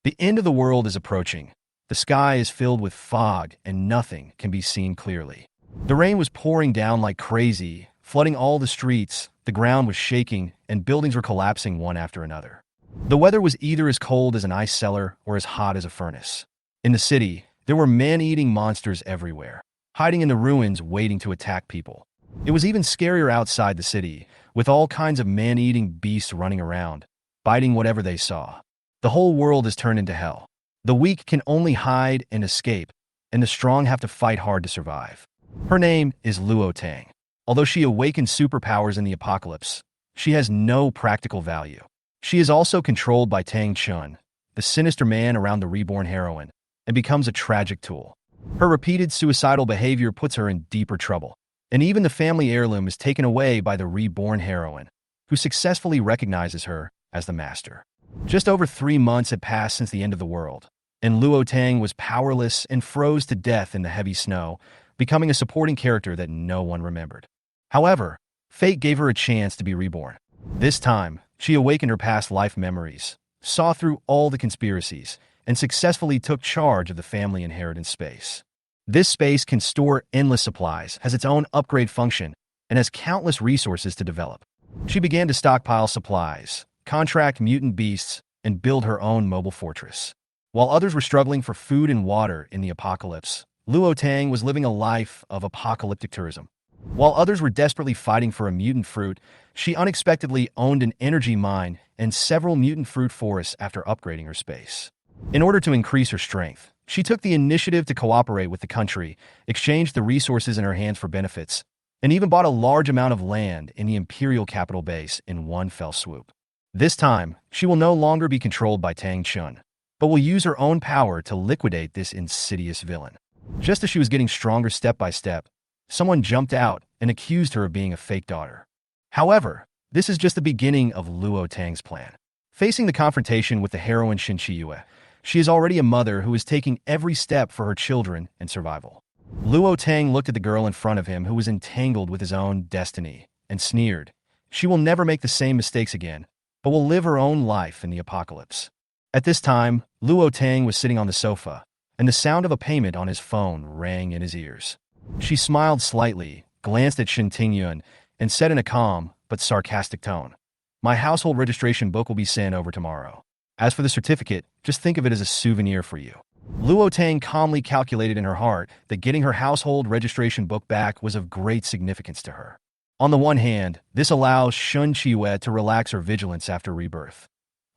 The end of the world is approaching. The sky is filled with fog and nothing can be seen clearly. The rain was pouring down like crazy, flooding all the streets, the ground was shaking, and buildings were collapsing one after another. The weather was either as cold as an ice cellar or as hot as a furnace. In the city, there were man-eating monsters everywhere, hiding in the ruins waiting to attack people. It was even scarier outside the city, with all kinds of man-eating beasts running around, biting whatever they saw. The whole world is turned into hell. The weak can only hide and escape, and the strong have to fight hard to survive. Her name is Luo Tang. Although she awakened superpowers in the apocalypse, she has no practical value. She is also controlled by Tang Chun, the sinister man around the reborn heroine, and becomes a tragic tool. Her repeated suicidal behavior puts her in deeper trouble, and even the family heirloom is taken away by the reborn heroine, who successfully recognizes her as the master. Just over 3 months had passed since the end of the world, and Luo Tang was powerless and froze to death in the heavy snow, becoming a supporting character that no one remembered. However, fate gave her a chance to be reborn. This time, she awakened her past life memories, saw through all the conspiracies, and successfully took charge of the family inheritance space. This space can store endless supplies, has its own upgrade function, and has countless resources to develop. She began to stockpile supplies, contract mutant beasts, and build her own mobile fortress. While others were struggling for food and water in the apocalypse, Luo Tang was living a life of apocalyptic tourism. While others were desperately fighting for a mutant fruit, she unexpectedly owned an energy mine and several mutant fruit forests after upgrading her space. In order to increase her strength, she took the initiative to cooperate with the country, exchanged the resources in her hands for benefits, and even bought a large amount of land in the imperial capital base in one fell swoop. This time, she will no longer be controlled by Tang Chun, but will use her own power to liquidate this insidious villain. Just as she was getting stronger step by step, someone jumped out and accused her of being a fake daughter. However, this is just the beginning of Luo Tang's plan. Facing the confrontation with the heroine Shin Chiyue, she is already a mother who is taking every step for her children and survival. Luo Tang looked at the girl in front of him who was entangled with his own destiny and sneered. She will never make the same mistakes again, but will live her own life in the apocalypse. At this time, Luo Tang was sitting on the sofa, and the sound of a payment on his phone rang in his ears. She smiled slightly, glanced at Shin Tingyun, and said in a calm but sarcastic tone, "My household registration book will be sent over tomorrow. As for the certificate, just think of it as a souvenir for you." Luo Tang calmly calculated in her heart that getting her household registration book back was of great significance to her. On the one hand, this allows Shun Chiyue to relax her vigilance after rebirth.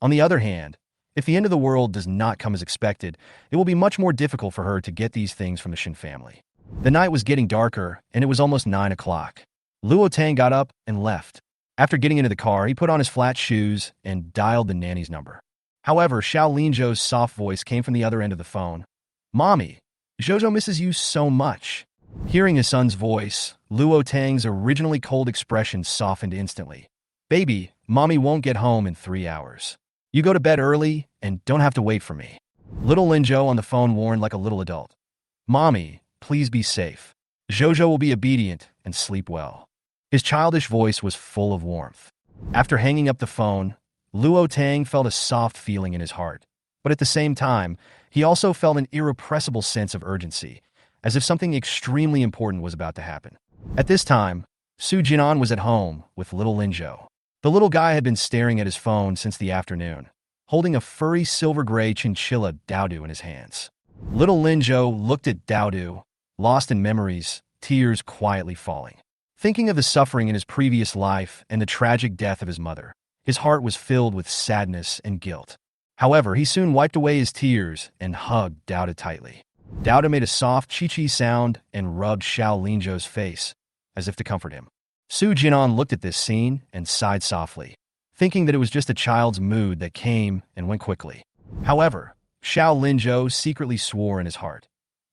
On the other hand, if the end of the world does not come as expected, it will be much more difficult for her to get these things from the Shin family. The night was getting darker, and it was almost 9 o'clock. Luo Tang got up and left. After getting into the car, he put on his flat shoes and dialed the nanny's number. However, Xiao Linzhou's soft voice came from the other end of the phone. "Mommy, Zhozhou misses you so much." Hearing his son's voice, Luo Tang's originally cold expression softened instantly. "Baby, Mommy won't get home in 3 hours. You go to bed early and don't have to wait for me." Little Linzhou on the phone warned like a little adult. "Mommy, please be safe. Zhozhou will be obedient and sleep well." His childish voice was full of warmth. After hanging up the phone, Luo Tang felt a soft feeling in his heart, but at the same time, he also felt an irrepressible sense of urgency, as if something extremely important was about to happen. At this time, Su Jinan was at home with little Linzhou. The little guy had been staring at his phone since the afternoon, holding a furry silver-gray chinchilla Daodu in his hands. Little Linzhou looked at Daodu, lost in memories, tears quietly falling. Thinking of the suffering in his previous life and the tragic death of his mother, his heart was filled with sadness and guilt. However, he soon wiped away his tears and hugged Daodu tightly. Daodu made a soft chi-chi sound and rubbed Xiao Linzhou's face, as if to comfort him. Su Jinan looked at this scene and sighed softly, thinking that it was just a child's mood that came and went quickly. However, Xiao Linzhou secretly swore in his heart.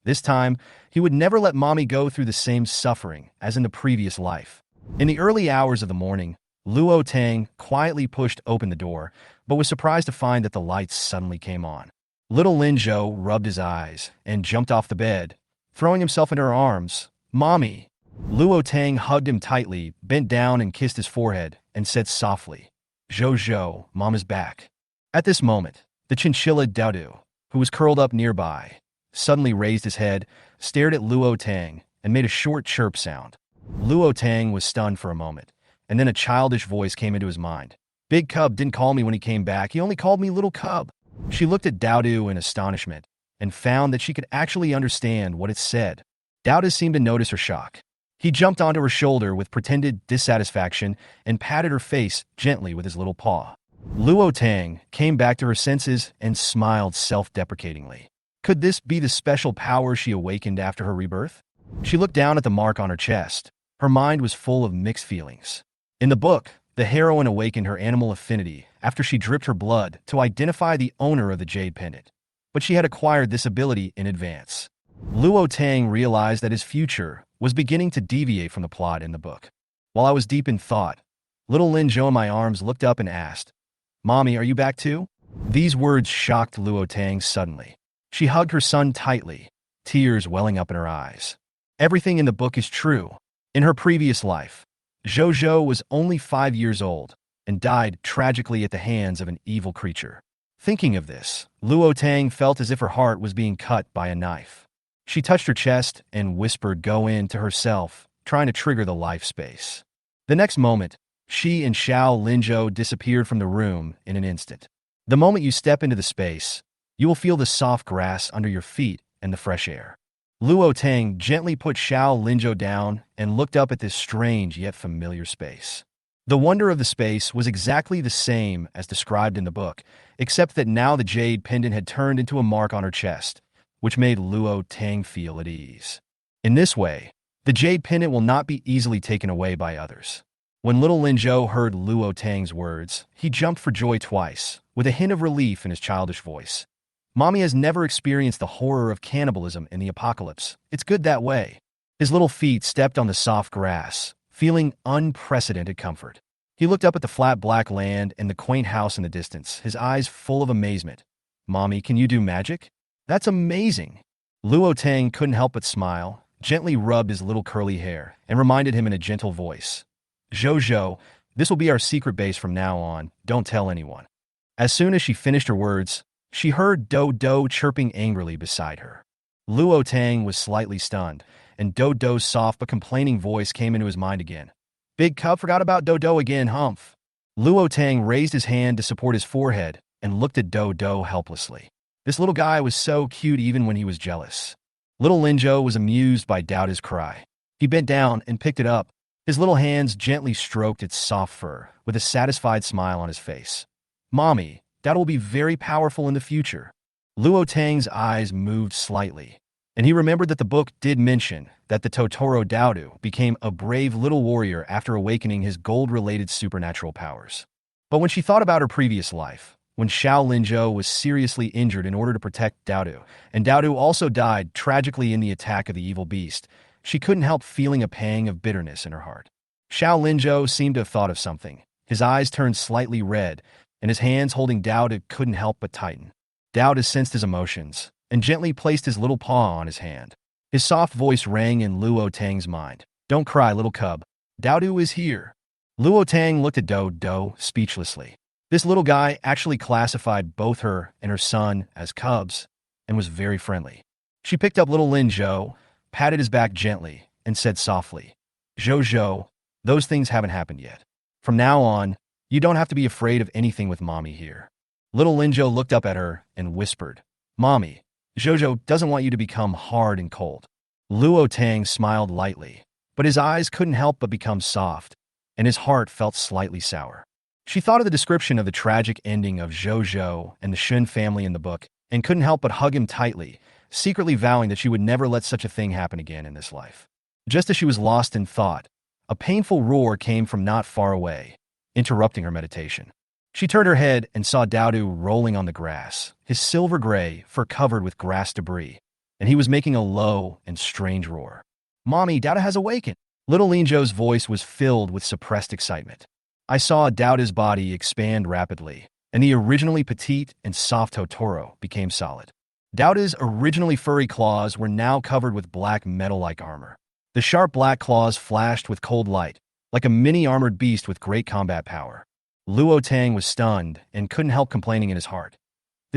This time, he would never let Mommy go through the same suffering as in the previous life. In the early hours of the morning, Luo Tang quietly pushed open the door, but was surprised to find that the lights suddenly came on. Little Linzhou rubbed his eyes and jumped off the bed, throwing himself into her arms. "Mommy!" Luo Tang hugged him tightly, bent down and kissed his forehead, and said softly, "Zhozhou, Mom is back." At this moment, The chinchilla Daodu, who was curled up nearby, suddenly raised his head, stared at Luo Tang, and made a short chirp sound. Luo Tang was stunned for a moment, and then a childish voice came into his mind. Big Cub didn't call me when he came back, he only called me Little Cub. She looked at Daodu in astonishment, and found that she could actually understand what it said. Daodu seemed to notice her shock. He jumped onto her shoulder with pretended dissatisfaction and patted her face gently with his little paw. Luo Tang came back to her senses and smiled self-deprecatingly. Could this be the special power she awakened after her rebirth? She looked down at the mark on her chest. Her mind was full of mixed feelings. In the book, the heroine awakened her animal affinity after she dripped her blood to identify the owner of the jade pendant, but she had acquired this ability in advance. Luo Tang realized that his future was beginning to deviate from the plot in the book. While I was deep in thought, little Lin Zhou in my arms looked up and asked, "Mommy, are you back too?" These words shocked Luo Tang suddenly. She hugged her son tightly, tears welling up in her eyes. Everything in the book is true. In her previous life, Zhou was only 5 years old and died tragically at the hands of an evil creature. Thinking of this, Luo Tang felt as if her heart was being cut by a knife. She touched her chest and whispered "go in" to herself, trying to trigger the life space. The next moment, she and Xiao Linzhou disappeared from the room in an instant. The moment you step into the space, you will feel the soft grass under your feet and the fresh air. Luo Tang gently put Xiao Linzhou down and looked up at this strange yet familiar space. The wonder of the space was exactly the same as described in the book, except that now the jade pendant had turned into a mark on her chest, which made Luo Tang feel at ease. In this way, the jade pendant will not be easily taken away by others. When little Lin Zhou heard Luo Tang's words, he jumped for joy twice, with a hint of relief in his childish voice. Mommy has never experienced the horror of cannibalism in the apocalypse. It's good that way. His little feet stepped on the soft grass, feeling unprecedented comfort. He looked up at the flat black land and the quaint house in the distance, his eyes full of amazement. "Mommy, can you do magic?" "That's amazing." Luo Tang couldn't help but smile, gently rubbed his little curly hair, and reminded him in a gentle voice, "Zhou, this will be our secret base from now on. Don't tell anyone." As soon as she finished her words, she heard Do chirping angrily beside her. Luo Tang was slightly stunned, and Do's soft but complaining voice came into his mind again. "Big Cub forgot about Do again, humph." Luo Tang raised his hand to support his forehead and looked at Do helplessly. This little guy was so cute even when he was jealous. Little Linzhou was amused by Daoda's cry. He bent down and picked it up. His little hands gently stroked its soft fur, with a satisfied smile on his face. "Mommy, Daoda will be very powerful in the future." Luo Tang's eyes moved slightly, and he remembered that the book did mention that the Totoro Daodu became a brave little warrior after awakening his gold-related supernatural powers. But when she thought about her previous life, when Xiao Linzhou was seriously injured in order to protect Daodu, and Daodu also died tragically in the attack of the evil beast, she couldn't help feeling a pang of bitterness in her heart. Xiao Linzhou seemed to have thought of something. His eyes turned slightly red, and his hands holding Daodu couldn't help but tighten. Daodu sensed his emotions, and gently placed his little paw on his hand. His soft voice rang in Luo Tang's mind. "Don't cry, little cub. Daodu is here." Luo Tang looked at Do speechlessly. This little guy actually classified both her and her son as cubs, and was very friendly. She picked up little Lin Zhou, patted his back gently, and said softly, "Zhou, those things haven't happened yet. From now on, you don't have to be afraid of anything with Mommy here." Little Lin Zhou looked up at her and whispered, "Mommy, Zhou doesn't want you to become hard and cold." Luo Tang smiled lightly, but his eyes couldn't help but become soft, and his heart felt slightly sour. She thought of the description of the tragic ending of Zhou and the Shun family in the book, and couldn't help but hug him tightly, secretly vowing that she would never let such a thing happen again in this life. Just as she was lost in thought, a painful roar came from not far away, interrupting her meditation. She turned her head and saw Daodu rolling on the grass, his silver gray fur covered with grass debris, and he was making a low and strange roar. "Mommy, Daodu has awakened." Little Linzhou's voice was filled with suppressed excitement. I saw Daoda's body expand rapidly, and the originally petite and soft Totoro became solid. Daoda's originally furry claws were now covered with black metal-like armor. The sharp black claws flashed with cold light, like a mini-armored beast with great combat power. Luo Tang was stunned and couldn't help complaining in his heart.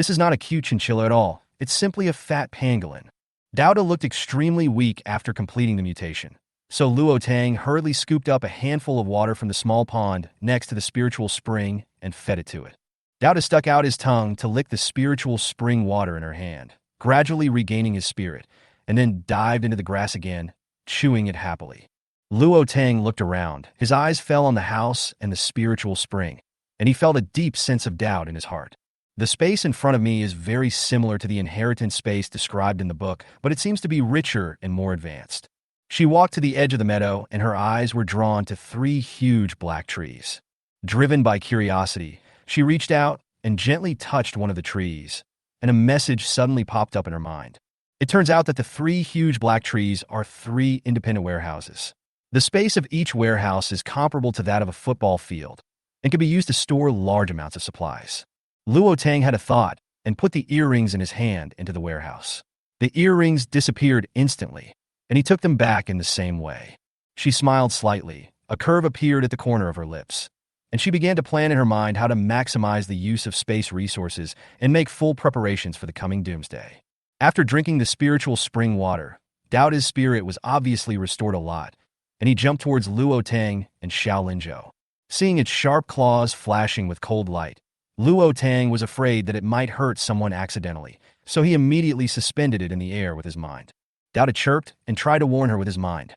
This is not a cute chinchilla at all. It's simply a fat pangolin. Dowda looked extremely weak after completing the mutation, so Luo Tang hurriedly scooped up a handful of water from the small pond next to the spiritual spring and fed it to it. Dowda stuck out his tongue to lick the spiritual spring water in her hand, gradually regaining his spirit, and then dived into the grass again, chewing it happily. Luo Tang looked around. His eyes fell on the house and the spiritual spring, and he felt a deep sense of doubt in his heart. The space in front of me is very similar to the inheritance space described in the book, but it seems to be richer and more advanced. She walked to the edge of the meadow, and her eyes were drawn to 3 huge black trees. Driven by curiosity, she reached out and gently touched one of the trees, and a message suddenly popped up in her mind. It turns out that the 3 huge black trees are 3 independent warehouses. The space of each warehouse is comparable to that of a football field and can be used to store large amounts of supplies. Luo Tang had a thought and put the earrings in his hand into the warehouse. The earrings disappeared instantly, and he took them back in the same way. She smiled slightly. A curve appeared at the corner of her lips, and she began to plan in her mind how to maximize the use of space resources and make full preparations for the coming doomsday. After drinking the spiritual spring water, Dowda's spirit was obviously restored a lot, and he jumped towards Luo Tang and Xiao Linzhou. Seeing its sharp claws flashing with cold light, Luo Tang was afraid that it might hurt someone accidentally, so he immediately suspended it in the air with his mind. Dowda chirped and tried to warn her with his mind.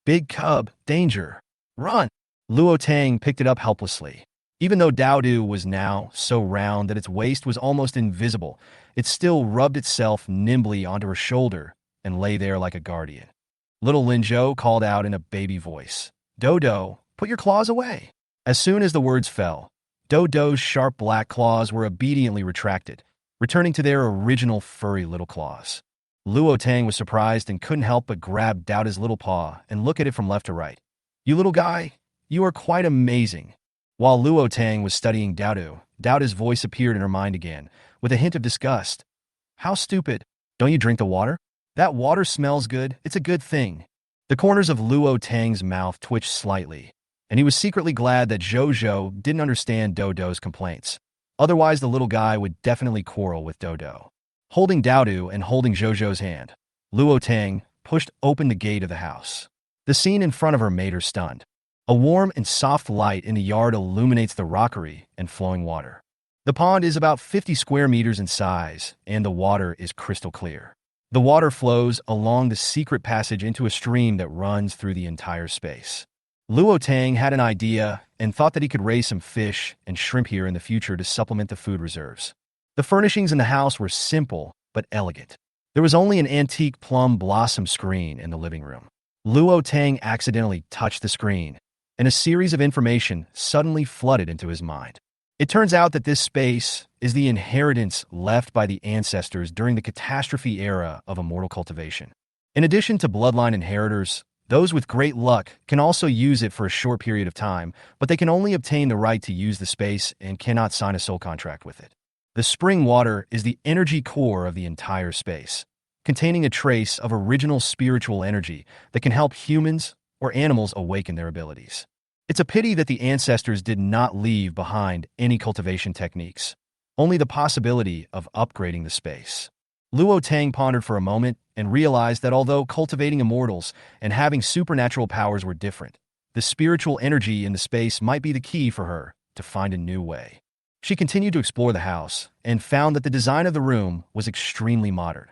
"Big cub, danger, run!" Luo Tang picked it up helplessly. Even though Dowdu was now so round that its waist was almost invisible, it still rubbed itself nimbly onto her shoulder and lay there like a guardian. Little Linzhou called out in a baby voice, "Dodo, put your claws away." As soon as the words fell, Dodo's sharp black claws were obediently retracted, returning to their original furry little claws. Luo Tang was surprised and couldn't help but grab Dowda's little paw and look at it from left to right. "You little guy, you are quite amazing." While Luo Tang was studying Dowdu, Dowda's voice appeared in her mind again, with a hint of disgust. "How stupid. Don't you drink the water? That water smells good. It's a good thing." The corners of Luo Tang's mouth twitched slightly, and he was secretly glad that Zhou didn't understand Dodo's complaints. Otherwise, the little guy would definitely quarrel with Dodo. Holding Dowdu and holding Zhou's hand, Luo Tang pushed open the gate of the house. The scene in front of her made her stunned. A warm and soft light in the yard illuminates the rockery and flowing water. The pond is about 50 square meters in size, and the water is crystal clear. The water flows along the secret passage into a stream that runs through the entire space. Luo Tang had an idea and thought that he could raise some fish and shrimp here in the future to supplement the food reserves. The furnishings in the house were simple but elegant. There was only an antique plum blossom screen in the living room. Luo Tang accidentally touched the screen, and a series of information suddenly flooded into his mind. It turns out that this space is the inheritance left by the ancestors during the catastrophe era of immortal cultivation. In addition to bloodline inheritors, those with great luck can also use it for a short period of time, but they can only obtain the right to use the space and cannot sign a soul contract with it. The spring water is the energy core of the entire space, containing a trace of original spiritual energy that can help humans or animals awaken their abilities. It's a pity that the ancestors did not leave behind any cultivation techniques, only the possibility of upgrading the space. Luo Tang pondered for a moment and realized that although cultivating immortals and having supernatural powers were different, the spiritual energy in the space might be the key for her to find a new way. She continued to explore the house and found that the design of the room was extremely modern.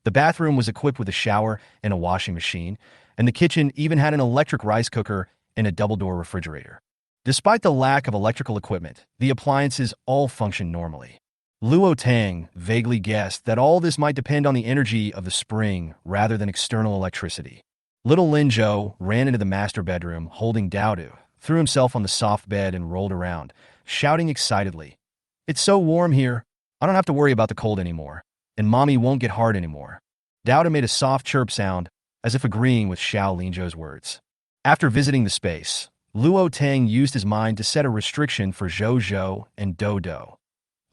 The bathroom was equipped with a shower and a washing machine, and the kitchen even had an electric rice cooker and a double-door refrigerator. Despite the lack of electrical equipment, the appliances all functioned normally. Luo Tang vaguely guessed that all this might depend on the energy of the spring rather than external electricity. Little Linzhou ran into the master bedroom holding Dowdu, threw himself on the soft bed and rolled around, shouting excitedly, "It's so warm here. I don't have to worry about the cold anymore, and Mommy won't get hard anymore." Dowdu made a soft chirp sound, as if agreeing with Xiao Linzhou's words. After visiting the space, Luo Tang used his mind to set a restriction for Zhou and Dodo.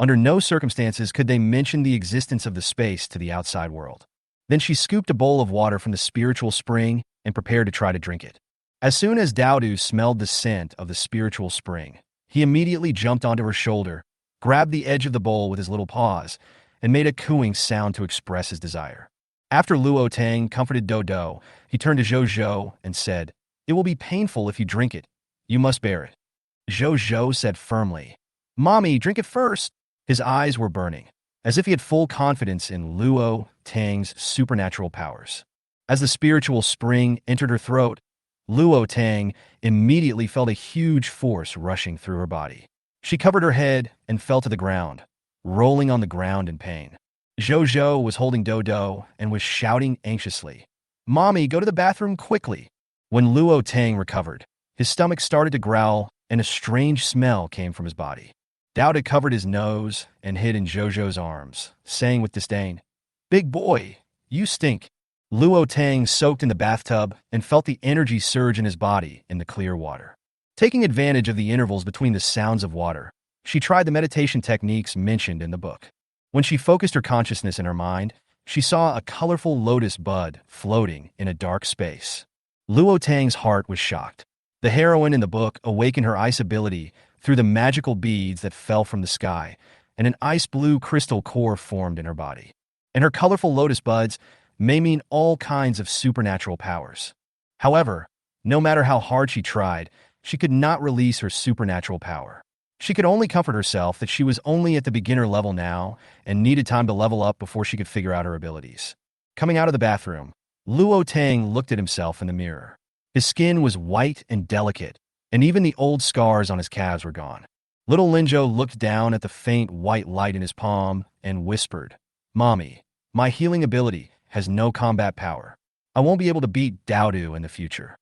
Under no circumstances could they mention the existence of the space to the outside world. Then she scooped a bowl of water from the spiritual spring and prepared to try to drink it. As soon as Dowdu smelled the scent of the spiritual spring, he immediately jumped onto her shoulder, grabbed the edge of the bowl with his little paws, and made a cooing sound to express his desire. After Luo Tang comforted Dodo, he turned to Zhou and said, "It will be painful if you drink it. You must bear it." Zhou said firmly, "Mommy, drink it first." His eyes were burning, as if he had full confidence in Luo Tang's supernatural powers. As the spiritual spring entered her throat, Luo Tang immediately felt a huge force rushing through her body. She covered her head and fell to the ground, rolling on the ground in pain. Zhou was holding Dodo and was shouting anxiously, "Mommy, go to the bathroom quickly." When Luo Tang recovered, his stomach started to growl and a strange smell came from his body. Dodo covered his nose and hid in Zhou's arms, saying with disdain, "Big boy, you stink." Luo Tang soaked in the bathtub and felt the energy surge in his body in the clear water. Taking advantage of the intervals between the sounds of water, she tried the meditation techniques mentioned in the book. When she focused her consciousness in her mind, she saw a colorful lotus bud floating in a dark space. Luo Tang's heart was shocked. The heroine in the book awakened her ice ability through the magical beads that fell from the sky, and an ice-blue crystal core formed in her body. And her colorful lotus buds may mean all kinds of supernatural powers. However, no matter how hard she tried, she could not release her supernatural power. She could only comfort herself that she was only at the beginner level now and needed time to level up before she could figure out her abilities. Coming out of the bathroom, Luo Tang looked at himself in the mirror. His skin was white and delicate, and even the old scars on his calves were gone. Little Linzhou looked down at the faint white light in his palm and whispered, "Mommy, my healing ability has no combat power. I won't be able to beat Dodo in the future."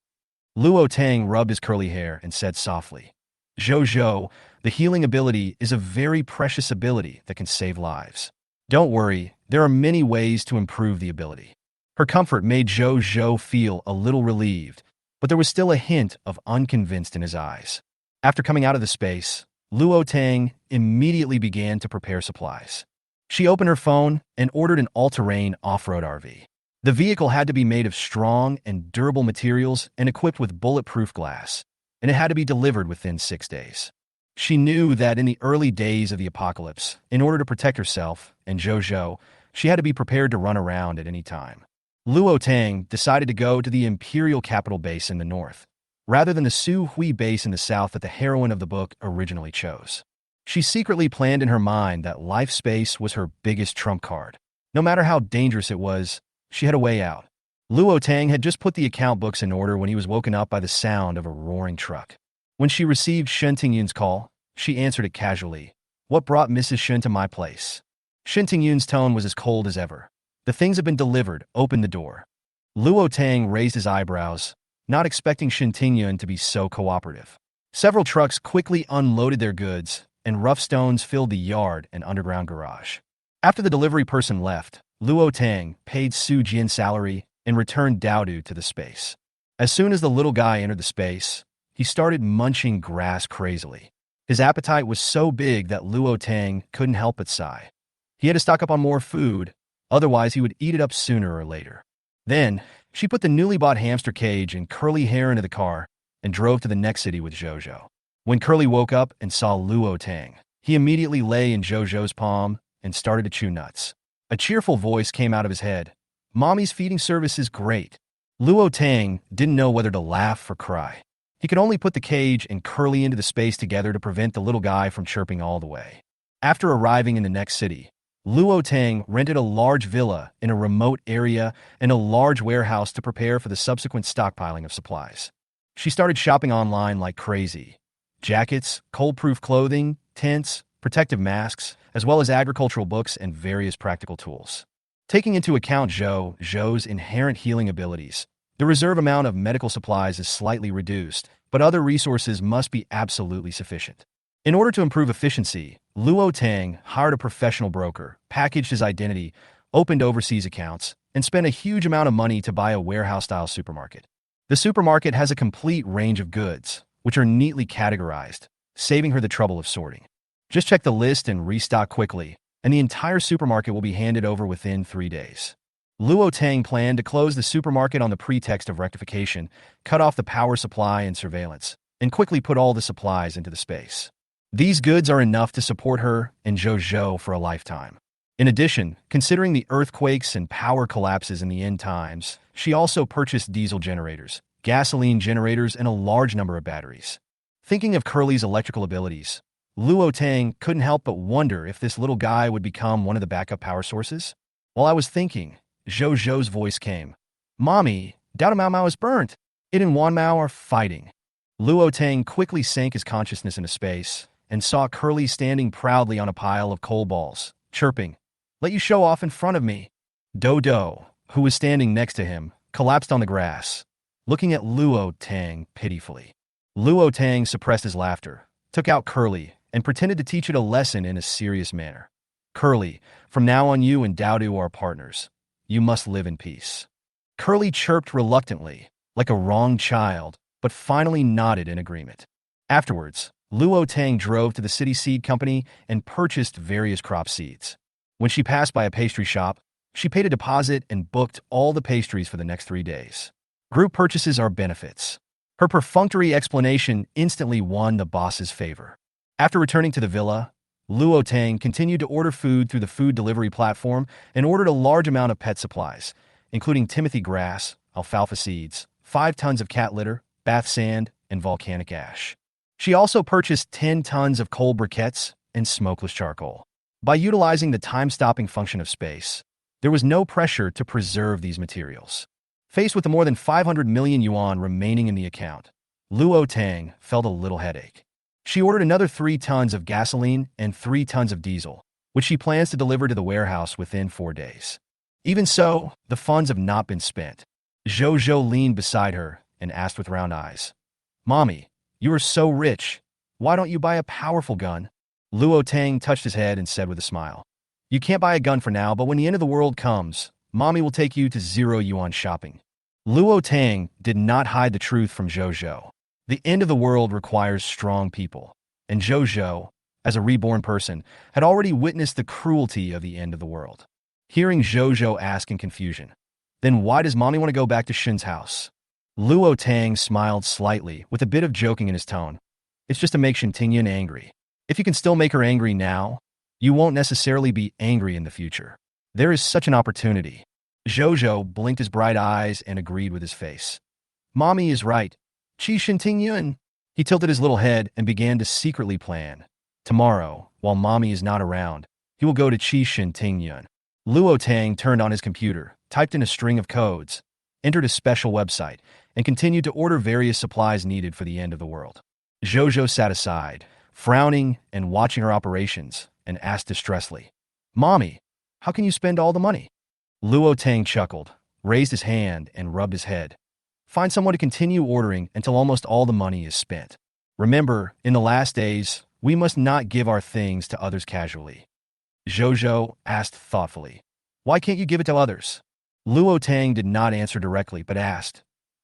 Luo Tang rubbed his curly hair and said softly, "Zhou, the healing ability is a very precious ability that can save lives. Don't worry, there are many ways to improve the ability." Her comfort made Zhou feel a little relieved, but there was still a hint of unconvinced in his eyes. After coming out of the space, Luo Tang immediately began to prepare supplies. She opened her phone and ordered an all-terrain off-road RV. The vehicle had to be made of strong and durable materials and equipped with bulletproof glass, and it had to be delivered within 6 days. She knew that in the early days of the apocalypse, in order to protect herself and Zhou, she had to be prepared to run around at any time. Luo Tang decided to go to the Imperial Capital Base in the north, rather than the Su Hui Base in the south that the heroine of the book originally chose. She secretly planned in her mind that life space was her biggest trump card. No matter how dangerous it was, she had a way out. Luo Tang had just put the account books in order when he was woken up by the sound of a roaring truck. When she received Shen Tingyun's call, she answered it casually. "What brought Mrs. Shen to my place?" Shen Tingyun's tone was as cold as ever. "The things have been delivered. Open the door." Luo Tang raised his eyebrows, not expecting Shen Tingyun to be so cooperative. Several trucks quickly unloaded their goods, and rough stones filled the yard and underground garage. After the delivery person left, Luo Tang paid Su Jin's salary and returned Dodo to the space. As soon as the little guy entered the space, he started munching grass crazily. His appetite was so big that Luo Tang couldn't help but sigh. He had to stock up on more food, otherwise he would eat it up sooner or later. Then, she put the newly bought hamster cage and Curly Hair into the car and drove to the next city with Zhou. When Curly woke up and saw Luo Tang, he immediately lay in Zhou's palm and started to chew nuts. A cheerful voice came out of his head. "Mommy's feeding service is great." Luo Tang didn't know whether to laugh or cry. He could only put the cage and Curly into the space together to prevent the little guy from chirping all the way. After arriving in the next city, Luo Tang rented a large villa in a remote area and a large warehouse to prepare for the subsequent stockpiling of supplies. She started shopping online like crazy. Jackets, cold-proof clothing, tents, protective masks, as well as agricultural books and various practical tools. Taking into account Zhou's inherent healing abilities, the reserve amount of medical supplies is slightly reduced, but other resources must be absolutely sufficient. In order to improve efficiency, Luo Tang hired a professional broker, packaged his identity, opened overseas accounts, and spent a huge amount of money to buy a warehouse-style supermarket. The supermarket has a complete range of goods, which are neatly categorized, saving her the trouble of sorting. Just check the list and restock quickly, and the entire supermarket will be handed over within 3 days. Luo Tang planned to close the supermarket on the pretext of rectification, cut off the power supply and surveillance, and quickly put all the supplies into the space. These goods are enough to support her and Zhou for a lifetime. In addition, considering the earthquakes and power collapses in the end times, she also purchased diesel generators, gasoline generators, and a large number of batteries. Thinking of Curly's electrical abilities, Luo Tang couldn't help but wonder if this little guy would become one of the backup power sources. While I was thinking, Zhou's voice came. Mommy, Dao Mao Mao is burnt. It and Wan Mao are fighting. Luo Tang quickly sank his consciousness into space and saw Curly standing proudly on a pile of coal balls, chirping, "Let you show off in front of me." Dodo, who was standing next to him, collapsed on the grass, looking at Luo Tang pitifully. Luo Tang suppressed his laughter, took out Curly, and pretended to teach it a lesson in a serious manner. Curly, from now on you and Dowdu are partners. You must live in peace. Curly chirped reluctantly, like a wronged child, but finally nodded in agreement. Afterwards, Luo Tang drove to the city seed company and purchased various crop seeds. When she passed by a pastry shop, she paid a deposit and booked all the pastries for the next 3 days. Group purchases are benefits. Her perfunctory explanation instantly won the boss's favor. After returning to the villa, Luo Tang continued to order food through the food delivery platform and ordered a large amount of pet supplies, including Timothy grass, alfalfa seeds, 5 tons of cat litter, bath sand, and volcanic ash. She also purchased 10 tons of coal briquettes and smokeless charcoal. By utilizing the time-stopping function of space, there was no pressure to preserve these materials. Faced with the more than 500 million yuan remaining in the account, Luo Tang felt a little headache. She ordered another 3 tons of gasoline and 3 tons of diesel, which she plans to deliver to the warehouse within 4 days. Even so, the funds have not been spent. Zhou leaned beside her and asked with round eyes, "Mommy, you are so rich. Why don't you buy a powerful gun?" Luo Tang touched his head and said with a smile, "You can't buy a gun for now, but when the end of the world comes, Mommy will take you to 0 yuan shopping." Luo Tang did not hide the truth from Zhou. The end of the world requires strong people, and Zhou, as a reborn person, had already witnessed the cruelty of the end of the world. Hearing Zhou ask in confusion, "Then why does Mommy want to go back to Shin's house?" Luo Tang smiled slightly, with a bit of joking in his tone. "It's just to make Shin Tingyan angry. If you can still make her angry now, you won't necessarily be angry in the future. There is such an opportunity." Zhou blinked his bright eyes and agreed with his face. "Mommy is right. Qi Shin Tingyan." He tilted his little head and began to secretly plan. Tomorrow, while Mommy is not around, he will go to Qi Shin Tingyan. Luo Tang turned on his computer, typed in a string of codes, entered a special website, and continued to order various supplies needed for the end of the world. Zhou sat aside, frowning and watching her operations, and asked distressedly, "Mommy, how can you spend all the money?" Luo Tang chuckled, raised his hand, and rubbed his head. "Find someone to continue ordering until almost all the money is spent. Remember, in the last days, we must not give our things to others casually." Zhou asked thoughtfully, "Why can't you give it to others?" Luo Tang did not answer directly, but asked,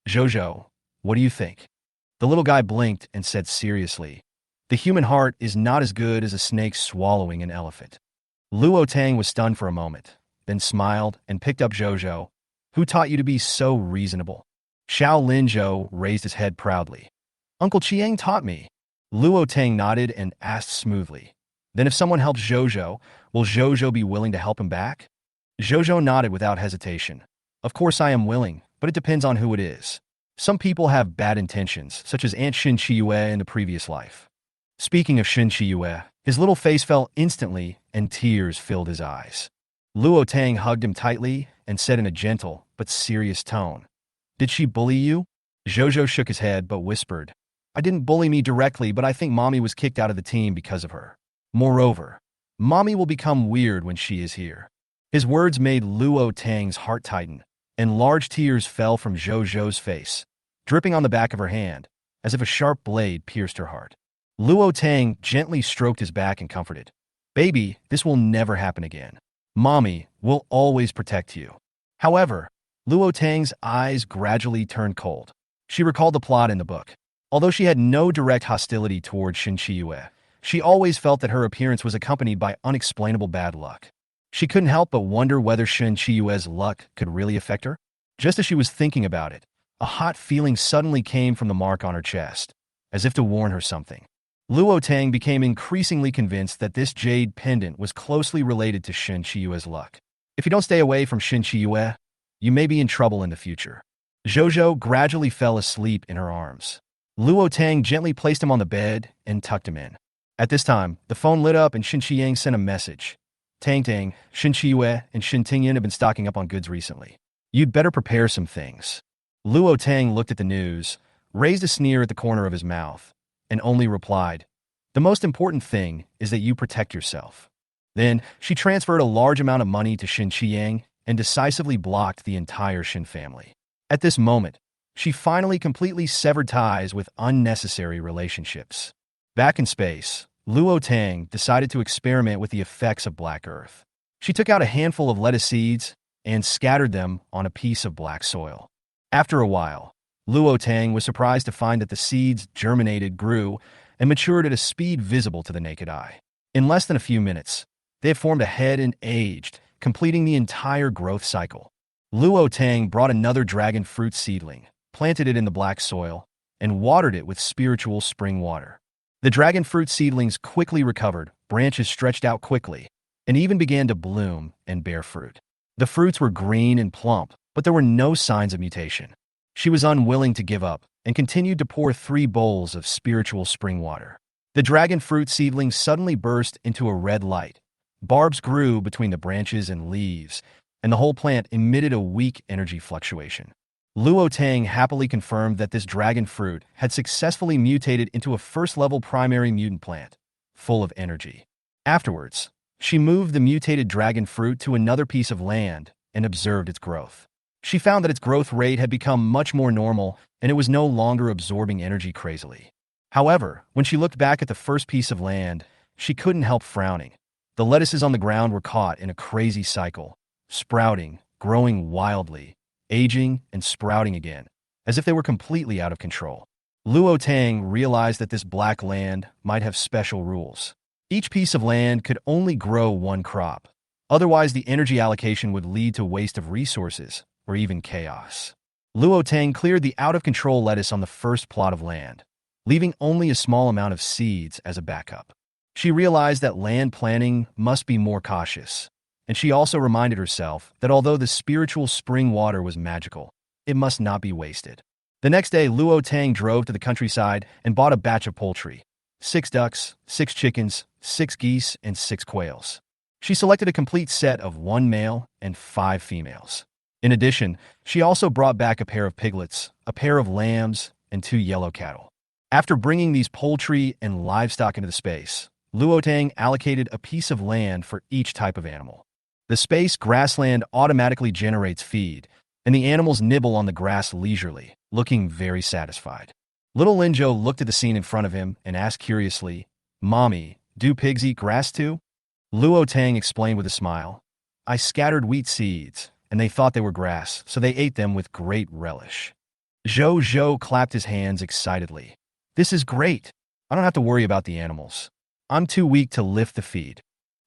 "Zhou, what do you think?" The little guy blinked and said seriously, "The human heart is not as good as a snake swallowing an elephant." Luo Tang was stunned for a moment, then smiled and picked up Zhou. "Who taught you to be so reasonable?" Xiao Linzhou raised his head proudly. "Uncle Chiang taught me." Luo Tang nodded and asked smoothly, "Then if someone helps Zhou, will Zhou be willing to help him back?" Zhou nodded without hesitation. "Of course I am willing, but it depends on who it is. Some people have bad intentions, such as Aunt Shin Chiyue in the previous life." Speaking of Shin Chiyue, his little face fell instantly and tears filled his eyes. Luo Tang hugged him tightly and said in a gentle but serious tone, "Did she bully you?" Zhou shook his head but whispered, "I didn't bully me directly, but I think Mommy was kicked out of the team because of her. Moreover, Mommy will become weird when she is here." His words made Luo Tang's heart tighten, and large tears fell from Zhou's face, dripping on the back of her hand, as if a sharp blade pierced her heart. Luo Tang gently stroked his back and comforted, "Baby, this will never happen again. Mommy will always protect you." However, Luo Tang's eyes gradually turned cold. She recalled the plot in the book. Although she had no direct hostility toward Shin Chiyue, she always felt that her appearance was accompanied by unexplainable bad luck. She couldn't help but wonder whether Shin Chiyue's luck could really affect her. Just as she was thinking about it, a hot feeling suddenly came from the mark on her chest, as if to warn her something. Luo Tang became increasingly convinced that this jade pendant was closely related to Shen Qiyue's luck. If you don't stay away from Shen Qiyue, you may be in trouble in the future. Zhou gradually fell asleep in her arms. Luo Tang gently placed him on the bed and tucked him in. At this time, the phone lit up and Shen Qiyang sent a message. Tang Tang, Shen Qiyue, and Shen Tingyan have been stocking up on goods recently. You'd better prepare some things. Luo Tang looked at the news, raised a sneer at the corner of his mouth, and only replied, "The most important thing is that you protect yourself." Then, she transferred a large amount of money to Shen Qiyang and decisively blocked the entire Shen family. At this moment, she finally completely severed ties with unnecessary relationships. Back in space, Luo Tang decided to experiment with the effects of black earth. She took out a handful of lettuce seeds and scattered them on a piece of black soil. After a while, Luo Tang was surprised to find that the seeds germinated, grew, and matured at a speed visible to the naked eye. In less than a few minutes, they had formed a head and aged, completing the entire growth cycle. Luo Tang brought another dragon fruit seedling, planted it in the black soil, and watered it with spiritual spring water. The dragon fruit seedlings quickly recovered, branches stretched out quickly, and even began to bloom and bear fruit. The fruits were green and plump, but there were no signs of mutation. She was unwilling to give up and continued to pour 3 bowls of spiritual spring water. The dragon fruit seedlings suddenly burst into a red light. Barbs grew between the branches and leaves, and the whole plant emitted a weak energy fluctuation. Luo Tang happily confirmed that this dragon fruit had successfully mutated into a first-level primary mutant plant, full of energy. Afterwards, she moved the mutated dragon fruit to another piece of land and observed its growth. She found that its growth rate had become much more normal and it was no longer absorbing energy crazily. However, when she looked back at the first piece of land, she couldn't help frowning. The lettuces on the ground were caught in a crazy cycle, sprouting, growing wildly, aging, and sprouting again, as if they were completely out of control. Luo Tang realized that this black land might have special rules. Each piece of land could only grow 1 crop. Otherwise, the energy allocation would lead to waste of resources or even chaos. Luo Tang cleared the out-of-control lettuce on the first plot of land, leaving only a small amount of seeds as a backup. She realized that land planning must be more cautious, and she also reminded herself that although the spiritual spring water was magical, it must not be wasted. The next day, Luo Tang drove to the countryside and bought a batch of poultry: 6 ducks, 6 chickens, 6 geese, and 6 quails. She selected a complete set of 1 male and 5 females. In addition, she also brought back a pair of piglets, a pair of lambs, and 2 yellow cattle. After bringing these poultry and livestock into the space, Luo Tang allocated a piece of land for each type of animal. The space grassland automatically generates feed, and the animals nibble on the grass leisurely, looking very satisfied. Little Linzhou looked at the scene in front of him and asked curiously, "Mommy, do pigs eat grass too?" Luo Tang explained with a smile, "I scattered wheat seeds, and they thought they were grass, so they ate them with great relish." Zhou clapped his hands excitedly. "This is great. I don't have to worry about the animals. I'm too weak to lift the feed."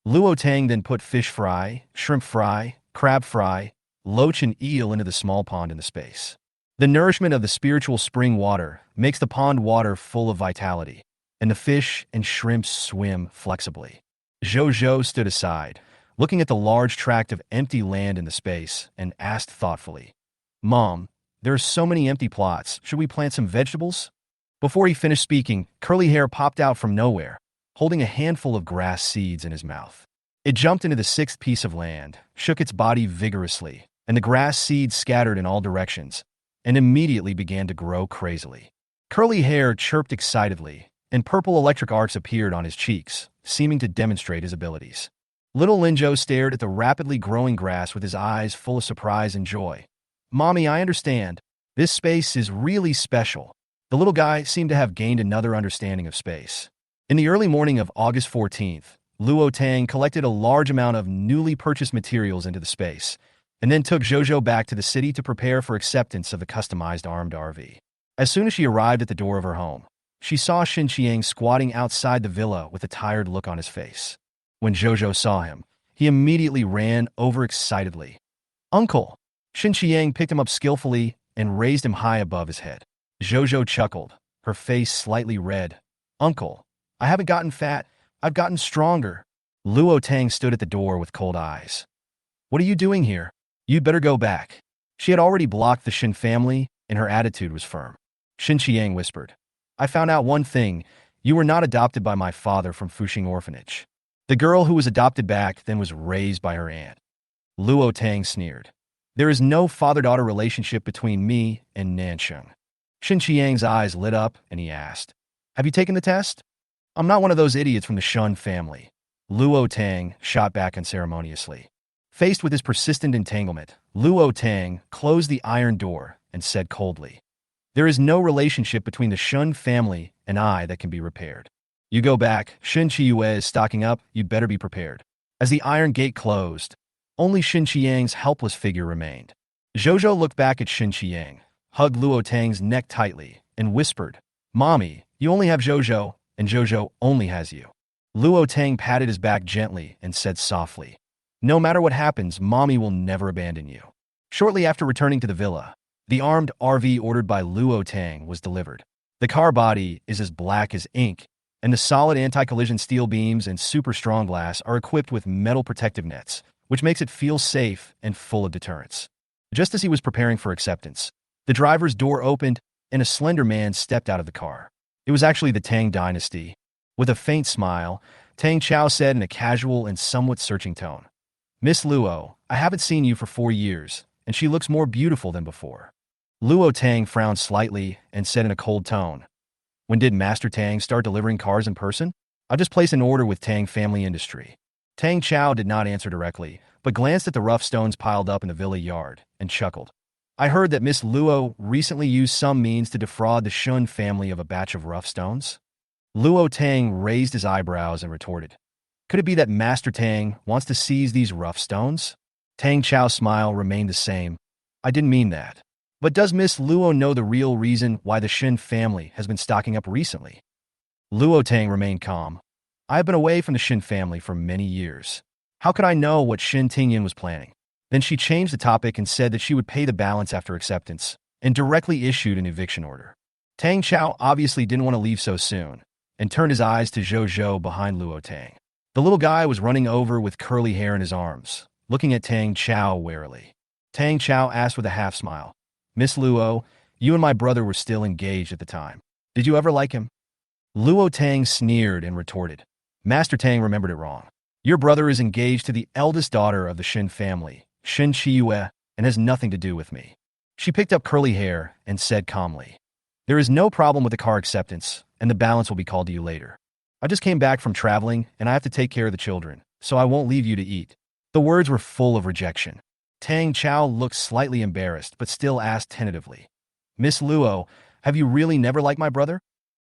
Luo Tang then put fish fry, shrimp fry, crab fry, loach and eel into the small pond in the space. The nourishment of the spiritual spring water makes the pond water full of vitality, and the fish and shrimps swim flexibly. Zhou stood aside, looking at the large tract of empty land in the space, and asked thoughtfully, "Mom, there are so many empty plots. Should we plant some vegetables?" Before he finished speaking, Curly Hair popped out from nowhere, holding a handful of grass seeds in his mouth. It jumped into the 6th piece of land, shook its body vigorously, and the grass seeds scattered in all directions, and immediately began to grow crazily. Curly Hair chirped excitedly, and purple electric arcs appeared on his cheeks, seeming to demonstrate his abilities. Little Linzhou stared at the rapidly growing grass with his eyes full of surprise and joy. "Mommy, I understand. This space is really special." The little guy seemed to have gained another understanding of space. In the early morning of August 14th, Luo Tang collected a large amount of newly purchased materials into the space, and then took Zhou back to the city to prepare for acceptance of the customized armed RV. As soon as she arrived at the door of her home, she saw Shen Qiang squatting outside the villa with a tired look on his face. When Zhou saw him, he immediately ran overexcitedly. "Uncle!" Shen Qiang picked him up skillfully and raised him high above his head. Zhou chuckled, her face slightly red. "Uncle, I haven't gotten fat. I've gotten stronger. Luo Tang stood at the door with cold eyes. What are you doing here? You'd better go back. She had already blocked the Shin family, and her attitude was firm. Shin Qiang whispered, I found out one thing. You were not adopted by my father from Fuxing Orphanage. The girl who was adopted back then was raised by her aunt. Luo Tang sneered. There is no father-daughter relationship between me and Nansheng. Shin Qiang's eyes lit up, and he asked, Have you taken the test? I'm not one of those idiots from the Shun family. Luo Tang shot back unceremoniously. Faced with his persistent entanglement, Luo Tang closed the iron door and said coldly, There is no relationship between the Shun family and I that can be repaired. You go back. Shin Chiyue is stocking up. You'd better be prepared. As the iron gate closed, only Shin Qiang's helpless figure remained. Zhozhou looked back at Shin Qiang, hugged Luo Tang's neck tightly, and whispered, Mommy, you only have Zhozhou, and Zhozhou only has you. Luo Tang patted his back gently and said softly, No matter what happens, Mommy will never abandon you. Shortly after returning to the villa, the armed RV ordered by Luo Tang was delivered. The car body is as black as ink, and the solid anti-collision steel beams and super strong glass are equipped with metal protective nets, which makes it feel safe and full of deterrence. Just as he was preparing for acceptance, the driver's door opened and a slender man stepped out of the car. It was actually the Tang dynasty. With a faint smile, Tang Chao said in a casual and somewhat searching tone, Miss Luo, I haven't seen you for 4 years, and she looks more beautiful than before. Luo Tang frowned slightly and said in a cold tone, When did Master Tang start delivering cars in person? I'll just place an order with Tang Family Industry. Tang Chao did not answer directly, but glanced at the rough stones piled up in the villa yard and chuckled. I heard that Miss Luo recently used some means to defraud the Shun family of a batch of rough stones. Luo Tang raised his eyebrows and retorted, Could it be that Master Tang wants to seize these rough stones? Tang Chao's smile remained the same. I didn't mean that. But does Miss Luo know the real reason why the Shin family has been stocking up recently? Luo Tang remained calm. I have been away from the Shin family for many years. How could I know what Shin Tingyan was planning? Then she changed the topic and said that she would pay the balance after acceptance, and directly issued an eviction order. Tang Chao obviously didn't want to leave so soon, and turned his eyes to Zhou behind Luo Tang. The little guy was running over with curly hair in his arms, looking at Tang Chao warily. Tang Chao asked with a half-smile, Miss Luo, you and my brother were still engaged at the time. Did you ever like him? Luo Tang sneered and retorted, Master Tang remembered it wrong. Your brother is engaged to the eldest daughter of the Shin family, Shin Chiyue, and has nothing to do with me. She picked up curly hair and said calmly, There is no problem with the car acceptance, and the balance will be called to you later. I just came back from traveling, and I have to take care of the children, so I won't leave you to eat. The words were full of rejection. Tang Chao looked slightly embarrassed, but still asked tentatively, Miss Luo, have you really never liked my brother?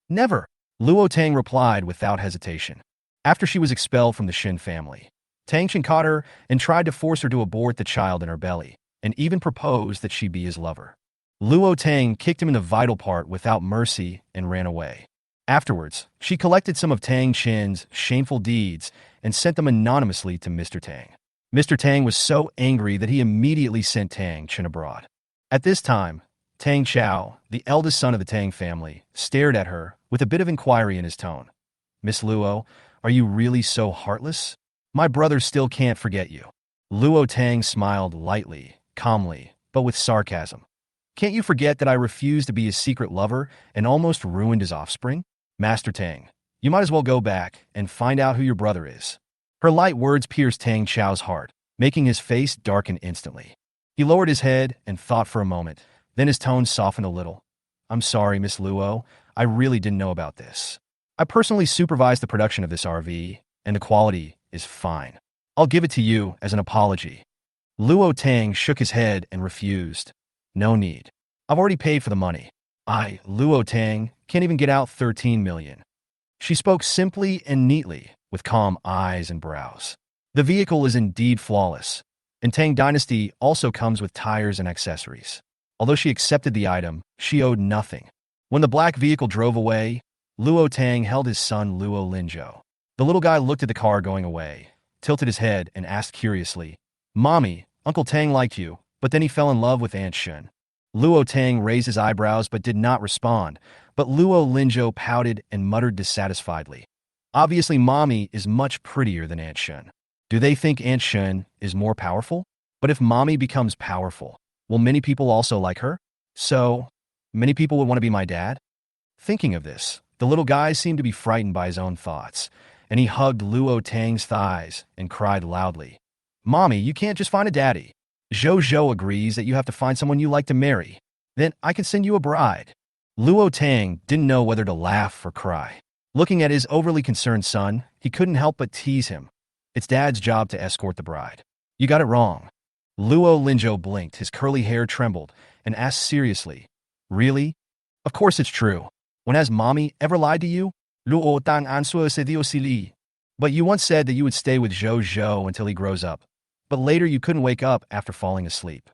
Never, Luo Tang replied without hesitation. After she was expelled from the Shin family, Tang Chen caught her and tried to force her to abort the child in her belly, and even proposed that she be his lover. Luo Tang kicked him in the vital part without mercy and ran away. Afterwards, she collected some of Tang Chen's shameful deeds and sent them anonymously to Mr. Tang. Mr. Tang was so angry that he immediately sent Tang Chen abroad. At this time, Tang Chao, the eldest son of the Tang family, stared at her with a bit of inquiry in his tone. Miss Luo, are you really so heartless? My brother still can't forget you. Luo Tang smiled lightly, calmly, but with sarcasm. Can't you forget that I refused to be his secret lover and almost ruined his offspring? Master Tang, you might as well go back and find out who your brother is. Her light words pierced Tang Chao's heart, making his face darken instantly. He lowered his head and thought for a moment, then his tone softened a little. I'm sorry, Miss Luo, I really didn't know about this. I personally supervised the production of this RV, and the quality is fine. I'll give it to you as an apology. Luo Tang shook his head and refused. No need. I've already paid for the money. Luo Tang, can't even get out 13 million. She spoke simply and neatly, with calm eyes and brows. The vehicle is indeed flawless, and Tang Dynasty also comes with tires and accessories. Although she accepted the item, she owed nothing. When the black vehicle drove away, Luo Tang held his son Luo Linzhou. The little guy looked at the car going away, tilted his head, and asked curiously, Mommy, Uncle Tang liked you, but then he fell in love with Aunt Shen. Luo Tang raised his eyebrows but did not respond, but Luo Linzhou pouted and muttered dissatisfiedly. Obviously, Mommy is much prettier than Aunt Shun. Do they think Aunt Shun is more powerful? But if Mommy becomes powerful, will many people also like her? So, many people would want to be my dad? Thinking of this, the little guy seemed to be frightened by his own thoughts, and he hugged Luo Tang's thighs and cried loudly, "Mommy, you can't just find a daddy. Zhou agrees that you have to find someone you like to marry. Then I can send you a bride." Luo Tang didn't know whether to laugh or cry. Looking at his overly concerned son, he couldn't help but tease him. It's Dad's job to escort the bride. You got it wrong. Luo Linzhou blinked, his curly hair trembled, and asked seriously, "Really? Of course it's true. When has Mommy ever lied to you?" Luo Tang answer se dio sili. "But you once said that you would stay with Zhou until he grows up. But later you couldn't wake up after falling asleep."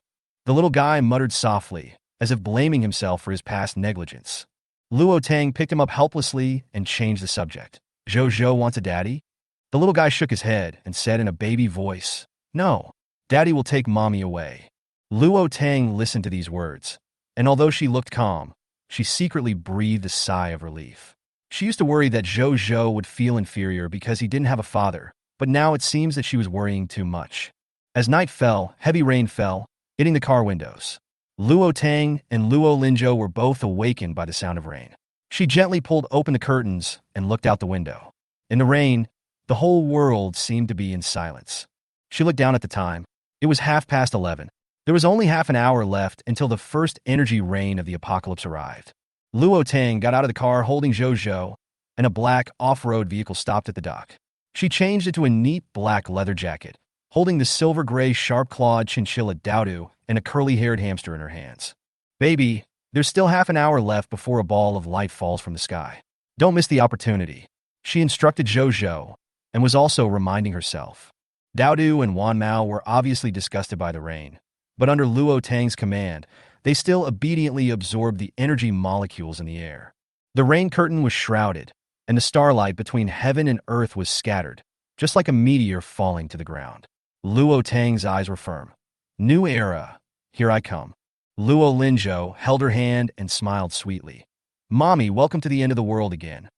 The little guy muttered softly, as if blaming himself for his past negligence. Luo Tang picked him up helplessly and changed the subject. "Zhou wants a daddy?" The little guy shook his head and said in a baby voice, "No, Daddy will take Mommy away." Luo Tang listened to these words, and although she looked calm, she secretly breathed a sigh of relief. She used to worry that Zhou would feel inferior because he didn't have a father, but now it seems that she was worrying too much. As night fell, heavy rain fell, hitting the car windows. Luo Tang and Luo Linzhou were both awakened by the sound of rain. She gently pulled open the curtains and looked out the window. In the rain, the whole world seemed to be in silence. She looked down at the time. It was 11:30. There was only half an hour left until the first energy rain of the apocalypse arrived. Luo Tang got out of the car holding Zhou, and a black off-road vehicle stopped at the dock. She changed into a neat black leather jacket, holding the silver-gray sharp-clawed chinchilla Dowdu and a curly-haired hamster in her hands. "Baby, there's still half an hour left before a ball of light falls from the sky. Don't miss the opportunity," she instructed Zhou, and was also reminding herself. Dowdu and Wan Mao were obviously disgusted by the rain, but under Luo Tang's command, they still obediently absorbed the energy molecules in the air. The rain curtain was shrouded, and the starlight between heaven and earth was scattered, just like a meteor falling to the ground. Luo Tang's eyes were firm. "New era. Here I come." Luo Linzhou held her hand and smiled sweetly. "Mommy, welcome to the end of the world again."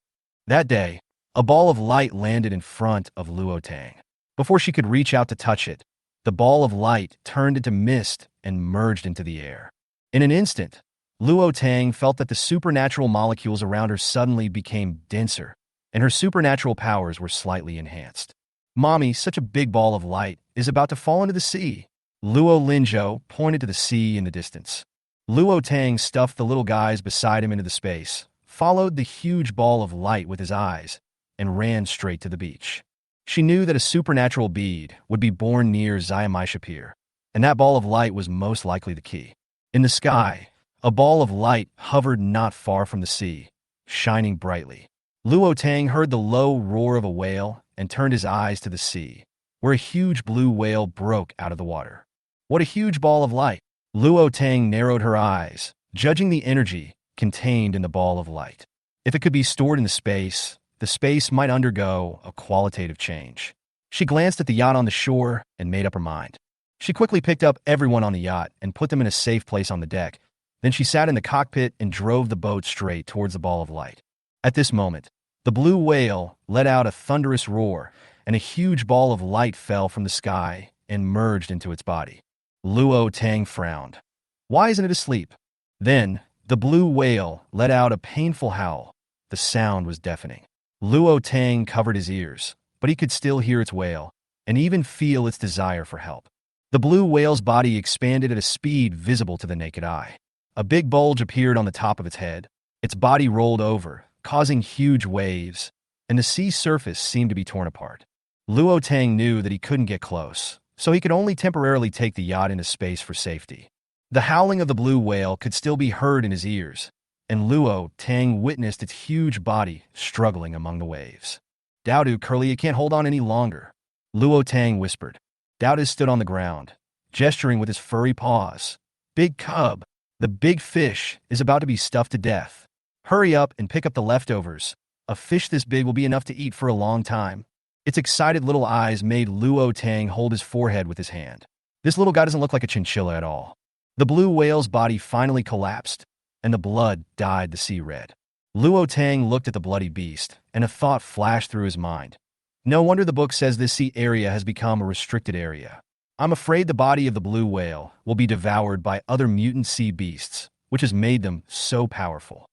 That day, a ball of light landed in front of Luo Tang. Before she could reach out to touch it, the ball of light turned into mist and merged into the air. In an instant, Luo Tang felt that the supernatural molecules around her suddenly became denser, and her supernatural powers were slightly enhanced. "Mommy, such a big ball of light is about to fall into the sea." Luo Linzhou pointed to the sea in the distance. Luo Tang stuffed the little guys beside him into the space, followed the huge ball of light with his eyes, and ran straight to the beach. She knew that a supernatural bead would be born near Zayamai Shapir, and that ball of light was most likely the key. In the sky, a ball of light hovered not far from the sea, shining brightly. Luo Tang heard the low roar of a whale and turned his eyes to the sea, where a huge blue whale broke out of the water. What a huge ball of light! Luo Tang narrowed her eyes, judging the energy contained in the ball of light. If it could be stored in the space might undergo a qualitative change. She glanced at the yacht on the shore and made up her mind. She quickly picked up everyone on the yacht and put them in a safe place on the deck. Then she sat in the cockpit and drove the boat straight towards the ball of light. At this moment, the blue whale let out a thunderous roar, and a huge ball of light fell from the sky and merged into its body. Luo Tang frowned. Why isn't it asleep? Then, the blue whale let out a painful howl. The sound was deafening. Luo Tang covered his ears, but he could still hear its wail, and even feel its desire for help. The blue whale's body expanded at a speed visible to the naked eye. A big bulge appeared on the top of its head. Its body rolled over, causing huge waves, and the sea surface seemed to be torn apart. Luo Tang knew that he couldn't get close, so he could only temporarily take the yacht into space for safety. The howling of the blue whale could still be heard in his ears, and Luo Tang witnessed its huge body struggling among the waves. "Dowdu, Curly, you can't hold on any longer," Luo Tang whispered. Dowdu stood on the ground, gesturing with his furry paws. "Big cub, the big fish is about to be stuffed to death. Hurry up and pick up the leftovers. A fish this big will be enough to eat for a long time." Its excited little eyes made Luo Tang hold his forehead with his hand. This little guy doesn't look like a chinchilla at all. The blue whale's body finally collapsed, and the blood dyed the sea red. Luo Tang looked at the bloody beast, and a thought flashed through his mind. No wonder the book says this sea area has become a restricted area. I'm afraid the body of the blue whale will be devoured by other mutant sea beasts, which has made them so powerful.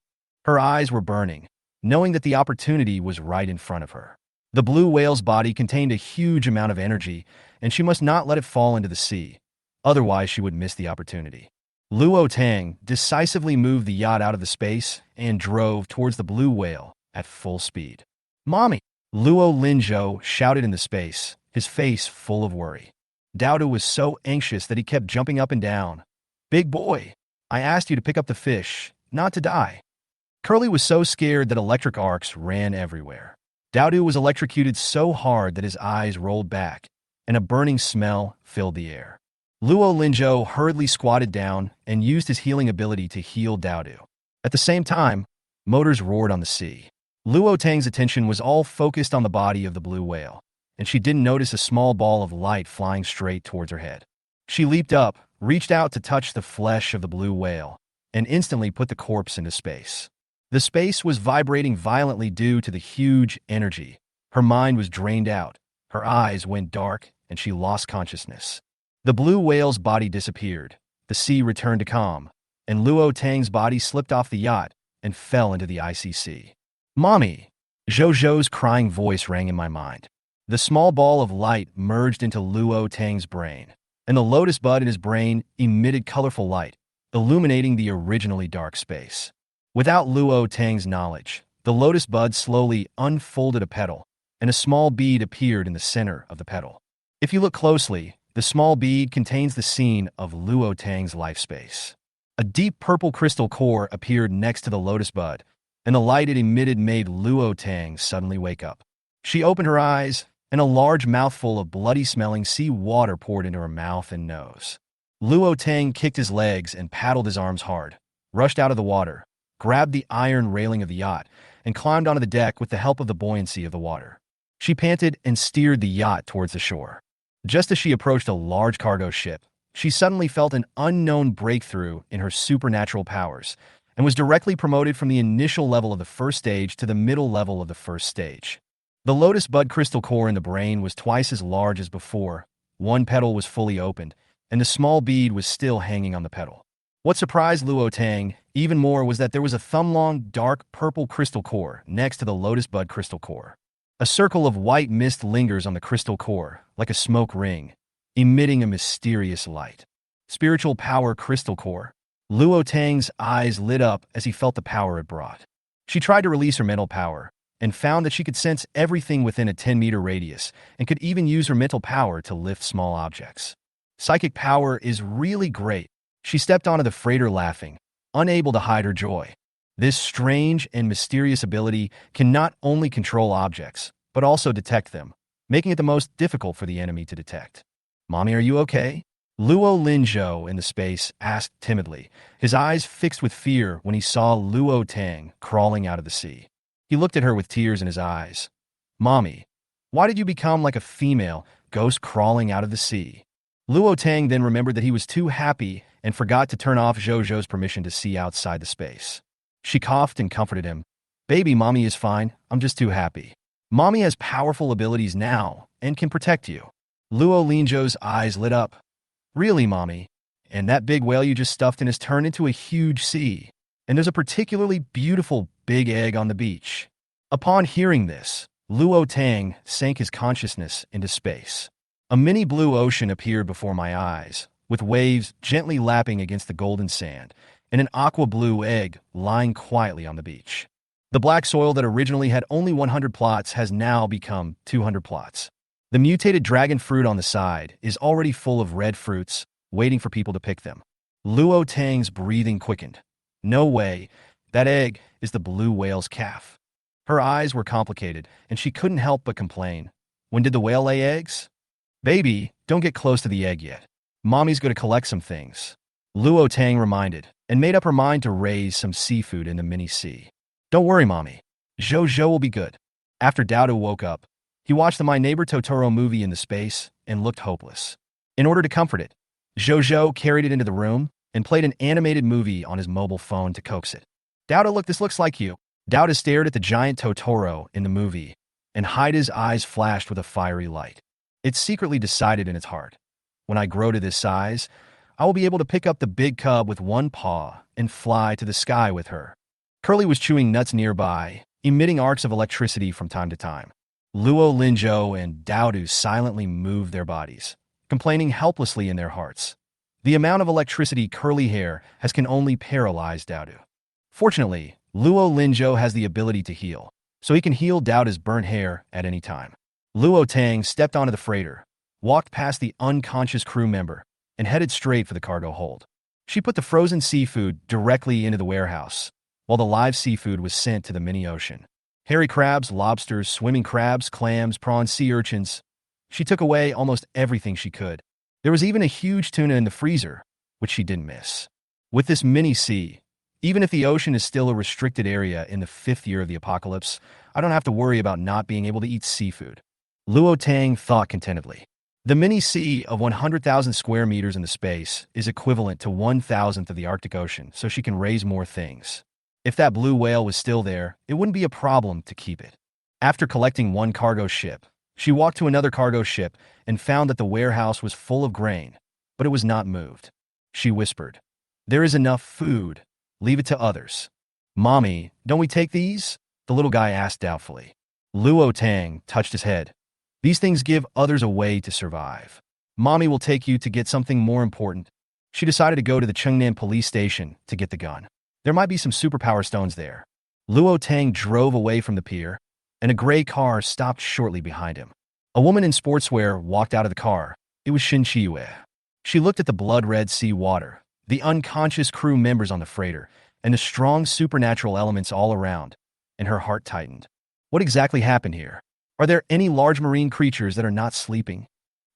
Her eyes were burning, knowing that the opportunity was right in front of her. The blue whale's body contained a huge amount of energy, and she must not let it fall into the sea. Otherwise, she would miss the opportunity. Luo Tang decisively moved the yacht out of the space and drove towards the blue whale at full speed. "Mommy!" Luo Linzhou shouted in the space, his face full of worry. Dowdu was so anxious that he kept jumping up and down. "Big boy, I asked you to pick up the fish, not to die." Curly was so scared that electric arcs ran everywhere. Dowdu was electrocuted so hard that his eyes rolled back, and a burning smell filled the air. Luo Linzhou hurriedly squatted down and used his healing ability to heal Dowdu. At the same time, motors roared on the sea. Luo Tang's attention was all focused on the body of the blue whale, and she didn't notice a small ball of light flying straight towards her head. She leaped up, reached out to touch the flesh of the blue whale, and instantly put the corpse into space. The space was vibrating violently due to the huge energy. Her mind was drained out, her eyes went dark, and she lost consciousness. The blue whale's body disappeared, the sea returned to calm, and Luo Tang's body slipped off the yacht and fell into the icy sea. "Mommy!" Zhou's crying voice rang in my mind. The small ball of light merged into Luo Tang's brain, and the lotus bud in his brain emitted colorful light, illuminating the originally dark space. Without Luo Tang's knowledge, the lotus bud slowly unfolded a petal, and a small bead appeared in the center of the petal. If you look closely, the small bead contains the scene of Luo Tang's life space. A deep purple crystal core appeared next to the lotus bud, and the light it emitted made Luo Tang suddenly wake up. She opened her eyes, and a large mouthful of bloody-smelling sea water poured into her mouth and nose. Luo Tang kicked his legs and paddled his arms hard, rushed out of the water, grabbed the iron railing of the yacht, and climbed onto the deck with the help of the buoyancy of the water. She panted and steered the yacht towards the shore. Just as she approached a large cargo ship, she suddenly felt an unknown breakthrough in her supernatural powers and was directly promoted from the initial level of the first stage to the middle level of the first stage. The lotus bud crystal core in the brain was twice as large as before, one petal was fully opened, and the small bead was still hanging on the petal. What surprised Luo Tang even more was that there was a thumb-long, dark purple crystal core next to the lotus bud crystal core. A circle of white mist lingers on the crystal core, like a smoke ring, emitting a mysterious light. Spiritual power crystal core. Luo Tang's eyes lit up as he felt the power it brought. She tried to release her mental power, and found that she could sense everything within a 10-meter radius, and could even use her mental power to lift small objects. Psychic power is really great. She stepped onto the freighter laughing, unable to hide her joy. This strange and mysterious ability can not only control objects, but also detect them, making it the most difficult for the enemy to detect. "Mommy, are you okay?" Luo Linzhou in the space asked timidly, his eyes fixed with fear when he saw Luo Tang crawling out of the sea. He looked at her with tears in his eyes. "Mommy, why did you become like a female ghost crawling out of the sea?" Luo Tang then remembered that he was too happy and forgot to turn off Zhou's permission to see outside the space. She coughed and comforted him. "Baby, Mommy is fine. I'm just too happy. Mommy has powerful abilities now and can protect you." Luo Linzhou's eyes lit up. "Really, Mommy? And that big whale you just stuffed in has turned into a huge sea. And there's a particularly beautiful big egg on the beach." Upon hearing this, Luo Tang sank his consciousness into space. A mini blue ocean appeared before my eyes, with waves gently lapping against the golden sand, and an aqua blue egg lying quietly on the beach. The black soil that originally had only 100 plots has now become 200 plots. The mutated dragon fruit on the side is already full of red fruits, waiting for people to pick them. Luo Tang's breathing quickened. No way, that egg is the blue whale's calf. Her eyes were complicated, and she couldn't help but complain. "When did the whale lay eggs?" "Baby, don't get close to the egg yet. Mommy's going to collect some things." Luo Tang reminded, and made up her mind to raise some seafood in the mini-sea. "Don't worry, Mommy. Zhou will be good." After Dowdo woke up, he watched the My Neighbor Totoro movie in the space and looked hopeless. In order to comfort it, Zhou carried it into the room and played an animated movie on his mobile phone to coax it. "Dowdo, look, this looks like you." Dowda stared at the giant Totoro in the movie, and Haida's eyes flashed with a fiery light. It secretly decided in its heart, when I grow to this size, I will be able to pick up the big cub with one paw and fly to the sky with her. Curly was chewing nuts nearby, emitting arcs of electricity from time to time. Luo Linzhou and Daodu silently moved their bodies, complaining helplessly in their hearts. The amount of electricity Curly Hair has can only paralyze Daodu. Fortunately, Luo Linzhou has the ability to heal, so he can heal Daoda's burnt hair at any time. Luo Tang stepped onto the freighter, walked past the unconscious crew member, and headed straight for the cargo hold. She put the frozen seafood directly into the warehouse, while the live seafood was sent to the mini-ocean. Hairy crabs, lobsters, swimming crabs, clams, prawns, sea urchins. She took away almost everything she could. There was even a huge tuna in the freezer, which she didn't miss. With this mini-sea, even if the ocean is still a restricted area in the 5th year of the apocalypse, I don't have to worry about not being able to eat seafood. Luo Tang thought contentedly. The mini-sea of 100,000 square meters in the space is equivalent to 1,000th of the Arctic Ocean, so she can raise more things. If that blue whale was still there, it wouldn't be a problem to keep it. After collecting one cargo ship, she walked to another cargo ship and found that the warehouse was full of grain, but it was not moved. She whispered, "There is enough food. Leave it to others." "Mommy, don't we take these?" the little guy asked doubtfully. Luo Tang touched his head. "These things give others a way to survive. Mommy will take you to get something more important." She decided to go to the Chengnan police station to get the gun. There might be some superpower stones there. Luo Tang drove away from the pier, and a gray car stopped shortly behind him. A woman in sportswear walked out of the car. It was Shin Chiyue. She looked at the blood-red sea water, the unconscious crew members on the freighter, and the strong supernatural elements all around, and her heart tightened. What exactly happened here? Are there any large marine creatures that are not sleeping?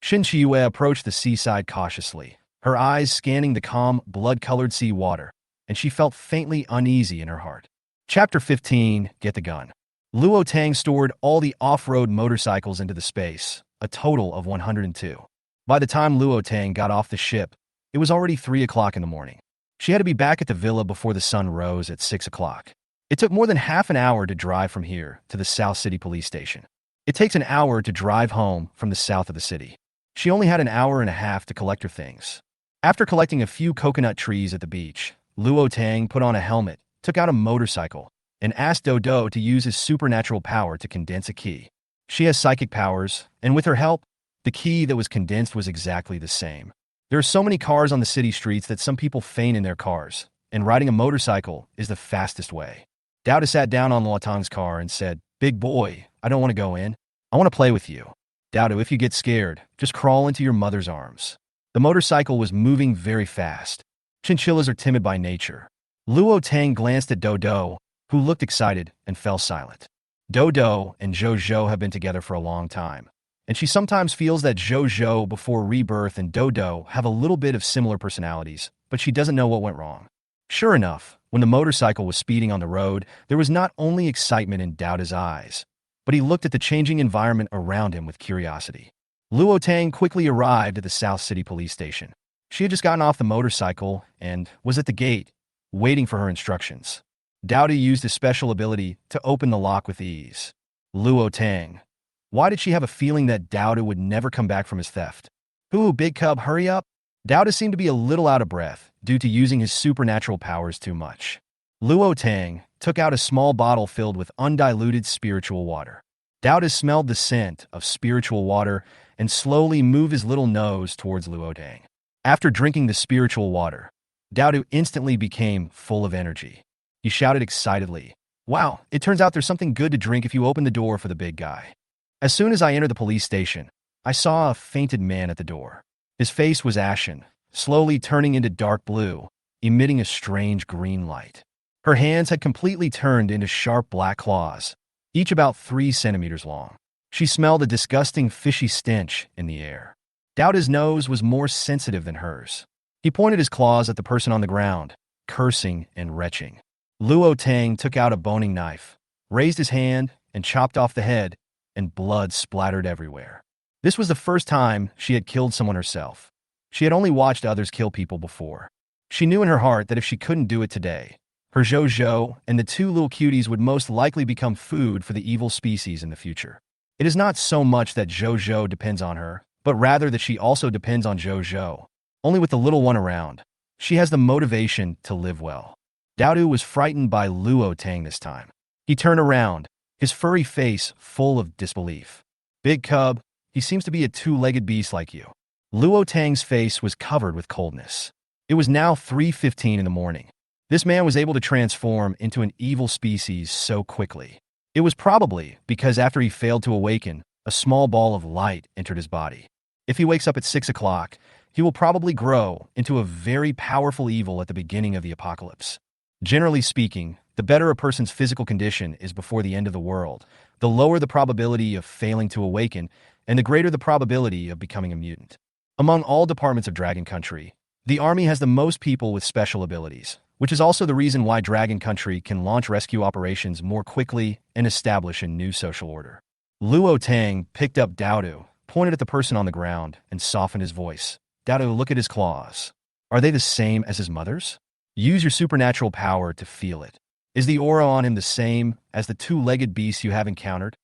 Shin Chiyue approached the seaside cautiously, her eyes scanning the calm, blood-colored sea water, and she felt faintly uneasy in her heart. Chapter 15, Get the Gun. Luo Tang stored all the off-road motorcycles into the space, a total of 102. By the time Luo Tang got off the ship, it was already 3 o'clock in the morning. She had to be back at the villa before the sun rose at 6 o'clock. It took more than half an hour to drive from here to the South City police station. It takes an hour to drive home from the south of the city. She only had an hour and a half to collect her things. After collecting a few coconut trees at the beach, Luo Tang put on a helmet, took out a motorcycle, and asked Dodo to use his supernatural power to condense a key. She has psychic powers, and with her help, the key that was condensed was exactly the same. There are so many cars on the city streets that some people faint in their cars, and riding a motorcycle is the fastest way. Dowda sat down on Luo Tang's car and said, "Big boy, I don't want to go in. I want to play with you. Dowda, if you get scared, just crawl into your mother's arms." The motorcycle was moving very fast. Chinchillas are timid by nature. Luo Tang glanced at Dodo, who looked excited and fell silent. Dodo and Zhou have been together for a long time, and she sometimes feels that Zhou before rebirth and Dodo have a little bit of similar personalities, but she doesn't know what went wrong. Sure enough, when the motorcycle was speeding on the road, there was not only excitement in Dowda's eyes, but he looked at the changing environment around him with curiosity. Luo Tang quickly arrived at the South City police station. She had just gotten off the motorcycle and was at the gate, waiting for her instructions. Dowda used his special ability to open the lock with ease. Luo Tang. Why did she have a feeling that Dowda would never come back from his theft? "Ooh, big cub, hurry up." Dowda seemed to be a little out of breath due to using his supernatural powers too much. Luo Tang took out a small bottle filled with undiluted spiritual water. Dowda smelled the scent of spiritual water and slowly moved his little nose towards Luo Tang. After drinking the spiritual water, Dowda instantly became full of energy. He shouted excitedly, "Wow, it turns out there's something good to drink if you open the door for the big guy." As soon as I entered the police station, I saw a fainted man at the door. His face was ashen, slowly turning into dark blue, emitting a strange green light. Her hands had completely turned into sharp black claws, each about 3 centimeters long. She smelled a disgusting fishy stench in the air. Dowda's nose was more sensitive than hers. He pointed his claws at the person on the ground, cursing and retching. Luo Tang took out a boning knife, raised his hand, and chopped off the head, and blood splattered everywhere. This was the first time she had killed someone herself. She had only watched others kill people before. She knew in her heart that if she couldn't do it today, Her Jojo and the two little cuties would most likely become food for the evil species in the future. It is not so much that Jojo depends on her, but rather that she also depends on Jojo. Only with the little one around, she has the motivation to live well. Dowdu was frightened by Luo Tang this time. He turned around, his furry face full of disbelief. Big cub, he seems to be a two-legged beast like you. Luo Tang's face was covered with coldness. It was now 3:15 in the morning. This man was able to transform into an evil species so quickly. It was probably because after he failed to awaken, a small ball of light entered his body. If he wakes up at 6 o'clock, he will probably grow into a very powerful evil at the beginning of the apocalypse. Generally speaking, the better a person's physical condition is before the end of the world, the lower the probability of failing to awaken, and the greater the probability of becoming a mutant. Among all departments of Dragon Country, the army has the most people with special abilities, which is also the reason why Dragon Country can launch rescue operations more quickly and establish a new social order. Luo Tang picked up Dowdu, pointed at the person on the ground, and softened his voice. Dowdu, look at his claws. Are they the same as his mother's? Use your supernatural power to feel it. Is the aura on him the same as the two-legged beasts you have encountered?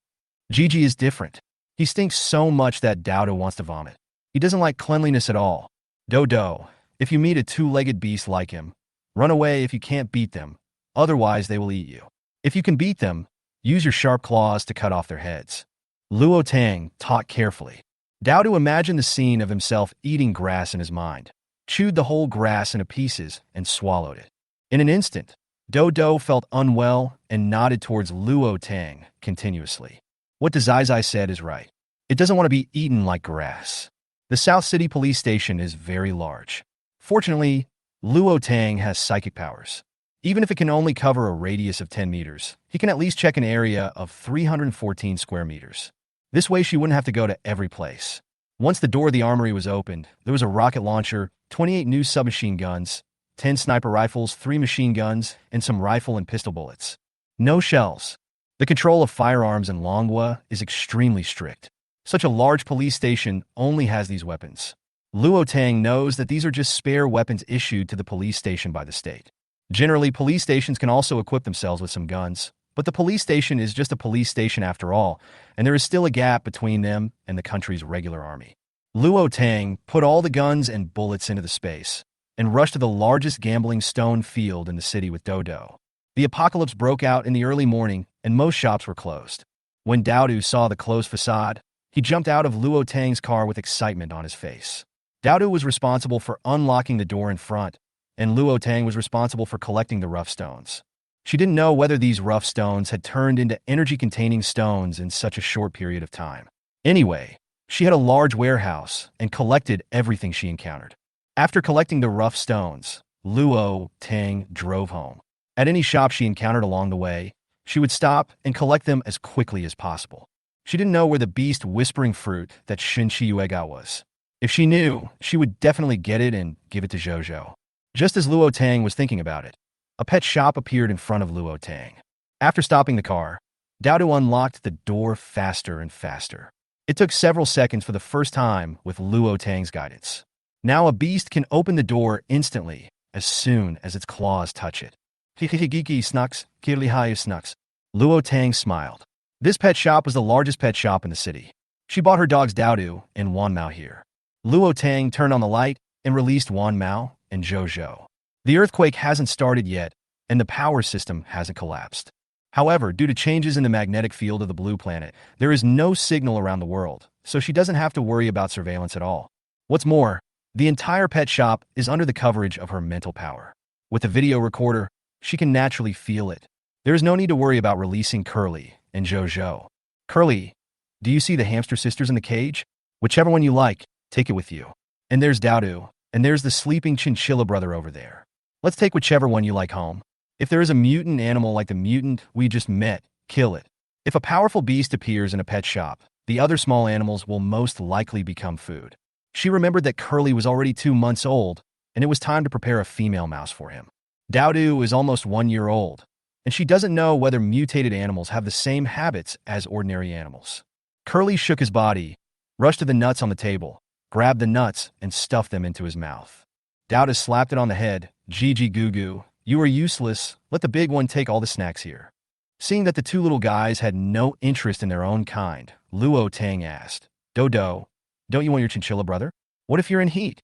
Gigi is different. He stinks so much that Dowdu wants to vomit. He doesn't like cleanliness at all. Dodo, if you meet a two-legged beast like him, run away if you can't beat them, otherwise they will eat you. If you can beat them, use your sharp claws to cut off their heads. Luo Tang taught carefully. Dowdu imagined the scene of himself eating grass in his mind, chewed the whole grass into pieces, and swallowed it. In an instant, Dodo felt unwell and nodded towards Luo Tang continuously. What Dazai said is right. It doesn't want to be eaten like grass. The South City police station is very large. Fortunately, Luo Tang has psychic powers. Even if it can only cover a radius of 10 meters, he can at least check an area of 314 square meters. This way she wouldn't have to go to every place. Once the door of the armory was opened, there was a rocket launcher, 28 new submachine guns, 10 sniper rifles, 3 machine guns, and some rifle and pistol bullets. No shells. The control of firearms in manhwa is extremely strict. Such a large police station only has these weapons. Luo Tang knows that these are just spare weapons issued to the police station by the state. Generally, police stations can also equip themselves with some guns, but the police station is just a police station after all, and there is still a gap between them and the country's regular army. Luo Tang put all the guns and bullets into the space and rushed to the largest gambling stone field in the city with Dodo. The apocalypse broke out in the early morning, and most shops were closed. When Dowdu saw the closed facade, he jumped out of Luo Tang's car with excitement on his face. Dowdu was responsible for unlocking the door in front, and Luo Tang was responsible for collecting the rough stones. She didn't know whether these rough stones had turned into energy-containing stones in such a short period of time. Anyway, she had a large warehouse and collected everything she encountered. After collecting the rough stones, Luo Tang drove home. At any shop she encountered along the way, she would stop and collect them as quickly as possible. She didn't know where the beast whispering fruit that Shinchi Uega was. If she knew, she would definitely get it and give it to Jojo. Just as Luo Tang was thinking about it, a pet shop appeared in front of Luo Tang. After stopping the car, Dowdu unlocked the door faster and faster. It took several seconds for the first time with Luo Tang's guidance. Now a beast can open the door instantly as soon as its claws touch it. Hihihigiki snucks, kirlihayu snucks. Luo Tang smiled. This pet shop was the largest pet shop in the city. She bought her dogs Dowdu and Wanmao here. Luo Tang turned on the light and released Wanmao and Jojo. The earthquake hasn't started yet, and the power system hasn't collapsed. However, due to changes in the magnetic field of the blue planet, there is no signal around the world, so she doesn't have to worry about surveillance at all. What's more, the entire pet shop is under the coverage of her mental power. With the video recorder, she can naturally feel it. There is no need to worry about releasing Curly and Jojo. Curly, do you see the hamster sisters in the cage? Whichever one you like, take it with you. And there's Dowdu, and there's the sleeping chinchilla brother over there. Let's take whichever one you like home. If there is a mutant animal like the mutant we just met, kill it. If a powerful beast appears in a pet shop, the other small animals will most likely become food. She remembered that Curly was already 2 months old, and it was time to prepare a female mouse for him. Dowdu is almost 1 year old, and she doesn't know whether mutated animals have the same habits as ordinary animals. Curly shook his body, rushed to the nuts on the table, grabbed the nuts, and stuffed them into his mouth. Dowdu slapped it on the head. Gigi Goo Goo, You are useless. Let the big one take all the snacks here. Seeing that the two little guys had no interest in their own kind, Luo Tang asked, Dodo, don't you want your chinchilla brother? What if you're in heat?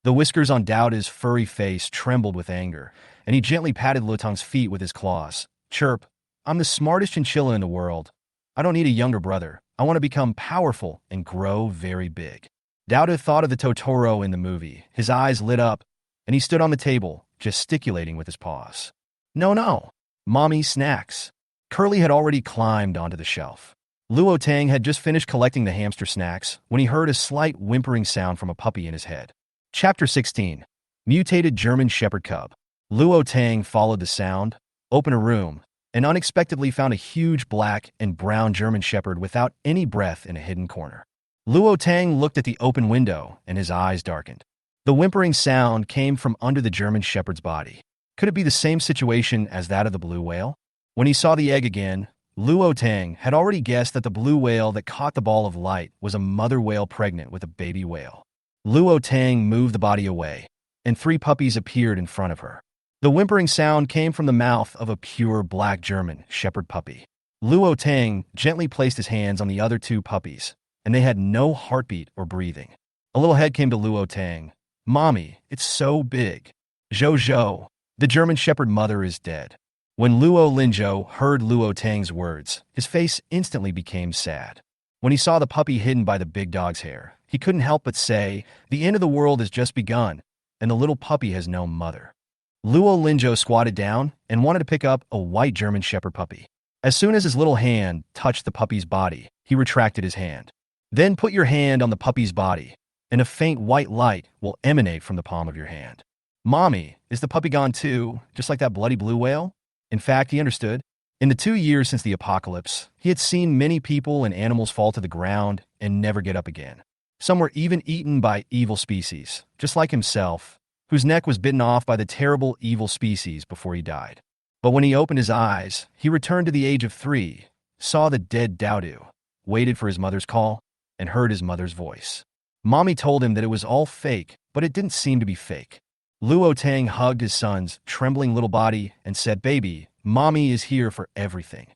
The whiskers on Doda's furry face trembled with anger, and he gently patted Luotang's feet with his claws. Chirp, I'm the smartest chinchilla in the world. I don't need a younger brother. I want to become powerful and grow very big. Doda thought of the Totoro in the movie. His eyes lit up, and he stood on the table, gesticulating with his paws. No, no. Mommy snacks. Curly had already climbed onto the shelf. Luo Tang had just finished collecting the hamster snacks when he heard a slight whimpering sound from a puppy in his head. Chapter 16. Mutated German Shepherd Cub. Luo Tang followed the sound, opened a room, and unexpectedly found a huge black and brown German Shepherd without any breath in a hidden corner. Luo Tang looked at the open window, and his eyes darkened. The whimpering sound came from under the German Shepherd's body. Could it be the same situation as that of the blue whale? When he saw the egg again, Luo Tang had already guessed that the blue whale that caught the ball of light was a mother whale pregnant with a baby whale. Luo Tang moved the body away, and 3 puppies appeared in front of her. The whimpering sound came from the mouth of a pure black German Shepherd puppy. Luo Tang gently placed his hands on the other 2 puppies, and they had no heartbeat or breathing. A little head came to Luo Tang. Mommy, it's so big. Zhou, the German Shepherd mother is dead. When Luo Linzhou heard Luo Tang's words, his face instantly became sad. When he saw the puppy hidden by the big dog's hair, he couldn't help but say, the end of the world has just begun, and the little puppy has no mother. Luo Linzhou squatted down and wanted to pick up a white German Shepherd puppy. As soon as his little hand touched the puppy's body, he retracted his hand. Then put your hand on the puppy's body, and a faint white light will emanate from the palm of your hand. Mommy, is the puppy gone too, just like that bloody blue whale? In fact, he understood. In the 2 years since the apocalypse, he had seen many people and animals fall to the ground and never get up again. Some were even eaten by evil species, just like himself, whose neck was bitten off by the terrible evil species before he died. But when he opened his eyes, he returned to the age of 3, saw the dead Dodo, waited for his mother's call, and heard his mother's voice. Mommy told him that it was all fake, but it didn't seem to be fake. Luo Tang hugged his son's trembling little body and said, Baby, Mommy is here for everything.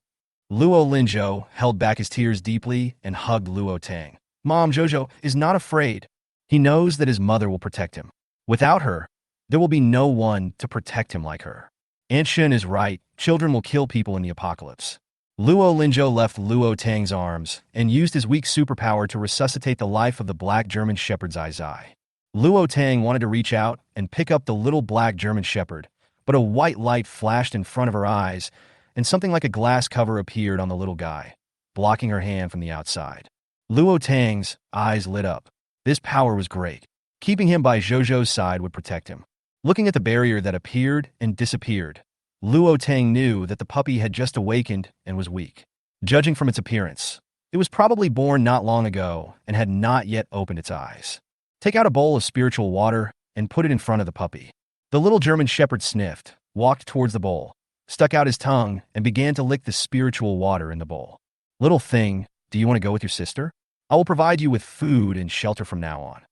Luo Linzhou held back his tears deeply and hugged Luo Tang. Mom, Jojo is not afraid. He knows that his mother will protect him. Without her, there will be no one to protect him like her. Aunt Shen is right. Children will kill people in the apocalypse. Luo Linzhou left Luo Tang's arms and used his weak superpower to resuscitate the life of the black German Shepherd's eye. Luo Tang wanted to reach out and pick up the little black German Shepherd, but a white light flashed in front of her eyes, and something like a glass cover appeared on the little guy, blocking her hand from the outside. Luo Tang's eyes lit up. This power was great. Keeping him by Zhou's side would protect him. Looking at the barrier that appeared and disappeared, Luo Tang knew that the puppy had just awakened and was weak. Judging from its appearance, it was probably born not long ago and had not yet opened its eyes. Take out a bowl of spiritual water and put it in front of the puppy. The little German Shepherd sniffed, walked towards the bowl, stuck out his tongue, and began to lick the spiritual water in the bowl. Little thing, do you want to go with your sister? I will provide you with food and shelter from now on.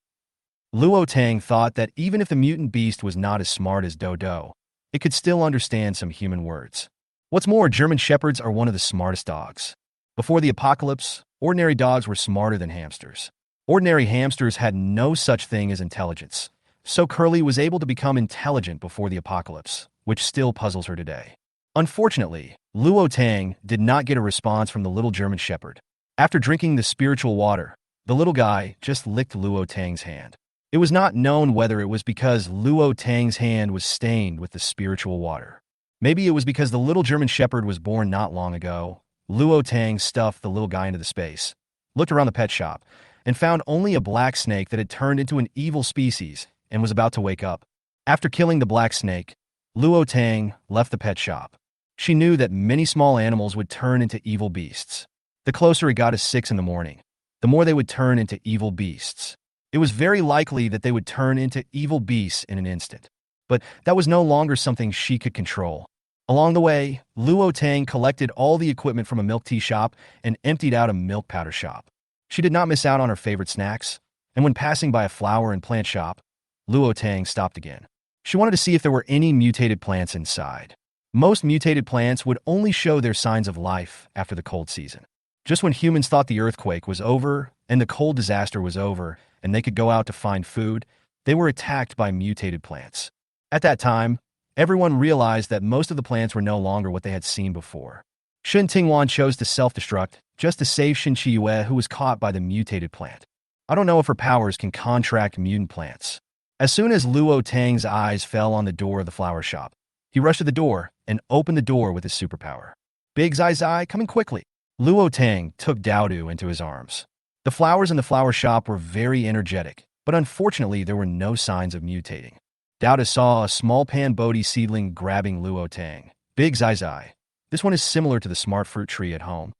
Luo Tang thought that even if the mutant beast was not as smart as Dodo, it could still understand some human words. What's more, German Shepherds are one of the smartest dogs. Before the apocalypse, ordinary dogs were smarter than hamsters. Ordinary hamsters had no such thing as intelligence, so Curly was able to become intelligent before the apocalypse, which still puzzles her today. Unfortunately, Luo Tang did not get a response from the little German Shepherd. After drinking the spiritual water, the little guy just licked Luo Tang's hand. It was not known whether it was because Luo Tang's hand was stained with the spiritual water. Maybe it was because the little German Shepherd was born not long ago. Luo Tang stuffed the little guy into the space, looked around the pet shop, and found only a black snake that had turned into an evil species and was about to wake up. After killing the black snake, Luo Tang left the pet shop. She knew that many small animals would turn into evil beasts. The closer it got to 6 in the morning, the more they would turn into evil beasts. It was very likely that they would turn into evil beasts in an instant. But that was no longer something she could control. Along the way, Luo Tang collected all the equipment from a milk tea shop and emptied out a milk powder shop. She did not miss out on her favorite snacks, and when passing by a flower and plant shop, Luo Tang stopped again. She wanted to see if there were any mutated plants inside. Most mutated plants would only show their signs of life after the cold season. Just when humans thought the earthquake was over and the cold disaster was over and they could go out to find food, they were attacked by mutated plants. At that time, everyone realized that most of the plants were no longer what they had seen before. Shen Tingwan chose to self-destruct just to save Shin Chiyue, who was caught by the mutated plant. I don't know if her powers can contract mutant plants. As soon as Luo Tang's eyes fell on the door of the flower shop, he rushed to the door and opened the door with his superpower. Big Zai Zai, coming quickly. Luo Tang took Daodu into his arms. The flowers in the flower shop were very energetic, but unfortunately there were no signs of mutating. Daodu saw a small pan Bodhi seedling grabbing Luo Tang. Big Zai Zai. This one is similar to the smart fruit tree at home.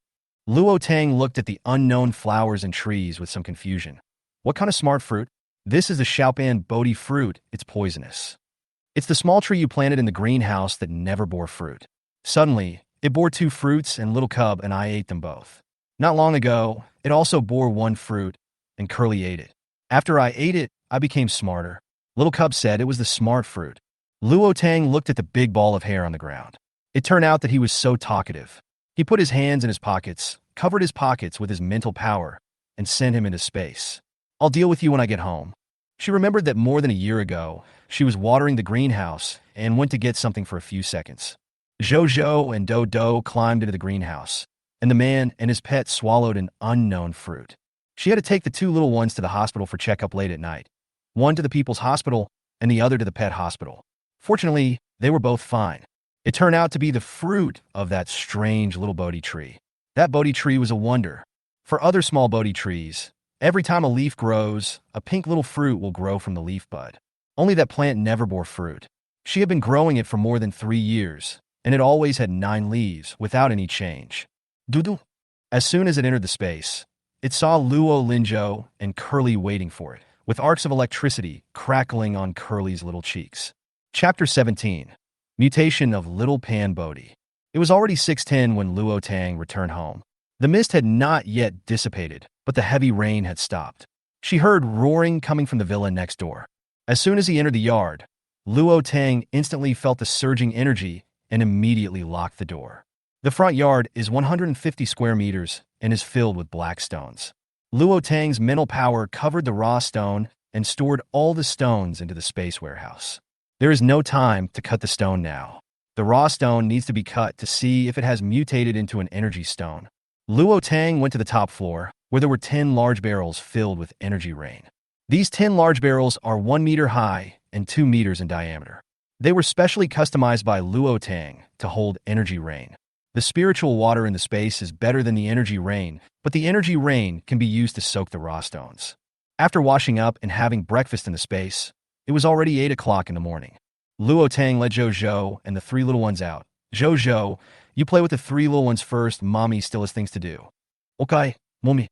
Luo Tang looked at the unknown flowers and trees with some confusion. What kind of smart fruit? This is the Xiaopan Bodhi fruit. It's poisonous. It's the small tree you planted in the greenhouse that never bore fruit. Suddenly, it bore 2 fruits and little cub and I ate them both. Not long ago, it also bore 1 fruit and Curly ate it. After I ate it, I became smarter. Little cub said it was the smart fruit. Luo Tang looked at the big ball of hair on the ground. It turned out that he was so talkative. He put his hands in his pockets, covered his pockets with his mental power, and sent him into space. I'll deal with you when I get home. She remembered that more than a year ago, she was watering the greenhouse and went to get something for a few seconds. Zhou and Do climbed into the greenhouse, and the man and his pet swallowed an unknown fruit. She had to take the 2 little ones to the hospital for checkup late at night, one to the people's hospital and the other to the pet hospital. Fortunately, they were both fine. It turned out to be the fruit of that strange little Bodhi tree. That Bodhi tree was a wonder. For other small Bodhi trees, every time a leaf grows, a pink little fruit will grow from the leaf bud. Only that plant never bore fruit. She had been growing it for more than 3 years, and it always had 9 leaves without any change. Dudu. As soon as it entered the space, it saw Luo Linzhou and Curly waiting for it, with arcs of electricity crackling on Curly's little cheeks. Chapter 17. Mutation of Little Pan Bodhi. It was already 6:10 when Luo Tang returned home. The mist had not yet dissipated, but the heavy rain had stopped. She heard roaring coming from the villa next door. As soon as he entered the yard, Luo Tang instantly felt the surging energy and immediately locked the door. The front yard is 150 square meters and is filled with black stones. Luo Tang's mental power covered the raw stone and stored all the stones into the space warehouse. There is no time to cut the stone now. The raw stone needs to be cut to see if it has mutated into an energy stone. Luo Tang went to the top floor, where there were 10 large barrels filled with energy rain. These 10 large barrels are 1 meter high and 2 meters in diameter. They were specially customized by Luo Tang to hold energy rain. The spiritual water in the space is better than the energy rain, but the energy rain can be used to soak the raw stones. After washing up and having breakfast in the space, it was already 8 o'clock in the morning. Luo Tang led Zhou and the 3 little ones out. Zhou, you play with the 3 little ones first, mommy still has things to do. Okay, mommy.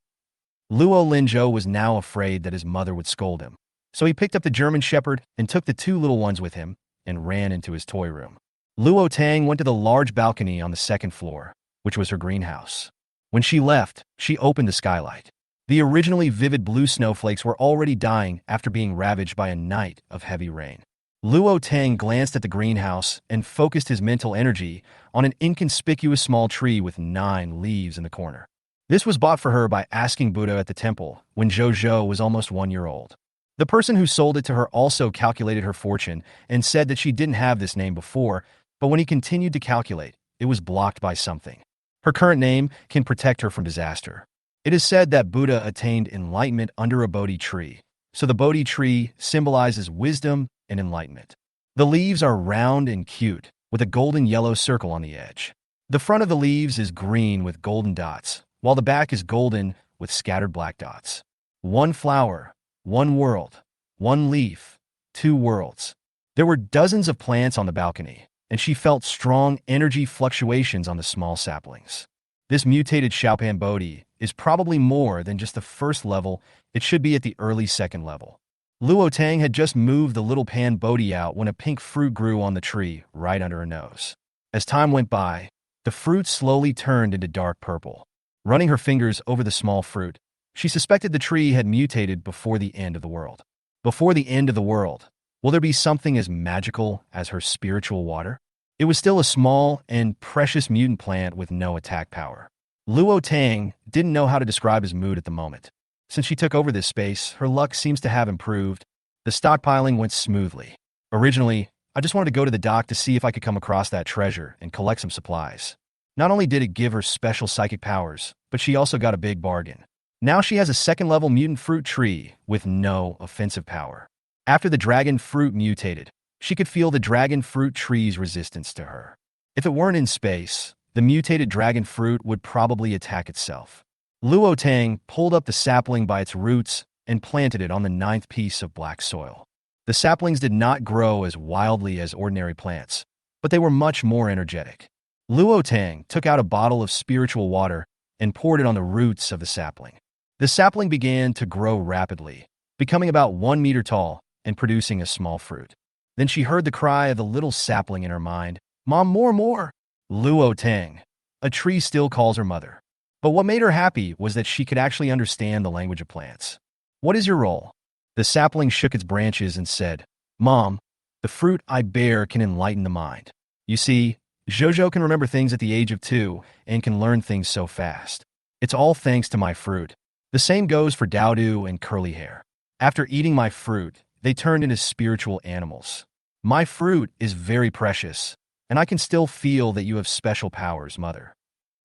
Luo Linzhou was now afraid that his mother would scold him, so he picked up the German Shepherd and took the 2 little ones with him and ran into his toy room. Luo Tang went to the large balcony on the 2nd floor, which was her greenhouse. When she left, she opened the skylight. The originally vivid blue snowflakes were already dying after being ravaged by a night of heavy rain. Luo Tang glanced at the greenhouse and focused his mental energy on an inconspicuous small tree with 9 leaves in the corner. This was bought for her by asking Buddha at the temple when Zhou was almost 1 year old. The person who sold it to her also calculated her fortune and said that she didn't have this name before, but when he continued to calculate, it was blocked by something. Her current name can protect her from disaster. It is said that Buddha attained enlightenment under a Bodhi tree, so the Bodhi tree symbolizes wisdom and enlightenment. The leaves are round and cute, with a golden yellow circle on the edge. The front of the leaves is green with golden dots, while the back is golden with scattered black dots. 1 flower, 1 world, 1 leaf, 2 worlds. There were dozens of plants on the balcony, and she felt strong energy fluctuations on the small saplings. This mutated Xiaopan Bodhi is probably more than just the 1st level, it should be at the early 2nd level. Luo Tang had just moved the little pan Bodhi out when a pink fruit grew on the tree right under her nose. As time went by, the fruit slowly turned into dark purple. Running her fingers over the small fruit, she suspected the tree had mutated before the end of the world. Before the end of the world, Will there be something as magical as her spiritual water? It was still a small and precious mutant plant with no attack power. Luo Tang didn't know how to describe his mood at the moment. Since she took over this space, her luck seems to have improved. The stockpiling went smoothly. Originally, I just wanted to go to the dock to see if I could come across that treasure and collect some supplies. Not only did it give her special psychic powers, but she also got a big bargain. Now she has a second-level mutant fruit tree with no offensive power. After the dragon fruit mutated, she could feel the dragon fruit tree's resistance to her. If it weren't in space, the mutated dragon fruit would probably attack itself. Luo Tang pulled up the sapling by its roots and planted it on the 9th piece of black soil. The saplings did not grow as wildly as ordinary plants, but they were much more energetic. Luo Tang took out a bottle of spiritual water and poured it on the roots of the sapling. The sapling began to grow rapidly, becoming about 1 meter tall and producing a small fruit. Then she heard the cry of the little sapling in her mind, "Mom, more!" Luo Tang, a tree still calls her mother. But what made her happy was that she could actually understand the language of plants. "What is your role?" The sapling shook its branches and said, "Mom, the fruit I bear can enlighten the mind. You see, Jojo can remember things at the age of 2 and can learn things so fast. It's all thanks to my fruit. The same goes for Dowdu and Curly Hair. After eating my fruit, they turned into spiritual animals. My fruit is very precious, and I can still feel that you have special powers, Mother."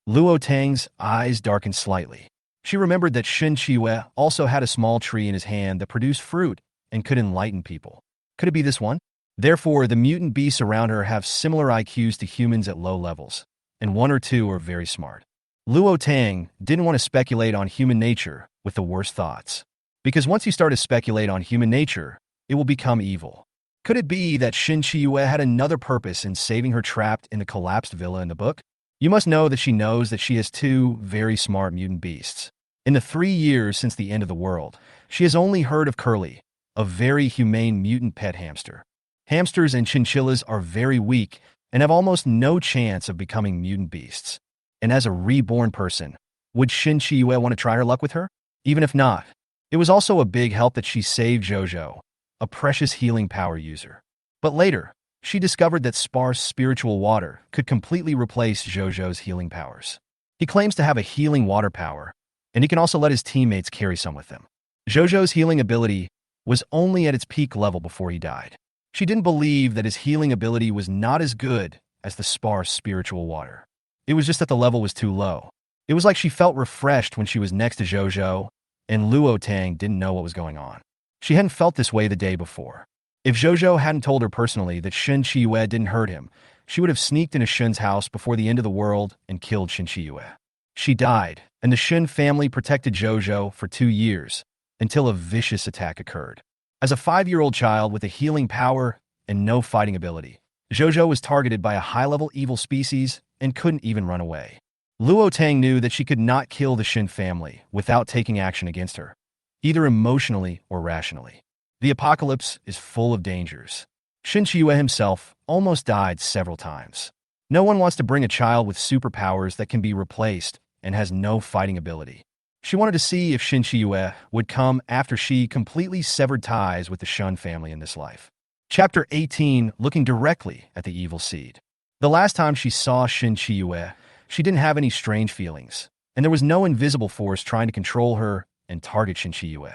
Luo Tang's eyes darkened slightly. She remembered that Shen Qiwei also had a small tree in his hand that produced fruit and could enlighten people. Could it be this one? Therefore, the mutant beasts around her have similar IQs to humans at low levels, and 1 or 2 are very smart. Luo Tang didn't want to speculate on human nature with the worst thoughts, because once you start to speculate on human nature, it will become evil. Could it be that Shen Qiwei had another purpose in saving her trapped in the collapsed villa in the book? You must know that she knows that she has 2 very smart mutant beasts. In the 3 years since the end of the world, she has only heard of Curly, a very humane mutant pet hamster. Hamsters and chinchillas are very weak and have almost no chance of becoming mutant beasts. And as a reborn person, would Shen Qiwei want to try her luck with her? Even if not, it was also a big help that she saved Jojo, a precious healing power user. But later, she discovered that sparse spiritual water could completely replace Jojo's healing powers. He claims to have a healing water power, and he can also let his teammates carry some with him. Jojo's healing ability was only at its peak level before he died. She didn't believe that his healing ability was not as good as the sparse spiritual water. It was just that the level was too low. It was like she felt refreshed when she was next to Jojo, and Luo Tang didn't know what was going on. She hadn't felt this way the day before. If Jojo hadn't told her personally that Shen Qiwei didn't hurt him, she would have sneaked into Shen's house before the end of the world and killed Shen Qiwei. She died, and the Shen family protected Jojo for 2 years, until a vicious attack occurred. As a 5-year-old child with a healing power and no fighting ability, Jojo was targeted by a high-level evil species and couldn't even run away. Luo Tang knew that she could not kill the Shen family without taking action against her, either emotionally or rationally. The apocalypse is full of dangers. Shen Qiwei himself almost died several times. No one wants to bring a child with superpowers that can be replaced and has no fighting ability. She wanted to see if Shen Qiwei would come after she completely severed ties with the Shun family in this life. Chapter 18, looking directly at the evil seed. The last time she saw Shen Qiwei, she didn't have any strange feelings, and there was no invisible force trying to control her and target Shen Qiwei.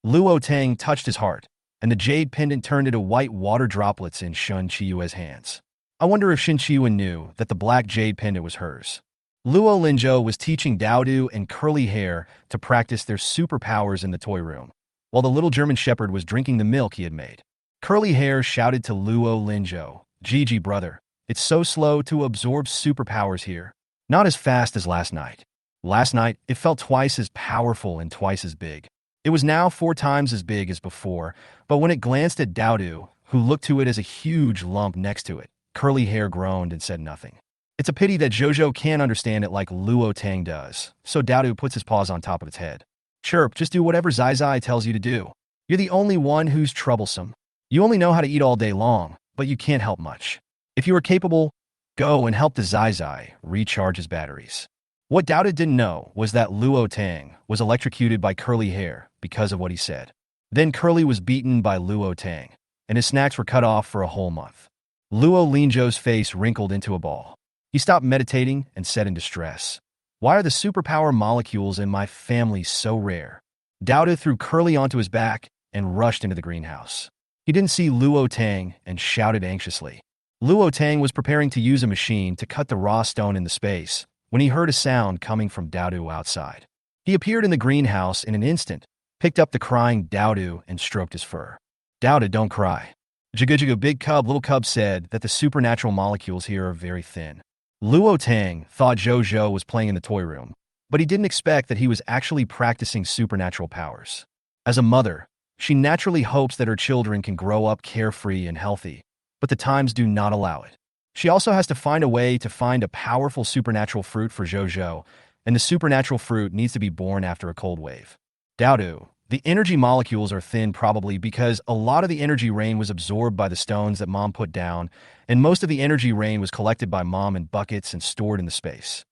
Luo Tang touched his heart, and the jade pendant turned into white water droplets in Shen Qiwei's hands. I wonder if Shen Qiwei knew that the black jade pendant was hers. Luo Linzhou was teaching Dowdu and Curly Hair to practice their superpowers in the toy room, while the little German shepherd was drinking the milk he had made. Curly Hair shouted to Luo Linzhou, "Gigi, brother, it's so slow to absorb superpowers here. Not as fast as last night. Last night, it felt twice as powerful and twice as big. It was now 4 times as big as before, but when it glanced at Dowdu, who looked to it as a huge lump next to it, Curly Hair groaned and said nothing. It's a pity that Jojo can't understand it like Luo Tang does, so Dowdu puts his paws on top of its head. Chirp, just do whatever Zai Zai tells you to do. You're the only one who's troublesome. You only know how to eat all day long, but you can't help much. If you are capable, go and help the Zai Zai recharge his batteries." What Dowdu didn't know was that Luo Tang was electrocuted by Curly Hair because of what he said. Then Curly was beaten by Luo Tang, and his snacks were cut off for a whole month. Luo Linzhou's face wrinkled into a ball. He stopped meditating and said in distress, "Why are the superpower molecules in my family so rare?" Dowda threw Curly onto his back and rushed into the greenhouse. He didn't see Luo Tang and shouted anxiously. Luo Tang was preparing to use a machine to cut the raw stone in the space when he heard a sound coming from Dowdu outside. He appeared in the greenhouse in an instant, picked up the crying Dowdu and stroked his fur. "Dowda, don't cry." Jigu Big Cub Little Cub said that the supernatural molecules here are very thin. Luo Tang thought Zhou was playing in the toy room, but he didn't expect that he was actually practicing supernatural powers. As a mother, she naturally hopes that her children can grow up carefree and healthy, but the times do not allow it. She also has to find a way to find a powerful supernatural fruit for Zhou, and the supernatural fruit needs to be born after a cold wave. Dowdu, the energy molecules are thin probably because a lot of the energy rain was absorbed by the stones that Mom put down, and most of the energy rain was collected by Mom in buckets and stored in the space.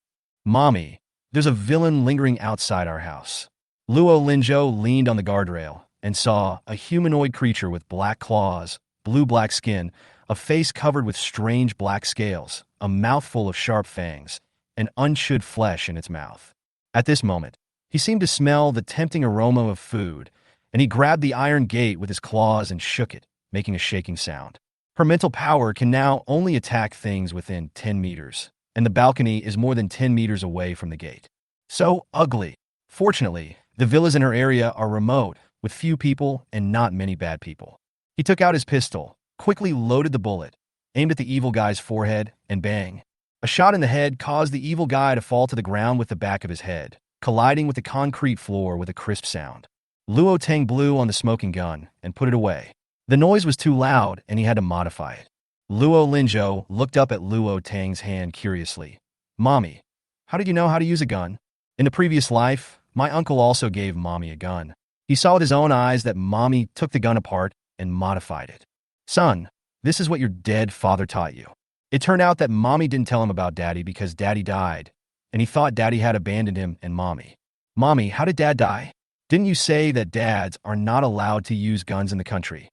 "Mommy, there's a villain lingering outside our house." Luo Linzhou leaned on the guardrail and saw a humanoid creature with black claws, blue-black skin, a face covered with strange black scales, a mouthful of sharp fangs, and unchewed flesh in its mouth. At this moment, he seemed to smell the tempting aroma of food, and he grabbed the iron gate with his claws and shook it, making a shaking sound. Her mental power can now only attack things within 10 meters, and the balcony is more than 10 meters away from the gate. So ugly. Fortunately, the villas in her area are remote, with few people and not many bad people. He took out his pistol, quickly loaded the bullet, aimed at the evil guy's forehead, and bang. A shot in the head caused the evil guy to fall to the ground with the back of his head, colliding with the concrete floor with a crisp sound. Luo Tang blew on the smoking gun and put it away. The noise was too loud, and he had to modify it. Luo Linzhou looked up at Luo Tang's hand curiously. "Mommy, how did you know how to use a gun?" "In a previous life, my uncle also gave Mommy a gun. He saw with his own eyes that Mommy took the gun apart and modified it." "Son, this is what your dead father taught you." It turned out that Mommy didn't tell him about Daddy because Daddy died, and he thought Daddy had abandoned him and Mommy. "Mommy, how did Dad die?" "Didn't you say that dads are not allowed to use guns in the country?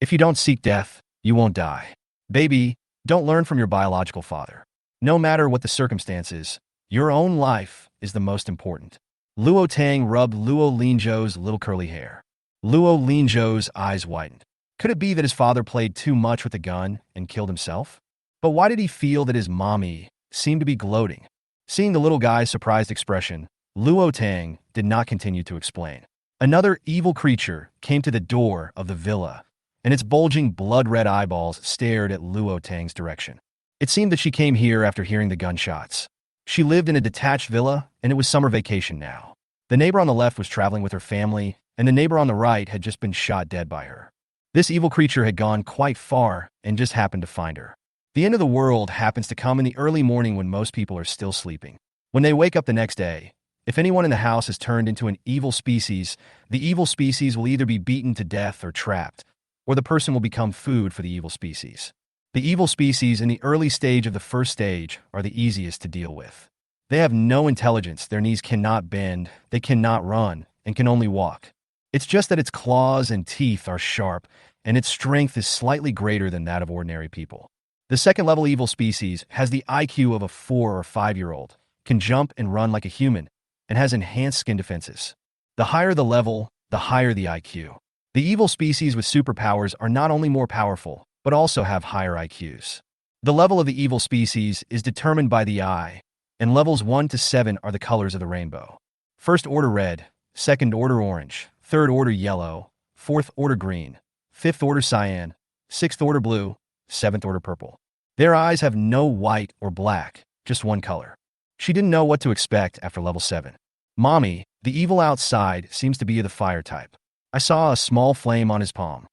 If you don't seek death, you won't die. Baby, don't learn from your biological father. No matter what the circumstances, your own life is the most important." Luo Tang rubbed Luo Linzhou's little curly hair. Luo Linzhou's eyes widened. Could it be that his father played too much with the gun and killed himself? But why did he feel that his mommy seemed to be gloating? Seeing the little guy's surprised expression, Luo Tang did not continue to explain. Another evil creature came to the door of the villa, and its bulging blood-red eyeballs stared at Luo Tang's direction. It seemed that she came here after hearing the gunshots. She lived in a detached villa, and it was summer vacation now. The neighbor on the left was traveling with her family, and the neighbor on the right had just been shot dead by her. This evil creature had gone quite far and just happened to find her. The end of the world happens to come in the early morning when most people are still sleeping. When they wake up the next day, if anyone in the house has turned into an evil species, the evil species will either be beaten to death or trapped, or the person will become food for the evil species. The evil species in the early stage of the first stage are the easiest to deal with. They have no intelligence, their knees cannot bend, they cannot run, and can only walk. It's just that its claws and teeth are sharp, and its strength is slightly greater than that of ordinary people. The second-level evil species has the IQ of a 4 or 5-year-old, can jump and run like a human, and has enhanced skin defenses. The higher the level, the higher the IQ. The evil species with superpowers are not only more powerful, but also have higher IQs. The level of the evil species is determined by the eye, and levels 1 to 7 are the colors of the rainbow. First order red, second order orange, third order yellow, fourth order green, fifth order cyan, sixth order blue, seventh order purple. Their eyes have no white or black, just one color. She didn't know what to expect after level 7. "Mommy, the evil outside seems to be the fire type. I saw a small flame on his palm."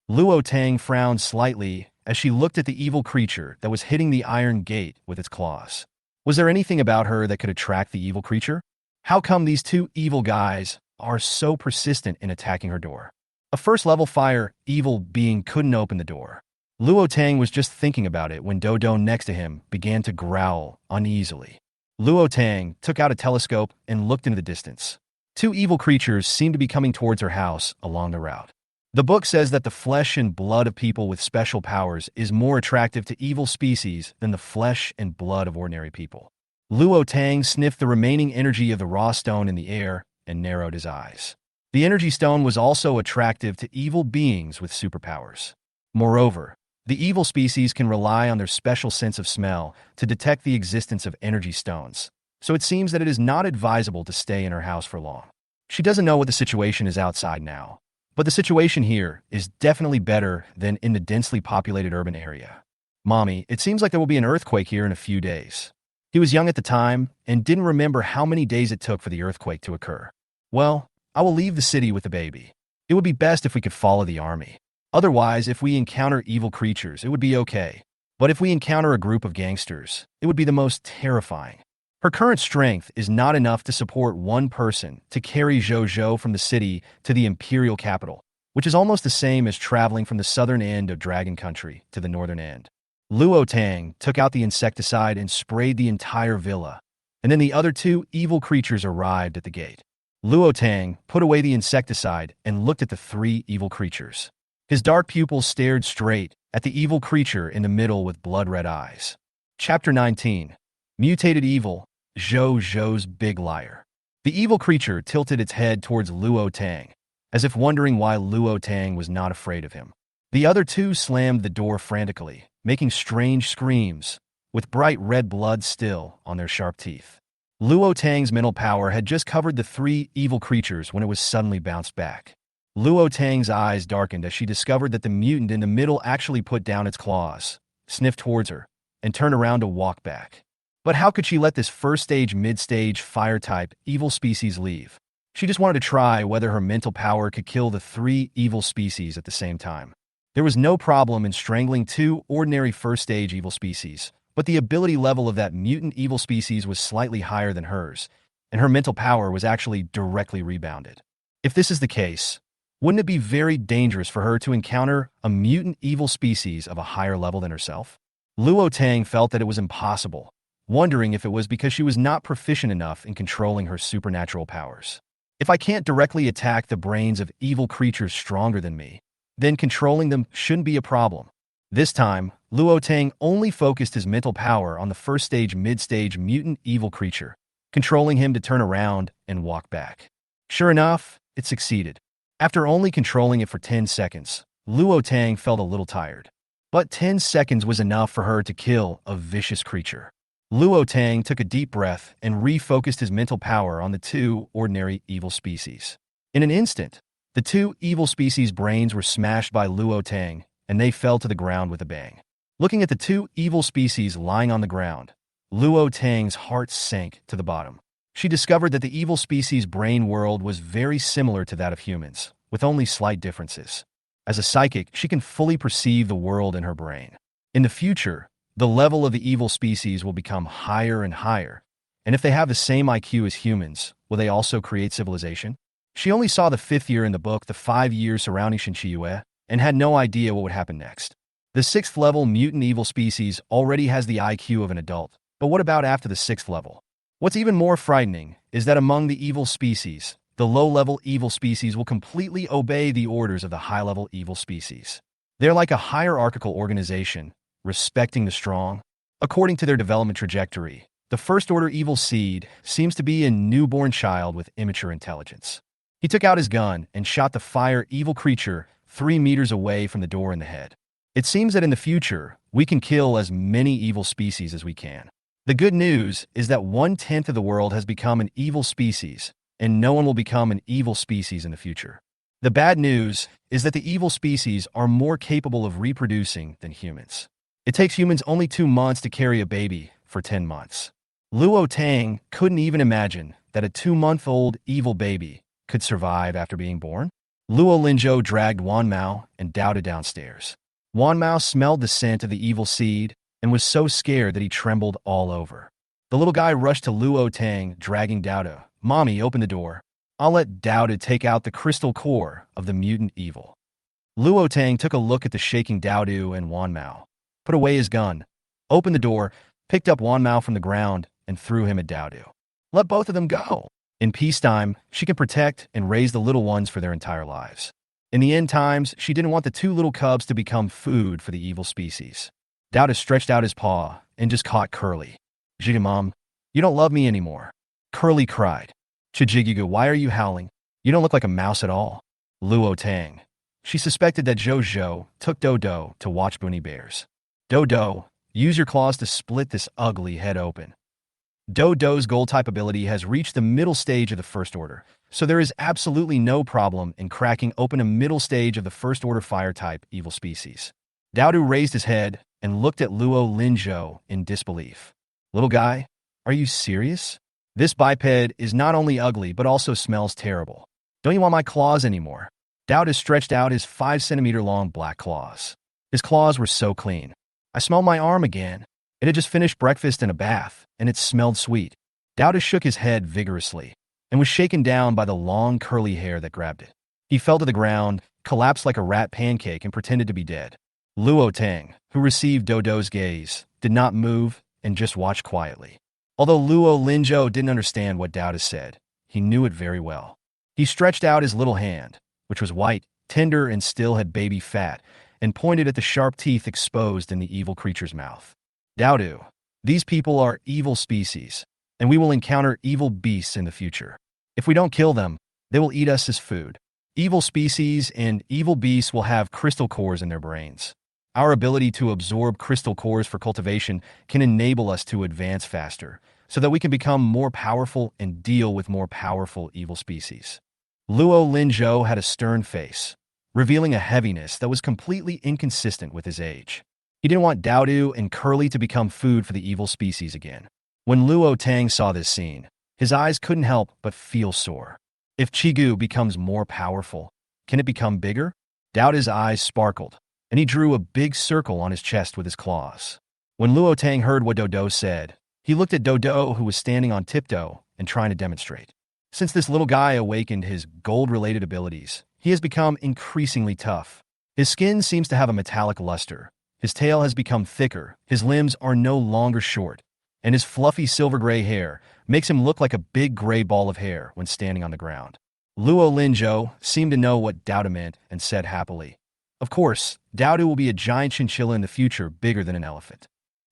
Luo Tang frowned slightly as she looked at the evil creature that was hitting the iron gate with its claws. Was there anything about her that could attract the evil creature? How come these two evil guys are so persistent in attacking her door? A first-level fire evil being couldn't open the door. Luo Tang was just thinking about it when Dodo next to him began to growl uneasily. Luo Tang took out a telescope and looked into the distance. Two evil creatures seemed to be coming towards her house along the route. The book says that the flesh and blood of people with special powers is more attractive to evil species than the flesh and blood of ordinary people. Luo Tang sniffed the remaining energy of the raw stone in the air and narrowed his eyes. The energy stone was also attractive to evil beings with superpowers. Moreover, the evil species can rely on their special sense of smell to detect the existence of energy stones, so it seems that it is not advisable to stay in her house for long. She doesn't know what the situation is outside now, but the situation here is definitely better than in the densely populated urban area. Mommy, it seems like there will be an earthquake here in a few days. He was young at the time and didn't remember how many days it took for the earthquake to occur. Well, I will leave the city with the baby. It would be best if we could follow the army. Otherwise, if we encounter evil creatures, it would be okay. But if we encounter a group of gangsters, it would be the most terrifying. Her current strength is not enough to support one person to carry Zhou from the city to the imperial capital, which is almost the same as traveling from the southern end of Dragon Country to the northern end. Luo Tang took out the insecticide and sprayed the entire villa, and then the other two evil creatures arrived at the gate. Luo Tang put away the insecticide and looked at the three evil creatures. His dark pupils stared straight at the evil creature in the middle with blood-red eyes. Chapter 19. Mutated Evil, Zhou's Big Liar. The evil creature tilted its head towards Luo Tang, as if wondering why Luo Tang was not afraid of him. The other two slammed the door frantically, making strange screams, with bright red blood still on their sharp teeth. Luo Tang's mental power had just covered the three evil creatures when it was suddenly bounced back. Luo Tang's eyes darkened as she discovered that the mutant in the middle actually put down its claws, sniffed towards her, and turned around to walk back. But how could she let this first-stage, mid-stage, fire-type evil species leave? She just wanted to try whether her mental power could kill the three evil species at the same time. There was no problem in strangling two ordinary first-stage evil species, but the ability level of that mutant evil species was slightly higher than hers, and her mental power was actually directly rebounded. If this is the case, wouldn't it be very dangerous for her to encounter a mutant evil species of a higher level than herself? Luo Tang felt that it was impossible, wondering if it was because she was not proficient enough in controlling her supernatural powers. If I can't directly attack the brains of evil creatures stronger than me, then controlling them shouldn't be a problem. This time, Luo Tang only focused his mental power on the first-stage, mid-stage mutant evil creature, controlling him to turn around and walk back. Sure enough, it succeeded. After only controlling it for 10 seconds, Luo Tang felt a little tired. But 10 seconds was enough for her to kill a vicious creature. Luo Tang took a deep breath and refocused his mental power on the two ordinary evil species. In an instant, the two evil species' brains were smashed by Luo Tang, and they fell to the ground with a bang. Looking at the two evil species lying on the ground, Luo Tang's heart sank to the bottom. She discovered that the evil species' brain world was very similar to that of humans, with only slight differences. As a psychic, she can fully perceive the world in her brain. In the future, the level of the evil species will become higher and higher, and if they have the same IQ as humans, will they also create civilization? She only saw the 5th year in the book, the 5 years surrounding Shinchiyue, and had no idea what would happen next. The 6th level mutant evil species already has the IQ of an adult, but what about after the 6th level? What's even more frightening is that among the evil species, the low-level evil species will completely obey the orders of the high-level evil species. They're like a hierarchical organization, respecting the strong. According to their development trajectory, the first-order evil seed seems to be a newborn child with immature intelligence. He took out his gun and shot the fire evil creature 3 meters away from the door in the head. It seems that in the future, we can kill as many evil species as we can. The good news is that 1/10 of the world has become an evil species, and no one will become an evil species in the future. The bad news is that the evil species are more capable of reproducing than humans. It takes humans only 2 months to carry a baby for 10 months. Luo Tang couldn't even imagine that a 2-month-old evil baby could survive after being born. Luo Linzhou dragged Wan Mao and Dao downstairs. Wan Mao smelled the scent of the evil seed and was so scared that he trembled all over. The little guy rushed to Luo Tang, dragging Dao. "Mommy, open the door. I'll let Dao take out the crystal core of the mutant evil." Luo Tang took a look at the shaking Dao and Wan Mao, put away his gun, opened the door, picked up Wan Mao from the ground, and threw him at Dao. "Let both of them go. In peacetime, she can protect and raise the little ones for their entire lives. In the end times, she didn't want the two little cubs to become food for the evil species. Dowda stretched out his paw and just caught Curly. "Jiga, Mom, you don't love me anymore." Curly cried. "Chijigiga, why are you howling? You don't look like a mouse at all." Luo Tang. She suspected that Zhou took Dodo to watch Bunny Bears. "Dodo, use your claws to split this ugly head open." Dodo's gold-type ability has reached the middle stage of the First Order, so there is absolutely no problem in cracking open a middle stage of the First Order Fire-type evil species. Daodu raised his head and looked at Luo Linzhou in disbelief. "Little guy, are you serious? This biped is not only ugly but also smells terrible. Don't you want my claws anymore?" Daodu stretched out his 5-centimeter-long black claws. His claws were so clean. "I smelled my arm again. It had just finished breakfast and a bath, and it smelled sweet." Daodu shook his head vigorously and was shaken down by the long curly hair that grabbed it. He fell to the ground, collapsed like a rat pancake, and pretended to be dead. Luo Tang, who received Dodo's gaze, did not move and just watched quietly. Although Luo Linzhou didn't understand what Daodu said, he knew it very well. He stretched out his little hand, which was white, tender, and still had baby fat, and pointed at the sharp teeth exposed in the evil creature's mouth. "Daodu, these people are evil species, and we will encounter evil beasts in the future. If we don't kill them, they will eat us as food. Evil species and evil beasts will have crystal cores in their brains. Our ability to absorb crystal cores for cultivation can enable us to advance faster, so that we can become more powerful and deal with more powerful evil species." Luo Linzhou had a stern face, revealing a heaviness that was completely inconsistent with his age. He didn't want Daodu and Curly to become food for the evil species again. When Luo Tang saw this scene, his eyes couldn't help but feel sore. If Chigu becomes more powerful, can it become bigger? Daodu's eyes sparkled, and he drew a big circle on his chest with his claws. When Luo Tang heard what Dodo said, he looked at Dodo, who was standing on tiptoe and trying to demonstrate. Since this little guy awakened his gold-related abilities, he has become increasingly tough. His skin seems to have a metallic luster. His tail has become thicker, his limbs are no longer short, and his fluffy silver-gray hair makes him look like a big gray ball of hair when standing on the ground. Luo Linzhou seemed to know what Daodu meant and said happily, "Of course, Daodu will be a giant chinchilla in the future, bigger than an elephant."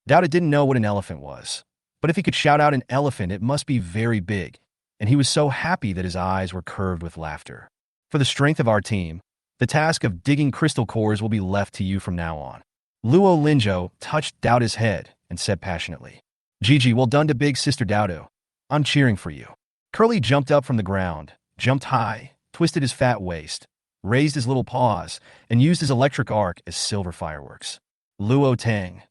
Daodu didn't know what an elephant was, but if he could shout out an elephant, it must be very big, and he was so happy that his eyes were curved with laughter. "For the strength of our team, the task of digging crystal cores will be left to you from now on." Luo Linzhou touched Daodu's head and said passionately, "Gigi, well done to big sister Daodu. I'm cheering for you." Curly jumped up from the ground, jumped high, twisted his fat waist, raised his little paws, and used his electric arc as silver fireworks. Luo Tang,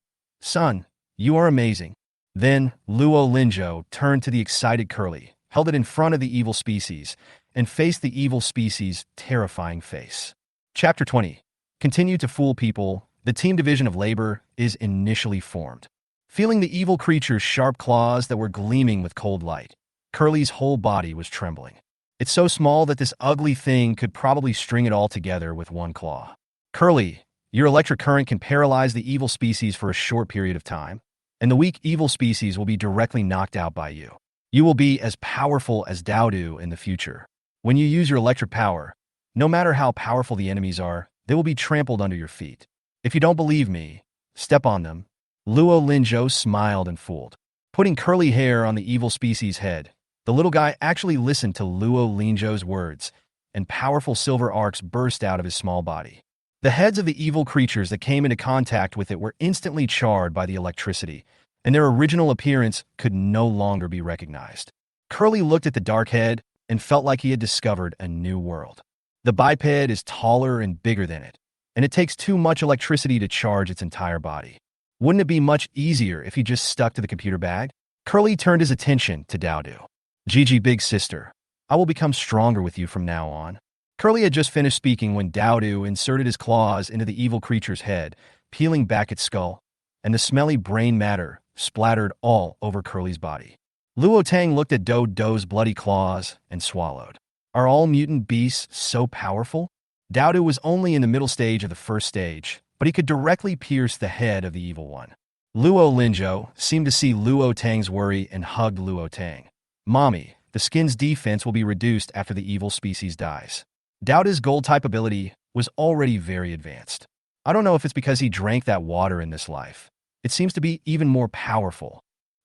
"Son, you are amazing." Then Luo Linzhou turned to the excited Curly, held it in front of the evil species, and faced the evil species' terrifying face. Chapter 20. Continue to fool people. The team division of labor is initially formed. Feeling the evil creature's sharp claws that were gleaming with cold light, Curly's whole body was trembling. It's so small that this ugly thing could probably string it all together with one claw. "Curly, your electric current can paralyze the evil species for a short period of time, and the weak evil species will be directly knocked out by you. You will be as powerful as Daodu in the future. When you use your electric power, no matter how powerful the enemies are, they will be trampled under your feet. If you don't believe me, step on them." Luo Linzhou smiled and fooled. Putting curly hair on the evil species' head, the little guy actually listened to Luo Linzhou's words, and powerful silver arcs burst out of his small body. The heads of the evil creatures that came into contact with it were instantly charred by the electricity, and their original appearance could no longer be recognized. Curly looked at the dark head and felt like he had discovered a new world. The biped is taller and bigger than it, and it takes too much electricity to charge its entire body. Wouldn't it be much easier if he just stuck to the computer bag? Curly turned his attention to Daodu. "Gigi, big sister, I will become stronger with you from now on." Curly had just finished speaking when Daodu inserted his claws into the evil creature's head, peeling back its skull, and the smelly brain matter splattered all over Curly's body. Luo Tang looked at Dodo's bloody claws and swallowed. Are all mutant beasts so powerful? Daodu was only in the middle stage of the first stage, but he could directly pierce the head of the evil one. Luo Linzhou seemed to see Luo Tang's worry and hugged Luo Tang. "Mommy, the skin's defense will be reduced after the evil species dies." Daodu's gold-type ability was already very advanced. I don't know if it's because he drank that water in this life. It seems to be even more powerful.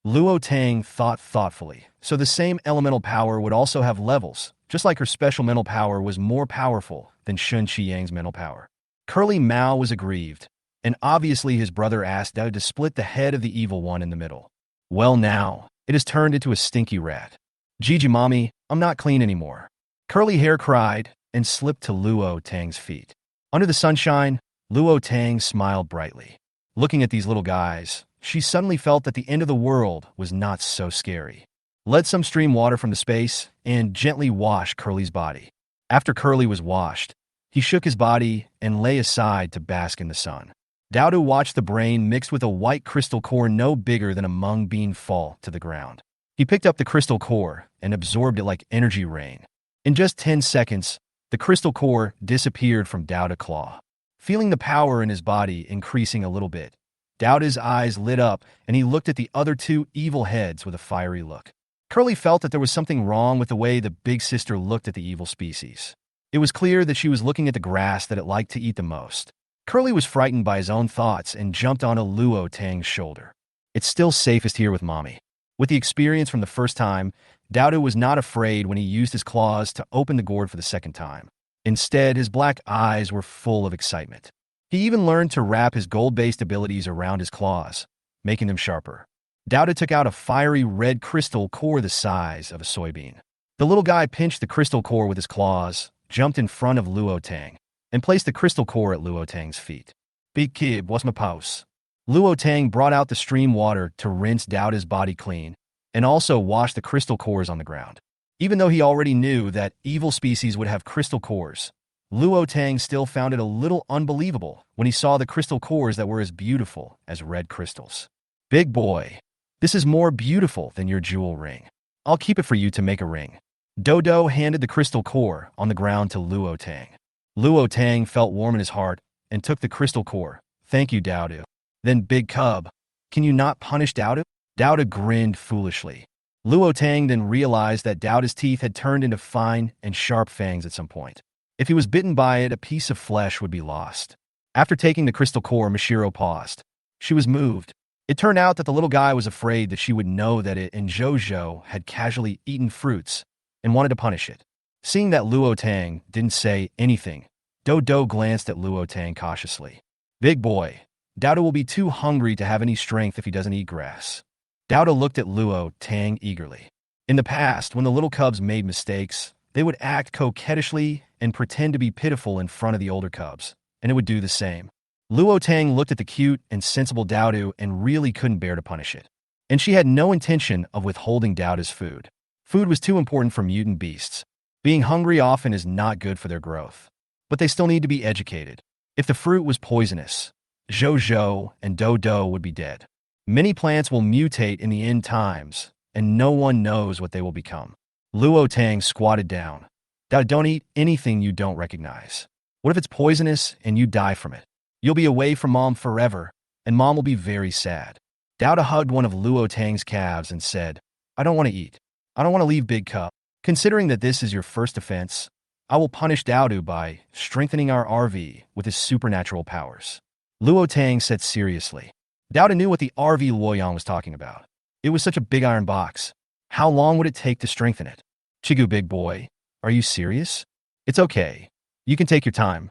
Luo Tang thought thoughtfully. So the same elemental power would also have levels, just like her special mental power was more powerful than Shun Qiyang's mental power. Curly Mao was aggrieved, and obviously his brother asked Dao to split the head of the evil one in the middle. Well now, it has turned into a stinky rat. Gigi mommy, I'm not clean anymore. Curly Hair cried and slipped to Luo Tang's feet. Under the sunshine, Luo Tang smiled brightly. Looking at these little guys, she suddenly felt that the end of the world was not so scary. Let some stream water from the space and gently wash Curly's body. After Curly was washed, he shook his body and lay aside to bask in the sun. Dowdu watched the brain mixed with a white crystal core no bigger than a mung bean fall to the ground. He picked up the crystal core and absorbed it like energy rain. In just 10 seconds, the crystal core disappeared from Dowda Claw. Feeling the power in his body increasing a little bit, Dowda's eyes lit up and he looked at the other two evil heads with a fiery look. Curly felt that there was something wrong with the way the big sister looked at the evil species. It was clear that she was looking at the grass that it liked to eat the most. Curly was frightened by his own thoughts and jumped onto Luo Tang's shoulder. It's still safest here with Mommy. With the experience from the first time, Dowdu was not afraid when he used his claws to open the gourd for the second time. Instead, his black eyes were full of excitement. He even learned to wrap his gold-based abilities around his claws, making them sharper. Dowda took out a fiery red crystal core the size of a soybean. The little guy pinched the crystal core with his claws, jumped in front of Luo Tang, and placed the crystal core at Luo Tang's feet. Big kid, what's my pause? Luo Tang brought out the stream water to rinse Dowda's body clean, and also wash the crystal cores on the ground. Even though he already knew that evil species would have crystal cores, Luo Tang still found it a little unbelievable when he saw the crystal cores that were as beautiful as red crystals. Big boy, this is more beautiful than your jewel ring. I'll keep it for you to make a ring. Dodo handed the crystal core on the ground to Luo Tang. Luo Tang felt warm in his heart and took the crystal core. Thank you, Dowdu. Then Big Cub, can you not punish Dowdu? Dowda grinned foolishly. Luo Tang then realized that Dowda's teeth had turned into fine and sharp fangs at some point. If he was bitten by it, a piece of flesh would be lost. After taking the crystal core, Mashiro paused. She was moved. It turned out that the little guy was afraid that she would know that it and Jojo had casually eaten fruits and wanted to punish it. Seeing that Luo Tang didn't say anything, Dodo glanced at Luo Tang cautiously. Big boy, Dowda will be too hungry to have any strength if he doesn't eat grass. Dowda looked at Luo Tang eagerly. In the past, when the little cubs made mistakes, they would act coquettishly and pretend to be pitiful in front of the older cubs, and it would do the same. Luo Tang looked at the cute and sensible Dowdu and really couldn't bear to punish it. And she had no intention of withholding Dowda's food. Food was too important for mutant beasts. Being hungry often is not good for their growth. But they still need to be educated. If the fruit was poisonous, Jojo and Dodo would be dead. Many plants will mutate in the end times, and no one knows what they will become. Luo Tang squatted down. Don't eat anything you don't recognize. What if it's poisonous and you die from it? You'll be away from Mom forever, and Mom will be very sad. Dowda hugged one of Luo Tang's calves and said, I don't want to eat. I don't want to leave Big Cup. Considering that this is your first offense, I will punish Dowdu by strengthening our RV with his supernatural powers. Luo Tang said seriously. Dowda knew what the RV Luoyang was talking about. It was such a big iron box. How long would it take to strengthen it? Chigu, big boy, are you serious? It's okay. You can take your time.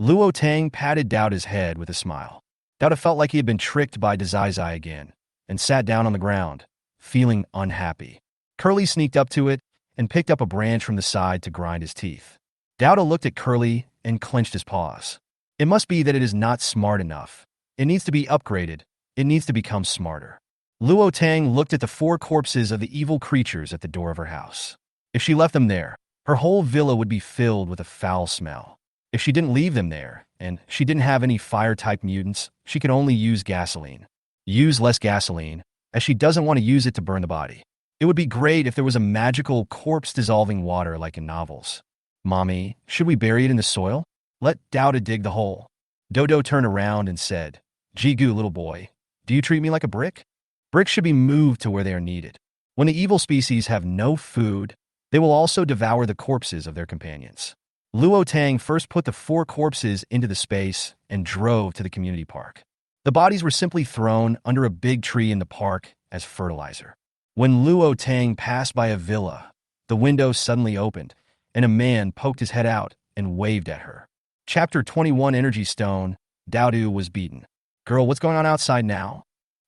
Luo Tang patted Dowda's head with a smile. Dowda felt like he had been tricked by Dazai again and sat down on the ground, feeling unhappy. Curly sneaked up to it and picked up a branch from the side to grind his teeth. Dowda looked at Curly and clenched his paws. It must be that it is not smart enough. It needs to be upgraded. It needs to become smarter. Luo Tang looked at the 4 corpses of the evil creatures at the door of her house. If she left them there, her whole villa would be filled with a foul smell. If she didn't leave them there, and she didn't have any fire-type mutants, she could only use gasoline. Use less gasoline, as she doesn't want to use it to burn the body. It would be great if there was a magical corpse-dissolving water like in novels. Mommy, should we bury it in the soil? Let Dowda dig the hole. Dodo turned around and said, Jigu, little boy, do you treat me like a brick? Bricks should be moved to where they are needed. When the evil species have no food, they will also devour the corpses of their companions. Luo Tang first put the 4 corpses into the space and drove to the community park. The bodies were simply thrown under a big tree in the park as fertilizer. When Luo Tang passed by a villa, the window suddenly opened, and a man poked his head out and waved at her. Chapter 21 Energy Stone. Daodu was beaten. Girl, what's going on outside now?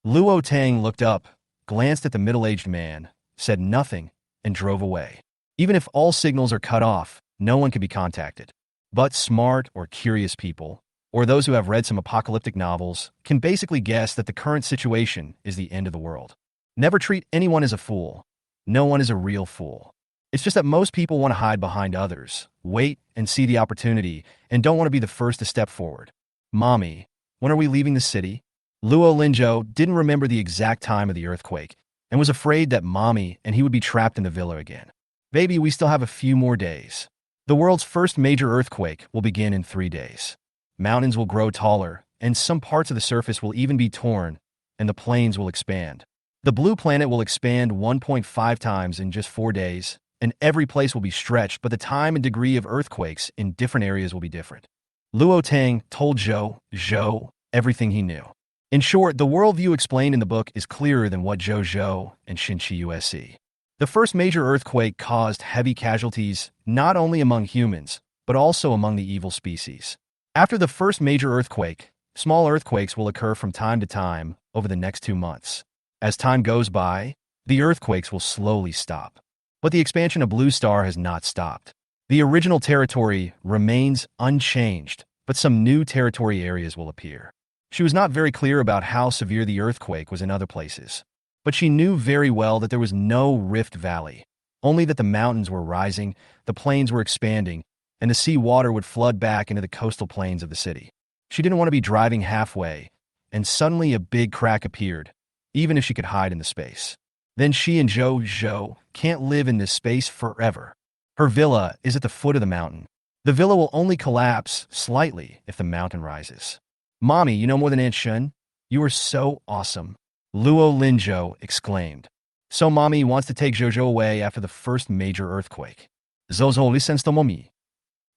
Luo Tang looked up, glanced at the middle-aged man, said nothing, and drove away. Even if all signals are cut off, no one can be contacted. But smart or curious people, or those who have read some apocalyptic novels, can basically guess that the current situation is the end of the world. Never treat anyone as a fool. No one is a real fool. It's just that most people want to hide behind others, wait and see the opportunity, and don't want to be the first to step forward. Mommy, when are we leaving the city? Luo Linzhou didn't remember the exact time of the earthquake and was afraid that Mommy and he would be trapped in the villa again. Baby, we still have a few more days. The world's first major earthquake will begin in 3 days. Mountains will grow taller, and some parts of the surface will even be torn, and the plains will expand. The blue planet will expand 1.5 times in just 4 days, and every place will be stretched, but the time and degree of earthquakes in different areas will be different. Luo Tang told Zhou everything he knew. In short, the worldview explained in the book is clearer than what Zhou and Xinqi USC. The first major earthquake caused heavy casualties not only among humans, but also among the evil species. After the first major earthquake, small earthquakes will occur from time to time over the next 2 months. As time goes by, the earthquakes will slowly stop. But the expansion of Blue Star has not stopped. The original territory remains unchanged, but some new territory areas will appear. She was not very clear about how severe the earthquake was in other places, but she knew very well that there was no rift valley, only that the mountains were rising, the plains were expanding, and the sea water would flood back into the coastal plains of the city. She didn't want to be driving halfway, and suddenly a big crack appeared, even if she could hide in the space. Then she and Zhou can't live in this space forever. Her villa is at the foot of the mountain. The villa will only collapse slightly if the mountain rises. Mommy, you know more than Aunt Shun? You are so awesome. Luo Linzhou exclaimed. So Mommy wants to take Zhou away after the first major earthquake. Zhou listens to Mommy.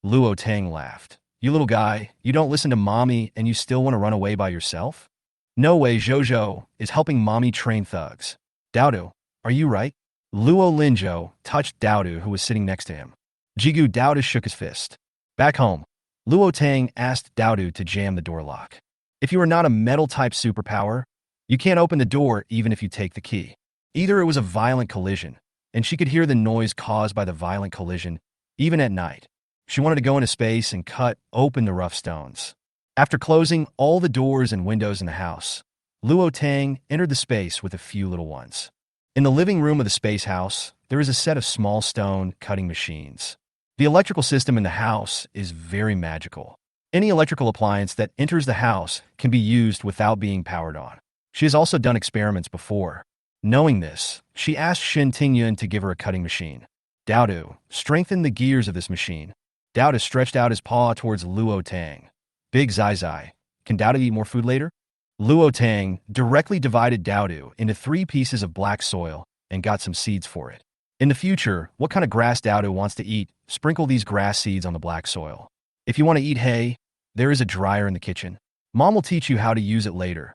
Luo Tang laughed. You little guy, you don't listen to Mommy and you still want to run away by yourself? No way, Zhou is helping Mommy train thugs. Daodu, are you right? Luo Linzhou touched Daodu, who was sitting next to him. Jigu Daodu shook his fist. Back home, Luo Tang asked Daodu to jam the door lock. If you are not a metal-type superpower, you can't open the door even if you take the key. Either it was a violent collision, and she could hear the noise caused by the violent collision, even at night. She wanted to go into space and cut open the rough stones. After closing all the doors and windows in the house, Luo Tang entered the space with a few little ones. In the living room of the space house, there is a set of small stone cutting machines. The electrical system in the house is very magical. Any electrical appliance that enters the house can be used without being powered on. She has also done experiments before. Knowing this, she asked Shin Tingyun to give her a cutting machine. Daodu strengthened the gears of this machine. Daodu stretched out his paw towards Luo Tang. Big Zai, can Daodu eat more food later? Luo Tang directly divided Daodu into 3 pieces of black soil and got some seeds for it. In the future, what kind of grass Daodu wants to eat, sprinkle these grass seeds on the black soil. If you want to eat hay, there is a dryer in the kitchen. Mom will teach you how to use it later.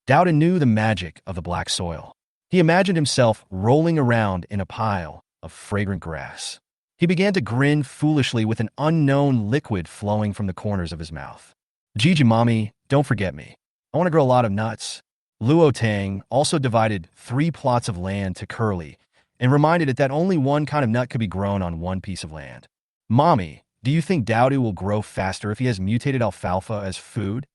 Daodu knew the magic of the black soil. He imagined himself rolling around in a pile of fragrant grass. He began to grin foolishly with an unknown liquid flowing from the corners of his mouth. Gigi, Mommy, don't forget me. I want to grow a lot of nuts. Luo Tang also divided 3 plots of land to Curly and reminded it that only one kind of nut could be grown on one piece of land. Mommy, do you think Daodu will grow faster if he has mutated alfalfa as food?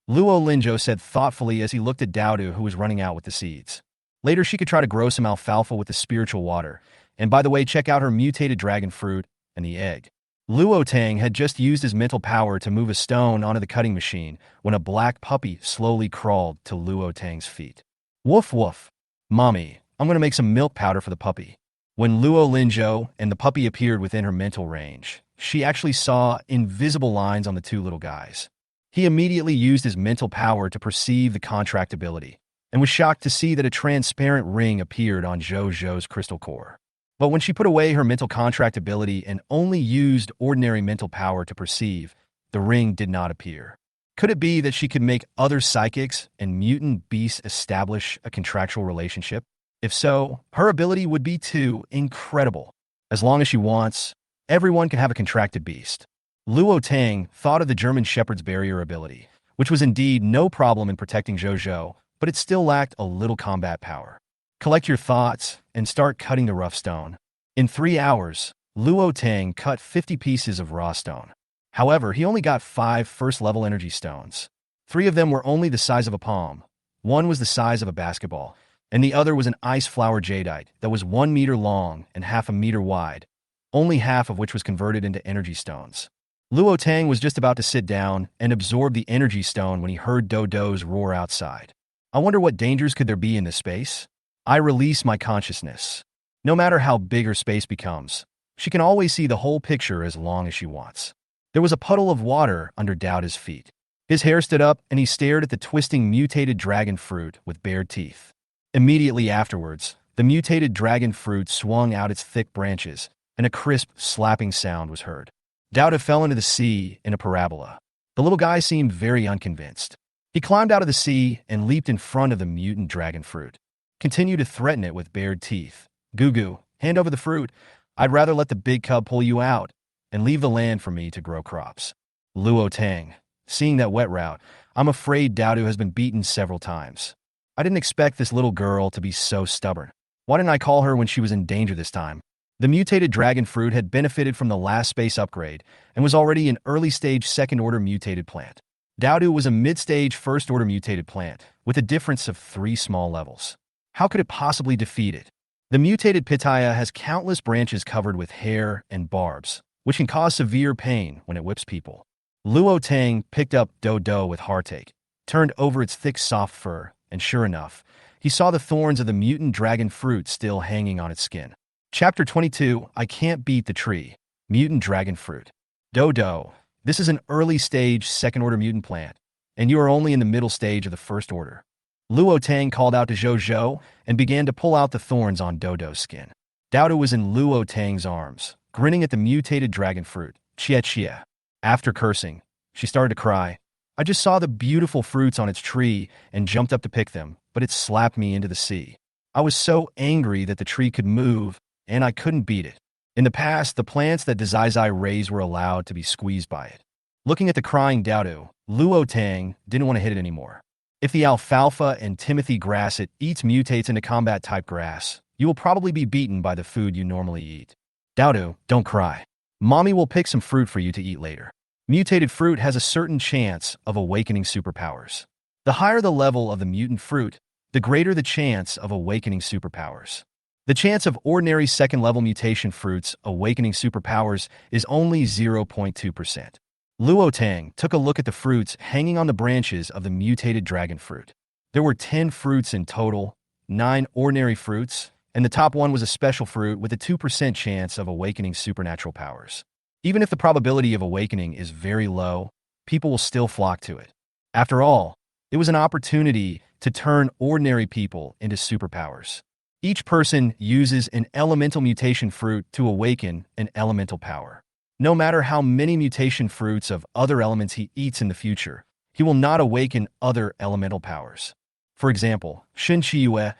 Luo Linzhou said thoughtfully as he looked at Daodu, who was running out with the seeds. Later, she could try to grow some alfalfa with the spiritual water. And by the way, check out her mutated dragon fruit and the egg. Luo Tang had just used his mental power to move a stone onto the cutting machine when a black puppy slowly crawled to Luo Tang's feet. Woof woof. Mommy, I'm going to make some milk powder for the puppy. When Luo Linzhou and the puppy appeared within her mental range, she actually saw invisible lines on the 2 little guys. He immediately used his mental power to perceive the contractibility and was shocked to see that a transparent ring appeared on Zhou's crystal core. But when she put away her mental contract ability and only used ordinary mental power to perceive, the ring did not appear. Could it be that she could make other psychics and mutant beasts establish a contractual relationship? If so, her ability would be too incredible. As long as she wants, everyone can have a contracted beast. Luo Tang thought of the German Shepherd's barrier ability, which was indeed no problem in protecting Zhou, but it still lacked a little combat power. Collect your thoughts and start cutting the rough stone. In 3 hours, Luo Tang cut 50 pieces of raw stone. However, he only got 5 first-level energy stones. 3 of them were only the size of a palm. 1 was the size of a basketball, and the other was an ice flower jadeite that was 1 meter long and half a meter wide, only half of which was converted into energy stones. Luo Tang was just about to sit down and absorb the energy stone when he heard Dodo's roar outside. I wonder what dangers could there be in this space? I release my consciousness. No matter how big her space becomes, she can always see the whole picture as long as she wants. There was a puddle of water under Dodo's feet. His hair stood up and he stared at the twisting mutated dragon fruit with bared teeth. Immediately afterwards, the mutated dragon fruit swung out its thick branches, and a crisp, slapping sound was heard. Dodo fell into the sea in a parabola. The little guy seemed very unconvinced. He climbed out of the sea and leaped in front of the mutant dragon fruit. Continue to threaten it with bared teeth. Gugu, hand over the fruit. I'd rather let the big cub pull you out and leave the land for me to grow crops. Luo Tang, seeing that wet route, I'm afraid Dodo has been beaten several times. I didn't expect this little girl to be so stubborn. Why didn't I call her when she was in danger this time? The mutated dragon fruit had benefited from the last space upgrade and was already an early-stage second-order mutated plant. Dodo was a mid-stage first-order mutated plant, with a difference of 3 small levels. How could it possibly defeat it? The mutated pitaya has countless branches covered with hair and barbs, which can cause severe pain when it whips people. Luo Tang picked up Dodo with heartache, turned over its thick soft fur, and sure enough, he saw the thorns of the mutant dragon fruit still hanging on its skin. Chapter 22, I Can't Beat the Tree. Mutant Dragon Fruit. Dodo, this is an early-stage second-order mutant plant, and you are only in the middle stage of the first order. Luo Tang called out to Zhou and began to pull out the thorns on Dodo's skin. Dodo was in Luo Tang's arms, grinning at the mutated dragon fruit. Chia. After cursing, she started to cry. I just saw the beautiful fruits on its tree and jumped up to pick them, but it slapped me into the sea. I was so angry that the tree could move, and I couldn't beat it. In the past, the plants that Dazai raised were allowed to be squeezed by it. Looking at the crying Dodo, Luo Tang didn't want to hit it anymore. If the alfalfa and Timothy grass it eats mutates into combat-type grass, you will probably be beaten by the food you normally eat. Dodo, don't cry. Mommy will pick some fruit for you to eat later. Mutated fruit has a certain chance of awakening superpowers. The higher the level of the mutant fruit, the greater the chance of awakening superpowers. The chance of ordinary second-level mutation fruits awakening superpowers is only 0.2%. Luo Tang took a look at the fruits hanging on the branches of the mutated dragon fruit. There were 10 fruits in total, 9 ordinary fruits, and the top one was a special fruit with a 2% chance of awakening supernatural powers. Even if the probability of awakening is very low, people will still flock to it. After all, it was an opportunity to turn ordinary people into superpowers. Each person uses an elemental mutation fruit to awaken an elemental power. No matter how many mutation fruits of other elements he eats in the future, he will not awaken other elemental powers. For example, Shen Qiyue,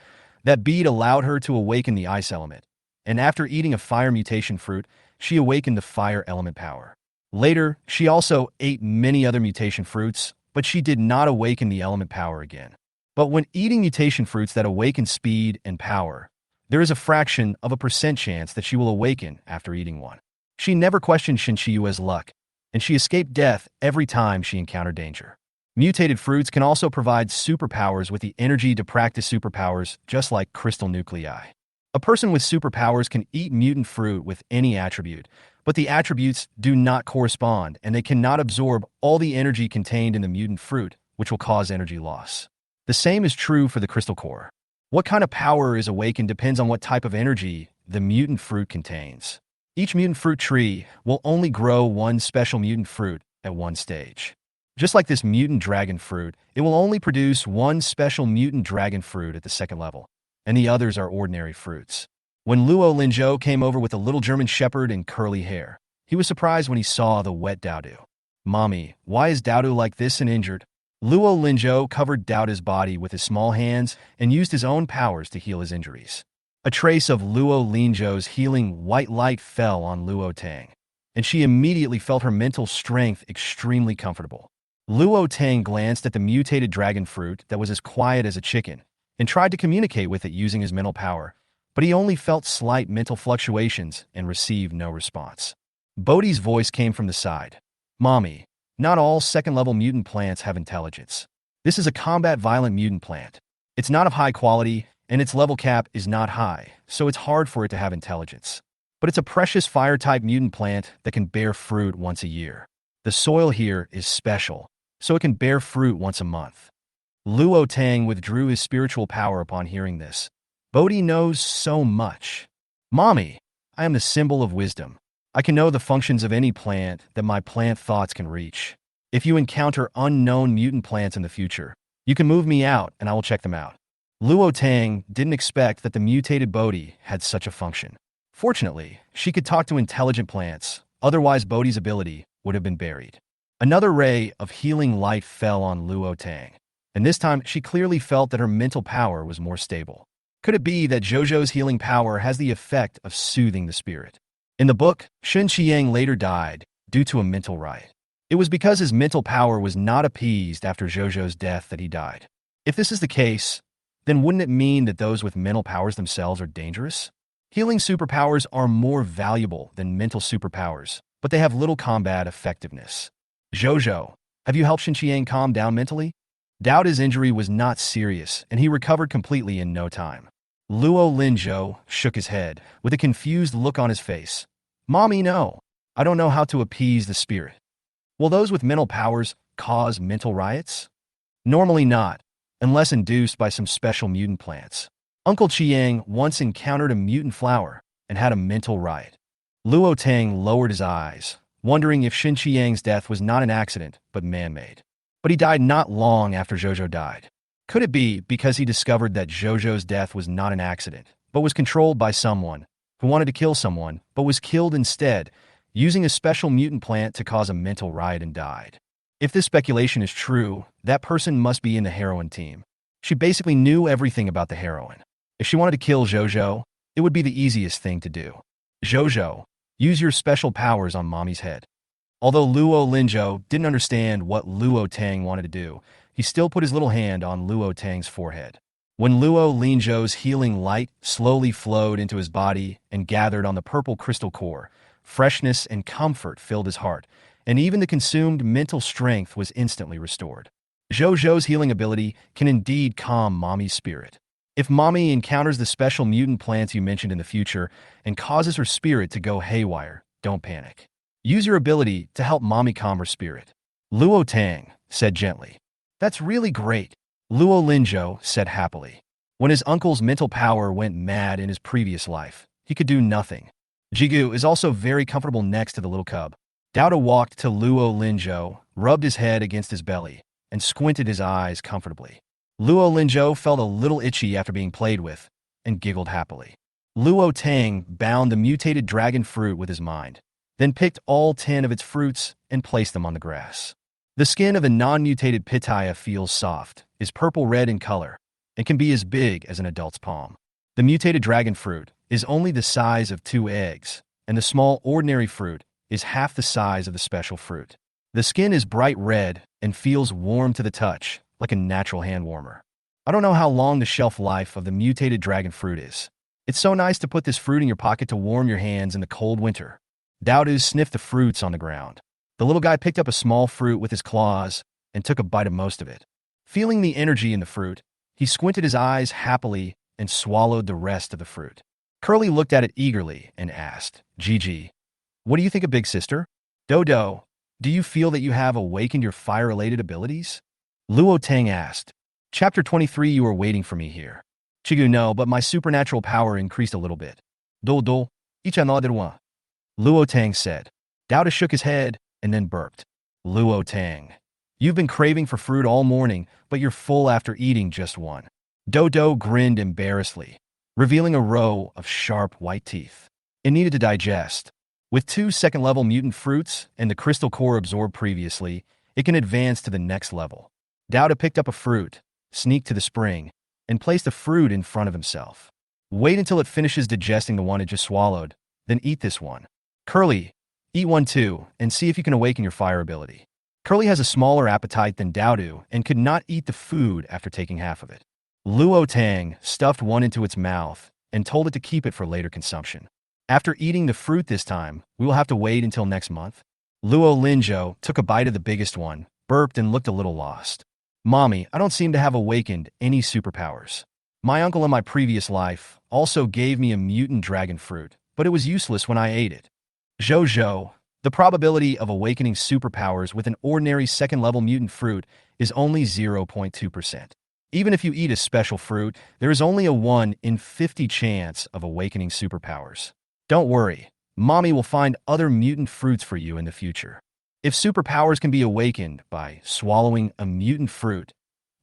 that bead allowed her to awaken the ice element, and after eating a fire mutation fruit, she awakened the fire element power. Later, she also ate many other mutation fruits, but she did not awaken the element power again. But when eating mutation fruits that awaken speed and power, there is a fraction of a percent chance that she will awaken after eating one. She never questioned Shen Qiyue's luck, and she escaped death every time she encountered danger. Mutated fruits can also provide superpowers with the energy to practice superpowers, just like crystal nuclei. A person with superpowers can eat mutant fruit with any attribute, but the attributes do not correspond, and they cannot absorb all the energy contained in the mutant fruit, which will cause energy loss. The same is true for the crystal core. What kind of power is awakened depends on what type of energy the mutant fruit contains. Each mutant fruit tree will only grow one special mutant fruit at one stage. Just like this mutant dragon fruit, it will only produce one special mutant dragon fruit at the second level, and the others are ordinary fruits. When Luo Linzhou came over with a little German shepherd and curly hair, he was surprised when he saw the wet Daodu. "Mommy, why is Daodu like this and injured?" Luo Linzhou covered Daodu's body with his small hands and used his own powers to heal his injuries. A trace of Luo Linzhou's healing white light fell on Luo Tang, and she immediately felt her mental strength extremely comfortable. Luo Tang glanced at the mutated dragon fruit that was as quiet as a chicken and tried to communicate with it using his mental power, but he only felt slight mental fluctuations and received no response. Bodhi's voice came from the side. "Mommy, not all second-level mutant plants have intelligence. This is a combat-violent mutant plant. It's not of high quality, and its level cap is not high, so it's hard for it to have intelligence. But it's a precious fire-type mutant plant that can bear fruit once a year. The soil here is special, so it can bear fruit once a month." Luo Tang withdrew his spiritual power upon hearing this. "Bodhi knows so much. Mommy, I am the symbol of wisdom. I can know the functions of any plant that my plant thoughts can reach. If you encounter unknown mutant plants in the future, you can move me out and I will check them out." Luo Tang didn't expect that the mutated Bodhi had such a function. Fortunately, she could talk to intelligent plants, otherwise Bodhi's ability would have been buried. Another ray of healing light fell on Luo Tang, and this time she clearly felt that her mental power was more stable. Could it be that Zhou's healing power has the effect of soothing the spirit? In the book, Shen Qiang later died due to a mental riot. It was because his mental power was not appeased after Zhou's death that he died. If this is the case, then wouldn't it mean that those with mental powers themselves are dangerous? Healing superpowers are more valuable than mental superpowers, but they have little combat effectiveness. "Zhou, have you helped Shen Qiang calm down mentally?" Daoda's injury was not serious, and he recovered completely in no time. Luo Linzhou shook his head, with a confused look on his face. "Mommy, no. I don't know how to appease the spirit." "Will those with mental powers cause mental riots?" "Normally not, unless induced by some special mutant plants. Uncle Qiang once encountered a mutant flower and had a mental riot." Luo Tang lowered his eyes, wondering if Shen Qiang's death was not an accident, but man-made. But he died not long after Zhou died. Could it be because he discovered that Zhou's death was not an accident, but was controlled by someone who wanted to kill someone, but was killed instead, using a special mutant plant to cause a mental riot and died? If this speculation is true, that person must be in the heroine team. She basically knew everything about the heroine. If she wanted to kill Zhou, it would be the easiest thing to do. "Zhou, use your special powers on Mommy's head." Although Luo Linzhou didn't understand what Luo Tang wanted to do, he still put his little hand on Luo Tang's forehead. When Luo Linzhou's healing light slowly flowed into his body and gathered on the purple crystal core, freshness and comfort filled his heart, and even the consumed mental strength was instantly restored. Zhou's healing ability can indeed calm Mommy's spirit. If Mommy encounters the special mutant plants you mentioned in the future and causes her spirit to go haywire, don't panic. Use your ability to help Mommy calm her spirit. Luo Tang said gently. "That's really great," Luo Linzhou said happily. When his uncle's mental power went mad in his previous life, he could do nothing. Jigu is also very comfortable next to the little cub. Daoda walked to Luo Linzhou, rubbed his head against his belly, and squinted his eyes comfortably. Luo Linzhou felt a little itchy after being played with, and giggled happily. Luo Tang bound the mutated dragon fruit with his mind, then picked all 10 of its fruits and placed them on the grass. The skin of the non-mutated pitaya feels soft, is purple-red in color, and can be as big as an adult's palm. The mutated dragon fruit is only the size of 2 eggs, and the small ordinary fruit is half the size of the special fruit. The skin is bright red and feels warm to the touch, like a natural hand warmer. I don't know how long the shelf life of the mutated dragon fruit is. It's so nice to put this fruit in your pocket to warm your hands in the cold winter. Daodu sniffed the fruits on the ground. The little guy picked up a small fruit with his claws and took a bite of most of it. Feeling the energy in the fruit, he squinted his eyes happily and swallowed the rest of the fruit. Curly looked at it eagerly and asked, "Gigi, what do you think of Big Sister? Dodo, do you feel that you have awakened your fire-related abilities?" Luo Tang asked. Chapter 23. You were waiting for me here. Chigu, no, but my supernatural power increased a little bit. Dodo, ich another one. Luo Tang said. Daoda shook his head and then burped. Luo Tang, you've been craving for fruit all morning, but you're full after eating just one. Dodo grinned embarrassedly. revealing a row of sharp white teeth. It needed to digest. With 2 second-level mutant fruits and the crystal core absorbed previously, it can advance to the next level. Dowda picked up a fruit, sneaked to the spring, and placed the fruit in front of himself. Wait until it finishes digesting the one it just swallowed, then eat this one. Curly, eat one too, and see if you can awaken your fire ability. Curly has a smaller appetite than Dowdu and could not eat the food after taking half of it. Luo Tang stuffed one into its mouth and told it to keep it for later consumption. After eating the fruit this time, we will have to wait until next month. Luo Linzhou took a bite of the biggest one, burped and looked a little lost. Mommy, I don't seem to have awakened any superpowers. My uncle in my previous life also gave me a mutant dragon fruit, but it was useless when I ate it. Zhou, the probability of awakening superpowers with an ordinary second-level mutant fruit is only 0.2%. Even if you eat a special fruit, there is only a 1 in 50 chance of awakening superpowers. Don't worry, Mommy will find other mutant fruits for you in the future. If superpowers can be awakened by swallowing a mutant fruit,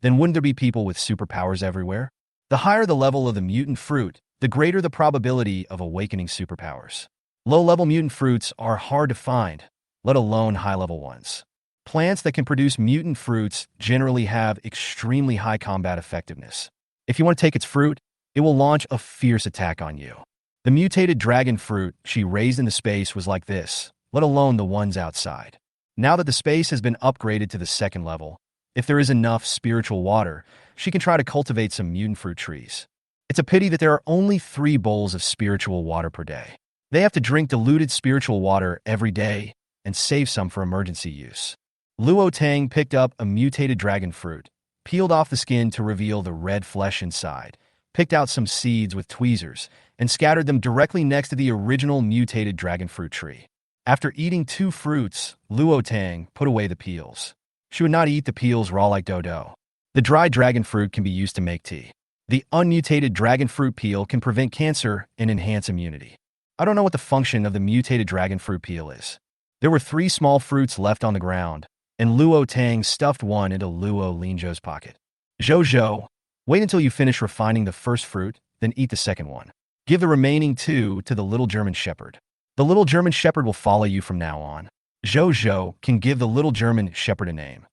then wouldn't there be people with superpowers everywhere? The higher the level of the mutant fruit, the greater the probability of awakening superpowers. Low-level mutant fruits are hard to find, let alone high-level ones. Plants that can produce mutant fruits generally have extremely high combat effectiveness. If you want to take its fruit, it will launch a fierce attack on you. The mutated dragon fruit she raised in the space was like this, let alone the ones outside. Now that the space has been upgraded to the second level, if there is enough spiritual water, she can try to cultivate some mutant fruit trees. It's a pity that there are only 3 bowls of spiritual water per day. They have to drink diluted spiritual water every day and save some for emergency use. Luo Tang picked up a mutated dragon fruit, peeled off the skin to reveal the red flesh inside, picked out some seeds with tweezers, and scattered them directly next to the original mutated dragon fruit tree. After eating 2 fruits, Luo Tang put away the peels. She would not eat the peels raw like Dodo. The dried dragon fruit can be used to make tea. The unmutated dragon fruit peel can prevent cancer and enhance immunity. I don't know what the function of the mutated dragon fruit peel is. There were 3 small fruits left on the ground, and Luo Tang stuffed one into Luo Linzhou's pocket. Zhou, wait until you finish refining the first fruit, then eat the second one. Give the remaining 2 to the little German shepherd. The little German shepherd will follow you from now on. Zhou can give the little German shepherd a name.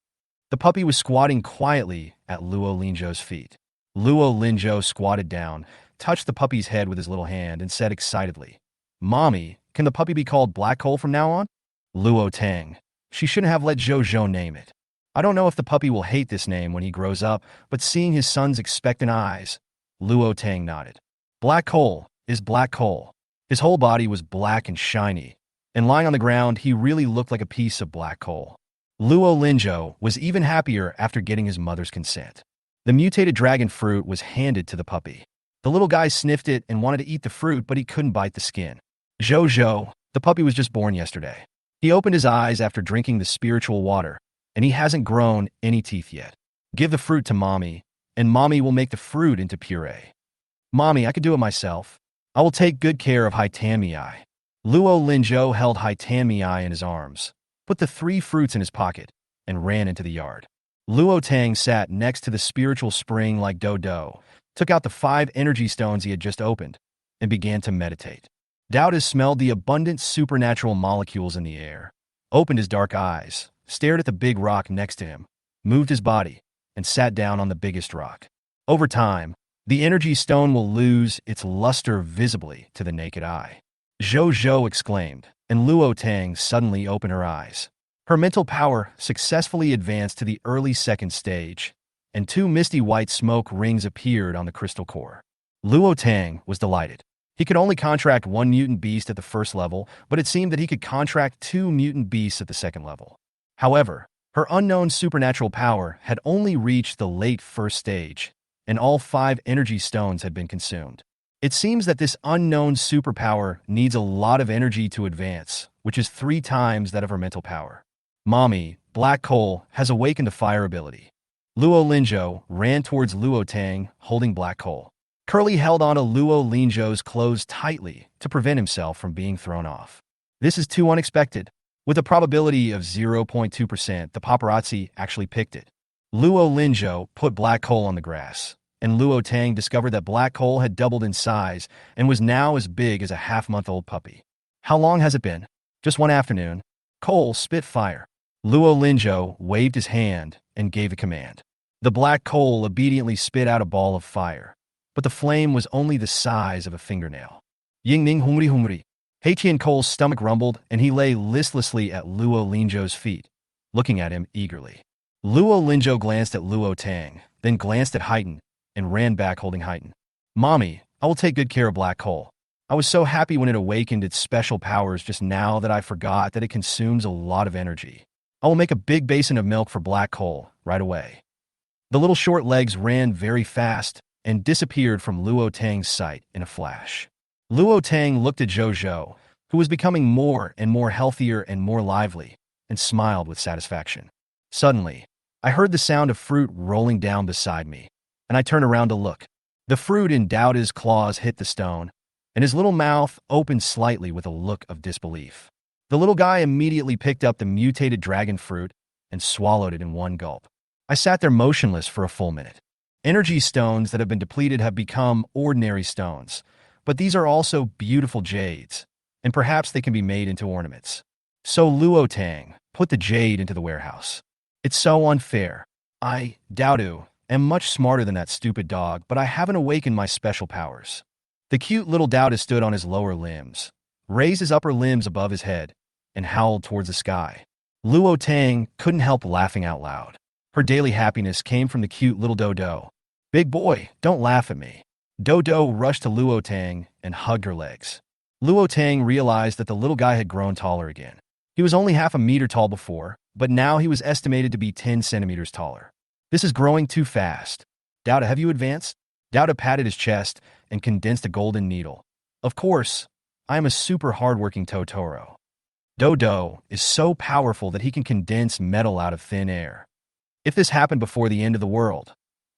The puppy was squatting quietly at Luo Linzhou's feet. Luo Linzhou squatted down, touched the puppy's head with his little hand, and said excitedly, "Mommy, can the puppy be called Black Hole from now on?" Luo Tang. She shouldn't have let Zhou name it. I don't know if the puppy will hate this name when he grows up, but seeing his son's expectant eyes, Luo Tang nodded. Black Coal is Black Coal. His whole body was black and shiny, and lying on the ground, he really looked like a piece of black coal. Luo Linzhou was even happier after getting his mother's consent. The mutated dragon fruit was handed to the puppy. The little guy sniffed it and wanted to eat the fruit, but he couldn't bite the skin. Zhou, the puppy was just born yesterday. He opened his eyes after drinking the spiritual water, and he hasn't grown any teeth yet. Give the fruit to Mommy, and Mommy will make the fruit into puree. Mommy, I could do it myself. I will take good care of Hai Tanmiai. Luo Linzhou held Hai Tanmiai in his arms, put the 3 fruits in his pocket, and ran into the yard. Luo Tang sat next to the spiritual spring like Dodo, took out the 5 energy stones he had just opened, and began to meditate. Dowda smelled the abundant supernatural molecules in the air, opened his dark eyes, stared at the big rock next to him, moved his body, and sat down on the biggest rock. Over time, the energy stone will lose its luster visibly to the naked eye. Zhou exclaimed, and Luo Tang suddenly opened her eyes. Her mental power successfully advanced to the early second stage, and 2 misty white smoke rings appeared on the crystal core. Luo Tang was delighted. He could only contract 1 mutant beast at the first level, but it seemed that he could contract 2 mutant beasts at the second level. However, her unknown supernatural power had only reached the late first stage, and all 5 energy stones had been consumed. It seems that this unknown superpower needs a lot of energy to advance, which is 3 times that of her mental power. Mommy, Black Coal, has awakened a fire ability. Luo Linzhou ran towards Luo Tang, holding Black Coal. Curly held onto Luo Linzhou's clothes tightly to prevent himself from being thrown off. This is too unexpected. With a probability of 0.2%, the paparazzi actually picked it. Luo Linzhou put Black Coal on the grass, and Luo Tang discovered that black coal had doubled in size and was now as big as a half-month-old puppy. How long has it been? Just one afternoon. Coal spit fire. Luo Linzhou waved his hand and gave a command. The black coal obediently spit out a ball of fire, but the flame was only the size of a fingernail. Ying Ning Humri Humri. Haitian Cole's stomach rumbled, and he lay listlessly at Luo Linzhou's feet, looking at him eagerly. Luo Linzhou glanced at Luo Tang, then glanced at Haiten, and ran back holding Haiten. Mommy, I will take good care of black coal. I was so happy when it awakened its special powers just now that I forgot that it consumes a lot of energy. I will make a big basin of milk for black coal right away. The little short legs ran very fast and disappeared from Luo Tang's sight in a flash. Luo Tang looked at Zhou, who was becoming more and more healthier and more lively, and smiled with satisfaction. Suddenly, I heard the sound of fruit rolling down beside me, and I turned around to look. The fruit in Daoda's claws hit the stone, and his little mouth opened slightly with a look of disbelief. The little guy immediately picked up the mutated dragon fruit and swallowed it in one gulp. I sat there motionless for a full minute. Energy stones that have been depleted have become ordinary stones, but these are also beautiful jades, and perhaps they can be made into ornaments. So Luo Tang put the jade into the warehouse. It's so unfair. I, Daodu, am much smarter than that stupid dog, but I haven't awakened my special powers. The cute little Daoda stood on his lower limbs, raised his upper limbs above his head, and howled towards the sky. Luo Tang couldn't help laughing out loud. Her daily happiness came from the cute little Dodo. Big boy, don't laugh at me. Dodo rushed to Luo Tang and hugged her legs. Luo Tang realized that the little guy had grown taller again. He was only half a meter tall before, but now he was estimated to be 10 centimeters taller. This is growing too fast. Daoda, have you advanced? Daoda patted his chest and condensed a golden needle. Of course, I am a super hardworking Totoro. Dodo is so powerful that he can condense metal out of thin air. If this happened before the end of the world,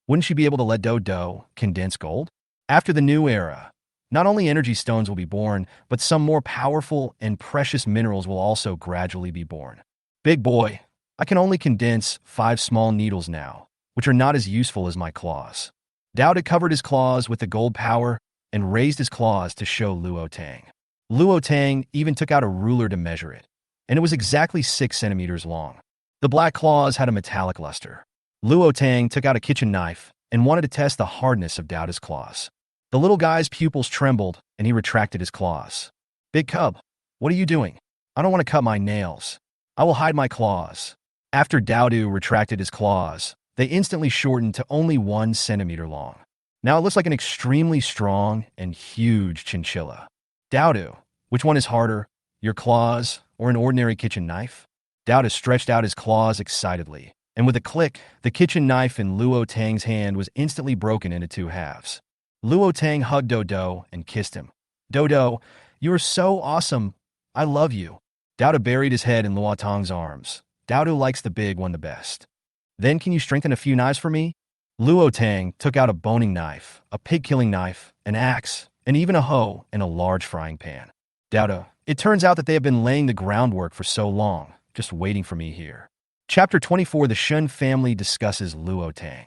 wouldn't she be able to let Dodo condense gold? After the new era, not only energy stones will be born, but some more powerful and precious minerals will also gradually be born. Big boy, I can only condense 5 small needles now, which are not as useful as my claws. Daoda covered his claws with the gold power and raised his claws to show Luo Tang. Luo Tang even took out a ruler to measure it, and it was exactly 6 centimeters long. The black claws had a metallic luster. Luo Tang took out a kitchen knife and wanted to test the hardness of Daoda's claws. The little guy's pupils trembled, and he retracted his claws. Big cub, what are you doing? I don't want to cut my nails. I will hide my claws. After Daodu retracted his claws, they instantly shortened to only 1 centimeter long. Now it looks like an extremely strong and huge chinchilla. Daodu, which one is harder, your claws or an ordinary kitchen knife? Daoda stretched out his claws excitedly, and with a click, the kitchen knife in Luo Tang's hand was instantly broken into 2 halves. Luo Tang hugged Dodo and kissed him. Dodo, you are so awesome. I love you. Daoda buried his head in Luo Tang's arms. Daoda likes the big one the best. Then can you strengthen a few knives for me? Luo Tang took out a boning knife, a pig-killing knife, an axe, and even a hoe and a large frying pan. Daoda, it turns out that they have been laying the groundwork for so long, just waiting for me here. Chapter 24, the Shun family discusses Luo Tang.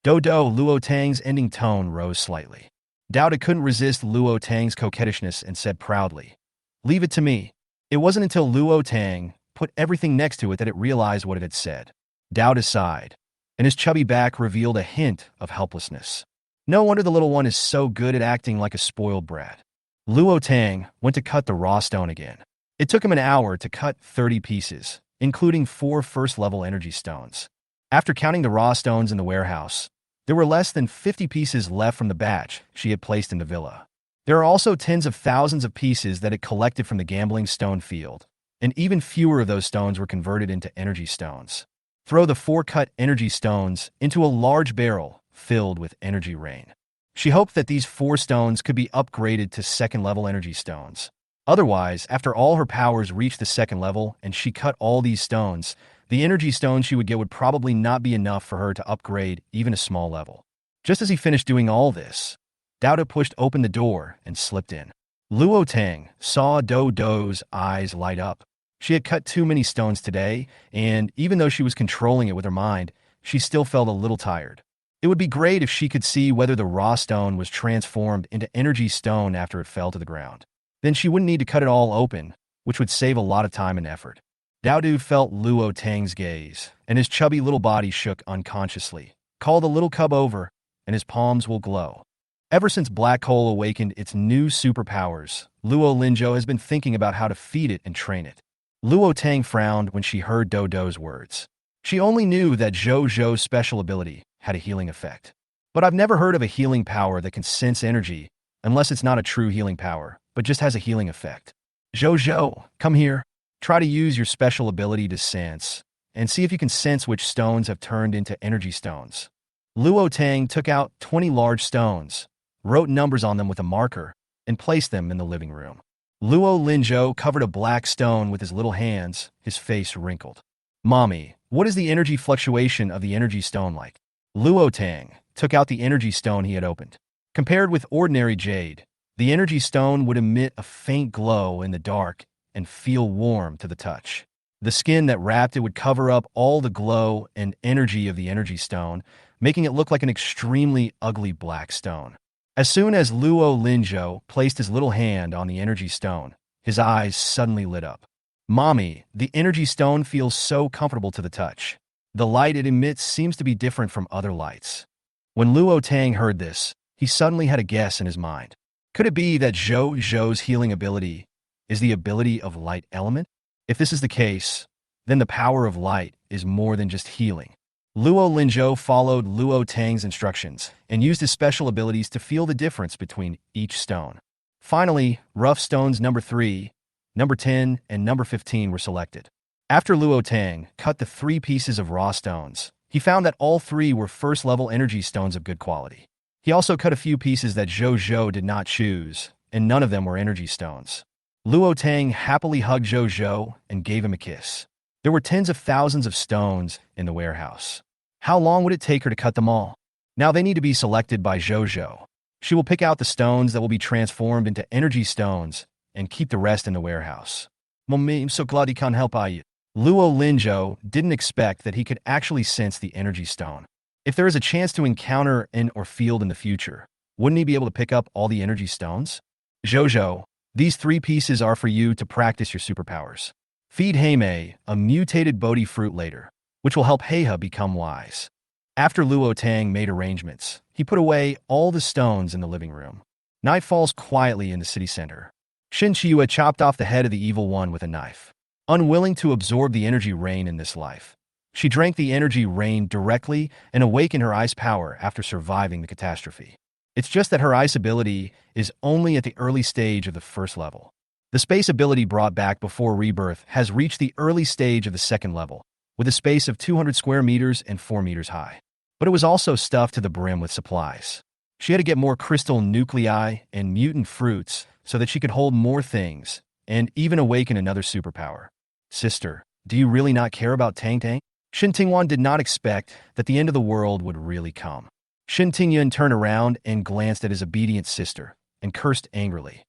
Dodo, Luo Tang's ending tone rose slightly. Daoda couldn't resist Luo Tang's coquettishness and said proudly, leave it to me. It wasn't until Luo Tang put everything next to it that it realized what it had said. Daoda sighed, and his chubby back revealed a hint of helplessness. No wonder the little one is so good at acting like a spoiled brat. Luo Tang went to cut the raw stone again. It took him an hour to cut 30 pieces, including 4 first-level energy stones. After counting the raw stones in the warehouse, there were less than 50 pieces left from the batch she had placed in the villa. There are also tens of thousands of pieces that it collected from the gambling stone field, and even fewer of those stones were converted into energy stones. Throw the 4 cut energy stones into a large barrel filled with energy rain. She hoped that these 4 stones could be upgraded to second-level energy stones. Otherwise, after all her powers reached the second level and she cut all these stones, the energy stones she would get would probably not be enough for her to upgrade even a small level. Just as he finished doing all this, Daoda pushed open the door and slipped in. Luo Tang saw Dodo's eyes light up. She had cut too many stones today, and even though she was controlling it with her mind, she still felt a little tired. It would be great if she could see whether the raw stone was transformed into energy stone after it fell to the ground. Then she wouldn't need to cut it all open, which would save a lot of time and effort. Daodu felt Luo Tang's gaze, and his chubby little body shook unconsciously. Call the little cub over, and his palms will glow. Ever since Black Hole awakened its new superpowers, Luo Linzhou has been thinking about how to feed it and train it. Luo Tang frowned when she heard Dodo's words. She only knew that Zhou Zhou's special ability had a healing effect. But I've never heard of a healing power that can sense energy, unless it's not a true healing power, but just has a healing effect. Zhou Zhou, come here. Try to use your special ability to sense, and see if you can sense which stones have turned into energy stones. Luo Tang took out 20 large stones, wrote numbers on them with a marker, and placed them in the living room. Luo Linzhou covered a black stone with his little hands, his face wrinkled. Mommy, what is the energy fluctuation of the energy stone like? Luo Tang took out the energy stone he had opened. Compared with ordinary jade, the energy stone would emit a faint glow in the dark and feel warm to the touch. The skin that wrapped it would cover up all the glow and energy of the energy stone, making it look like an extremely ugly black stone. As soon as Luo Linzhou placed his little hand on the energy stone, his eyes suddenly lit up. Mommy, the energy stone feels so comfortable to the touch. The light it emits seems to be different from other lights. When Luo Tang heard this, he suddenly had a guess in his mind. Could it be that Zhou Zhou's healing ability is the ability of light element? If this is the case, then the power of light is more than just healing. Luo Linzhou followed Luo Tang's instructions and used his special abilities to feel the difference between each stone. Finally, rough stones number 3, number 10, and number 15 were selected. After Luo Tang cut the 3 pieces of raw stones, he found that all 3 were first-level energy stones of good quality. He also cut a few pieces that Zhou Zhou did not choose, and none of them were energy stones. Luo Tang happily hugged Zhou Zhou and gave him a kiss. There were tens of thousands of stones in the warehouse. How long would it take her to cut them all? Now they need to be selected by Zhou Zhou. She will pick out the stones that will be transformed into energy stones and keep the rest in the warehouse. Mommy, I'm so glad he can help you. Luo Linzhou didn't expect that he could actually sense the energy stone. If there is a chance to encounter in or field in the future, wouldn't he be able to pick up all the energy stones? Zhou Zhou, these 3 pieces are for you to practice your superpowers. Feed Heimei a mutated Bodhi fruit later, which will help Heiha become wise. After Luo Tang made arrangements, he put away all the stones in the living room. Night falls quietly in the city center. Shin Chiyue chopped off the head of the evil one with a knife. Unwilling to absorb the energy rain in this life, she drank the energy rain directly and awakened her ice power after surviving the catastrophe. It's just that her ice ability is only at the early stage of the first level. The space ability brought back before rebirth has reached the early stage of the second level, with a space of 200 square meters and 4 meters high. But it was also stuffed to the brim with supplies. She had to get more crystal nuclei and mutant fruits so that she could hold more things and even awaken another superpower. Sister, do you really not care about Tang Tang? Shin Tingwan did not expect that the end of the world would really come. Shin Tingyun turned around and glanced at his obedient sister and cursed angrily.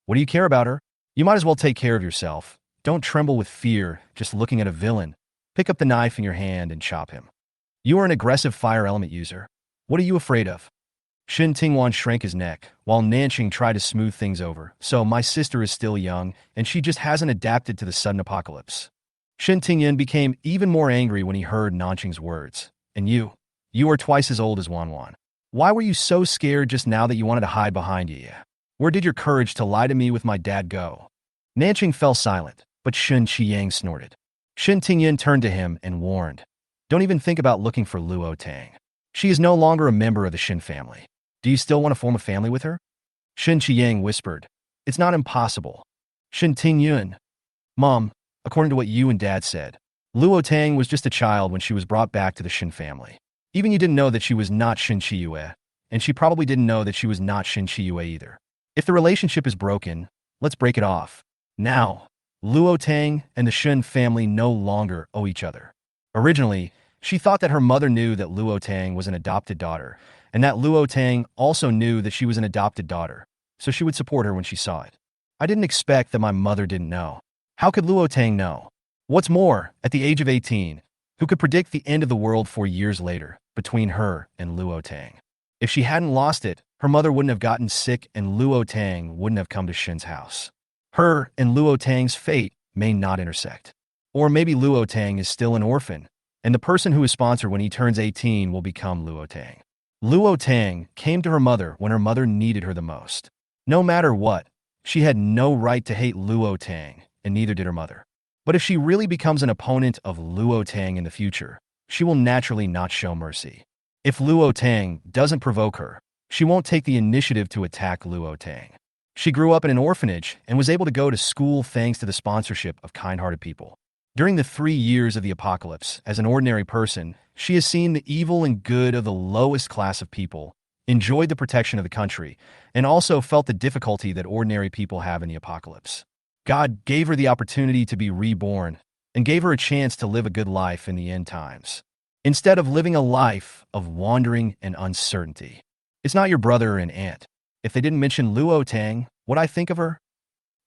What do you care about her? You might as well take care of yourself. Don't tremble with fear just looking at a villain. Pick up the knife in your hand and chop him. You are an aggressive fire element user. What are you afraid of? Shin Tingwan shrank his neck, while Nanqing tried to smooth things over. So my sister is still young, and she just hasn't adapted to the sudden apocalypse. Shin Tingyan became even more angry when he heard Nanqing's words. And you are twice as old as Wanwan. Why were you so scared just now that you wanted to hide behind you? Where did your courage to lie to me with my dad go? Nanqing fell silent, but Shin Qiyang snorted. Shin Tingyan turned to him and warned, don't even think about looking for Luo Tang. She is no longer a member of the Shin family. Do you still want to form a family with her? Shin Qiyang whispered, it's not impossible. Shin Tingyun, Mom, according to what you and Dad said, Luo Tang was just a child when she was brought back to the Shin family. Even you didn't know that she was not Shin Chiyue, and she probably didn't know that she was not Shin Chiyue either. If the relationship is broken, let's break it off. Now, Luo Tang and the Shin family no longer owe each other. Originally, she thought that her mother knew that Luo Tang was an adopted daughter, and that Luo Tang also knew that she was an adopted daughter, so she would support her when she saw it. I didn't expect that my mother didn't know. How could Luo Tang know? What's more, at the age of 18, who could predict the end of the world 4 years later between her and Luo Tang. If she hadn't lost it, her mother wouldn't have gotten sick and Luo Tang wouldn't have come to Shin's house. Her and Luo Tang's fate may not intersect. Or maybe Luo Tang is still an orphan, and the person who is sponsored when he turns 18 will become Luo Tang. Luo Tang came to her mother when her mother needed her the most. No matter what, she had no right to hate Luo Tang, and neither did her mother. But if she really becomes an opponent of Luo Tang in the future, she will naturally not show mercy. If Luo Tang doesn't provoke her, she won't take the initiative to attack Luo Tang. She grew up in an orphanage and was able to go to school thanks to the sponsorship of kind-hearted people. During the 3 years of the apocalypse, as an ordinary person, she has seen the evil and good of the lowest class of people, enjoyed the protection of the country, and also felt the difficulty that ordinary people have in the apocalypse. God gave her the opportunity to be reborn and gave her a chance to live a good life in the end times, instead of living a life of wandering and uncertainty. It's not your brother and aunt. If they didn't mention Luo Tang, what I think of her?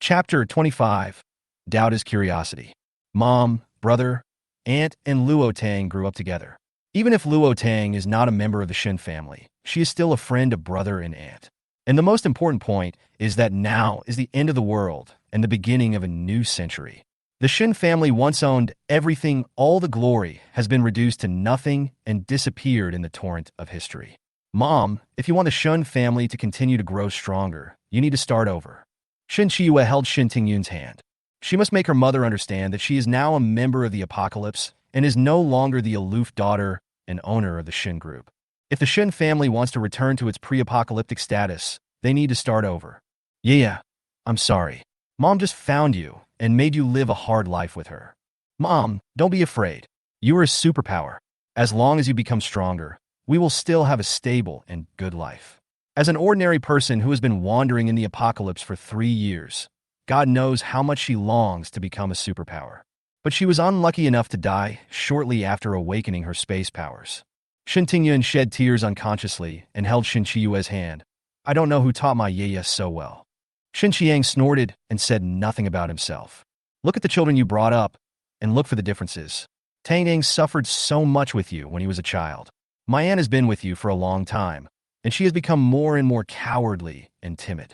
Chapter 25. Doubt is curiosity. Mom, brother, aunt, and Luo Tang grew up together. Even if Luo Tang is not a member of the Shin family, she is still a friend of brother and aunt. And the most important point is that now is the end of the world and the beginning of a new century. The Shin family once owned everything. All the glory has been reduced to nothing and disappeared in the torrent of history. Mom, if you want the Shun family to continue to grow stronger, you need to start over. Shin Chiyue held Shin Tingyun's hand. She must make her mother understand that she is now a member of the apocalypse and is no longer the aloof daughter and owner of the Shin group. If the Shin family wants to return to its pre-apocalyptic status, they need to start over. Yeah, I'm sorry. Mom just found you and made you live a hard life with her. Mom, don't be afraid. You are a superpower. As long as you become stronger, we will still have a stable and good life. As an ordinary person who has been wandering in the apocalypse for 3 years, God knows how much she longs to become a superpower. But she was unlucky enough to die shortly after awakening her space powers. Shin Tingyun shed tears unconsciously and held Shin Chiyue's hand. I don't know who taught my Yeye so well. Shin Chiang snorted and said nothing about himself. Look at the children you brought up and look for the differences. Tang Dang suffered so much with you when he was a child. My aunt has been with you for a long time, and she has become more and more cowardly and timid.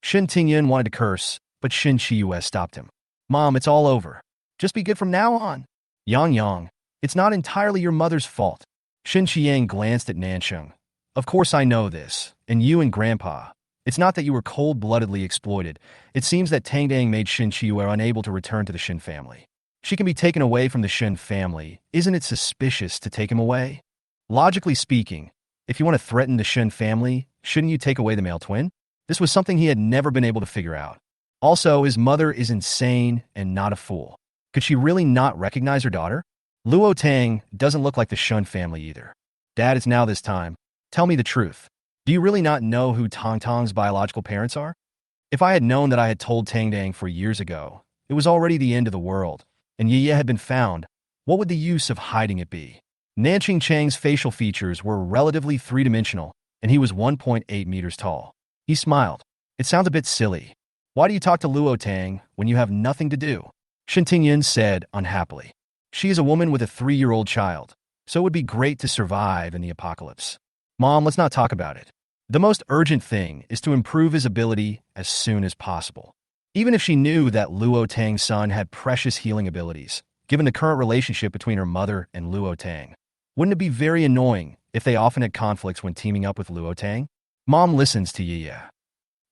Shin Tingyun wanted to curse, but Shin Chiyue stopped him. Mom, it's all over. Just be good from now on. Yang, it's not entirely your mother's fault. Shin Chiang glanced at Nansheng. Of course I know this, and you and Grandpa. It's not that you were cold-bloodedly exploited. It seems that Tang Dang made Shin Chiyue unable to return to the Shin family. She can be taken away from the Shin family. Isn't it suspicious to take him away? Logically speaking, if you want to threaten the Shin family, shouldn't you take away the male twin? This was something he had never been able to figure out. Also, his mother is insane and not a fool. Could she really not recognize her daughter? Luo Tang doesn't look like the Shun family either. Dad, it's now this time. Tell me the truth. Do you really not know who Tang Tang's biological parents are? If I had known that I had told Tang Dang 4 years ago, it was already the end of the world, and Yeye had been found, what would the use of hiding it be? Nanqing Chang's facial features were relatively three-dimensional, and he was 1.8 meters tall. He smiled. It sounds a bit silly. Why do you talk to Luo Tang when you have nothing to do? Shin Tingyan said unhappily. She is a woman with a 3-year-old child, so it would be great to survive in the apocalypse. Mom, let's not talk about it. The most urgent thing is to improve his ability as soon as possible. Even if she knew that Luo Tang's son had precious healing abilities, given the current relationship between her mother and Luo Tang, wouldn't it be very annoying if they often had conflicts when teaming up with Luo Tang? Mom listens to Yeye.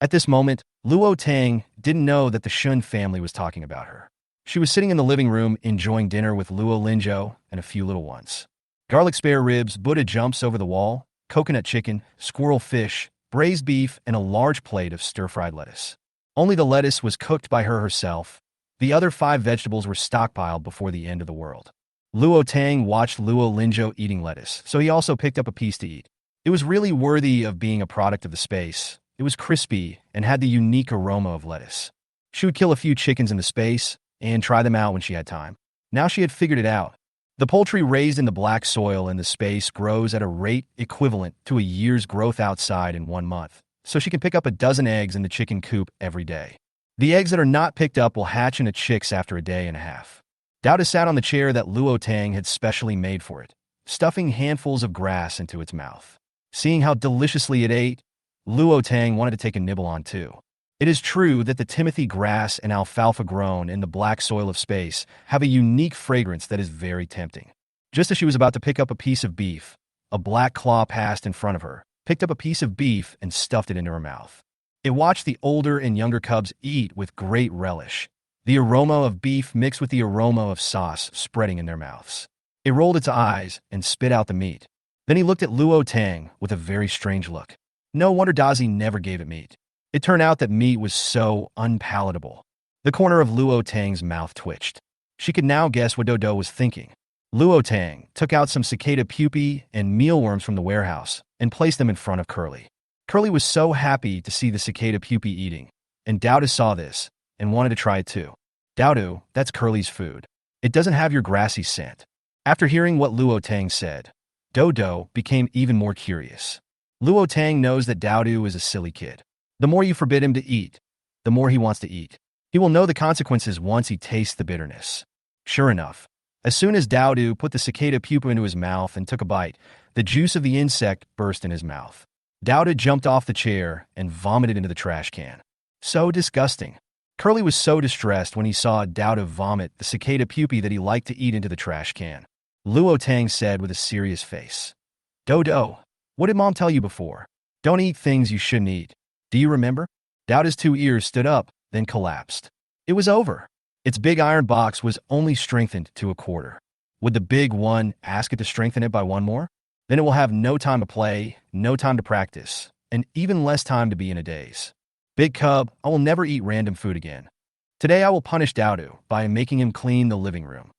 At this moment, Luo Tang didn't know that the Shun family was talking about her. She was sitting in the living room enjoying dinner with Luo Linzhou and a few little ones. Garlic spare ribs, Buddha jumps over the wall, coconut chicken, squirrel fish, braised beef, and a large plate of stir-fried lettuce. Only the lettuce was cooked by her herself. The other 5 vegetables were stockpiled before the end of the world. Luo Tang watched Luo Linzhou eating lettuce, so he also picked up a piece to eat. It was really worthy of being a product of the space. It was crispy and had the unique aroma of lettuce. She would kill a few chickens in the space and try them out when she had time. Now she had figured it out. The poultry raised in the black soil in the space grows at a rate equivalent to a year's growth outside in 1 month, so she can pick up a dozen eggs in the chicken coop every day. The eggs that are not picked up will hatch into chicks after a day and a half. Dowda sat on the chair that Luo Tang had specially made for it, stuffing handfuls of grass into its mouth. Seeing how deliciously it ate, Luo Tang wanted to take a nibble on too. It is true that the timothy grass and alfalfa grown in the black soil of space have a unique fragrance that is very tempting. Just as she was about to pick up a piece of beef, a black claw passed in front of her, picked up a piece of beef and stuffed it into her mouth. It watched the older and younger cubs eat with great relish, the aroma of beef mixed with the aroma of sauce spreading in their mouths. It rolled its eyes and spit out the meat. Then he looked at Luo Tang with a very strange look. No wonder Dazi never gave it meat. It turned out that meat was so unpalatable. The corner of Luo Tang's mouth twitched. She could now guess what Dodo was thinking. Luo Tang took out some cicada pupae and mealworms from the warehouse and placed them in front of Curly. Curly was so happy to see the cicada pupae eating, and Dowda saw this and wanted to try it too. Dowdu, that's Curly's food. It doesn't have your grassy scent. After hearing what Luo Tang said, Dodo became even more curious. Luo Tang knows that Dowdu is a silly kid. The more you forbid him to eat, the more he wants to eat. He will know the consequences once he tastes the bitterness. Sure enough, as soon as Dowdu put the cicada pupa into his mouth and took a bite, the juice of the insect burst in his mouth. Dowda jumped off the chair and vomited into the trash can. So disgusting. Curly was so distressed when he saw Dowda vomit the cicada pupae that he liked to eat into the trash can. Luo Tang said with a serious face, Dodo, what did Mom tell you before? Don't eat things you shouldn't eat. Do you remember? Dowda's two ears stood up, then collapsed. It was over. Its big iron box was only strengthened to a quarter. Would the big one ask it to strengthen it by one more? Then it will have no time to play, no time to practice, and even less time to be in a daze. Big Cub, I will never eat random food again. Today I will punish Dowdu by making him clean the living room.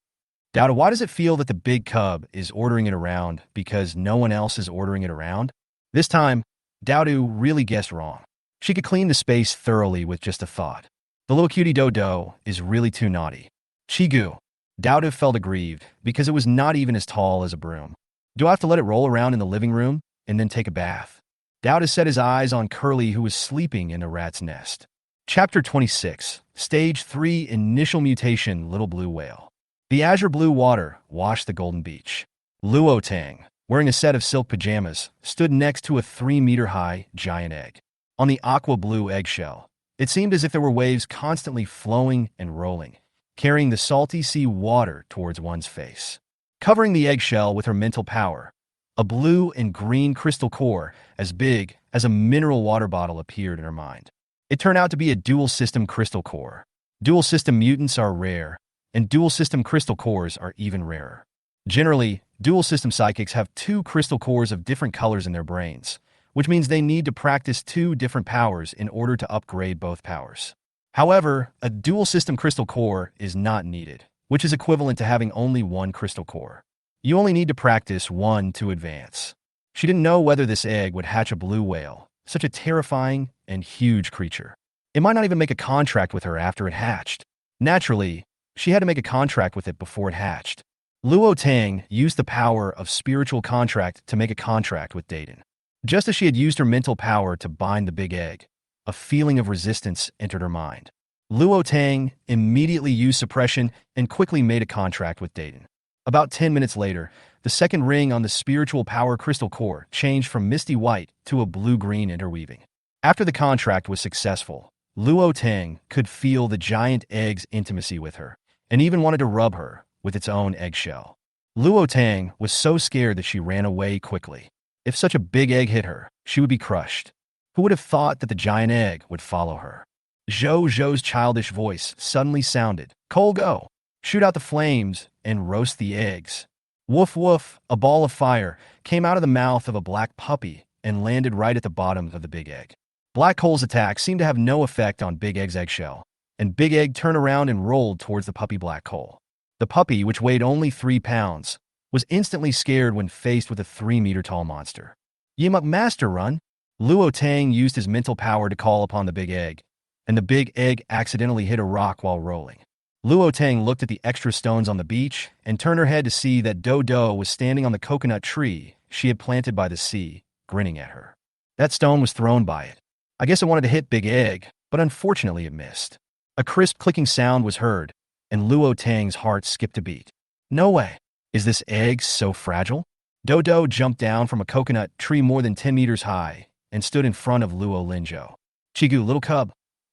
Dowda, why does it feel that the big cub is ordering it around because no one else is ordering it around? This time, Dowdu really guessed wrong. She could clean the space thoroughly with just a thought. The little cutie Dodo is really too naughty. Chigu. Dowdu felt aggrieved because it was not even as tall as a broom. Do I have to let it roll around in the living room and then take a bath? Dowda set his eyes on Curly, who was sleeping in a rat's nest. Chapter 26, Stage 3, Initial Mutation, Little Blue Whale. The azure blue water washed the golden beach. Luo Tang, wearing a set of silk pajamas, stood next to a 3-meter-high giant egg. On the aqua blue eggshell, it seemed as if there were waves constantly flowing and rolling, carrying the salty sea water towards one's face. Covering the eggshell with her mental power, a blue and green crystal core as big as a mineral water bottle appeared in her mind. It turned out to be a dual-system crystal core. Dual-system mutants are rare, and dual-system crystal cores are even rarer. Generally, dual-system psychics have 2 crystal cores of different colors in their brains, which means they need to practice 2 different powers in order to upgrade both powers. However, a dual-system crystal core is not needed, which is equivalent to having only 1 crystal core. You only need to practice 1 to advance. She didn't know whether this egg would hatch a blue whale, such a terrifying and huge creature. It might not even make a contract with her after it hatched. Naturally, she had to make a contract with it before it hatched. Luo Tang used the power of spiritual contract to make a contract with Dayton. Just as she had used her mental power to bind the big egg, a feeling of resistance entered her mind. Luo Tang immediately used suppression and quickly made a contract with Dayton. About 10 minutes later, the second ring on the spiritual power crystal core changed from misty white to a blue-green interweaving. After the contract was successful, Luo Tang could feel the giant egg's intimacy with her, and even wanted to rub her with its own eggshell. Luo Tang was so scared that she ran away quickly. If such a big egg hit her, she would be crushed. Who would have thought that the giant egg would follow her? Zhou's childish voice suddenly sounded. Cole, go! Shoot out the flames and roast the eggs. Woof woof, a ball of fire came out of the mouth of a black puppy and landed right at the bottom of the big egg. Black Coal's attack seemed to have no effect on Big Egg's eggshell, and Big Egg turned around and rolled towards the puppy Black Coal. The puppy, which weighed only 3 pounds, was instantly scared when faced with a 3-meter-tall monster. Yimuk Master Run! Luo Tang used his mental power to call upon the big egg, and the big egg accidentally hit a rock while rolling. Luo Tang looked at the extra stones on the beach and turned her head to see that Dodo was standing on the coconut tree she had planted by the sea, grinning at her. That stone was thrown by it. I guess it wanted to hit Big Egg, but unfortunately it missed. A crisp clicking sound was heard, and Luo Tang's heart skipped a beat. No way. Is this egg so fragile? Dodo jumped down from a coconut tree more than 10 meters high and stood in front of Luo Linzhou. Chigu, little cub,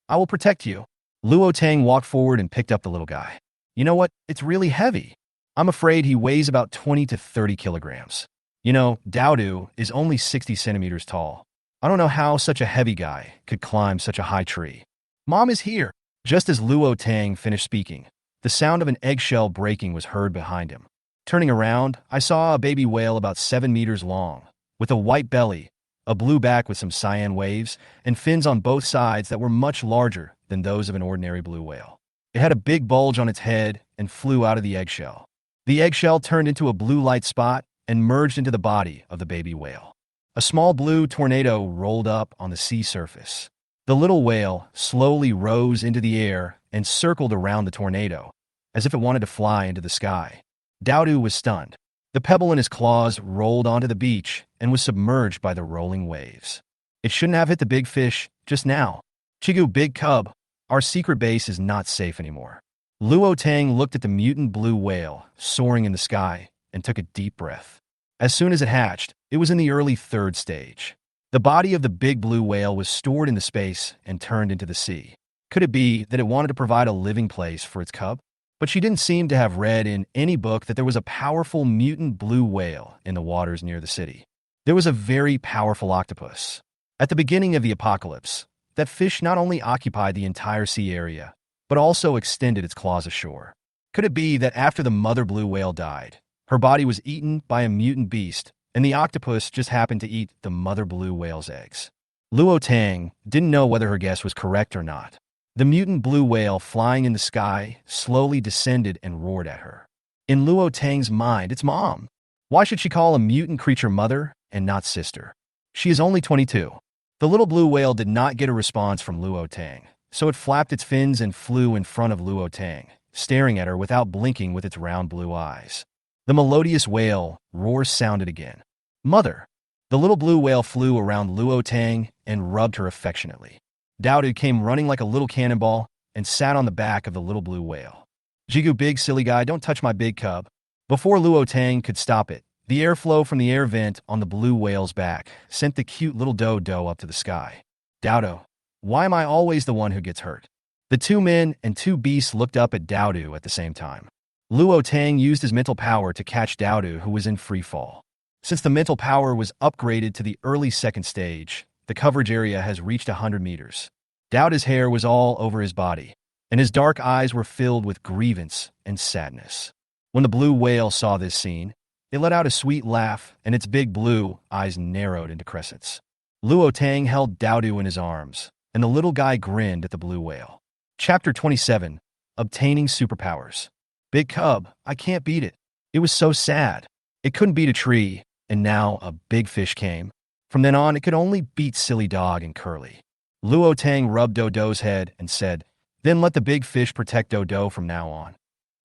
I will protect you. Luo Tang walked forward and picked up the little guy. You know what? It's really heavy. I'm afraid he weighs about 20 to 30 kilograms. You know, Daodu is only 60 centimeters tall. I don't know how such a heavy guy could climb such a high tree. Mom is here. Just as Luo Tang finished speaking, the sound of an eggshell breaking was heard behind him. Turning around, I saw a baby whale about 7 meters long, with a white belly, a blue back with some cyan waves, and fins on both sides that were much larger than those of an ordinary blue whale. It had a big bulge on its head and flew out of the eggshell. The eggshell turned into a blue light spot and merged into the body of the baby whale. A small blue tornado rolled up on the sea surface. The little whale slowly rose into the air and circled around the tornado, as if it wanted to fly into the sky. Daodu was stunned. The pebble in his claws rolled onto the beach and was submerged by the rolling waves. It shouldn't have hit the big fish just now. Chigu, big cub, our secret base is not safe anymore. Luo Tang looked at the mutant blue whale soaring in the sky and took a deep breath. As soon as it hatched, it was in the early third stage. The body of the big blue whale was stored into space and turned into the sea. Could it be that it wanted to provide a living place for its cub? But she didn't seem to have read in any book that there was a powerful mutant blue whale in the waters near the city. There was a very powerful octopus. At the beginning of the apocalypse, that fish not only occupied the entire sea area, but also extended its claws ashore. Could it be that after the mother blue whale died, her body was eaten by a mutant beast, and the octopus just happened to eat the mother blue whale's eggs? Luo Tang didn't know whether her guess was correct or not. The mutant blue whale flying in the sky slowly descended and roared at her. In Luo Tang's mind, it's Mom. Why should she call a mutant creature mother and not sister? She is only 22. The little blue whale did not get a response from Luo Tang, so it flapped its fins and flew in front of Luo Tang, staring at her without blinking with its round blue eyes. The melodious whale roar sounded again. Mother! The little blue whale flew around Luo Tang and rubbed her affectionately. Daodu came running like a little cannonball and sat on the back of the little blue whale. Jigu, big silly guy, don't touch my big cub. Before Luo Tang could stop it, the airflow from the air vent on the blue whale's back sent the cute little dodo up to the sky. Daodu, why am I always the one who gets hurt? The two men and two beasts looked up at Daodu at the same time. Luo Tang used his mental power to catch Daodu, who was in free fall. Since the mental power was upgraded to the early second stage, the coverage area has reached 100 meters. Daodu's hair was all over his body, and his dark eyes were filled with grievance and sadness. When the blue whale saw this scene, it let out a sweet laugh, and its big blue eyes narrowed into crescents. Luo Tang held Daodu in his arms, and the little guy grinned at the blue whale. Chapter 27. Obtaining Superpowers. Big cub, I can't beat it. It was so sad. It couldn't beat a tree, and now a big fish came. From then on, it could only beat Silly Dog and Curly. Luo Tang rubbed Dodo's head and said, Then let the big fish protect Dodo from now on.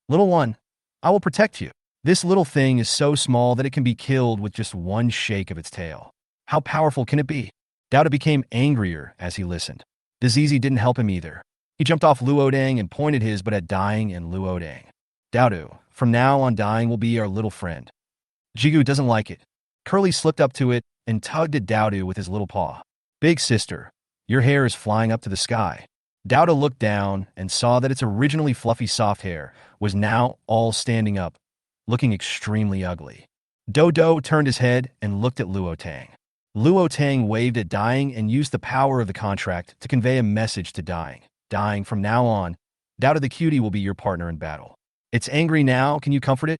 Little one, I will protect you. This little thing is so small that it can be killed with just one shake of its tail. How powerful can it be? Daodu became angrier as he listened. Dizizi didn't help him either. He jumped off Luo Tang and pointed his but at Dying and Luo Tang. Daodu, from now on Dying will be our little friend. Jigu doesn't like it. Curly slipped up to it and tugged at Daodu with his little paw. Big sister, your hair is flying up to the sky. Daodu looked down and saw that its originally fluffy soft hair was now all standing up, looking extremely ugly. Dodo turned his head and looked at Luo Tang. Luo Tang waved at Dying and used the power of the contract to convey a message to Dying. Dying, from now on, Daodu the cutie will be your partner in battle. It's angry now, can you comfort it?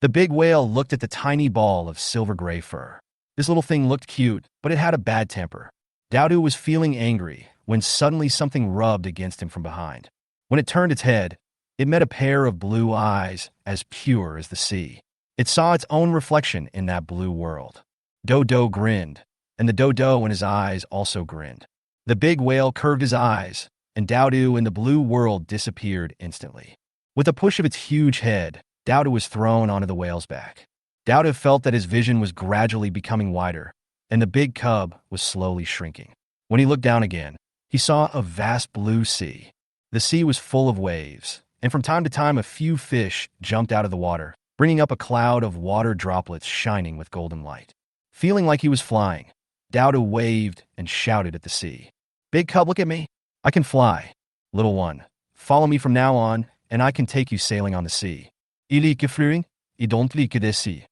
The big whale looked at the tiny ball of silver gray fur. This little thing looked cute, but it had a bad temper. Daodu was feeling angry when suddenly something rubbed against him from behind. When it turned its head, it met a pair of blue eyes as pure as the sea. It saw its own reflection in that blue world. Dodo grinned, and the dodo in his eyes also grinned. The big whale curved his eyes, and Daodu in the blue world disappeared instantly. With a push of its huge head, Daodu was thrown onto the whale's back. Daodu felt that his vision was gradually becoming wider, and the big cub was slowly shrinking. When he looked down again, he saw a vast blue sea. The sea was full of waves, and from time to time a few fish jumped out of the water, bringing up a cloud of water droplets shining with golden light. Feeling like he was flying, Dowdo waved and shouted at the sea. "Big cub, look at me. I can fly. Little one, follow me from now on, and I can take you sailing on the sea." "I like flying, I don't like the sea."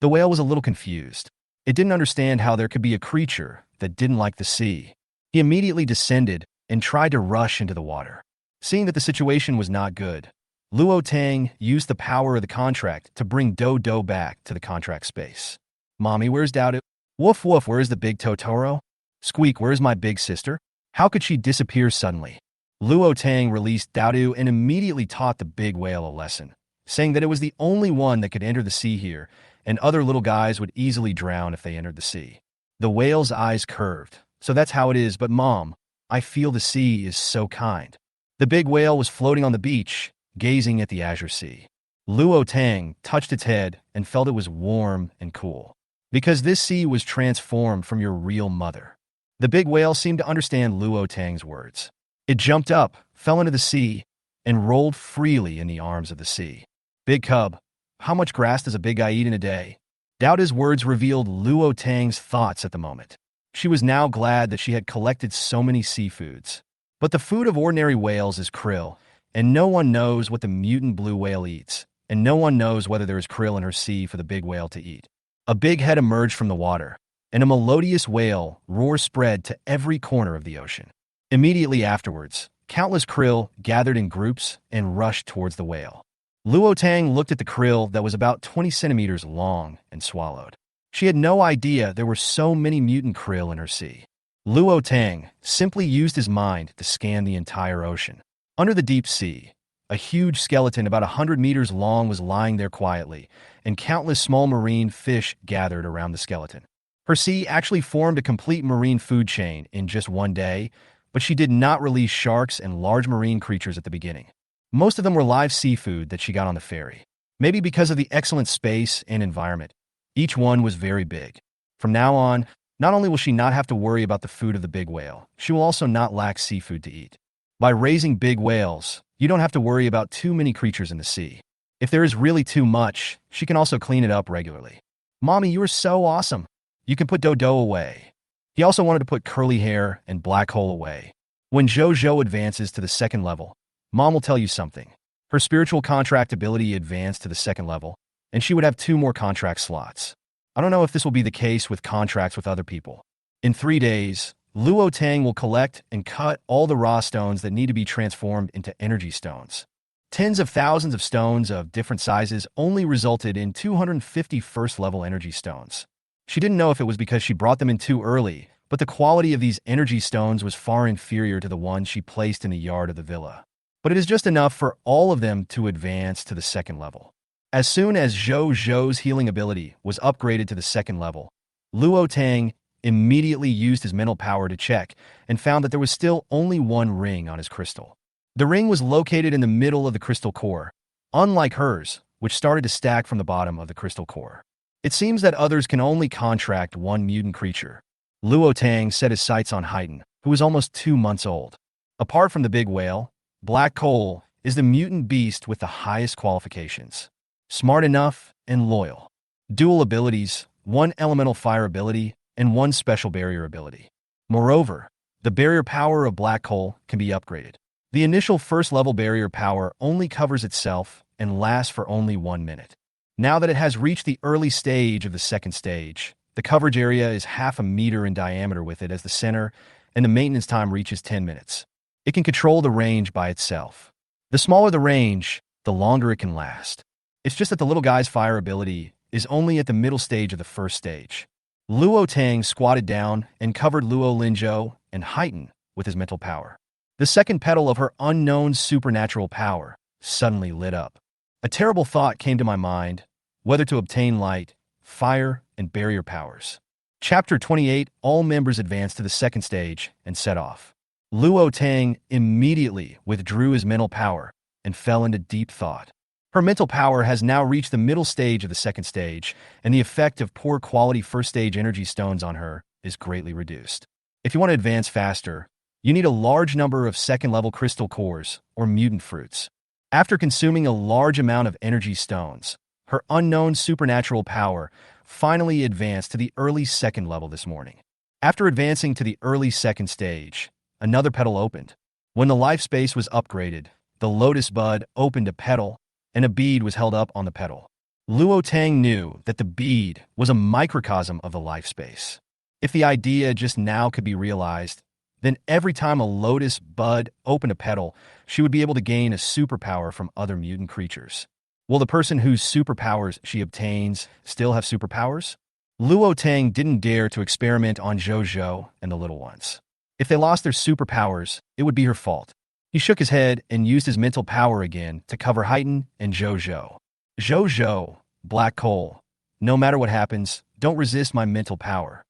The whale was a little confused. It didn't understand how there could be a creature that didn't like the sea. He immediately descended and tried to rush into the water. Seeing that the situation was not good, Luo Tang used the power of the contract to bring Dodo back to the contract space. "Mommy, where's Dowdo? Woof woof, where's the big Totoro? Squeak, where's my big sister? How could she disappear suddenly?" Luo Tang released Dowdo and immediately taught the big whale a lesson, saying that it was the only one that could enter the sea here, and other little guys would easily drown if they entered the sea. The whale's eyes curved. "So that's how it is, but Mom, I feel the sea is so kind." The big whale was floating on the beach, gazing at the azure sea. Luo Tang touched its head and felt it was warm and cool. "Because this sea was transformed from your real mother." The big whale seemed to understand Luo Tang's words. It jumped up, fell into the sea, and rolled freely in the arms of the sea. "Big cub, how much grass does a big guy eat in a day?" Dowda's words revealed Luo Tang's thoughts at the moment. She was now glad that she had collected so many seafoods. But the food of ordinary whales is krill, and no one knows what the mutant blue whale eats, and no one knows whether there is krill in her sea for the big whale to eat. A big head emerged from the water, and a melodious whale roar spread to every corner of the ocean. Immediately afterwards, countless krill gathered in groups and rushed towards the whale. Luo Tang looked at the krill that was about 20 centimeters long and swallowed. She had no idea there were so many mutant krill in her sea. Luo Tang simply used his mind to scan the entire ocean. Under the deep sea, a huge skeleton about 100 meters long was lying there quietly, and countless small marine fish gathered around the skeleton. Her sea actually formed a complete marine food chain in just one day, but she did not release sharks and large marine creatures at the beginning. Most of them were live seafood that she got on the ferry. Maybe because of the excellent space and environment, each one was very big. From now on, not only will she not have to worry about the food of the big whale, she will also not lack seafood to eat. By raising big whales, you don't have to worry about too many creatures in the sea. If there is really too much, she can also clean it up regularly. "Mommy, you are so awesome. You can put Dodo away." He also wanted to put curly hair and black hole away. When Jojo advances to the second level, Mom will tell you something. Her spiritual contract ability advanced to the second level, and she would have 2 more contract slots. I don't know if this will be the case with contracts with other people. In 3 days, Luo Tang will collect and cut all the raw stones that need to be transformed into energy stones. Tens of thousands of stones of different sizes only resulted in 250 first-level energy stones. She didn't know if it was because she brought them in too early, but the quality of these energy stones was far inferior to the ones she placed in the yard of the villa. But it is just enough for all of them to advance to the second level. As soon as Zhou's healing ability was upgraded to the second level, Luo Tang immediately used his mental power to check and found that there was still only 1 ring on his crystal. The ring was located in the middle of the crystal core, unlike hers, which started to stack from the bottom of the crystal core. It seems that others can only contract 1 mutant creature. Luo Tang set his sights on Haiten, who was almost 2 months old. Apart from the big whale, Black Coal is the mutant beast with the highest qualifications. Smart enough and loyal. Dual abilities, 1 elemental fire ability, and 1 special barrier ability. Moreover, the barrier power of Black Coal can be upgraded. The initial first-level barrier power only covers itself and lasts for only 1 minute. Now that it has reached the early stage of the second stage, the coverage area is half a meter in diameter with it as the center, and the maintenance time reaches 10 minutes. It can control the range by itself. The smaller the range, the longer it can last. It's just that the little guy's fire ability is only at the middle stage of the first stage. Luo Tang squatted down and covered Luo Linzhou and Haiten with his mental power. The second petal of her unknown supernatural power suddenly lit up. A terrible thought came to my mind, whether to obtain light, fire, and barrier powers. Chapter 28. All members advanced to the second stage and set off. Luo Tang immediately withdrew his mental power and fell into deep thought. Her mental power has now reached the middle stage of the second stage, and the effect of poor quality first stage energy stones on her is greatly reduced. If you want to advance faster, you need a large number of second-level crystal cores or mutant fruits. After consuming a large amount of energy stones, her unknown supernatural power finally advanced to the early second level this morning. After advancing to the early second stage, another petal opened. When the life space was upgraded, the lotus bud opened a petal, and a bead was held up on the petal. Luo Tang knew that the bead was a microcosm of the life space. If the idea just now could be realized, then every time a lotus bud opened a petal, she would be able to gain a superpower from other mutant creatures. Will the person whose superpowers she obtains still have superpowers? Luo Tang didn't dare to experiment on Zhou and the little ones. If they lost their superpowers, it would be her fault. He shook his head and used his mental power again to cover Heighten and Zhou. Zhou, black coal. No matter what happens, don't resist my mental power.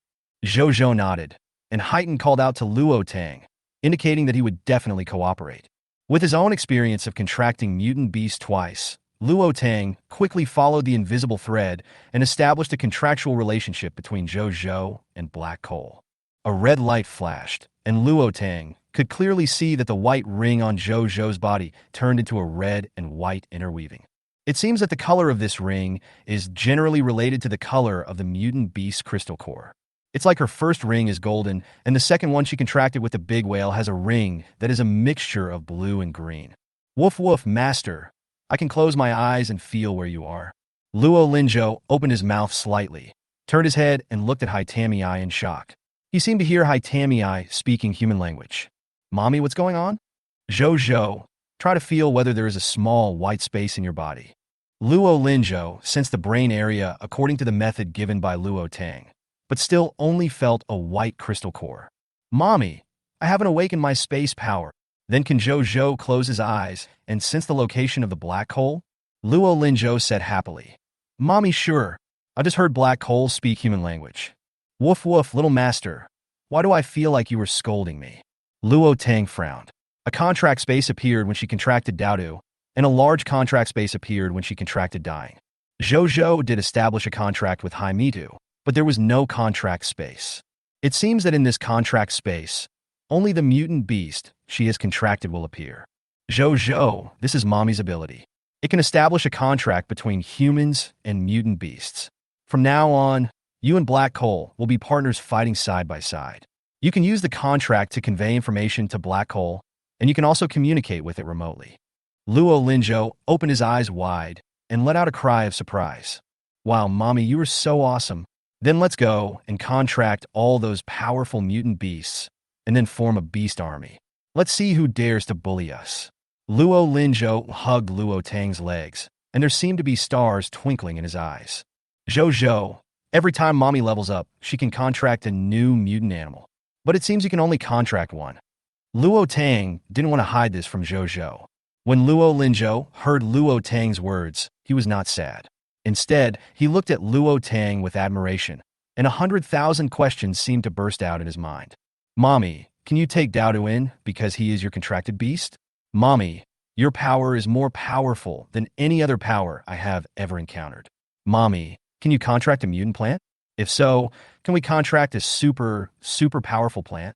Zhou nodded, and Heighten called out to Luo Tang, indicating that he would definitely cooperate. With his own experience of contracting mutant beast twice, Luo Tang quickly followed the invisible thread and established a contractual relationship between Zhou and black coal. A red light flashed, and Luo Tang could clearly see that the white ring on Zhou's body turned into a red and white interweaving. It seems that the color of this ring is generally related to the color of the mutant beast crystal core. It's like her first ring is golden, and the second one she contracted with the big whale has a ring that is a mixture of blue and green. Woof woof, master. I can close my eyes and feel where you are. Luo Linzhou opened his mouth slightly, turned his head, and looked at Hai Tamii in shock. He seemed to hear Hai Tamii speaking human language. Mommy, what's going on? Zhou, try to feel whether there is a small white space in your body. Luo Linzhou sensed the brain area according to the method given by Luo Tang, but still only felt a white crystal core. Mommy, I haven't awakened my space power. Then can Zhou close his eyes and sense the location of the black hole? Luo Linzhou said happily. Mommy, sure. I just heard black holes speak human language. Woof woof, little master. Why do I feel like you were scolding me? Luo Tang frowned. A contract space appeared when she contracted Daodu, and a large contract space appeared when she contracted Dying. Zhou did establish a contract with Hai Mitu, but there was no contract space. It seems that in this contract space, only the mutant beast she has contracted will appear. Zhou, this is Mommy's ability. It can establish a contract between humans and mutant beasts. From now on, you and Black Coal will be partners fighting side by side. You can use the contract to convey information to Black Coal, and you can also communicate with it remotely. Luo Linzhou opened his eyes wide and let out a cry of surprise. Wow, Mommy, you are so awesome. Then let's go and contract all those powerful mutant beasts, and then form a beast army. Let's see who dares to bully us. Luo Linzhou hugged Luo Tang's legs, and there seemed to be stars twinkling in his eyes. Zhou, every time Mommy levels up, she can contract a new mutant animal. But it seems you can only contract one. Luo Tang didn't want to hide this from Zhou. When Luo Linzhou heard Luo Tang's words, he was not sad. Instead, he looked at Luo Tang with admiration, and 100,000 questions seemed to burst out in his mind. Mommy, can you take Daodu in because he is your contracted beast? Mommy, your power is more powerful than any other power I have ever encountered. Mommy, can you contract a mutant plant? If so, can we contract a super powerful plant?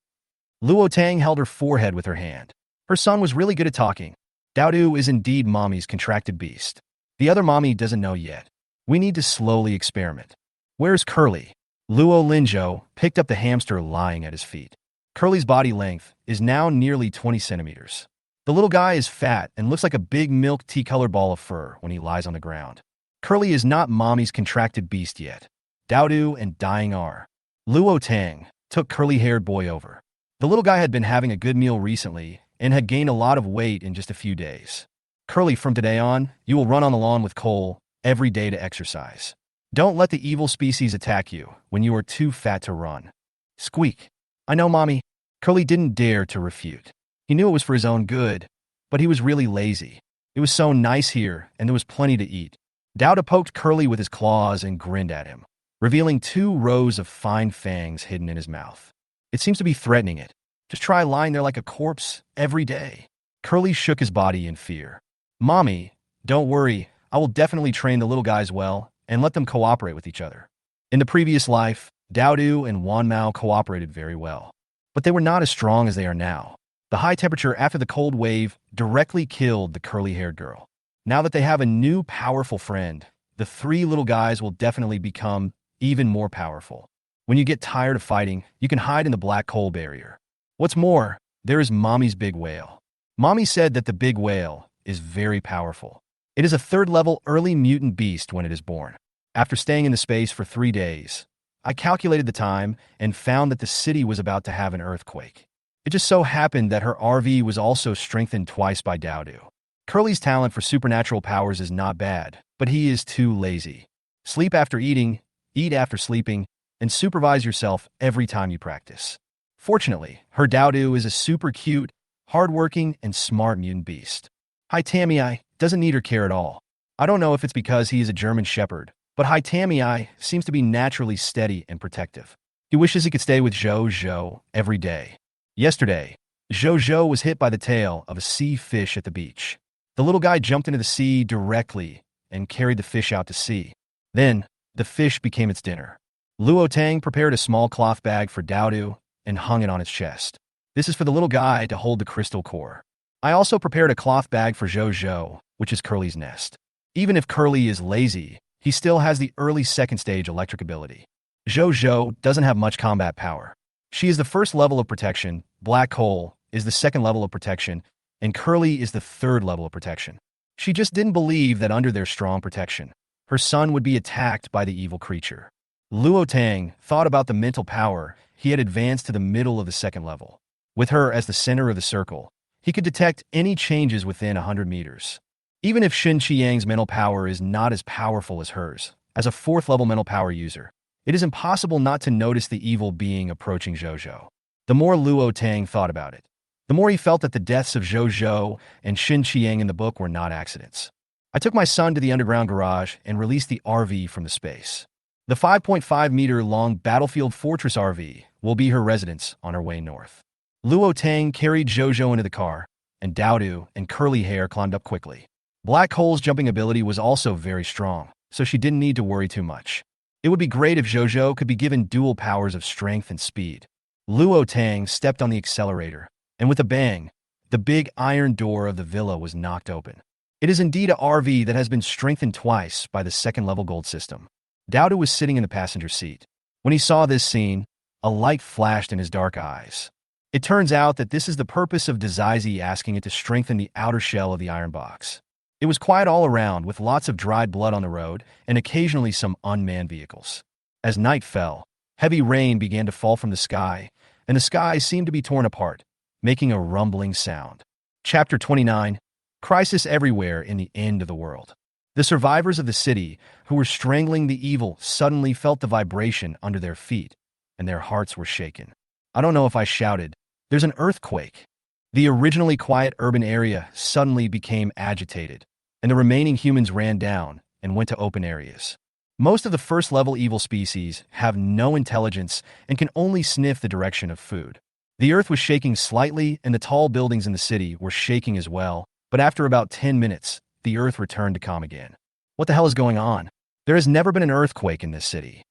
Luo Tang held her forehead with her hand. Her son was really good at talking. Daodu is indeed Mommy's contracted beast. The other Mommy doesn't know yet. We need to slowly experiment. Where's Curly? Luo Linzhou picked up the hamster lying at his feet. Curly's body length is now nearly 20 centimeters. The little guy is fat and looks like a big milk tea-colored ball of fur when he lies on the ground. Curly is not Mommy's contracted beast yet. Daodu and Dying are. Luo Tang took curly-haired boy over. The little guy had been having a good meal recently and had gained a lot of weight in just a few days. Curly, from today on, you will run on the lawn with Cole every day to exercise. Don't let the evil species attack you when you are too fat to run. Squeak. I know, Mommy. Curly didn't dare to refute. He knew it was for his own good, but he was really lazy. It was so nice here, and there was plenty to eat. Daodu poked Curly with his claws and grinned at him, revealing 2 rows of fine fangs hidden in his mouth. It seems to be threatening it. Just try lying there like a corpse every day. Curly shook his body in fear. Mommy, don't worry. I will definitely train the little guys well and let them cooperate with each other. In the previous life, Daodu and Wanmao cooperated very well, but they were not as strong as they are now. The high temperature after the cold wave directly killed the curly-haired girl. Now that they have a new powerful friend, the three little guys will definitely become even more powerful. When you get tired of fighting, you can hide in the black coal barrier. What's more, there is Mommy's big whale. Mommy said that the big whale is very powerful. It is a third-level early mutant beast when it is born. After staying in the space for 3 days, I calculated the time and found that the city was about to have an earthquake. It just so happened that her RV was also strengthened twice by Dowdu. Curly's talent for supernatural powers is not bad, but he is too lazy. Sleep after eating, eat after sleeping, and supervise yourself every time you practice. Fortunately, her Dowdu is a super cute, hardworking, and smart mutant beast. Hi Tammy doesn't need her care at all. I don't know if it's because he is a German Shepherd, but Hi Tammy seems to be naturally steady and protective. He wishes he could stay with Jojo every day. Yesterday, Jojo was hit by the tail of a sea fish at the beach. The little guy jumped into the sea directly and carried the fish out to sea. Then, the fish became its dinner. Luo Tang prepared a small cloth bag for Dowdu and hung it on its chest. This is for the little guy to hold the crystal core. I also prepared a cloth bag for Jojo, which is Curly's nest. Even if Curly is lazy, he still has the early second stage electric ability. Jojo doesn't have much combat power. She is the first level of protection, Black Hole is the second level of protection, and Curly is the third level of protection. She just didn't believe that under their strong protection, her son would be attacked by the evil creature. Luo Tang thought about the mental power he had advanced to the middle of the second level. With her as the center of the circle, he could detect any changes within 100 meters. Even if Shin Chiang's mental power is not as powerful as hers, as a fourth-level mental power user, it is impossible not to notice the evil being approaching Jojo. The more Luo Tang thought about it, the more he felt that the deaths of Jojo and Shin Chiang in the book were not accidents. I took my son to the underground garage and released the RV from the space. The 5.5-meter-long Battlefield Fortress RV will be her residence on her way north. Luo Tang carried Jojo into the car, and Dowdu and Curly Hair climbed up quickly. Black Hole's jumping ability was also very strong, so she didn't need to worry too much. It would be great if Jojo could be given dual powers of strength and speed. Luo Tang stepped on the accelerator, and with a bang, the big iron door of the villa was knocked open. It is indeed a RV that has been strengthened twice by the second-level gold system. Dowdu was sitting in the passenger seat. When he saw this scene, a light flashed in his dark eyes. It turns out that this is the purpose of Dazaizi asking it to strengthen the outer shell of the iron box. It was quiet all around, with lots of dried blood on the road and occasionally some unmanned vehicles. As night fell, heavy rain began to fall from the sky, and the sky seemed to be torn apart, making a rumbling sound. Chapter 29: Crisis Everywhere in the End of the World. The survivors of the city, who were strangling the evil, suddenly felt the vibration under their feet, and their hearts were shaken. I don't know if I shouted, "There's an earthquake!" The originally quiet urban area suddenly became agitated, and the remaining humans ran down and went to open areas. Most of the first-level evil species have no intelligence and can only sniff the direction of food. The earth was shaking slightly, and the tall buildings in the city were shaking as well, but after about 10 minutes, the earth returned to calm again. What the hell is going on? There has never been an earthquake in this city.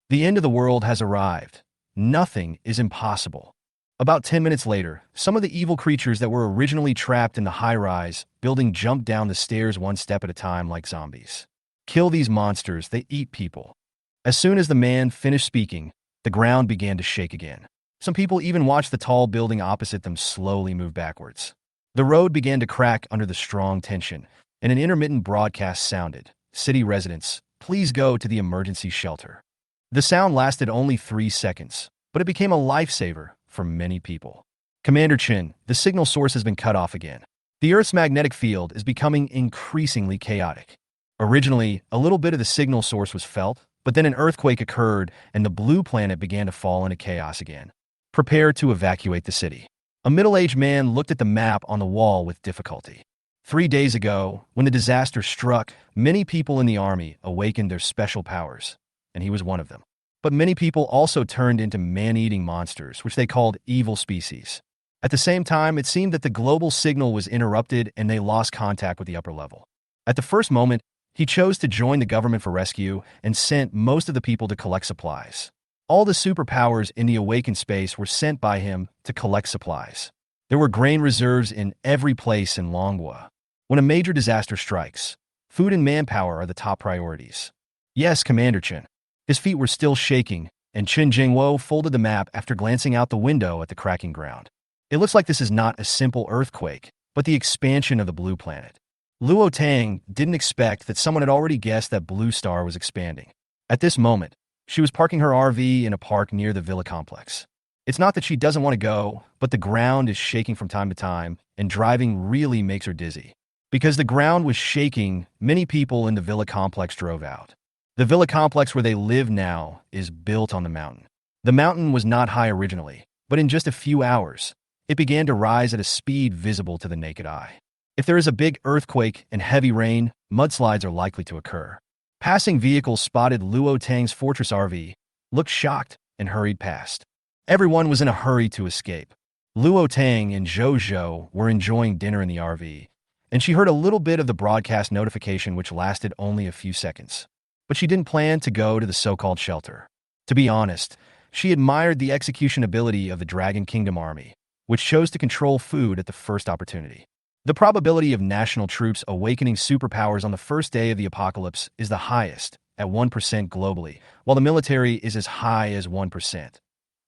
The end of the world has arrived. Nothing is impossible. About 10 minutes later, some of the evil creatures that were originally trapped in the high-rise building jumped down the stairs one step at a time like zombies. Kill these monsters, they eat people. As soon as the man finished speaking, the ground began to shake again. Some people even watched the tall building opposite them slowly move backwards. The road began to crack under the strong tension, and an intermittent broadcast sounded. "City residents, please go to the emergency shelter." The sound lasted only 3 seconds, but it became a lifesaver for many people. "Commander Chin, the signal source has been cut off again. The Earth's magnetic field is becoming increasingly chaotic. Originally, a little bit of the signal source was felt, but then an earthquake occurred and the blue planet began to fall into chaos again. Prepare to evacuate the city." A middle-aged man looked at the map on the wall with difficulty. 3 days ago, when the disaster struck, many people in the army awakened their special powers, and he was one of them. But many people also turned into man-eating monsters, which they called evil species. At the same time, it seemed that the global signal was interrupted and they lost contact with the upper level. At the first moment, he chose to join the government for rescue and sent most of the people to collect supplies. All the superpowers in the awakened space were sent by him to collect supplies. There were grain reserves in every place in Longwa. When a major disaster strikes, food and manpower are the top priorities. Yes, Commander Chen. His feet were still shaking, and Chen Jingwo folded the map after glancing out the window at the cracking ground. It looks like this is not a simple earthquake, but the expansion of the blue planet. Luo Tang didn't expect that someone had already guessed that Blue Star was expanding. At this moment, she was parking her RV in a park near the villa complex. It's not that she doesn't want to go, but the ground is shaking from time to time, and driving really makes her dizzy. Because the ground was shaking, many people in the villa complex drove out. The villa complex where they live now is built on the mountain. The mountain was not high originally, but in just a few hours, it began to rise at a speed visible to the naked eye. If there is a big earthquake and heavy rain, mudslides are likely to occur. Passing vehicles spotted Luo Tang's fortress RV, looked shocked, and hurried past. Everyone was in a hurry to escape. Luo Tang and Zhou Zhou were enjoying dinner in the RV, and she heard a little bit of the broadcast notification which lasted only a few seconds. But she didn't plan to go to the so-called shelter. To be honest, she admired the execution ability of the Dragon Kingdom army, which chose to control food at the first opportunity. The probability of national troops awakening superpowers on the first day of the apocalypse is the highest, at 1% globally, while the military is as high as 1%.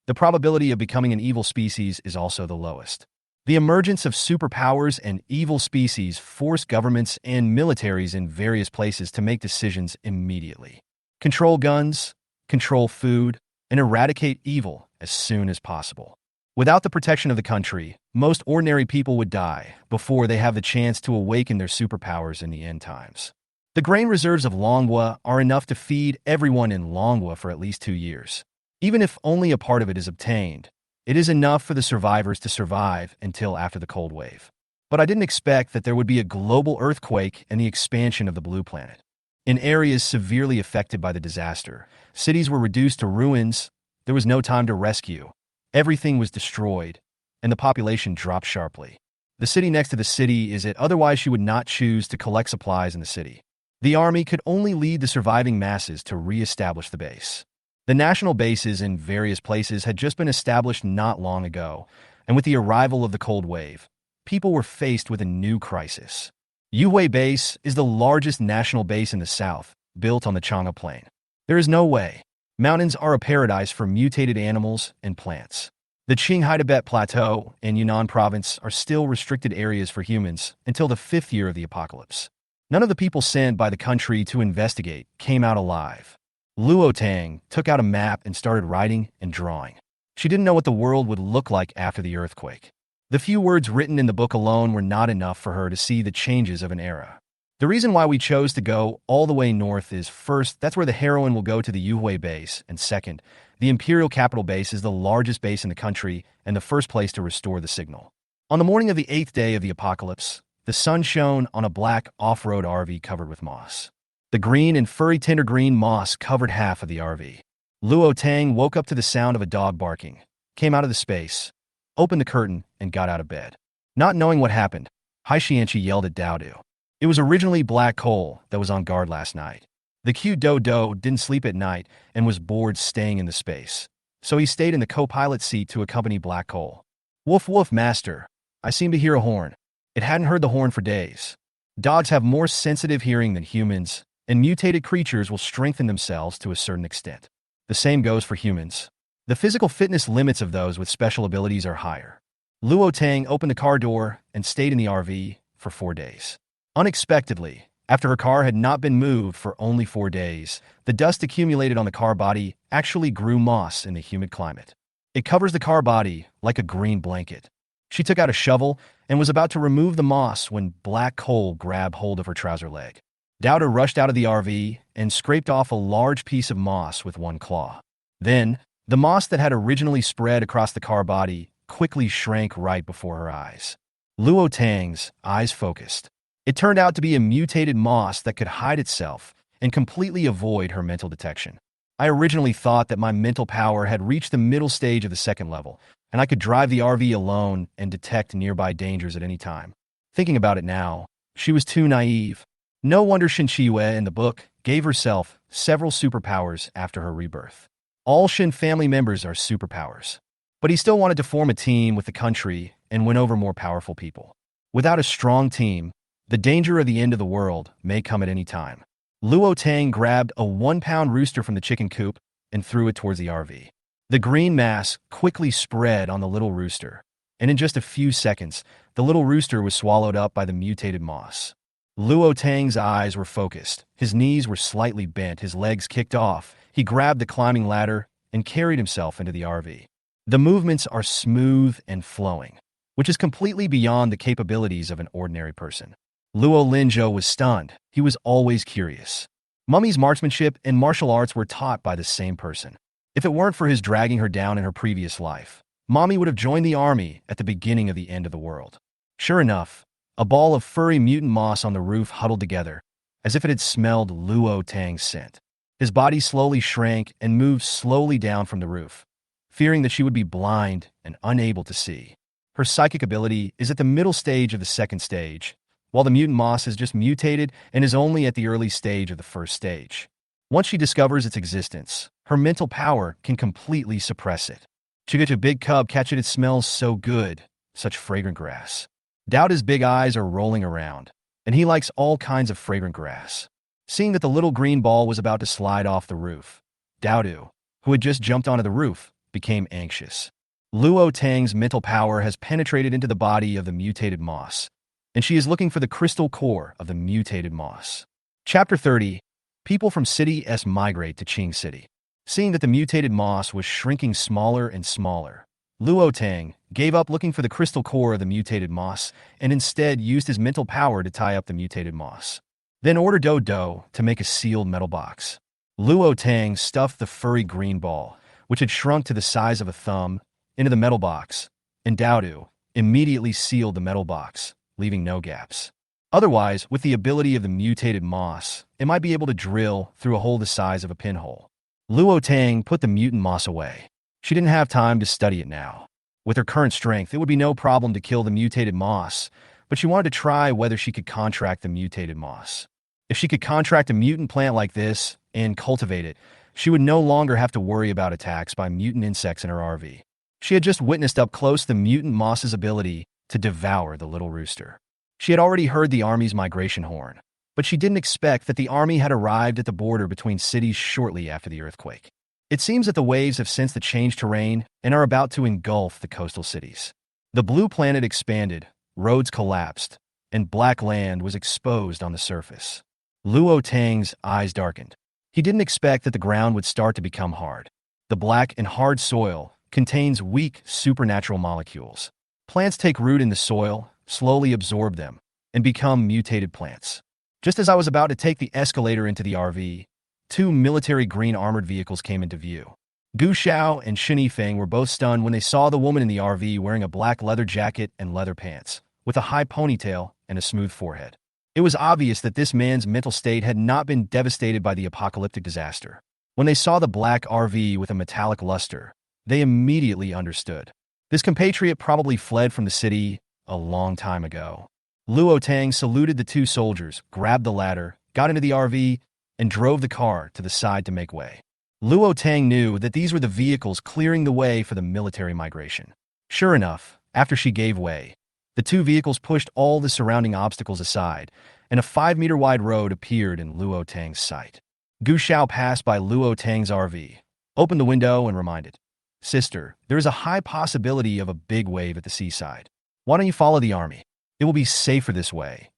The probability of becoming an evil species is also the lowest. The emergence of superpowers and evil species force governments and militaries in various places to make decisions immediately. Control guns, control food, and eradicate evil as soon as possible. Without the protection of the country, most ordinary people would die before they have the chance to awaken their superpowers in the end times. The grain reserves of Longwa are enough to feed everyone in Longwa for at least 2 years. Even if only a part of it is obtained, it is enough for the survivors to survive until after the cold wave. But I didn't expect that there would be a global earthquake and the expansion of the blue planet. In areas severely affected by the disaster, cities were reduced to ruins, there was no time to rescue, everything was destroyed, and the population dropped sharply. The city next to the city is it, otherwise she would not choose to collect supplies in the city. The army could only lead the surviving masses to re-establish the base. The national bases in various places had just been established not long ago, and with the arrival of the cold wave, people were faced with a new crisis. Yuhui Base is the largest national base in the south, built on the Chang'e Plain. There is no way. Mountains are a paradise for mutated animals and plants. The Qinghai Tibet Plateau and Yunnan Province are still restricted areas for humans until the 5th year of the apocalypse. None of the people sent by the country to investigate came out alive. Luo Tang took out a map and started writing and drawing. She didn't know what the world would look like after the earthquake. The few words written in the book alone were not enough for her to see the changes of an era. The reason why we chose to go all the way north is, first, that's where the heroine will go to the Yuhui base, and second, the Imperial Capital Base is the largest base in the country and the first place to restore the signal. On the morning of the 8th day of the apocalypse, the sun shone on a black off-road RV covered with moss. The green and furry tender green moss covered half of the RV. Luo Tang woke up to the sound of a dog barking, came out of the space, opened the curtain, and got out of bed. Not knowing what happened, Hai Xianqi yelled at Dao Du. It was originally Black Coal that was on guard last night. The cute Do didn't sleep at night and was bored staying in the space, so he stayed in the co-pilot seat to accompany Black Coal. Woof woof, master. I seem to hear a horn. It hadn't heard the horn for days. Dogs have more sensitive hearing than humans, and mutated creatures will strengthen themselves to a certain extent. The same goes for humans. The physical fitness limits of those with special abilities are higher. Luo Tang opened the car door and stayed in the RV for 4 days. Unexpectedly, after her car had not been moved for only 4 days, the dust accumulated on the car body actually grew moss in the humid climate. It covers the car body like a green blanket. She took out a shovel and was about to remove the moss when Black Coal grabbed hold of her trouser leg. Dao Du rushed out of the RV and scraped off a large piece of moss with one claw. Then, the moss that had originally spread across the car body quickly shrank right before her eyes. Luo Tang's eyes focused. It turned out to be a mutated moss that could hide itself and completely avoid her mental detection. I originally thought that my mental power had reached the middle stage of the 2nd level, and I could drive the RV alone and detect nearby dangers at any time. Thinking about it now, she was too naive. No wonder Shin Qiyue in the book gave herself several superpowers after her rebirth. All Shin family members are superpowers. But he still wanted to form a team with the country and win over more powerful people. Without a strong team, the danger of the end of the world may come at any time. Luo Tang grabbed a 1-pound rooster from the chicken coop and threw it towards the RV. The green mass quickly spread on the little rooster, and in just a few seconds, the little rooster was swallowed up by the mutated moss. Luo Tang's eyes were focused, his knees were slightly bent, his legs kicked off. He grabbed the climbing ladder and carried himself into the RV. The movements are smooth and flowing, which is completely beyond the capabilities of an ordinary person. Luo Linzhou was stunned. He was always curious. Mummy's marksmanship and martial arts were taught by the same person. If it weren't for his dragging her down in her previous life, Mommy would have joined the army at the beginning of the end of the world. Sure enough, a ball of furry mutant moss on the roof huddled together, as if it had smelled Luo Tang's scent. His body slowly shrank and moved slowly down from the roof, fearing that she would be blind and unable to see. Her psychic ability is at the middle stage of the second stage, while the mutant moss has just mutated and is only at the early stage of the first stage. Once she discovers its existence, her mental power can completely suppress it. Chiga's a big cub catch it smells so good, such fragrant grass. Daoda's big eyes are rolling around, and he likes all kinds of fragrant grass. Seeing that the little green ball was about to slide off the roof, Daodu, who had just jumped onto the roof, became anxious. Luo Tang's mental power has penetrated into the body of the mutated moss, and she is looking for the crystal core of the mutated moss. Chapter 30. People from City S migrate to Qing City. Seeing that the mutated moss was shrinking smaller and smaller, Luo Tang gave up looking for the crystal core of the mutated moss and instead used his mental power to tie up the mutated moss. Then ordered Do to make a sealed metal box. Luo Tang stuffed the furry green ball, which had shrunk to the size of a thumb, into the metal box, and Daodu immediately sealed the metal box, leaving no gaps. Otherwise, with the ability of the mutated moss, it might be able to drill through a hole the size of a pinhole. Luo Tang put the mutant moss away. She didn't have time to study it now. With her current strength, it would be no problem to kill the mutated moss, but she wanted to try whether she could contract the mutated moss. If she could contract a mutant plant like this and cultivate it, she would no longer have to worry about attacks by mutant insects in her RV. She had just witnessed up close the mutant moss's ability to devour the little rooster. She had already heard the army's migration horn, but she didn't expect that the army had arrived at the border between cities shortly after the earthquake. It seems that the waves have sensed the changed terrain and are about to engulf the coastal cities. The blue planet expanded, roads collapsed, and black land was exposed on the surface. Luo Tang's eyes darkened. He didn't expect that the ground would start to become hard. The black and hard soil contains weak supernatural molecules. Plants take root in the soil, slowly absorb them, and become mutated plants. Just as I was about to take the escalator into the RV, 2 military green armored vehicles came into view. Gu Xiao and Shen Yifeng were both stunned when they saw the woman in the RV wearing a black leather jacket and leather pants, with a high ponytail and a smooth forehead. It was obvious that this man's mental state had not been devastated by the apocalyptic disaster. When they saw the black RV with a metallic luster, they immediately understood. This compatriot probably fled from the city a long time ago. Luo Tang saluted the 2 soldiers, grabbed the ladder, got into the RV, and drove the car to the side to make way. Luo Tang knew that these were the vehicles clearing the way for the military migration. Sure enough, after she gave way, the 2 vehicles pushed all the surrounding obstacles aside, and a 5-meter-wide road appeared in Luo Tang's sight. Gu Xiao passed by Luo Tang's RV, opened the window, and reminded, "Sister, there is a high possibility of a big wave at the seaside. Why don't you follow the army? It will be safer this way."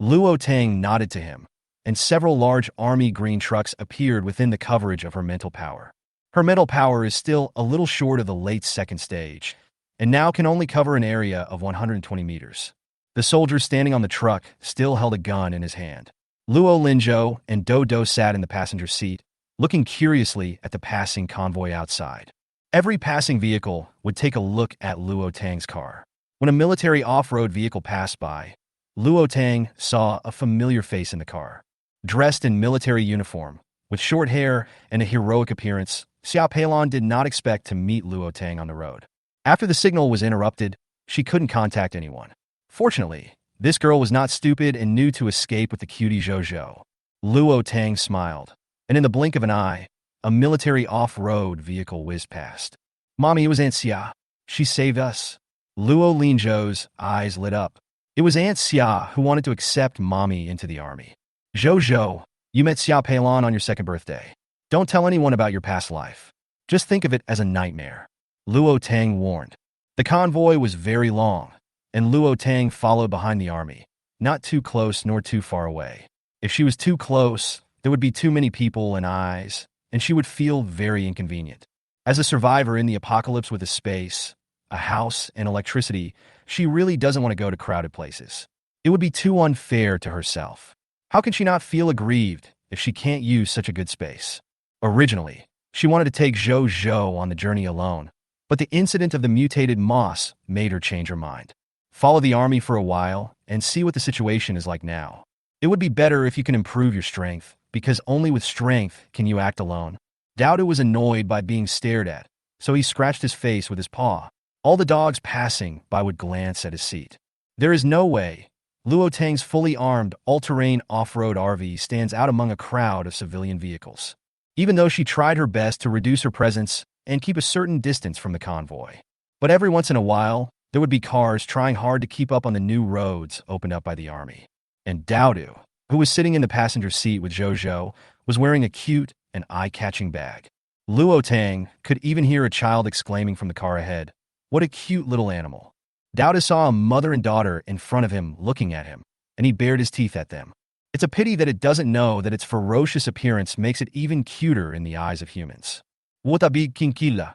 Luo Tang nodded to him, and several large army green trucks appeared within the coverage of her mental power. Her mental power is still a little short of the late second stage, and now can only cover an area of 120 meters. The soldier standing on the truck still held a gun in his hand. Luo Linzhou and Do sat in the passenger seat, looking curiously at the passing convoy outside. Every passing vehicle would take a look at Luo Tang's car. When a military off-road vehicle passed by, Luo Tang saw a familiar face in the car. Dressed in military uniform, with short hair and a heroic appearance, Xiao Peilon did not expect to meet Luo Tang on the road. After the signal was interrupted, she couldn't contact anyone. Fortunately, this girl was not stupid and knew to escape with the cutie Zhou. Luo Tang smiled, and in the blink of an eye, a military off-road vehicle whizzed past. "Mommy, it was Aunt Xia." She saved us. Luo Linzhou's eyes lit up. It was Aunt Xia who wanted to accept Mommy into the army. Zhou, you met Xia Peilan on your second birthday. Don't tell anyone about your past life. Just think of it as a nightmare. Luo Tang warned. The convoy was very long, and Luo Tang followed behind the army, not too close nor too far away. If she was too close, there would be too many people and eyes, and she would feel very inconvenient. As a survivor in the apocalypse with a space, a house, and electricity, she really doesn't want to go to crowded places. It would be too unfair to herself. How can she not feel aggrieved if she can't use such a good space? Originally, she wanted to take Zhou on the journey alone, but the incident of the mutated moss made her change her mind. Follow the army for a while and see what the situation is like now. It would be better if you can improve your strength, because only with strength can you act alone. Dowda was annoyed by being stared at, so he scratched his face with his paw. All the dogs passing by would glance at his seat. There is no way. Luo Tang's fully armed, all-terrain off-road RV stands out among a crowd of civilian vehicles. Even though she tried her best to reduce her presence and keep a certain distance from the convoy. But every once in a while, there would be cars trying hard to keep up on the new roads opened up by the army. And Dowdu, who was sitting in the passenger seat with Zhou, was wearing a cute and eye-catching bag. Luo Tang could even hear a child exclaiming from the car ahead, "What a cute little animal." Dowda saw a mother and daughter in front of him looking at him, and he bared his teeth at them. It's a pity that it doesn't know that its ferocious appearance makes it even cuter in the eyes of humans. What a big kinkila.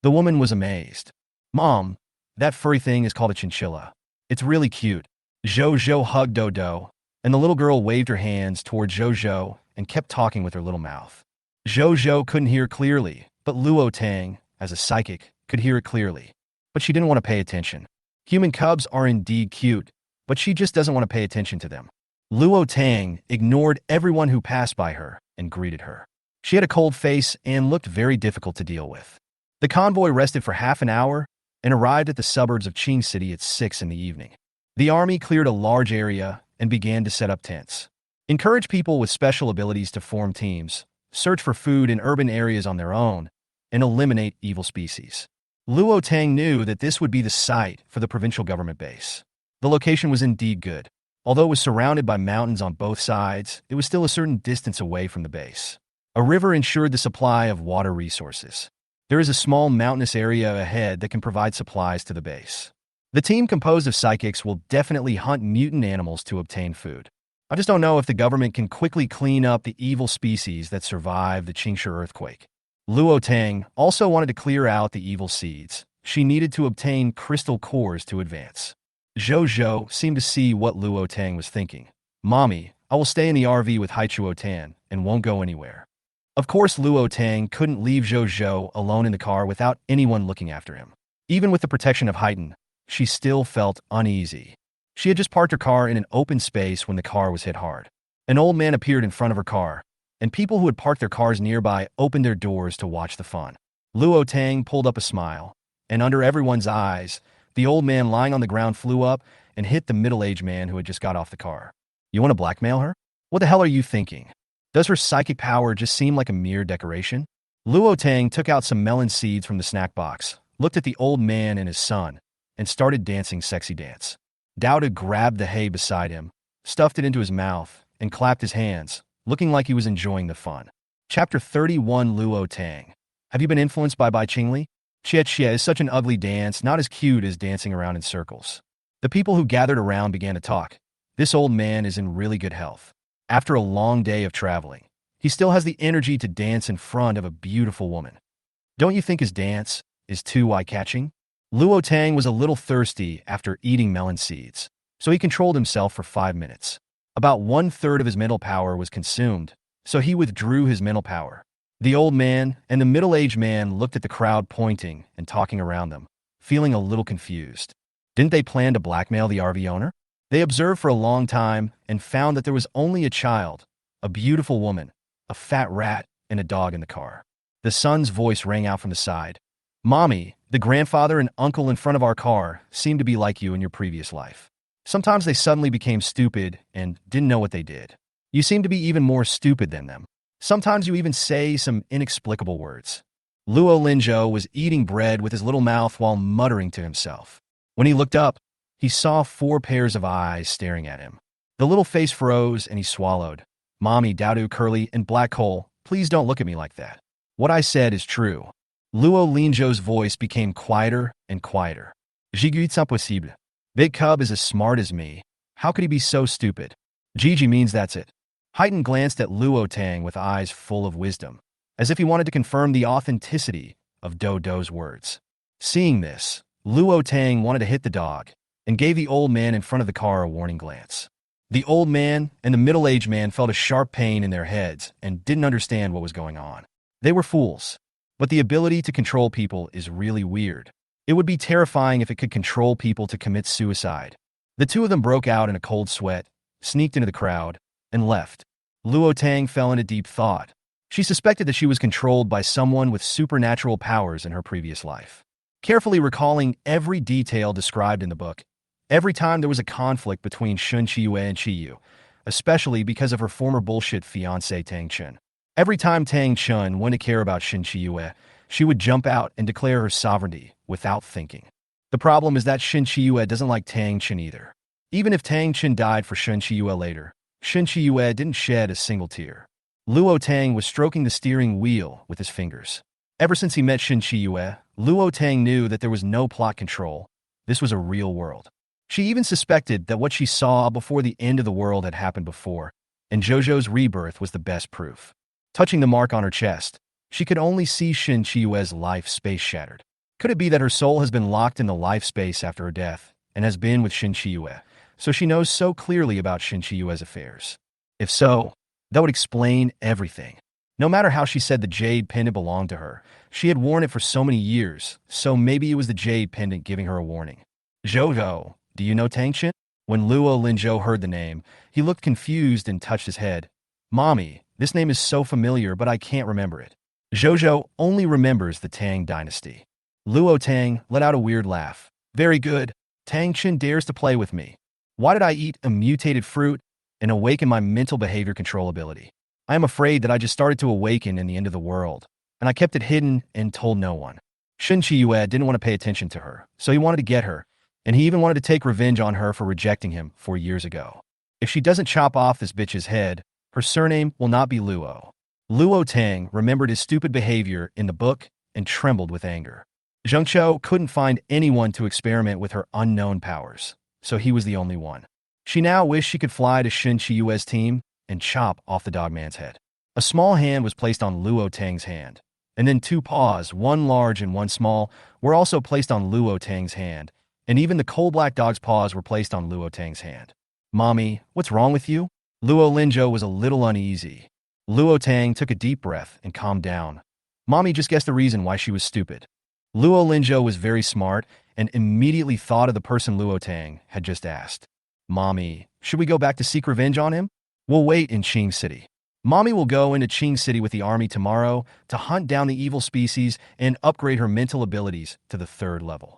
The woman was amazed. Mom, that furry thing is called a chinchilla. It's really cute. Zhou hugged Dodo, and the little girl waved her hands toward Zhou and kept talking with her little mouth. Zhou couldn't hear clearly, but Luo Tang, as a psychic, could hear it clearly. But she didn't want to pay attention. Human cubs are indeed cute, but she just doesn't want to pay attention to them. Luo Tang ignored everyone who passed by her and greeted her. She had a cold face and looked very difficult to deal with. The convoy rested for half an hour and arrived at the suburbs of Qing City at 6 in the evening. The army cleared a large area and began to set up tents. Encourage people with special abilities to form teams, search for food in urban areas on their own, and eliminate evil species. Luo Tang knew that this would be the site for the provincial government base. The location was indeed good. Although it was surrounded by mountains on both sides, it was still a certain distance away from the base. A river ensured the supply of water resources. There is a small mountainous area ahead that can provide supplies to the base. The team composed of psychics will definitely hunt mutant animals to obtain food. I just don't know if the government can quickly clean up the evil species that survived the Qingsha earthquake. Luo Tang also wanted to clear out the evil seeds. She needed to obtain crystal cores to advance. Zhou seemed to see what Luo Tang was thinking. Mommy, I will stay in the RV with Haichuo Tan and won't go anywhere. Of course, Luo Tang couldn't leave Zhou alone in the car without anyone looking after him. Even with the protection of Haiten, she still felt uneasy. She had just parked her car in an open space when the car was hit hard. An old man appeared in front of her car, and people who had parked their cars nearby opened their doors to watch the fun. Luo Tang pulled up a smile, and under everyone's eyes, the old man lying on the ground flew up and hit the middle-aged man who had just got off the car. You want to blackmail her? What the hell are you thinking? Does her psychic power just seem like a mere decoration? Luo Tang took out some melon seeds from the snack box, looked at the old man and his son, and started dancing sexy dance. Dowda grabbed the hay beside him, stuffed it into his mouth, and clapped his hands, looking like he was enjoying the fun. Chapter 31 Luo Tang. Have you been influenced by Bai Qingli? Chia is such an ugly dance, not as cute as dancing around in circles. The people who gathered around began to talk. This old man is in really good health. After a long day of traveling, he still has the energy to dance in front of a beautiful woman. Don't you think his dance is too eye-catching? Luo Tang was a little thirsty after eating melon seeds, so he controlled himself for 5 minutes. About 1/3 of his mental power was consumed, so he withdrew his mental power. The old man and the middle-aged man looked at the crowd pointing and talking around them, feeling a little confused. Didn't they plan to blackmail the RV owner? They observed for a long time and found that there was only a child, a beautiful woman, a fat rat, and a dog in the car. The son's voice rang out from the side. Mommy, the grandfather and uncle in front of our car seemed to be like you in your previous life. Sometimes they suddenly became stupid and didn't know what they did. You seem to be even more stupid than them. Sometimes you even say some inexplicable words. Luo Linzhou was eating bread with his little mouth while muttering to himself. When he looked up, he saw 4 pairs of eyes staring at him. The little face froze and he swallowed. Mommy, Dowdu, Curly, and Black Hole, please don't look at me like that. What I said is true. Luo Linzhou's voice became quieter and quieter. Jiguit's impossible. Big Cub is as smart as me. How could he be so stupid? Gigi means that's it. Haiten glanced at Luo Tang with eyes full of wisdom, as if he wanted to confirm the authenticity of Dodo's words. Seeing this, Luo Tang wanted to hit the dog and gave the old man in front of the car a warning glance. The old man and the middle-aged man felt a sharp pain in their heads and didn't understand what was going on. They were fools. But the ability to control people is really weird. It would be terrifying if it could control people to commit suicide. The two of them broke out in a cold sweat, sneaked into the crowd, and left. Luo Tang fell into deep thought. She suspected that she was controlled by someone with supernatural powers in her previous life. Carefully recalling every detail described in the book, every time there was a conflict between Shun Chiyue and Chiyu, especially because of her former bullshit fiancé Tang Chun. Every time Tang Chun went to care about Shun Chiyue, she would jump out and declare her sovereignty without thinking. The problem is that Shun Chiyue doesn't like Tang Chun either. Even if Tang Chun died for Shun Chiyue later, Shun Chiyue didn't shed a single tear. Luo Tang was stroking the steering wheel with his fingers. Ever since he met Shun Chiyue, Luo Tang knew that there was no plot control. This was a real world. She even suspected that what she saw before the end of the world had happened before, and Jojo's rebirth was the best proof. Touching the mark on her chest, she could only see Shun Chiyue's life space shattered. Could it be that her soul has been locked in the life space after her death and has been with Shun Chiyue, so she knows so clearly about Shun Chiyue's affairs? If so, that would explain everything. No matter how she said the jade pendant belonged to her, she had worn it for so many years, so maybe it was the jade pendant giving her a warning. Jojo, do you know Tang Chen? When Luo Linzhou heard the name, he looked confused and touched his head. Mommy, this name is so familiar, but I can't remember it. Jojo only remembers the Tang dynasty. Luo Tang let out a weird laugh. Very good. Tang Chen dares to play with me. Why did I eat a mutated fruit and awaken my mental behavior control ability? I am afraid that I just started to awaken in the end of the world, and I kept it hidden and told no one. Shun Chiyue didn't want to pay attention to her, so he wanted to get her, and he even wanted to take revenge on her for rejecting him 4 years ago. If she doesn't chop off this bitch's head, her surname will not be Luo. Luo Tang remembered his stupid behavior in the book and trembled with anger. Zheng Qiu couldn't find anyone to experiment with her unknown powers, so he was the only one. She now wished she could fly to Shun Chiyue's team and chop off the dogman's head. A small hand was placed on Luo Tang's hand, and then 2 paws, one large and one small, were also placed on Luo Tang's hand, and even the coal black dog's paws were placed on Luo Tang's hand. Mommy, what's wrong with you? Luo Linzhou was a little uneasy. Luo Tang took a deep breath and calmed down. Mommy just guessed the reason why she was stupid. Luo Linzhou was very smart and immediately thought of the person Luo Tang had just asked. Mommy, should we go back to seek revenge on him? We'll wait in Qing City. Mommy will go into Qing City with the army tomorrow to hunt down the evil species and upgrade her mental abilities to the 3rd level.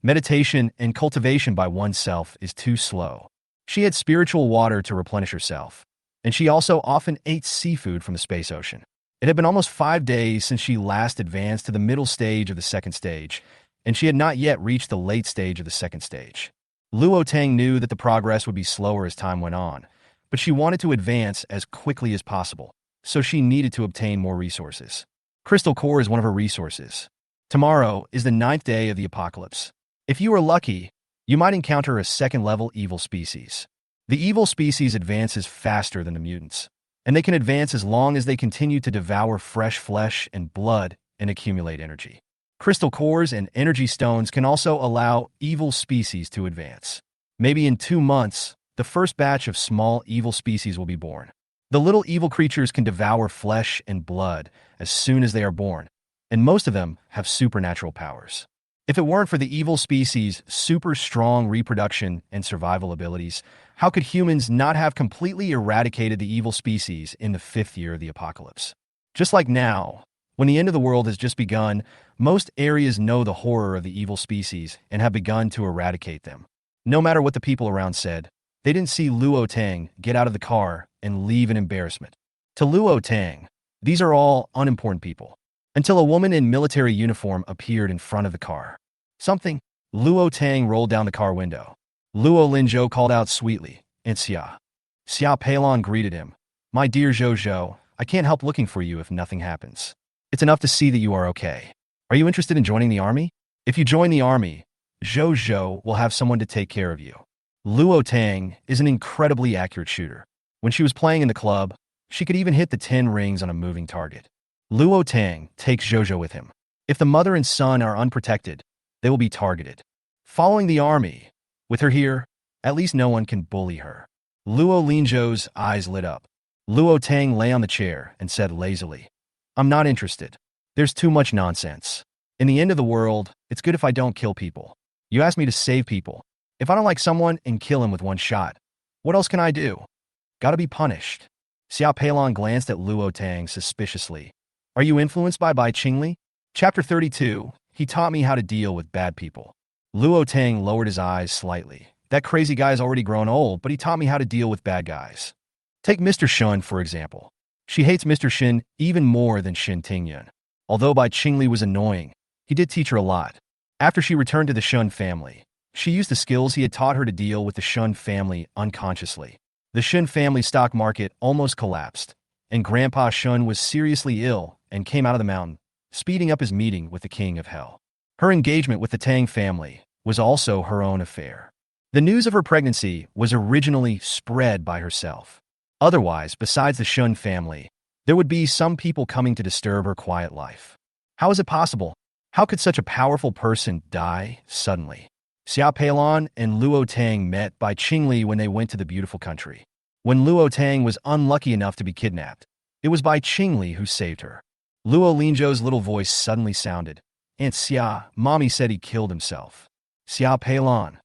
Meditation and cultivation by oneself is too slow. She had spiritual water to replenish herself, and she also often ate seafood from the space ocean. It had been almost 5 days since she last advanced to the middle stage of the 2nd stage, and she had not yet reached the late stage of the 2nd stage. Luo Tang knew that the progress would be slower as time went on, but she wanted to advance as quickly as possible, so she needed to obtain more resources. Crystal Core is one of her resources. Tomorrow is the 9th day of the apocalypse. If you are lucky, you might encounter a 2nd-level evil species. The evil species advances faster than the mutants, and they can advance as long as they continue to devour fresh flesh and blood and accumulate energy. Crystal cores and energy stones can also allow evil species to advance. Maybe in 2 months, the first batch of small evil species will be born. The little evil creatures can devour flesh and blood as soon as they are born, and most of them have supernatural powers. If it weren't for the evil species' super strong reproduction and survival abilities, how could humans not have completely eradicated the evil species in the 5th year of the apocalypse? Just like now, when the end of the world has just begun, most areas know the horror of the evil species and have begun to eradicate them. No matter what the people around said, they didn't see Luo Tang get out of the car and leave in embarrassment. To Luo Tang, these are all unimportant people. until a woman in military uniform appeared in front of the car. Something. Luo Tang rolled down the car window. Luo Linzhou called out sweetly, "And Xia." Xia Peilon greeted him. "My dear Zhou, I can't help looking for you if nothing happens. It's enough to see that you are okay. Are you interested in joining the army? If you join the army, Zhou will have someone to take care of you." Luo Tang is an incredibly accurate shooter. When she was playing in the club, she could even hit the 10 rings on a moving target. Luo Tang takes Zhou with him. If the mother and son are unprotected, they will be targeted. Following the army, with her here, at least no one can bully her. Luo Linzhou's eyes lit up. Luo Tang lay on the chair and said lazily, "I'm not interested. There's too much nonsense. In the end of the world, it's good if I don't kill people. You asked me to save people. If I don't like someone and kill him with one shot, what else can I do? Gotta be punished." Xiao Peilon glanced at Luo Tang suspiciously. "Are you influenced by Bai Qingli?" Chapter 32, He taught me how to deal with bad people. Luo Tang lowered his eyes slightly. That crazy guy's already grown old, but he taught me how to deal with bad guys. Take Mr. Shun, for example. She hates Mr. Shin even more than Shin Tingyun. Although Bai Qingli was annoying, he did teach her a lot. After she returned to the Shun family, she used the skills he had taught her to deal with the Shun family unconsciously. The Shun family stock market almost collapsed, and Grandpa Shun was seriously ill and came out of the mountain, speeding up his meeting with the King of Hell. Her engagement with the Tang family was also her own affair. The news of her pregnancy was originally spread by herself. Otherwise, besides the Shun family, there would be some people coming to disturb her quiet life. How is it possible? How could such a powerful person die suddenly? Xiao Peilon and Luo Tang met Bai Qingli when they went to the beautiful country. When Luo Tang was unlucky enough to be kidnapped, it was Bai Qingli who saved her. Luo Linzhou's little voice suddenly sounded. "Aunt Xia, Mommy said he killed himself." Xiao Peilon.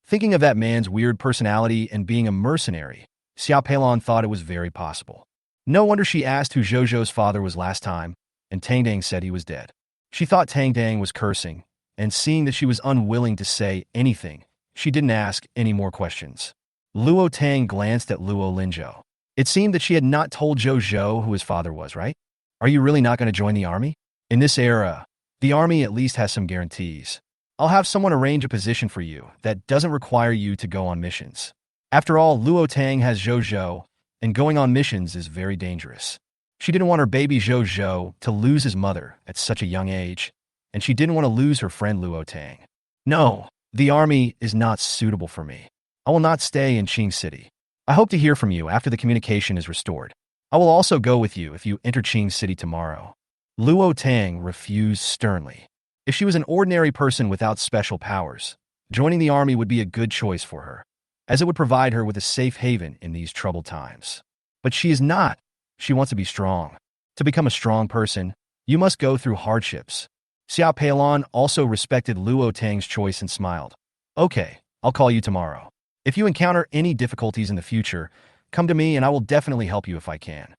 Thinking of that man's weird personality and being a mercenary, Xiao Peilon thought it was very possible. No wonder she asked who Zhou's father was last time, and Tang Dang said he was dead. She thought Tang Dang was cursing, and seeing that she was unwilling to say anything, she didn't ask any more questions. Luo Tang glanced at Luo Linzhou. It seemed that she had not told Zhou who his father was, right? "Are you really not going to join the army? In this era, the army at least has some guarantees. I'll have someone arrange a position for you that doesn't require you to go on missions." After all, Luo Tang has Zhou, and going on missions is very dangerous. She didn't want her baby Zhou to lose his mother at such a young age, and she didn't want to lose her friend Luo Tang. "No, the army is not suitable for me. I will not stay in Qing City. I hope to hear from you after the communication is restored. I will also go with you if you enter Qing City tomorrow." Luo Tang refused sternly. If she was an ordinary person without special powers, joining the army would be a good choice for her, as it would provide her with a safe haven in these troubled times. But she is not. She wants to be strong. To become a strong person, you must go through hardships. Xiao Peilon also respected Luo Tang's choice and smiled. "Okay, I'll call you tomorrow. If you encounter any difficulties in the future, come to me and I will definitely help you if I can."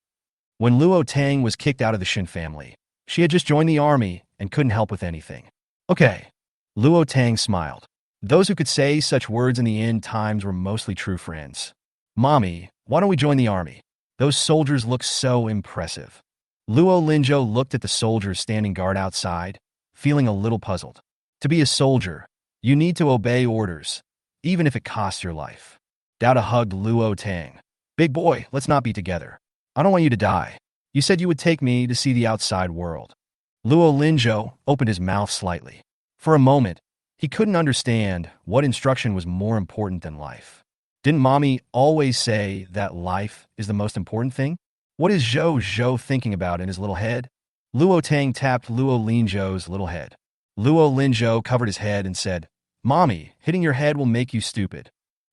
When Luo Tang was kicked out of the Shin family, she had just joined the army and couldn't help with anything. "Okay." Luo Tang smiled. Those who could say such words in the end times were mostly true friends. "Mommy, why don't we join the army? Those soldiers look so impressive." Luo Linzhou looked at the soldiers standing guard outside, feeling a little puzzled. To be a soldier, you need to obey orders, even if it costs your life. Dada hugged Luo Tang. "Big boy, let's not be together. I don't want you to die. You said you would take me to see the outside world." Luo Linzhou opened his mouth slightly. For a moment, he couldn't understand what instruction was more important than life. Didn't Mommy always say that life is the most important thing? What is Zhou thinking about in his little head? Luo Tang tapped Luo Linzhou's little head. Luo Linzhou covered his head and said, "Mommy, hitting your head will make you stupid.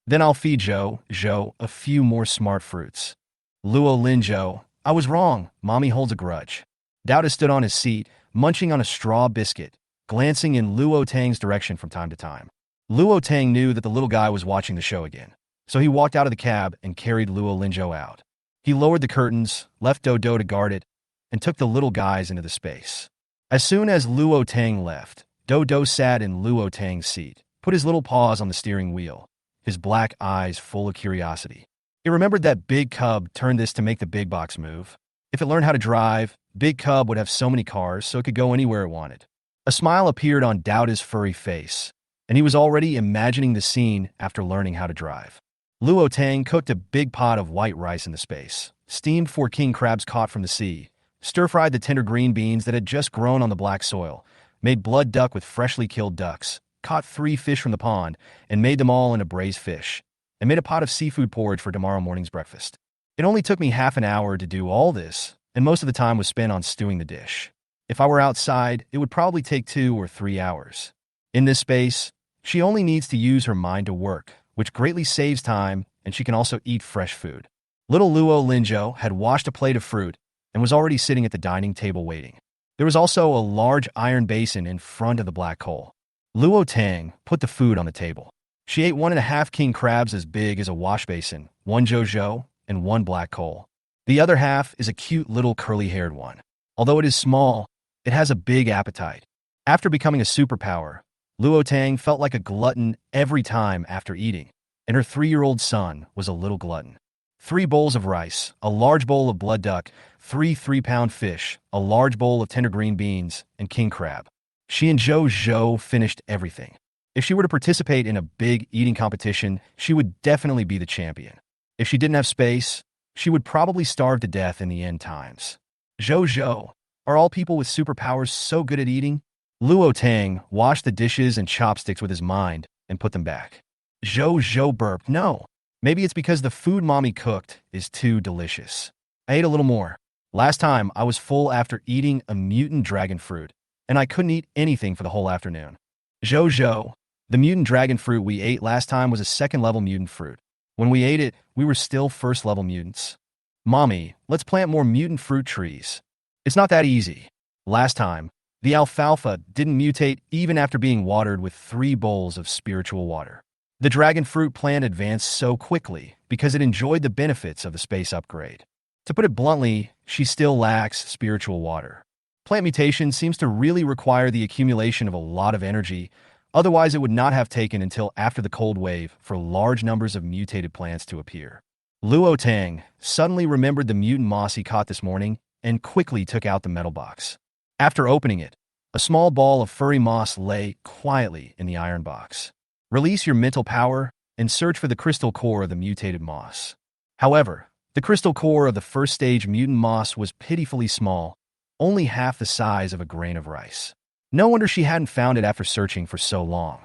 Then I'll feed Zhou a few more smart fruits." Luo Linzhou, "I was wrong. Mommy holds a grudge." Dada stood on his seat, munching on a straw biscuit, glancing in Luo Tang's direction from time to time. Luo Tang knew that the little guy was watching the show again, so he walked out of the cab and carried Luo Linzhou out. He lowered the curtains, left Dodo to guard it, and took the little guys into the space. As soon as Luo Tang left, Dodo sat in Luo Tang's seat, put his little paws on the steering wheel, his black eyes full of curiosity. He remembered that Big Cub turned this to make the big box move. If it learned how to drive, Big Cub would have so many cars so it could go anywhere it wanted. A smile appeared on Dowda's furry face, and he was already imagining the scene after learning how to drive. Luo Tang cooked a big pot of white rice in the space, steamed 4 king crabs caught from the sea, stir-fried the tender green beans that had just grown on the black soil, made blood duck with freshly killed ducks, caught 3 fish from the pond, and made them all into braised fish, and made a pot of seafood porridge for tomorrow morning's breakfast. It only took me half an hour to do all this, and most of the time was spent on stewing the dish. If I were outside, it would probably take 2 or 3 hours. In this space, she only needs to use her mind to work, which greatly saves time, and she can also eat fresh food. Little Luo Linzhou had washed a plate of fruit and was already sitting at the dining table waiting. There was also a large iron basin in front of the black coal. Luo Tang put the food on the table. She ate 1.5 king crabs as big as a wash basin, 1 zhou and 1 black coal. The other half is a cute little curly-haired one. Although it is small, it has a big appetite. After becoming a superpower, Luo Tang felt like a glutton every time after eating, and her 3-year-old son was a little glutton. 3 bowls of rice, a large bowl of blood duck, 3 3-pound fish, a large bowl of tender green beans, and king crab. She and Zhou finished everything. If she were to participate in a big eating competition, she would definitely be the champion. If she didn't have space, she would probably starve to death in the end times. Zhou, are all people with superpowers so good at eating? Luo Tang washed the dishes and chopsticks with his mind and put them back. Zhou burped. No, maybe it's because the food mommy cooked is too delicious. I ate a little more. Last time, I was full after eating a mutant dragon fruit, and I couldn't eat anything for the whole afternoon. Zhou, the mutant dragon fruit we ate last time was a 2nd-level mutant fruit. When we ate it, we were still 1st-level mutants. Mommy, let's plant more mutant fruit trees. It's not that easy. Last time, the alfalfa didn't mutate even after being watered with 3 bowls of spiritual water. The dragon fruit plant advanced so quickly because it enjoyed the benefits of the space upgrade. To put it bluntly, she still lacks spiritual water. Plant mutation seems to really require the accumulation of a lot of energy, otherwise it would not have taken until after the cold wave for large numbers of mutated plants to appear. Luo Tang suddenly remembered the mutant moss he caught this morning and quickly took out the metal box. After opening it, a small ball of furry moss lay quietly in the iron box. Release your mental power and search for the crystal core of the mutated moss. However, the crystal core of the 1st stage mutant moss was pitifully small, only half the size of a grain of rice. No wonder she hadn't found it after searching for so long.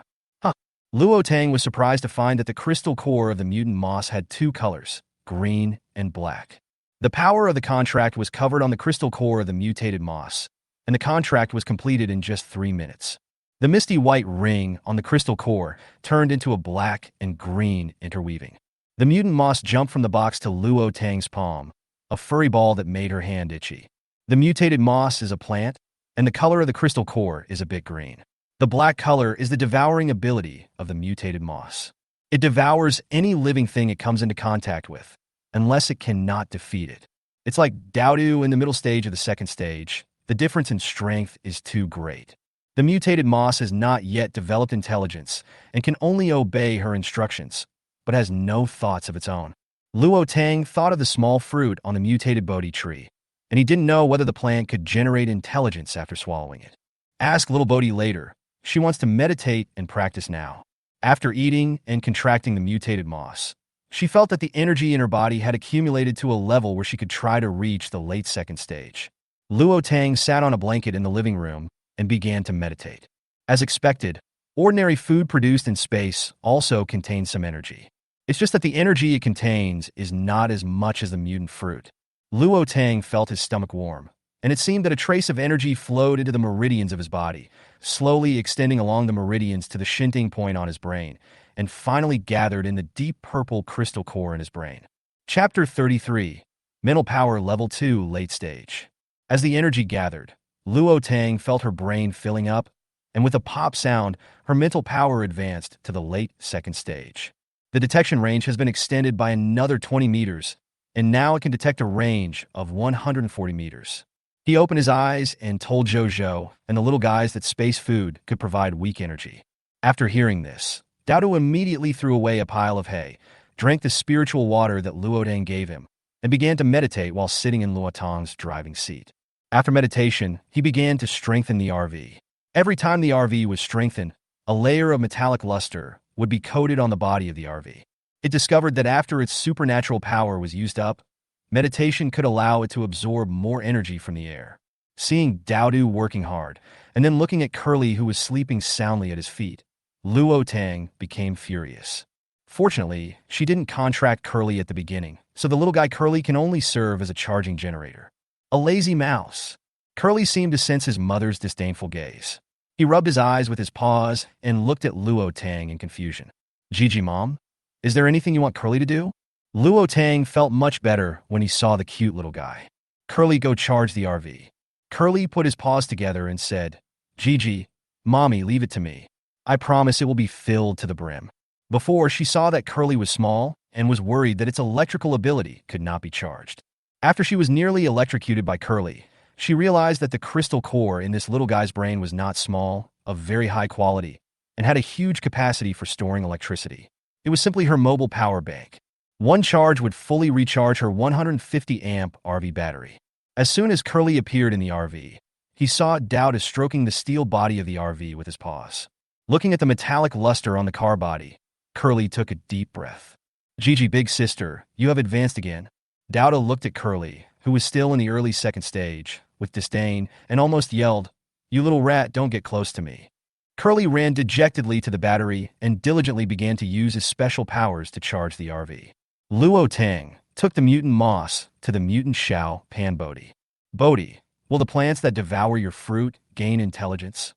Luo Tang was surprised to find that the crystal core of the mutant moss had 2 colors, green and black. The power of the contract was covered on the crystal core of the mutated moss, and the contract was completed in just 3 minutes. The misty white ring on the crystal core turned into a black and green interweaving. The mutant moss jumped from the box to Luo Tang's palm, a furry ball that made her hand itchy. The mutated moss is a plant, and the color of the crystal core is a bit green. The black color is the devouring ability of the mutated moss. It devours any living thing it comes into contact with, unless it cannot defeat it. It's like Dowdu in the middle stage of the 2nd stage. The difference in strength is too great. The mutated moss has not yet developed intelligence and can only obey her instructions, but has no thoughts of its own. Luo Tang thought of the small fruit on the mutated Bodhi tree, and he didn't know whether the plant could generate intelligence after swallowing it. Ask little Bodhi later. She wants to meditate and practice now. After eating and contracting the mutated moss, she felt that the energy in her body had accumulated to a level where she could try to reach the late 2nd stage. Luo Tang sat on a blanket in the living room and began to meditate. As expected, ordinary food produced in space also contains some energy. It's just that the energy it contains is not as much as the mutant fruit. Luo Tang felt his stomach warm, and it seemed that a trace of energy flowed into the meridians of his body, slowly extending along the meridians to the shinting point on his brain, and finally gathered in the deep purple crystal core in his brain. Chapter 33, Mental Power Level 2 Late Stage. As the energy gathered, Luo Tang felt her brain filling up, and with a pop sound, her mental power advanced to the late 2nd stage. The detection range has been extended by another 20 meters, and now it can detect a range of 140 meters. He opened his eyes and told Zhou and the little guys that space food could provide weak energy. After hearing this, Dowdu immediately threw away a pile of hay, drank the spiritual water that Luo Tang gave him, and began to meditate while sitting in Luo Tang's driving seat. After meditation, he began to strengthen the RV. Every time the RV was strengthened, a layer of metallic luster would be coated on the body of the RV. It discovered that after its supernatural power was used up, meditation could allow it to absorb more energy from the air. Seeing Daodu working hard, and then looking at Curly who was sleeping soundly at his feet, Luo Tang became furious. Fortunately, she didn't contract Curly at the beginning, so the little guy Curly can only serve as a charging generator. A lazy mouse. Curly seemed to sense his mother's disdainful gaze. He rubbed his eyes with his paws and looked at Luo Tang in confusion. Gigi, Mom? Is there anything you want Curly to do? Luo Tang felt much better when he saw the cute little guy. Curly, go charge the RV. Curly put his paws together and said, Gigi, Mommy, leave it to me. I promise it will be filled to the brim. Before, she saw that Curly was small and was worried that its electrical ability could not be charged. After she was nearly electrocuted by Curly, she realized that the crystal core in this little guy's brain was not small, of very high quality, and had a huge capacity for storing electricity. It was simply her mobile power bank. One charge would fully recharge her 150-amp RV battery. As soon as Curly appeared in the RV, he saw Daodu stroking the steel body of the RV with his paws. Looking at the metallic luster on the car body, Curly took a deep breath. Gigi, big sister, you have advanced again. Daodu looked at Curly, who was still in the early second stage, with disdain, and almost yelled, You little rat, don't get close to me. Curly ran dejectedly to the battery and diligently began to use his special powers to charge the RV. Luo Tang took the mutant moss to the mutant Shao Pan Bodhi. Bodhi, will the plants that devour your fruit gain intelligence?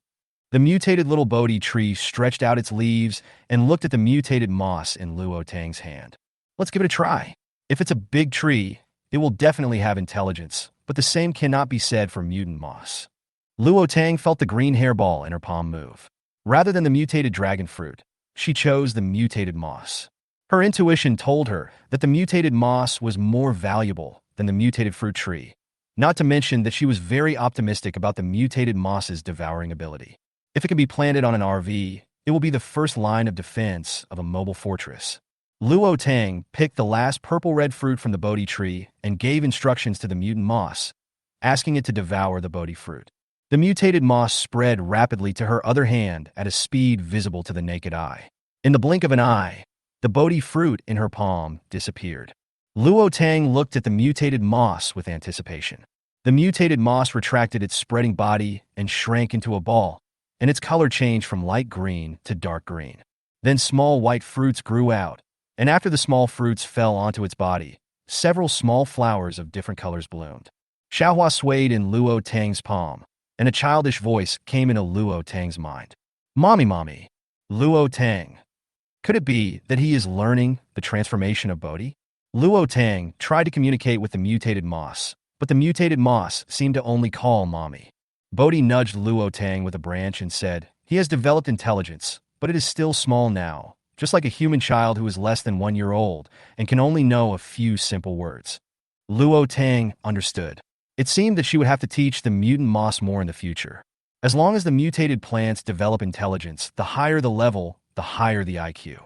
The mutated little Bodhi tree stretched out its leaves and looked at the mutated moss in Luo Tang's hand. Let's give it a try. If it's a big tree, it will definitely have intelligence, but the same cannot be said for mutant moss. Luo Tang felt the green hairball in her palm move. Rather than the mutated dragon fruit, she chose the mutated moss. Her intuition told her that the mutated moss was more valuable than the mutated fruit tree, not to mention that she was very optimistic about the mutated moss's devouring ability. If it can be planted on an RV, it will be the first line of defense of a mobile fortress. Luo Tang picked the last purple-red fruit from the Bodhi tree and gave instructions to the mutant moss, asking it to devour the Bodhi fruit. The mutated moss spread rapidly to her other hand at a speed visible to the naked eye. In the blink of an eye, the Bodhi fruit in her palm disappeared. Luo Tang looked at the mutated moss with anticipation. The mutated moss retracted its spreading body and shrank into a ball, and its color changed from light green to dark green. Then small white fruits grew out, and after the small fruits fell onto its body, several small flowers of different colors bloomed. Xiaohua swayed in Luo Tang's palm, and a childish voice came into Luo Tang's mind. Mommy, mommy. Luo Tang. Could it be that he is learning the transformation of Bodhi? Luo Tang tried to communicate with the mutated moss, but the mutated moss seemed to only call mommy. Bodhi nudged Luo Tang with a branch and said, He has developed intelligence, but it is still small now, just like a human child who is less than 1 year old and can only know a few simple words. Luo Tang understood. It seemed that she would have to teach the mutant moss more in the future. As long as the mutated plants develop intelligence, the higher the level, the higher the IQ.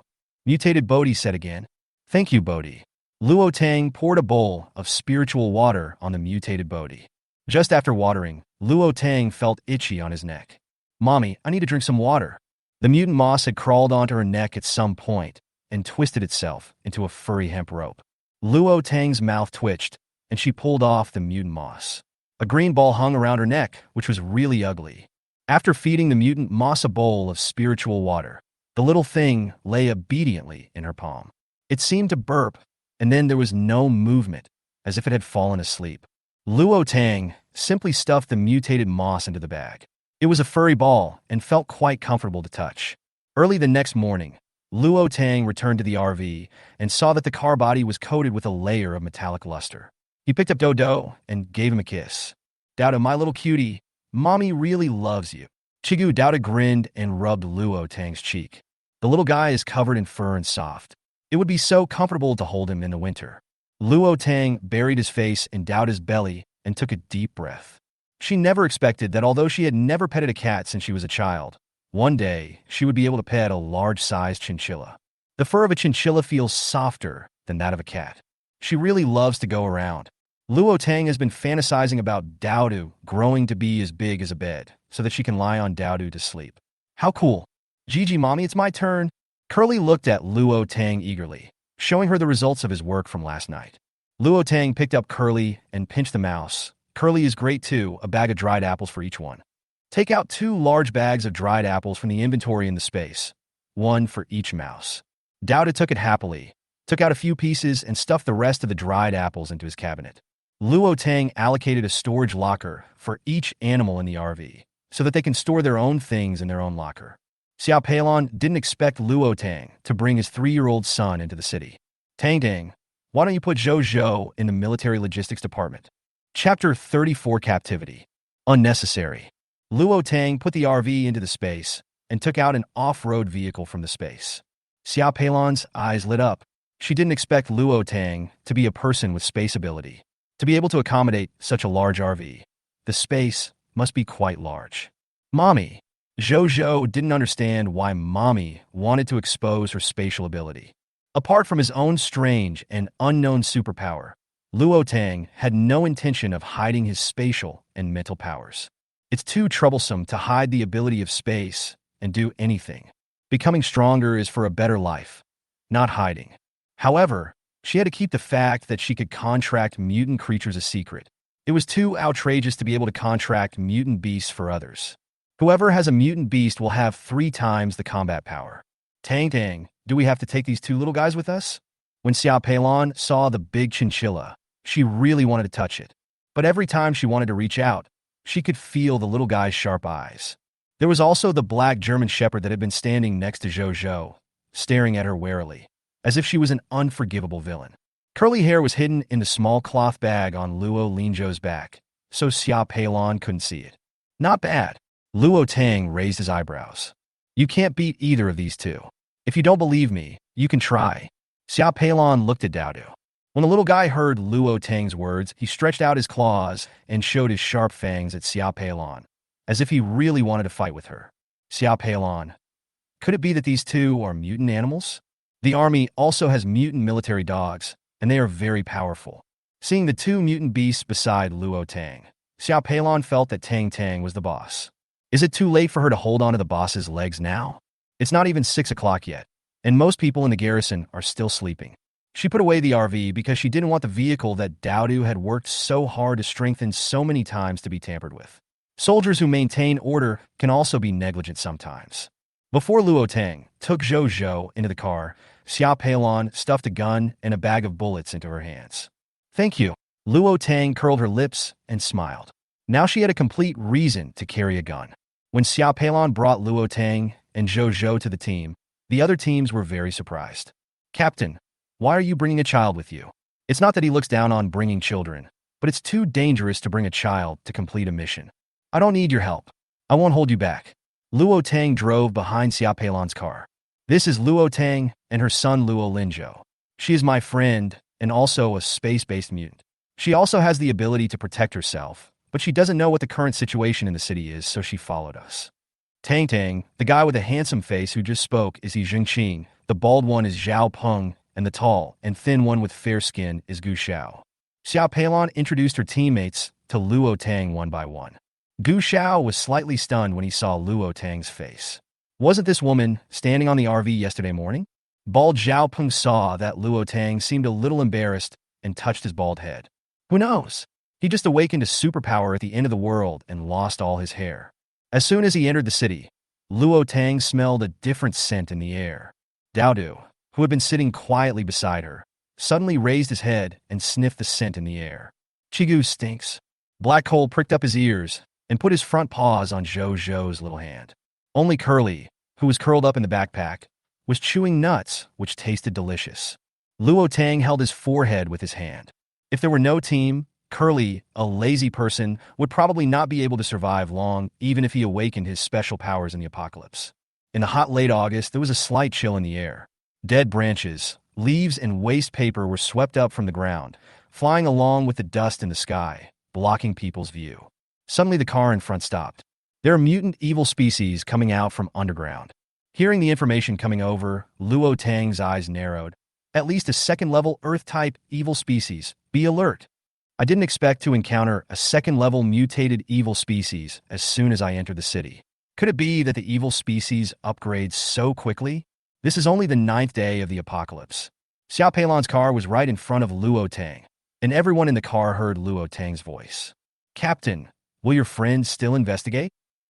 Mutated Bodhi said again, Thank you, Bodhi. Luo Tang poured a bowl of spiritual water on the mutated Bodhi. Just after watering, Luo Tang felt itchy on his neck. Mommy, I need to drink some water. The mutant moss had crawled onto her neck at some point and twisted itself into a furry hemp rope. Luo Tang's mouth twitched, and she pulled off the mutant moss. A green ball hung around her neck, which was really ugly. After feeding the mutant moss a bowl of spiritual water, the little thing lay obediently in her palm. It seemed to burp, and then there was no movement, as if it had fallen asleep. Luo Tang simply stuffed the mutated moss into the bag. It was a furry ball and felt quite comfortable to touch. Early the next morning, Luo Tang returned to the RV and saw that the car body was coated with a layer of metallic luster. He picked up Dodo and gave him a kiss. Daodu, my little cutie, Mommy really loves you. Chigu. Daodu grinned and rubbed Luo Tang's cheek. The little guy is covered in fur and soft. It would be so comfortable to hold him in the winter. Luo Tang buried his face in Daodu's belly and took a deep breath. She never expected that although she had never petted a cat since she was a child, one day she would be able to pet a large-sized chinchilla. The fur of a chinchilla feels softer than that of a cat. She really loves to go around. Luo Tang has been fantasizing about Daodu growing to be as big as a bed so that she can lie on Daodu to sleep. How cool. Gigi, mommy, it's my turn. Curly looked at Luo Tang eagerly, showing her the results of his work from last night. Luo Tang picked up Curly and pinched the mouse. Curly is great too, a bag of dried apples for each one. Take out 2 large bags of dried apples from the inventory in the space, 1 for each mouse. Daodu took it happily, took out a few pieces and stuffed the rest of the dried apples into his cabinet. Luo Tang allocated a storage locker for each animal in the RV, so that they can store their own things in their own locker. Xiao Peilon didn't expect Luo Tang to bring his 3-year-old son into the city. Tang Tang, why don't you put Zhou Zhou in the military logistics department? Chapter 34 Captivity. Unnecessary. Luo Tang put the RV into the space and took out an off-road vehicle from the space. Xiao Peilon's eyes lit up. She didn't expect Luo Tang to be a person with space ability. To be able to accommodate such a large RV, the space must be quite large. Mommy. Zhou Zhou didn't understand why Mommy wanted to expose her spatial ability. Apart from his own strange and unknown superpower, Luo Tang had no intention of hiding his spatial and mental powers. It's too troublesome to hide the ability of space and do anything. Becoming stronger is for a better life, not hiding. However, she had to keep the fact that she could contract mutant creatures a secret. It was too outrageous to be able to contract mutant beasts for others. Whoever has a mutant beast will have 3 times the combat power. Tang Tang, do we have to take these 2 little guys with us? When Xiao Peilon saw the big chinchilla, she really wanted to touch it. But every time she wanted to reach out, she could feel the little guy's sharp eyes. There was also the black German shepherd that had been standing next to Zhou Zhou, staring at her warily, as if she was an unforgivable villain. Curly hair was hidden in the small cloth bag on Luo Linzhou's back, so Xiao Peilon couldn't see it. Not bad. Luo Tang raised his eyebrows. You can't beat either of these 2. If you don't believe me, you can try. Xiao Peilon looked at Daodu. When the little guy heard Luo Tang's words, he stretched out his claws and showed his sharp fangs at Xiao Peilon, as if he really wanted to fight with her. Xiao Peilon, could it be that these 2 are mutant animals? The army also has mutant military dogs, and they are very powerful. Seeing the 2 mutant beasts beside Luo Tang, Xiao Peilon felt that Tang Tang was the boss. Is it too late for her to hold on to the boss's legs now? It's not even 6 o'clock yet, and most people in the garrison are still sleeping. She put away the RV because she didn't want the vehicle that Daodu had worked so hard to strengthen so many times to be tampered with. Soldiers who maintain order can also be negligent sometimes. Before Luo Tang took Zhou Zhou into the car, Xiao Peilon stuffed a gun and a bag of bullets into her hands. Thank you. Luo Tang curled her lips and smiled. Now she had a complete reason to carry a gun. When Xiao Peilon brought Luo Tang and Zhou Zhou to the team, the other teams were very surprised. Captain, why are you bringing a child with you? It's not that he looks down on bringing children, but it's too dangerous to bring a child to complete a mission. I don't need your help. I won't hold you back. Luo Tang drove behind Xiao Peilon's car. This is Luo Tang and her son Luo Linzhou. She is my friend and also a space-based mutant. She also has the ability to protect herself, but she doesn't know what the current situation in the city is, so she followed us. Tang Tang, the guy with a handsome face who just spoke, is Yi Jingqing, the bald one is Zhao Peng, and the tall and thin one with fair skin is Gu Xiao. Xiao Peilon introduced her teammates to Luo Tang one by one. Gu Xiao was slightly stunned when he saw Luo Tang's face. Wasn't this woman standing on the RV yesterday morning? Bald Zhao Peng saw that Luo Tang seemed a little embarrassed and touched his bald head. Who knows? He just awakened a superpower at the end of the world and lost all his hair. As soon as he entered the city, Luo Tang smelled a different scent in the air. Daodu, who had been sitting quietly beside her, suddenly raised his head and sniffed the scent in the air. Chigu stinks. Black Coal pricked up his ears and put his front paws on Zhou Zhou's little hand. Only Curly, who was curled up in the backpack, was chewing nuts, which tasted delicious. Luo Tang held his forehead with his hand. If there were no team, Curly, a lazy person, would probably not be able to survive long, even if he awakened his special powers in the apocalypse. In the hot late August, there was a slight chill in the air. Dead branches, leaves, and waste paper were swept up from the ground, flying along with the dust in the sky, blocking people's view. Suddenly the car in front stopped. There are mutant evil species coming out from underground. Hearing the information coming over, Luo Tang's eyes narrowed. At least a second-level Earth-type evil species. Be alert. I didn't expect to encounter a second-level mutated evil species as soon as I entered the city. Could it be that the evil species upgrades so quickly? This is only the 9th day of the apocalypse. Xiao Peilan's car was right in front of Luo Tang, and everyone in the car heard Luo Tang's voice. Captain, will your friends still investigate?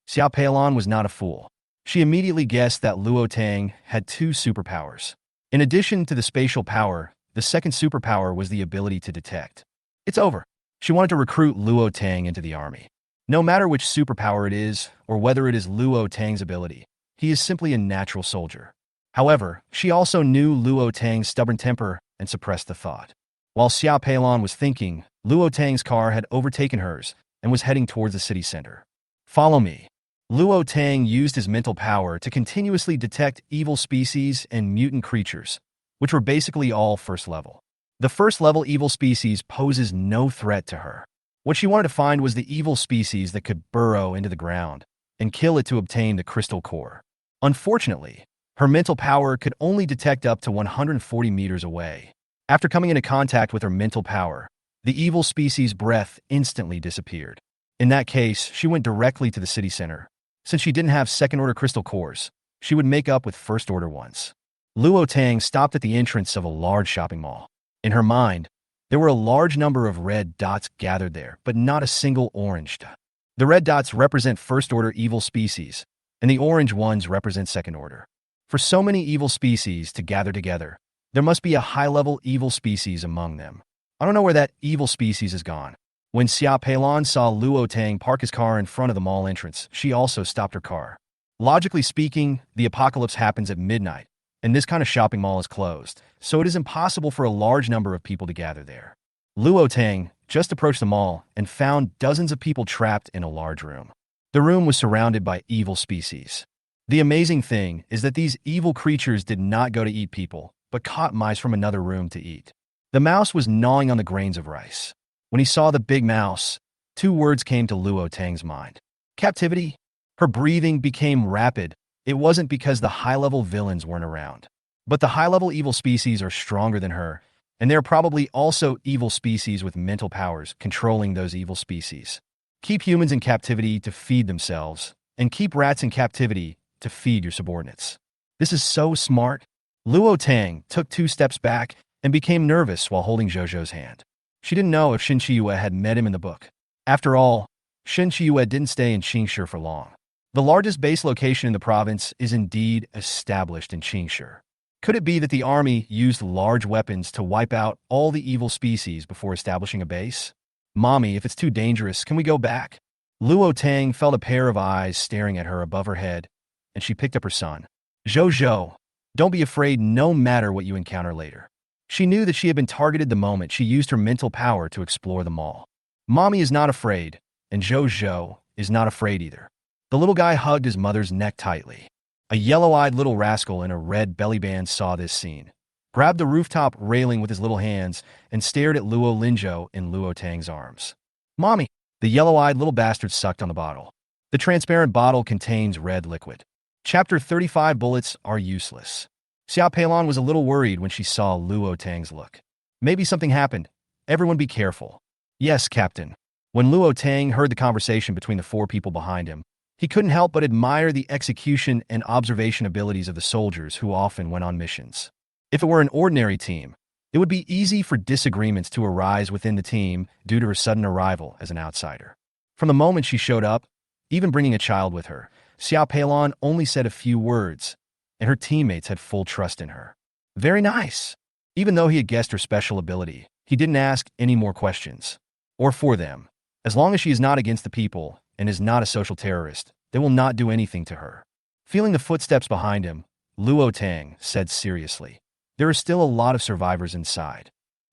Xiao Peilan was not a fool. She immediately guessed that Luo Tang had 2 superpowers. In addition to the spatial power, the second superpower was the ability to detect. It's over. She wanted to recruit Luo Tang into the army. No matter which superpower it is, or whether it is Luo Tang's ability, he is simply a natural soldier. However, she also knew Luo Tang's stubborn temper and suppressed the thought. While Xiao Peilan was thinking, Luo Tang's car had overtaken hers and was heading towards the city center. Follow me. Luo Tang used his mental power to continuously detect evil species and mutant creatures, which were basically all first level. The first-level evil species poses no threat to her. What she wanted to find was the evil species that could burrow into the ground and kill it to obtain the crystal core. Unfortunately, her mental power could only detect up to 140 meters away. After coming into contact with her mental power, the evil species' breath instantly disappeared. In that case, she went directly to the city center. Since she didn't have second-order crystal cores, she would make up with first-order ones. Luo Tang stopped at the entrance of a large shopping mall. In her mind, there were a large number of red dots gathered there, but not a single orange dot. The red dots represent first-order evil species, and the orange ones represent second-order. For so many evil species to gather together, there must be a high-level evil species among them. I don't know where that evil species is gone. When Xiao Peilan saw Luo Tang park his car in front of the mall entrance, she also stopped her car. Logically speaking, the apocalypse happens at midnight, and this kind of shopping mall is closed, so it is impossible for a large number of people to gather there. Luo Tang just approached the mall and found dozens of people trapped in a large room. The room was surrounded by evil species. The amazing thing is that these evil creatures did not go to eat people, but caught mice from another room to eat. The mouse was gnawing on the grains of rice. When he saw the big mouse, 2 words came to Luo Tang's mind. Captivity. Her breathing became rapid. It wasn't because the high-level villains weren't around. But the high-level evil species are stronger than her, and there are probably also evil species with mental powers controlling those evil species. Keep humans in captivity to feed themselves, and keep rats in captivity to feed your subordinates. This is so smart. Luo Tang took 2 steps back and became nervous while holding Zhozhou's hand. She didn't know if Shen Qiyue had met him in the book. After all, Shen Qiyue didn't stay in Qingshi for long. The largest base location in the province is indeed established in Qingshi. Could it be that the army used large weapons to wipe out all the evil species before establishing a base? Mommy, if it's too dangerous, can we go back? Luo Tang felt a pair of eyes staring at her above her head, and she picked up her son. Zhozhou, don't be afraid no matter what you encounter later. She knew that she had been targeted the moment she used her mental power to explore the mall. Mommy is not afraid, and Zhozhou is not afraid either. The little guy hugged his mother's neck tightly. A yellow-eyed little rascal in a red belly band saw this scene, grabbed the rooftop railing with his little hands, and stared at Luo Linzhou in Luo Tang's arms. Mommy! The yellow-eyed little bastard sucked on the bottle. The transparent bottle contains red liquid. Chapter 35 Bullets are useless. Xiao Peilan was a little worried when she saw Luo Tang's look. Maybe something happened. Everyone be careful. Yes, Captain. When Luo Tang heard the conversation between the 4 people behind him, he couldn't help but admire the execution and observation abilities of the soldiers who often went on missions. If it were an ordinary team, it would be easy for disagreements to arise within the team due to her sudden arrival as an outsider. From the moment she showed up, even bringing a child with her, Xiao Peilan only said a few words, and her teammates had full trust in her. Very nice. Even though he had guessed her special ability, he didn't ask any more questions. Or for them. As long as she is not against the people and is not a social terrorist, they will not do anything to her. Feeling the footsteps behind him, Luo Tang said seriously, there are still a lot of survivors inside.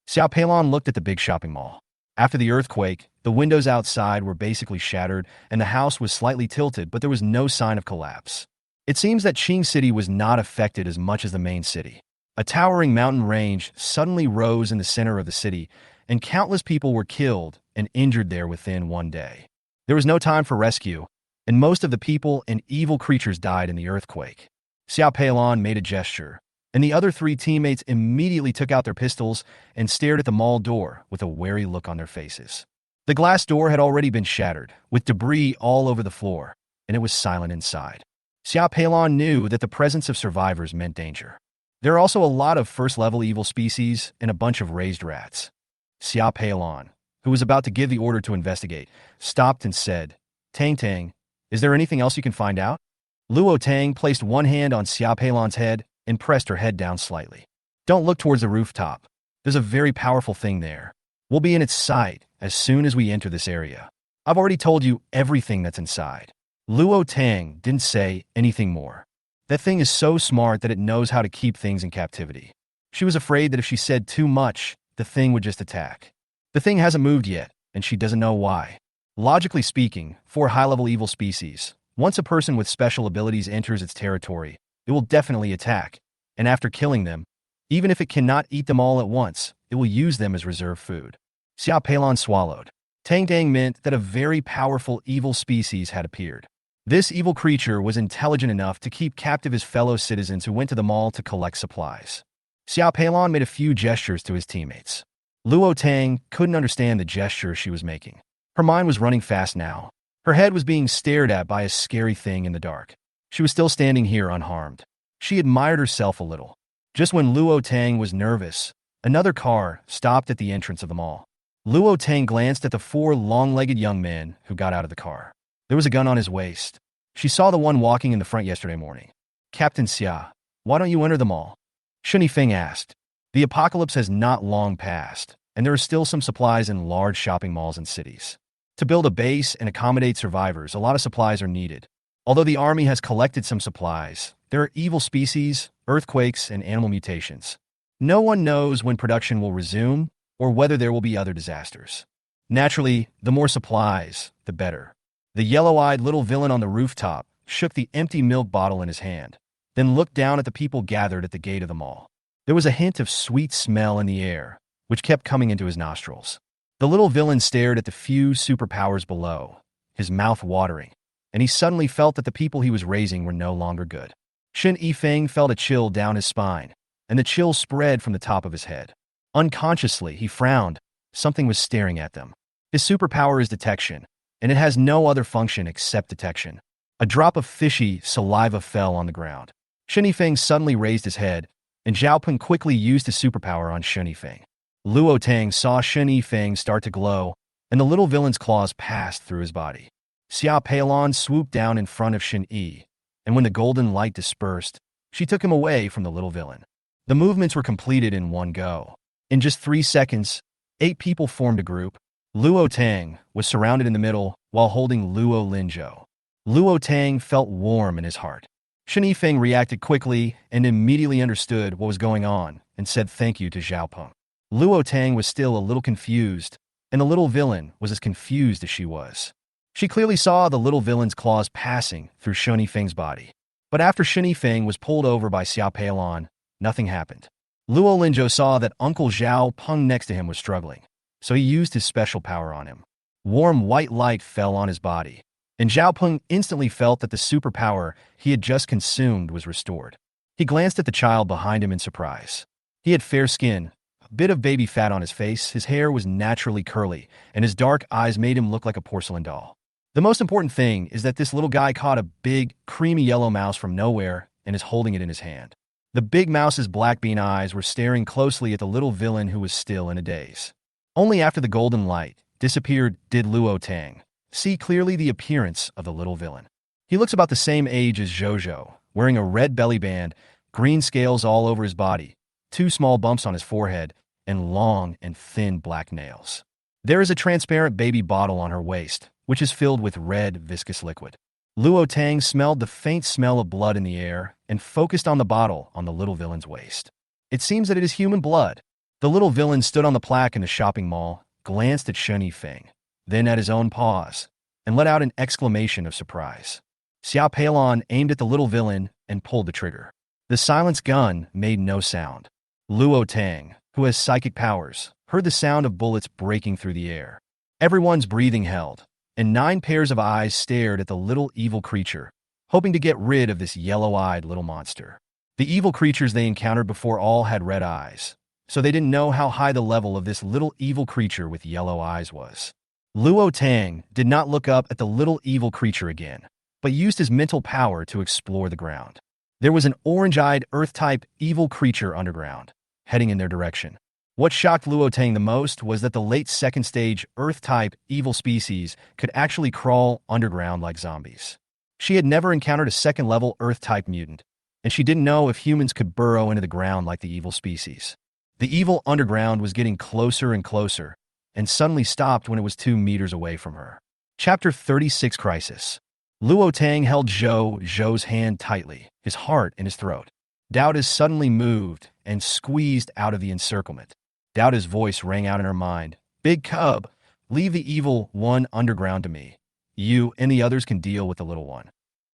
Xiao Peilan looked at the big shopping mall. After the earthquake, the windows outside were basically shattered and the house was slightly tilted, but there was no sign of collapse. It seems that Qing City was not affected as much as the main city. A towering mountain range suddenly rose in the center of the city, and countless people were killed and injured there within one day. There was no time for rescue, and most of the people and evil creatures died in the earthquake. Xiao Peilan made a gesture, and the other three teammates immediately took out their pistols and stared at the mall door with a wary look on their faces. The glass door had already been shattered, with debris all over the floor, and it was silent inside. Xia Peilon knew that the presence of survivors meant danger. There are also a lot of first-level evil species and a bunch of raised rats. Xia Peilon, who was about to give the order to investigate, stopped and said, "Tang Tang, is there anything else you can find out?" Luo Tang placed one hand on Xia Peilon's head and pressed her head down slightly. "Don't look towards the rooftop. There's a very powerful thing there. We'll be in its sight as soon as we enter this area. I've already told you everything that's inside." Luo Tang didn't say anything more. That thing is so smart that it knows how to keep things in captivity. She was afraid that if she said too much, the thing would just attack. The thing hasn't moved yet, and she doesn't know why. Logically speaking, for high-level evil species, once a person with special abilities enters its territory, it will definitely attack, and after killing them, even if it cannot eat them all at once, it will use them as reserve food. Xia Peilon swallowed. Tang Tang meant that a very powerful evil species had appeared. This evil creature was intelligent enough to keep captive his fellow citizens who went to the mall to collect supplies. Xia Peilon made a few gestures to his teammates. Luo Tang couldn't understand the gestures she was making. Her mind was running fast now. Her head was being stared at by a scary thing in the dark. She was still standing here unharmed. She admired herself a little. Just when Luo Tang was nervous, another car stopped at the entrance of the mall. Luo Tang glanced at the four long-legged young men who got out of the car. There was a gun on his waist. She saw the one walking in the front yesterday morning. "Captain Xia, why don't you enter the mall?" Shun Yifeng asked. The apocalypse has not long passed, and there are still some supplies in large shopping malls and cities. To build a base and accommodate survivors, a lot of supplies are needed. Although the army has collected some supplies, there are evil species, earthquakes, and animal mutations. No one knows when production will resume or whether there will be other disasters. Naturally, the more supplies, the better. The yellow-eyed little villain on the rooftop shook the empty milk bottle in his hand, then looked down at the people gathered at the gate of the mall. There was a hint of sweet smell in the air, which kept coming into his nostrils. The little villain stared at the few superpowers below, his mouth watering, and he suddenly felt that the people he was raising were no longer good. Shun Yifeng felt a chill down his spine, and the chill spread from the top of his head. Unconsciously, he frowned. Something was staring at them. His superpower is detection, and it has no other function except detection. A drop of fishy saliva fell on the ground. Shun Yifeng suddenly raised his head, and Zhao Peng quickly used his superpower on Shun Yifeng. Luo Tang saw Shun Yifeng start to glow, and the little villain's claws passed through his body. Xia Peilon swooped down in front of Shun Yi, and when the golden light dispersed, she took him away from the little villain. The movements were completed in one go. In just 3 seconds, 8 people formed a group. Luo Tang was surrounded in the middle while holding Luo Linzhou. Luo Tang felt warm in his heart. Shun Yifeng reacted quickly and immediately understood what was going on and said thank you to Zhao Peng. Luo Tang was still a little confused, and the little villain was as confused as she was. She clearly saw the little villain's claws passing through Shun Yifeng's body. But after Shun Yifeng was pulled over by Xia Peilon, nothing happened. Luo Linzhou saw that Uncle Zhao Peng next to him was struggling, so he used his special power on him. Warm white light fell on his body, and Zhao Peng instantly felt that the superpower he had just consumed was restored. He glanced at the child behind him in surprise. He had fair skin, a bit of baby fat on his face, his hair was naturally curly, and his dark eyes made him look like a porcelain doll. The most important thing is that this little guy caught a big, creamy yellow mouse from nowhere and is holding it in his hand. The big mouse's black bean eyes were staring closely at the little villain who was still in a daze. Only after the golden light disappeared did Luo Tang see clearly the appearance of the little villain. He looks about the same age as Zhou, wearing a red belly band, green scales all over his body, 2 small bumps on his forehead, and long and thin black nails. There is a transparent baby bottle on her waist, which is filled with red, viscous liquid. Luo Tang smelled the faint smell of blood in the air and focused on the bottle on the little villain's waist. It seems that it is human blood. The little villain stood on the plaque in the shopping mall, glanced at Shun Yifeng, then at his own paws, and let out an exclamation of surprise. Xia Peilon aimed at the little villain and pulled the trigger. The silenced gun made no sound. Luo Tang, who has psychic powers, heard the sound of bullets breaking through the air. Everyone's breathing held, and 9 pairs of eyes stared at the little evil creature, hoping to get rid of this yellow-eyed little monster. The evil creatures they encountered before all had red eyes, so they didn't know how high the level of this little evil creature with yellow eyes was. Luo Tang did not look up at the little evil creature again, but used his mental power to explore the ground. There was an orange-eyed Earth-type evil creature underground, heading in their direction. What shocked Luo Tang the most was that the late second-stage Earth-type evil species could actually crawl underground like zombies. She had never encountered a second-level Earth-type mutant, and she didn't know if humans could burrow into the ground like the evil species. The evil underground was getting closer and closer, and suddenly stopped when it was 2 meters away from her. Chapter 36 Crisis. Luo Tang held Zhou's hand tightly, his heart in his throat. Doubters suddenly moved and squeezed out of the encirclement. Doubter's voice rang out in her mind. Big cub, leave the evil one underground to me. You and the others can deal with the little one.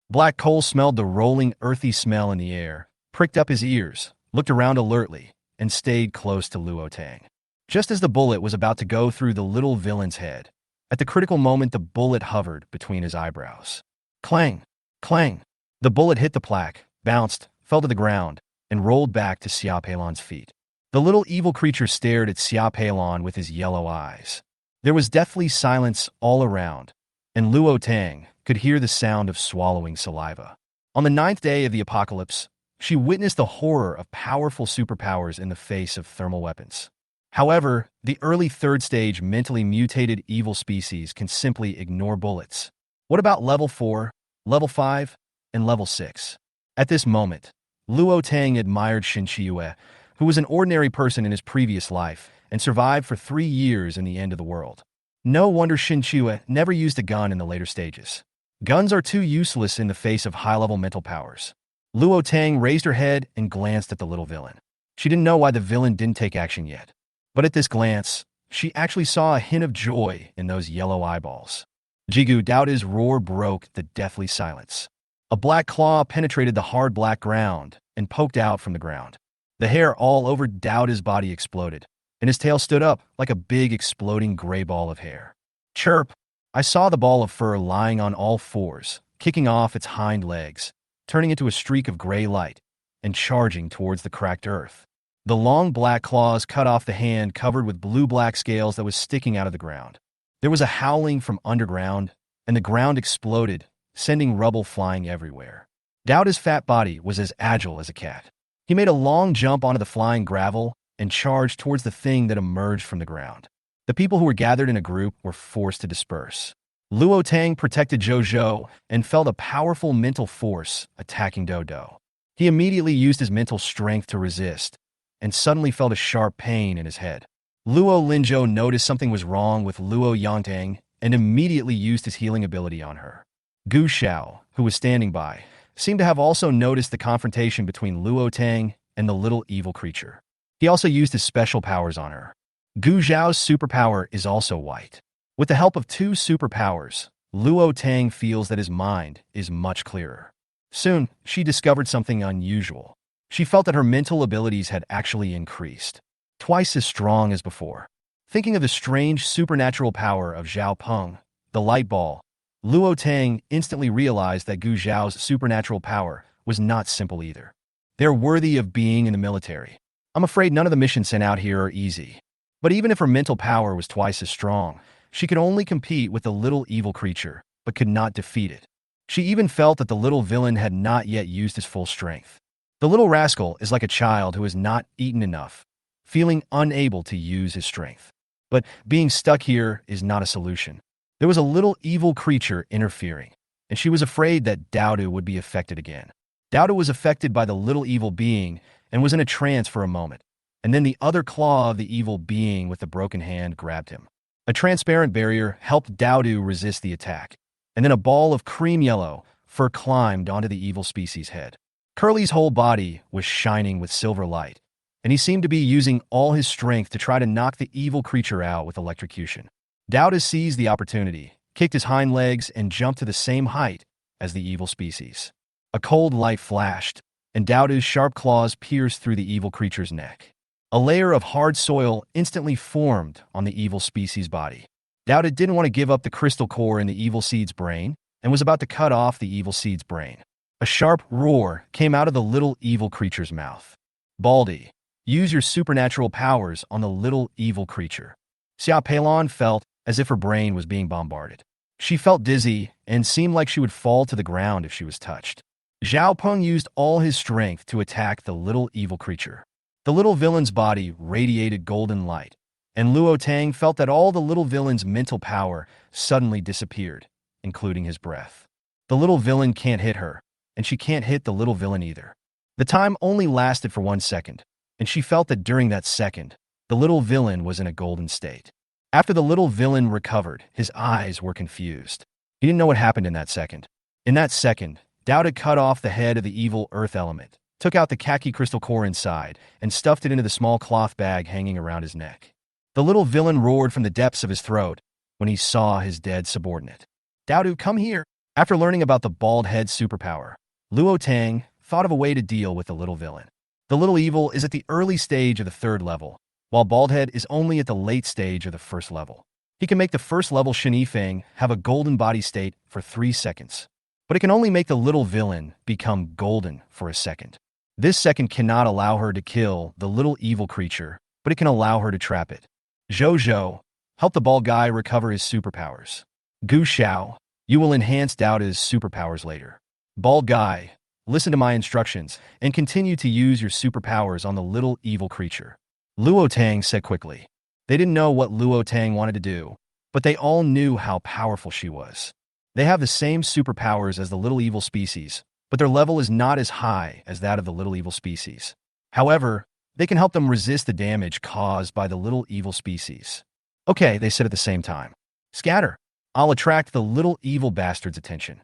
Black Cole smelled the rolling, earthy smell in the air, pricked up his ears, looked around alertly, and stayed close to Luo Tang. Just as the bullet was about to go through the little villain's head, at the critical moment the bullet hovered between his eyebrows. Clang! Clang! The bullet hit the plaque, bounced, fell to the ground, and rolled back to Xia Peilon's feet. The little evil creature stared at Xia Peilon with his yellow eyes. There was deathly silence all around, and Luo Tang could hear the sound of swallowing saliva. On the 9th day of the apocalypse, she witnessed the horror of powerful superpowers in the face of thermal weapons. However, the early 3rd stage mentally mutated evil species can simply ignore bullets. What about level 4, level 5, and level 6? At this moment, Luo Tang admired Shin Qiue, who was an ordinary person in his previous life and survived for 3 years in the end of the world. No wonder Shin Qiue never used a gun in the later stages. Guns are too useless in the face of high-level mental powers. Luo Tang raised her head and glanced at the little villain. She didn't know why the villain didn't take action yet. But at this glance, she actually saw a hint of joy in those yellow eyeballs. Jigu Daoda's roar broke the deathly silence. A black claw penetrated the hard black ground and poked out from the ground. The hair all over Daoda's body exploded, and his tail stood up like a big exploding gray ball of hair. Chirp! I saw the ball of fur lying on all fours, kicking off its hind legs, turning into a streak of gray light, and charging towards the cracked earth. The long black claws cut off the hand covered with blue-black scales that was sticking out of the ground. There was a howling from underground, and the ground exploded, sending rubble flying everywhere. Daoda's fat body was as agile as a cat. He made a long jump onto the flying gravel and charged towards the thing that emerged from the ground. The people who were gathered in a group were forced to disperse. Luo Tang protected Zhou and felt a powerful mental force attacking Dodo. He immediately used his mental strength to resist, and suddenly felt a sharp pain in his head. Luo Linzhou noticed something was wrong with Luo Yangtang and immediately used his healing ability on her. Gu Xiao, who was standing by, seemed to have also noticed the confrontation between Luo Tang and the little evil creature. He also used his special powers on her. Gu Xiao's superpower is also white. With the help of 2 superpowers, Luo Tang feels that his mind is much clearer. Soon, she discovered something unusual. She felt that her mental abilities had actually increased, twice as strong as before. Thinking of the strange supernatural power of Zhao Peng, the light ball, Luo Tang instantly realized that Gu Zhao's supernatural power was not simple either. They're worthy of being in the military. I'm afraid none of the missions sent out here are easy. But even if her mental power was twice as strong, she could only compete with the little evil creature, but could not defeat it. She even felt that the little villain had not yet used his full strength. The little rascal is like a child who has not eaten enough, feeling unable to use his strength. But being stuck here is not a solution. There was a little evil creature interfering, and she was afraid that Daodu would be affected again. Daodu was affected by the little evil being and was in a trance for a moment, and then the other claw of the evil being with the broken hand grabbed him. A transparent barrier helped Daodu resist the attack, and then a ball of cream yellow fur climbed onto the evil species' head. Curly's whole body was shining with silver light, and he seemed to be using all his strength to try to knock the evil creature out with electrocution. Daoda seized the opportunity, kicked his hind legs, and jumped to the same height as the evil species. A cold light flashed, and Daoda's sharp claws pierced through the evil creature's neck. A layer of hard soil instantly formed on the evil species' body. Daoda didn't want to give up the crystal core in the evil seed's brain and was about to cut off the evil seed's brain. A sharp roar came out of the little evil creature's mouth. Baldy, use your supernatural powers on the little evil creature. Xiao Peilon felt as if her brain was being bombarded. She felt dizzy and seemed like she would fall to the ground if she was touched. Zhao Peng used all his strength to attack the little evil creature. The little villain's body radiated golden light, and Luo Tang felt that all the little villain's mental power suddenly disappeared, including his breath. The little villain can't hit her, and she can't hit the little villain either. The time only lasted for 1 second, and she felt that during that second, the little villain was in a golden state. After the little villain recovered, his eyes were confused. He didn't know what happened in that second. In that second, Dao had cut off the head of the evil earth element, took out the khaki crystal core inside, and stuffed it into the small cloth bag hanging around his neck. The little villain roared from the depths of his throat when he saw his dead subordinate. Dao, come here! After learning about the bald head superpower, Luo Tang thought of a way to deal with the little villain. The little evil is at the early stage of the 3rd level, while Baldhead is only at the late stage of the 1st level. He can make the 1st level Shen Yifeng have a golden body state for 3 seconds, but it can only make the little villain become golden for a second. This second cannot allow her to kill the little evil creature, but it can allow her to trap it. Zhou, help the bald guy recover his superpowers. Gu Xiao, you will enhance Daoda's superpowers later. Bald guy, listen to my instructions and continue to use your superpowers on the little evil creature. Luo Tang said quickly. They didn't know what Luo Tang wanted to do, but they all knew how powerful she was. They have the same superpowers as the little evil species, but their level is not as high as that of the little evil species. However, they can help them resist the damage caused by the little evil species. Okay, they said at the same time. Scatter. I'll attract the little evil bastard's attention.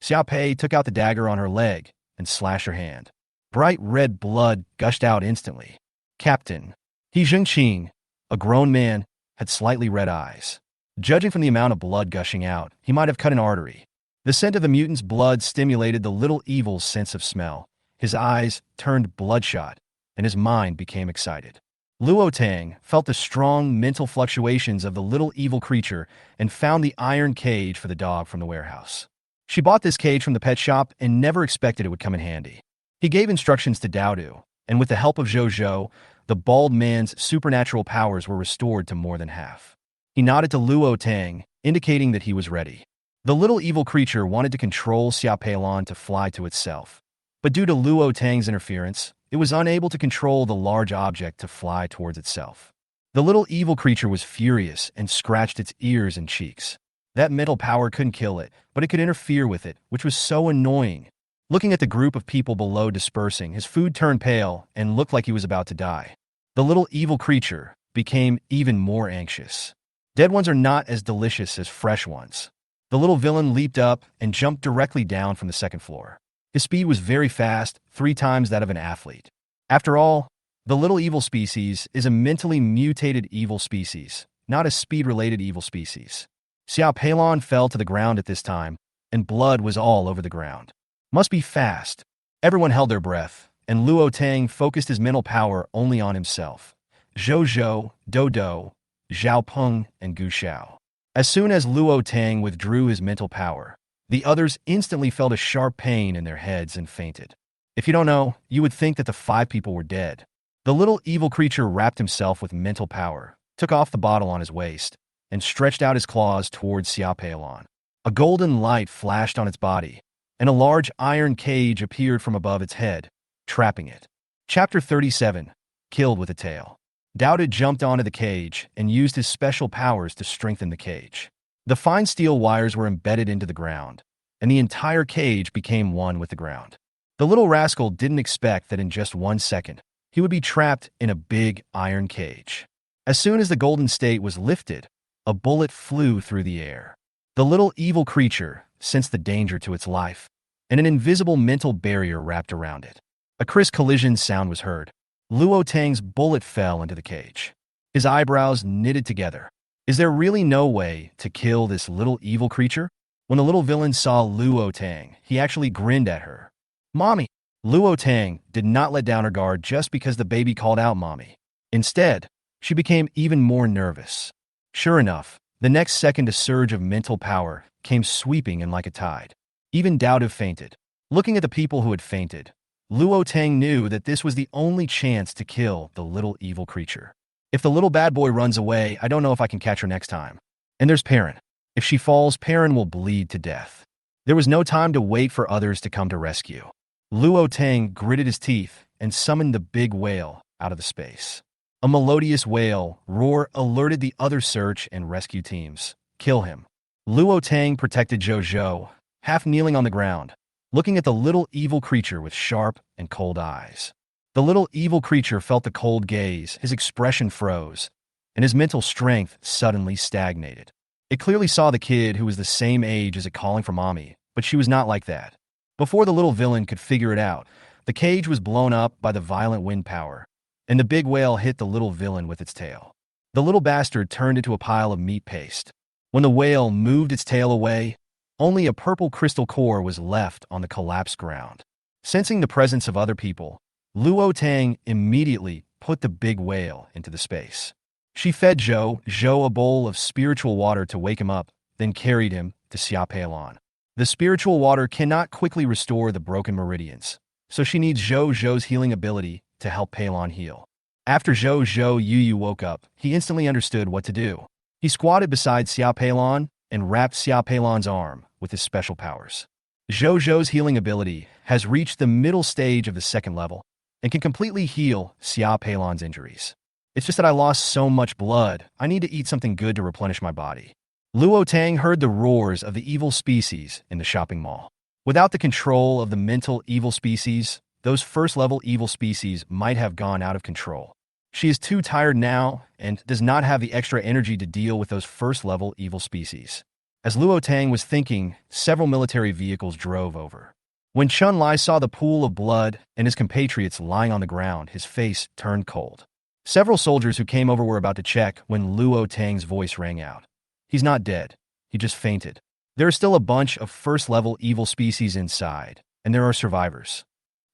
Xiao Pei took out the dagger on her leg and slashed her hand. Bright red blood gushed out instantly. Captain. He Zhengqing, a grown man, had slightly red eyes. Judging from the amount of blood gushing out, he might have cut an artery. The scent of the mutant's blood stimulated the little evil's sense of smell. His eyes turned bloodshot, and his mind became excited. Luo Tang felt the strong mental fluctuations of the little evil creature and found the iron cage for the dog from the warehouse. She bought this cage from the pet shop and never expected it would come in handy. He gave instructions to Daodu, and with the help of Zhou, the bald man's supernatural powers were restored to more than half. He nodded to Luo Tang, indicating that he was ready. The little evil creature wanted to control Xiao Peilon to fly to itself, but due to Luo Tang's interference, it was unable to control the large object to fly towards itself. The little evil creature was furious and scratched its ears and cheeks. That mental power couldn't kill it, but it could interfere with it, which was so annoying. Looking at the group of people below dispersing, his food turned pale and looked like he was about to die. The little evil creature became even more anxious. Dead ones are not as delicious as fresh ones. The little villain leaped up and jumped directly down from the 2nd floor. His speed was very fast, 3 times that of an athlete. After all, the little evil species is a mentally mutated evil species, not a speed-related evil species. Xiao Peilon fell to the ground at this time, and blood was all over the ground. Must be fast. Everyone held their breath, and Luo Tang focused his mental power only on himself. Zhou, Dodo, Zhao Peng, and Gu Xiao. As soon as Luo Tang withdrew his mental power, the others instantly felt a sharp pain in their heads and fainted. If you don't know, you would think that the 5 people were dead. The little evil creature wrapped himself with mental power, took off the bottle on his waist, and stretched out his claws towards Xiao Peilon. A golden light flashed on its body, and a large iron cage appeared from above its head, trapping it. Chapter 37. Killed with a Tail. Daoda jumped onto the cage and used his special powers to strengthen the cage. The fine steel wires were embedded into the ground, and the entire cage became one with the ground. The little rascal didn't expect that in just 1 second, he would be trapped in a big iron cage. As soon as the golden state was lifted, a bullet flew through the air. The little evil creature sensed the danger to its life, and an invisible mental barrier wrapped around it. A crisp collision sound was heard. Luo Tang's bullet fell into the cage. His eyebrows knitted together. Is there really no way to kill this little evil creature? When the little villain saw Luo Tang, he actually grinned at her. Mommy! Luo Tang did not let down her guard just because the baby called out Mommy. Instead, she became even more nervous. Sure enough, the next second a surge of mental power came sweeping in like a tide. Even Daoda fainted. Looking at the people who had fainted, Luo Tang knew that this was the only chance to kill the little evil creature. If the little bad boy runs away, I don't know if I can catch her next time. And there's Perrin. If she falls, Perrin will bleed to death. There was no time to wait for others to come to rescue. Luo Tang gritted his teeth and summoned the big whale out of the space. A melodious whale roar alerted the other search and rescue teams. Kill him. Luo Tang protected Zhou, half kneeling on the ground, looking at the little evil creature with sharp and cold eyes. The little evil creature felt the cold gaze, his expression froze, and his mental strength suddenly stagnated. It clearly saw the kid who was the same age as it calling for mommy, but she was not like that. Before the little villain could figure it out, the cage was blown up by the violent wind power, and the big whale hit the little villain with its tail. The little bastard turned into a pile of meat paste. When the whale moved its tail away, only a purple crystal core was left on the collapsed ground. Sensing the presence of other people, Luo Tang immediately put the big whale into the space. She fed Zhou a bowl of spiritual water to wake him up, then carried him to Spatial. The spiritual water cannot quickly restore the broken meridians, so she needs Zhou's healing ability to help Palon heal. After Zhou Yu woke up, he instantly understood what to do. He squatted beside Spatial and wrapped Spatial's arm with his special powers. Zhou's healing ability has reached the middle stage of the second level and can completely heal Spatial's injuries. It's just that I lost so much blood, I need to eat something good to replenish my body. Luo Tang heard the roars of the evil species in the shopping mall. Without the control of the mental evil species, those first-level evil species might have gone out of control. She is too tired now and does not have the extra energy to deal with those first-level evil species. As Luo Tang was thinking, several military vehicles drove over. When Chun Lai saw the pool of blood and his compatriots lying on the ground, his face turned cold. Several soldiers who came over were about to check when Luo Tang's voice rang out. He's not dead. He just fainted. There are still a bunch of first-level evil species inside, and there are survivors.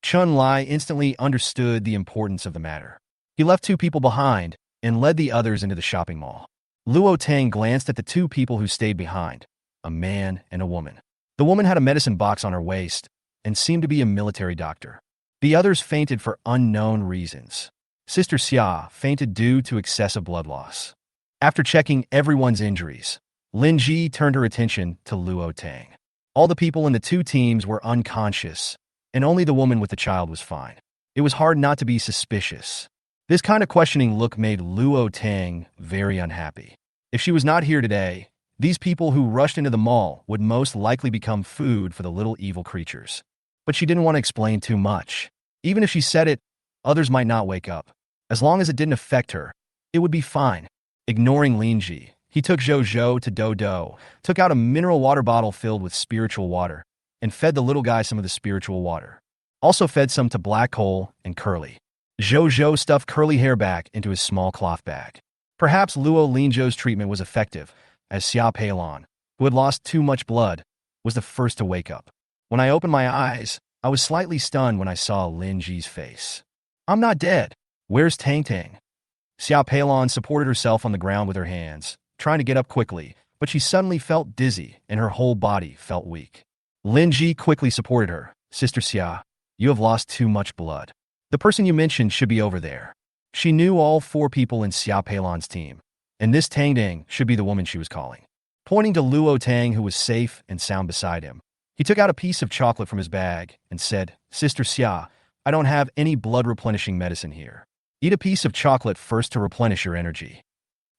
Chun Lai instantly understood the importance of the matter. He left 2 people behind and led the others into the shopping mall. Luo Tang glanced at the 2 people who stayed behind, a man and a woman. The woman had a medicine box on her waist and seemed to be a military doctor. The others fainted for unknown reasons. Sister Xia fainted due to excessive blood loss. After checking everyone's injuries, Lin Ji turned her attention to Luo Tang. All the people in the 2 teams were unconscious, and only the woman with the child was fine. It was hard not to be suspicious. This kind of questioning look made Luo Tang very unhappy. If she was not here today, these people who rushed into the mall would most likely become food for the little evil creatures. But she didn't want to explain too much. Even if she said it, others might not wake up. As long as it didn't affect her, it would be fine. Ignoring Lin Ji, he took Zhou to Do, took out a mineral water bottle filled with spiritual water, and fed the little guy some of the spiritual water. Also fed some to Black Hole and Curly. Zhou stuffed Curly hair back into his small cloth bag. Perhaps Luo Linzhou's treatment was effective, as Xia Peilon, who had lost too much blood, was the first to wake up. When I opened my eyes, I was slightly stunned when I saw Lin Ji's face. I'm not dead. Where's Tang Tang? Xia Peilon supported herself on the ground with her hands, trying to get up quickly, but she suddenly felt dizzy and her whole body felt weak. Lin Ji quickly supported her. Sister Xia, you have lost too much blood. The person you mentioned should be over there. She knew all 4 people in Xia Peilon's team, and this Tang Tang should be the woman she was calling. Pointing to Luo Tang, who was safe and sound beside him, he took out a piece of chocolate from his bag and said, Sister Xia, I don't have any blood-replenishing medicine here. Eat a piece of chocolate first to replenish your energy.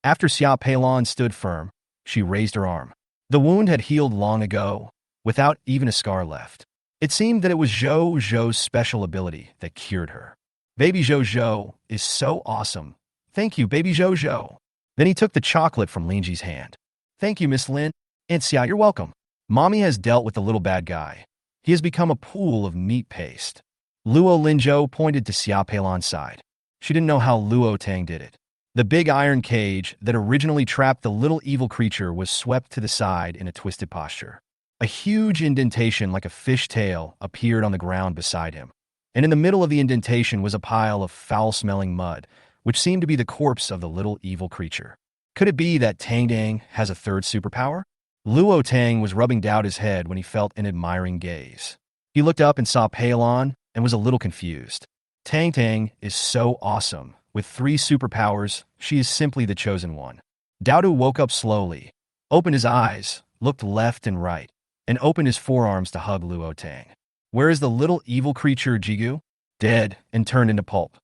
After Xia Peilon stood firm, she raised her arm. The wound had healed long ago, without even a scar left. It seemed that it was Zhou's special ability that cured her. Baby Zhou is so awesome. Thank you, baby Zhou. Then he took the chocolate from Linji's hand. Thank you, Miss Lin. Aunt Xia, you're welcome. Mommy has dealt with the little bad guy. He has become a pool of meat paste. Luo Linzhou pointed to Xia Peilon's side. She didn't know how Luo Tang did it. The big iron cage that originally trapped the little evil creature was swept to the side in a twisted posture. A huge indentation like a fish tail appeared on the ground beside him, and in the middle of the indentation was a pile of foul-smelling mud, which seemed to be the corpse of the little evil creature. Could it be that Tang Tang has a 3rd superpower? Luo Tang was rubbing down his head when he felt an admiring gaze. He looked up and saw Paelon and was a little confused. Tang Tang is so awesome. With 3 superpowers, she is simply the chosen one. Daodu woke up slowly, opened his eyes, looked left and right, and opened his forearms to hug Luo Tang. Where is the little evil creature Jigu? Dead and turned into pulp.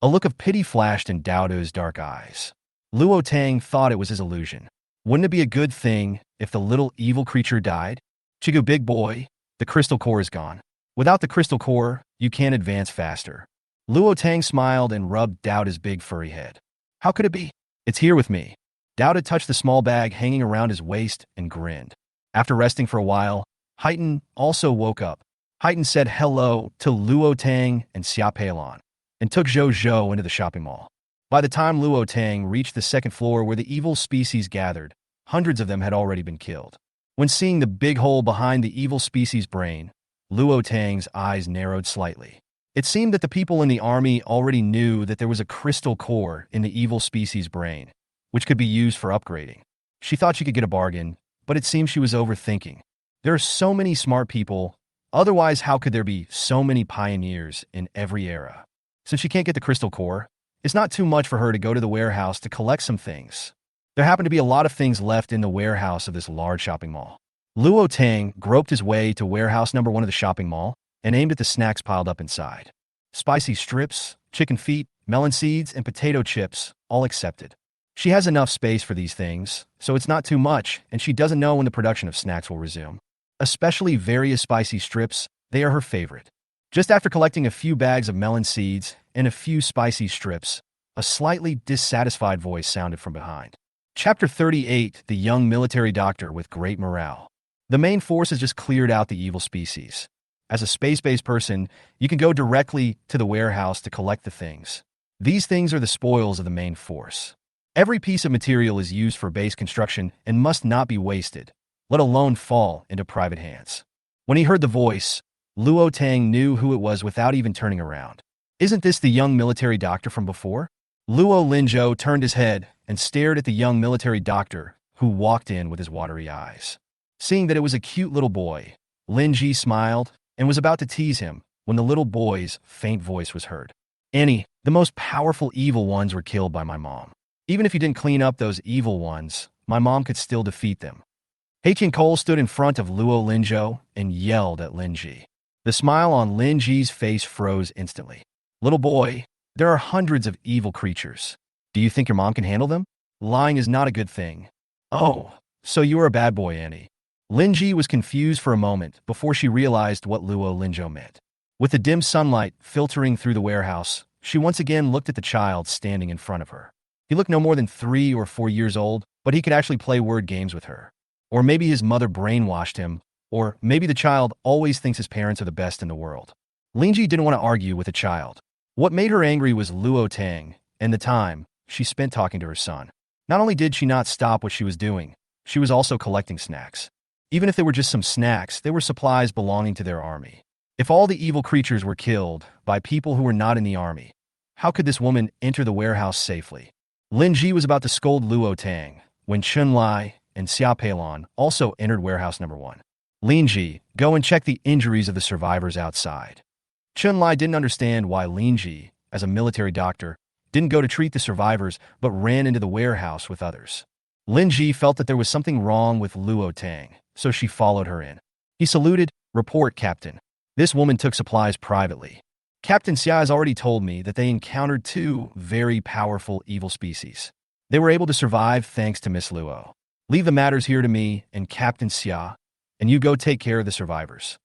A look of pity flashed in Daodu's dark eyes. Luo Tang thought it was his illusion. Wouldn't it be a good thing if the little evil creature died? Jigu, big boy, the crystal core is gone. Without the crystal core, you can't advance faster. Luo Tang smiled and rubbed Daoda's big furry head. How could it be? It's here with me. Daoda touched the small bag hanging around his waist and grinned. After resting for a while, Haitan also woke up. Haitan said hello to Luo Tang and Xia Peilon, and took Zhou Zhou into the shopping mall. By the time Luo Tang reached the second floor where the evil species gathered, hundreds of them had already been killed. When seeing the big hole behind the evil species' brain, Luo Tang's eyes narrowed slightly. It seemed that the people in the army already knew that there was a crystal core in the evil species' brain, which could be used for upgrading. She thought she could get a bargain, but it seemed she was overthinking. There are so many smart people, otherwise how could there be so many pioneers in every era? Since she can't get the crystal core, it's not too much for her to go to the warehouse to collect some things. There happened to be a lot of things left in the warehouse of this large shopping mall. Luo Tang groped his way to warehouse number 1 of the shopping mall and aimed at the snacks piled up inside. Spicy strips, chicken feet, melon seeds, and potato chips, all accepted. She has enough space for these things, so it's not too much, and she doesn't know when the production of snacks will resume. Especially various spicy strips, they are her favorite. Just after collecting a few bags of melon seeds and a few spicy strips, a slightly dissatisfied voice sounded from behind. Chapter 38, The Young Military Doctor with Great Morale. The main force has just cleared out the evil species. As a space-based person, you can go directly to the warehouse to collect the things. These things are the spoils of the main force. Every piece of material is used for base construction and must not be wasted, let alone fall into private hands. When he heard the voice, Luo Tang knew who it was without even turning around. Isn't this the young military doctor from before? Luo Linzhou turned his head and stared at the young military doctor, who walked in with his watery eyes. Seeing that it was a cute little boy, Lin Ji smiled and was about to tease him when the little boy's faint voice was heard. Annie, the most powerful evil ones were killed by my mom. Even if you didn't clean up those evil ones, my mom could still defeat them. Heiqian Cole stood in front of Luo Linzhou and yelled at Lin Ji. The smile on Lin Ji's face froze instantly. Little boy, there are hundreds of evil creatures. Do you think your mom can handle them? Lying is not a good thing. Oh, so you are a bad boy, Annie. Lin Ji was confused for a moment before she realized what Luo Linzhou meant. With the dim sunlight filtering through the warehouse, she once again looked at the child standing in front of her. He looked no more than 3 or 4 years old, but he could actually play word games with her. Or maybe his mother brainwashed him, or maybe the child always thinks his parents are the best in the world. Lin Ji didn't want to argue with the child. What made her angry was Luo Tang, and the time she spent talking to her son. Not only did she not stop what she was doing, she was also collecting snacks. Even if they were just some snacks, they were supplies belonging to their army. If all the evil creatures were killed by people who were not in the army, how could this woman enter the warehouse safely? Lin Ji was about to scold Luo Tang when Chun Lai and Xia Peilon also entered warehouse number 1. Lin Ji, go and check the injuries of the survivors outside. Chun Lai didn't understand why Lin Ji, as a military doctor, didn't go to treat the survivors but ran into the warehouse with others. Lin Ji felt that there was something wrong with Luo Tang, so she followed her in. He saluted, "Report, Captain. This woman took supplies privately. Captain Xia has already told me that they encountered 2 very powerful evil species. They were able to survive thanks to Miss Luo. Leave the matters here to me and Captain Xia, and you go take care of the survivors."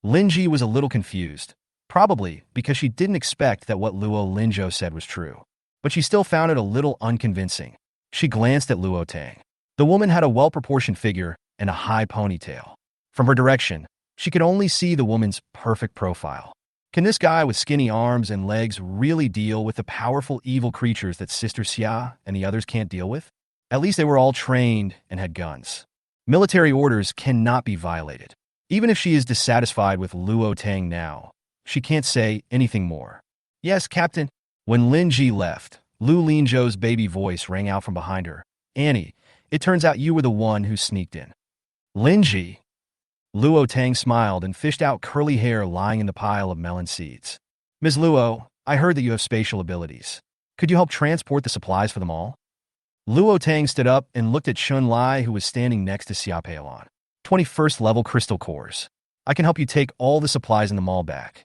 Lin Ji was a little confused, probably because she didn't expect that what Luo Linzhou said was true. But she still found it a little unconvincing. She glanced at Luo Tang. The woman had a well-proportioned figure and a high ponytail. From her direction, she could only see the woman's perfect profile. Can this guy with skinny arms and legs really deal with the powerful evil creatures that Sister Xia and the others can't deal with? At least they were all trained and had guns. Military orders cannot be violated. Even if she is dissatisfied with Luo Tang now, she can't say anything more. Yes, Captain. When Lin Ji left, Lu Linzhou's baby voice rang out from behind her. Annie, it turns out you were the one who sneaked in. Lin Ji. Luo Tang smiled and fished out curly hair lying in the pile of melon seeds. Ms. Luo, I heard that you have spatial abilities. Could you help transport the supplies for them all? Luo Tang stood up and looked at Chun Lai, who was standing next to Xiaopei. 21st level crystal cores. I can help you take all the supplies in the mall back.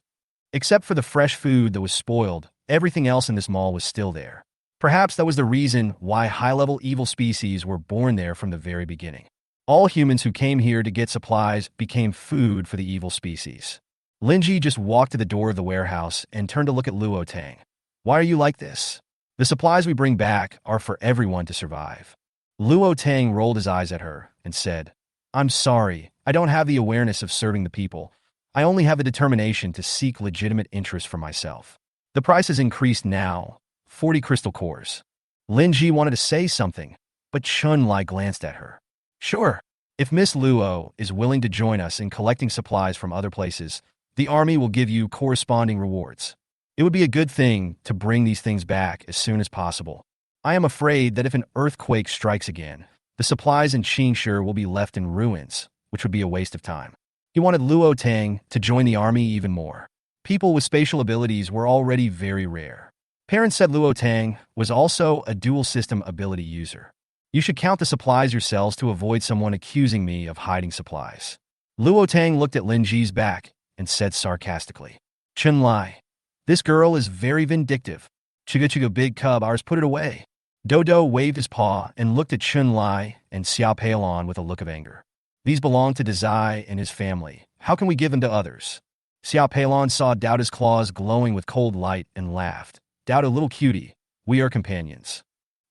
Except for the fresh food that was spoiled, everything else in this mall was still there. Perhaps that was the reason why high-level evil species were born there from the very beginning. All humans who came here to get supplies became food for the evil species. Linji just walked to the door of the warehouse and turned to look at Luo Tang. Why are you like this? The supplies we bring back are for everyone to survive. Luo Tang rolled his eyes at her and said, I'm sorry, I don't have the awareness of serving the people. I only have the determination to seek legitimate interest for myself. The price has increased now, 40 crystal cores. Linji wanted to say something, but Chun Lai glanced at her. Sure, if Miss Luo is willing to join us in collecting supplies from other places, the army will give you corresponding rewards. It would be a good thing to bring these things back as soon as possible. I am afraid that if an earthquake strikes again, the supplies in Qingshi will be left in ruins, which would be a waste of time. He wanted Luo Tang to join the army even more. People with spatial abilities were already very rare. Parents said Luo Tang was also a dual system ability user. You should count the supplies yourselves to avoid someone accusing me of hiding supplies. Luo Tang looked at Lin Ji's back and said sarcastically, Chun Lai, this girl is very vindictive. Chiga big cub, ours, put it away. Dodo waved his paw and looked at Chun Lai and Xiaopei with a look of anger. These belong to Dazai and his family. How can we give them to others? Xiaopei saw Dodo's claws glowing with cold light and laughed. Dodo, little cutie, we are companions.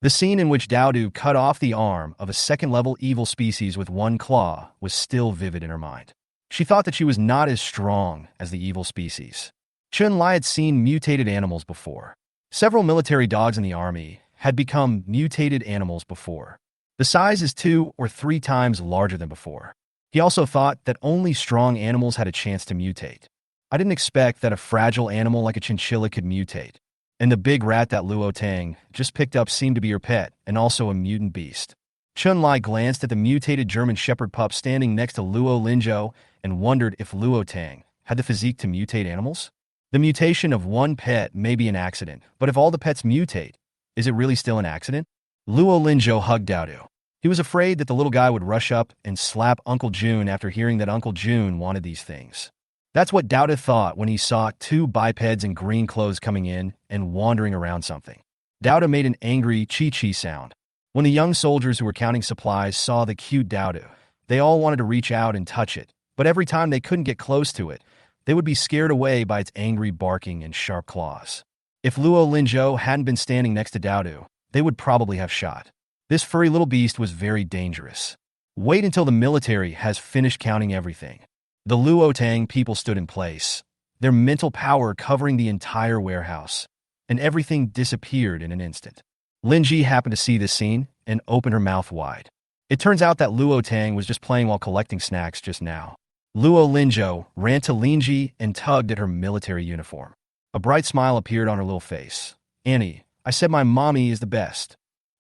The scene in which Dodo cut off the arm of a second-level evil species with one claw was still vivid in her mind. She thought that she was not as strong as the evil species. Chun Lai had seen mutated animals before. Several military dogs in the army had become mutated animals before. The size is 2 or 3 times larger than before. He also thought that only strong animals had a chance to mutate. I didn't expect that a fragile animal like a chinchilla could mutate. And the big rat that Luo Tang just picked up seemed to be her pet, and also a mutant beast. Chun Lai glanced at the mutated German Shepherd pup standing next to Luo Linzhou and wondered if Luo Tang had the physique to mutate animals. The mutation of one pet may be an accident, but if all the pets mutate, is it really still an accident? Luo Linzhou hugged Dodo. He was afraid that the little guy would rush up and slap Uncle June after hearing that Uncle June wanted these things. That's what Dodo thought when he saw 2 bipeds in green clothes coming in and wandering around something. Dodo made an angry chee-chee sound. When the young soldiers who were counting supplies saw the cute Dodo, they all wanted to reach out and touch it, but every time they couldn't get close to it, they would be scared away by its angry barking and sharp claws. If Luo Linzhou hadn't been standing next to Dodo, they would probably have shot. This furry little beast was very dangerous. Wait until the military has finished counting everything. The Luo Tang people stood in place, their mental power covering the entire warehouse, and everything disappeared in an instant. Linji happened to see this scene and opened her mouth wide. It turns out that Luo Tang was just playing while collecting snacks just now. Luo Linzhou ran to Linji and tugged at her military uniform. A bright smile appeared on her little face. Annie, I said my mommy is the best.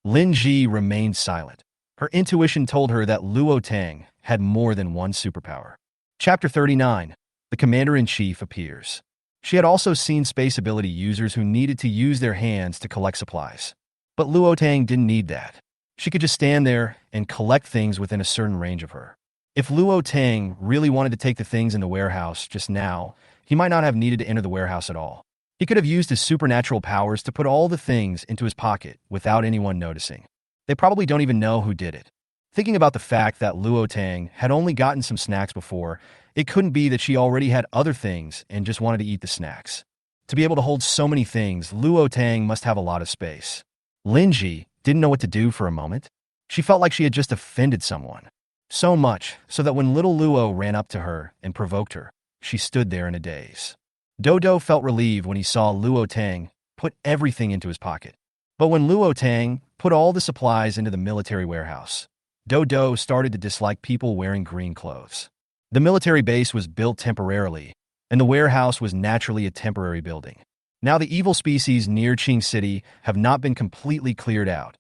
Linji remained silent. Her intuition told her that Luo Tang had more than one superpower. Chapter 39. The Commander-in-Chief appears. She had also seen space ability users who needed to use their hands to collect supplies. But Luo Tang didn't need that. She could just stand there and collect things within a certain range of her. If Luo Tang really wanted to take the things in the warehouse just now, he might not have needed to enter the warehouse at all. He could have used his supernatural powers to put all the things into his pocket without anyone noticing. They probably don't even know who did it. Thinking about the fact that Luo Tang had only gotten some snacks before, it couldn't be that she already had other things and just wanted to eat the snacks. To be able to hold so many things, Luo Tang must have a lot of space. Linji didn't know what to do for a moment. She felt like she had just offended someone. So much so that when little Luo ran up to her and provoked her, she stood there in a daze. Dodo felt relieved when he saw Luo Tang put everything into his pocket. But when Luo Tang put all the supplies into the military warehouse, Dodo started to dislike people wearing green clothes. The military base was built temporarily, and the warehouse was naturally a temporary building. Now the evil species near Qing City have not been completely cleared out,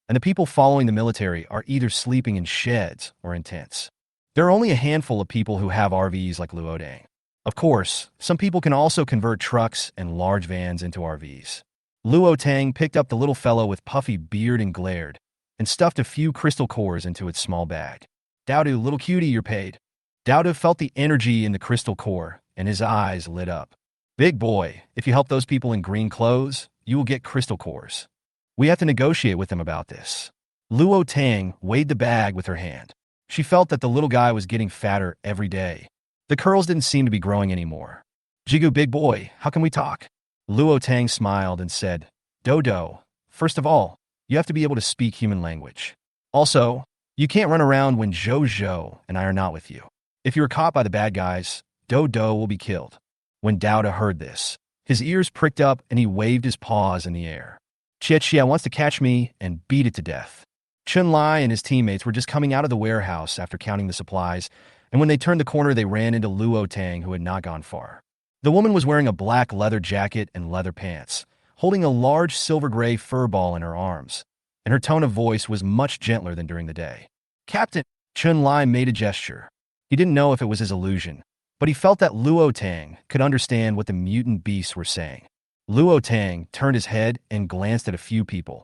and the people following the military are either sleeping in sheds or in tents. There are only a handful of people who have RVs like Luodang. Of course, some people can also convert trucks and large vans into RVs. Luo Tang picked up the little fellow with puffy beard and glared, and stuffed a few crystal cores into its small bag. Dowdu, little cutie, you're paid. Dowdu felt the energy in the crystal core, and his eyes lit up. Big boy, if you help those people in green clothes, you will get crystal cores. We have to negotiate with them about this. Luo Tang weighed the bag with her hand. She felt that the little guy was getting fatter every day. The curls didn't seem to be growing anymore. Jigu, big boy, how can we talk? Luo Tang smiled and said, Dodo, first of all, you have to be able to speak human language. Also, you can't run around when Zhou and I are not with you. If you are caught by the bad guys, Dodo will be killed. When Dowda heard this, his ears pricked up and he waved his paws in the air. Chia wants to catch me and beat it to death. Chun Lai and his teammates were just coming out of the warehouse after counting the supplies, and when they turned the corner, they ran into Luo Tang, who had not gone far. The woman was wearing a black leather jacket and leather pants, holding a large silver-gray fur ball in her arms, and her tone of voice was much gentler than during the day. Captain, Chun Lai made a gesture. He didn't know if it was his illusion, but he felt that Luo Tang could understand what the mutant beasts were saying. Luo Tang turned his head and glanced at a few people.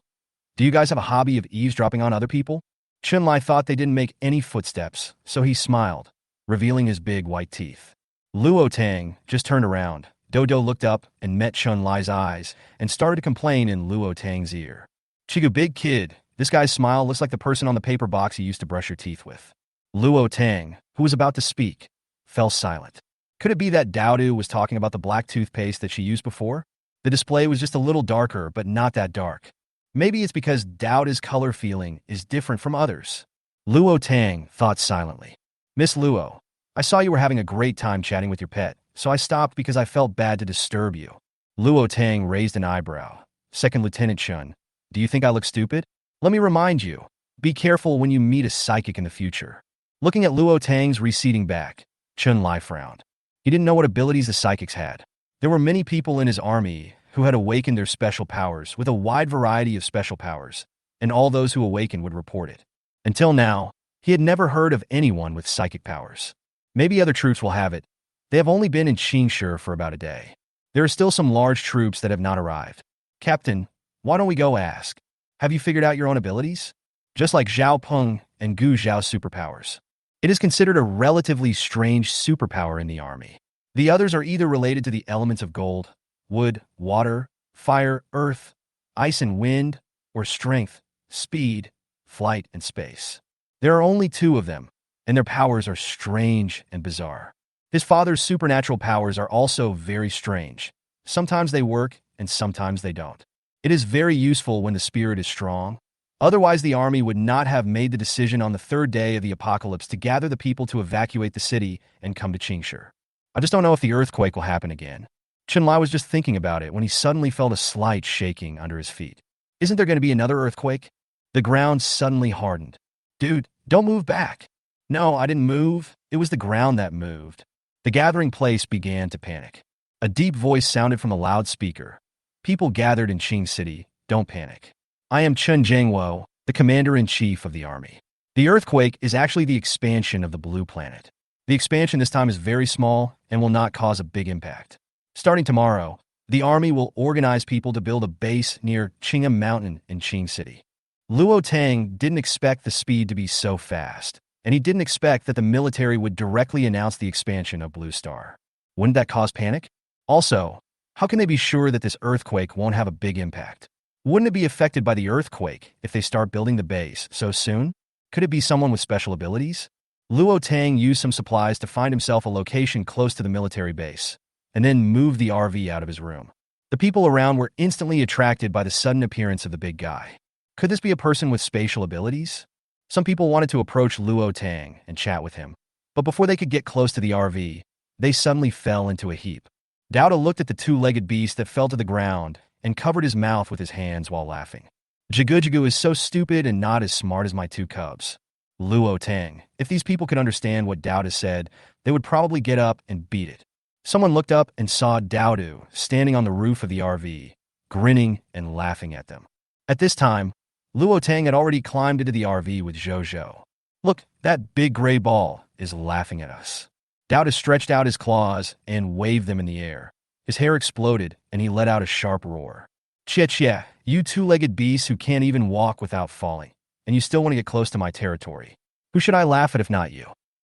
Do you guys have a hobby of eavesdropping on other people? Chun Lai thought they didn't make any footsteps, so he smiled, revealing his big white teeth. Luo Tang just turned around. Dodo looked up and met Chun Lai's eyes and started to complain in Luo Tang's ear. Chigu, big kid, this guy's smile looks like the person on the paper box you used to brush your teeth with. Luo Tang, who was about to speak, fell silent. Could it be that Dowdu was talking about the black toothpaste that she used before? The display was just a little darker, but not that dark. Maybe it's because Dowdu's color feeling is different from others. Luo Tang thought silently. Miss Luo, I saw you were having a great time chatting with your pet, so I stopped because I felt bad to disturb you. Luo Tang raised an eyebrow. Second Lieutenant Chun, do you think I look stupid? Let me remind you, be careful when you meet a psychic in the future. Looking at Luo Tang's receding back, Chun Lai frowned. He didn't know what abilities the psychics had. There were many people in his army who had awakened their special powers with a wide variety of special powers, and all those who awakened would report it. Until now, he had never heard of anyone with psychic powers. Maybe other troops will have it. They have only been in Qingshi for about a day. There are still some large troops that have not arrived. Captain, why don't we go ask? Have you figured out your own abilities? Just like Zhao Peng and Gu Zhao's superpowers. It is considered a relatively strange superpower in the army. The others are either related to the elements of gold, wood, water, fire, earth, ice and wind, or strength, speed, flight, and space. There are only 2 of them, and their powers are strange and bizarre. His father's supernatural powers are also very strange. Sometimes they work, and sometimes they don't. It is very useful when the spirit is strong. Otherwise, the army would not have made the decision on the 3rd day of the apocalypse to gather the people to evacuate the city and come to Qingshi. I just don't know if the earthquake will happen again. Chun Lai was just thinking about it when he suddenly felt a slight shaking under his feet. Isn't there going to be another earthquake? The ground suddenly hardened. Dude, don't move back. No, I didn't move. It was the ground that moved. The gathering place began to panic. A deep voice sounded from a loudspeaker. People gathered in Qing City, don't panic. I am Chen Zhengwo, the commander-in-chief of the army. The earthquake is actually the expansion of the blue planet. The expansion this time is very small and will not cause a big impact. Starting tomorrow, the army will organize people to build a base near Qingham Mountain in Qing City. Luo Tang didn't expect the speed to be so fast, and he didn't expect that the military would directly announce the expansion of Blue Star. Wouldn't that cause panic? Also, how can they be sure that this earthquake won't have a big impact? Wouldn't it be affected by the earthquake if they start building the base so soon? Could it be someone with special abilities? Luo Tang used some supplies to find himself a location close to the military base, and then moved the RV out of his room. The people around were instantly attracted by the sudden appearance of the big guy. Could this be a person with spatial abilities? Some people wanted to approach Luo Tang and chat with him, but before they could get close to the RV, they suddenly fell into a heap. Dowda looked at the 2-legged beast that fell to the ground and covered his mouth with his hands while laughing. Jigu is so stupid and not as smart as my 2 cubs. Luo Tang, if these people could understand what Dowda said, they would probably get up and beat it. Someone looked up and saw Dowdu standing on the roof of the RV, grinning and laughing at them. At this time, Luo Tang had already climbed into the RV with Zhou. Look, that big gray ball. is laughing at us. Dowda stretched out his claws and waved them in the air. His hair exploded, and he let out a sharp roar. Chia, you two-legged beasts who can't even walk without falling, and you still want to get close to my territory. Who should I laugh at if not you?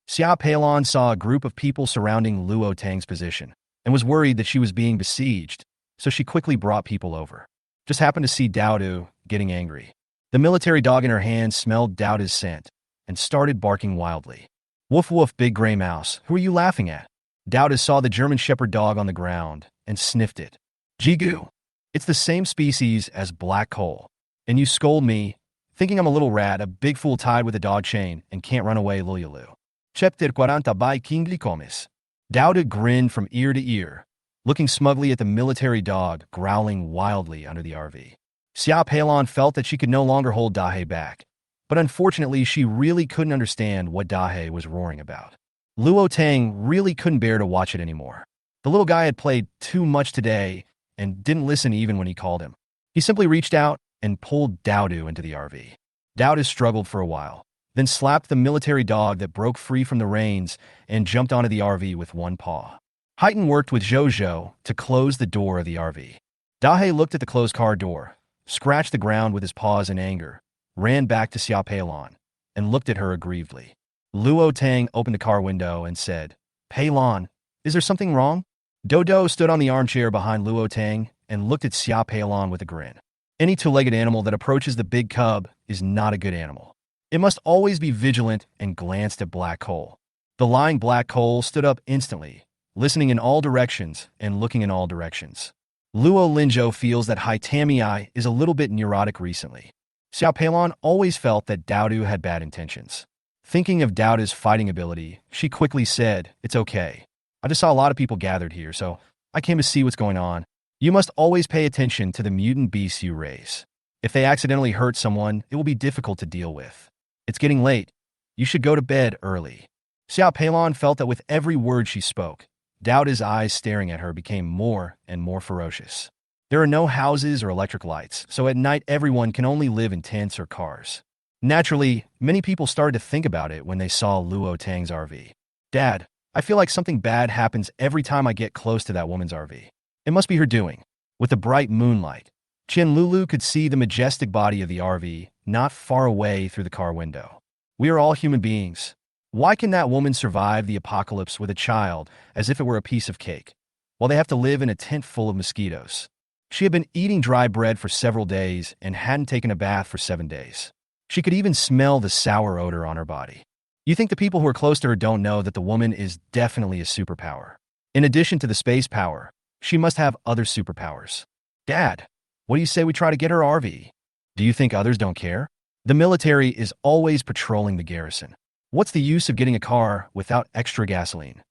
Xia Peilon saw a group of people surrounding Luo Tang's position and was worried that she was being besieged, so she quickly brought people over. Just happened to see Dowdu getting angry. The military dog in her hand smelled Dowda's scent and started barking wildly. Woof woof, big gray mouse, who are you laughing at? Dowda saw the German Shepherd dog on the ground and sniffed it. Jigu, it's the same species as black coal. And you scold me, thinking I'm a little rat, a big fool tied with a dog chain and can't run away, Lululu. Chepter 40 by Kingly Comis. Dowda grinned from ear to ear, looking smugly at the military dog growling wildly under the RV. Xia Peilon felt that she could no longer hold Dahe back, but unfortunately she really couldn't understand what Dahe was roaring about. Luo Tang really couldn't bear to watch it anymore. The little guy had played too much today and didn't listen even when he called him. He simply reached out and pulled Dowdu into the RV. Dowdu struggled for a while, then slapped the military dog that broke free from the reins and jumped onto the RV with one paw. Heighten worked with Zhou to close the door of the RV. Dahe looked at the closed car door, scratched the ground with his paws in anger, ran back to Xia Peilon, and looked at her aggrievedly. Luo Tang opened the car window and said, Peilon, is there something wrong? Dodo stood on the armchair behind Luo Tang and looked at Xia Peilon with a grin. Any two-legged animal that approaches the big cub is not a good animal. It must always be vigilant, and glanced at Black Coal. The lying Black Coal stood up instantly, listening in all directions and looking in all directions. Luo Linzhou feels that Hai Tamii is a little bit neurotic recently. Xia Peilon always felt that Dowdu had bad intentions. Thinking of Dowda's fighting ability, she quickly said, It's okay. I just saw a lot of people gathered here, so I came to see what's going on. You must always pay attention to the mutant beasts you raise. If they accidentally hurt someone, it will be difficult to deal with. It's getting late. You should go to bed early. Xia Peilon felt that with every word she spoke, Dowda's eyes staring at her became more and more ferocious. There are no houses or electric lights, so at night everyone can only live in tents or cars. Naturally, many people started to think about it when they saw Luo Tang's RV. Dad, I feel like something bad happens every time I get close to that woman's RV. It must be her doing. With the bright moonlight, Chen Lulu could see the majestic body of the RV not far away through the car window. We are all human beings. Why can that woman survive the apocalypse with a child as if it were a piece of cake, while they have to live in a tent full of mosquitoes? She had been eating dry bread for several days and hadn't taken a bath for 7 days. She could even smell the sour odor on her body. You think the people who are close to her don't know that the woman is definitely a superpower. In addition to the space power, she must have other superpowers. Dad, what do you say we try to get her RV? Do you think others don't care? The military is always patrolling the garrison. What's the use of getting a car without extra gasoline?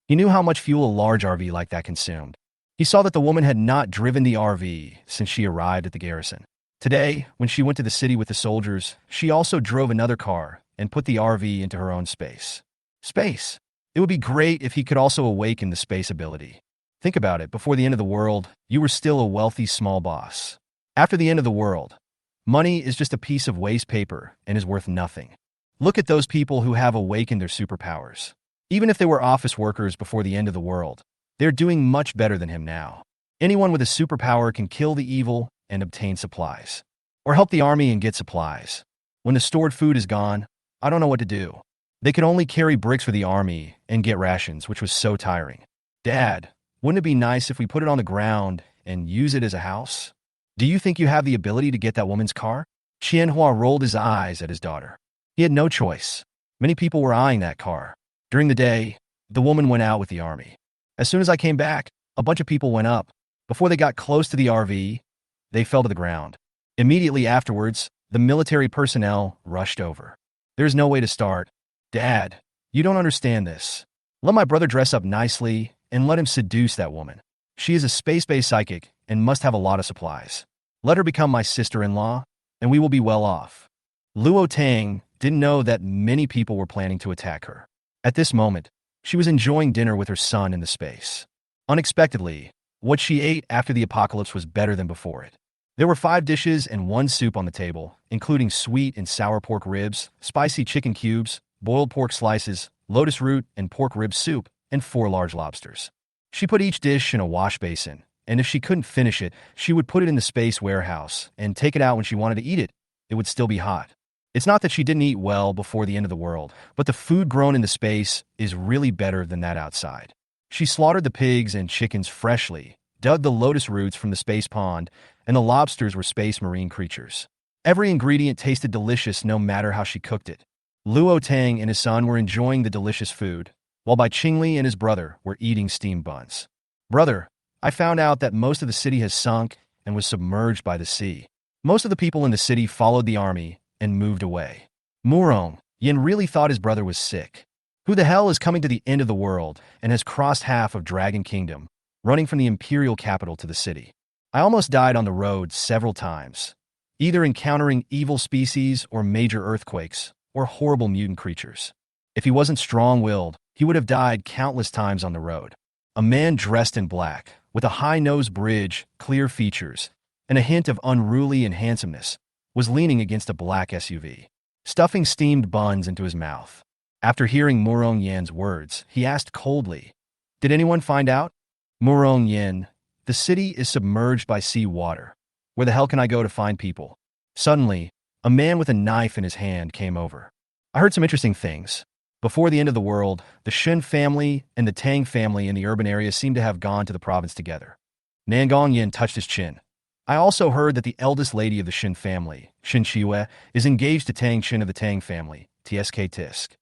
He knew how much fuel a large RV like that consumed. He saw that the woman had not driven the RV since she arrived at the garrison. Today, when she went to the city with the soldiers, she also drove another car and put the RV into her own space. Space! It would be great if he could also awaken the space ability. Think about it, before the end of the world, you were still a wealthy small boss. After the end of the world, money is just a piece of waste paper and is worth nothing. Look at those people who have awakened their superpowers. Even if they were office workers before the end of the world, they're doing much better than him now. Anyone with a superpower can kill the evil and obtain supplies, or help the army and get supplies. When the stored food is gone, I don't know what to do. They could only carry bricks for the army and get rations, which was so tiring. Dad, wouldn't it be nice if we put it on the ground and use it as a house? Do you think you have the ability to get that woman's car? Qianhua rolled his eyes at his daughter. He had no choice. Many people were eyeing that car. During the day, the woman went out with the army. As soon as I came back, a bunch of people went up. Before they got close to the RV, they fell to the ground. Immediately afterwards, the military personnel rushed over. There's no way to start. Dad, you don't understand this. Let my brother dress up nicely and let him seduce that woman. She is a space-based psychic and must have a lot of supplies. Let her become my sister-in-law, and we will be well off. Luo Tang didn't know that many people were planning to attack her. At this moment, she was enjoying dinner with her son in the space. Unexpectedly, what she ate after the apocalypse was better than before it. There were 5 dishes and 1 soup on the table, including sweet and sour pork ribs, spicy chicken cubes, boiled pork slices, lotus root and pork rib soup, and 4 large lobsters. She put each dish in a wash basin, and if she couldn't finish it, she would put it in the space warehouse and take it out when she wanted to eat it. It would still be hot. It's not that she didn't eat well before the end of the world, but the food grown in the space is really better than that outside. She slaughtered the pigs and chickens freshly, dug the lotus roots from the space pond, and the lobsters were space marine creatures. Every ingredient tasted delicious no matter how she cooked it. Luo Tang and his son were enjoying the delicious food, while Bai Qingli and his brother were eating steamed buns. Brother, I found out that most of the city has sunk and was submerged by the sea. Most of the people in the city followed the army and moved away. Murong Yin really thought his brother was sick. Who the hell is coming to the end of the world and has crossed half of Dragon Kingdom, running from the imperial capital to the city? I almost died on the road several times, either encountering evil species or major earthquakes or horrible mutant creatures. If he wasn't strong-willed, he would have died countless times on the road. A man dressed in black, with a high-nosed bridge, clear features, and a hint of unruly and handsomeness, was leaning against a black SUV, stuffing steamed buns into his mouth. After hearing Murong Yan's words, he asked coldly, "Did anyone find out?" Murong Yan, "The city is submerged by sea water. Where the hell can I go to find people?" Suddenly, a man with a knife in his hand came over. "I heard some interesting things. Before the end of the world, the Shen family and the Tang family in the urban area seem to have gone to the province together." Nangong Yin touched his chin. "I also heard that the eldest lady of the Shen family, Shin Chiwe, is engaged to Tang Shin of the Tang family, Tsk Tisk."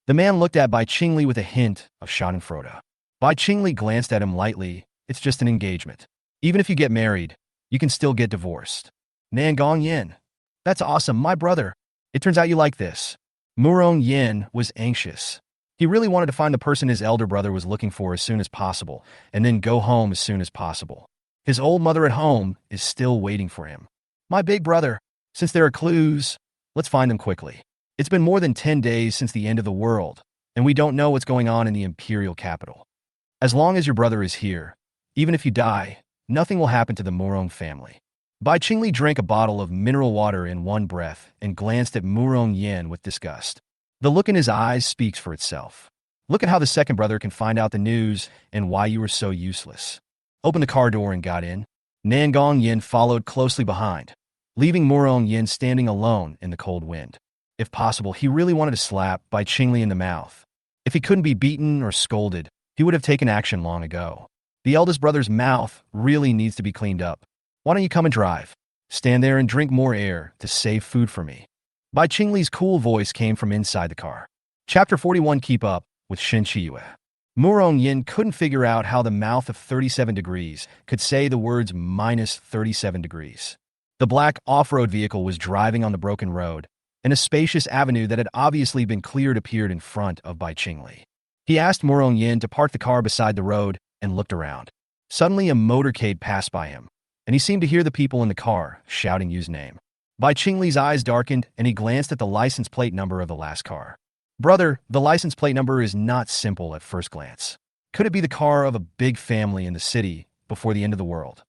The man looked at Bai Qingli with a hint of schadenfreude. Bai Qingli glanced at him lightly. "It's just an engagement. Even if you get married, you can still get divorced." Nangong Yin, "That's awesome, my brother. It turns out you like this." Murong Yin was anxious. He really wanted to find the person his elder brother was looking for as soon as possible, and then go home as soon as possible. His old mother at home is still waiting for him. "My big brother, since there are clues, let's find them quickly. It's been more than 10 days since the end of the world, and we don't know what's going on in the imperial capital. As long as your brother is here, even if you die, nothing will happen to the Murong family." Bai Qingli drank a bottle of mineral water in one breath and glanced at Murong Yin with disgust. The look in his eyes speaks for itself. "Look at how the second brother can find out the news and why you are so useless." Opened the car door and got in. Nangong Yin followed closely behind, leaving Murong Yin standing alone in the cold wind. If possible, he really wanted to slap Bai Qingli in the mouth. If he couldn't be beaten or scolded, he would have taken action long ago. The eldest brother's mouth really needs to be cleaned up. "Why don't you come and drive? Stand there and drink more air to save food for me." Bai Qingli's cool voice came from inside the car. Chapter 41, Keep Up with Shin Chiyue. Murong Yin couldn't figure out how the mouth of 37 degrees could say the words minus 37 degrees. The black off-road vehicle was driving on the broken road, and a spacious avenue that had obviously been cleared appeared in front of Bai Qingli. He asked Murong Yin to park the car beside the road and looked around. Suddenly, a motorcade passed by him, and he seemed to hear the people in the car shouting Yu's name. Bai Qingli's eyes darkened, and he glanced at the license plate number of the last car. "Brother, the license plate number is not simple at first glance. Could it be the car of a big family in the city before the end of the world?"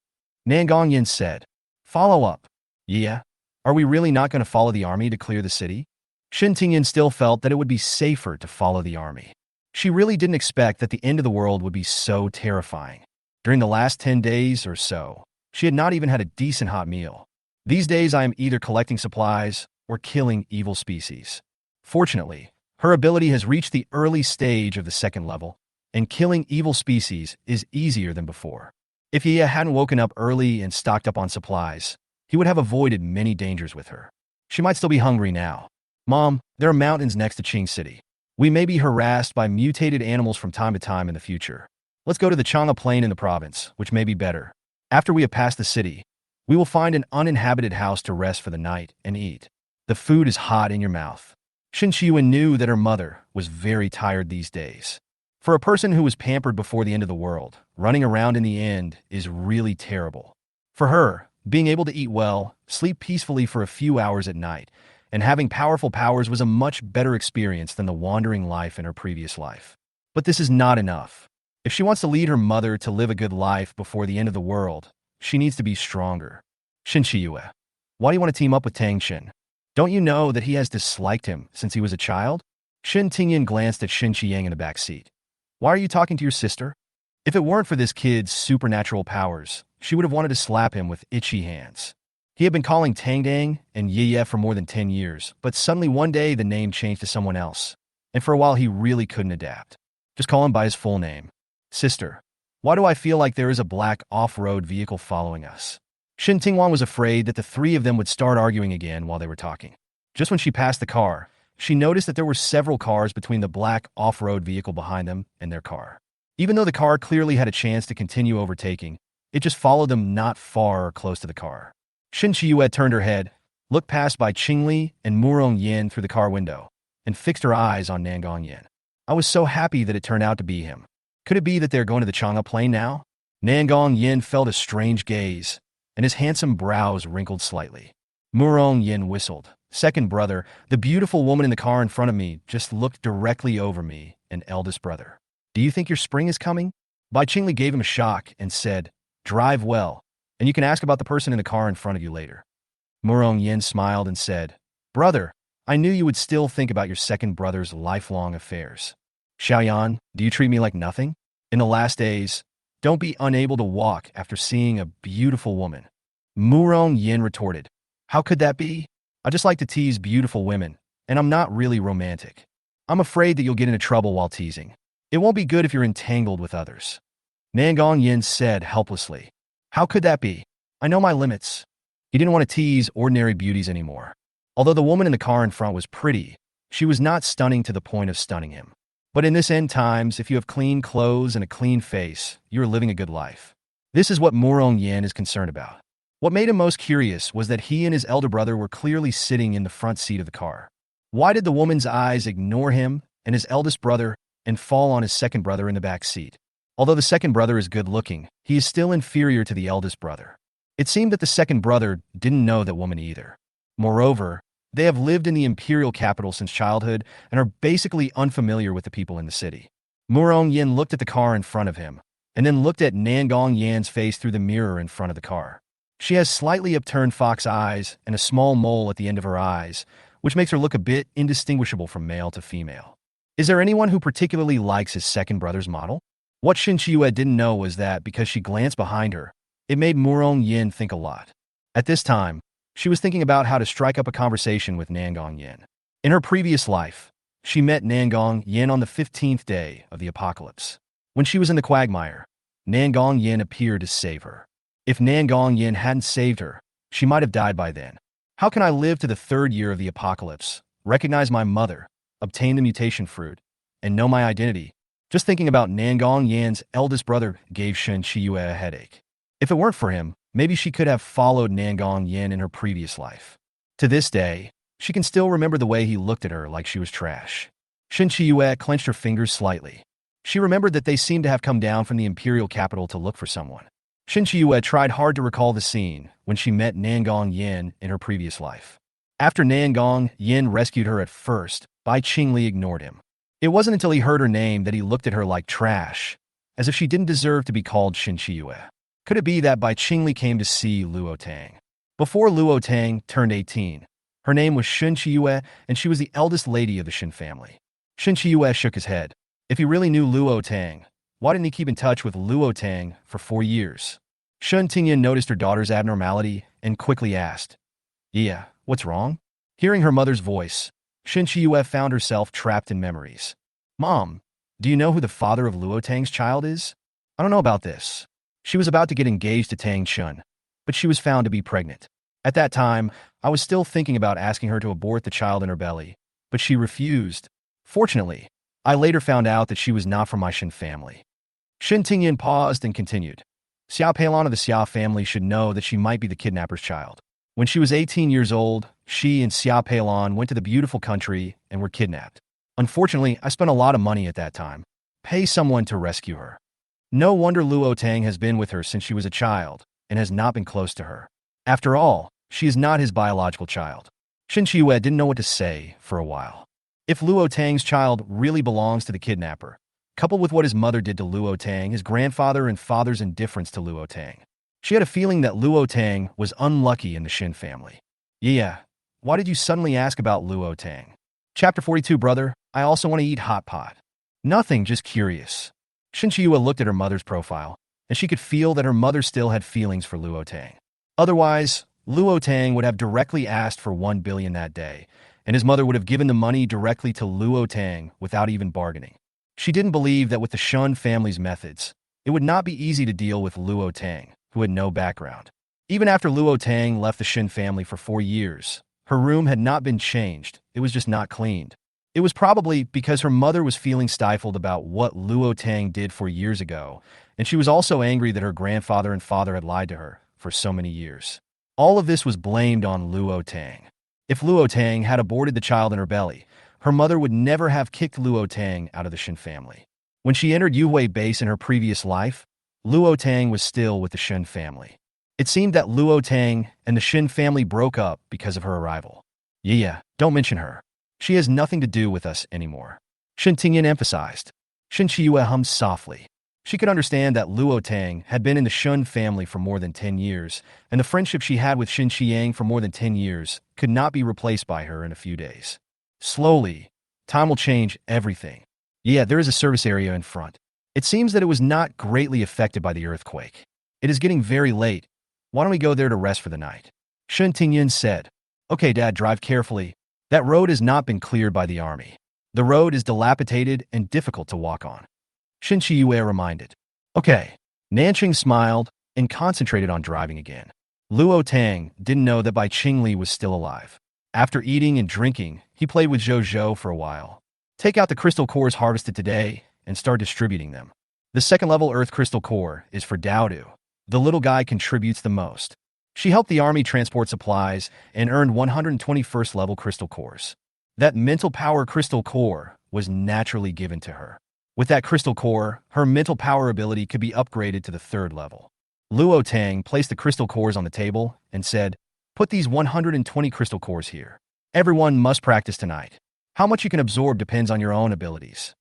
Nangong Yin said. "Follow up." "Yeah? Are we really not going to follow the army to clear the city?" Shin Tingyin still felt that it would be safer to follow the army. She really didn't expect that the end of the world would be so terrifying. During the last 10 days or so, she had not even had a decent hot meal. "These days I am either collecting supplies or killing evil species." Fortunately, her ability has reached the early stage of the second level, and killing evil species is easier than before. If Yia hadn't woken up early and stocked up on supplies, he would have avoided many dangers with her. She might still be hungry now. "Mom, there are mountains next to Qing City. We may be harassed by mutated animals from time to time in the future. Let's go to the Chang'e Plain in the province, which may be better. After we have passed the city, we will find an uninhabited house to rest for the night and eat. The food is hot in your mouth." Shin Qiwen knew that her mother was very tired these days. For a person who was pampered before the end of the world, running around in the end is really terrible. For her, being able to eat well, sleep peacefully for a few hours at night, and having powerful powers was a much better experience than the wandering life in her previous life. But this is not enough. If she wants to lead her mother to live a good life before the end of the world, she needs to be stronger. "Shin Chiyue, why do you want to team up with Tang Shin? Don't you know that he has disliked him since he was a child?" Shen Tingyan glanced at Shen Qiyang in the back seat. Why are you talking to your sister? If it weren't for this kid's supernatural powers, she would have wanted to slap him with itchy hands. He had been calling Tang Dang and Ye for more than 10 years, but suddenly one day the name changed to someone else, and for a while he really couldn't adapt. Just call him by his full name. Sister, why do I feel like there is a black off-road vehicle following us? Shen Tingwan was afraid that the three of them would start arguing again while they were talking. Just when she passed the car, she noticed that there were several cars between the black off-road vehicle behind them and their car. Even though the car clearly had a chance to continue overtaking, it just followed them not far or close to the car. Shen Qiyue turned her head, looked past Bai Qingli and Murong Yin through the car window, and fixed her eyes on Nangong Yin. I was so happy that it turned out to be him. Could it be that they're going to the Chang'e Plain now? Nangong Yin felt a strange gaze, and his handsome brows wrinkled slightly. Murong Yin whistled. Second brother, the beautiful woman in the car in front of me just looked directly over me, and eldest brother. Do you think your spring is coming? Bai Qingli gave him a shock and said, drive well, and you can ask about the person in the car in front of you later. Murong Yin smiled and said, brother, I knew you would still think about your second brother's lifelong affairs. Xiaoyan, do you treat me like nothing? In the last days, don't be unable to walk after seeing a beautiful woman. Murong Yin retorted, how could that be? I just like to tease beautiful women, and I'm not really romantic. I'm afraid that you'll get into trouble while teasing. It won't be good if you're entangled with others. Nangong Yin said helplessly, how could that be? I know my limits. He didn't want to tease ordinary beauties anymore. Although the woman in the car in front was pretty, she was not stunning to the point of stunning him. But in this end times, if you have clean clothes and a clean face, you're living a good life. This is what Murong Yin is concerned about. What made him most curious was that he and his elder brother were clearly sitting in the front seat of the car. Why did the woman's eyes ignore him and his eldest brother and fall on his second brother in the back seat? Although the second brother is good-looking, he is still inferior to the eldest brother. It seemed that the second brother didn't know that woman either. Moreover, they have lived in the imperial capital since childhood and are basically unfamiliar with the people in the city. Murong Yin looked at the car in front of him, and then looked at Nangong Yan's face through the mirror in front of the car. She has slightly upturned fox eyes and a small mole at the end of her eyes, which makes her look a bit indistinguishable from male to female. Is there anyone who particularly likes his second brother's model? What Shen Qiyue didn't know was that because she glanced behind her, it made Murong Yin think a lot. At this time, she was thinking about how to strike up a conversation with Nangong Yin. In her previous life, she met Nangong Yin on the 15th day of the apocalypse. When she was in the quagmire, Nangong Yin appeared to save her. If Nangong Yin hadn't saved her, she might have died by then. How can I live to the 3rd year of the apocalypse, recognize my mother, obtain the mutation fruit, and know my identity? Just thinking about Nangong Yan's eldest brother gave Shen Qiyue a headache. If it weren't for him, maybe she could have followed Nangong Yin in her previous life. To this day, she can still remember the way he looked at her like she was trash. Shen Qiyue clenched her fingers slightly. She remembered that they seemed to have come down from the imperial capital to look for someone. Shen Qiyue tried hard to recall the scene when she met Nangong Yin in her previous life. After Nangong Yin rescued her at first, Bai Qingli ignored him. It wasn't until he heard her name that he looked at her like trash, as if she didn't deserve to be called Shen Qiyue. Could it be that Bai Qingli came to see Luo Tang? Before Luo Tang turned 18, her name was Shen Qiyue, and she was the eldest lady of the Shen family. Shen Qiyue shook his head. If he really knew Luo Tang, why didn't he keep in touch with Luo Tang for 4 years? Shen Tingyan noticed her daughter's abnormality and quickly asked, yeah, what's wrong? Hearing her mother's voice, Shen Qiyue found herself trapped in memories. Mom, do you know who the father of Luo Tang's child is? I don't know about this. She was about to get engaged to Tang Chun, but she was found to be pregnant. At that time, I was still thinking about asking her to abort the child in her belly, but she refused. Fortunately, I later found out that she was not from my Shen family. Shen Tingyan paused and continued. Xiao Peilon of the Xiao family should know that she might be the kidnapper's child. When she was 18 years old, she and Xiao Peilon went to the beautiful country and were kidnapped. Unfortunately, I spent a lot of money at that time. Pay someone to rescue her. No wonder Luo Tang has been with her since she was a child and has not been close to her. After all, she is not his biological child. Shen Qiyue didn't know what to say for a while. If Luo Tang's child really belongs to the kidnapper, coupled with what his mother did to Luo Tang, his grandfather and father's indifference to Luo Tang, she had a feeling that Luo Tang was unlucky in the Shen family. Yeah, why did you suddenly ask about Luo Tang? Chapter 42, brother. I also want to eat hot pot. Nothing, just curious. Shin Chiyue looked at her mother's profile, and she could feel that her mother still had feelings for Luo Tang. Otherwise, Luo Tang would have directly asked for 1 billion that day, and his mother would have given the money directly to Luo Tang without even bargaining. She didn't believe that with the Shun family's methods, it would not be easy to deal with Luo Tang, who had no background. Even after Luo Tang left the Shin family for 4 years, her room had not been changed, it was just not cleaned. It was probably because her mother was feeling stifled about what Luo Tang did 4 years ago, and she was also angry that her grandfather and father had lied to her for so many years. All of this was blamed on Luo Tang. If Luo Tang had aborted the child in her belly, her mother would never have kicked Luo Tang out of the Shin family. When she entered Yuhui base in her previous life, Luo Tang was still with the Shin family. It seemed that Luo Tang and the Shin family broke up because of her arrival. Yeah, don't mention her. She has nothing to do with us anymore. Shin Tingyan emphasized. Shin Chiyue hummed softly. She could understand that Luo Tang had been in the Shun family for more than 10 years, and the friendship she had with Shin Qiang for more than 10 years could not be replaced by her in a few days. Slowly, time will change everything. Yeah, there is a service area in front. It seems that it was not greatly affected by the earthquake. It is getting very late. Why don't we go there to rest for the night? Shin Tingyan said. Okay, Dad, drive carefully. That road has not been cleared by the army. The road is dilapidated and difficult to walk on. Shin Chiyue reminded. Okay. Nanqing smiled and concentrated on driving again. Luo Tang didn't know that Bai Qingli was still alive. After eating and drinking, he played with Zhou Zhou for a while. Take out the crystal cores harvested today and start distributing them. The second-level Earth crystal core is for Daodu. The little guy contributes the most. She helped the army transport supplies and earned 121st-level crystal cores. That mental power crystal core was naturally given to her. With that crystal core, her mental power ability could be upgraded to the 3rd level. Luo Tang placed the crystal cores on the table and said, put these 120 crystal cores here. Everyone must practice tonight. How much you can absorb depends on your own abilities.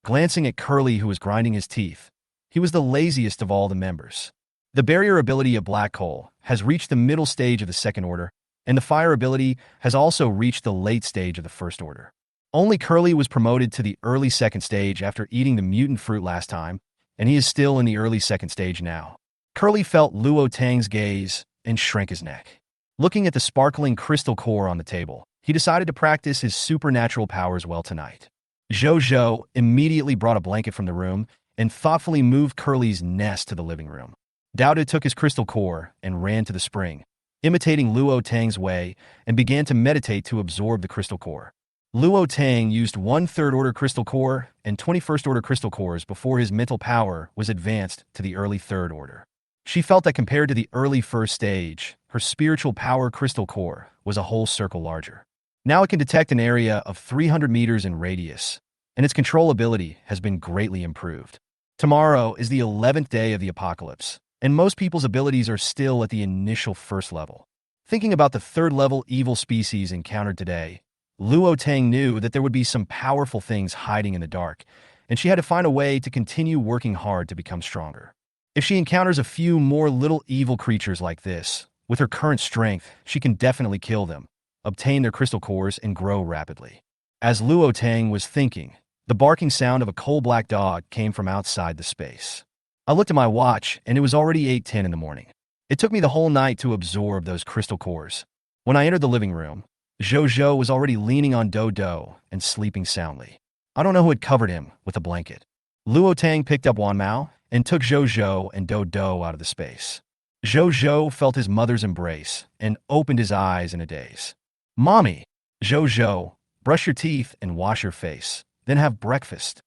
Glancing at Curly, who was grinding his teeth, he was the laziest of all the members. The barrier ability of Black Hole has reached the middle stage of the 2nd order, and the fire ability has also reached the late stage of the 1st order. Only Curly was promoted to the early 2nd stage after eating the mutant fruit last time, and he is still in the early 2nd stage now. Curly felt Luo Tang's gaze and shrank his neck. Looking at the sparkling crystal core on the table, he decided to practice his supernatural powers well tonight. Zhou Zhou immediately brought a blanket from the room and thoughtfully moved Curly's nest to the living room. Daoda took his crystal core and ran to the spring, imitating Luo Tang's way, and began to meditate to absorb the crystal core. Luo Tang used 1/3 order crystal core and 21st order crystal cores before his mental power was advanced to the early 3rd order. She felt that compared to the early 1st stage, her spiritual power crystal core was a whole circle larger. Now it can detect an area of 300 meters in radius, and its control ability has been greatly improved. Tomorrow is the 11th day of the apocalypse, and most people's abilities are still at the initial 1st level. Thinking about the 3rd level evil species encountered today, Luo Tang knew that there would be some powerful things hiding in the dark, and she had to find a way to continue working hard to become stronger. If she encounters a few more little evil creatures like this, with her current strength, she can definitely kill them, obtain their crystal cores, and grow rapidly. As Luo Tang was thinking, the barking sound of a coal-black dog came from outside the space. I looked at my watch, and it was already 8:10 in the morning. It took me the whole night to absorb those crystal cores. When I entered the living room, Zhou Zhou was already leaning on Do Do and sleeping soundly. I don't know who had covered him with a blanket. Luo Tang picked up Wan Mao and took Zhou Zhou and Do Do out of the space. Zhou Zhou felt his mother's embrace and opened his eyes in a daze. Mommy! Zhou Zhou, brush your teeth and wash your face, then have breakfast.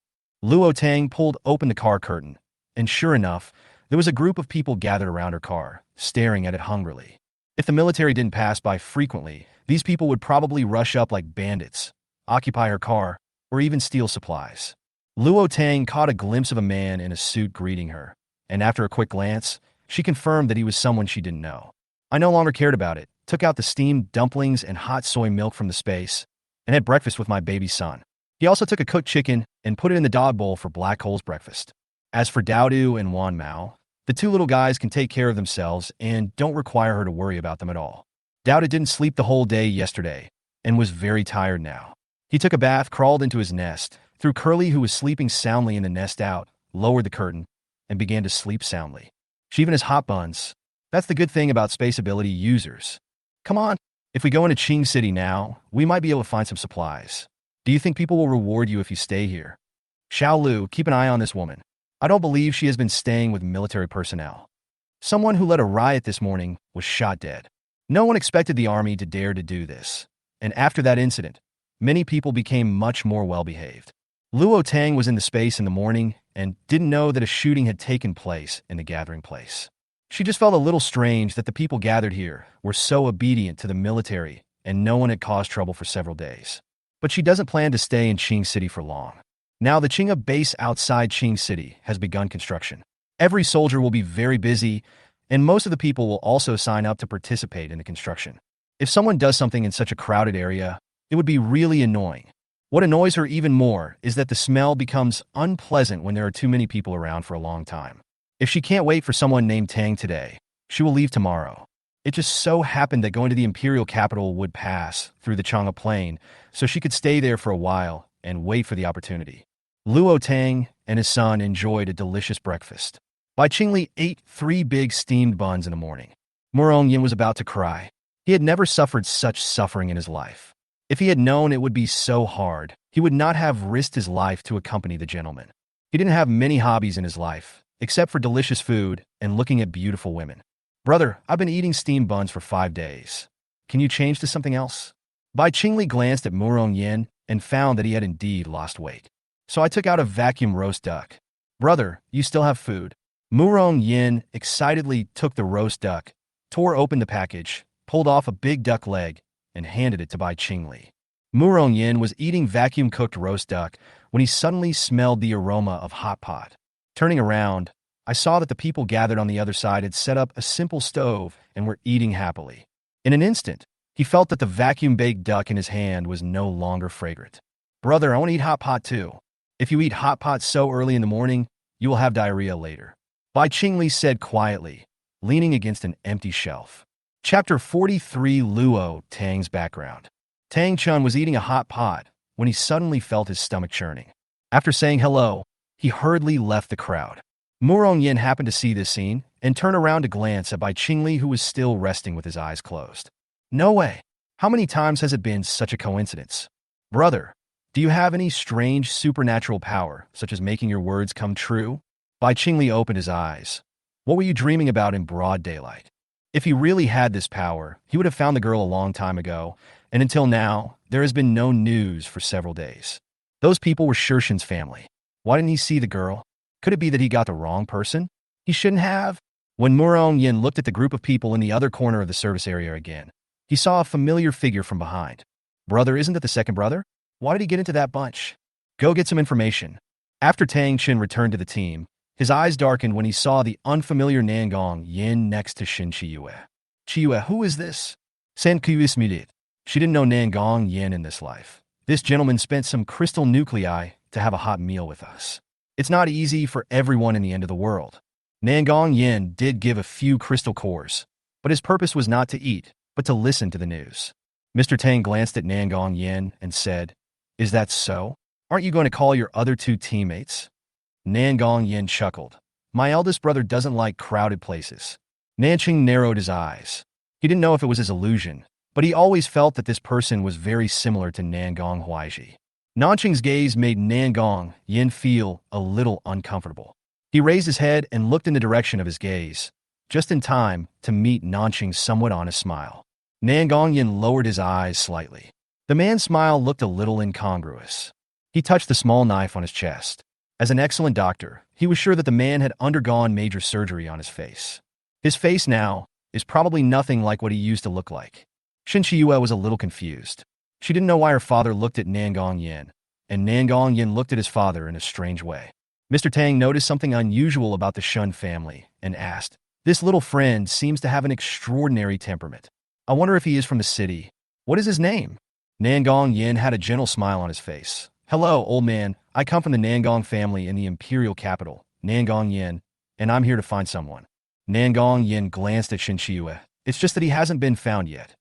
Luo Tang pulled open the car curtain, and sure enough, there was a group of people gathered around her car, staring at it hungrily. If the military didn't pass by frequently, these people would probably rush up like bandits, occupy her car, or even steal supplies. Luo Tang caught a glimpse of a man in a suit greeting her, and after a quick glance, she confirmed that he was someone she didn't know. I no longer cared about it, took out the steamed dumplings and hot soy milk from the space, and had breakfast with my baby son. He also took a cooked chicken and put it in the dog bowl for Black Hole's breakfast. As for Daodu and Wan Mao, the two little guys can take care of themselves and don't require her to worry about them at all. Daodu didn't sleep the whole day yesterday and was very tired now. He took a bath, crawled into his nest, threw Curly, who was sleeping soundly in the nest, out, lowered the curtain, and began to sleep soundly. She even has hot buns. That's the good thing about space ability users. Come on, if we go into Qing City now, we might be able to find some supplies. Do you think people will reward you if you stay here? Xiao Lu, keep an eye on this woman. I don't believe she has been staying with military personnel. Someone who led a riot this morning was shot dead. No one expected the army to dare to do this. And after that incident, many people became much more well-behaved. Luo Tang was in the space in the morning and didn't know that a shooting had taken place in the gathering place. She just felt a little strange that the people gathered here were so obedient to the military and no one had caused trouble for several days. But she doesn't plan to stay in Qing City for long. Now the Qing'a base outside Qing City has begun construction. Every soldier will be very busy, and most of the people will also sign up to participate in the construction. If someone does something in such a crowded area, it would be really annoying. What annoys her even more is that the smell becomes unpleasant when there are too many people around for a long time. If she can't wait for someone named Tang today, she will leave tomorrow. It just so happened that going to the imperial capital would pass through the Chang'e Plain, so she could stay there for a while and wait for the opportunity. Luo Tang and his son enjoyed a delicious breakfast. Bai Qingli ate 3 big steamed buns in the morning. Murong Yin was about to cry. He had never suffered such suffering in his life. If he had known it would be so hard, he would not have risked his life to accompany the gentleman. He didn't have many hobbies in his life, except for delicious food and looking at beautiful women. Brother, I've been eating steamed buns for 5 days. Can you change to something else? Bai Qingli glanced at Murong Yin and found that he had indeed lost weight. So I took out a vacuum roast duck. Brother, you still have food. Murong Yin excitedly took the roast duck, tore open the package, pulled off a big duck leg, and handed it to Bai Qingli. Murong Yin was eating vacuum-cooked roast duck when he suddenly smelled the aroma of hot pot. Turning around, I saw that the people gathered on the other side had set up a simple stove and were eating happily. In an instant, he felt that the vacuum-baked duck in his hand was no longer fragrant. Brother, I want to eat hot pot too. If you eat hot pot so early in the morning, you will have diarrhea later. Bai Qingli said quietly, leaning against an empty shelf. Chapter 43. Luo Tang's background. Tang Chun was eating a hot pot when he suddenly felt his stomach churning. After saying hello, he hurriedly left the crowd. Murong Yin happened to see this scene and turned around to glance at Bai Qingli, who was still resting with his eyes closed. No way. How many times has it been such a coincidence? Brother, do you have any strange supernatural power, such as making your words come true? Bai Qingli opened his eyes. What were you dreaming about in broad daylight? If he really had this power, he would have found the girl a long time ago, and until now, there has been no news for several days. Those people were Shirshin's family. Why didn't he see the girl? Could it be that he got the wrong person? He shouldn't have. When Murong Yin looked at the group of people in the other corner of the service area again, he saw a familiar figure from behind. Brother, isn't that the second brother? Why did he get into that bunch? Go get some information. After Tang Chin returned to the team, his eyes darkened when he saw the unfamiliar Nangong Yin next to Shin Chiyue. Chiyue, who is this? San Kuis Midit. She didn't know Nangong Yin in this life. This gentleman spent some crystal nuclei to have a hot meal with us. It's not easy for everyone in the end of the world. Nangong Yin did give a few crystal cores, but his purpose was not to eat, but to listen to the news. Mr. Tang glanced at Nangong Yin and said, "Is that so? Aren't you going to call your other 2 teammates?" Nangong Yin chuckled. My eldest brother doesn't like crowded places. Nanqing narrowed his eyes. He didn't know if it was his illusion, but he always felt that this person was very similar to Nangong Huaiji. Nanqing's gaze made Nangong Yin feel a little uncomfortable. He raised his head and looked in the direction of his gaze, just in time to meet Nanqing's somewhat honest smile. Nangong Yin lowered his eyes slightly. The man's smile looked a little incongruous. He touched the small knife on his chest. As an excellent doctor, he was sure that the man had undergone major surgery on his face. His face now is probably nothing like what he used to look like. Shin Chiyue was a little confused. She didn't know why her father looked at Nangong Yin, and Nangong Yin looked at his father in a strange way. Mr. Tang noticed something unusual about the Shun family and asked, "This little friend seems to have an extraordinary temperament. I wonder if he is from the city. What is his name?" Nangong Yin had a gentle smile on his face. "Hello, old man. I come from the Nangong family in the imperial capital, Nangong Yin, and I'm here to find someone." Nangong Yin glanced at Shin Chiyue. It's just that he hasn't been found yet.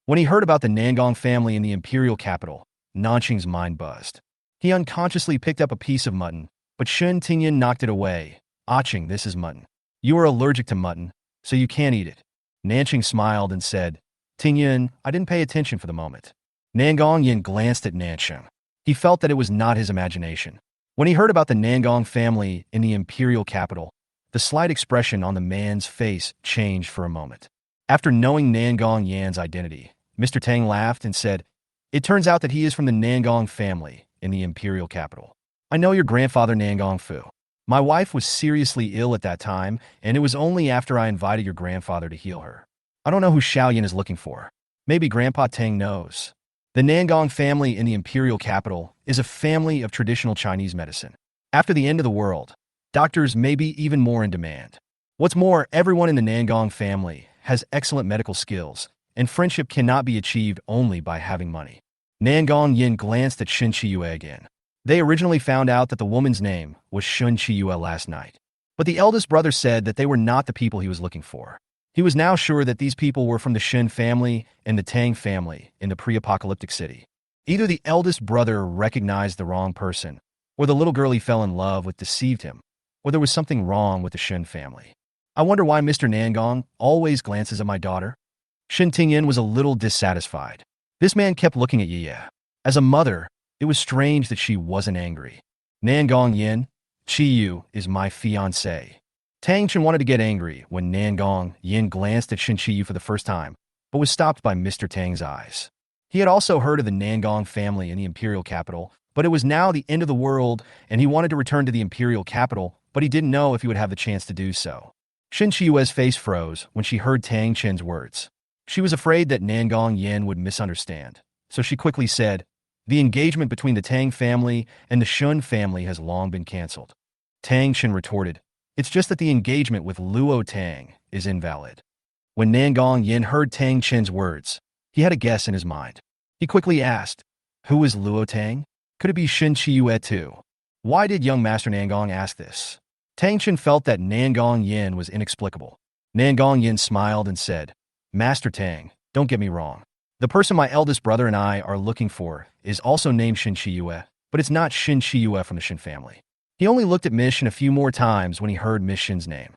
When he heard about the Nangong family in the imperial capital, Nanqing's mind buzzed. He unconsciously picked up a piece of mutton, but Shun Tingyan knocked it away. "Aching, this is mutton. You are allergic to mutton, so you can't eat it." Nanqing smiled and said, "Tingyan, I didn't pay attention for the moment." Nangong Yin glanced at Nanqing. He felt that it was not his imagination. When he heard about the Nangong family in the imperial capital, the slight expression on the man's face changed for a moment. After knowing Nangong Yan's identity, Mr. Tang laughed and said, "It turns out that he is from the Nangong family in the imperial capital. I know your grandfather Nangong Fu. My wife was seriously ill at that time, and it was only after I invited your grandfather to heal her. I don't know who Xiaoyan is looking for. Maybe Grandpa Tang knows." The Nangong family in the imperial capital is a family of traditional Chinese medicine. After the end of the world, doctors may be even more in demand. What's more, everyone in the Nangong family has excellent medical skills, and friendship cannot be achieved only by having money. Nangong Yin glanced at Shin Chiyue again. They originally found out that the woman's name was Shun Chiyue last night, but the eldest brother said that they were not the people he was looking for. He was now sure that these people were from the Shin family and the Tang family in the pre-apocalyptic city. Either the eldest brother recognized the wrong person, or the little girl he fell in love with deceived him, or there was something wrong with the Shin family. "I wonder why Mr. Nangong always glances at my daughter?" Shin Tingyan was a little dissatisfied. This man kept looking at Ye. As a mother, it was strange that she wasn't angry. "Nangong Yin, Chiyu is my fiancé." Tang Chen wanted to get angry when Nangong Yin glanced at Shin Chiyu for the first time, but was stopped by Mr. Tang's eyes. He had also heard of the Nangong family in the imperial capital, but it was now the end of the world, and he wanted to return to the imperial capital, but he didn't know if he would have the chance to do so. Shin Chiyue's face froze when she heard Tang Chen's words. She was afraid that Nangong Yin would misunderstand, so she quickly said, "The engagement between the Tang family and the Shun family has long been cancelled." Tang Chen retorted, "It's just that the engagement with Luo Tang is invalid." When Nangong Yin heard Tang Chen's words, he had a guess in his mind. He quickly asked, "Who is Luo Tang? Could it be Shin Chiyue too?" Why did young Master Nangong ask this? Tang Chen felt that Nangong Yin was inexplicable. Nangong Yin smiled and said, "Master Tang, don't get me wrong. The person my eldest brother and I are looking for is also named Shin Chiyue, but it's not Shin Chiyue from the Shin family." He only looked at Miss Shin a few more times when he heard Miss Shin's name.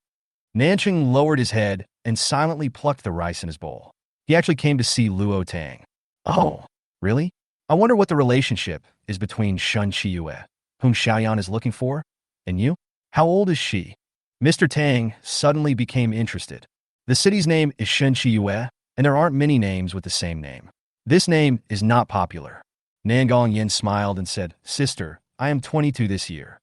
Nanqing lowered his head and silently plucked the rice in his bowl. He actually came to see Luo Tang. "Oh, really? I wonder what the relationship is between Shun Chiyue, whom Xiaoyan is looking for, and you? How old is she?" Mr. Tang suddenly became interested. The city's name is Shun Chiyue, and there aren't many names with the same name. This name is not popular. Nangong Yin smiled and said, "Sister, I am 22 this year."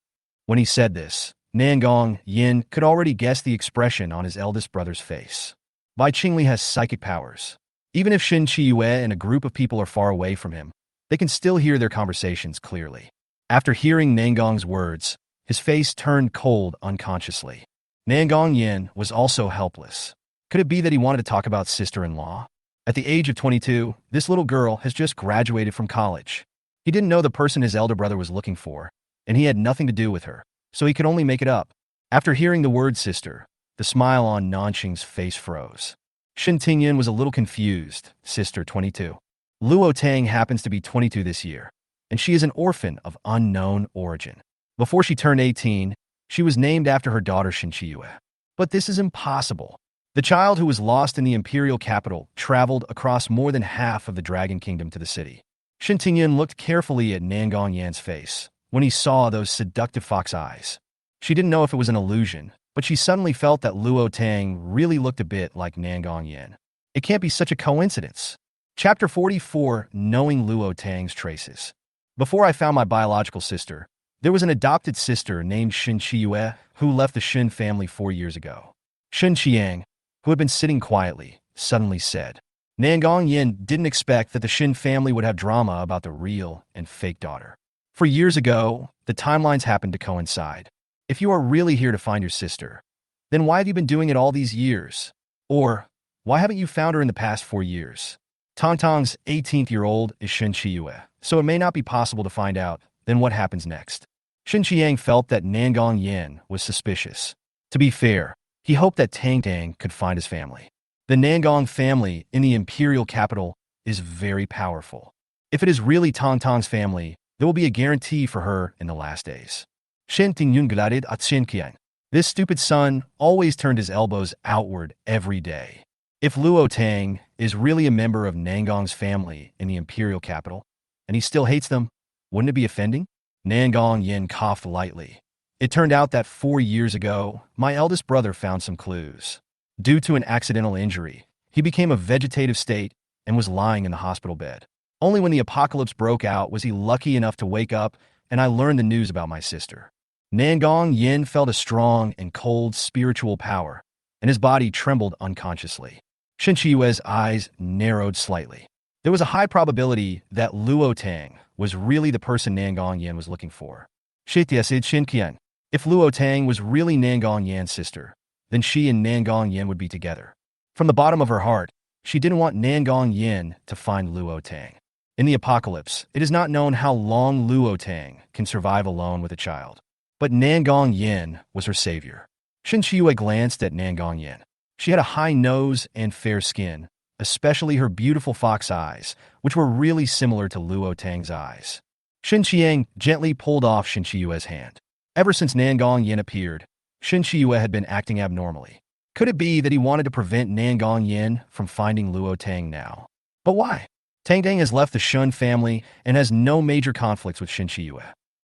When he said this, Nangong Yin could already guess the expression on his eldest brother's face. Bai Qingli has psychic powers. Even if Shin Chiyue and a group of people are far away from him, they can still hear their conversations clearly. After hearing Nangong's words, his face turned cold unconsciously. Nangong Yin was also helpless. Could it be that he wanted to talk about sister-in-law? At the age of 22, this little girl has just graduated from college. He didn't know the person his elder brother was looking for, and he had nothing to do with her, so he could only make it up. After hearing the word sister, the smile on Nanqing's face froze. Shin Tingyan was a little confused. "Sister 22. Luo Tang happens to be 22 this year, and she is an orphan of unknown origin. Before she turned 18, she was named after her daughter Shin Chiyue. But this is impossible. The child who was lost in the imperial capital traveled across more than half of the Dragon Kingdom to the city." Shin Tingyan looked carefully at Nangong Yan's face when he saw those seductive fox eyes. She didn't know if it was an illusion, but she suddenly felt that Luo Tang really looked a bit like Nangong Yin. It can't be such a coincidence. Chapter 44, Knowing Luo Tang's Traces. Before I found my biological sister, there was an adopted sister named Shin Chiyue who left the Shin family 4 years ago. Shin Qiang, who had been sitting quietly, suddenly said. Nangong Yin didn't expect that the Shin family would have drama about the real and fake daughter. For years ago, the timelines happened to coincide. If you are really here to find your sister, then why have you been doing it all these years? Or, why haven't you found her in the past 4 years? Tongtong's 18th-year-old is Shin Chiyue, so it may not be possible to find out. Then what happens next? Shin Qiang felt that Nangong Yin was suspicious. To be fair, he hoped that Tang Tang could find his family. The Nangong family in the imperial capital is very powerful. If it is really Tong Tong's family, there will be a guarantee for her in the last days. Shen Tingyun gladid at Shen Qian. This stupid son always turned his elbows outward every day. If Luo Tang is really a member of Nangong's family in the imperial capital, and he still hates them, wouldn't it be offending? Nangong Yin coughed lightly. It turned out that 4 years ago, my eldest brother found some clues. Due to an accidental injury, he became a vegetative state and was lying in the hospital bed. Only when the apocalypse broke out was he lucky enough to wake up, and I learned the news about my sister. Nangong Yin felt a strong and cold spiritual power, and his body trembled unconsciously. Shen Qiyue's eyes narrowed slightly. There was a high probability that Luo Tang was really the person Nangong Yin was looking for. Shitiasid Shen Qian. If Luo Tang was really Nangong Yan's sister, then she and Nangong Yin would be together. From the bottom of her heart, she didn't want Nangong Yin to find Luo Tang. In the apocalypse, it is not known how long Luo Tang can survive alone with a child. But Nangong Yin was her savior. Shen Qiyue glanced at Nangong Yin. She had a high nose and fair skin, especially her beautiful fox eyes, which were really similar to Luo Tang's eyes. Shen Qiang gently pulled off Shen Qiyue's hand. Ever since Nangong Yin appeared, Shen Qiyue had been acting abnormally. Could it be that he wanted to prevent Nangong Yin from finding Luo Tang now? But why? Tang Dang has left the Shun family and has no major conflicts with Shen Qiyue.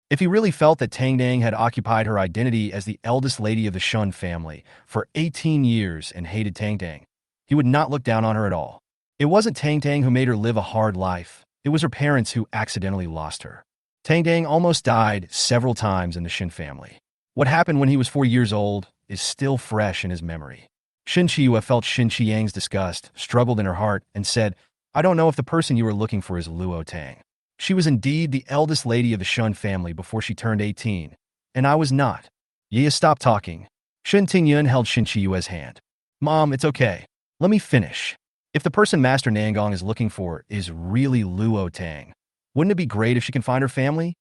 If he really felt that Tang Dang had occupied her identity as the eldest lady of the Shun family for 18 years and hated Tang Dang, he would not look down on her at all. It wasn't Tang Dang who made her live a hard life. It was her parents who accidentally lost her. Tang Dang almost died several times in the Shin family. What happened when he was 4 years old is still fresh in his memory. Shen Qiyue felt Shen Qiang's disgust, struggled in her heart, and said, I don't know if the person you are looking for is Luo Tang. She was indeed the eldest lady of the Shun family before she turned 18, and I was not. Ye stop talking. Shen Tingyun held Shen Qiyue's hand. Mom, it's okay. Let me finish. If the person Master Nangong is looking for is really Luo Tang, wouldn't it be great if she can find her family?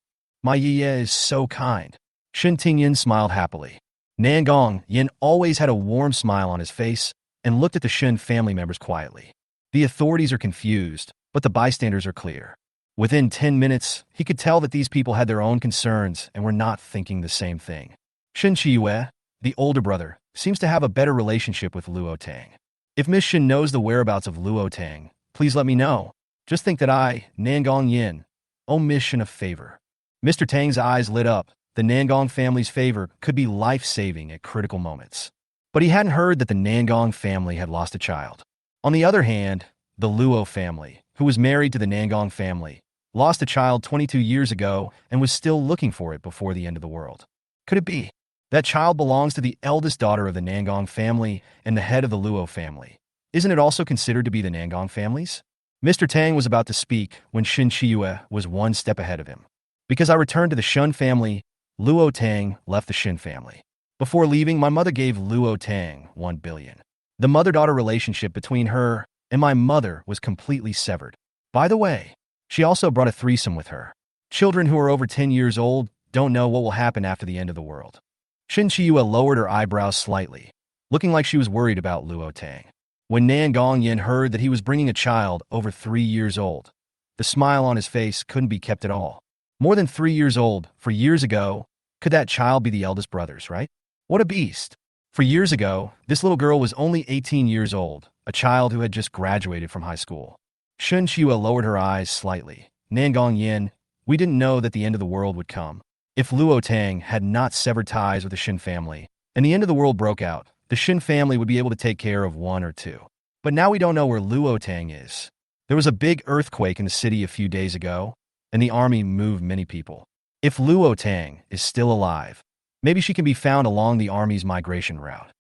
My Ye is so kind. Shen Tingyun smiled happily. Nangong Yin always had a warm smile on his face and looked at the Shen family members quietly. The authorities are confused, but the bystanders are clear. Within 10 minutes, he could tell that these people had their own concerns and were not thinking the same thing. Shen Qiyue, the older brother, seems to have a better relationship with Luo Tang. If Miss Shen knows the whereabouts of Luo Tang, please let me know. Just think that I, Nangong Yin, owe Miss Shen a favor. Mr. Tang's eyes lit up. The Nangong family's favor could be life-saving at critical moments. But he hadn't heard that the Nangong family had lost a child. On the other hand, the Luo family, who was married to the Nangong family, lost a child 22 years ago and was still looking for it before the end of the world. Could it be? That child belongs to the eldest daughter of the Nangong family and the head of the Luo family. Isn't it also considered to be the Nangong family's? Mr. Tang was about to speak when Shen Qiyue was one step ahead of him. Because I returned to the Shun family, Luo Tang left the Shin family. Before leaving, my mother gave Luo Tang 1 billion. The mother-daughter relationship between her and my mother was completely severed. By the way, she also brought a threesome with her. Children who are over 10 years old don't know what will happen after the end of the world. Shen Qiyue lowered her eyebrows slightly, looking like she was worried about Luo Tang. When Nangong Yin heard that he was bringing a child over 3 years old, the smile on his face couldn't be kept at all. More than 3 years old, for years ago, could that child be the eldest brother's, right? What a beast. For years ago, this little girl was only 18 years old, a child who had just graduated from high school. Shen Qiyue lowered her eyes slightly. Nangong Yin, we didn't know that the end of the world would come. If Luo Tang had not severed ties with the Shin family, and the end of the world broke out, the Shin family would be able to take care of 1 or 2. But now we don't know where Luo Tang is. There was a big earthquake in the city a few days ago, and the army moved many people. If Luo Tang is still alive, maybe she can be found along the army's migration route.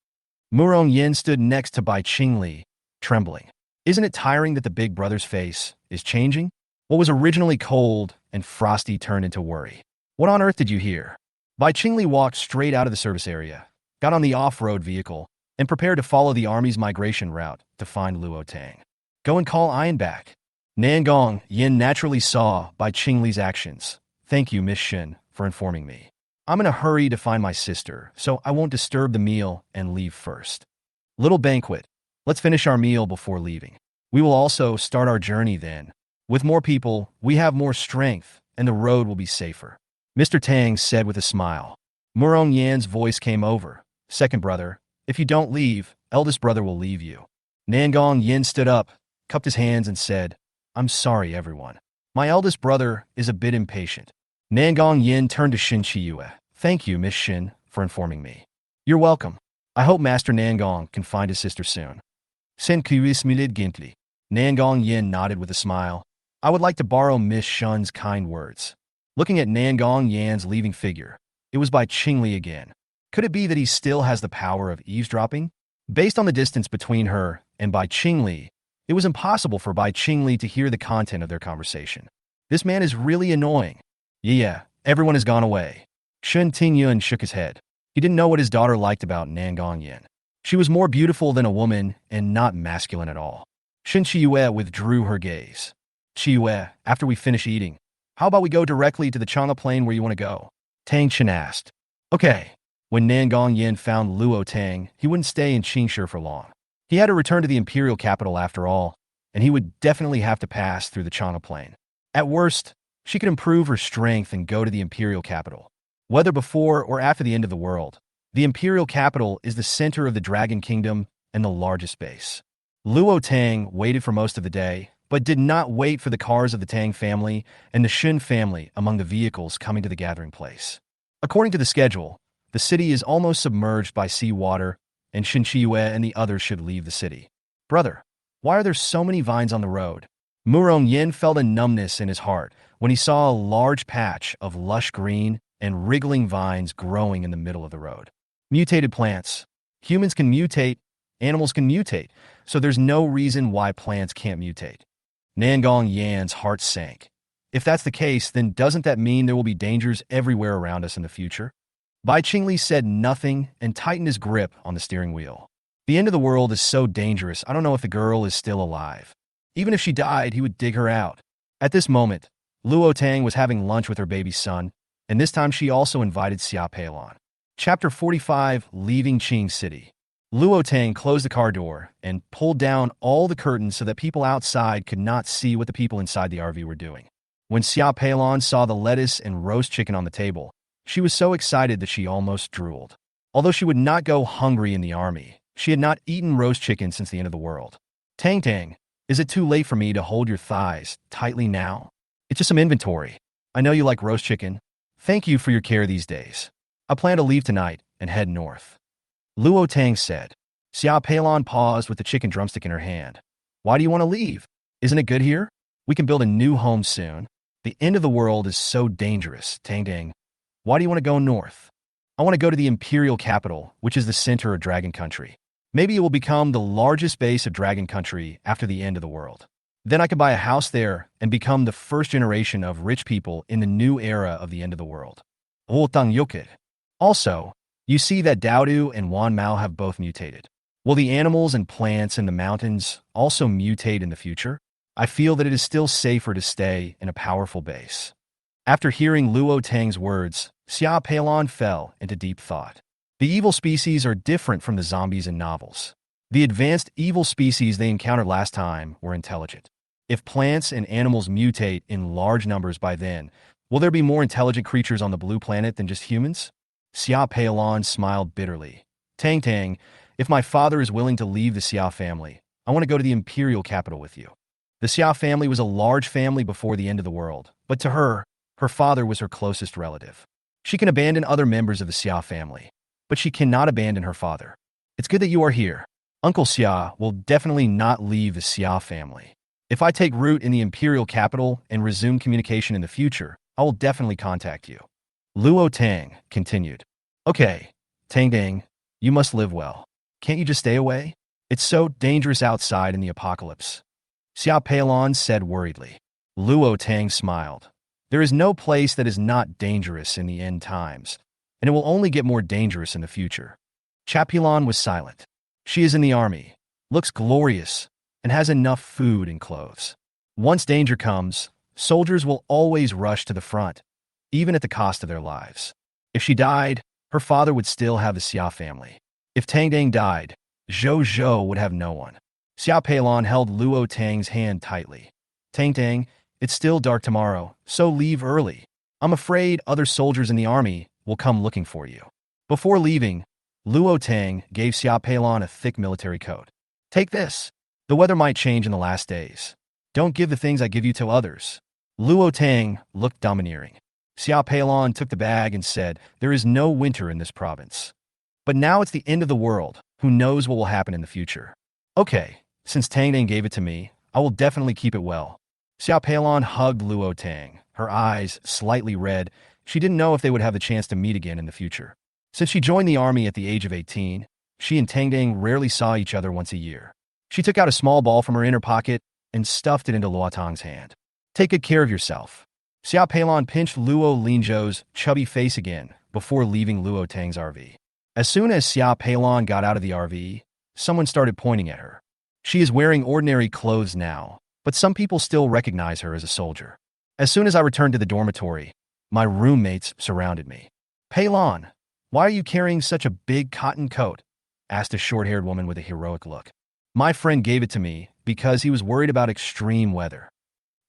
Murong Yin stood next to Bai Qingli, trembling. Isn't it tiring that the big brother's face is changing? What was originally cold and frosty turned into worry. What on earth did you hear? Bai Qingli walked straight out of the service area, got on the off-road vehicle, and prepared to follow the army's migration route to find Luo Tang. Go and call Ian back. Nangong Yin naturally saw Bai Qingli's actions. Thank you, Miss Shen, for informing me. I'm in a hurry to find my sister, so I won't disturb the meal and leave first. Little banquet. Let's finish our meal before leaving. We will also start our journey then. With more people, we have more strength, and the road will be safer. Mr. Tang said with a smile. Murong Yan's voice came over. Second brother, if you don't leave, eldest brother will leave you. Nangong Yin stood up, cupped his hands and said, I'm sorry, everyone. My eldest brother is a bit impatient. Nangong Yin turned to Shin Chiyue. Thank you, Miss Shin, for informing me. You're welcome. I hope Master Nangong can find his sister soon. Sen Kuis Milid Gintli. Nangong Yin nodded with a smile. I would like to borrow Miss Shun's kind words. Looking at Nangong Yan's leaving figure, it was Bai Qingli again. Could it be that he still has the power of eavesdropping? Based on the distance between her and Bai Qingli, it was impossible for Bai Qingli to hear the content of their conversation. This man is really annoying. Yeah, everyone has gone away. Shen Tingyun shook his head. He didn't know what his daughter liked about Nangong Yin. She was more beautiful than a woman and not masculine at all. Shin Chiyue withdrew her gaze. Chiyue, after we finish eating, how about we go directly to the Chang'e Plain where you want to go? Tang Chen asked. Okay. When Nangong Yin found Luo Tang, he wouldn't stay in Qingshi for long. He had to return to the imperial capital after all, and he would definitely have to pass through the Chang'e Plain. At worst, she could improve her strength and go to the imperial capital. Whether before or after the end of the world, the imperial capital is the center of the Dragon Kingdom and the largest base. Luo Tang waited for most of the day, but did not wait for the cars of the Tang family and the Shin family among the vehicles coming to the gathering place. According to the schedule, the city is almost submerged by seawater, and Shin Chiyue and the others should leave the city. Brother, why are there so many vines on the road? Murong Yin felt a numbness in his heart when he saw a large patch of lush green and wriggling vines growing in the middle of the road. Mutated plants. Humans can mutate, animals can mutate, so there's no reason why plants can't mutate. Nangong Yan's heart sank. If that's the case, then doesn't that mean there will be dangers everywhere around us in the future? Bai Qingli said nothing and tightened his grip on the steering wheel. The end of the world is so dangerous, I don't know if the girl is still alive. Even if she died, he would dig her out. At this moment, Luo Tang was having lunch with her baby son, and this time she also invited Xia Peilon. Chapter 45, Leaving Qing City. Luo Tang closed the car door and pulled down all the curtains so that people outside could not see what the people inside the RV were doing. When Xia Peilon saw the lettuce and roast chicken on the table, she was so excited that she almost drooled. Although she would not go hungry in the army, she had not eaten roast chicken since the end of the world. Tang Tang, is it too late for me to hold your thighs tightly now? It's just some inventory. I know you like roast chicken. Thank you for your care these days. I plan to leave tonight and head north. Luo Tang said. Xia Peilon paused with the chicken drumstick in her hand. Why do you want to leave? Isn't it good here? We can build a new home soon. The end of the world is so dangerous, Tang Tang. Why do you want to go north? I want to go to the imperial capital, which is the center of Dragon Country. Maybe it will become the largest base of Dragon Country after the end of the world. Then I could buy a house there and become the first generation of rich people in the new era of the end of the world. Tang Yukid. Also, you see that Daodu and Wan Mao have both mutated. Will the animals and plants in the mountains also mutate in the future? I feel that it is still safer to stay in a powerful base. After hearing Luo Tang's words, Xia Peilon fell into deep thought. The evil species are different from the zombies in novels. The advanced evil species they encountered last time were intelligent. If plants and animals mutate in large numbers by then, will there be more intelligent creatures on the blue planet than just humans? Xia Peilon smiled bitterly. Tang Tang, if my father is willing to leave the Xia family, I want to go to the imperial capital with you. The Xia family was a large family before the end of the world, but to her father was her closest relative. She can abandon other members of the Xia family, but she cannot abandon her father. It's good that you are here. Uncle Xia will definitely not leave the Xia family. If I take root in the imperial capital and resume communication in the future, I will definitely contact you. Luo Tang continued. Okay, Tang Tang, you must live well. Can't you just stay away? It's so dangerous outside in the apocalypse. Xia Peilon said worriedly. Luo Tang smiled. There is no place that is not dangerous in the end times, and it will only get more dangerous in the future. Chapulon was silent. She is in the army, looks glorious, and has enough food and clothes. Once danger comes, soldiers will always rush to the front, even at the cost of their lives. If she died, her father would still have the Xia family. If Tang Tang died, Zhou Zhou would have no one. Xia Peilon held Luo Tang's hand tightly. Tang Tang, it's still dark tomorrow, so leave early. I'm afraid other soldiers in the army will come looking for you. Before leaving, Luo Tang gave Xia Peilon a thick military coat. Take this. The weather might change in the last days. Don't give the things I give you to others. Luo Tang looked domineering. Xia Peilon took the bag and said, there is no winter in this province. But now it's the end of the world. Who knows what will happen in the future? Okay, since Tang Tang gave it to me, I will definitely keep it well. Xia Peilon hugged Luo Tang, her eyes slightly red. She didn't know if they would have the chance to meet again in the future. Since she joined the army at the age of 18, she and Tang Tang rarely saw each other once a year. She took out a small ball from her inner pocket and stuffed it into Luo Tang's hand. Take good care of yourself. Xia Peilon pinched Luo Linzhou's chubby face again before leaving Luo Tang's RV. As soon as Xia Peilon got out of the RV, someone started pointing at her. She is wearing ordinary clothes now, but some people still recognize her as a soldier. As soon as I returned to the dormitory, my roommates surrounded me. Peilon, why are you carrying such a big cotton coat? Asked a short-haired woman with a heroic look. My friend gave it to me because he was worried about extreme weather.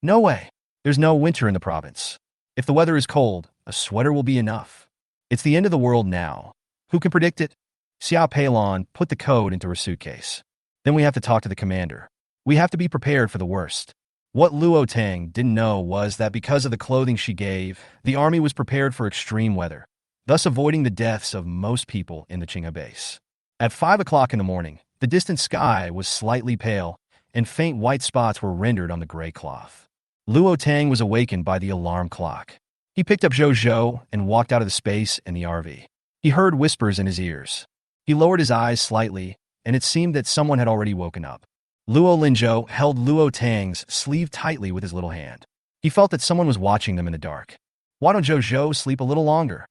No way. There's no winter in the province. If the weather is cold, a sweater will be enough. It's the end of the world now. Who can predict it? Xia Peilon put the coat into her suitcase. Then we have to talk to the commander. We have to be prepared for the worst. What Luo Tang didn't know was that because of the clothing she gave, the army was prepared for extreme weather, thus avoiding the deaths of most people in the Qinghe base. At 5 o'clock in the morning, the distant sky was slightly pale, and faint white spots were rendered on the gray cloth. Luo Tang was awakened by the alarm clock. He picked up Zhou and walked out of the space in the RV. He heard whispers in his ears. He lowered his eyes slightly, and it seemed that someone had already woken up. Luo Linzhou held Luo Tang's sleeve tightly with his little hand. He felt that someone was watching them in the dark. Why don't Zhou sleep a little longer?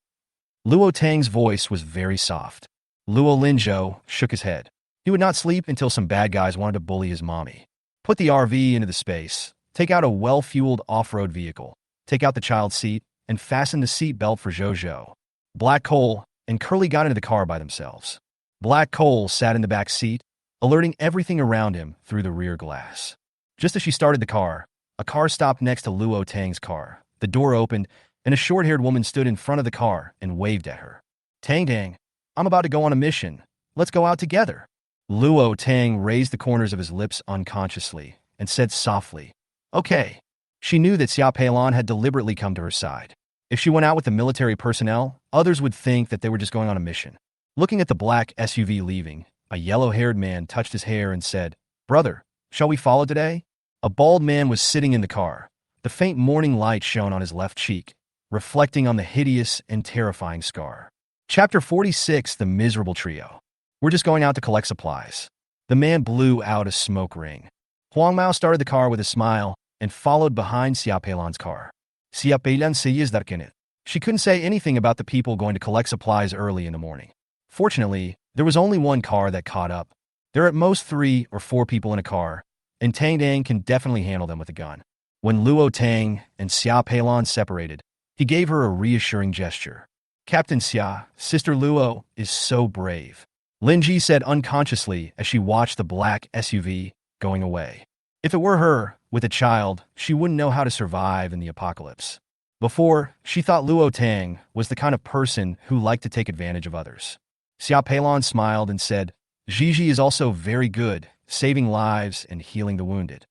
Luo Tang's voice was very soft. Luo Linzhou shook his head. He would not sleep until some bad guys wanted to bully his mommy. Put the RV into the space. Take out a well-fueled off-road vehicle. Take out the child's seat and fasten the seat belt for Zhou. Black Coal and Curly got into the car by themselves. Black Coal sat in the back seat, alerting everything around him through the rear glass. Just as she started the car, a car stopped next to Luo Tang's car. The door opened, and a short-haired woman stood in front of the car and waved at her. Tang Tang, I'm about to go on a mission. Let's go out together. Luo Tang raised the corners of his lips unconsciously and said softly, okay. She knew that Xia Peilon had deliberately come to her side. If she went out with the military personnel, others would think that they were just going on a mission. Looking at the black SUV leaving, a yellow-haired man touched his hair and said, Brother, shall we follow today? A bald man was sitting in the car. The faint morning light shone on his left cheek, reflecting on the hideous and terrifying scar. Chapter 46, The Miserable Trio. We're just going out to collect supplies. The man blew out a smoke ring. Huang Mao started the car with a smile and followed behind Xia Peilon's car. Xia Peilon says that in it. She couldn't say anything about the people going to collect supplies early in the morning. Fortunately, there was only one car that caught up. There are at most 3 or 4 people in a car, and Tang Tang can definitely handle them with a gun. When Luo Tang and Xia Peilon separated, he gave her a reassuring gesture. Captain Xia, Sister Luo, is so brave. Lin Ji said unconsciously as she watched the black SUV going away. If it were her, with a child, she wouldn't know how to survive in the apocalypse. Before, she thought Luo Tang was the kind of person who liked to take advantage of others. Xia Peilon smiled and said, Gigi is also very good, saving lives and healing the wounded.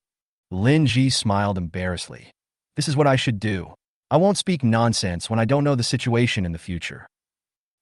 Lin Ji smiled embarrassedly. This is what I should do. I won't speak nonsense when I don't know the situation in the future.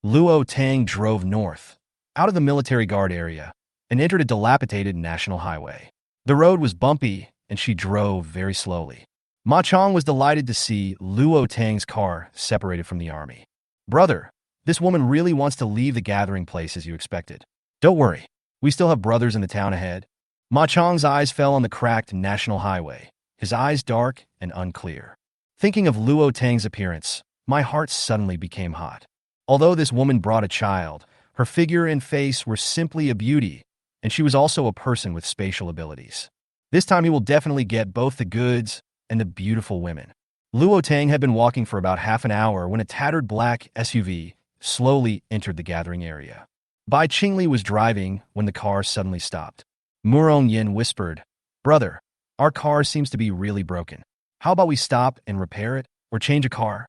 Luo Tang drove north, out of the military guard area, and entered a dilapidated national highway. The road was bumpy, and she drove very slowly. Ma Chong was delighted to see Luo Tang's car separated from the army. Brother, this woman really wants to leave the gathering place as you expected. Don't worry, we still have brothers in the town ahead. Ma Chong's eyes fell on the cracked national highway, his eyes dark and unclear. Thinking of Luo Tang's appearance, my heart suddenly became hot. Although this woman brought a child, her figure and face were simply a beauty, and she was also a person with spatial abilities. This time he will definitely get both the goods and the beautiful women. Luo Tang had been walking for about half an hour when a tattered black SUV slowly entered the gathering area. Bai Qingli was driving when the car suddenly stopped. Murong Yin whispered, Brother, Our car seems to be really broken. How about we stop and repair it, or change a car?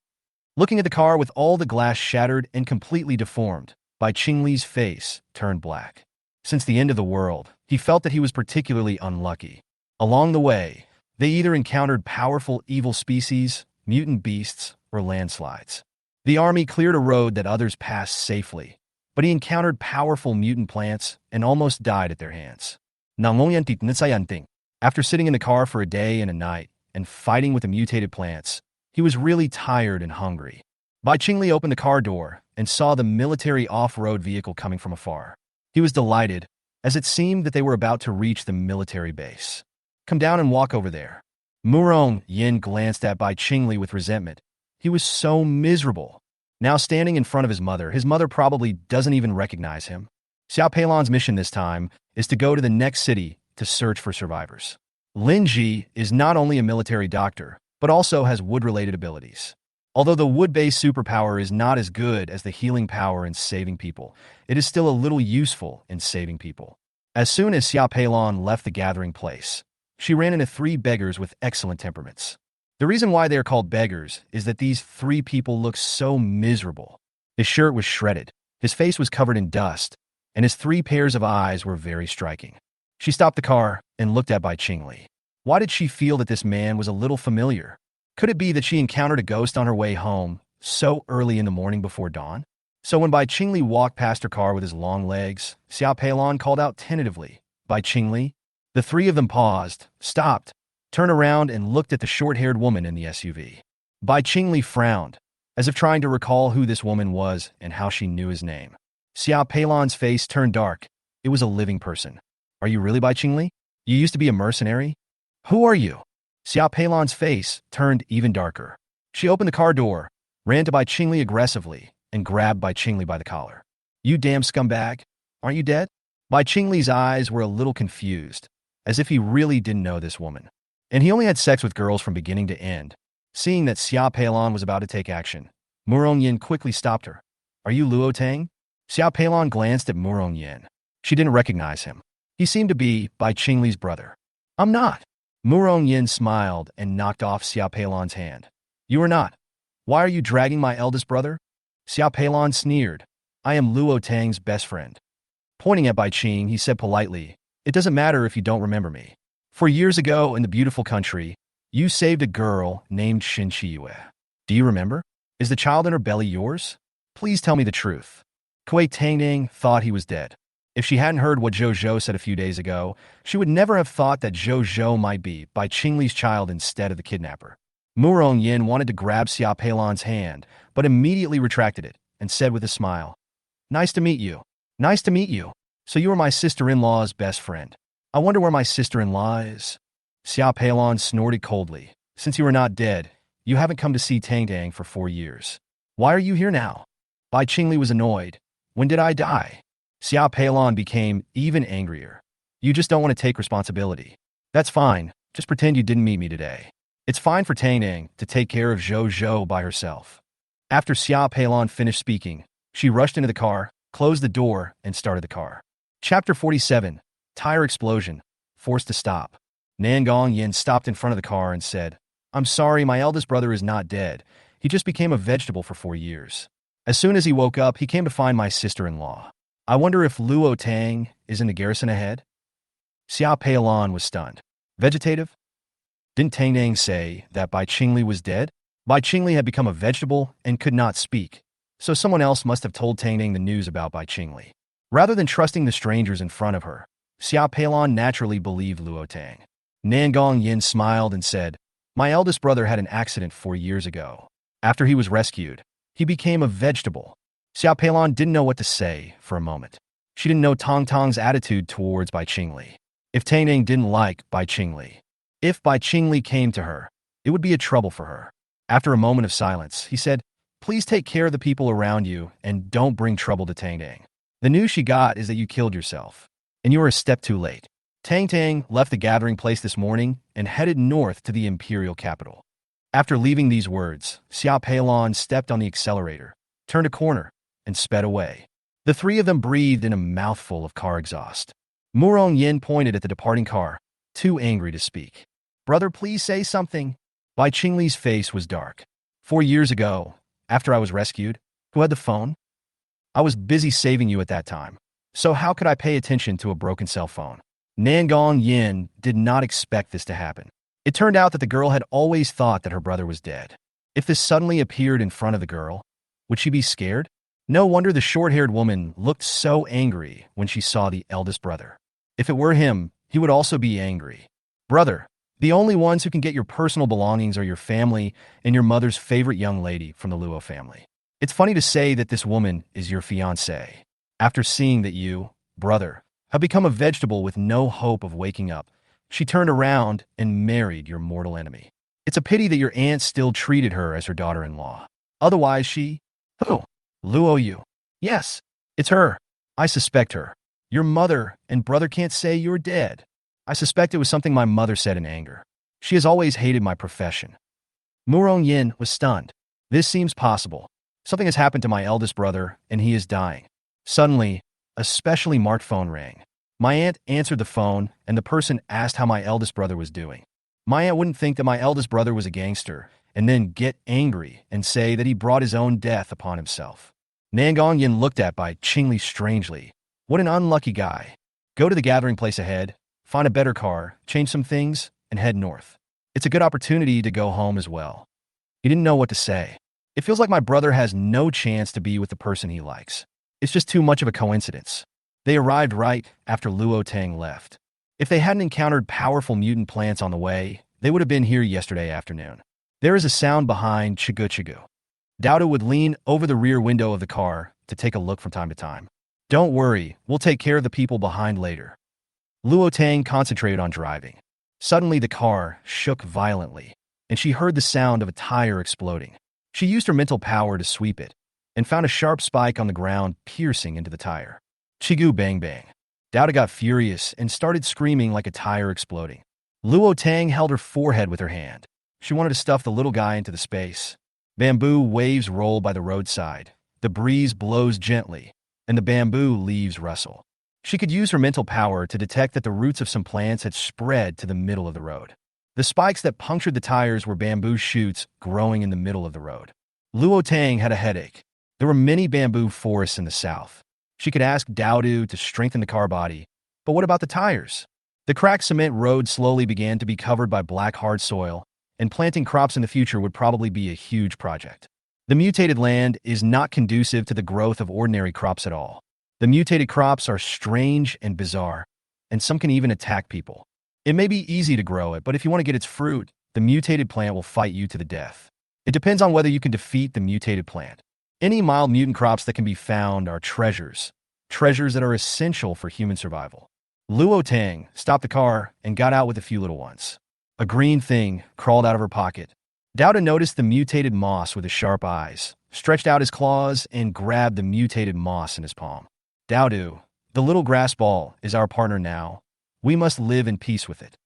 Looking at the car with all the glass shattered and completely deformed, Bai Qingli's face turned black. Since the end of the world, he felt that he was particularly unlucky. Along the way, they either encountered powerful evil species, mutant beasts, or landslides. The army cleared a road that others passed safely, but he encountered powerful mutant plants and almost died at their hands. After sitting in the car for a day and a night and fighting with the mutated plants, he was really tired and hungry. Bai Qingli opened the car door and saw the military off-road vehicle coming from afar. He was delighted, as it seemed that they were about to reach the military base. Come down and walk over there. Murong Yin glanced at Bai Qingli with resentment. He was so miserable. Now standing in front of his mother probably doesn't even recognize him. Xiao Peilan's mission this time is to go to the next city to search for survivors. Lin Ji is not only a military doctor, but also has wood-related abilities. Although the wood-based superpower is not as good as the healing power in saving people, it is still a little useful in saving people. As soon as Xiao Peilan left the gathering place, she ran into 3 beggars with excellent temperaments. The reason why they are called beggars is that these 3 people looked so miserable. His shirt was shredded, his face was covered in dust, and his 3 pairs of eyes were very striking. She stopped the car and looked at Bai Qingli. Why did she feel that this man was a little familiar? Could it be that she encountered a ghost on her way home so early in the morning before dawn? So when Bai Qingli walked past her car with his long legs, Xiao Peilan called out tentatively, "Bai Qingli?" The 3 of them paused, stopped, turned around and looked at the short-haired woman in the SUV. Bai Qingli frowned, as if trying to recall who this woman was and how she knew his name. Xiao Peilan's face turned dark. It was a living person. "Are you really Bai Qingli? You used to be a mercenary? Who are you?" Xiao Peilan's face turned even darker. She opened the car door, ran to Bai Qingli aggressively, and grabbed Bai Qingli by the collar. "You damn scumbag! Aren't you dead?" Bai Qingli's eyes were a little confused, as if he really didn't know this woman. And he only had sex with girls from beginning to end. Seeing that Xiao Peilan was about to take action, Murong Yin quickly stopped her. "Are you Luo Tang?" Xiao Peilan glanced at Murong Yin. She didn't recognize him. He seemed to be Bai Qingli's brother. "I'm not." Murong Yin smiled and knocked off Xiao Peilan's hand. "You are not. Why are you dragging my eldest brother?" Xiao Peilan sneered. "I am Luo Tang's best friend." Pointing at Bai Qing, he said politely, "It doesn't matter if you don't remember me. 4 years ago in the beautiful country, you saved a girl named Shin Chiyue. Do you remember? Is the child in her belly yours? Please tell me the truth." Kui Tangdang thought he was dead. If she hadn't heard what Zhou Zhou said a few days ago, she would never have thought that Zhou Zhou might be Bai Qingli's child instead of the kidnapper. Murong Yin wanted to grab Xiao Peilan's hand, but immediately retracted it and said with a smile, "Nice to meet you. Nice to meet you. So you are my sister-in-law's best friend. I wonder where my sister-in-law is." Xiao Peilan snorted coldly. "Since you are not dead, you haven't come to see Tangdang for 4 years. Why are you here now?" Bai Qingli was annoyed. "When did I die?" Xiao Peilan became even angrier. "You just don't want to take responsibility. That's fine. Just pretend you didn't meet me today. It's fine for Tangdang to take care of Zhou Zhou by herself." After Xiao Peilan finished speaking, she rushed into the car, closed the door, and started the car. Chapter 47, Tire Explosion, Forced to Stop. Nangong Yin stopped in front of the car and said, "I'm sorry, my eldest brother is not dead. He just became a vegetable for 4 years. As soon as he woke up, he came to find my sister-in-law. I wonder if Luo Tang is in the garrison ahead?" Xiao Peilan was stunned. "Vegetative? Didn't Tangdang say that Bai Qingli was dead?" Bai Qingli had become a vegetable and could not speak, so someone else must have told Tangdang the news about Bai Qingli. Rather than trusting the strangers in front of her, Xiao Peilan naturally believed Luo Tang. Nangong Yin smiled and said, "My eldest brother had an accident 4 years ago. After he was rescued, he became a vegetable." Xiao Peilan didn't know what to say for a moment. She didn't know Tong Tong's attitude towards Bai Qingli. If Tangdang didn't like Bai Qingli, if Bai Qingli came to her, it would be a trouble for her. After a moment of silence, he said, "Please take care of the people around you and don't bring trouble to Tangdang. The news she got is that you killed yourself, and you are a step too late." Tangdang left the gathering place this morning and headed north to the imperial capital. After leaving these words, Xiao Peilan stepped on the accelerator, turned a corner, and sped away. The 3 of them breathed in a mouthful of car exhaust. Murong Yin pointed at the departing car, too angry to speak. Brother, please say something. Bai Qingli's face was dark. 4 years ago, after I was rescued, who had the phone? I was busy saving you at that time. So how could I pay attention to a broken cell phone? Nangong Yin did not expect this to happen. It turned out that the girl had always thought that her brother was dead. If this suddenly appeared in front of the girl, would she be scared? No wonder the short-haired woman looked so angry when she saw the eldest brother. If it were him, he would also be angry. Brother, the only ones who can get your personal belongings are your family and your mother's favorite young lady from the Luo family. It's funny to say that this woman is your fiancée. After seeing that you, brother, have become a vegetable with no hope of waking up, she turned around and married your mortal enemy. It's a pity that your aunt still treated her as her daughter-in-law. Otherwise she... Who? Luo Yu. Yes, it's her. I suspect her. Your mother and brother can't say you're dead. I suspect it was something my mother said in anger. She has always hated my profession. Murong Yin was stunned. This seems possible. Something has happened to my eldest brother, and he is dying. Suddenly, a specially marked phone rang. My aunt answered the phone, and the person asked how my eldest brother was doing. My aunt wouldn't think that my eldest brother was a gangster, and then get angry and say that he brought his own death upon himself. Nangong Yin looked at Bai Qingli strangely. What an unlucky guy. Go to the gathering place ahead, find a better car, change some things, and head north. It's a good opportunity to go home as well. He didn't know what to say. It feels like my brother has no chance to be with the person he likes. It's just too much of a coincidence. They arrived right after Luo Tang left. If they hadn't encountered powerful mutant plants on the way, they would have been here yesterday afternoon. There is a sound behind Chigu Chigu. Dowda would lean over the rear window of the car to take a look from time to time. Don't worry, we'll take care of the people behind later. Luo Tang concentrated on driving. Suddenly the car shook violently, and she heard the sound of a tire exploding. She used her mental power to sweep it, and found a sharp spike on the ground piercing into the tire. Chigu bang bang. Dowda got furious and started screaming like a tire exploding. Luo Tang held her forehead with her hand. She wanted to stuff the little guy into the space. Bamboo waves roll by the roadside. The breeze blows gently, and the bamboo leaves rustle. She could use her mental power to detect that the roots of some plants had spread to the middle of the road. The spikes that punctured the tires were bamboo shoots growing in the middle of the road. Luo Tang had a headache. There were many bamboo forests in the south. She could ask Dowdu to strengthen the car body, but what about the tires? The cracked cement road slowly began to be covered by black hard soil, and planting crops in the future would probably be a huge project. The mutated land is not conducive to the growth of ordinary crops at all. The mutated crops are strange and bizarre, and some can even attack people. It may be easy to grow it, but if you want to get its fruit, the mutated plant will fight you to the death. It depends on whether you can defeat the mutated plant. Any mild mutant crops that can be found are treasures that are essential for human survival. Luo Tang stopped the car and got out with a few little ones. A green thing crawled out of her pocket. Dowda noticed the mutated moss with his sharp eyes, stretched out his claws, and grabbed the mutated moss in his palm. Dowdu, the little grass ball, is our partner now. We must live in peace with it.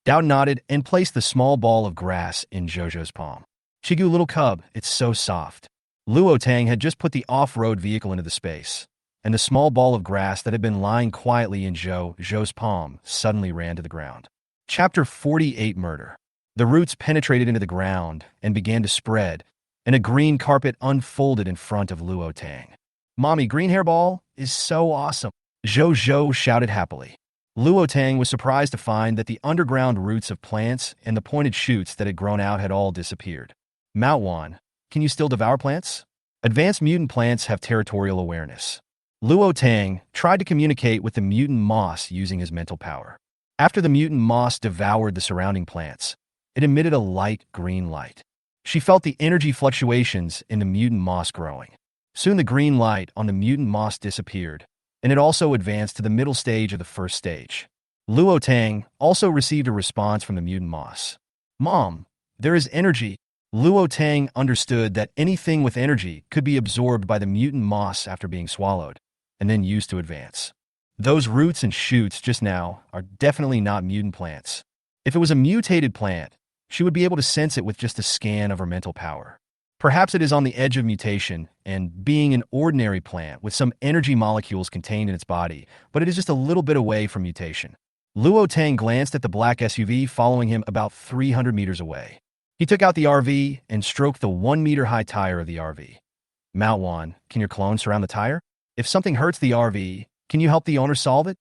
Dowd nodded and placed the small ball of grass in Jojo's palm. Chigu, little cub, it's so soft. Luo Tang had just put the off-road vehicle into the space, and the small ball of grass that had been lying quietly in Jojo's palm suddenly ran to the ground. Chapter 48 Murder. The roots penetrated into the ground and began to spread, and a green carpet unfolded in front of Luo Tang. Mommy, green hairball is so awesome. Jojo shouted happily. Luo Tang was surprised to find that the underground roots of plants and the pointed shoots that had grown out had all disappeared. Manhwa, can you still devour plants? Advanced mutant plants have territorial awareness. Luo Tang tried to communicate with the mutant moss using his mental power. After the mutant moss devoured the surrounding plants, it emitted a light green light. She felt the energy fluctuations in the mutant moss growing. Soon the green light on the mutant moss disappeared, and it also advanced to the middle stage of the first stage. Luo Tang also received a response from the mutant moss. Mom, there is energy. Luo Tang understood that anything with energy could be absorbed by the mutant moss after being swallowed, and then used to advance. Those roots and shoots just now are definitely not mutant plants. If it was a mutated plant, she would be able to sense it with just a scan of her mental power. Perhaps it is on the edge of mutation and being an ordinary plant with some energy molecules contained in its body, but it is just a little bit away from mutation. Luo Tang glanced at the black SUV following him about 300 meters away. He took out the RV and stroked the 1-meter-high tire of the RV. Manhwa, can your clone surround the tire? If something hurts the RV, can you help the owner solve it?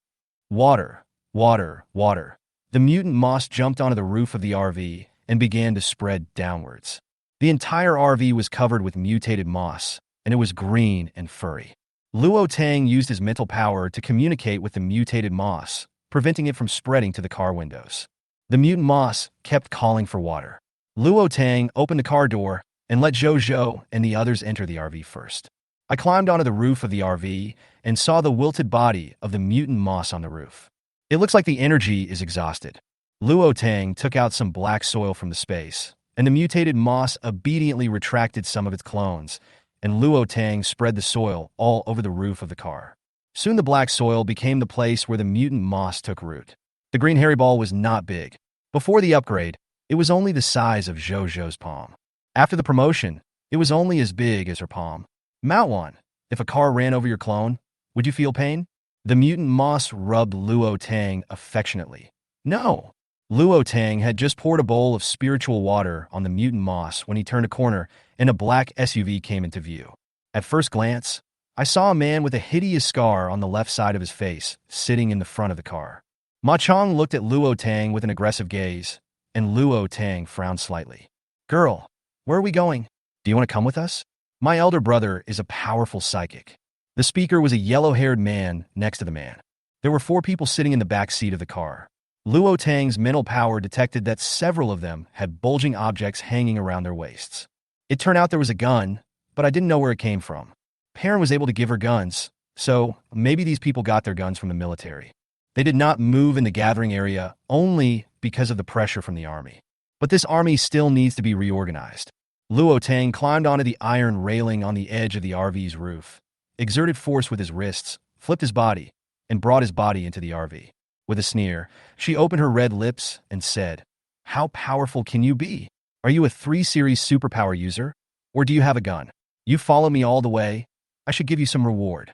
Water, water, water. The mutant moss jumped onto the roof of the RV and began to spread downwards. The entire RV was covered with mutated moss, and it was green and furry. Luo Tang used his mental power to communicate with the mutated moss, preventing it from spreading to the car windows. The mutant moss kept calling for water. Luo Tang opened the car door and let Zhou and the others enter the RV first. I climbed onto the roof of the RV and saw the wilted body of the mutant moss on the roof. It looks like the energy is exhausted. Luo Tang took out some black soil from the space, and the mutated moss obediently retracted some of its clones, and Luo Tang spread the soil all over the roof of the car. Soon the black soil became the place where the mutant moss took root. The green hairy ball was not big. Before the upgrade, it was only the size of Zhou's palm. After the promotion, it was only as big as her palm. Manhwa, if a car ran over your clone, would you feel pain? The mutant moss rubbed Luo Tang affectionately. No. Luo Tang had just poured a bowl of spiritual water on the mutant moss when he turned a corner and a black SUV came into view. At first glance, I saw a man with a hideous scar on the left side of his face sitting in the front of the car. Ma Chong looked at Luo Tang with an aggressive gaze, and Luo Tang frowned slightly. Girl, where are we going? Do you want to come with us? My elder brother is a powerful psychic. The speaker was a yellow-haired man next to the man. There were 4 people sitting in the back seat of the car. Luo Tang's mental power detected that several of them had bulging objects hanging around their waists. It turned out there was a gun, but I didn't know where it came from. Perrin was able to give her guns, so maybe these people got their guns from the military. They did not move in the gathering area only because of the pressure from the army. But this army still needs to be reorganized. Luo Tang climbed onto the iron railing on the edge of the RV's roof, exerted force with his wrists, flipped his body, and brought his body into the RV. With a sneer, she opened her red lips and said, "How powerful can you be? Are you a 3 Series superpower user? Or do you have a gun? You follow me all the way? I should give you some reward."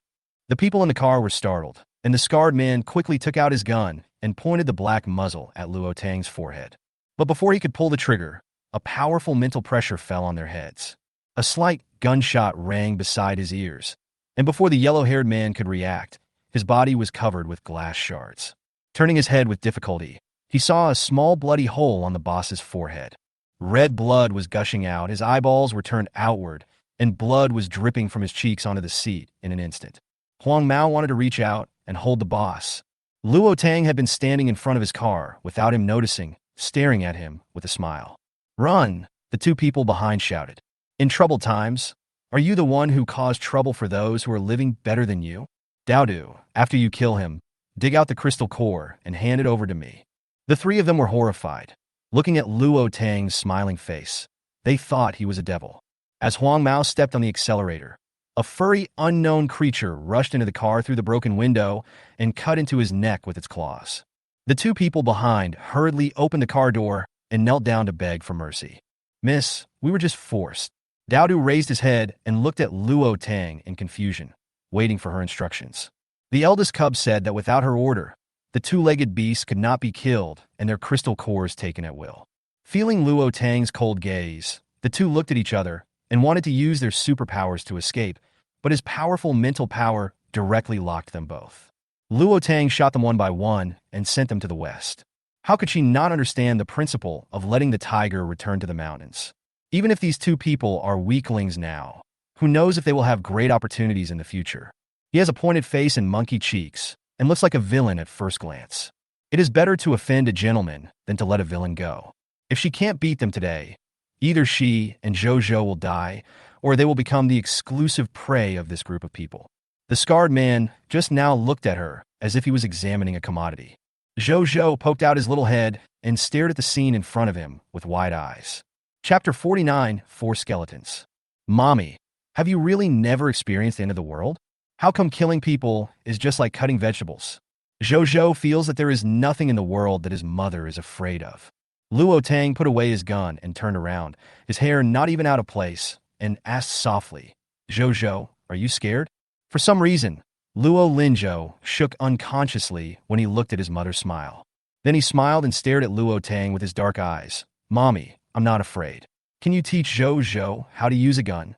The people in the car were startled, and the scarred man quickly took out his gun and pointed the black muzzle at Luo Tang's forehead. But before he could pull the trigger, a powerful mental pressure fell on their heads. A slight gunshot rang beside his ears, and before the yellow-haired man could react, his body was covered with glass shards. Turning his head with difficulty, he saw a small bloody hole on the boss's forehead. Red blood was gushing out, his eyeballs were turned outward, and blood was dripping from his cheeks onto the seat in an instant. Huang Mao wanted to reach out and hold the boss. Luo Tang had been standing in front of his car without him noticing, staring at him with a smile. "Run!" the 2 people behind shouted. "In troubled times, are you the one who caused trouble for those who are living better than you? Daodu, after you kill him, dig out the crystal core and hand it over to me." The 3 of them were horrified, looking at Luo Tang's smiling face. They thought he was a devil. As Huang Mao stepped on the accelerator, a furry, unknown creature rushed into the car through the broken window and cut into his neck with its claws. The 2 people behind hurriedly opened the car door and knelt down to beg for mercy. "Miss, we were just forced." Daodu raised his head and looked at Luo Tang in confusion, waiting for her instructions. The eldest cub said that without her order, the 2-legged beasts could not be killed and their crystal cores taken at will. Feeling Luo Tang's cold gaze, the 2 looked at each other and wanted to use their superpowers to escape, but his powerful mental power directly locked them both. Luo Tang shot them one by one and sent them to the west. How could she not understand the principle of letting the tiger return to the mountains? Even if these 2 people are weaklings now, who knows if they will have great opportunities in the future? He has a pointed face and monkey cheeks, and looks like a villain at first glance. It is better to offend a gentleman than to let a villain go. If she can't beat them today, either she and Zhou will die, or they will become the exclusive prey of this group of people. The scarred man just now looked at her as if he was examining a commodity. Zhou poked out his little head and stared at the scene in front of him with wide eyes. Chapter 49, 4 Skeletons. "Mommy, have you really never experienced the end of the world? How come killing people is just like cutting vegetables?" Zhou feels that there is nothing in the world that his mother is afraid of. Luo Tang put away his gun and turned around, his hair not even out of place, and asked softly, "Zhou, are you scared?" For some reason, Luo Linzhou shook unconsciously when he looked at his mother's smile. Then he smiled and stared at Luo Tang with his dark eyes. Mommy, I'm not afraid. Can you teach Zhou Zhou how to use a gun?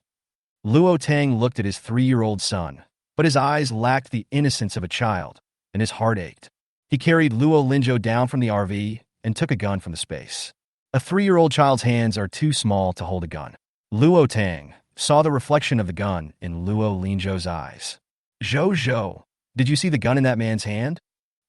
Luo Tang looked at his 3-year-old son, but his eyes lacked the innocence of a child, and his heart ached. He carried Luo Linzhou down from the RV and took a gun from the space. A 3-year-old child's hands are too small to hold a gun. Luo Tang saw the reflection of the gun in Luo Linzhou's eyes. Zhou Zhou, did you see the gun in that man's hand?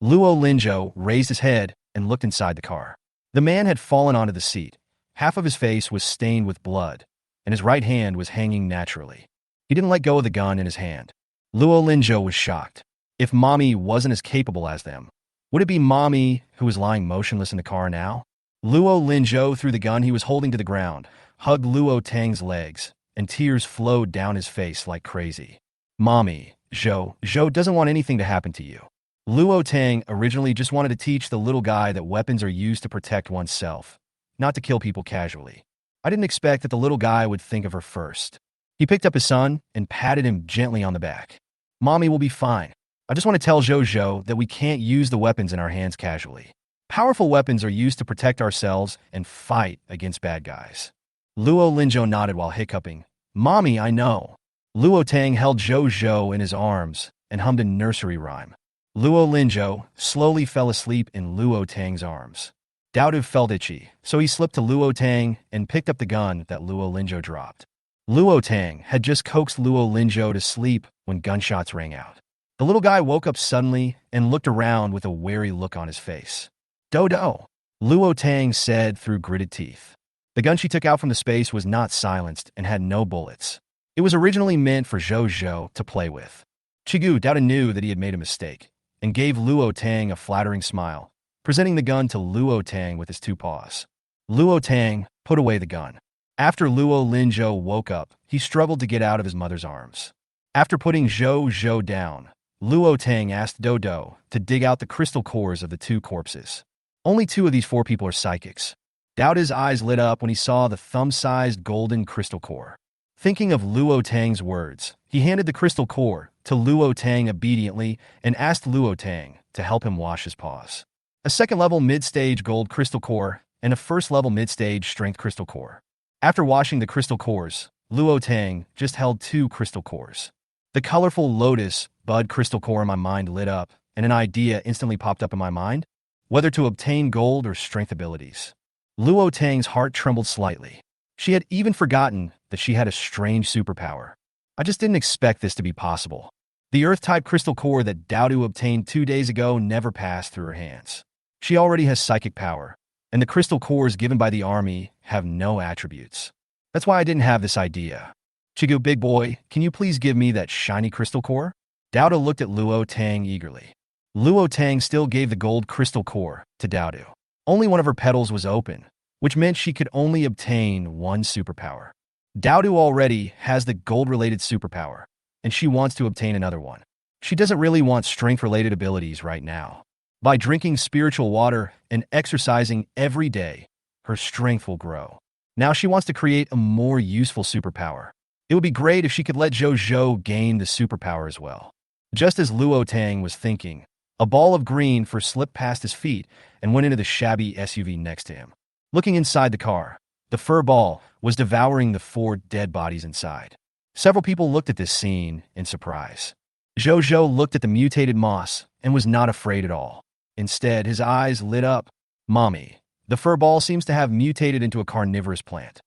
Luo Linzhou raised his head and looked inside the car. The man had fallen onto the seat. Half of his face was stained with blood, and his right hand was hanging naturally. He didn't let go of the gun in his hand. Luo Linzhou was shocked. If Mommy wasn't as capable as them, would it be Mommy who was lying motionless in the car now? Luo Linzhou threw the gun he was holding to the ground, hugged Luo Tang's legs, and tears flowed down his face like crazy. Mommy, Zhou doesn't want anything to happen to you. Luo Tang originally just wanted to teach the little guy that weapons are used to protect oneself, not to kill people casually. I didn't expect that the little guy would think of her first. He picked up his son and patted him gently on the back. Mommy will be fine. I just want to tell Zhou Zhou that we can't use the weapons in our hands casually. Powerful weapons are used to protect ourselves and fight against bad guys. Luo Linzhou nodded while hiccuping. Mommy, I know. Luo Tang held Zhou Zhou in his arms and hummed a nursery rhyme. Luo Linzhou slowly fell asleep in Luo Tang's arms. Daodu felt itchy, so he slipped to Luo Tang and picked up the gun that Luo Linzhou dropped. Luo Tang had just coaxed Luo Linzhou to sleep when gunshots rang out. The little guy woke up suddenly and looked around with a wary look on his face. Dodo, Luo Tang said through gritted teeth. The gun she took out from the space was not silenced and had no bullets. It was originally meant for Zhou Zhou to play with. Chigu Daodu knew that he had made a mistake and gave Luo Tang a flattering smile, presenting the gun to Luo Tang with his 2 paws. Luo Tang put away the gun. After Luo Linzhou woke up, he struggled to get out of his mother's arms. After putting Zhou Zhou down, Luo Tang asked Dodo to dig out the crystal cores of the 2 corpses. Only 2 of these 4 people are psychics. Daodu's eyes lit up when he saw the thumb-sized golden crystal core. Thinking of Luo Tang's words, he handed the crystal core to Luo Tang obediently and asked Luo Tang to help him wash his paws. A 2nd-level mid-stage gold crystal core and a 1st-level mid-stage strength crystal core. After washing the crystal cores, Luo Tang just held 2 crystal cores. The colorful lotus bud crystal core in my mind lit up, and an idea instantly popped up in my mind, whether to obtain gold or strength abilities. Luo Tang's heart trembled slightly. She had even forgotten that she had a strange superpower. I just didn't expect this to be possible. The Earth-type crystal core that Daodu obtained 2 days ago never passed through her hands. She already has psychic power, and the crystal cores given by the army have no attributes. That's why I didn't have this idea. Chigu, big boy, can you please give me that shiny crystal core? Daodu looked at Luo Tang eagerly. Luo Tang still gave the gold crystal core to Daodu. Only one of her petals was open, which meant she could only obtain 1 superpower. Daodu already has the gold-related superpower, and she wants to obtain another one. She doesn't really want strength-related abilities right now. By drinking spiritual water and exercising every day, her strength will grow. Now she wants to create a more useful superpower. It would be great if she could let Zhou Zhou gain the superpower as well. Just as Luo Tang was thinking, a ball of green slipped past his feet and went into the shabby SUV next to him. Looking inside the car, the fur ball was devouring the 4 dead bodies inside. Several people looked at this scene in surprise. Zhou Zhou looked at the mutated moss and was not afraid at all. Instead, his eyes lit up. Mommy, the fur ball seems to have mutated into a carnivorous plant.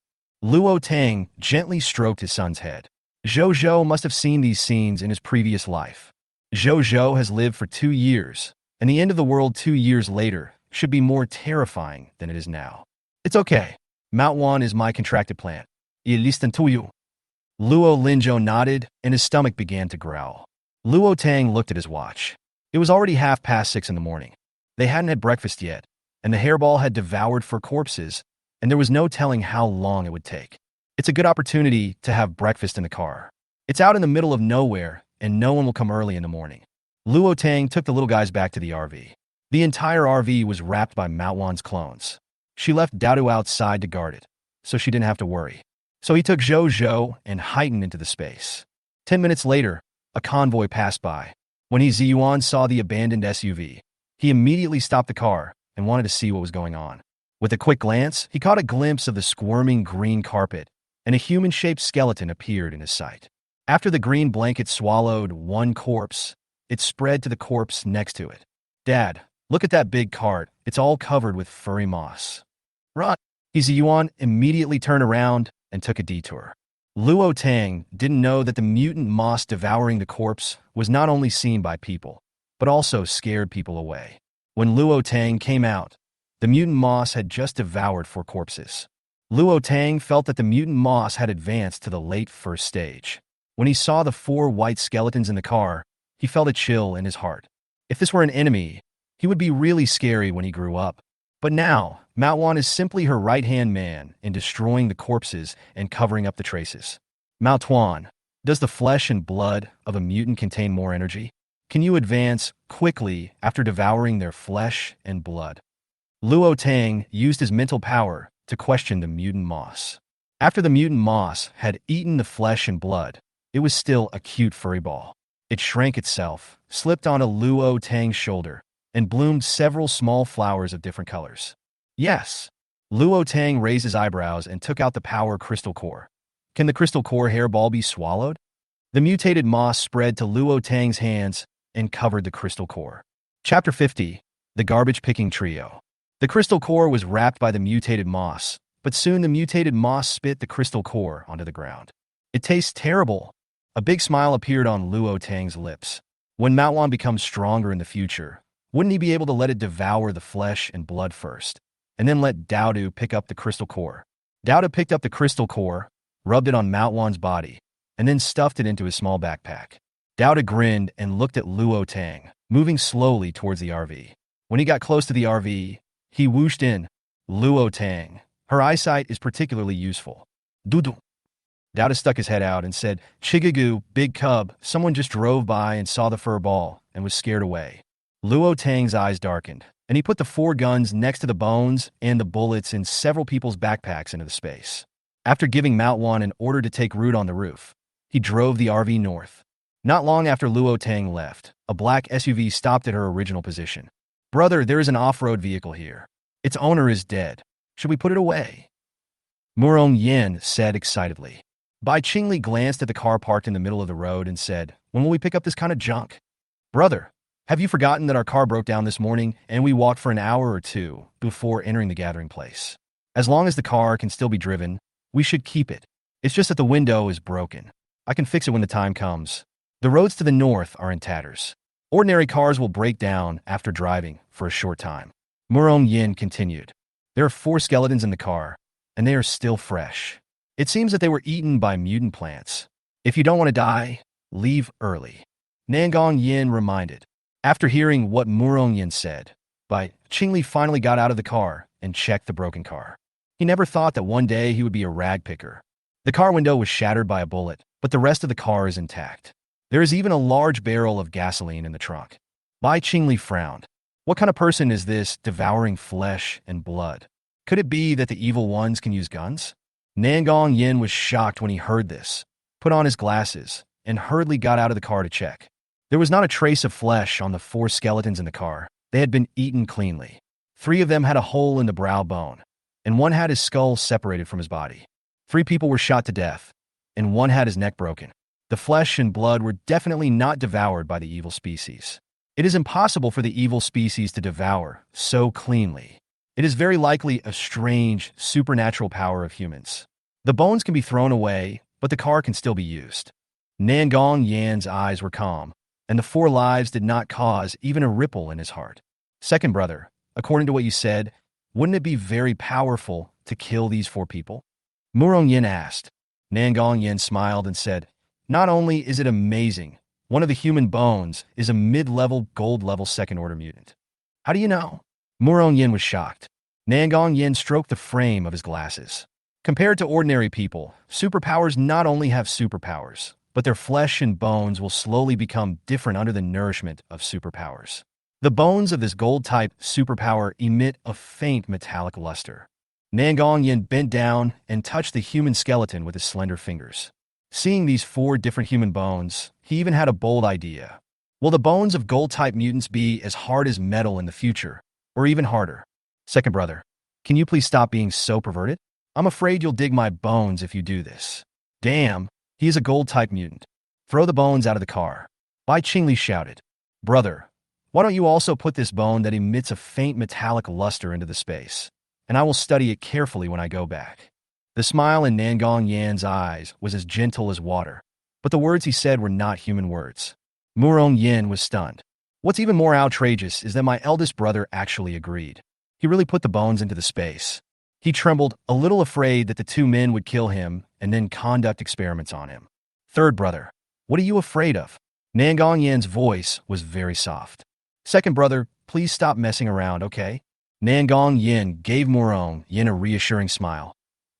Luo Tang gently stroked his son's head. Zhou Zhou must have seen these scenes in his previous life. Zhou Zhou has lived for 2 years, and the end of the world 2 years later should be more terrifying than it is now. It's okay. Mount Wan is my contracted plant. Il listen to you. Luo Linzhou nodded, and his stomach began to growl. Luo Tang looked at his watch. It was already 6:30 in the morning. They hadn't had breakfast yet, and the hairball had devoured 4 corpses, and there was no telling how long it would take. It's a good opportunity to have breakfast in the car. It's out in the middle of nowhere, and no one will come early in the morning. Luo Tang took the little guys back to the RV. The entire RV was wrapped by Mount Wan's clones. She left Daodu outside to guard it, so she didn't have to worry. So he took Zhou Zhou and heightened into the space. 10 minutes later, a convoy passed by. When Ziyuan saw the abandoned SUV, he immediately stopped the car and wanted to see what was going on. With a quick glance, he caught a glimpse of the squirming green carpet, and a human-shaped skeleton appeared in his sight. After the green blanket swallowed one corpse, it spread to the corpse next to it. "Dad, look at that big cart. It's all covered with furry moss." "Run!" Yuan immediately turned around and took a detour. Luo Tang didn't know that the mutant moss devouring the corpse was not only seen by people, but also scared people away. When Luo Tang came out, the mutant moss had just devoured 4 corpses. Luo Tang felt that the mutant moss had advanced to the late first stage. When he saw the 4 white skeletons in the car, he felt a chill in his heart. If this were an enemy, he would be really scary when he grew up. But now, Manhwa is simply her right-hand man in destroying the corpses and covering up the traces. Manhwa, does the flesh and blood of a mutant contain more energy? Can you advance quickly after devouring their flesh and blood? Luo Tang used his mental power to question the mutant moss. After the mutant moss had eaten the flesh and blood, it was still a cute furry ball. It shrank itself, slipped onto Luo Tang's shoulder, and bloomed several small flowers of different colors. "Yes." Luo Tang raised his eyebrows and took out the power crystal core. "Can the crystal core hairball be swallowed?" The mutated moss spread to Luo Tang's hands and covered the crystal core. Chapter 50. The Garbage-Picking Trio. The crystal core was wrapped by the mutated moss, but soon the mutated moss spit the crystal core onto the ground. "It tastes terrible." A big smile appeared on Luo Tang's lips. When Manhwa becomes stronger in the future, wouldn't he be able to let it devour the flesh and blood first, and then let Daodu pick up the crystal core? Daodu picked up the crystal core, rubbed it on Manhwa's body, and then stuffed it into his small backpack. Daodu grinned and looked at Luo Tang, moving slowly towards the RV. When he got close to the RV, he whooshed in. "Luo Tang, her eyesight is particularly useful." "Dudu." Daodu stuck his head out and said, "Chigagu, big cub, someone just drove by and saw the fur ball and was scared away." Luo Tang's eyes darkened, and he put the 4 guns next to the bones and the bullets in several people's backpacks into the space. After giving Manhwa an order to take root on the roof, he drove the RV north. Not long after Luo Tang left, a black SUV stopped at her original position. "Brother, there is an off-road vehicle here. Its owner is dead. Should we put it away?" Murong Yin said excitedly. Bai Qingli glanced at the car parked in the middle of the road and said, "When will we pick up this kind of junk?" "Brother, have you forgotten that our car broke down this morning and we walked for an hour or 2 before entering the gathering place? As long as the car can still be driven, we should keep it. It's just that the window is broken. I can fix it when the time comes. The roads to the north are in tatters. Ordinary cars will break down after driving for a short time." Murong Yin continued. "There are 4 skeletons in the car, and they are still fresh. It seems that they were eaten by mutant plants. If you don't want to die, leave early." Nangong Yin reminded. After hearing what Murong Yin said, Bai Qingli finally got out of the car and checked the broken car. He never thought that one day he would be a rag picker. The car window was shattered by a bullet, but the rest of the car is intact. There is even a large barrel of gasoline in the trunk. Bai Qingli frowned. What kind of person is this devouring flesh and blood? Could it be that the evil ones can use guns? Nangong Yin was shocked when he heard this, put on his glasses, and hurriedly got out of the car to check. There was not a trace of flesh on the 4 skeletons in the car. They had been eaten cleanly. 3 of them had a hole in the brow bone, and 1 had his skull separated from his body. 3 people were shot to death, and 1 had his neck broken. The flesh and blood were definitely not devoured by the evil species. It is impossible for the evil species to devour so cleanly. It is very likely a strange, supernatural power of humans. The bones can be thrown away, but the car can still be used. Nangong Yan's eyes were calm, and the 4 lives did not cause even a ripple in his heart. "Second brother, according to what you said, wouldn't it be very powerful to kill these 4 people?" Murong Yin asked. Nangong Yin smiled and said, "Not only is it amazing, one of the human bones is a mid-level gold-level second-order mutant." "How do you know?" Murong Yin was shocked. Nangong Yin stroked the frame of his glasses. Compared to ordinary people, superpowers not only have superpowers, but their flesh and bones will slowly become different under the nourishment of superpowers. The bones of this gold-type superpower emit a faint metallic luster. Nangong Yin bent down and touched the human skeleton with his slender fingers. Seeing these 4 different human bones, he even had a bold idea. Will the bones of gold-type mutants be as hard as metal in the future, Or even harder. Second brother, can you please stop being so perverted? I'm afraid you'll dig my bones if you do this. Damn, he is a gold-type mutant. Throw the bones out of the car. Bai Qingli shouted. Brother, why don't you also put this bone that emits a faint metallic luster into the space, and I will study it carefully when I go back. The smile in Nangong Yan's eyes was as gentle as water, but the words he said were not human words. Murong Yin was stunned. What's even more outrageous is that my eldest brother actually agreed. He really put the bones into the space. He trembled, a little afraid that the two men would kill him and then conduct experiments on him. Third brother, what are you afraid of? Nangong Yan's voice was very soft. Second brother, please stop messing around, okay? Nangong Yin gave Murong Yin a reassuring smile.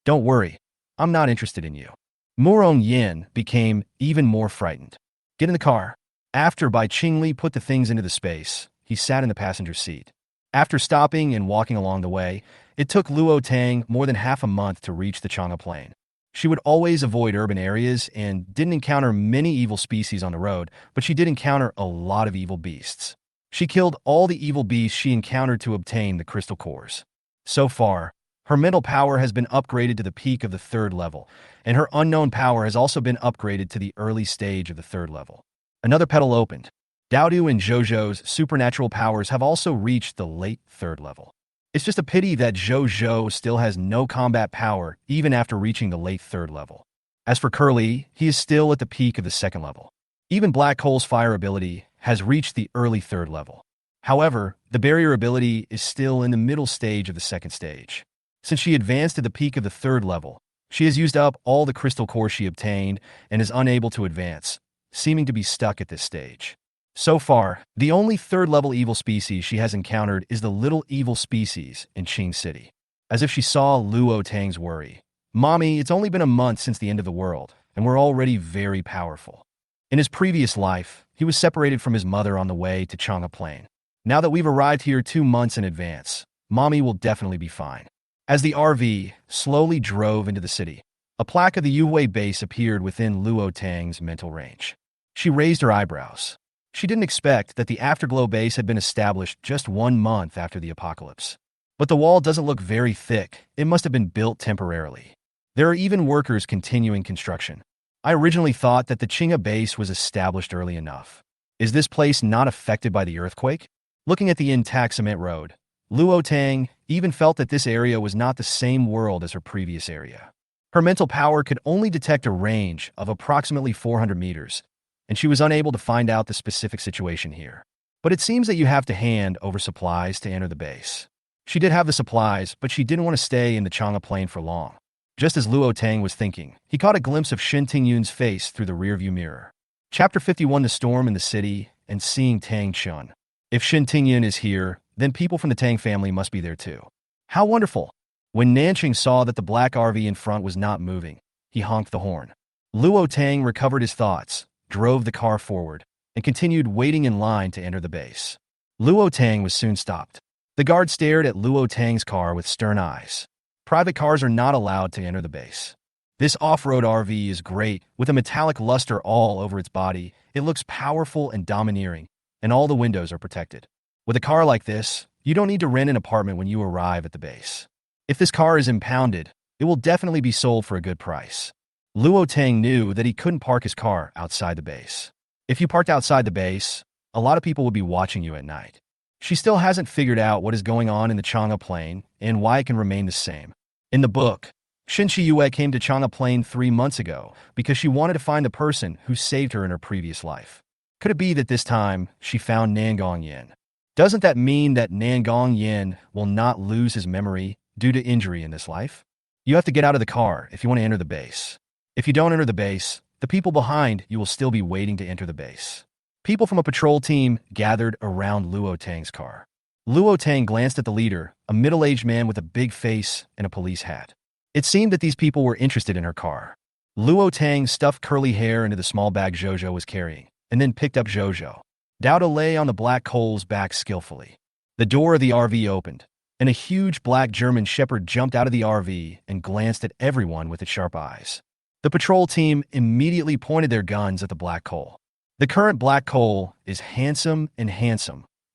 Don't worry, I'm not interested in you. Murong Yin became even more frightened. Get in the car. After Bai Qingli put the things into the space, he sat in the passenger seat. After stopping and walking along the way, it took Luo Tang more than half a month to reach the Chang'e Plain. She would always avoid urban areas and didn't encounter many evil species on the road, but she did encounter a lot of evil beasts. She killed all the evil beasts she encountered to obtain the crystal cores. So far, her mental power has been upgraded to the peak of the 3rd level, and her unknown power has also been upgraded to the early stage of the 3rd level. Another petal opened. Daodu and Zhou's supernatural powers have also reached the late 3rd level. It's just a pity that Zhou still has no combat power even after reaching the late 3rd level. As for Curly, he is still at the peak of the 2nd level. Even Black Hole's fire ability has reached the early 3rd level. However, the barrier ability is still in the middle stage of the 2nd stage. Since she advanced to the peak of the 3rd level, she has used up all the crystal cores she obtained and is unable to advance, seeming to be stuck at this stage. So far, the only 3rd level evil species she has encountered is the little evil species in Qing City. As if she saw Luo Tang's worry. Mommy, it's only been a month since the end of the world, and we're already very powerful. In his previous life, he was separated from his mother on the way to Chang'e Plain. Now that we've arrived here 2 months in advance, Mommy will definitely be fine. As the RV slowly drove into the city, a plaque of the Yuwei base appeared within Luo Tang's mental range. She raised her eyebrows. She didn't expect that the Afterglow base had been established just 1 month after the apocalypse. But the wall doesn't look very thick. It must have been built temporarily. There are even workers continuing construction. I originally thought that the Qing'e base was established early enough. Is this place not affected by the earthquake? Looking at the intact cement road, Luo Tang even felt that this area was not the same world as her previous area. Her mental power could only detect a range of approximately 400 meters, and she was unable to find out the specific situation here. But it seems that you have to hand over supplies to enter the base. She did have the supplies, but she didn't want to stay in the Chang'e Plain for long. Just as Luo Tang was thinking, he caught a glimpse of Shin Tingyun's face through the rearview mirror. Chapter 51: The Storm in the City and Seeing Tang Chun. If Shin Tingyun is here, then people from the Tang family must be there too. How wonderful! When Nanqing saw that the black RV in front was not moving, he honked the horn. Luo Tang recovered his thoughts, drove the car forward, and continued waiting in line to enter the base. Luo Tang was soon stopped. The guard stared at Luo Tang's car with stern eyes. Private cars are not allowed to enter the base. This off-road RV is great, with a metallic luster all over its body. It looks powerful and domineering, and all the windows are protected. With a car like this, you don't need to rent an apartment when you arrive at the base. If this car is impounded, it will definitely be sold for a good price. Luo Tang knew that he couldn't park his car outside the base. If you parked outside the base, a lot of people would be watching you at night. She still hasn't figured out what is going on in the Chang'e Plain and why it can remain the same. In the book, Shin Yue came to Chang'e Plain 3 months ago because she wanted to find the person who saved her in her previous life. Could it be that this time she found Nangong Yin? Doesn't that mean that Nangong Yin will not lose his memory due to injury in this life? You have to get out of the car if you want to enter the base. If you don't enter the base, the people behind you will still be waiting to enter the base. People from a patrol team gathered around Luo Tang's car. Luo Tang glanced at the leader, a middle-aged man with a big face and a police hat. It seemed that these people were interested in her car. Luo Tang stuffed curly hair into the small bag Zhou was carrying, and then picked up Zhou. Dowda lay on the black coal's back skillfully. The door of the RV opened, and a huge black German shepherd jumped out of the RV and glanced at everyone with its sharp eyes. The patrol team immediately pointed their guns at the black coal. The current black coal is handsome,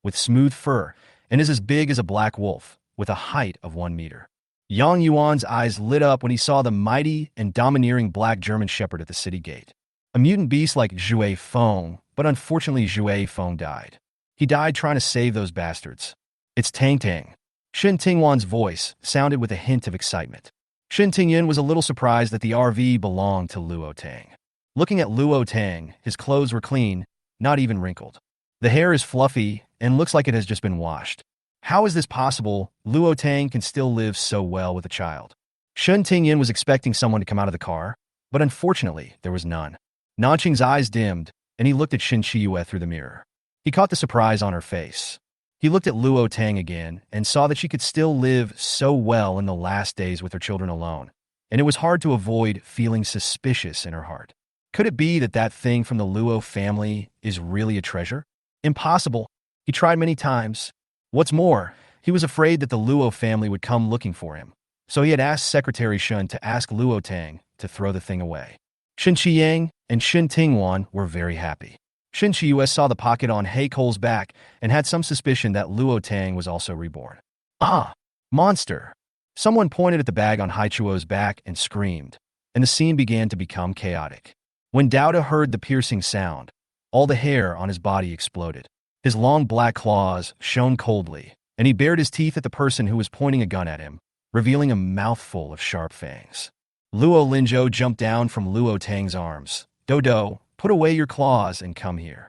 with smooth fur, and is as big as a black wolf, with a height of 1 meter. Yang Yuan's eyes lit up when he saw the mighty and domineering black German shepherd at the city gate. A mutant beast like Zhui Feng, but unfortunately Zhui Feng died. He died trying to save those bastards. It's Tang Tang. Shen Tingwan's voice sounded with a hint of excitement. Shen Tingyan was a little surprised that the RV belonged to Luo Tang. Looking at Luo Tang, his clothes were clean, not even wrinkled. The hair is fluffy and looks like it has just been washed. How is this possible? Luo Tang can still live so well with a child. Shen Tingyan was expecting someone to come out of the car, but unfortunately, there was none. Nanqing's eyes dimmed, and he looked at Shen Chiyue through the mirror. He caught the surprise on her face. He looked at Luo Tang again and saw that she could still live so well in the last days with her children alone, and it was hard to avoid feeling suspicious in her heart. Could it be that that thing from the Luo family is really a treasure? Impossible. He tried many times. What's more, he was afraid that the Luo family would come looking for him, so he had asked Secretary Shun to ask Luo Tang to throw the thing away. Shen Qiyang and Shen Tingwan were very happy. Shen Chiyue saw the pocket on He Cole's back and had some suspicion that Luo Tang was also reborn. Ah! Monster! Someone pointed at the bag on Hai Chuo's back and screamed, and the scene began to become chaotic. When Dowda heard the piercing sound, all the hair on his body exploded. His long black claws shone coldly, and he bared his teeth at the person who was pointing a gun at him, revealing a mouthful of sharp fangs. Luo Linzhou jumped down from Luo Tang's arms. Dodo, put away your claws and come here.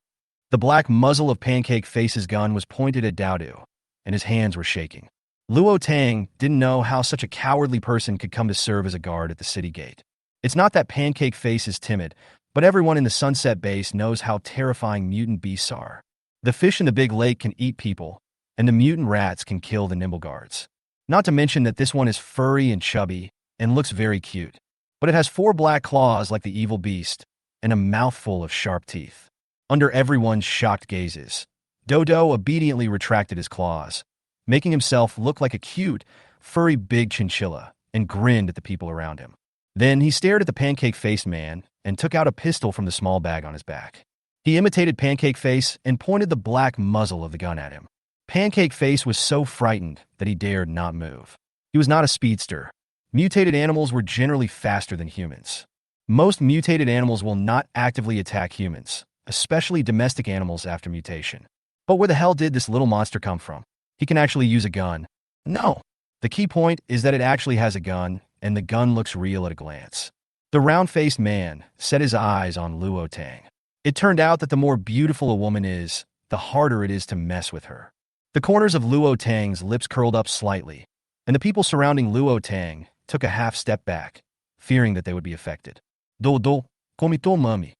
The black muzzle of Pancake Face's gun was pointed at Daodu, and his hands were shaking. Luo Tang didn't know how such a cowardly person could come to serve as a guard at the city gate. It's not that Pancake Face is timid, but everyone in the Sunset Base knows how terrifying mutant beasts are. The fish in the big lake can eat people, and the mutant rats can kill the nimble guards. Not to mention that this one is furry and chubby and looks very cute, but it has 4 black claws like the evil beast and a mouthful of sharp teeth. Under everyone's shocked gazes, Dodo obediently retracted his claws, making himself look like a cute, furry big chinchilla, and grinned at the people around him. Then he stared at the Pancake-Faced man and took out a pistol from the small bag on his back. He imitated Pancake Face and pointed the black muzzle of the gun at him. Pancake Face was so frightened that he dared not move. He was not a speedster. Mutated animals were generally faster than humans. Most mutated animals will not actively attack humans, especially domestic animals after mutation. But where the hell did this little monster come from? He can actually use a gun. No. The key point is that it actually has a gun, and the gun looks real at a glance. The round-faced man set his eyes on Luo Tang. It turned out that the more beautiful a woman is, the harder it is to mess with her. The corners of Luo Tang's lips curled up slightly, and the people surrounding Luo Tang took a half step back, fearing that they would be affected. Dodo, komito mummy.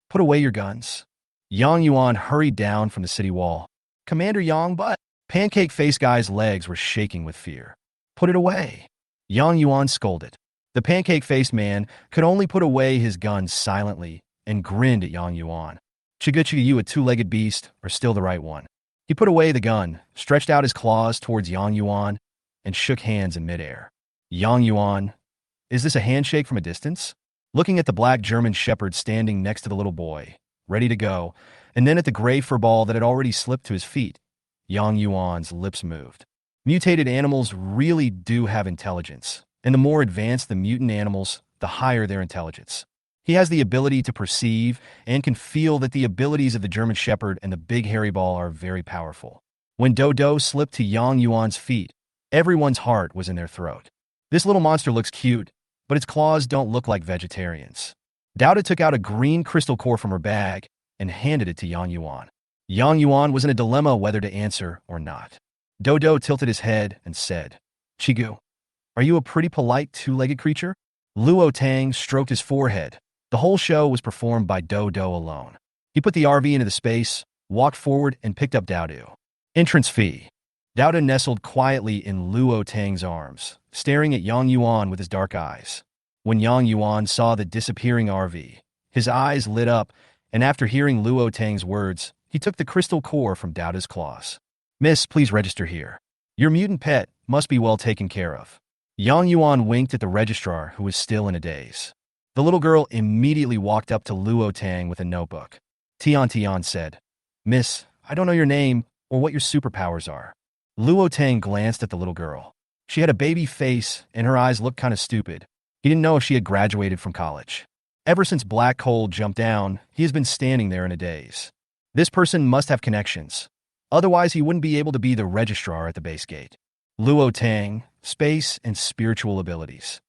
Put away your guns. Yang Yuan hurried down from the city wall. Commander Yang, but Pancake Face Guy's legs were shaking with fear. Put it away. Yang Yuan scolded. The Pancake-Faced man could only put away his gun silently and grinned at Yang Yuan. Chiguchi, you a 2-legged beast, are still the right one. He put away the gun, stretched out his claws towards Yang Yuan, and shook hands in midair. Yang Yuan, is this a handshake from a distance? Looking at the black German shepherd standing next to the little boy, ready to go, and then at the gray fur ball that had already slipped to his feet, Yang Yuan's lips moved. Mutated animals really do have intelligence, and the more advanced the mutant animals, the higher their intelligence. He has the ability to perceive and can feel that the abilities of the German Shepherd and the Big Hairy Ball are very powerful. When Dodo slipped to Yang Yuan's feet, everyone's heart was in their throat. This little monster looks cute, but its claws don't look like vegetarians. Dowda took out a green crystal core from her bag and handed it to Yang Yuan. Yang Yuan was in a dilemma whether to answer or not. Dodo tilted his head and said, Chigu, are you a pretty polite 2-legged creature? Luo Tang stroked his forehead. The whole show was performed by Dodo alone. He put the RV into the space, walked forward, and picked up Daodu. Entrance fee. Dowda nestled quietly in Luo Tang's arms, staring at Yang Yuan with his dark eyes. When Yang Yuan saw the disappearing RV, his eyes lit up, and after hearing Luo Tang's words, he took the crystal core from Dowda's claws. Miss, please register here. Your mutant pet must be well taken care of. Yang Yuan winked at the registrar, who was still in a daze. The little girl immediately walked up to Luo Tang with a notebook. Tian said, Miss, I don't know your name or what your superpowers are, Luo Tang glanced at the little girl. She had a baby face, and her eyes looked kind of stupid. He didn't know if she had graduated from college. Ever since Black Hole jumped down, he has been standing there in a daze. This person must have connections. Otherwise, he wouldn't be able to be the registrar at the base gate. Luo Tang, space and spiritual abilities.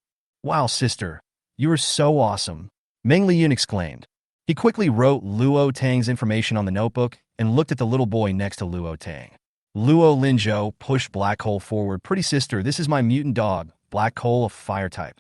Wow, sister, you are so awesome, Meng Liyun exclaimed. He quickly wrote Luo Tang's information on the notebook and looked at the little boy next to Luo Tang. Luo Linzhou pushed Black Hole forward. Pretty sister, this is my mutant dog, Black Hole, a fire type.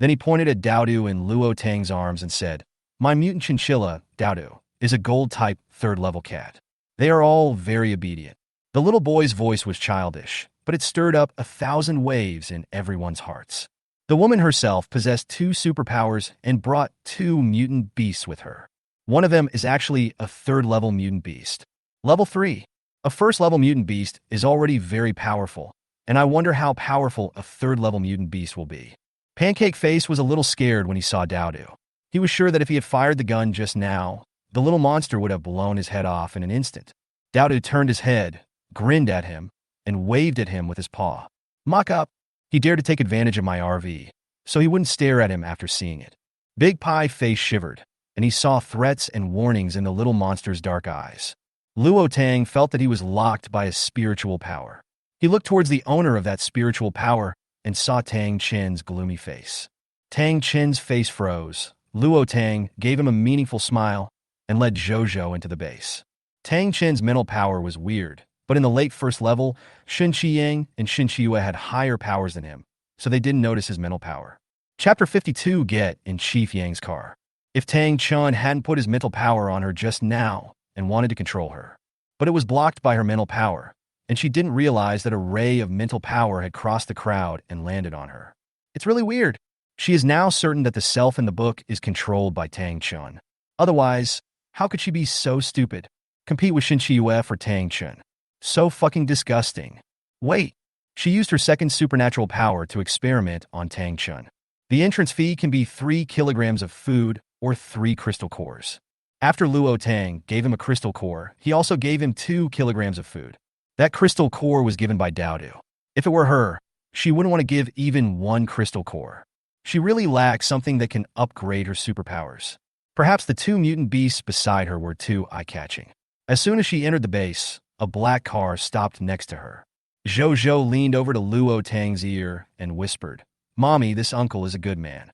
Then he pointed at Daodu in Luo Tang's arms and said, my mutant chinchilla, Daodu, is a gold-type, third-level cat. They are all very obedient. The little boy's voice was childish, but it stirred up 1,000 waves in everyone's hearts. The woman herself possessed 2 superpowers and brought 2 mutant beasts with her. One of them is actually a third-level mutant beast. Level 3. A first-level mutant beast is already very powerful, and I wonder how powerful a third-level mutant beast will be. Pancake Face was a little scared when he saw Daodu. He was sure that if he had fired the gun just now, the little monster would have blown his head off in an instant. Daodu turned his head, grinned at him, and waved at him with his paw. Mock up! He dared to take advantage of my RV, so he wouldn't stare at him after seeing it. Big Pie Face shivered, and he saw threats and warnings in the little monster's dark eyes. Luo Tang felt that he was locked by a spiritual power. He looked towards the owner of that spiritual power and saw Tang Chen's gloomy face. Tang Chen's face froze. Luo Tang gave him a meaningful smile and led Zhou into the base. Tang Chen's mental power was weird, but in the late first level, Shen Qiyang and Shen Qiyue had higher powers than him, so they didn't notice his mental power. Chapter 52 Get in Chief Yang's car. If Tang Chun hadn't put his mental power on her just now and wanted to control her, but it was blocked by her mental power, and she didn't realize that a ray of mental power had crossed the crowd and landed on her. It's really weird. She is now certain that the self in the book is controlled by Tang Chun. Otherwise, how could she be so stupid? Compete with Shen Qiyue for Tang Chun. So fucking disgusting. Wait, she used her second supernatural power to experiment on Tang Chun. The entrance fee can be 3 kilograms of food or 3 crystal cores. After Luo Tang gave him a crystal core, he also gave him 2 kilograms of food. That crystal core was given by Daodu. If it were her, she wouldn't want to give even 1 crystal core. She really lacked something that can upgrade her superpowers. Perhaps the 2 mutant beasts beside her were too eye-catching. As soon as she entered the base, a black car stopped next to her. Zhou leaned over to Luo Tang's ear and whispered, Mommy, this uncle is a good man.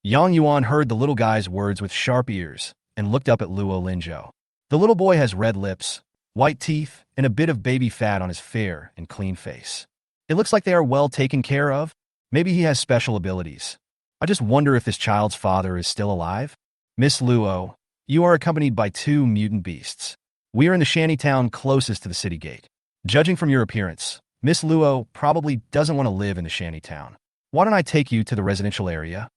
Yang Yuan heard the little guy's words with sharp ears and looked up at Luo Linzhou. The little boy has red lips, white teeth, and a bit of baby fat on his fair and clean face. It looks like they are well taken care of. Maybe he has special abilities. I just wonder if this child's father is still alive. Miss Luo, you are accompanied by 2 mutant beasts. We are in the shantytown closest to the city gate. Judging from your appearance, Miss Luo probably doesn't want to live in the shantytown. Why don't I take you to the residential area?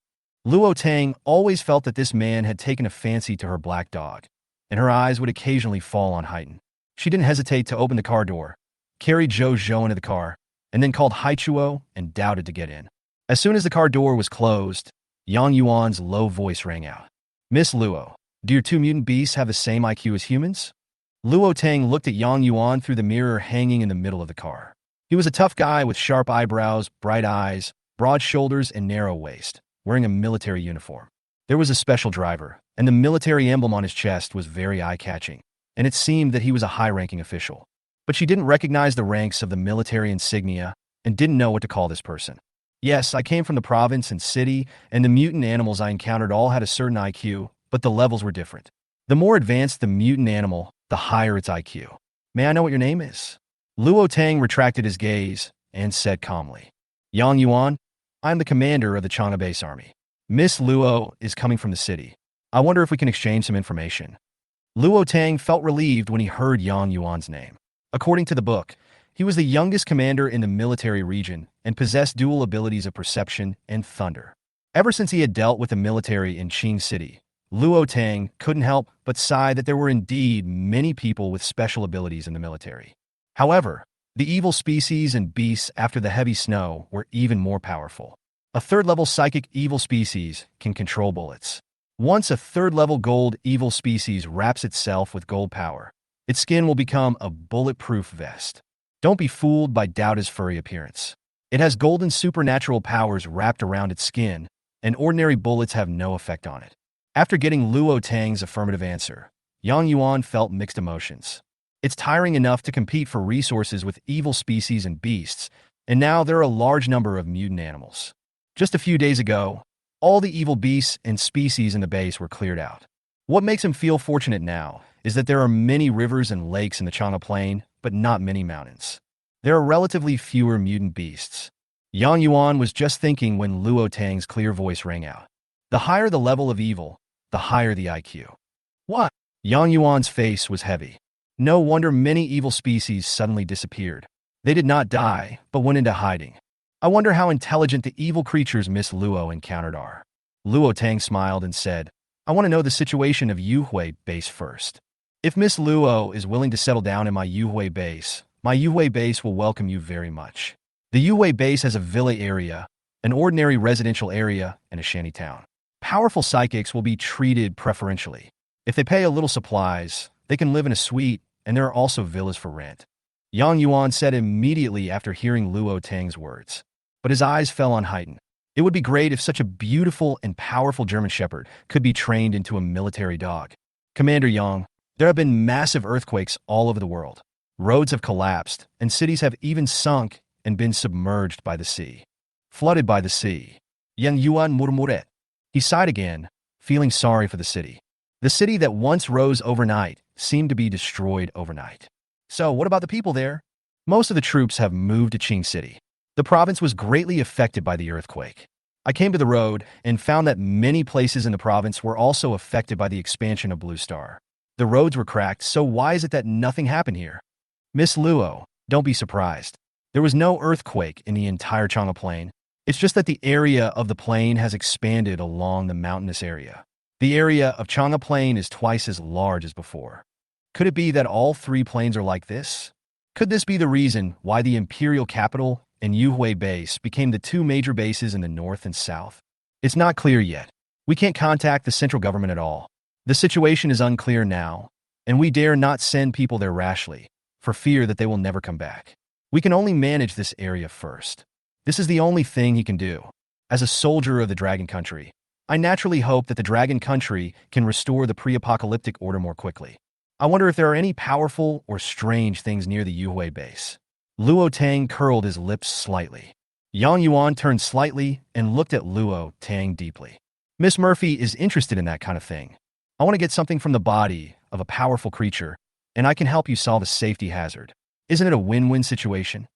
Luo Tang always felt that this man had taken a fancy to her black dog, and her eyes would occasionally fall on Haiten. She didn't hesitate to open the car door, carried Zhou into the car, and then called Haichuo and doubted to get in. As soon as the car door was closed, Yang Yuan's low voice rang out. Miss Luo, do your 2 mutant beasts have the same IQ as humans? Luo Tang looked at Yang Yuan through the mirror hanging in the middle of the car. He was a tough guy with sharp eyebrows, bright eyes, broad shoulders, and narrow waist, wearing a military uniform. There was a special driver, and the military emblem on his chest was very eye-catching, and it seemed that he was a high-ranking official. But she didn't recognize the ranks of the military insignia and didn't know what to call this person. Yes, I came from the province and city, and the mutant animals I encountered all had a certain IQ, but the levels were different. The more advanced the mutant animal, the higher its IQ. May I know what your name is? Luo Tang retracted his gaze and said calmly, Yang Yuan, I am the commander of the Chang'e Base Army. Miss Luo is coming from the city. I wonder if we can exchange some information. Luo Tang felt relieved when he heard Yang Yuan's name. According to the book, he was the youngest commander in the military region and possessed dual abilities of perception and thunder. Ever since he had dealt with the military in Qing City, Luo Tang couldn't help but sigh that there were indeed many people with special abilities in the military. However, the evil species and beasts after the heavy snow were even more powerful. A third-level psychic evil species can control bullets. Once a third-level gold evil species wraps itself with gold power, its skin will become a bulletproof vest. Don't be fooled by Doubta's furry appearance. It has golden supernatural powers wrapped around its skin, and ordinary bullets have no effect on it. After getting Luo Tang's affirmative answer, Yang Yuan felt mixed emotions. It's tiring enough to compete for resources with evil species and beasts, and now there are a large number of mutant animals. Just a few days ago, all the evil beasts and species in the base were cleared out. What makes him feel fortunate now is that there are many rivers and lakes in the Chang'e Plain, but not many mountains. There are relatively fewer mutant beasts. Yang Yuan was just thinking when Luo Tang's clear voice rang out. The higher the level of evil, the higher the IQ. What? Yang Yuan's face was heavy. No wonder many evil species suddenly disappeared. They did not die, but went into hiding. I wonder how intelligent the evil creatures Miss Luo encountered are. Luo Tang smiled and said, I want to know the situation of Yuhui base first. If Miss Luo is willing to settle down in my Yuhui base will welcome you very much. The Yuhui base has a villa area, an ordinary residential area, and a shanty town. Powerful psychics will be treated preferentially. If they pay a little supplies, they can live in a suite, and there are also villas for rent. Yang Yuan said immediately after hearing Luo Tang's words. But his eyes fell on Haiten. It would be great if such a beautiful and powerful German Shepherd could be trained into a military dog. Commander Yang, there have been massive earthquakes all over the world. Roads have collapsed, and cities have even sunk and been submerged by the sea. Flooded by the sea. Yang Yuan murmuret. He sighed again, feeling sorry for the city. The city that once rose overnight seemed to be destroyed overnight. So, what about the people there? Most of the troops have moved to Qing City. The province was greatly affected by the earthquake. I came to the road and found that many places in the province were also affected by the expansion of Blue Star. The roads were cracked, so why is it that nothing happened here? Miss Luo, don't be surprised. There was no earthquake in the entire Chang'e Plain. It's just that the area of the plain has expanded along the mountainous area. The area of Chang'e Plain is twice as large as before. Could it be that all three plains are like this? Could this be the reason why the imperial capital and Yuhui base became the two major bases in the north and south? It's not clear yet. We can't contact the central government at all. The situation is unclear now, and we dare not send people there rashly, for fear that they will never come back. We can only manage this area first. This is the only thing he can do. As a soldier of the Dragon Country, I naturally hope that the Dragon Country can restore the pre-apocalyptic order more quickly. I wonder if there are any powerful or strange things near the Yuhui base. Luo Tang curled his lips slightly. Yang Yuan turned slightly and looked at Luo Tang deeply. Miss Murphy is interested in that kind of thing. I want to get something from the body of a powerful creature, and I can help you solve a safety hazard. Isn't it a win-win situation?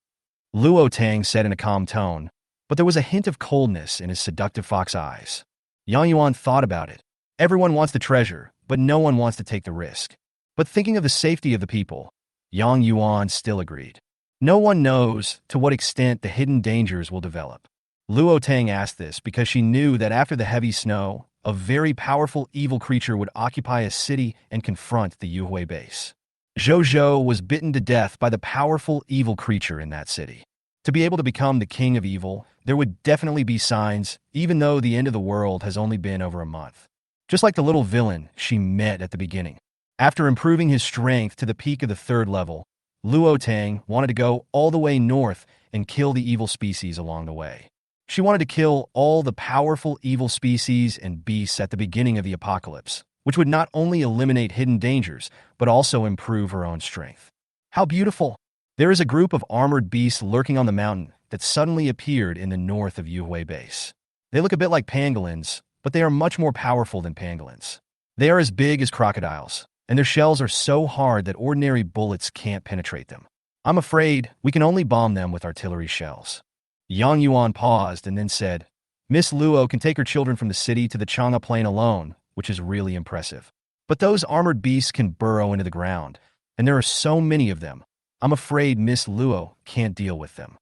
Luo Tang said in a calm tone, but there was a hint of coldness in his seductive fox eyes. Yang Yuan thought about it. Everyone wants the treasure, but no one wants to take the risk. But thinking of the safety of the people, Yang Yuan still agreed. No one knows to what extent the hidden dangers will develop. Luo Tang asked this because she knew that after the heavy snow, a very powerful evil creature would occupy a city and confront the Yuhui base. Zhou was bitten to death by the powerful evil creature in that city. To be able to become the king of evil, there would definitely be signs, even though the end of the world has only been over a month. Just like the little villain she met at the beginning. After improving his strength to the peak of the 3rd level, Luo Tang wanted to go all the way north and kill the evil species along the way. She wanted to kill all the powerful evil species and beasts at the beginning of the apocalypse, which would not only eliminate hidden dangers, but also improve her own strength. How beautiful! There is a group of armored beasts lurking on the mountain that suddenly appeared in the north of Yuhui base. They look a bit like pangolins, but they are much more powerful than pangolins. They are as big as crocodiles, and their shells are so hard that ordinary bullets can't penetrate them. I'm afraid we can only bomb them with artillery shells. Yang Yuan paused and then said, Miss Luo can take her children from the city to the Chang'e Plain alone, which is really impressive. But those armored beasts can burrow into the ground, and there are so many of them. I'm afraid Miss Luo can't deal with them.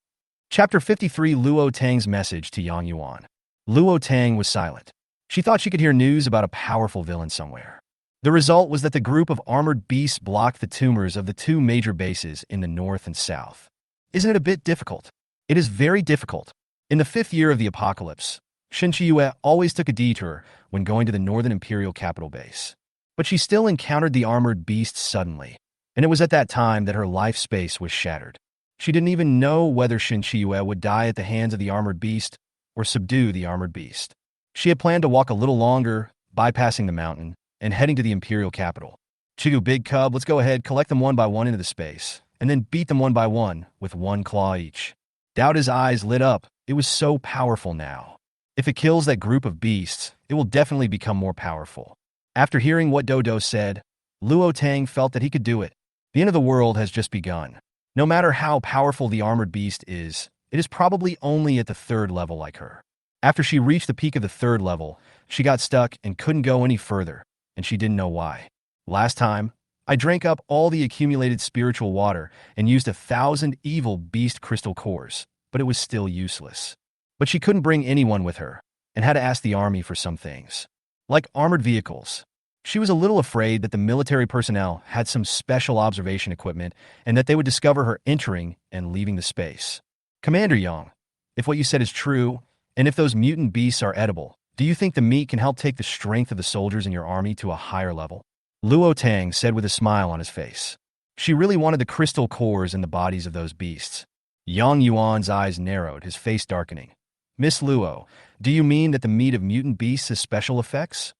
Chapter 53 Luo Tang's message to Yang Yuan. Luo Tang was silent. She thought she could hear news about a powerful villain somewhere. The result was that the group of armored beasts blocked the tumors of the two major bases in the north and south. Isn't it a bit difficult? It is very difficult. In the 5th year of the apocalypse, Shen Qiyue always took a detour when going to the northern imperial capital base. But she still encountered the armored beasts suddenly, and it was at that time that her life space was shattered. She didn't even know whether Shinchiyue would die at the hands of the armored beast or subdue the armored beast. She had planned to walk a little longer, bypassing the mountain, and heading to the imperial capital. Chigu, big cub, let's go ahead, collect them one by one into the space, and then beat them one by one with one claw each. Doubt's eyes lit up. It was so powerful now. If it kills that group of beasts, it will definitely become more powerful. After hearing what Dodo said, Luo Tang felt that he could do it. The end of the world has just begun. No matter how powerful the armored beast is, it is probably only at the 3rd level like her. After she reached the peak of the 3rd level, she got stuck and couldn't go any further, and she didn't know why. Last time, I drank up all the accumulated spiritual water and used 1,000 evil beast crystal cores, but it was still useless. But she couldn't bring anyone with her, and had to ask the army for some things. Like armored vehicles. She was a little afraid that the military personnel had some special observation equipment and that they would discover her entering and leaving the space. Commander Yang, if what you said is true, and if those mutant beasts are edible, do you think the meat can help take the strength of the soldiers in your army to a higher level? Luo Tang said with a smile on his face. She really wanted the crystal cores in the bodies of those beasts. Yang Yuan's eyes narrowed, his face darkening. Miss Luo, do you mean that the meat of mutant beasts has special effects?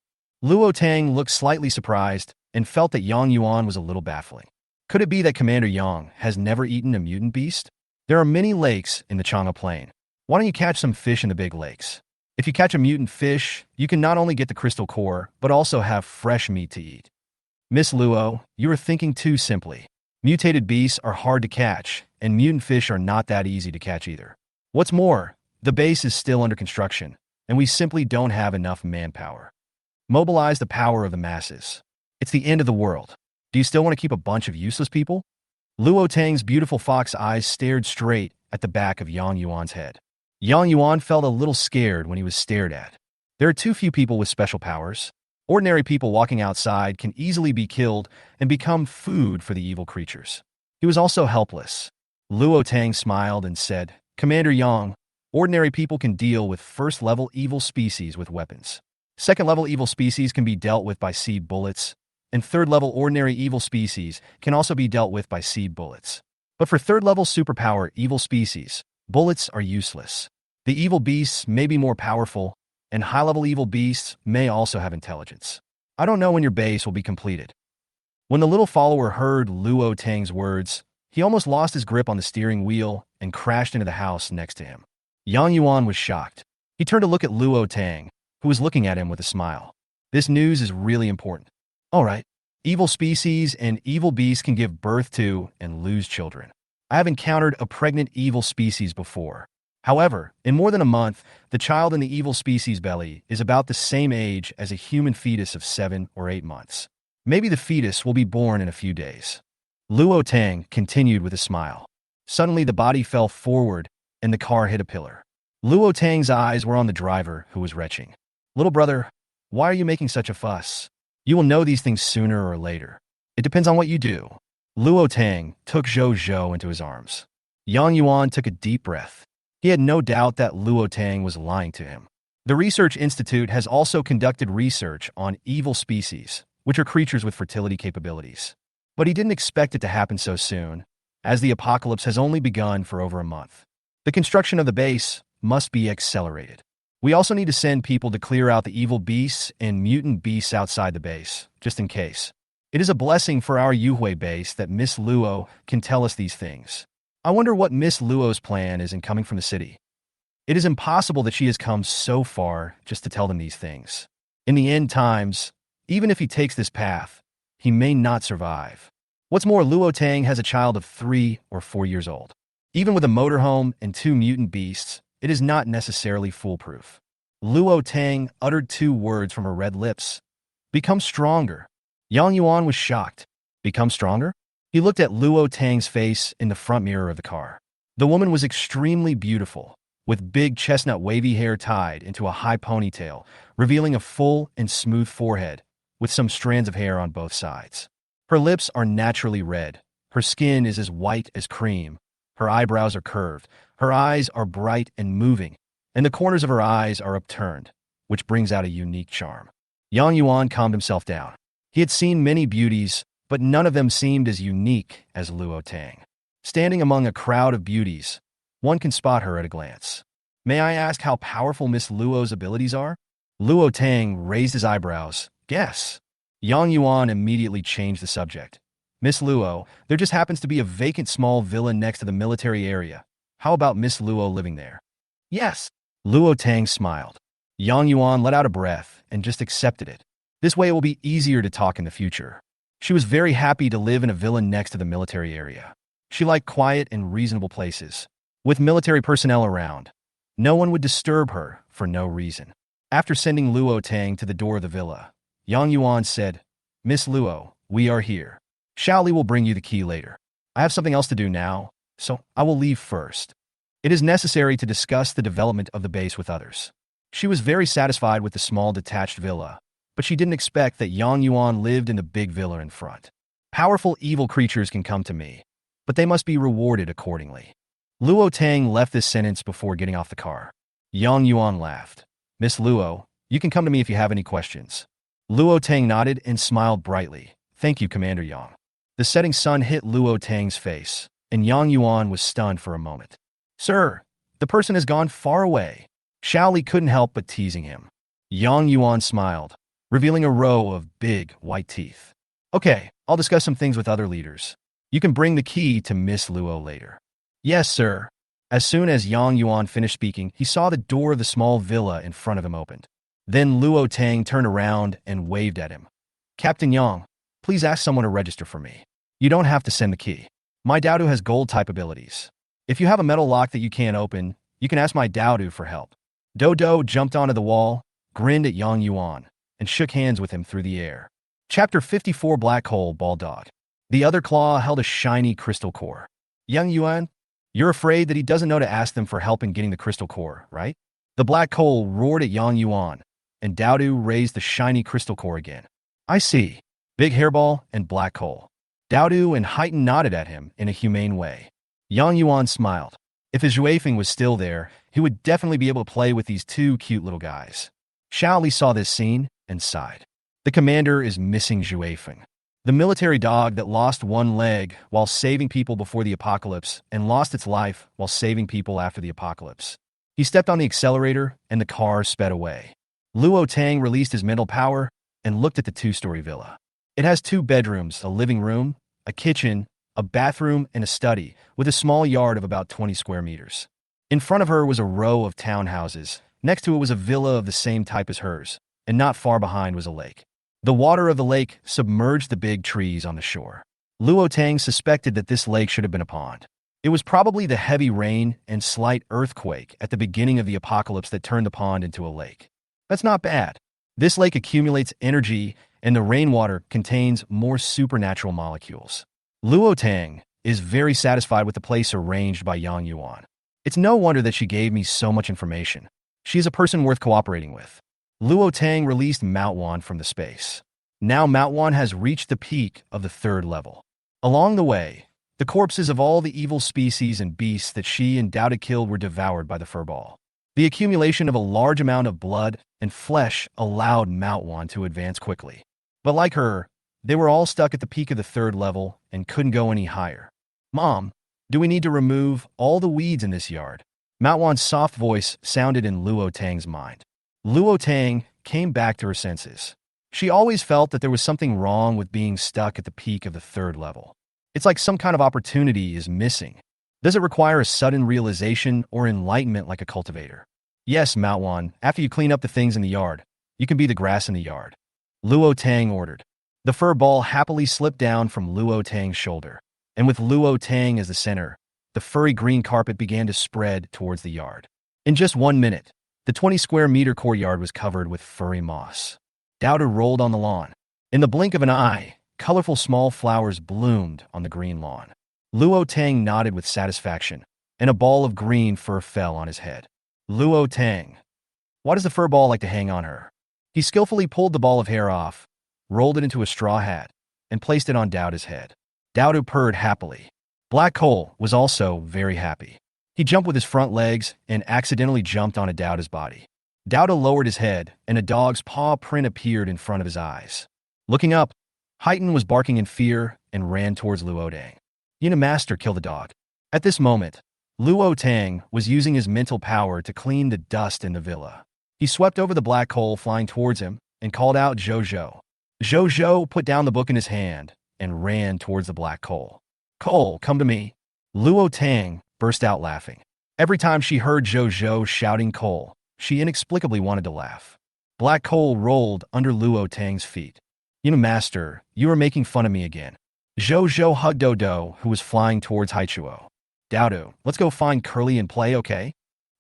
Luo Tang looked slightly surprised and felt that Yang Yuan was a little baffling. Could it be that Commander Yang has never eaten a mutant beast? There are many lakes in the Chang'e Plain. Why don't you catch some fish in the big lakes? If you catch a mutant fish, you can not only get the crystal core, but also have fresh meat to eat. Miss Luo, you are thinking too simply. Mutated beasts are hard to catch, and mutant fish are not that easy to catch either. What's more, the base is still under construction, and we simply don't have enough manpower. Mobilize the power of the masses. It's the end of the world. Do you still want to keep a bunch of useless people? Luo Tang's beautiful fox eyes stared straight at the back of Yang Yuan's head. Yang Yuan felt a little scared when he was stared at. There are too few people with special powers. Ordinary people walking outside can easily be killed and become food for the evil creatures. He was also helpless. Luo Tang smiled and said, Commander Yang, ordinary people can deal with 1st-level evil species with weapons. 2nd-level evil species can be dealt with by seed bullets, and 3rd-level ordinary evil species can also be dealt with by seed bullets. But for 3rd-level superpower evil species, bullets are useless. The evil beasts may be more powerful, and high-level evil beasts may also have intelligence. I don't know when your base will be completed. When the little follower heard Luo Tang's words, he almost lost his grip on the steering wheel and crashed into the house next to him. Yang Yuan was shocked. He turned to look at Luo Tang, who was looking at him with a smile. This news is really important. All right, evil species and evil beasts can give birth to and lose children. I have encountered a pregnant evil species before. However, in more than a month, the child in the evil species belly is about the same age as a human fetus of 7 or 8 months. Maybe the fetus will be born in a few days. Luo Tang continued with a smile. Suddenly the body fell forward and the car hit a pillar. Luo Tang's eyes were on the driver, who was retching. Little brother, why are you making such a fuss? You will know these things sooner or later. It depends on what you do. Luo Tang took Zhou Zhou into his arms. Yang Yuan took a deep breath. He had no doubt that Luo Tang was lying to him. The Research Institute has also conducted research on evil species, which are creatures with fertility capabilities. But he didn't expect it to happen so soon, as the apocalypse has only begun for over a month. The construction of the base must be accelerated. We also need to send people to clear out the evil beasts and mutant beasts outside the base, just in case. It is a blessing for our Yuhui base that Miss Luo can tell us these things. I wonder what Miss Luo's plan is in coming from the city. It is impossible that she has come so far just to tell them these things. In the end times, even if he takes this path, he may not survive. What's more, Luo Tang has a child of 3 or 4 years old. Even with a motorhome and 2 mutant beasts, it is not necessarily foolproof. Luo Tang uttered 2 words from her red lips. Become stronger. Yang Yuan was shocked. Become stronger? He looked at Luo Tang's face in the front mirror of the car. The woman was extremely beautiful, with big chestnut wavy hair tied into a high ponytail, revealing a full and smooth forehead, with some strands of hair on both sides. Her lips are naturally red. Her skin is as white as cream. Her eyebrows are curved. Her eyes are bright and moving, and the corners of her eyes are upturned, which brings out a unique charm. Yang Yuan calmed himself down. He had seen many beauties, but none of them seemed as unique as Luo Tang. Standing among a crowd of beauties, one can spot her at a glance. May I ask how powerful Miss Luo's abilities are? Luo Tang raised his eyebrows. Guess. Yang Yuan immediately changed the subject. Miss Luo, there just happens to be a vacant small villa next to the military area. How about Miss Luo living there? Yes. Luo Tang smiled. Yang Yuan let out a breath and just accepted it. This way it will be easier to talk in the future. She was very happy to live in a villa next to the military area. She liked quiet and reasonable places. With military personnel around, no one would disturb her for no reason. After sending Luo Tang to the door of the villa, Yang Yuan said, Miss Luo, we are here. Shaoli will bring you the key later. I have something else to do now, so I will leave first. It is necessary to discuss the development of the base with others. She was very satisfied with the small detached villa, but she didn't expect that Yang Yuan lived in the big villa in front. Powerful evil creatures can come to me, but they must be rewarded accordingly. Luo Tang left this sentence before getting off the car. Yang Yuan laughed. Miss Luo, you can come to me if you have any questions. Luo Tang nodded and smiled brightly. Thank you, Commander Yang. The setting sun hit Luo Tang's face, and Yang Yuan was stunned for a moment. Sir, the person has gone far away. Shaoli couldn't help but teasing him. Yang Yuan smiled, revealing a row of big, white teeth. Okay, I'll discuss some things with other leaders. You can bring the key to Miss Luo later. Yes, sir. As soon as Yang Yuan finished speaking, he saw the door of the small villa in front of him opened. Then Luo Tang turned around and waved at him. Captain Yang, please ask someone to register for me. You don't have to send the key. My Daodu has gold-type abilities. If you have a metal lock that you can't open, you can ask my Daodu for help. Dodo jumped onto the wall, grinned at Yang Yuan, and shook hands with him through the air. Chapter 54 Black Hole Ball Dog. The other claw held a shiny crystal core. Yang Yuan, you're afraid that he doesn't know to ask them for help in getting the crystal core, right? The black hole roared at Yang Yuan, and Daodu raised the shiny crystal core again. I see. Big hairball and black hole. Daodu and Heighten nodded at him in a humane way. Yang Yuan smiled. If his Xuefeng was still there, he would definitely be able to play with these two cute little guys. Shaoli saw this scene and sighed. The commander is missing Xuefeng. The military dog that lost one leg while saving people before the apocalypse and lost its life while saving people after the apocalypse. He stepped on the accelerator and the car sped away. Luo Tang released his mental power and looked at the two-story villa. It has 2 bedrooms, a living room, a kitchen, a bathroom, and a study, with a small yard of about 20 square meters. In front of her was a row of townhouses. Next to it was a villa of the same type as hers, and not far behind was a lake. The water of the lake submerged the big trees on the shore. Luo Tang suspected that this lake should have been a pond. It was probably the heavy rain and slight earthquake at the beginning of the apocalypse that turned the pond into a lake. That's not bad. This lake accumulates energy, and the rainwater contains more supernatural molecules. Luo Tang is very satisfied with the place arranged by Yang Yuan. It's no wonder that she gave me so much information. She is a person worth cooperating with. Luo Tang released manhwa from the space. Now manhwa has reached the peak of the 3rd level. Along the way, the corpses of all the evil species and beasts that she and Dao killed were devoured by the furball. The accumulation of a large amount of blood and flesh allowed manhwa to advance quickly. But like her, they were all stuck at the peak of the 3rd level and couldn't go any higher. Mom, do we need to remove all the weeds in this yard? Manhwa's soft voice sounded in Luo Tang's mind. Luo Tang came back to her senses. She always felt that there was something wrong with being stuck at the peak of the 3rd level. It's like some kind of opportunity is missing. Does it require a sudden realization or enlightenment like a cultivator? Yes, manhwa, after you clean up the things in the yard, you can be the grass in the yard. Luo Tang ordered. The fur ball happily slipped down from Luo Tang's shoulder, and with Luo Tang as the center, the furry green carpet began to spread towards the yard. In just 1 minute, the 20 square meter courtyard was covered with furry moss. Daoda rolled on the lawn. In the blink of an eye, colorful small flowers bloomed on the green lawn. Luo Tang nodded with satisfaction, and a ball of green fur fell on his head. Luo Tang. Why does the fur ball like to hang on her? He skillfully pulled the ball of hair off, rolled it into a straw hat, and placed it on Daoda's head. Daoda purred happily. Black Hole was also very happy. He jumped with his front legs and accidentally jumped onto Daoda's body. Daoda lowered his head, and a dog's paw print appeared in front of his eyes. Looking up, Heighten was barking in fear and ran towards Luo Tang. Master, kill the dog. At this moment, Luo Tang was using his mental power to clean the dust in the villa. He swept over the black coal flying towards him and called out Zhou. Zhou put down the book in his hand and ran towards the black coal. Coal, come to me. Luo Tang burst out laughing. Every time she heard Zhou shouting coal, she inexplicably wanted to laugh. Black coal rolled under Luo Tang's feet. Master, you are making fun of me again. Zhou hugged Dodo, who was flying towards Haichuo. Dodo, let's go find Curly and play, okay?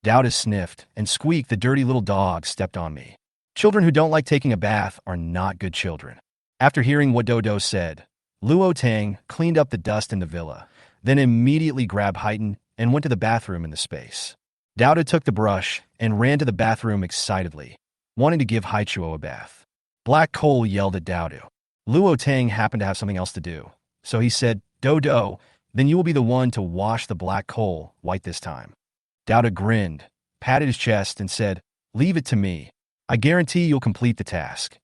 Dodo sniffed, and Squeak, the dirty little dog, stepped on me. Children who don't like taking a bath are not good children. After hearing what Dodo said, Luo Tang cleaned up the dust in the villa, then immediately grabbed Haiten and went to the bathroom in the space. Dodo took the brush and ran to the bathroom excitedly, wanting to give Haichuo a bath. Black Coal yelled at Dodo. Luo Tang happened to have something else to do, so he said, Dodo, then you will be the one to wash the black coal white this time. Dodo grinned, patted his chest, and said, leave it to me. I guarantee you'll complete the task.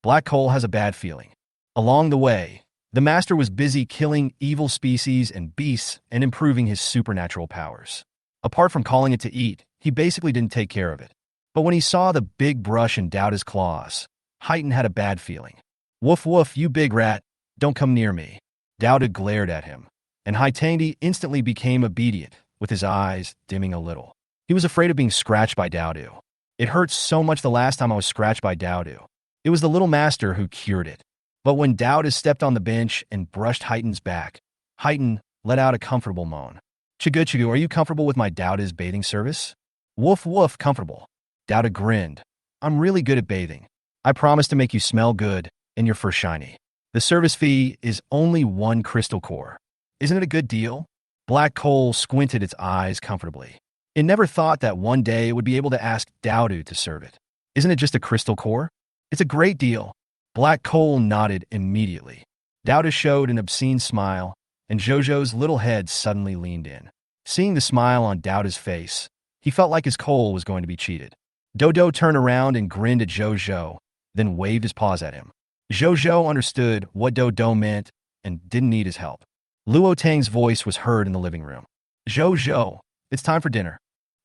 Black Coal has a bad feeling. Along the way, the master was busy killing evil species and beasts and improving his supernatural powers. Apart from calling it to eat, he basically didn't take care of it. But when he saw the big brush in Dodo's claws, Haiten had a bad feeling. Woof woof, you big rat, don't come near me. Dodo glared at him, and Haitandi instantly became obedient, with his eyes dimming a little. He was afraid of being scratched by Dodo. It hurt so much the last time I was scratched by Dodo. It was the little master who cured it. But when Dodo stepped on the bench and brushed Haiten's back, Haiten let out a comfortable moan. Chigu, are you comfortable with my Dodo's bathing service? Woof woof, comfortable. Dodo grinned. I'm really good at bathing. I promise to make you smell good and your fur shiny. The service fee is only 1 crystal core. Isn't it a good deal? Black Coal squinted its eyes comfortably. It never thought that one day it would be able to ask Dodo to serve it. Isn't it just a crystal core? It's a great deal. Black Coal nodded immediately. Dodo showed an obscene smile, and Jojo's little head suddenly leaned in. Seeing the smile on Dodo's face, he felt like his coal was going to be cheated. Dodo turned around and grinned at Jojo, then waved his paws at him. Jojo understood what Dodo meant and didn't need his help. Luo Tang's voice was heard in the living room. Jojo, it's time for dinner.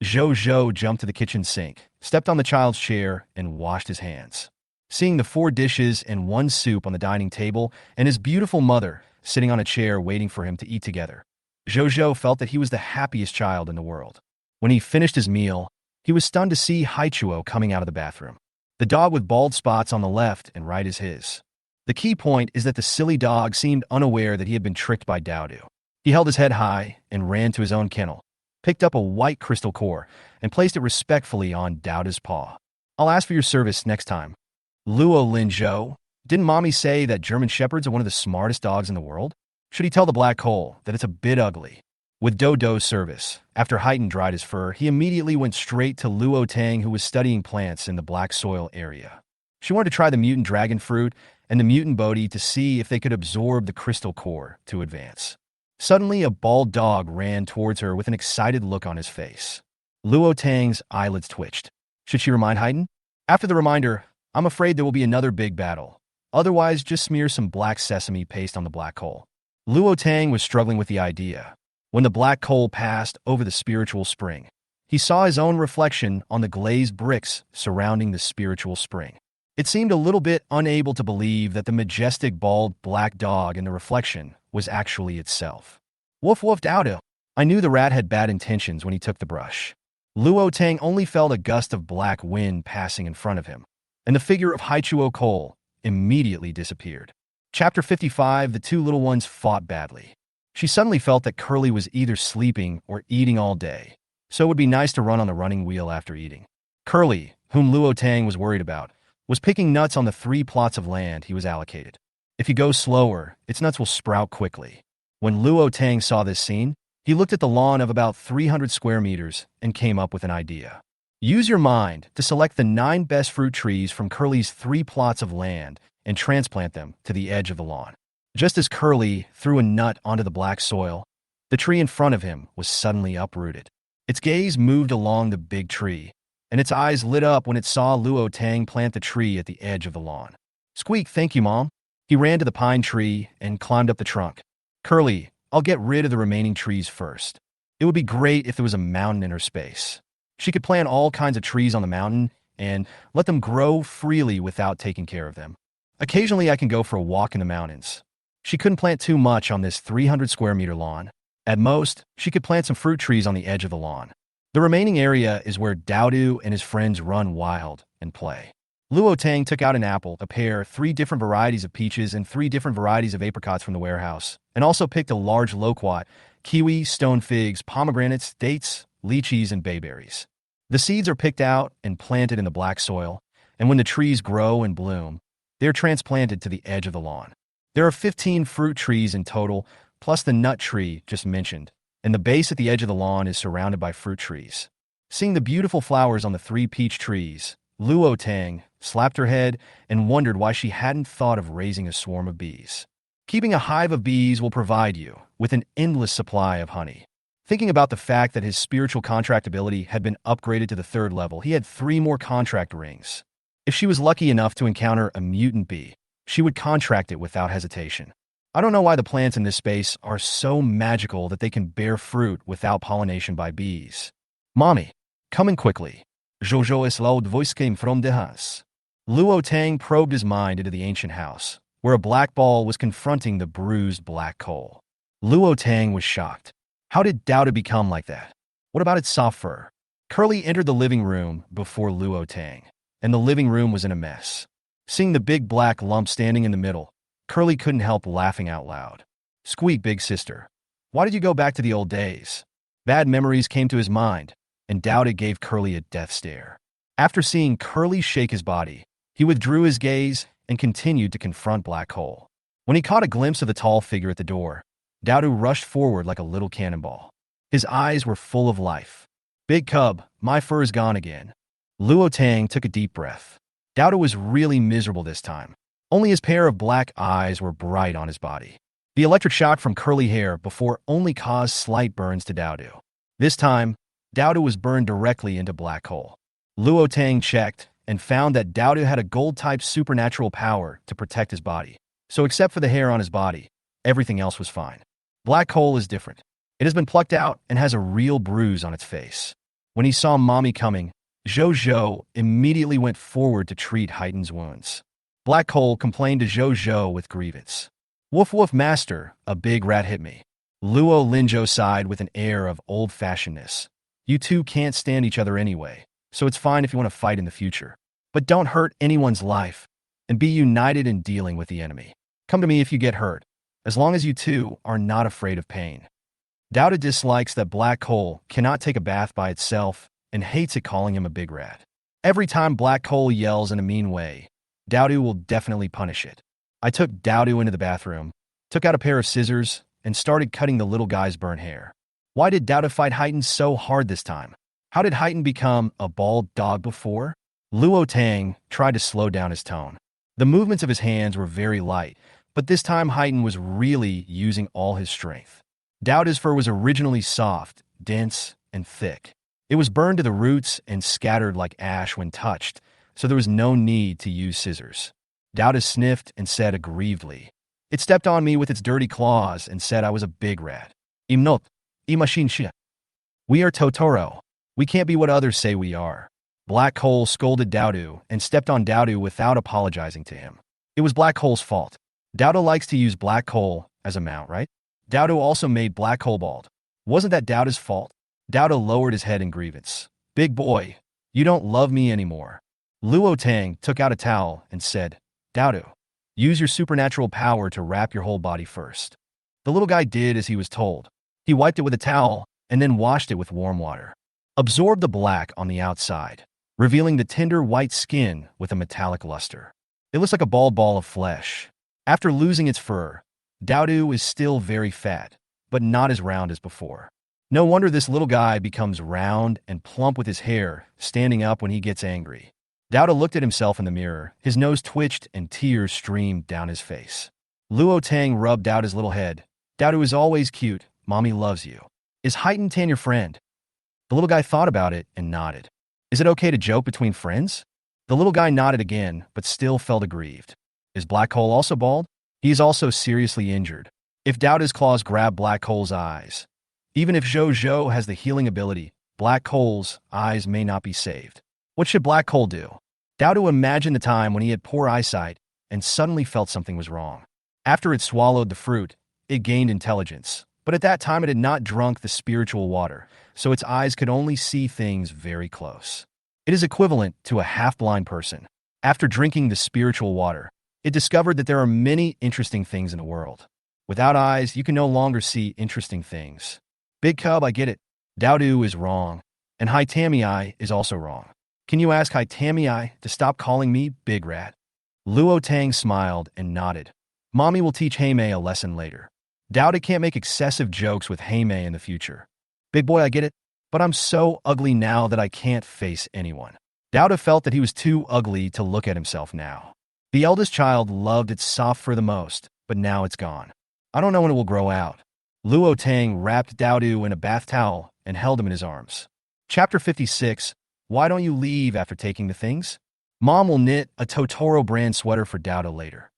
Jojo jumped to the kitchen sink, stepped on the child's chair, and washed his hands. Seeing the 4 dishes and 1 soup on the dining table and his beautiful mother sitting on a chair waiting for him to eat together, Jojo felt that he was the happiest child in the world. When he finished his meal, he was stunned to see Haichuo coming out of the bathroom. The dog with bald spots on the left and right is his. The key point is that the silly dog seemed unaware that he had been tricked by Dodo. He held his head high and ran to his own kennel, picked up a white crystal core, and placed it respectfully on Dodo's paw. I'll ask for your service next time. Luo Linzhou, didn't Mommy say that German Shepherds are one of the smartest dogs in the world? Should he tell the Black Coal that it's a bit ugly? With Dodo's service, after Haiten dried his fur, he immediately went straight to Luo Tang, who was studying plants in the black soil area. She wanted to try the mutant dragon fruit and the mutant Bodhi to see if they could absorb the crystal core to advance. Suddenly, a bald dog ran towards her with an excited look on his face. Luo Tang's eyelids twitched. Should she remind Haiten? After the reminder, I'm afraid there will be another big battle. Otherwise, just smear some black sesame paste on the black coal. Luo Tang was struggling with the idea. When the black coal passed over the spiritual spring, he saw his own reflection on the glazed bricks surrounding the spiritual spring. It seemed a little bit unable to believe that the majestic bald black dog in the reflection was actually itself. Woof woof Dodo. I knew the rat had bad intentions when he took the brush. Luo Tang only felt a gust of black wind passing in front of him, and the figure of Haichuo Coal immediately disappeared. Chapter 55, the 2 little ones fought badly. She suddenly felt that Curly was either sleeping or eating all day, so it would be nice to run on the running wheel after eating. Curly, whom Luo Tang was worried about, was picking nuts on the 3 plots of land he was allocated. If he goes slower, its nuts will sprout quickly. When Luo Tang saw this scene, he looked at the lawn of about 300 square meters and came up with an idea. Use your mind to select the 9 best fruit trees from Curly's 3 plots of land and transplant them to the edge of the lawn. Just as Curly threw a nut onto the black soil, the tree in front of him was suddenly uprooted. Its gaze moved along the big tree, and its eyes lit up when it saw Luo Tang plant the tree at the edge of the lawn. Squeak, thank you, Mom. He ran to the pine tree and climbed up the trunk. Curly, I'll get rid of the remaining trees first. It would be great if there was a mountain in her space. She could plant all kinds of trees on the mountain and let them grow freely without taking care of them. Occasionally, I can go for a walk in the mountains. She couldn't plant too much on this 300 square meter lawn. At most, she could plant some fruit trees on the edge of the lawn. The remaining area is where Dowdu and his friends run wild and play. Luo Tang took out an apple, a pear, 3 different varieties of peaches, and 3 different varieties of apricots from the warehouse, and also picked a large loquat, kiwi, stone figs, pomegranates, dates, lychees, and bayberries. The seeds are picked out and planted in the black soil, and when the trees grow and bloom, they are transplanted to the edge of the lawn. There are 15 fruit trees in total, plus the nut tree just mentioned, and the base at the edge of the lawn is surrounded by fruit trees. Seeing the beautiful flowers on the 3 peach trees, Luo Tang slapped her head and wondered why she hadn't thought of raising a swarm of bees. Keeping a hive of bees will provide you with an endless supply of honey. Thinking about the fact that his spiritual contract ability had been upgraded to the 3rd level, he had 3 more contract rings. If she was lucky enough to encounter a mutant bee, she would contract it without hesitation. I don't know why the plants in this space are so magical that they can bear fruit without pollination by bees. Mommy, coming quickly. Jojo's loud voice came from the house. Luo Tang probed his mind into the ancient house, where a black ball was confronting the bruised black coal. Luo Tang was shocked. How did Dowda become like that? What about its soft fur? Curly entered the living room before Luo Tang, and the living room was in a mess. Seeing the big black lump standing in the middle, Curly couldn't help laughing out loud. Squeak, big sister. Why did you go back to the old days? Bad memories came to his mind, and Dowda gave Curly a death stare. After seeing Curly shake his body, he withdrew his gaze and continued to confront Black Hole. When he caught a glimpse of the tall figure at the door, Dowdu rushed forward like a little cannonball. His eyes were full of life. Big cub, my fur is gone again. Luo Tang took a deep breath. Dowdu was really miserable this time. Only his pair of black eyes were bright on his body. The electric shock from curly hair before only caused slight burns to Dowdu. This time, Dowdu was burned directly into Black Hole. Luo Tang checked and found that Dowdu had a gold-type supernatural power to protect his body. So except for the hair on his body, everything else was fine. Black Hole is different. It has been plucked out and has a real bruise on its face. When he saw Mommy coming, Zhou immediately went forward to treat Heighten's wounds. Black Hole complained to Zhou with grievance. Woof woof master, a big rat hit me. Luo Linzhou sighed with an air of old-fashionedness. You two can't stand each other anyway, so it's fine if you want to fight in the future. But don't hurt anyone's life, and be united in dealing with the enemy. Come to me if you get hurt, as long as you two are not afraid of pain. Dowda dislikes that Black Hole cannot take a bath by itself and hates it calling him a big rat. Every time Black Hole yells in a mean way, Dowdu will definitely punish it. I took Dowdu into the bathroom, took out a pair of scissors, and started cutting the little guy's burnt hair. Why did Dowda fight Heighten so hard this time? How did Heighten become a bald dog before? Luo Tang tried to slow down his tone. The movements of his hands were very light, but this time Heighten was really using all his strength. Dowda's fur was originally soft, dense, and thick. It was burned to the roots and scattered like ash when touched, so there was no need to use scissors. Dowda sniffed and said aggrievedly. It stepped on me with its dirty claws and said I was a big rat. Imnot, imachin shit. We are Totoro. We can't be what others say we are. Black Hole scolded Dowdu and stepped on Dowdu without apologizing to him. It was Black Hole's fault. Dowda likes to use Black Hole as a mount, right? Dowdu also made Black Hole bald. Wasn't that Dowda's fault? Dowda lowered his head in grievance. Big boy, you don't love me anymore. Luo Tang took out a towel and said, Dowdu, use your supernatural power to wrap your whole body first. The little guy did as he was told. He wiped it with a towel and then washed it with warm water. Absorbed the black on the outside, revealing the tender white skin with a metallic luster. It looks like a bald ball of flesh. After losing its fur, Dowdu is still very fat, but not as round as before. No wonder this little guy becomes round and plump with his hair standing up when he gets angry. Dowda looked at himself in the mirror. His nose twitched and tears streamed down his face. Luo Tang rubbed Dowda's little head. Dowdu is always cute. Mommy loves you. Is Heighten Tan your friend? The little guy thought about it and nodded. Is it okay to joke between friends? The little guy nodded again, but still felt aggrieved. Is Black Hole also bald? He is also seriously injured. If Doubt's claws grab Black Coal's eyes. Even if Zhou has the healing ability, Black Coal's eyes may not be saved. What should Black Coal do? Dowdu imagined the time when he had poor eyesight and suddenly felt something was wrong. After it swallowed the fruit, it gained intelligence. But at that time it had not drunk the spiritual water, so its eyes could only see things very close. It is equivalent to a half-blind person. After drinking the spiritual water, it discovered that there are many interesting things in the world. Without eyes, you can no longer see interesting things. Big Cub, I get it. Dowdu is wrong, and Hitamii is also wrong. Can you ask Hitamii to stop calling me Big Rat? Luo Tang smiled and nodded. Mommy will teach Heimei a lesson later. Dowdu can't make excessive jokes with Heimei in the future. Big boy, I get it, but I'm so ugly now that I can't face anyone. Dowdu felt that he was too ugly to look at himself now. The eldest child loved its soft fur the most, but now it's gone. I don't know when it will grow out. Luo Tang wrapped Dowdu in a bath towel and held him in his arms. Chapter 56. Why don't you leave after taking the things? Mom will knit a Totoro brand sweater for Dowdu later.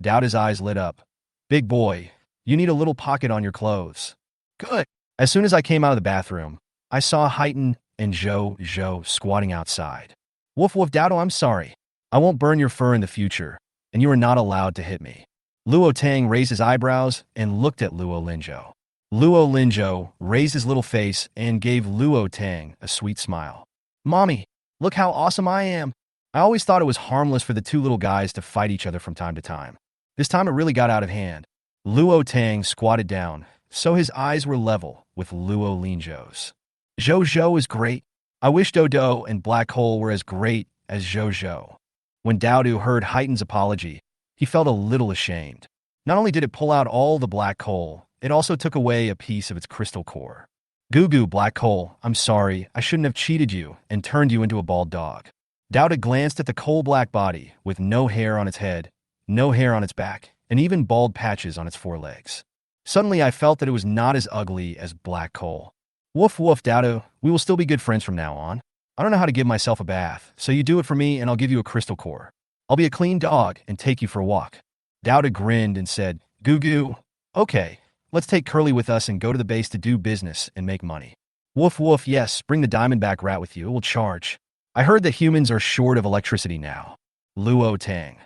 Dowdu's eyes lit up. Big boy, you need a little pocket on your clothes. Good. As soon as I came out of the bathroom, I saw Heighten and Zhou squatting outside. Woof woof Dowdu, I'm sorry. I won't burn your fur in the future, and you are not allowed to hit me. Luo Tang raised his eyebrows and looked at Luo Linzhou. Luo Linzhou raised his little face and gave Luo Tang a sweet smile. Mommy, look how awesome I am. I always thought it was harmless for the two little guys to fight each other from time to time. This time it really got out of hand. Luo Tang squatted down, so his eyes were level with Luo Linzhou's. Zhou is great. I wish Dodo and Black Hole were as great as Zhou. When Dowdu heard Heighten's apology, he felt a little ashamed. Not only did it pull out all the black coal, it also took away a piece of its crystal core. Goo Black Coal, I'm sorry, I shouldn't have cheated you and turned you into a bald dog. Dowdu glanced at the coal-black body with no hair on its head, no hair on its back, and even bald patches on its forelegs. Suddenly I felt that it was not as ugly as Black Coal. Woof woof Dowdu, we will still be good friends from now on. I don't know how to give myself a bath, so you do it for me and I'll give you a crystal core. I'll be a clean dog and take you for a walk. Dowdu grinned and said, Goo, okay, let's take Curly with us and go to the base to do business and make money. Woof woof, yes, bring the diamondback rat with you, it will charge. I heard that humans are short of electricity now. Luo Tang.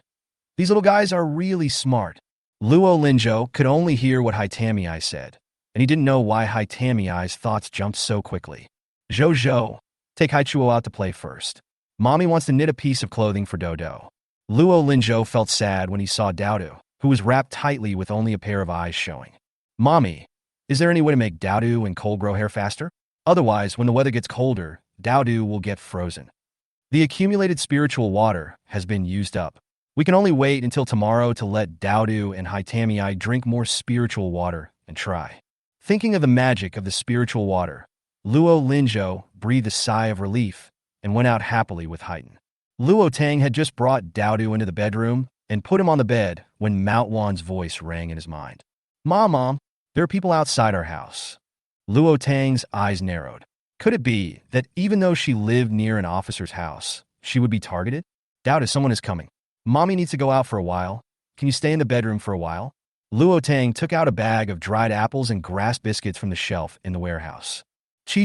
These little guys are really smart. Luo Linzhou could only hear what Hitamii said, and he didn't know why Hitamii's thoughts jumped so quickly. Zhou, take Haichuo out to play first. Mommy wants to knit a piece of clothing for Dodo. Luo Linzhou felt sad when he saw Dowdu, who was wrapped tightly with only a pair of eyes showing. Mommy, is there any way to make Dowdu and Cole grow hair faster? Otherwise, when the weather gets colder, Dowdu will get frozen. The accumulated spiritual water has been used up. We can only wait until tomorrow to let Dowdu and Hitamii drink more spiritual water and try. Thinking of the magic of the spiritual water, Luo Linzhou breathed a sigh of relief and went out happily with Heighten. Luo Tang had just brought Dowdu into the bedroom and put him on the bed when Mount Wan's voice rang in his mind. Mom, there are people outside our house. Luo Tang's eyes narrowed. Could it be that even though she lived near an officer's house, she would be targeted? Dowdu, someone is coming. Mommy needs to go out for a while. Can you stay in the bedroom for a while? Luo Tang took out a bag of dried apples and grass biscuits from the shelf in the warehouse. Chi.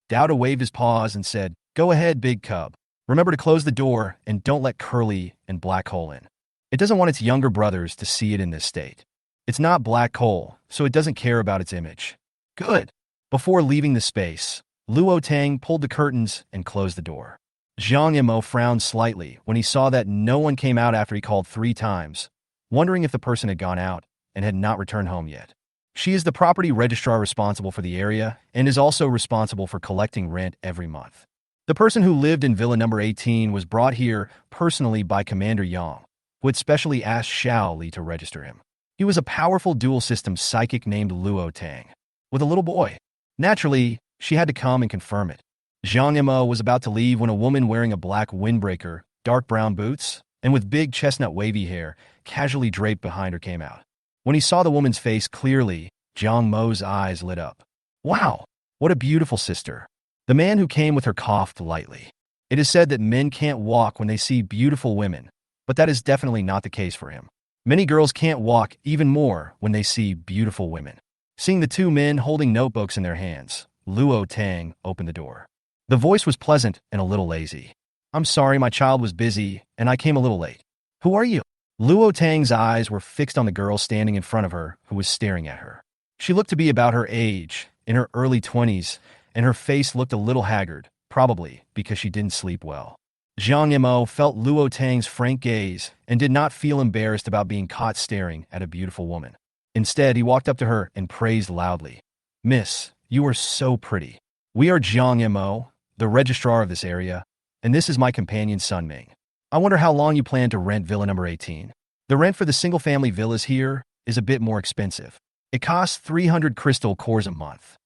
Dowdu waved his paws and said, Go ahead, big cub. Remember to close the door and don't let Curly and Black Hole in. It doesn't want its younger brothers to see it in this state. It's not Black Hole, so it doesn't care about its image. Good. Before leaving the space, Luo Tang pulled the curtains and closed the door. Zhang Yimou frowned slightly when he saw that no one came out after he called 3 times, wondering if the person had gone out and had not returned home yet. She is the property registrar responsible for the area and is also responsible for collecting rent every month. The person who lived in Villa number 18 was brought here personally by Commander Yang, who had specially asked Xiao Li to register him. He was a powerful dual-system psychic named Luo Tang, with a little boy. Naturally, she had to come and confirm it. Zhang Yimou was about to leave when a woman wearing a black windbreaker, dark brown boots, and with big chestnut wavy hair casually draped behind her came out. When he saw the woman's face clearly, Zhang Mo's eyes lit up. Wow, what a beautiful sister. The man who came with her coughed lightly. It is said that men can't walk when they see beautiful women, but that is definitely not the case for him. Many girls can't walk even more when they see beautiful women. Seeing the two men holding notebooks in their hands, Luo Tang opened the door. The voice was pleasant and a little lazy. I'm sorry, my child was busy, and I came a little late. Who are you? Luo Tang's eyes were fixed on the girl standing in front of her, who was staring at her. She looked to be about her age, in her early 20s, and her face looked a little haggard, probably because she didn't sleep well. Zhang Mo felt Luo Tang's frank gaze and did not feel embarrassed about being caught staring at a beautiful woman. Instead, he walked up to her and praised loudly. Miss, you are so pretty. We are Zhang Mo, the registrar of this area, and this is my companion Sun Ming. I wonder how long you plan to rent Villa number 18. The rent for the single-family villas here is a bit more expensive. It costs 300 crystal cores a month.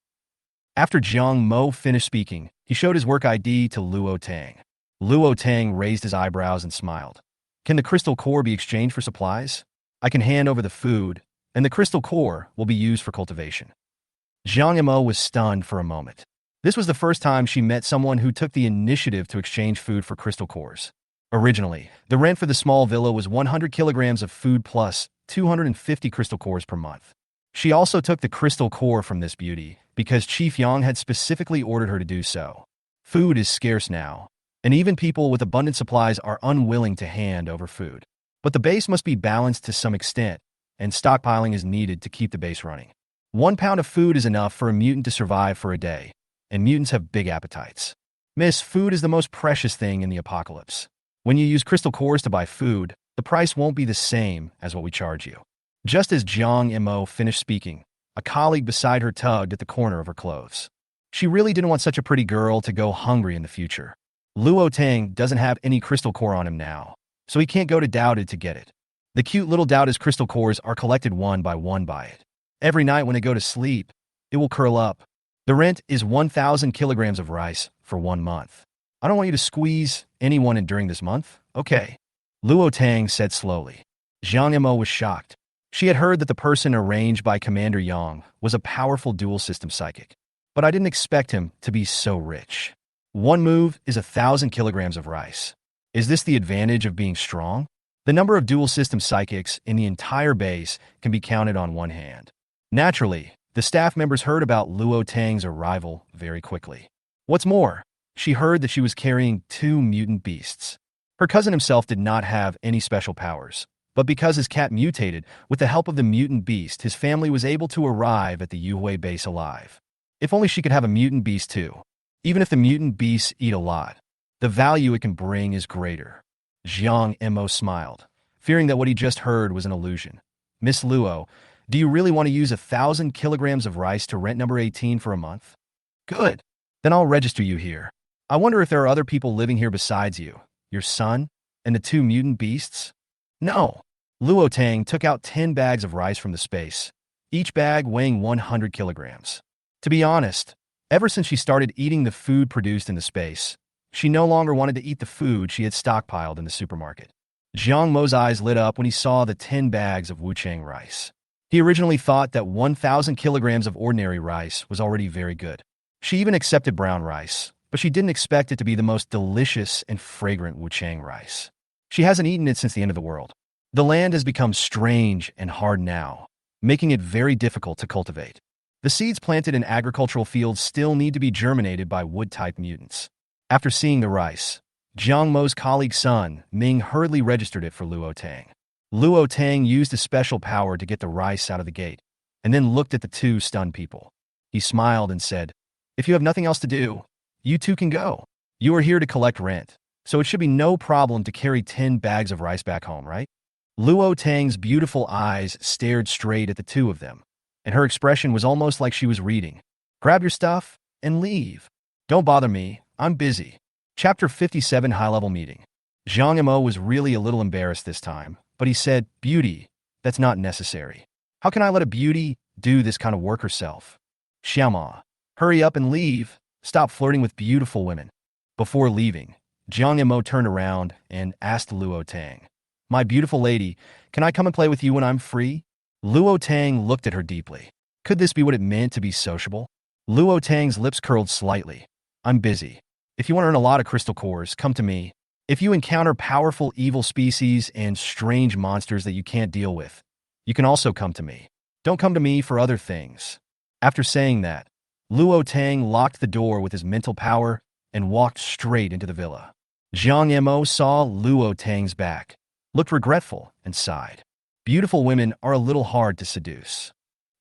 After Zhang Mo finished speaking, he showed his work ID to Luo Tang. Luo Tang raised his eyebrows and smiled. Can the crystal core be exchanged for supplies? I can hand over the food, and the crystal core will be used for cultivation. Zhang Mo was stunned for a moment. This was the first time she met someone who took the initiative to exchange food for crystal cores. Originally, the rent for the small villa was 100 kilograms of food plus 250 crystal cores per month. She also took the crystal core from this beauty because Chief Yang had specifically ordered her to do so. Food is scarce now, and even people with abundant supplies are unwilling to hand over food. But the base must be balanced to some extent, and stockpiling is needed to keep the base running. 1 pound of food is enough for a mutant to survive for a day, and mutants have big appetites. Miss, food is the most precious thing in the apocalypse. When you use crystal cores to buy food, the price won't be the same as what we charge you. Just as Zhang Mo finished speaking, a colleague beside her tugged at the corner of her clothes. She really didn't want such a pretty girl to go hungry in the future. Luo Tang doesn't have any crystal core on him now, so he can't go to Doubted to get it. The cute little Doubted's crystal cores are collected one by it. Every night when they go to sleep, it will curl up. The rent is 1,000 kilograms of rice for 1 month. I don't want you to squeeze anyone in during this month, okay? Luo Tang said slowly. Zhang Mo was shocked. She had heard that the person arranged by Commander Yang was a powerful dual-system psychic, but I didn't expect him to be so rich. 1 move is 1,000 kilograms of rice. Is this the advantage of being strong? The number of dual-system psychics in the entire base can be counted on one hand. Naturally, the staff members heard about Luo Tang's arrival very quickly. What's more, she heard that she was carrying 2 mutant beasts. Her cousin himself did not have any special powers, but because his cat mutated, with the help of the mutant beast, his family was able to arrive at the Yuhui base alive. If only she could have a mutant beast too. Even if the mutant beasts eat a lot, the value it can bring is greater. Zhang Mo smiled, fearing that what he just heard was an illusion. Miss Luo, do you really want to use 1,000 kilograms of rice to rent number 18 for a month? Good. Then I'll register you here. I wonder if there are other people living here besides you, your son, and the 2 mutant beasts? No. Luo Tang took out 10 bags of rice from the space, each bag weighing 100 kilograms. To be honest, ever since she started eating the food produced in the space, she no longer wanted to eat the food she had stockpiled in the supermarket. Zhang Mo's eyes lit up when he saw the 10 bags of Wuchang rice. He originally thought that 1,000 kilograms of ordinary rice was already very good. She even accepted brown rice, but she didn't expect it to be the most delicious and fragrant Wuchang rice. She hasn't eaten it since the end of the world. The land has become strange and hard now, making it very difficult to cultivate. The seeds planted in agricultural fields still need to be germinated by wood-type mutants. After seeing the rice, Zhang Mo's colleague Sun Ming hurriedly registered it for Luo Tang. Luo Tang used a special power to get the rice out of the gate, and then looked at the 2 stunned people. He smiled and said, if you have nothing else to do, you 2 can go. You are here to collect rent, so it should be no problem to carry 10 bags of rice back home, right? Luo Tang's beautiful eyes stared straight at the 2 of them, and her expression was almost like she was reading. Grab your stuff and leave. Don't bother me, I'm busy. Chapter 57 High-Level Meeting. Zhang Mo was really a little embarrassed this time, but he said, beauty, that's not necessary. How can I let a beauty do this kind of work herself? Xiaoma, hurry up and leave. Stop flirting with beautiful women. Before leaving, Zhang Mo turned around and asked Luo Tang, my beautiful lady, can I come and play with you when I'm free? Luo Tang looked at her deeply. Could this be what it meant to be sociable? Luo Tang's lips curled slightly. I'm busy. If you want to earn a lot of crystal cores, come to me. If you encounter powerful evil species and strange monsters that you can't deal with, you can also come to me. Don't come to me for other things. After saying that, Luo Tang locked the door with his mental power and walked straight into the villa. Jiang Mo saw Luo Tang's back, looked regretful, and sighed. Beautiful women are a little hard to seduce.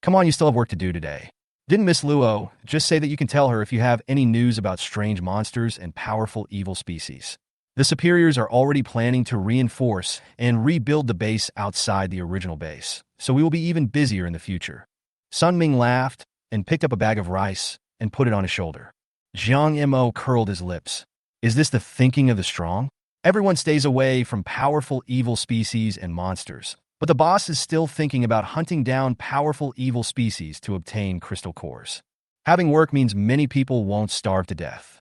Come on, you still have work to do today. Didn't Miss Luo just say that you can tell her if you have any news about strange monsters and powerful evil species? The superiors are already planning to reinforce and rebuild the base outside the original base, so we will be even busier in the future. Sun Ming laughed and picked up a bag of rice and put it on his shoulder. Jiang Mo curled his lips. Is this the thinking of the strong? Everyone stays away from powerful evil species and monsters, but the boss is still thinking about hunting down powerful evil species to obtain crystal cores. Having work means many people won't starve to death.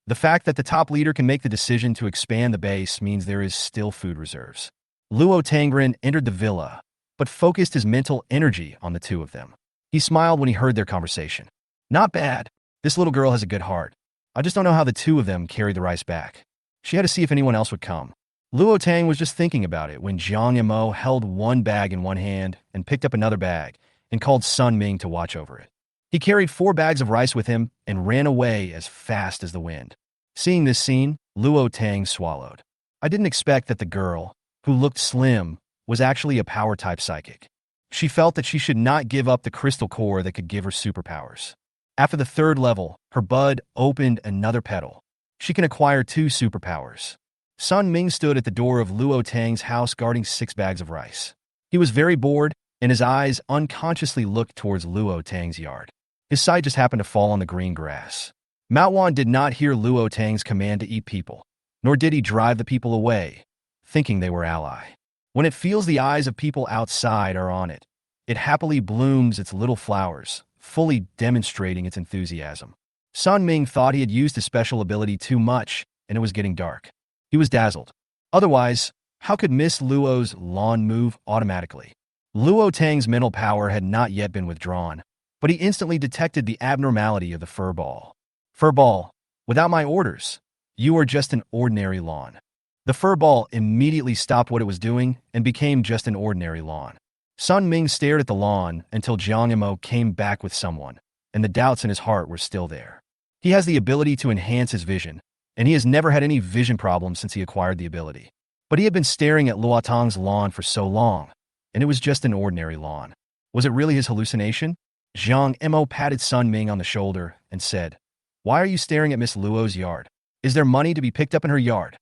The fact that the top leader can make the decision to expand the base means there is still food reserves. Luo Tangren entered the villa, but focused his mental energy on the two of them. He smiled when he heard their conversation. Not bad. This little girl has a good heart. I just don't know how the two of them carried the rice back. She had to see if anyone else would come. Luo Tang was just thinking about it when Jiang Mo held one bag in one hand and picked up another bag and called Sun Ming to watch over it. He carried 4 bags of rice with him and ran away as fast as the wind. Seeing this scene, Luo Tang swallowed. I didn't expect that the girl, who looked slim, was actually a power-type psychic. She felt that she should not give up the crystal core that could give her superpowers. After the 3rd level, her bud opened another petal. She can acquire 2 superpowers. Sun Ming stood at the door of Luo Tang's house guarding 6 bags of rice. He was very bored, and his eyes unconsciously looked towards Luo Tang's yard. His sight just happened to fall on the green grass. Manhwa did not hear Luo Tang's command to eat people, nor did he drive the people away, thinking they were ally. When it feels the eyes of people outside are on it, it happily blooms its little flowers, fully demonstrating its enthusiasm. Sun Ming thought he had used his special ability too much, and it was getting dark. He was dazzled. Otherwise, how could Miss Luo's lawn move automatically? Luo Tang's mental power had not yet been withdrawn, but he instantly detected the abnormality of the fur ball. Fur ball, without my orders, you are just an ordinary lawn. The fur ball immediately stopped what it was doing and became just an ordinary lawn. Sun Ming stared at the lawn until Jiang Mo came back with someone, and the doubts in his heart were still there. He has the ability to enhance his vision, and he has never had any vision problems since he acquired the ability. But he had been staring at Luo Tang's lawn for so long, and it was just an ordinary lawn. Was it really his hallucination? Jiang Mo patted Sun Ming on the shoulder and said, "Why are you staring at Miss Luo's yard? Is there money to be picked up in her yard?"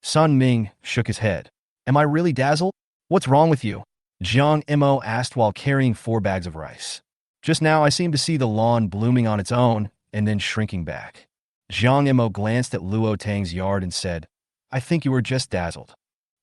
Sun Ming shook his head. "Am I really dazzled? What's wrong with you?" Jiang Mo asked while carrying 4 bags of rice. "Just now I seem to see the lawn blooming on its own and then shrinking back." Jiang Mo glanced at Luo Tang's yard and said, "I think you were just dazzled."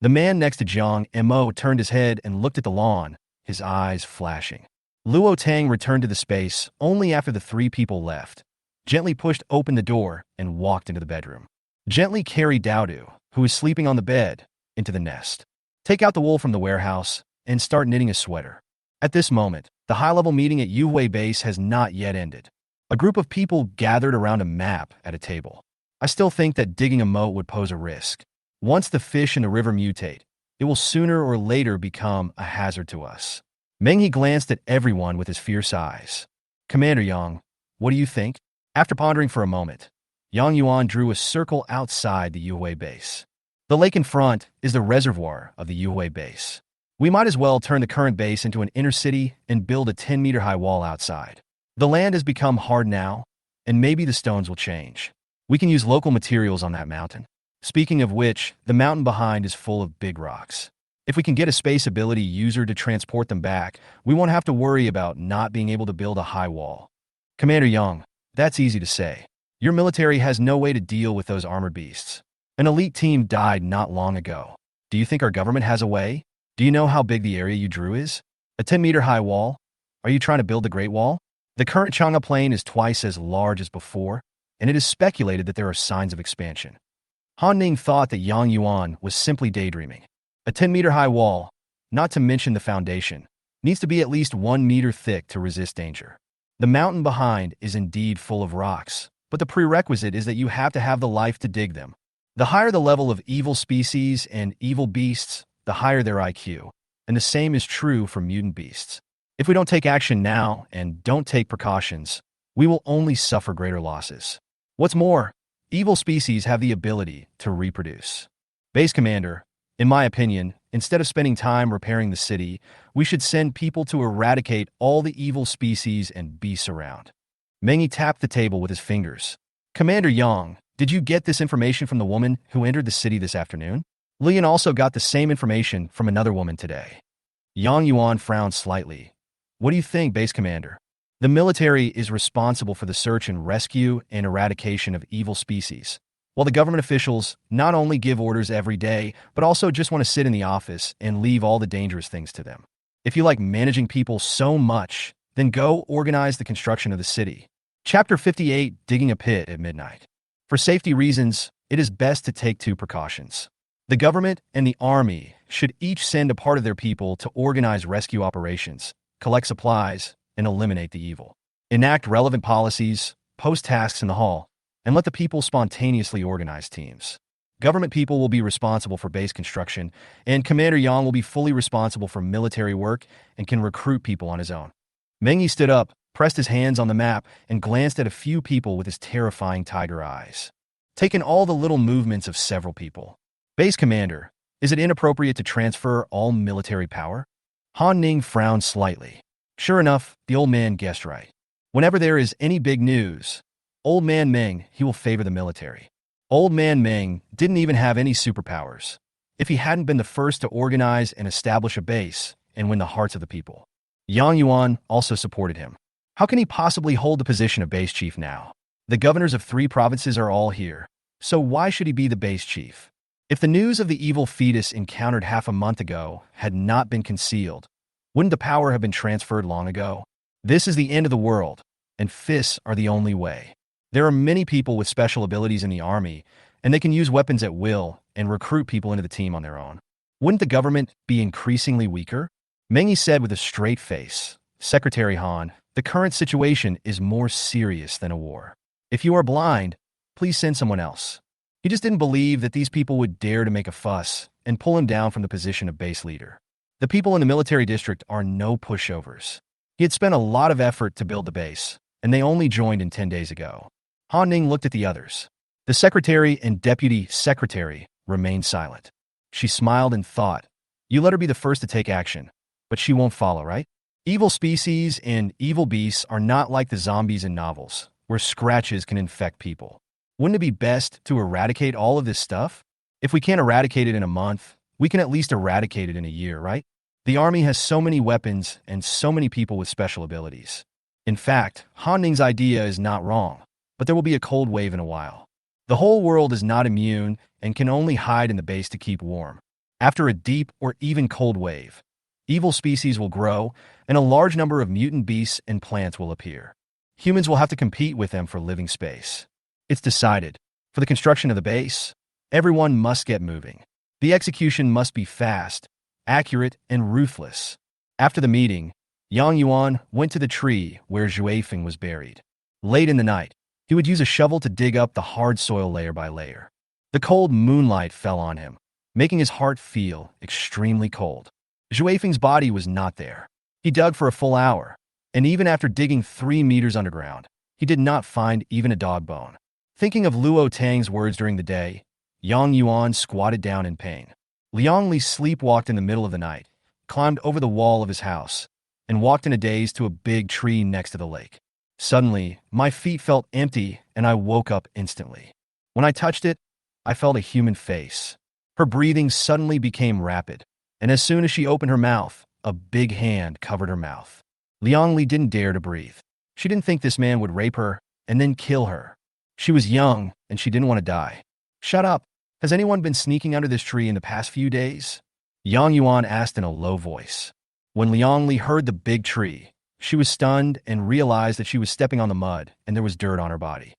The man next to Jiang Mo turned his head and looked at the lawn, his eyes flashing. Luo Tang returned to the space only after the 3 people left, gently pushed open the door and walked into the bedroom. Gently carried Daodu, who was sleeping on the bed, into the nest. Take out the wool from the warehouse and start knitting a sweater. At this moment, the high-level meeting at Yuhui Base has not yet ended. A group of people gathered around a map at a table. I still think that digging a moat would pose a risk. Once the fish in the river mutate, it will sooner or later become a hazard to us. Meng He glanced at everyone with his fierce eyes. "Commander Yang, what do you think?" After pondering for a moment, Yang Yuan drew a circle outside the Yuhui Base. The lake in front is the reservoir of the Yuhui Base. We might as well turn the current base into an inner city and build a 10-meter-high wall outside. The land has become hard now, and maybe the stones will change. We can use local materials on that mountain. Speaking of which, the mountain behind is full of big rocks. If we can get a space ability user to transport them back, we won't have to worry about not being able to build a high wall. Commander Yang, that's easy to say. Your military has no way to deal with those armored beasts. An elite team died not long ago. Do you think our government has a way? Do you know how big the area you drew is? A 10-meter-high wall? Are you trying to build the Great Wall? The current Chang'e Plain is twice as large as before, and it is speculated that there are signs of expansion. Han Ning thought that Yang Yuan was simply daydreaming. A 10-meter-high wall, not to mention the foundation, needs to be at least 1 meter thick to resist danger. The mountain behind is indeed full of rocks, but the prerequisite is that you have to have the life to dig them. The higher the level of evil species and evil beasts, the higher their IQ. And the same is true for mutant beasts. If we don't take action now and don't take precautions, we will only suffer greater losses. What's more, evil species have the ability to reproduce. Base Commander, in my opinion, instead of spending time repairing the city, we should send people to eradicate all the evil species and beasts around. Mengi tapped the table with his fingers. Commander Yang, did you get this information from the woman who entered the city this afternoon? Lian also got the same information from another woman today. Yang Yuan frowned slightly. What do you think, Base Commander? The military is responsible for the search and rescue and eradication of evil species, while the government officials not only give orders every day, but also just want to sit in the office and leave all the dangerous things to them. If you like managing people so much, then go organize the construction of the city. Chapter 58, Digging a Pit at Midnight. For safety reasons, it is best to take two precautions. The government and the army should each send a part of their people to organize rescue operations, collect supplies, and eliminate the evil. Enact relevant policies, post tasks in the hall, and let the people spontaneously organize teams. Government people will be responsible for base construction, and Commander Yang will be fully responsible for military work and can recruit people on his own. Mengi stood up, pressed his hands on the map, and glanced at a few people with his terrifying tiger eyes. Taking all the little movements of several people. Base Commander, is it inappropriate to transfer all military power? Han Ning frowned slightly. Sure enough, the old man guessed right. Whenever there is any big news, Old Man Meng, he will favor the military. Old Man Meng didn't even have any superpowers. If he hadn't been the first to organize and establish a base and win the hearts of the people. Yang Yuan also supported him. How can he possibly hold the position of base chief now? The governors of 3 provinces are all here, so why should he be the base chief? If the news of the evil fetus encountered half a month ago had not been concealed, wouldn't the power have been transferred long ago? This is the end of the world, and fists are the only way. There are many people with special abilities in the army, and they can use weapons at will and recruit people into the team on their own. Wouldn't the government be increasingly weaker? Mengi said with a straight face, Secretary Han, the current situation is more serious than a war. If you are blind, please send someone else. He just didn't believe that these people would dare to make a fuss and pull him down from the position of base leader. The people in the military district are no pushovers. He had spent a lot of effort to build the base, and they only joined in 10 days ago. Han Ning looked at the others. The secretary and deputy secretary remained silent. She smiled and thought, you let her be the first to take action, but she won't follow, right? Evil species and evil beasts are not like the zombies in novels, where scratches can infect people. Wouldn't it be best to eradicate all of this stuff? If we can't eradicate it in a month, we can at least eradicate it in a year, right? The army has so many weapons and so many people with special abilities. In fact, Han Ning's idea is not wrong, but there will be a cold wave in a while. The whole world is not immune and can only hide in the base to keep warm. After a deep or even cold wave, evil species will grow and a large number of mutant beasts and plants will appear. Humans will have to compete with them for living space. It's decided. For the construction of the base, everyone must get moving. The execution must be fast, accurate, and ruthless. After the meeting, Yang Yuan went to the tree where Zhuifeng was buried. Late in the night, he would use a shovel to dig up the hard soil layer by layer. The cold moonlight fell on him, making his heart feel extremely cold. Zhuifeng's body was not there. He dug for a full hour, and even after digging 3 meters underground, he did not find even a dog bone. Thinking of Luo Tang's words during the day, Yang Yuan squatted down in pain. Liang Li sleepwalked in the middle of the night, climbed over the wall of his house, and walked in a daze to a big tree next to the lake. Suddenly, my feet felt empty and I woke up instantly. When I touched it, I felt a human face. Her breathing suddenly became rapid, and as soon as she opened her mouth, a big hand covered her mouth. Liang Li didn't dare to breathe. She didn't think this man would rape her and then kill her. She was young and she didn't want to die. Shut up. Has anyone been sneaking under this tree in the past few days? Yang Yuan asked in a low voice. When Liang Li heard the big tree, she was stunned and realized that she was stepping on the mud and there was dirt on her body.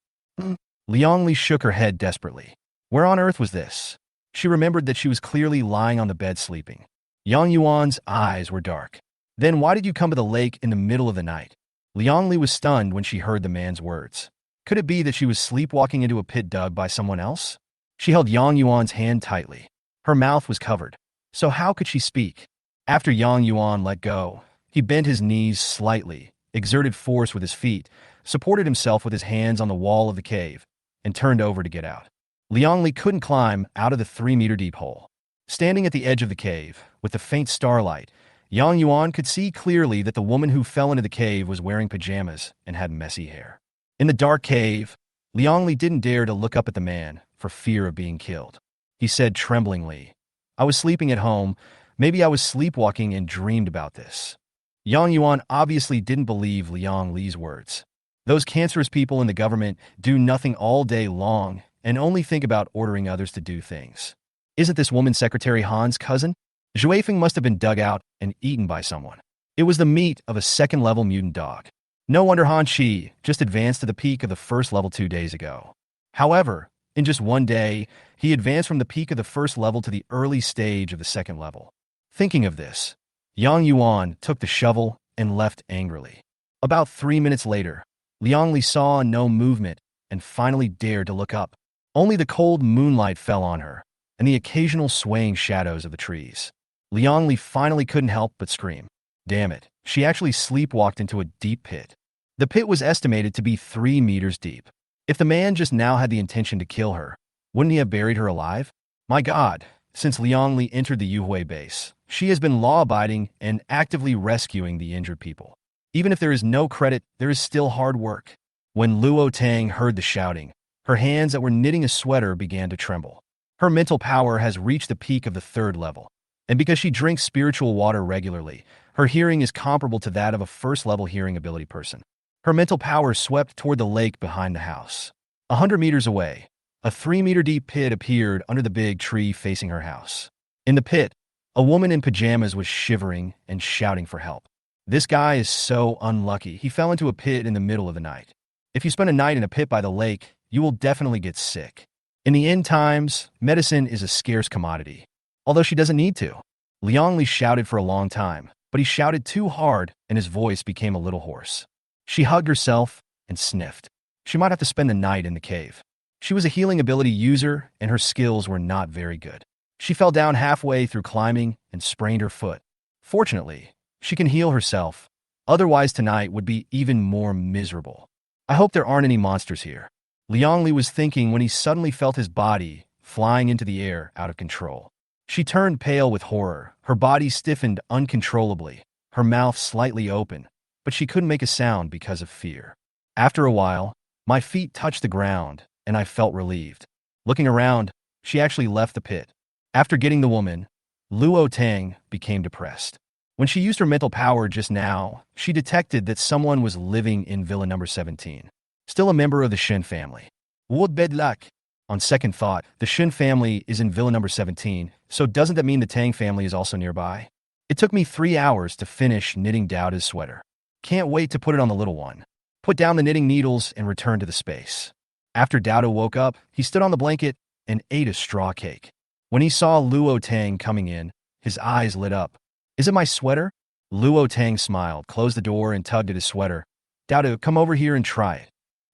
Liang Li shook her head desperately. Where on earth was this? She remembered that she was clearly lying on the bed sleeping. Yang Yuan's eyes were dark. Then why did you come to the lake in the middle of the night? Liang Li was stunned when she heard the man's words. Could it be that she was sleepwalking into a pit dug by someone else? She held Yang Yuan's hand tightly. Her mouth was covered, so how could she speak? After Yang Yuan let go, he bent his knees slightly, exerted force with his feet, supported himself with his hands on the wall of the cave, and turned over to get out. Liang Li couldn't climb out of the 3-meter deep hole. Standing at the edge of the cave, with the faint starlight, Yang Yuan could see clearly that the woman who fell into the cave was wearing pajamas and had messy hair. In the dark cave, Liang Li didn't dare to look up at the man for fear of being killed. He said tremblingly, "I was sleeping at home. Maybe I was sleepwalking and dreamed about this." Yang Yuan obviously didn't believe Liang Li's words. Those cancerous people in the government do nothing all day long and only think about ordering others to do things. Isn't this woman Secretary Han's cousin? Zhuifeng must have been dug out and eaten by someone. It was the meat of a second-level mutant dog. No wonder Han Chi just advanced to the peak of the first level 2 days ago. However, in just one day, he advanced from the peak of the first level to the early stage of the second level. Thinking of this, Yang Yuan took the shovel and left angrily. About 3 minutes later, Liang Li saw no movement and finally dared to look up. Only the cold moonlight fell on her, and the occasional swaying shadows of the trees. Liang Li finally couldn't help but scream. Damn it, she actually sleepwalked into a deep pit. The pit was estimated to be 3 meters deep. If the man just now had the intention to kill her, wouldn't he have buried her alive? My God, since Liang Li entered the Yuhui base, she has been law-abiding and actively rescuing the injured people. Even if there is no credit, there is still hard work. When Luo Tang heard the shouting, her hands that were knitting a sweater began to tremble. Her mental power has reached the peak of the 3rd level, and because she drinks spiritual water regularly, her hearing is comparable to that of a first-level hearing ability person. Her mental power swept toward the lake behind the house. 100 meters away, a 3-meter-deep pit appeared under the big tree facing her house. In the pit, a woman in pajamas was shivering and shouting for help. This guy is so unlucky. He fell into a pit in the middle of the night. If you spend a night in a pit by the lake, you will definitely get sick. In the end times, medicine is a scarce commodity. Although she doesn't need to. Liang Li shouted for a long time, but he shouted too hard and his voice became a little hoarse. She hugged herself and sniffed. She might have to spend the night in the cave. She was a healing ability user and her skills were not very good. She fell down halfway through climbing and sprained her foot. Fortunately, she can heal herself. Otherwise tonight would be even more miserable. I hope there aren't any monsters here. Liang Li was thinking when he suddenly felt his body flying into the air out of control. She turned pale with horror. Her body stiffened uncontrollably, her mouth slightly open, but she couldn't make a sound because of fear. After a while, my feet touched the ground, and I felt relieved. Looking around, she actually left the pit. After getting the woman, Luo Tang became depressed. When she used her mental power just now, she detected that someone was living in Villa number 17. Still a member of the Shen family. What bad luck. On second thought, the Shen family is in Villa number 17, so doesn't that mean the Tang family is also nearby? It took me 3 hours to finish knitting Dowda's sweater. Can't wait to put it on the little one. Put down the knitting needles and return to the space. After Dowda woke up, he stood on the blanket and ate a straw cake. When he saw Luo Tang coming in, his eyes lit up. Is it my sweater? Luo Tang smiled, closed the door, and tugged at his sweater. Dowda, come over here and try it.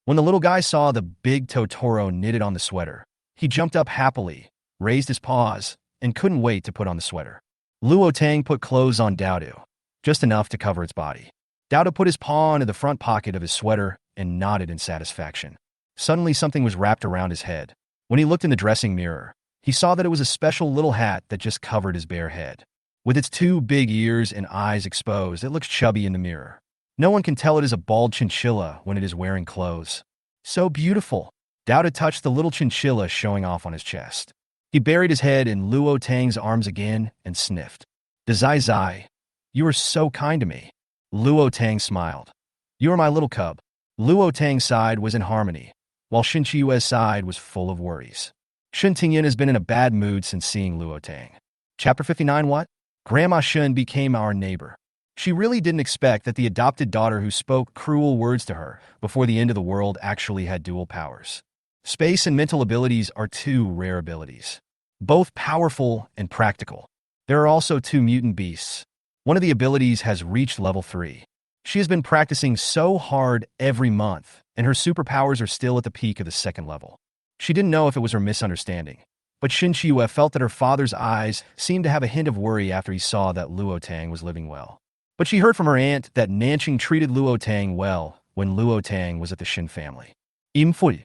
When the little guy saw the big Totoro knitted on the sweater, he jumped up happily, raised his paws, and couldn't wait to put on the sweater. Luo Tang put clothes on Dowda, just enough to cover its body. Dowda put his paw into the front pocket of his sweater and nodded in satisfaction. Suddenly something was wrapped around his head. When he looked in the dressing mirror, he saw that it was a special little hat that just covered his bare head. With its 2 big ears and eyes exposed, it looks chubby in the mirror. No one can tell it is a bald chinchilla when it is wearing clothes. So beautiful. Dowda touched the little chinchilla showing off on his chest. He buried his head in Luo Tang's arms again and sniffed. Zai Zai, you are so kind to me. Luo Tang smiled. You are my little cub. Luo Tang's side was in harmony, while Shin Chiyue's side was full of worries. Shen Tingyan has been in a bad mood since seeing Luo Tang. Chapter 59. What? Grandma Shen became our neighbor. She really didn't expect that the adopted daughter who spoke cruel words to her before the end of the world actually had dual powers. Space and mental abilities are 2 rare abilities, both powerful and practical. There are also 2 mutant beasts. One of the abilities has reached level 3. She has been practicing so hard every month, and her superpowers are still at the peak of the 2nd level. She didn't know if it was her misunderstanding, but Shin Chiyue felt that her father's eyes seemed to have a hint of worry after he saw that Luo Tang was living well. But she heard from her aunt that Nanqing treated Luo Tang well when Luo Tang was at the Shin family. Imfui.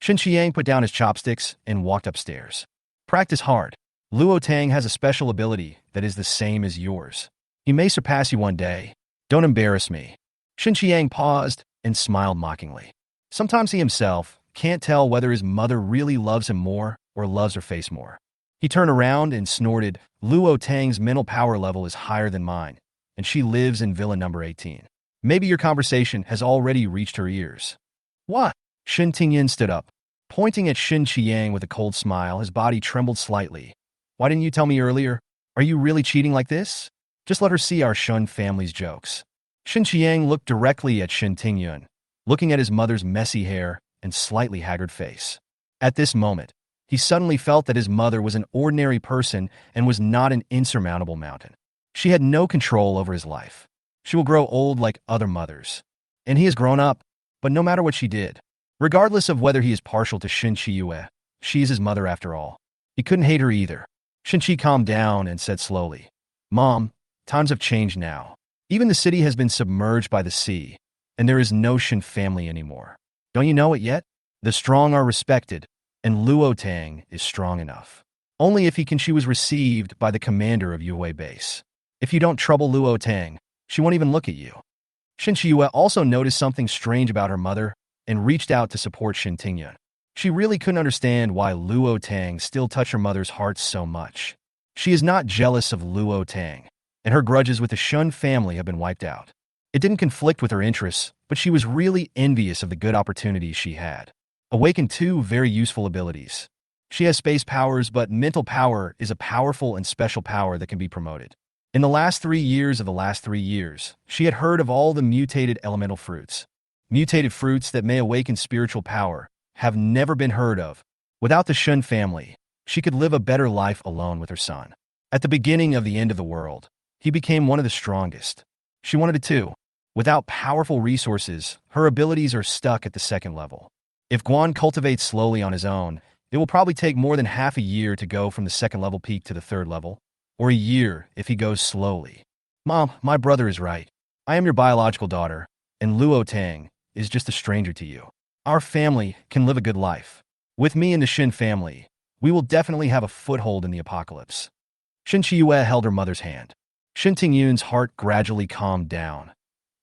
Shin Qiang put down his chopsticks and walked upstairs. Practice hard. Luo Tang has a special ability that is the same as yours. He may surpass you one day. Don't embarrass me. Shin Qiang paused and smiled mockingly. Sometimes he himself can't tell whether his mother really loves him more or loves her face more. He turned around and snorted, Luo Tang's mental power level is higher than mine, and she lives in villa number 18. Maybe your conversation has already reached her ears. What? Shin Tingyin stood up. Pointing at Shin Qiang with a cold smile, his body trembled slightly. Why didn't you tell me earlier? Are you really cheating like this? Just let her see our Shun family's jokes. Shin Qiang looked directly at Shin Tingyun, looking at his mother's messy hair and slightly haggard face. At this moment, he suddenly felt that his mother was an ordinary person and was not an insurmountable mountain. She had no control over his life. She will grow old like other mothers. And he has grown up, but no matter what she did, regardless of whether he is partial to Shin Chiyue, she is his mother after all. He couldn't hate her either. Shin Chi calmed down and said slowly, Mom, times have changed now. Even the city has been submerged by the sea, and there is no Shin family anymore. Don't you know it yet? The strong are respected, and Luo Tang is strong enough. Only if she was received by the commander of Yue base. If you don't trouble Luo Tang, she won't even look at you. Shin Chiyue also noticed something strange about her mother and reached out to support Shin Tingyun. She really couldn't understand why Luo Tang still touched her mother's heart so much. She is not jealous of Luo Tang, and her grudges with the Shun family have been wiped out. It didn't conflict with her interests, but she was really envious of the good opportunities she had. Awakened two very useful abilities. She has space powers, but mental power is a powerful and special power that can be promoted. In the last 3 years of the last 3 years, she had heard of all the mutated elemental fruits. Mutated fruits that may awaken spiritual power have never been heard of. Without the Shun family, she could live a better life alone with her son. At the beginning of the end of the world, he became one of the strongest. She wanted it too. Without powerful resources, her abilities are stuck at the second level. If Guan cultivates slowly on his own, it will probably take more than half a year to go from the second level peak to the third level, or a year if he goes slowly. Mom, my brother is right. I am your biological daughter, and Luo Tang is just a stranger to you. Our family can live a good life. With me and the Shin family, we will definitely have a foothold in the apocalypse. Shin Chiyue held her mother's hand. Shin Tingyun's heart gradually calmed down.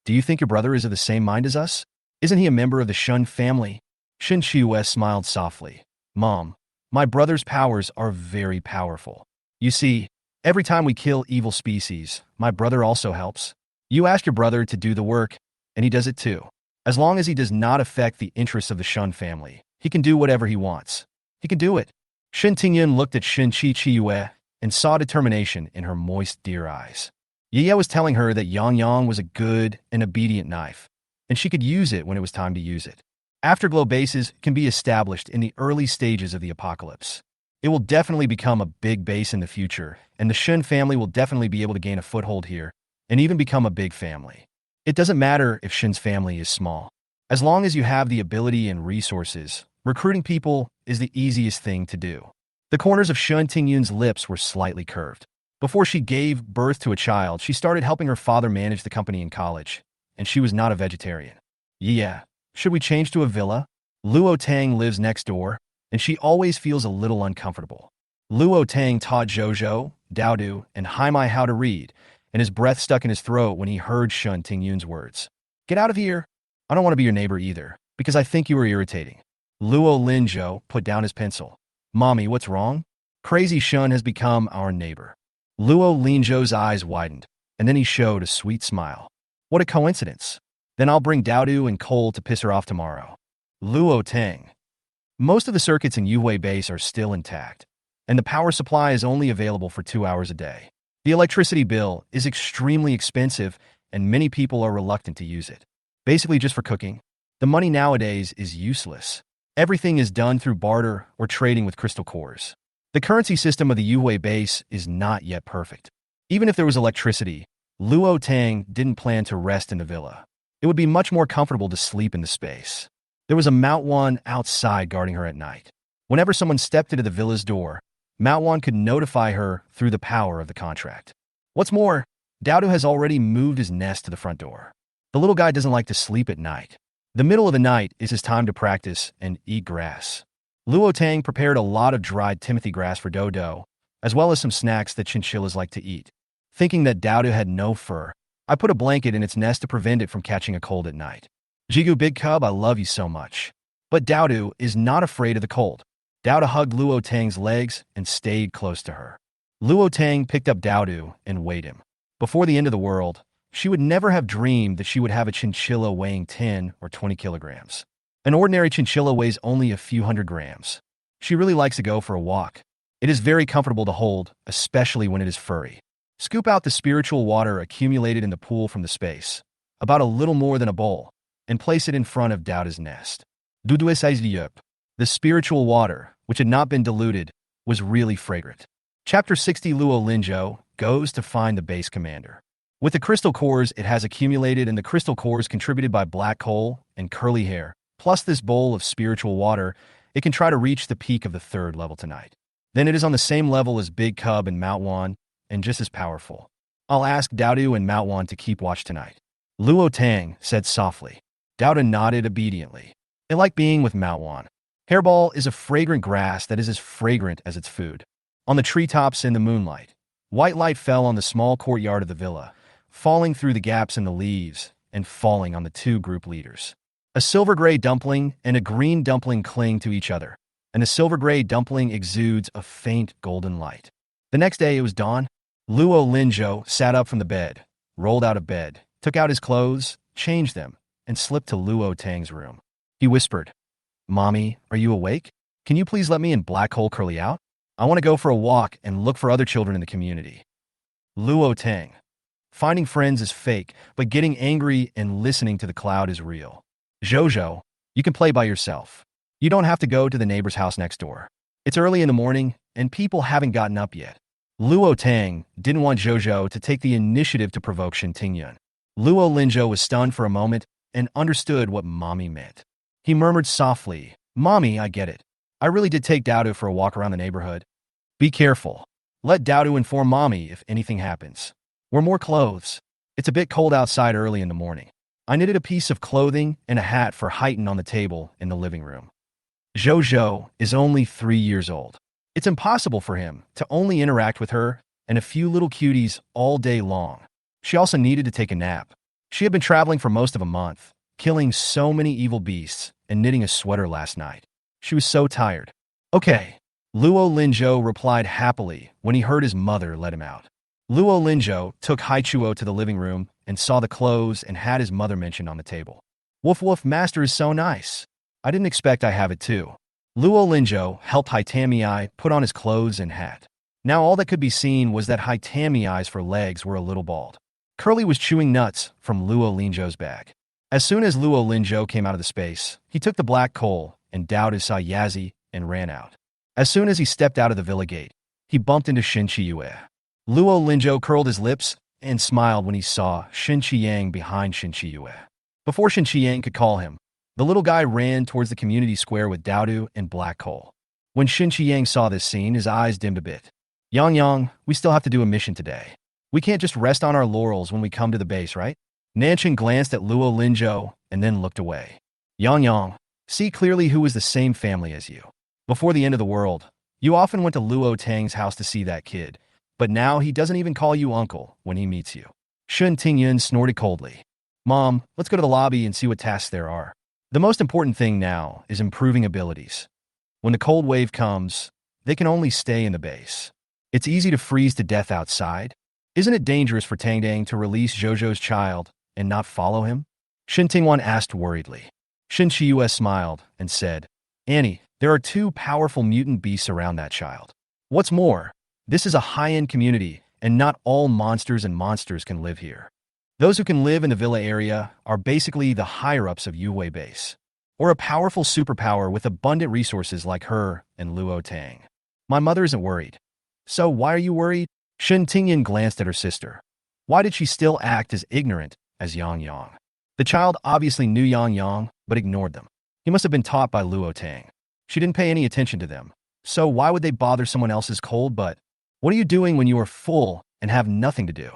Do you think your brother is of the same mind as us? Isn't he a member of the Shun family? Shin Chiyue smiled softly. Mom, my brother's powers are very powerful. You see, every time we kill evil species, my brother also helps. You ask your brother to do the work, and he does it too. As long as he does not affect the interests of the Shun family, he can do whatever he wants. He can do it. Shin Tingyun looked at Shin Chiyue and saw determination in her moist deer eyes. Ye was telling her that Yang was a good and obedient knife, and she could use it when it was time to use it. Afterglow bases can be established in the early stages of the apocalypse. It will definitely become a big base in the future, and the Shun family will definitely be able to gain a foothold here and even become a big family. It doesn't matter if Shin's family is small. As long as you have the ability and resources, recruiting people is the easiest thing to do. The corners of Shun Tingyun's lips were slightly curved. Before she gave birth to a child, she started helping her father manage the company in college, and she was not a vegetarian. Yeah, should we change to a villa? Luo Tang lives next door, and she always feels a little uncomfortable. Luo Tang taught Zhou, Daodu, and Haimai how to read, and his breath stuck in his throat when he heard Shun Tingyun's words. Get out of here. I don't want to be your neighbor either, because I think you are irritating. Luo Linzhou put down his pencil. Mommy, what's wrong? Crazy Shun has become our neighbor. Luo Linzhou's eyes widened, and then he showed a sweet smile. What a coincidence. Then I'll bring Daodu and Cole to piss her off tomorrow. Luo Tang. Most of the circuits in Yue base are still intact, and the power supply is only available for 2 hours a day. The electricity bill is extremely expensive, and many people are reluctant to use it. Basically just for cooking. The money nowadays is useless. Everything is done through barter or trading with crystal cores. The currency system of the Yue base is not yet perfect. Even if there was electricity, Luo Tang didn't plan to rest in the villa. It would be much more comfortable to sleep in the space. There was a manhwa outside guarding her at night. Whenever someone stepped into the villa's door, manhwa could notify her through the power of the contract. What's more, Dowdu has already moved his nest to the front door. The little guy doesn't like to sleep at night. The middle of the night is his time to practice and eat grass. Luo Tang prepared a lot of dried Timothy grass for Dodo, as well as some snacks that chinchillas like to eat. Thinking that Dowdu had no fur, I put a blanket in its nest to prevent it from catching a cold at night. Jigu, big cub, I love you so much. But Dowdu is not afraid of the cold. Dowdu hugged Luo Tang's legs and stayed close to her. Luo Tang picked up Dowdu and weighed him. Before the end of the world, she would never have dreamed that she would have a chinchilla weighing 10 or 20 kilograms. An ordinary chinchilla weighs only a few hundred grams. She really likes to go for a walk. It is very comfortable to hold, especially when it is furry. Scoop out the spiritual water accumulated in the pool from the space, about a little more than a bowl, and place it in front of Dowdu's nest. The spiritual water, which had not been diluted, was really fragrant. Chapter 60. Luo Linzhou goes to find the base commander. With the crystal cores it has accumulated and the crystal cores contributed by black coal and curly hair, plus this bowl of spiritual water, it can try to reach the peak of the 3rd level tonight. Then it is on the same level as Big Cub and manhwa, and just as powerful. I'll ask Dowdu and manhwa to keep watch tonight. Luo Tang said softly. Dowdu nodded obediently. They like being with manhwa. Hairball is a fragrant grass that is as fragrant as its food. On the treetops in the moonlight, white light fell on the small courtyard of the villa, falling through the gaps in the leaves and falling on the 2 group leaders. A silver-gray dumpling and a green dumpling cling to each other, and the silver-gray dumpling exudes a faint golden light. The next day it was dawn. Luo Linzhou sat up from the bed, rolled out of bed, took out his clothes, changed them, and slipped to Luo Tang's room. He whispered, "Mommy, are you awake? Can you please let me and Black Hole Curly out? I want to go for a walk and look for other children in the community." Luo Tang. Finding friends is fake, but getting angry and listening to the cloud is real. Jojo, you can play by yourself. You don't have to go to the neighbor's house next door. It's early in the morning, and people haven't gotten up yet. Luo Tang didn't want Jojo to take the initiative to provoke Shen Tingyun. Luo Linzhou was stunned for a moment and understood what Mommy meant. He murmured softly, "Mommy, I get it. I really did take Dowdu for a walk around the neighborhood. Be careful. Let Dowdu inform Mommy if anything happens. Wear more clothes. It's a bit cold outside early in the morning." I knitted a piece of clothing and a hat for Heighten on the table in the living room. Jojo is only 3 years old. It's impossible for him to only interact with her and a few little cuties all day long. She also needed to take a nap. She had been traveling for most of a month, killing so many evil beasts and knitting a sweater last night. She was so tired. "Okay." Luo Linzhou replied happily when he heard his mother let him out. Luo Linzhou took Haichuo to the living room and saw the clothes and had his mother mentioned on the table. "Woof woof, master is so nice. I didn't expect I have it too." Luo Linzhou helped Haitamii put on his clothes and hat. Now all that could be seen was that Haitamii's for legs were a little bald. Curly was chewing nuts from Luo Linzhou's bag. As soon as Luo Linzhou came out of the space, he took the black coal and Dowdu saw Yazzie and ran out. As soon as he stepped out of the villa gate, he bumped into Shin Chiyue. Luo Linzhou curled his lips and smiled when he saw Shin Chiyang behind Shin Chiyue. Before Shin Chiyang could call him, the little guy ran towards the community square with Dowdu and black coal. When Shin Chiyang saw this scene, his eyes dimmed a bit. "Yang Yang, we still have to do a mission today. We can't just rest on our laurels when we come to the base, right?" Nanshin glanced at Luo Linzhou and then looked away. "Yang Yang, see clearly who is the same family as you. Before the end of the world, you often went to Luo Tang's house to see that kid, but now he doesn't even call you uncle when he meets you." Shen Tingyun snorted coldly. "Mom, let's go to the lobby and see what tasks there are. The most important thing now is improving abilities. When the cold wave comes, they can only stay in the base. It's easy to freeze to death outside. Isn't it dangerous for Tangdang to release Jojo's child and not follow him?" Shin Tingwan asked worriedly. Shin Chiyue smiled and said, "Annie, there are 2 powerful mutant beasts around that child. What's more, this is a high-end community, and not all monsters and monsters can live here. Those who can live in the villa area are basically the higher-ups of Yue base, or a powerful superpower with abundant resources like her and Luo Tang. My mother isn't worried. So why are you worried?" Shen Tingyan glanced at her sister. Why did she still act as ignorant as Yang Yang? The child obviously knew Yang Yang, but ignored them. He must have been taught by Luo Tang. She didn't pay any attention to them. So why would they bother someone else's cold butt? What are you doing when you are full and have nothing to do?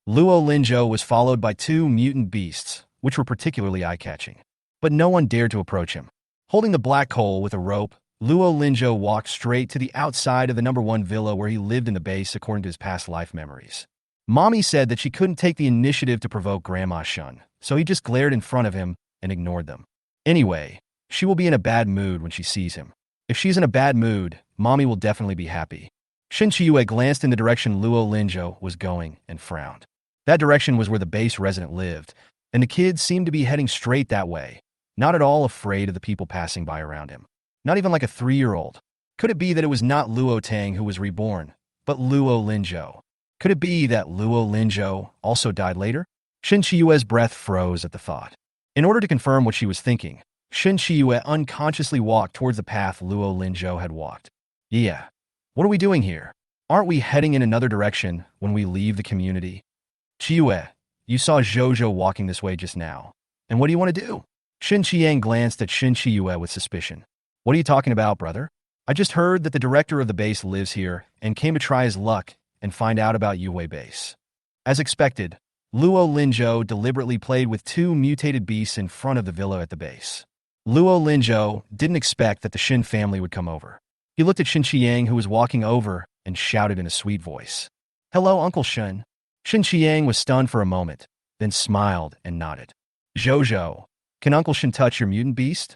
Luo Linzhou was followed by two mutant beasts, which were particularly eye-catching. But no one dared to approach him. Holding the black coal with a rope, Luo Linzhou walked straight to the outside of the #1 villa where he lived in the base according to his past life memories. Mommy said that she couldn't take the initiative to provoke Grandma Shun, so he just glared in front of him and ignored them. Anyway, she will be in a bad mood when she sees him. If she's in a bad mood, Mommy will definitely be happy. Shin Chiyue glanced in the direction Luo Linzhou was going and frowned. That direction was where the base resident lived, and the kids seemed to be heading straight that way, not at all afraid of the people passing by around him. Not even like a 3-year-old. Could it be that it was not Luo Tang who was reborn, but Luo Linzhou? Could it be that Luo Linzhou also died later? Shin Chiyue's breath froze at the thought. In order to confirm what she was thinking, Shin Chiyue unconsciously walked towards the path Luo Linzhou had walked. Yeah. What are we doing here? Aren't we heading in another direction when we leave the community? Chiyue, you saw Zhozhou walking this way just now. And what do you want to do? Shin Qiang glanced at Shin Chiyue with suspicion. What are you talking about, brother? I just heard that the director of the base lives here and came to try his luck and find out about Yue base. As expected, Luo Linzhou deliberately played with two mutated beasts in front of the villa at the base. Luo Linzhou didn't expect that the Shin family would come over. He looked at Shin Qiang, who was walking over, and shouted in a sweet voice. Hello, Uncle Shin. Shin Qiang was stunned for a moment, then smiled and nodded. Zhozhou, can Uncle Shin touch your mutant beast?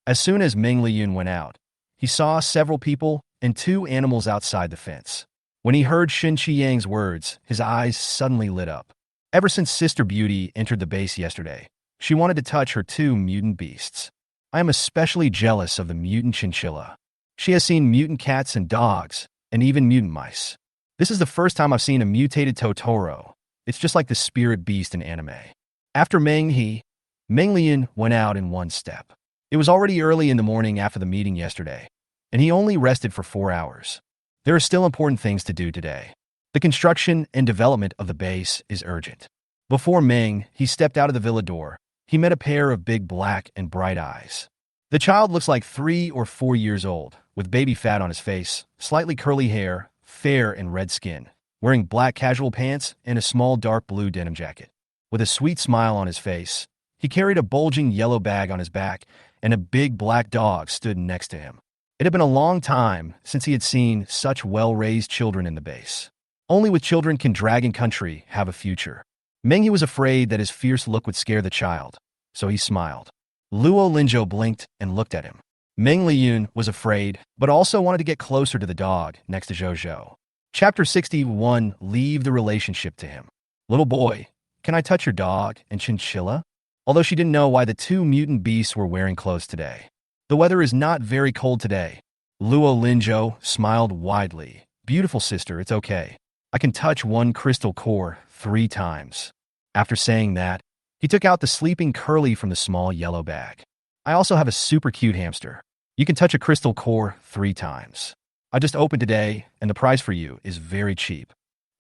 As soon as Meng Liyun went out, he saw several people and two animals outside the fence. When he heard Shin Qiang's words, his eyes suddenly lit up. Ever since Sister Beauty entered the base yesterday, she wanted to touch her two mutant beasts. I am especially jealous of the mutant chinchilla. She has seen mutant cats and dogs, and even mutant mice. This is the first time I've seen a mutated Totoro. It's just like the spirit beast in anime. After Meng Liyun went out in one step. It was already early in the morning after the meeting yesterday, and he only rested for 4 hours. There are still important things to do today. The construction and development of the base is urgent. Before Meng, he stepped out of the villa door. He met a pair of big black and bright eyes. The child looks like 3 or 4 years old, with baby fat on his face, slightly curly hair, fair and red skin, wearing black casual pants and a small dark blue denim jacket. With a sweet smile on his face, he carried a bulging yellow bag on his back, and a big black dog stood next to him. It had been a long time since he had seen such well-raised children in the base. Only with children can Dragon Country have a future. Meng was afraid that his fierce look would scare the child, so he smiled. Luo Linzhou blinked and looked at him. Meng Liyun was afraid, but also wanted to get closer to the dog next to Zhozhou. Chapter 61, Leave the relationship to him. Little boy, can I touch your dog and chinchilla? Although she didn't know why the two mutant beasts were wearing clothes today. The weather is not very cold today. Luo Linzhou smiled widely. Beautiful sister, it's okay. I can touch one crystal core 3 times. After saying that, he took out the sleeping Curly from the small yellow bag. I also have a super cute hamster. You can touch a crystal core 3 times. I just opened today, and the price for you is very cheap.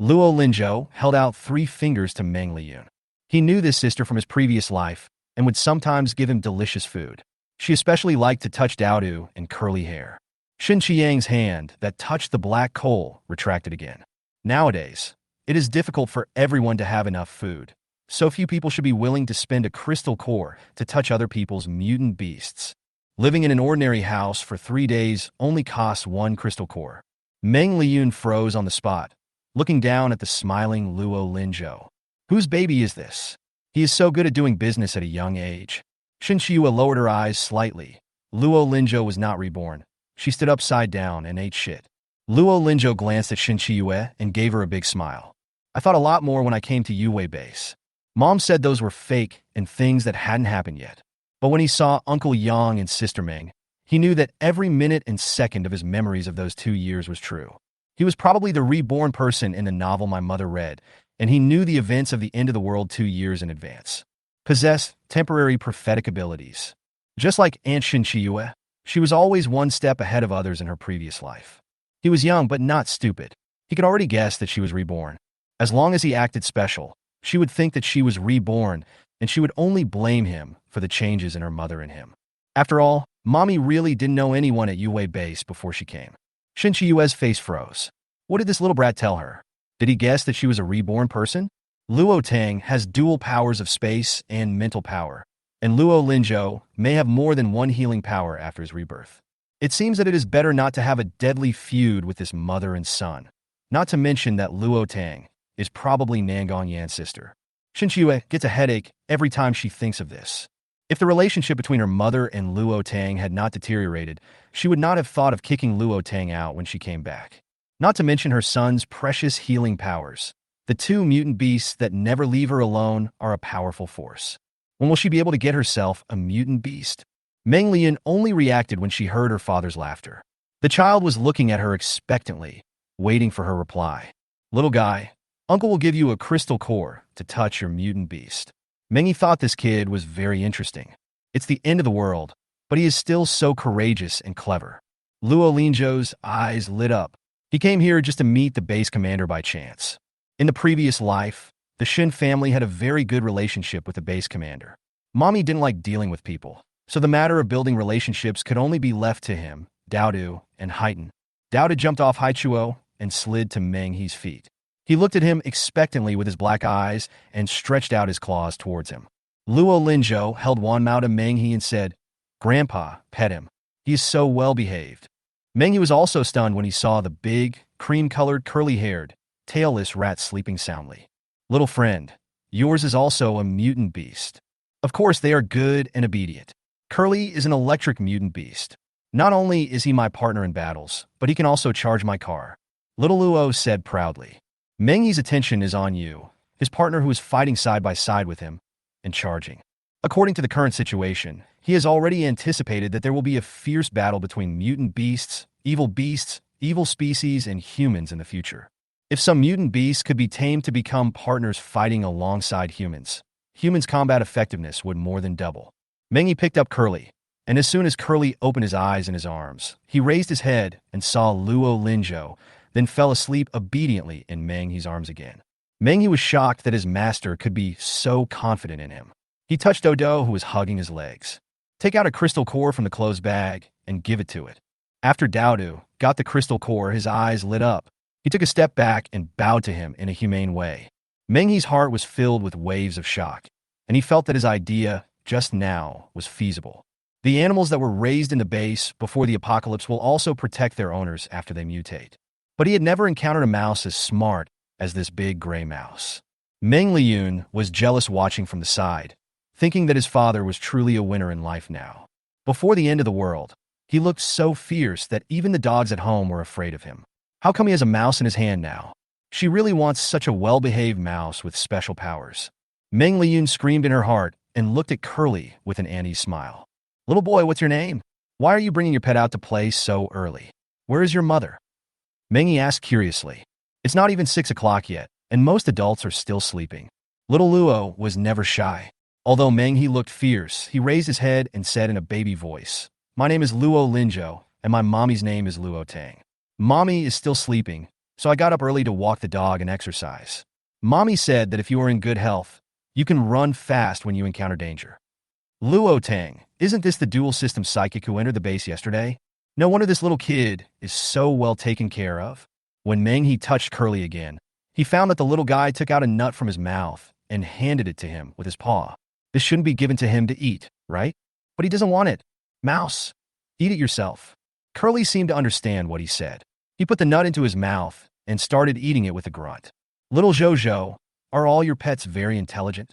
Luo Linzhou held out 3 fingers to Meng Liyun. He knew this sister from his previous life and would sometimes give him delicious food. She especially liked to touch Daodu and curly hair. Shin Qiang's hand that touched the black coal retracted again. Nowadays, it is difficult for everyone to have enough food. So few people should be willing to spend a crystal core to touch other people's mutant beasts. Living in an ordinary house for 3 days only costs 1 crystal core. Meng Liyun froze on the spot, looking down at the smiling Luo Linzhou. Whose baby is this? He is so good at doing business at a young age. Shin Chiyue lowered her eyes slightly. Luo Linzhou was not reborn. She stood upside down and ate shit. Luo Linzhou glanced at Shin Chiyue and gave her a big smile. I thought a lot more when I came to Yue base. Mom said those were fake and things that hadn't happened yet. But when he saw Uncle Yang and Sister Meng, he knew that every minute and second of his memories of those 2 years was true. He was probably the reborn person in the novel my mother read, and he knew the events of the end of the world 2 years in advance. Possessed temporary prophetic abilities. Just like Aunt Shin Chiyue, she was always 1 step ahead of others in her previous life. He was young but not stupid. He could already guess that she was reborn. As long as he acted special, she would think that she was reborn, and she would only blame him for the changes in her mother and him. After all, Mommy really didn't know anyone at Yue base before she came. Shinchi Yue's face froze. What did this little brat tell her? Did he guess that she was a reborn person? Luo Tang has dual powers of space and mental power, and Luo Linzhou may have more than one healing power after his rebirth. It seems that it is better not to have a deadly feud with this mother and son, not to mention that Luo Tang is probably Nangong Yan's sister. Shinchi Yue gets a headache every time she thinks of this. If the relationship between her mother and Luo Tang had not deteriorated, she would not have thought of kicking Luo Tang out when she came back. Not to mention her son's precious healing powers. The two mutant beasts that never leave her alone are a powerful force. When will she be able to get herself a mutant beast? Meng Lian only reacted when she heard her father's laughter. The child was looking at her expectantly, waiting for her reply. Little guy, Uncle will give you a crystal core to touch your mutant beast. Mengi thought this kid was very interesting. It's the end of the world, but he is still so courageous and clever. Luo Linzhou's eyes lit up. He came here just to meet the base commander by chance. In the previous life, the Shin family had a very good relationship with the base commander. Mommy didn't like dealing with people, so the matter of building relationships could only be left to him, Daodu, and Haiten. Daodu jumped off Haichuo and slid to Meng He's feet. He looked at him expectantly with his black eyes and stretched out his claws towards him. Luo Linzhou held one mao to Meng He and said, "Grandpa, pet him. He is so well-behaved." Meng He was also stunned when he saw the big, cream-colored, curly-haired, tailless rat sleeping soundly. "Little friend, yours is also a mutant beast. Of course they are good and obedient. Curly is an electric mutant beast. Not only is he my partner in battles, but he can also charge my car," Little Luo said proudly. Meng He's attention is on you, his partner who is fighting side by side with him, and charging. According to the current situation, he has already anticipated that there will be a fierce battle between mutant beasts, evil species, and humans in the future. If some mutant beasts could be tamed to become partners fighting alongside humans, combat effectiveness would more than double. Meng He picked up Curly, and as soon as Curly opened his eyes in his arms, he raised his head and saw Luo Linzhou, then fell asleep obediently in Meng He's arms again. Meng He was shocked that his master could be so confident in him. He touched Dodo, who was hugging his legs. "Take out a crystal core from the clothes bag and give it to it." After Daodu got the crystal core, his eyes lit up. He took a step back and bowed to him in a humane way. Meng He's heart was filled with waves of shock, and he felt that his idea, just now, was feasible. The animals that were raised in the base before the apocalypse will also protect their owners after they mutate. But he had never encountered a mouse as smart as this big gray mouse. Meng Liyun was jealous watching from the side, thinking that his father was truly a winner in life now. Before the end of the world, he looked so fierce that even the dogs at home were afraid of him. How come he has a mouse in his hand now? She really wants such a well-behaved mouse with special powers. Meng Liyun screamed in her heart and looked at Curly with an uneasy smile. "Little boy, what's your name? Why are you bringing your pet out to play so early? Where is your mother?" Meng He asked curiously. It's not even 6 o'clock yet, and most adults are still sleeping. Little Luo was never shy. Although Meng He looked fierce, he raised his head and said in a baby voice, "My name is Luo Linzhou, and my mommy's name is Luo Tang. Mommy is still sleeping, so I got up early to walk the dog and exercise. Mommy said that if you are in good health, you can run fast when you encounter danger." Luo Tang, isn't this the dual system psychic who entered the base yesterday? No wonder this little kid is so well taken care of. When Meng He touched Curly again, he found that the little guy took out a nut from his mouth and handed it to him with his paw. This shouldn't be given to him to eat, right? But he doesn't want it. "Mouse, eat it yourself." Curly seemed to understand what he said. He put the nut into his mouth and started eating it with a grunt. "Little Zhou, are all your pets very intelligent?"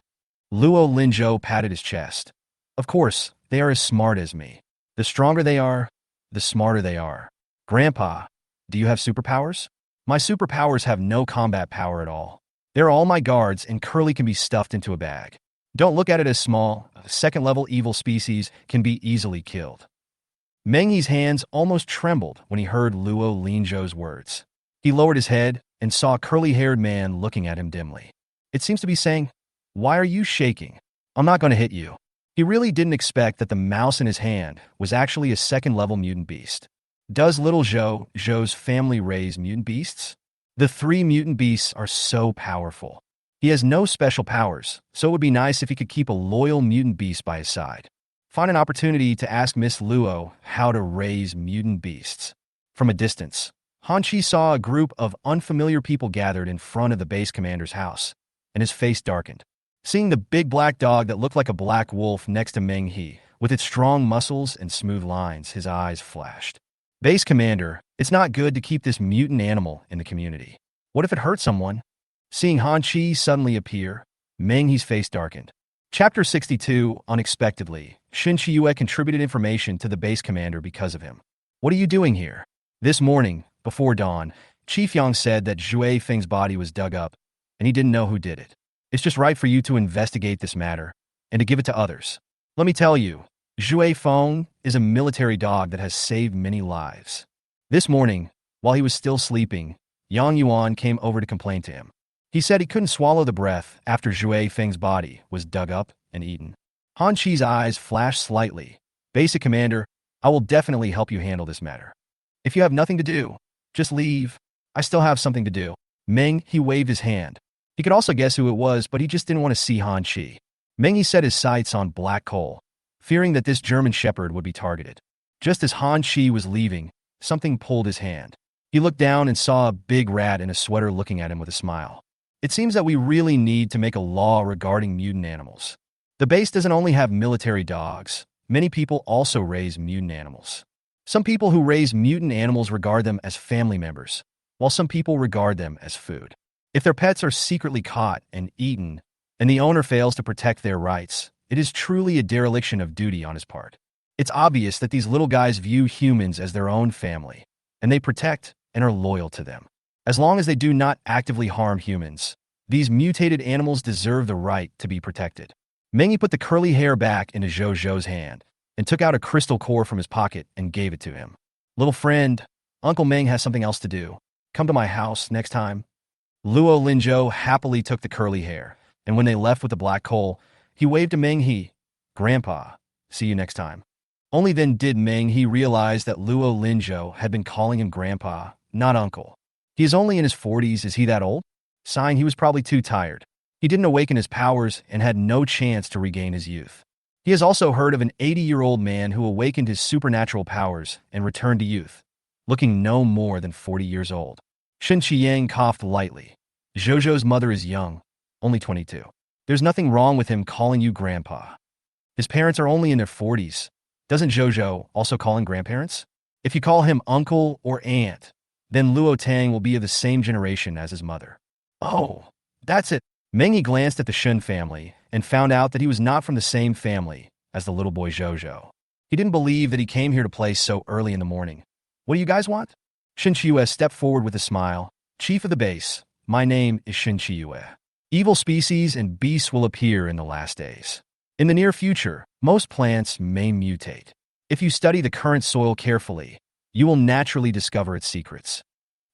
Luo Linzhou patted his chest. "Of course, they are as smart as me. The stronger they are, the smarter they are. Grandpa, do you have superpowers?" "My superpowers have no combat power at all. They're all my guards, and Curly can be stuffed into a bag. Don't look at it as small. A second-level evil species can be easily killed." Meng He's hands almost trembled when he heard Luo Linzhou's words. He lowered his head and saw a curly-haired man looking at him dimly. It seems to be saying, "Why are you shaking? I'm not going to hit you." He really didn't expect that the mouse in his hand was actually a second-level mutant beast. Does little Zhou's family raise mutant beasts? The 3 mutant beasts are so powerful. He has no special powers, so it would be nice if he could keep a loyal mutant beast by his side. Find an opportunity to ask Miss Luo how to raise mutant beasts. From a distance, Han Chi saw a group of unfamiliar people gathered in front of the base commander's house, and his face darkened. Seeing the big black dog that looked like a black wolf next to Meng He, with its strong muscles and smooth lines, his eyes flashed. Base commander, it's not good to keep this mutant animal in the community. What if it hurt someone? Seeing Han Chi suddenly appear, Meng He's face darkened. Chapter 62, Unexpectedly, Shin Chiyue contributed information to the base commander because of him. What are you doing here? This morning, before dawn, Chief Yang said that Zhui Feng's body was dug up, and he didn't know who did it. It's just right for you to investigate this matter, and to give it to others. Let me tell you, Zhui Feng is a military dog that has saved many lives. This morning, while he was still sleeping, Yang Yuan came over to complain to him. He said he couldn't swallow the breath after Zhui Feng's body was dug up and eaten. Han Chi's eyes flashed slightly. Basic Commander, I will definitely help you handle this matter. If you have nothing to do, just leave. I still have something to do. Meng He waved his hand. He could also guess who it was, but he just didn't want to see Han Chi. Meng He set his sights on Black Coal, fearing that this German shepherd would be targeted. Just as Han Chi was leaving, something pulled his hand. He looked down and saw a big rat in a sweater looking at him with a smile. It seems that we really need to make a law regarding mutant animals. The base doesn't only have military dogs. Many people also raise mutant animals. Some people who raise mutant animals regard them as family members, while some people regard them as food. If their pets are secretly caught and eaten, and the owner fails to protect their rights, it is truly a dereliction of duty on his part. It's obvious that these little guys view humans as their own family, and they protect and are loyal to them. As long as they do not actively harm humans, these mutated animals deserve the right to be protected. Meng He put the curly hair back into Zhou Zhou's hand and took out a crystal core from his pocket and gave it to him. Little friend, Uncle Meng has something else to do. Come to my house next time. Luo Linzhou happily took the curly hair, and when they left with the black coal, he waved to Meng He. Grandpa, see you next time. Only then did Meng He realize that Luo Linzhou had been calling him Grandpa, not Uncle. He is only in his 40s, is he that old? Sign he was probably too tired. He didn't awaken his powers and had no chance to regain his youth. He has also heard of an 80-year-old man who awakened his supernatural powers and returned to youth, looking no more than 40 years old. Shen Qiyang coughed lightly. Zhou's mother is young, only 22. There's nothing wrong with him calling you Grandpa. His parents are only in their 40s. Doesn't Zhou also call him grandparents? If you call him uncle or aunt, then Luo Tang will be of the same generation as his mother. Oh, that's it. Meng He glanced at the Shen family and found out that he was not from the same family as the little boy Zhou. He didn't believe that he came here to play so early in the morning. What do you guys want? Shin Chiyue stepped forward with a smile. Chief of the base, my name is Shin Chiyue. Evil species and beasts will appear in the last days. In the near future, most plants may mutate. If you study the current soil carefully, you will naturally discover its secrets.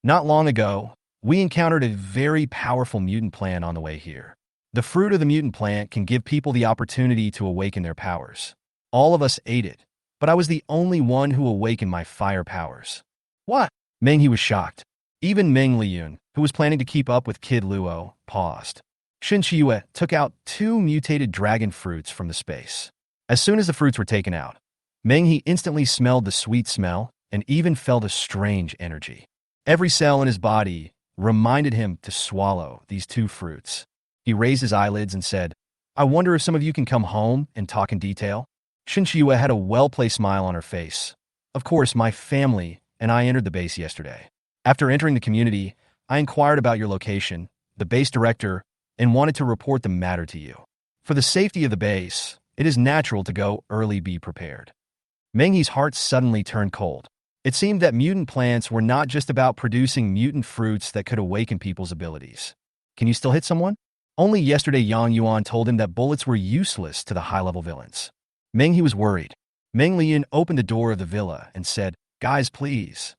Not long ago, we encountered a very powerful mutant plant on the way here. The fruit of the mutant plant can give people the opportunity to awaken their powers. All of us ate it, but I was the only one who awakened my fire powers. What? Meng He was shocked. Even Meng Liyun, who was planning to keep up with Kid Luo, paused. Shin Chiyue took out 2 mutated dragon fruits from the space. As soon as the fruits were taken out, Meng He instantly smelled the sweet smell and even felt a strange energy. Every cell in his body reminded him to swallow these 2 fruits. He raised his eyelids and said, I wonder if some of you can come home and talk in detail? Shin Chiyue had a well-placed smile on her face. Of course, my family and I entered the base yesterday. After entering the community, I inquired about your location, the base director, and wanted to report the matter to you. For the safety of the base, it is natural to go early, be prepared. Meng He's heart suddenly turned cold. It seemed that mutant plants were not just about producing mutant fruits that could awaken people's abilities. Can you still hit someone? Only yesterday Yang Yuan told him that bullets were useless to the high-level villains. Meng He was worried. Meng Lian opened the door of the villa and said, Guys, please.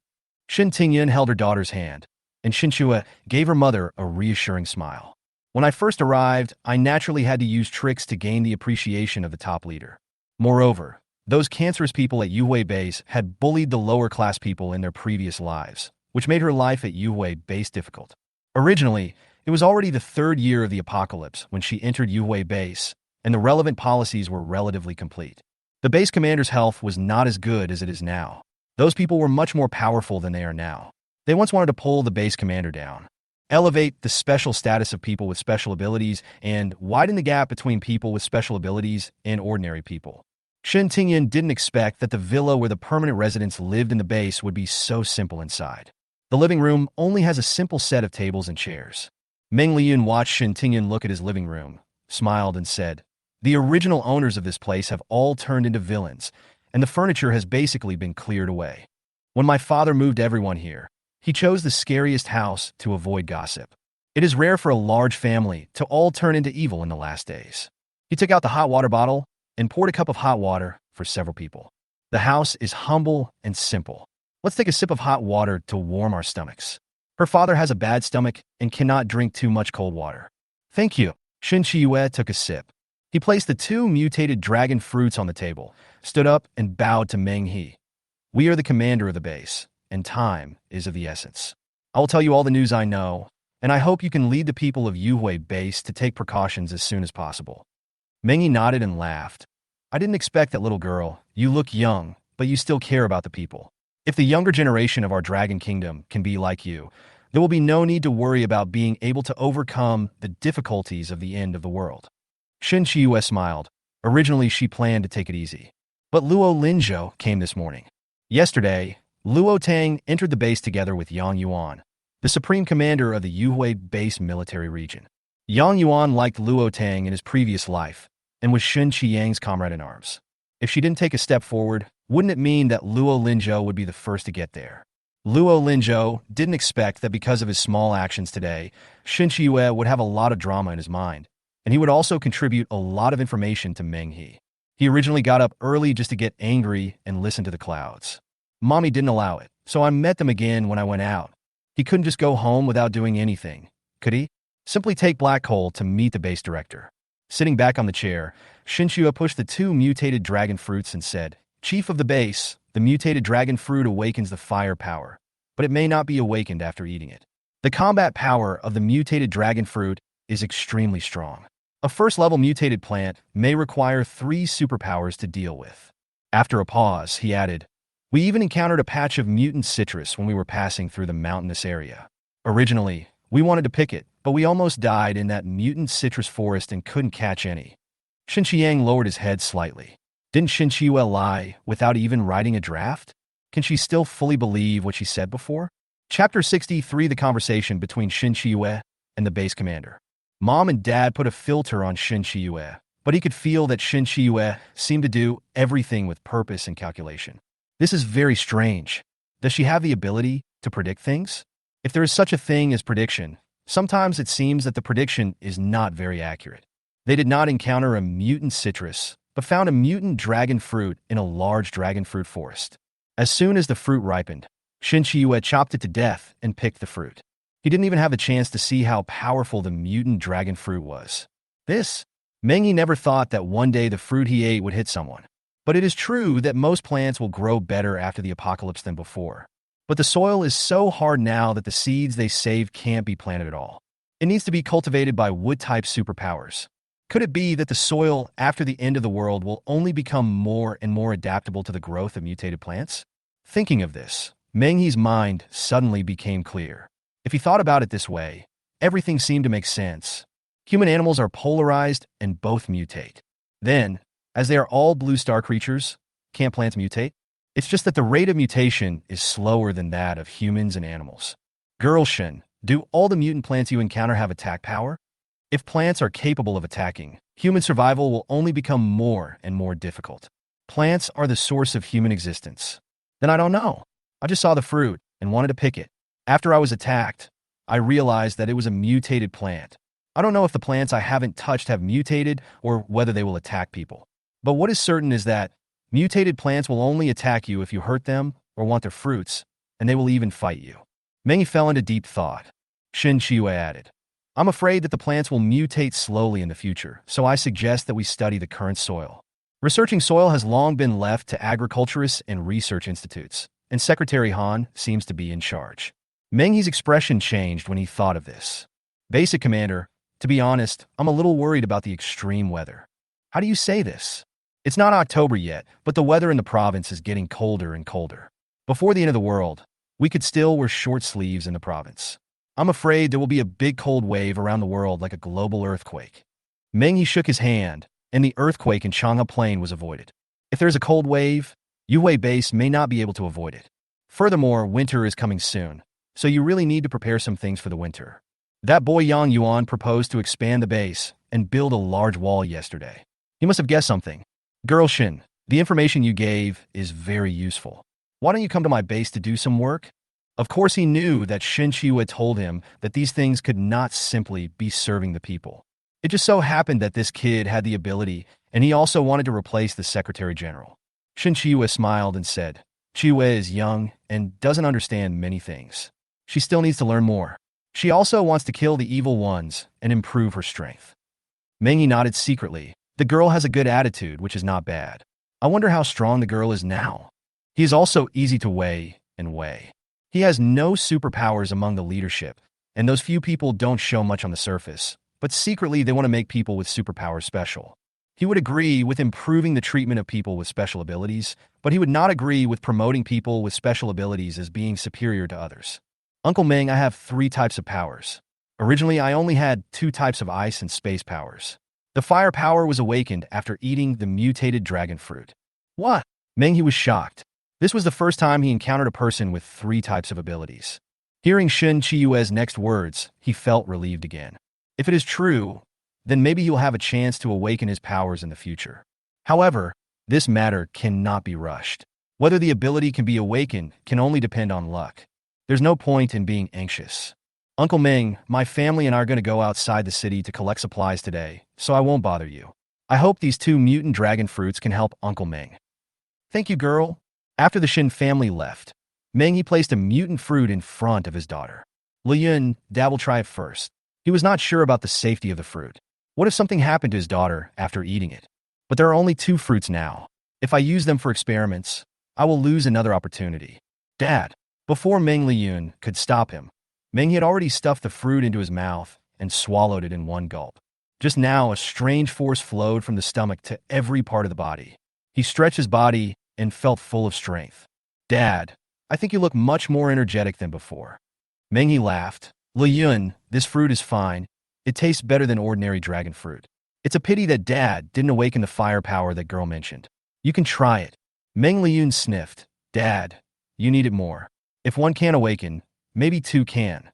Shin Tingyan held her daughter's hand, and Shin Chua gave her mother a reassuring smile. When I first arrived, I naturally had to use tricks to gain the appreciation of the top leader. Moreover, those cancerous people at Yuhui Base had bullied the lower-class people in their previous lives, which made her life at Yuhui Base difficult. Originally, it was already the 3rd year of the apocalypse when she entered Yuhui Base, and the relevant policies were relatively complete. The base commander's health was not as good as it is now. Those people were much more powerful than they are now. They once wanted to pull the base commander down, elevate the special status of people with special abilities, and widen the gap between people with special abilities and ordinary people. Shen Tingyan didn't expect that the villa where the permanent residents lived in the base would be so simple inside. The living room only has a simple set of tables and chairs. Meng Liyun watched Shen Tingyan look at his living room, smiled, and said, "The original owners of this place have all turned into villains, and the furniture has basically been cleared away. When my father moved everyone here, he chose the scariest house to avoid gossip. It is rare for a large family to all turn into evil in the last days." He took out the hot water bottle and poured a cup of hot water for several people. "The house is humble and simple. Let's take a sip of hot water to warm our stomachs. Her father has a bad stomach and cannot drink too much cold water." "Thank you." Shin Chiyue took a sip. He placed the 2 mutated dragon fruits on the table, stood up, and bowed to Meng He. "We are the commander of the base, and time is of the essence. I will tell you all the news I know, and I hope you can lead the people of Yuhui base to take precautions as soon as possible." Meng He nodded and laughed. "I didn't expect that, little girl. You look young, but you still care about the people. If the younger generation of our dragon kingdom can be like you, there will be no need to worry about being able to overcome the difficulties of the end of the world." Shin Chiyue smiled. Originally, she planned to take it easy. But Luo Linzhou came this morning. Yesterday, Luo Tang entered the base together with Yang Yuan, the supreme commander of the Yuhui base military region. Yang Yuan liked Luo Tang in his previous life and was Shin Qiyang's comrade-in-arms. If she didn't take a step forward, wouldn't it mean that Luo Linzhou would be the first to get there? Luo Linzhou didn't expect that because of his small actions today, Shin Chiyue would have a lot of drama in his mind, and he would also contribute a lot of information to Meng He. He originally got up early just to get angry and listen to the clouds. Mommy didn't allow it, so I met them again when I went out. He couldn't just go home without doing anything, could he? Simply take black coal to meet the base director. Sitting back on the chair, Shin Chiyue pushed the 2 mutated dragon fruits and said, "Chief of the base, the mutated dragon fruit awakens the fire power, but it may not be awakened after eating it. The combat power of the mutated dragon fruit is extremely strong. A first-level mutated plant may require 3 superpowers to deal with." After a pause, he added, "We even encountered a patch of mutant citrus when we were passing through the mountainous area. Originally, we wanted to pick it, but we almost died in that mutant citrus forest and couldn't catch any." Shin Qiang lowered his head slightly. Didn't Shin Chiyue lie without even writing a draft? Can she still fully believe what she said before? Chapter 63: The conversation between Shin Chiyue and the base commander. Mom and Dad put a filter on Shin Chiyue, but he could feel that Shin Chiyue seemed to do everything with purpose and calculation. This is very strange. Does she have the ability to predict things? If there is such a thing as prediction, sometimes it seems that the prediction is not very accurate. They did not encounter a mutant citrus, but found a mutant dragon fruit in a large dragon fruit forest. As soon as the fruit ripened, Shin Chiyue chopped it to death and picked the fruit. He didn't even have a chance to see how powerful the mutant dragon fruit was. Meng He never thought that one day the fruit he ate would hit someone. But it is true that most plants will grow better after the apocalypse than before. But the soil is so hard now that the seeds they saved can't be planted at all. It needs to be cultivated by wood-type superpowers. Could it be that the soil after the end of the world will only become more and more adaptable to the growth of mutated plants? Thinking of this, Meng He's mind suddenly became clear. If he thought about it this way, everything seemed to make sense. Human animals are polarized and both mutate. Then, as they are all blue star creatures, can't plants mutate? It's just that the rate of mutation is slower than that of humans and animals. Girl Shin, do all the mutant plants you encounter have attack power? If plants are capable of attacking, human survival will only become more and more difficult. Plants are the source of human existence. Then I don't know. I just saw the fruit and wanted to pick it. After I was attacked, I realized that it was a mutated plant. I don't know if the plants I haven't touched have mutated or whether they will attack people. But what is certain is that mutated plants will only attack you if you hurt them or want their fruits, and they will even fight you. Meng fell into deep thought. Shin Chiyue added, "I'm afraid that the plants will mutate slowly in the future, so I suggest that we study the current soil. Researching soil has long been left to agriculturists and research institutes, and Secretary Han seems to be in charge." Meng He's expression changed when he thought of this. "Basic Commander, to be honest, I'm a little worried about the extreme weather." "How do you say this?" It's not October yet, but the weather in the province is getting colder and colder. Before the end of the world, we could still wear short sleeves in the province. I'm afraid there will be a big cold wave around the world like a global earthquake. Meng shook his hand, and the earthquake in Chang'e Plain was avoided. If there's a cold wave, Yue base may not be able to avoid it. Furthermore, winter is coming soon, so you really need to prepare some things for the winter. That boy Yang Yuan proposed to expand the base and build a large wall yesterday. He must have guessed something. Girl Shin, the information you gave is very useful. Why don't you come to my base to do some work? Of course he knew that Shin Chiyu had told him that these things could not simply be serving the people. It just so happened that this kid had the ability, and he also wanted to replace the Secretary General. Shin Chiyu smiled and said, Chiyu is young and doesn't understand many things. She still needs to learn more. She also wants to kill the evil ones and improve her strength. Meng nodded secretly. The girl has a good attitude, which is not bad. I wonder how strong the girl is now. He is also easy to weigh and weigh. He has no superpowers among the leadership, and those few people don't show much on the surface, but secretly they want to make people with superpowers special. He would agree with improving the treatment of people with special abilities, but he would not agree with promoting people with special abilities as being superior to others. Uncle Meng, I have 3 types of powers. Originally, I only had 2 types of ice and space powers. The fire power was awakened after eating the mutated dragon fruit. What? Meng was shocked. This was the first time he encountered a person with 3 types of abilities. Hearing Shin Chiyue's next words, he felt relieved again. If it is true, then maybe he will have a chance to awaken his powers in the future. However, this matter cannot be rushed. Whether the ability can be awakened can only depend on luck. There's no point in being anxious. Uncle Meng, my family and I are going to go outside the city to collect supplies today, so I won't bother you. I hope these 2 mutant dragon fruits can help Uncle Meng. Thank you, girl. After the Shin family left, Meng placed a mutant fruit in front of his daughter. Li Yun, Dad will try it first. He was not sure about the safety of the fruit. What if something happened to his daughter after eating it? But there are only 2 fruits now. If I use them for experiments, I will lose another opportunity. Dad. Before Meng Liyun could stop him, Meng had already stuffed the fruit into his mouth and swallowed it in one gulp. Just now, a strange force flowed from the stomach to every part of the body. He stretched his body and felt full of strength. Dad, I think you look much more energetic than before. Meng laughed. Liyun, this fruit is fine. It tastes better than ordinary dragon fruit. It's a pity that Dad didn't awaken the firepower that girl mentioned. You can try it. Meng Liyun sniffed. Dad, you need it more. If one can't awaken, maybe 2 can.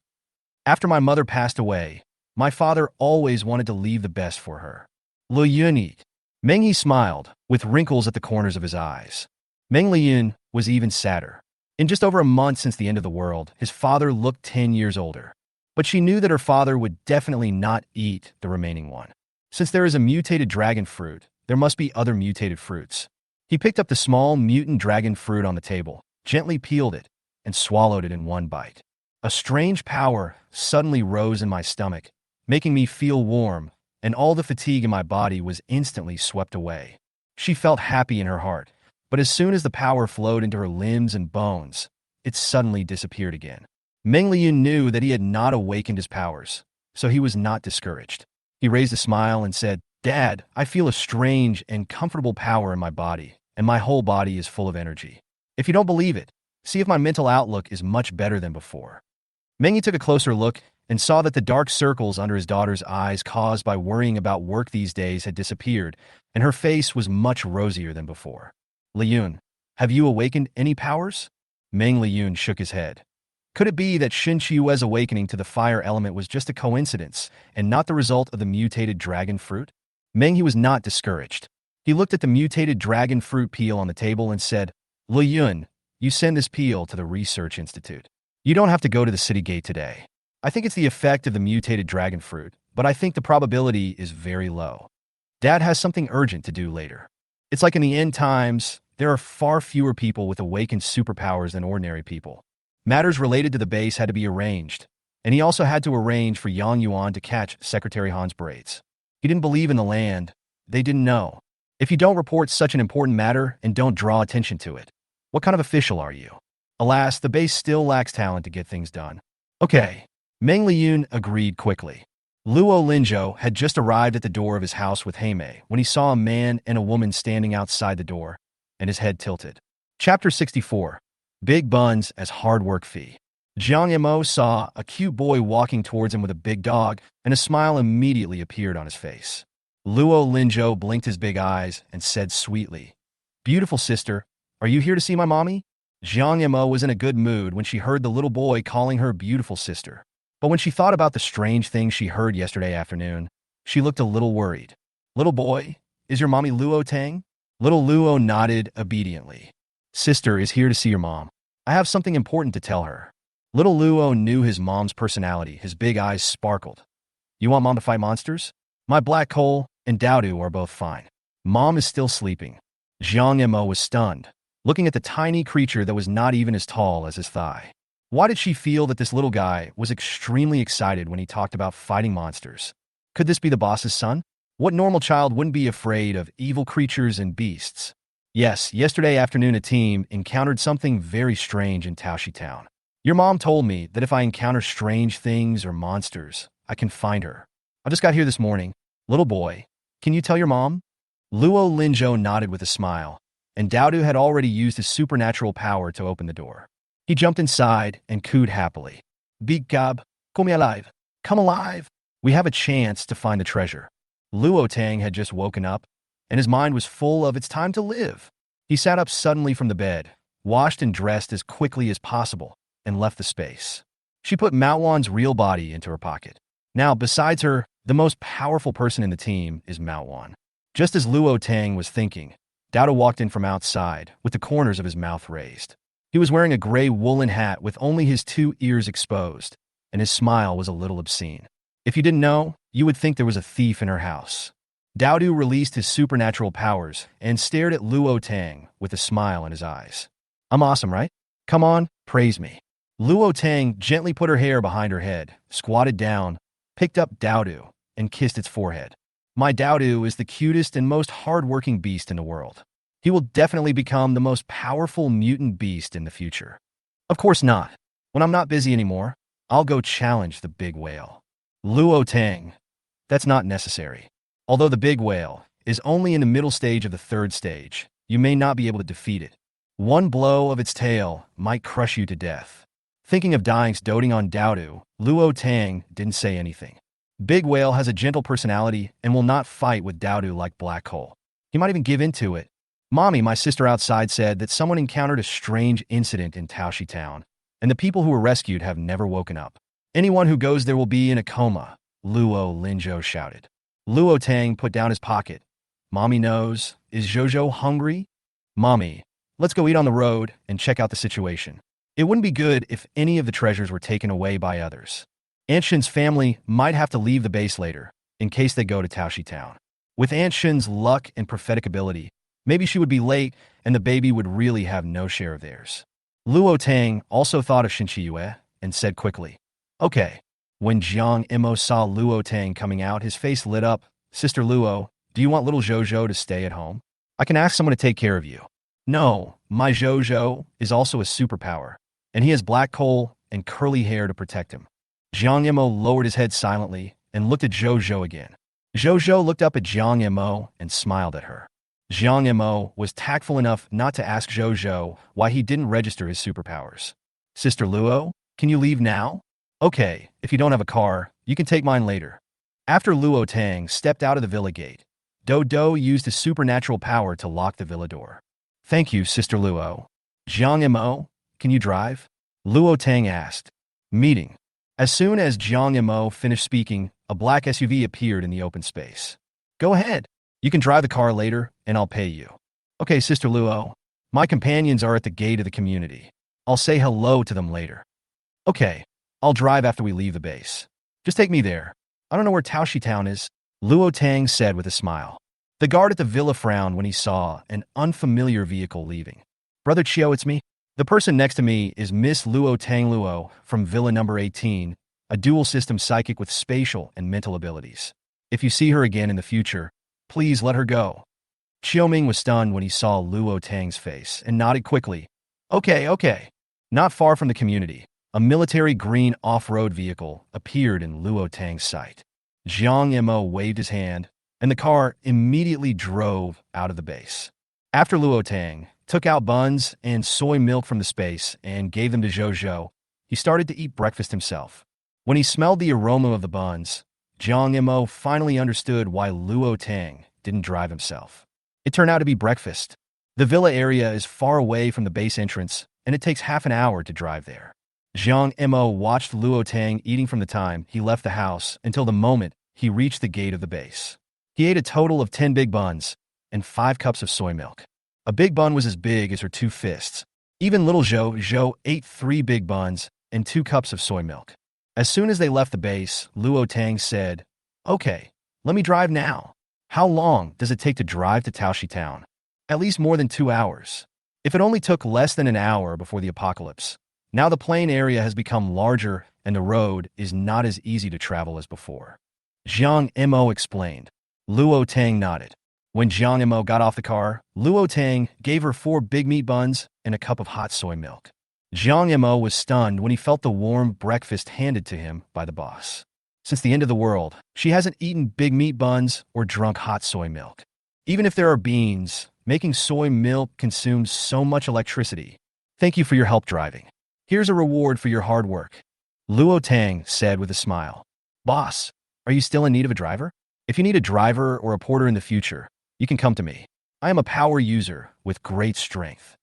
After my mother passed away, my father always wanted to leave the best for her. Liyun eat. Meng smiled, with wrinkles at the corners of his eyes. Meng Liyun was even sadder. In just over a month since the end of the world, his father looked 10 years older. But she knew that her father would definitely not eat the remaining one. Since there is a mutated dragon fruit, there must be other mutated fruits. He picked up the small mutant dragon fruit on the table, gently peeled it, and swallowed it in one bite. A strange power suddenly rose in my stomach, making me feel warm, and all the fatigue in my body was instantly swept away. She felt happy in her heart, but as soon as the power flowed into her limbs and bones, it suddenly disappeared again. Meng Liyun knew that he had not awakened his powers, so he was not discouraged. He raised a smile and said, Dad, I feel a strange and comfortable power in my body, and my whole body is full of energy. If you don't believe it, see if my mental outlook is much better than before. Meng took a closer look and saw that the dark circles under his daughter's eyes caused by worrying about work these days had disappeared, and her face was much rosier than before. Liyun, have you awakened any powers? Meng Liyun shook his head. Could it be that Shin Chiyue's awakening to the fire element was just a coincidence and not the result of the mutated dragon fruit? Meng was not discouraged. He looked at the mutated dragon fruit peel on the table and said, Liyun, you send this peel to the research institute. You don't have to go to the city gate today. I think it's the effect of the mutated dragon fruit, but I think the probability is very low. Dad has something urgent to do later. It's like in the end times, there are far fewer people with awakened superpowers than ordinary people. Matters related to the base had to be arranged, and he also had to arrange for Yang Yuan to catch Secretary Han's braids. He didn't believe in the land. They didn't know. If you don't report such an important matter and don't draw attention to it, what kind of official are you? Alas, the base still lacks talent to get things done. Okay. Meng Liyun agreed quickly. Luo Linzhou had just arrived at the door of his house with Heimei when he saw a man and a woman standing outside the door, and his head tilted. Chapter 64. Big Buns as Hard Work Fee. Jiang Yimou saw a cute boy walking towards him with a big dog, and a smile immediately appeared on his face. Luo Linzhou blinked his big eyes and said sweetly, "Beautiful sister, are you here to see my mommy?" Jiang Yimou was in a good mood when she heard the little boy calling her beautiful sister. But when she thought about the strange things she heard yesterday afternoon, she looked a little worried. "Little boy, is your mommy Luo Tang?" Little Luo nodded obediently. "Sister is here to see your mom. I have something important to tell her." Little Luo knew his mom's personality. His big eyes sparkled. "You want mom to fight monsters? My black coal and Daodu are both fine. Mom is still sleeping." Jiang Yimou was stunned, looking at the tiny creature that was not even as tall as his thigh. Why did she feel that this little guy was extremely excited when he talked about fighting monsters? Could this be the boss's son? What normal child wouldn't be afraid of evil creatures and beasts? Yes, yesterday afternoon a team encountered something very strange in Taoshi Town. Your mom told me that if I encounter strange things or monsters, I can find her. I just got here this morning. Little boy, can you tell your mom? Luo Linzhou nodded with a smile, and Daodu had already used his supernatural power to open the door. He jumped inside and cooed happily. "Big Gab, come alive! Come alive! We have a chance to find the treasure." Luo Tang had just woken up, and his mind was full of "it's time to live." He sat up suddenly from the bed, washed and dressed as quickly as possible, and left the space. She put Manhwa's real body into her pocket. Now, besides her, the most powerful person in the team is Manhwa. Just as Luo Tang was thinking, Daodu walked in from outside, with the corners of his mouth raised. He was wearing a gray woolen hat with only his 2 ears exposed, and his smile was a little obscene. If you didn't know, you would think there was a thief in her house. Daodu released his supernatural powers and stared at Luo Tang with a smile in his eyes. "I'm awesome, right? Come on, praise me." Luo Tang gently put her hair behind her head, squatted down, picked up Daodu, and kissed its forehead. "My Daodu is the cutest and most hard-working beast in the world. He will definitely become the most powerful mutant beast in the future." "Of course not. When I'm not busy anymore, I'll go challenge the big whale." Luo Tang, "That's not necessary. Although the big whale is only in the middle stage of the 3rd stage, you may not be able to defeat it. One blow of its tail might crush you to death." Thinking of dying doting on Daodu, Luo Tang didn't say anything. Big Whale has a gentle personality and will not fight with Daodu like Black Hole. He might even give in to it. "Mommy, my sister outside said that someone encountered a strange incident in Taoshi Town, and the people who were rescued have never woken up. Anyone who goes there will be in a coma," Luo Linzhou shouted. Luo Tang put down his pocket. "Mommy knows. Is Zhouzhou hungry?" "Mommy, let's go eat on the road and check out the situation. It wouldn't be good if any of the treasures were taken away by others. Anshin's family might have to leave the base later, in case they go to Taoshi Town. With Anshin's luck and prophetic ability, maybe she would be late and the baby would really have no share of theirs." Luo Tang also thought of Shinchiyue and said quickly, "Okay." When Jiang Yimou saw Luo Tang coming out, his face lit up. "Sister Luo, do you want little Zhouzhou to stay at home? I can ask someone to take care of you." "No, my Zhouzhou is also a superpower, and he has black coal and curly hair to protect him." Jiang Yimou lowered his head silently and looked at Zhouzhou again. Zhouzhou looked up at Jiang Yimou and smiled at her. Jiang Yimou was tactful enough not to ask Zhouzhou why he didn't register his superpowers. "Sister Luo, can you leave now?" "Okay, if you don't have a car, you can take mine later." After Luo Tang stepped out of the villa gate, Do used his supernatural power to lock the villa door. "Thank you, Sister Luo." "Jiang Yimou, can you drive?" Luo Tang asked. Meeting. As soon as Jiang Yimou finished speaking, a black SUV appeared in the open space. "Go ahead. You can drive the car later, and I'll pay you." "Okay, Sister Luo. My companions are at the gate of the community. I'll say hello to them later." "Okay, I'll drive after we leave the base. Just take me there. I don't know where Taoshi Town is," Luo Tang said with a smile. The guard at the villa frowned when he saw an unfamiliar vehicle leaving. "Brother Chiu, it's me. The person next to me is Miss Luo Tang Luo from Villa number 18, a dual-system psychic with spatial and mental abilities. If you see her again in the future, please let her go." Xiaoming was stunned when he saw Luo Tang's face and nodded quickly. Okay. Not far from the community, a military green off-road vehicle appeared in Luo Tang's sight. Jiang Mo waved his hand, and the car immediately drove out of the base. After Luo Tang took out buns and soy milk from the space and gave them to Zhou, he started to eat breakfast himself. When he smelled the aroma of the buns, Jiang Mo finally understood why Luo Tang didn't drive himself. It turned out to be breakfast. The villa area is far away from the base entrance, and it takes half an hour to drive there. Jiang Mo watched Luo Tang eating from the time he left the house until the moment he reached the gate of the base. He ate a total of 10 big buns and 5 cups of soy milk. A big bun was as big as her 2 fists. Even little Zhou ate 3 big buns and 2 cups of soy milk. As soon as they left the base, Luo Tang said, "Okay, let me drive now." How long does it take to drive to Taoshi Town? At least more than 2 hours. If it only took less than an hour before the apocalypse. Now the plain area has become larger and the road is not as easy to travel as before. Jiang Mo explained. Luo Tang nodded. When Jiang Mo got off the car, Luo Tang gave her 4 big meat buns and a cup of hot soy milk. Jiang Mo was stunned when he felt the warm breakfast handed to him by the boss. Since the end of the world, she hasn't eaten big meat buns or drunk hot soy milk. Even if there are beans, making soy milk consumes so much electricity. Thank you for your help driving. Here's a reward for your hard work. Luo Tang said with a smile. Boss, are you still in need of a driver? If you need a driver or a porter in the future, you can come to me. I am a power user with great strength.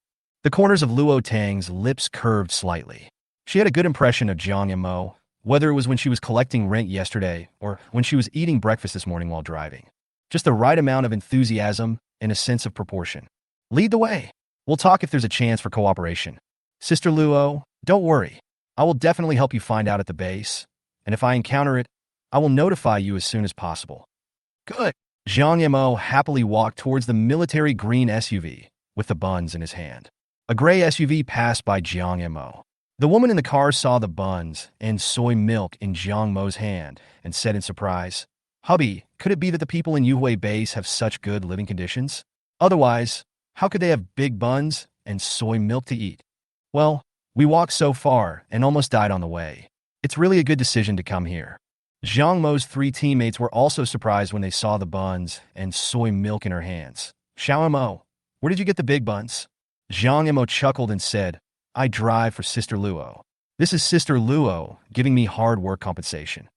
The corners of Luo Tang's lips curved slightly. She had a good impression of Jiang Mo, whether it was when she was collecting rent yesterday or when she was eating breakfast this morning while driving. Just the right amount of enthusiasm and a sense of proportion. Lead the way. We'll talk if there's a chance for cooperation. Sister Luo, don't worry. I will definitely help you find out at the base, and if I encounter it, I will notify you as soon as possible. Good. Jiang Mo happily walked towards the military green SUV with the buns in his hand. A gray SUV passed by Jiang Mo. The woman in the car saw the buns and soy milk in Jiang Mo's hand and said in surprise, Hubby, could it be that the people in Yuhui Base have such good living conditions? Otherwise, how could they have big buns and soy milk to eat? Well, we walked so far and almost died on the way. It's really a good decision to come here. Jiang Mo's 3 teammates were also surprised when they saw the buns and soy milk in her hands. Xiao Mo, where did you get the big buns? Jiang Mo chuckled and said, I drive for Sister Luo. This is Sister Luo giving me hard work compensation.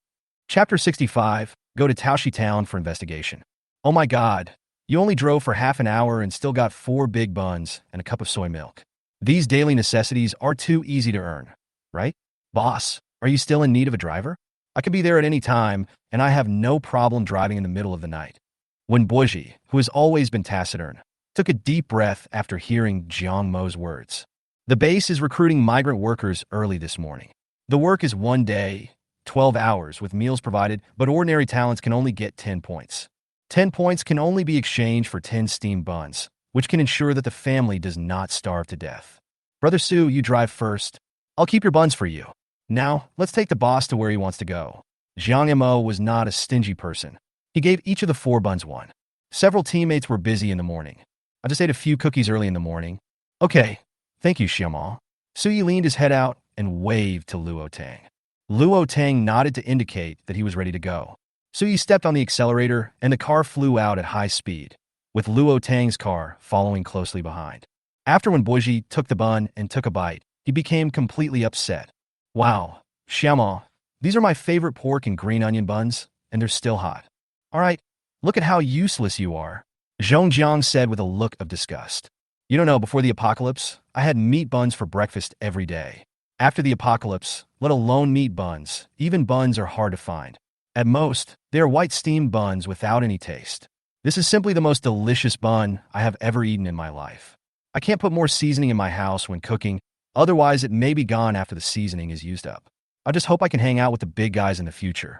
Chapter 65, Go to Taoshi Town for investigation. Oh my god, you only drove for half an hour and still got 4 big buns and a cup of soy milk. These daily necessities are too easy to earn, right? Boss, are you still in need of a driver? I could be there at any time, and I have no problem driving in the middle of the night. When Boji, who has always been taciturn, took a deep breath after hearing Jiang Mo's words. The base is recruiting migrant workers early this morning. The work is 1 day, 12 hours with meals provided, but ordinary talents can only get 10 points. 10 points can only be exchanged for 10 steamed buns, which can ensure that the family does not starve to death. Brother Su, you drive first. I'll keep your buns for you. Now, let's take the boss to where he wants to go. Jiang Mo was not a stingy person. He gave each of the 4 buns one. Several teammates were busy in the morning. I just ate a few cookies early in the morning. Okay, thank you, Xiaoma. Suyi leaned his head out and waved to Luo Tang. Luo Tang nodded to indicate that he was ready to go. Suyi stepped on the accelerator and the car flew out at high speed, with Luo Tang's car following closely behind. After when Boji took the bun and took a bite, he became completely upset. Wow, Xiaoma, these are my favorite pork and green onion buns, and they're still hot. All right, look at how useless you are, Zhongjiang said with a look of disgust. You don't know, before the apocalypse, I had meat buns for breakfast every day. After the apocalypse, let alone meat buns, even buns are hard to find. At most, they are white steamed buns without any taste. This is simply the most delicious bun I have ever eaten in my life. I can't put more seasoning in my house when cooking, otherwise it may be gone after the seasoning is used up. I just hope I can hang out with the big guys in the future.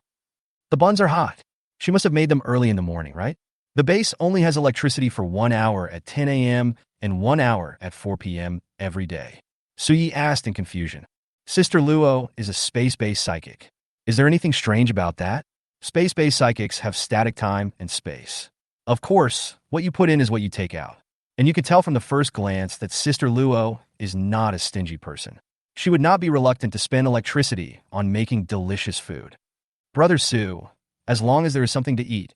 The buns are hot. She must have made them early in the morning, right? The base only has electricity for 1 hour at 10 a.m. and 1 hour at 4 p.m. every day. Suyi asked in confusion. Sister Luo is a space-based psychic. Is there anything strange about that? Space-based psychics have static time and space. Of course, what you put in is what you take out. And you could tell from the first glance that Sister Luo is not a stingy person. She would not be reluctant to spend electricity on making delicious food. Brother Su, As long as there is something to eat.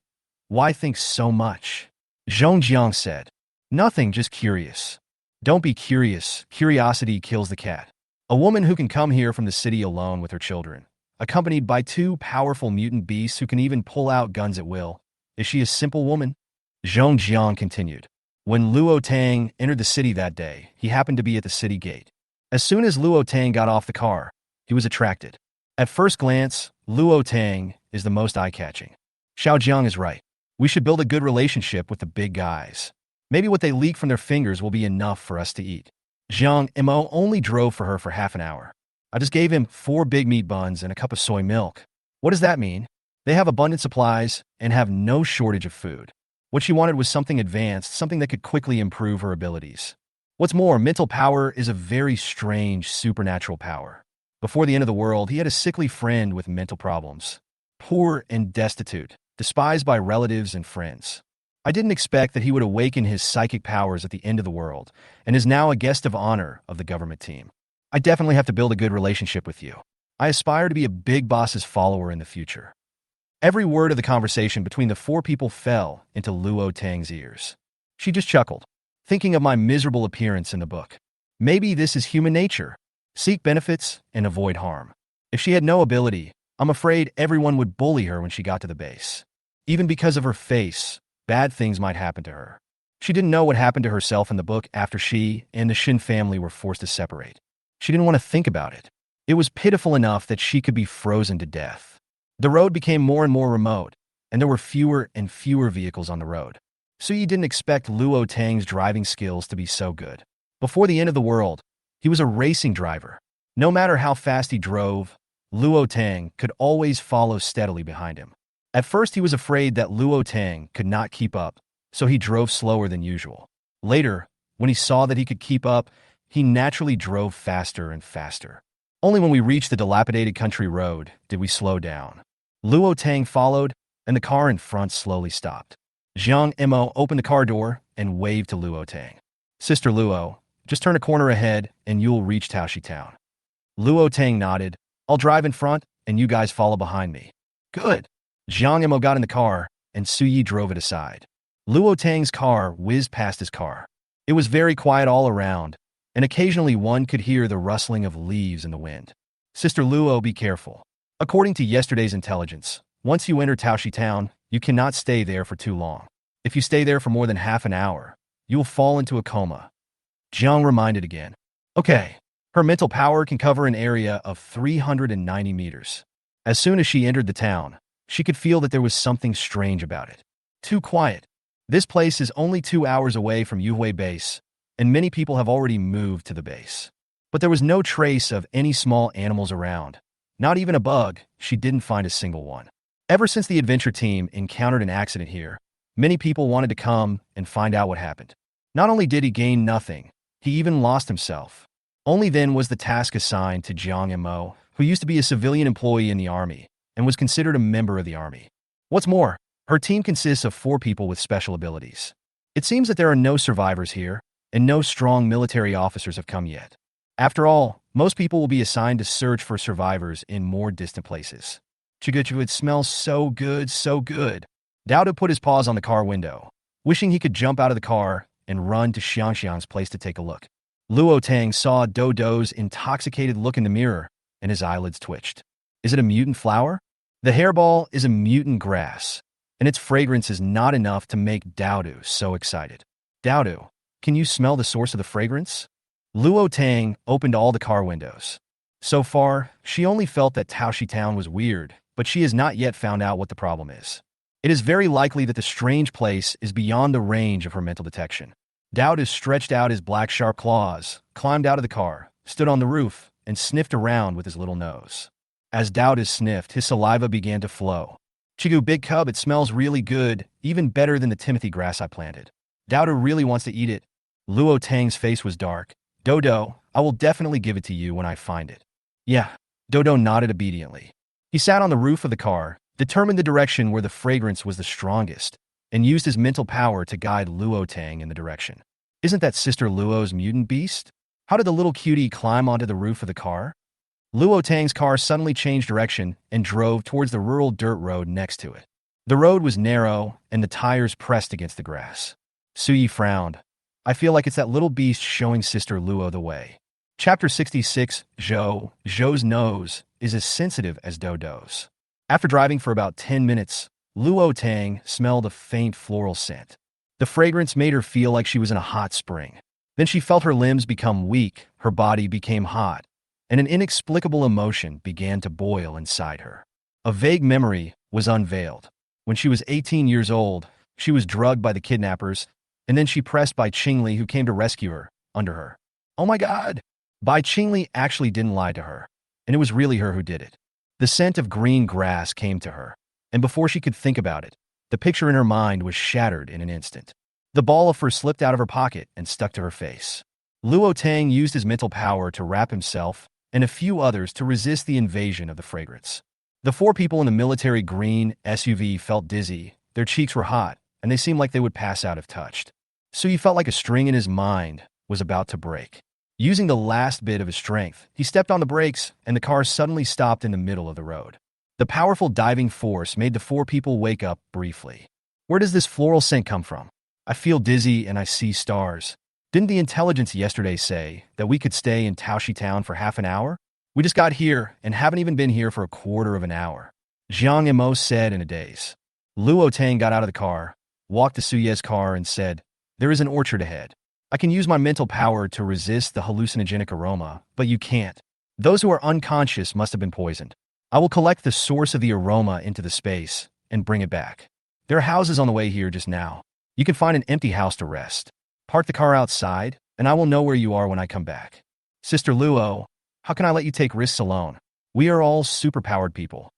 Why think so much? Zhongjiang said. Nothing, just curious. Don't be curious. Curiosity kills the cat. A woman who can come here from the city alone with her children, accompanied by two powerful mutant beasts who can even pull out guns at will. Is she a simple woman? Zhongjiang continued. When Luo Tang entered the city that day, he happened to be at the city gate. As soon as Luo Tang got off the car, he was attracted. At first glance, Luo Tang is the most eye-catching. Xiaojiang is right. We should build a good relationship with the big guys. Maybe what they leak from their fingers will be enough for us to eat. Jiang Mo only drove for her for half an hour. I just gave him 4 big meat buns and a cup of soy milk. What does that mean? They have abundant supplies and have no shortage of food. What she wanted was something advanced, something that could quickly improve her abilities. What's more, mental power is a very strange supernatural power. Before the end of the world, he had a sickly friend with mental problems. Poor and destitute, despised by relatives and friends. I didn't expect that he would awaken his psychic powers at the end of the world, and is now a guest of honor of the government team. I definitely have to build a good relationship with you. I aspire to be a big boss's follower in the future. Every word of the conversation between the 4 people fell into Luo Tang's ears. She just chuckled, thinking of my miserable appearance in the book. Maybe this is human nature. Seek benefits and avoid harm. If she had no ability, I'm afraid everyone would bully her when she got to the base. Even because of her face, bad things might happen to her. She didn't know what happened to herself in the book after she and the Shin family were forced to separate. She didn't want to think about it. It was pitiful enough that she could be frozen to death. The road became more and more remote, and there were fewer and fewer vehicles on the road. Suyi didn't expect Luo Tang's driving skills to be so good. Before the end of the world, he was a racing driver. No matter how fast he drove, Luo Tang could always follow steadily behind him. At first, he was afraid that Luo Tang could not keep up, so he drove slower than usual. Later, when he saw that he could keep up, he naturally drove faster and faster. Only when we reached the dilapidated country road did we slow down. Luo Tang followed, and the car in front slowly stopped. Jiang Mo opened the car door and waved to Luo Tang. Sister Luo, just turn a corner ahead and you'll reach Taoshi Town. Luo Tang nodded. I'll drive in front and you guys follow behind me. Good. Jiang Mo got in the car and Suyi drove it aside. Luo Tang's car whizzed past his car. It was very quiet all around, and occasionally one could hear the rustling of leaves in the wind. Sister Luo, be careful. According to yesterday's intelligence, once you enter Taoshi Town, you cannot stay there for too long. If you stay there for more than half an hour, you will fall into a coma. Jiang reminded again. Okay. Her mental power can cover an area of 390 meters. As soon as she entered the town, she could feel that there was something strange about it. Too quiet. This place is only 2 hours away from Yuhui Base, and many people have already moved to the base. But there was no trace of any small animals around. Not even a bug. She didn't find a single one. Ever since the adventure team encountered an accident here, many people wanted to come and find out what happened. Not only did he gain nothing, he even lost himself. Only then was the task assigned to Jiang Mo, who used to be a civilian employee in the army and was considered a member of the army. What's more, her team consists of 4 people with special abilities. It seems that there are no survivors here, and no strong military officers have come yet. After all, most people will be assigned to search for survivors in more distant places. Chiguchu, it smells so good, so good. Dowda put his paws on the car window, wishing he could jump out of the car and run to Xiangxiang's place to take a look. Luo Tang saw Dodo's intoxicated look in the mirror, and his eyelids twitched. Is it a mutant flower? The hairball is a mutant grass, and its fragrance is not enough to make Dowdu so excited. Dowdu, can you smell the source of the fragrance? Luo Tang opened all the car windows. So far, she only felt that Taoshi Town was weird, but she has not yet found out what the problem is. It is very likely that the strange place is beyond the range of her mental detection. Dowdu stretched out his black sharp claws, climbed out of the car, stood on the roof, and sniffed around with his little nose. As Dowdu sniffed, his saliva began to flow. Chigu, big cub, it smells really good, even better than the timothy grass I planted. Dowdu really wants to eat it. Luo Tang's face was dark. Dodo, I will definitely give it to you when I find it. Yeah. Dodo nodded obediently. He sat on the roof of the car, determined the direction where the fragrance was the strongest, and used his mental power to guide Luo Tang in the direction. Isn't that Sister Luo's mutant beast? How did the little cutie climb onto the roof of the car? Luo Tang's car suddenly changed direction and drove towards the rural dirt road next to it. The road was narrow, and the tires pressed against the grass. Suyi frowned. I feel like it's that little beast showing Sister Luo the way. Chapter 66, Zhou. Zhou's nose is as sensitive as Dodo's. After driving for about 10 minutes, Luo Tang smelled a faint floral scent. The fragrance made her feel like she was in a hot spring. Then she felt her limbs become weak, her body became hot, and an inexplicable emotion began to boil inside her. A vague memory was unveiled. When she was 18 years old, she was drugged by the kidnappers, and then she pressed Bai Qingli, who came to rescue her, under her. Oh my God! Bai Qingli actually didn't lie to her, and it was really her who did it. The scent of green grass came to her, and before she could think about it, the picture in her mind was shattered in an instant. The ball of fur slipped out of her pocket and stuck to her face. Luo Tang used his mental power to wrap himself and a few others to resist the invasion of the fragrance. The four people in the military green SUV felt dizzy, their cheeks were hot, and they seemed like they would pass out if touched. So he felt like a string in his mind was about to break. Using the last bit of his strength, he stepped on the brakes, and the car suddenly stopped in the middle of the road. The powerful diving force made the four people wake up briefly. Where does this floral scent come from? I feel dizzy and I see stars. Didn't the intelligence yesterday say that we could stay in Taoshi Town for half an hour? We just got here and haven't even been here for a quarter of an hour. Jiang Mo said in a daze. Luo Tang got out of the car, walked to Suye's car and said, there is an orchard ahead. I can use my mental power to resist the hallucinogenic aroma, but you can't. Those who are unconscious must have been poisoned. I will collect the source of the aroma into the space and bring it back. There are houses on the way here just now. You can find an empty house to rest. Park the car outside, and I will know where you are when I come back. Sister Luo, how can I let you take risks alone? We are all superpowered people.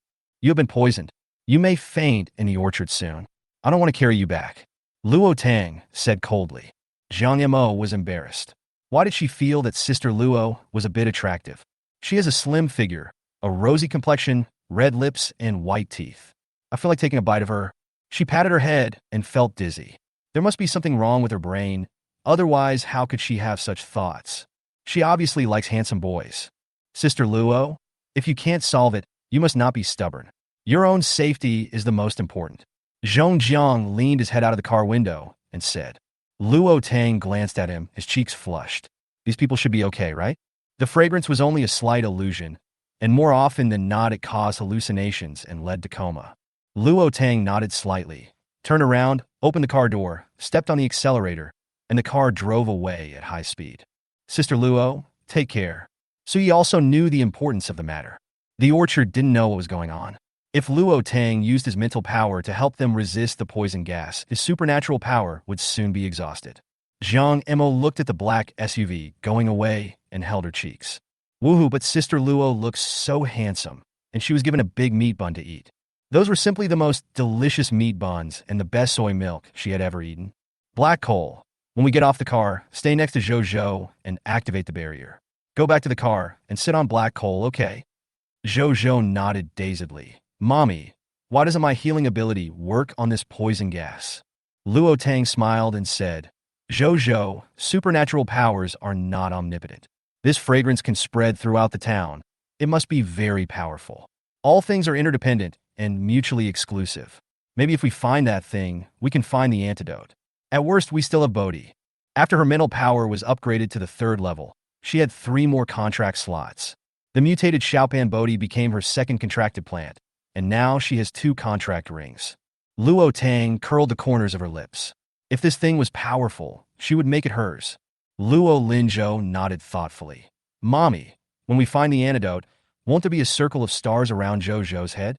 You have been poisoned. You may faint in the orchard soon. I don't want to carry you back. Luo Tang said coldly. Zhang Mo was embarrassed. Why did she feel that Sister Luo was a bit attractive? She has a slim figure, a rosy complexion, red lips, and white teeth. I feel like taking a bite of her. She patted her head and felt dizzy. There must be something wrong with her brain. Otherwise, how could she have such thoughts? She obviously likes handsome boys. Sister Luo, if you can't solve it, you must not be stubborn. Your own safety is the most important. Zhong Jiang leaned his head out of the car window and said. Luo Tang glanced at him, his cheeks flushed. These people should be okay, right? The fragrance was only a slight illusion, and more often than not it caused hallucinations and led to coma. Luo Tang nodded slightly, turned around, opened the car door, stepped on the accelerator, and the car drove away at high speed. Sister Luo, take care. Suyi also knew the importance of the matter. The orchard didn't know what was going on. If Luo Tang used his mental power to help them resist the poison gas, his supernatural power would soon be exhausted. Jiang Mo looked at the black SUV going away and held her cheeks. Woohoo, but Sister Luo looked so handsome, and she was given a big meat bun to eat. Those were simply the most delicious meat buns and the best soy milk she had ever eaten. Black coal. When we get off the car, stay next to Zhou and activate the barrier. Go back to the car and sit on black coal, okay? Zhou nodded dazedly. Mommy, why doesn't my healing ability work on this poison gas? Luo Tang smiled and said, Zhou, supernatural powers are not omnipotent. This fragrance can spread throughout the town. It must be very powerful. All things are interdependent and mutually exclusive. Maybe if we find that thing, we can find the antidote. At worst, we still have Bodhi. After her mental power was upgraded to the 3rd level, she had 3 more contract slots. The mutated Xiaopan Bodhi became her second contracted plant, and now she has 2 contract rings. Luo Tang curled the corners of her lips. If this thing was powerful, she would make it hers. Luo Linzhou nodded thoughtfully. Mommy, when we find the antidote, won't there be a circle of stars around Zhou's head?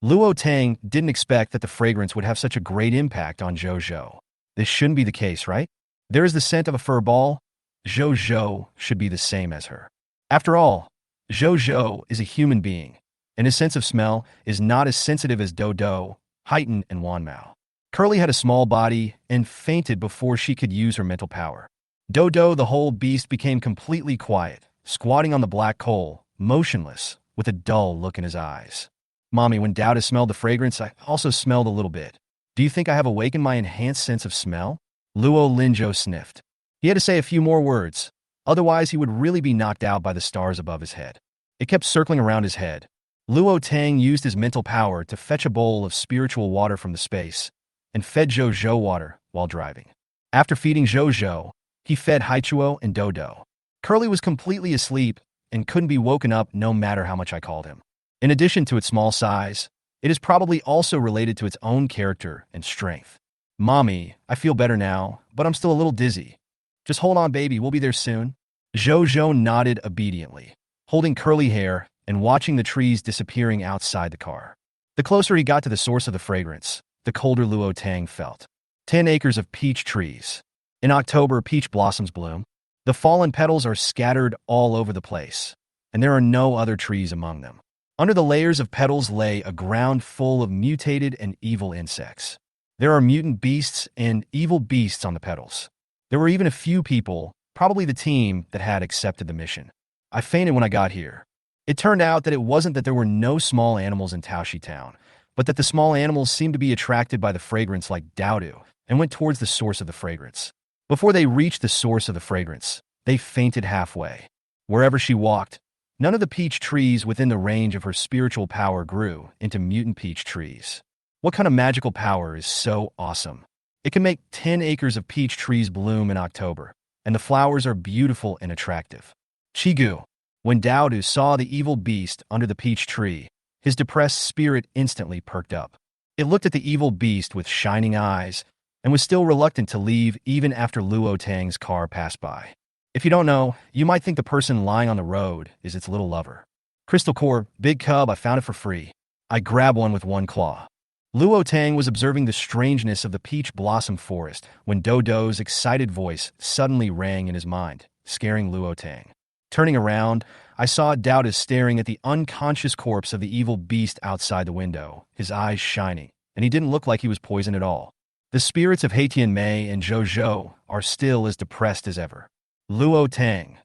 Luo Tang didn't expect that the fragrance would have such a great impact on Zhou. This shouldn't be the case, right? There is the scent of a fur ball. Zhou should be the same as her. After all, Zhou is a human being, and his sense of smell is not as sensitive as Dodo, Heighten, and Wanmao. Curly had a small body and fainted before she could use her mental power. Dodo, the whole beast, became completely quiet, squatting on the black coal, motionless, with a dull look in his eyes. Mommy, when Dao smelled the fragrance, I also smelled a little bit. Do you think I have awakened my enhanced sense of smell? Luo Linzhou sniffed. He had to say a few more words, otherwise he would really be knocked out by the stars above his head. It kept circling around his head. Luo Tang used his mental power to fetch a bowl of spiritual water from the space and fed Zhou Zhou water while driving. After feeding Zhou Zhou, he fed Haichuo and Dodo. Curly was completely asleep and couldn't be woken up no matter how much I called him. In addition to its small size, it is probably also related to its own character and strength. Mommy, I feel better now, but I'm still a little dizzy. Just hold on, baby, we'll be there soon. Zhou Zhou nodded obediently, holding curly hair and watching the trees disappearing outside the car. The closer he got to the source of the fragrance, the colder Luo Tang felt. 10 acres of peach trees. In October, peach blossoms bloom. The fallen petals are scattered all over the place, and there are no other trees among them. Under the layers of petals lay a ground full of mutated and evil insects. There are mutant beasts and evil beasts on the petals. There were even a few people, probably the team, that had accepted the mission. I fainted when I got here. It turned out that it wasn't that there were no small animals in Taoshi Town, but that the small animals seemed to be attracted by the fragrance like Daodu and went towards the source of the fragrance. Before they reached the source of the fragrance, they fainted halfway. Wherever she walked, none of the peach trees within the range of her spiritual power grew into mutant peach trees. What kind of magical power is so awesome? It can make 10 acres of peach trees bloom in October, and the flowers are beautiful and attractive. Chigu. When Daodu saw the evil beast under the peach tree, his depressed spirit instantly perked up. It looked at the evil beast with shining eyes and was still reluctant to leave even after Luo Tang's car passed by. If you don't know, you might think the person lying on the road is its little lover. Crystal Core, big cub, I found it for free. I grabbed one with one claw. Luo Tang was observing the strangeness of the peach blossom forest when Dodo's excited voice suddenly rang in his mind, scaring Luo Tang. Turning around, I saw Daodu staring at the unconscious corpse of the evil beast outside the window, his eyes shining, and he didn't look like he was poisoned at all. The spirits of Haitian Mei and Zhou Zhou are still as depressed as ever. Luo Tang.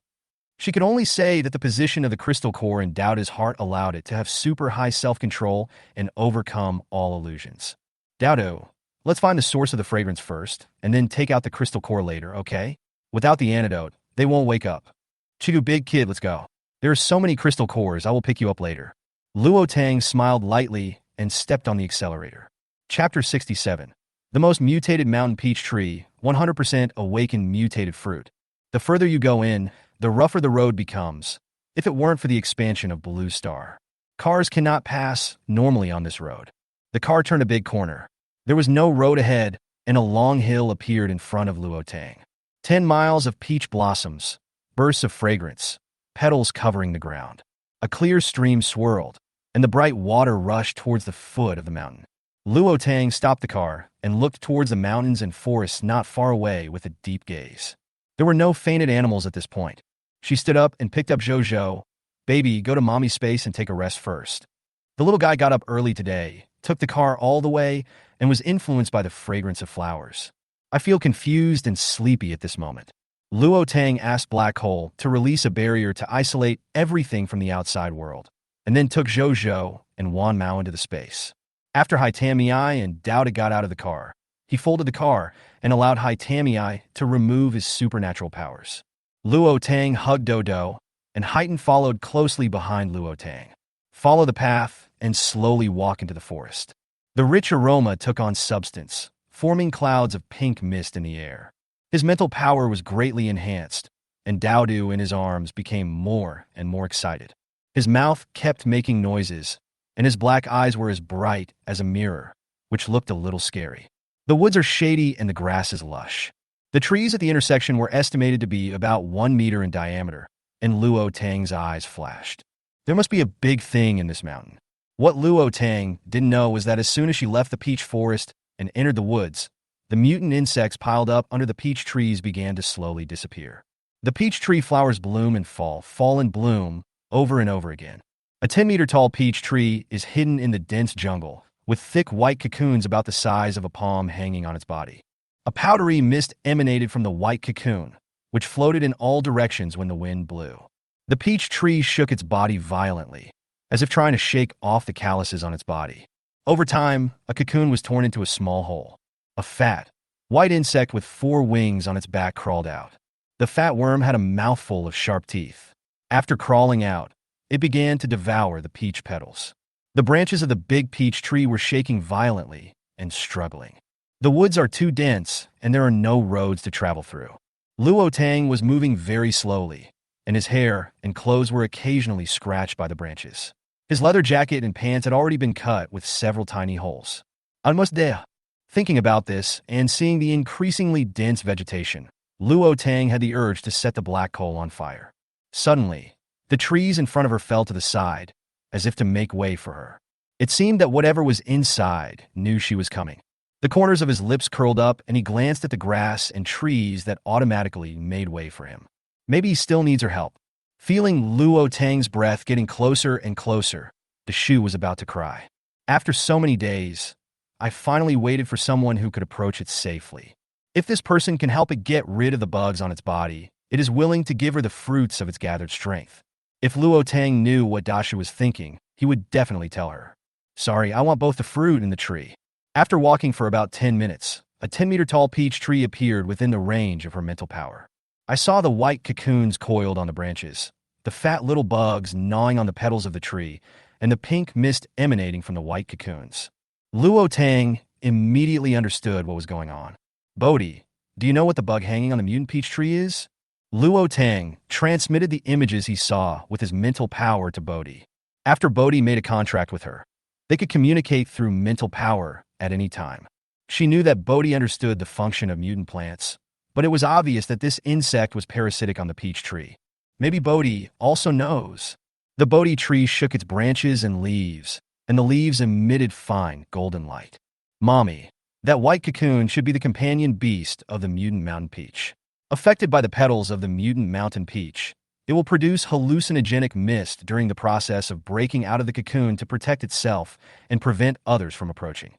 She could only say that the position of the crystal core in Daodu's heart allowed it to have super high self-control and overcome all illusions. Daodu, let's find the source of the fragrance first, and then take out the crystal core later, okay? Without the antidote, they won't wake up. Chigu, big kid, let's go. There are so many crystal cores, I will pick you up later. Luo Tang smiled lightly and stepped on the accelerator. Chapter 67. The most mutated mountain peach tree, 100% awakened mutated fruit. The further you go in, the rougher the road becomes, if it weren't for the expansion of Blue Star. Cars cannot pass normally on this road. The car turned a big corner. There was no road ahead, and a long hill appeared in front of Luo Tang. 10 miles of peach blossoms, bursts of fragrance, petals covering the ground. A clear stream swirled, and the bright water rushed towards the foot of the mountain. Luo Tang stopped the car and looked towards the mountains and forests not far away with a deep gaze. There were no fainted animals at this point. She stood up and picked up Zhou Zhou. Baby, go to mommy's space and take a rest first. The little guy got up early today, took the car all the way, and was influenced by the fragrance of flowers. I feel confused and sleepy at this moment. Luo Tang asked Black Hole to release a barrier to isolate everything from the outside world, and then took Zhou Zhou and Wan Mao into the space. After Hai Tamiai and Daoda got out of the car, he folded the car and allowed Hai Tamiai to remove his supernatural powers. Luo Tang hugged Dodo, and Haiten followed closely behind Luo Tang. Follow the path and slowly walk into the forest. The rich aroma took on substance, forming clouds of pink mist in the air. His mental power was greatly enhanced, and Daodu in his arms became more and more excited. His mouth kept making noises, and his black eyes were as bright as a mirror, which looked a little scary. The woods are shady and the grass is lush. The trees at the intersection were estimated to be about 1 meter in diameter, and Luo Tang's eyes flashed. There must be a big thing in this mountain. What Luo Tang didn't know was that as soon as she left the peach forest and entered the woods, the mutant insects piled up under the peach trees began to slowly disappear. The peach tree flowers bloom and fall and bloom over and over again. A 10-meter-tall peach tree is hidden in the dense jungle, with thick white cocoons about the size of a palm hanging on its body. A powdery mist emanated from the white cocoon, which floated in all directions when the wind blew. The peach tree shook its body violently, as if trying to shake off the calluses on its body. Over time, a cocoon was torn into a small hole. A fat, white insect with 4 wings on its back crawled out. The fat worm had a mouthful of sharp teeth. After crawling out, it began to devour the peach petals. The branches of the big peach tree were shaking violently and struggling. The woods are too dense, and there are no roads to travel through. Luo Tang was moving very slowly, and his hair and clothes were occasionally scratched by the branches. His leather jacket and pants had already been cut with several tiny holes. Almost there. Thinking about this and seeing the increasingly dense vegetation, Luo Tang had the urge to set the black coal on fire. Suddenly, the trees in front of her fell to the side, as if to make way for her. It seemed that whatever was inside knew she was coming. The corners of his lips curled up, and he glanced at the grass and trees that automatically made way for him. Maybe he still needs her help. Feeling Luo Tang's breath getting closer and closer, the shoe was about to cry. After so many days, I finally waited for someone who could approach it safely. If this person can help it get rid of the bugs on its body, it is willing to give her the fruits of its gathered strength. If Luo Tang knew what Dasha was thinking, he would definitely tell her. Sorry, I want both the fruit and the tree. After walking for about 10 minutes, a 10-meter-tall peach tree appeared within the range of her mental power. I saw the white cocoons coiled on the branches, the fat little bugs gnawing on the petals of the tree, and the pink mist emanating from the white cocoons. Luo Tang immediately understood what was going on. Bodhi, do you know what the bug hanging on the mutant peach tree is? Luo Tang transmitted the images he saw with his mental power to Bodhi. After Bodhi made a contract with her, they could communicate through mental power at any time. She knew that Bodhi understood the function of mutant plants, but it was obvious that this insect was parasitic on the peach tree. Maybe Bodhi also knows. The Bodhi tree shook its branches and leaves, and the leaves emitted fine golden light. Mommy, that white cocoon should be the companion beast of the mutant mountain peach. Affected by the petals of the mutant mountain peach, it will produce hallucinogenic mist during the process of breaking out of the cocoon to protect itself and prevent others from approaching.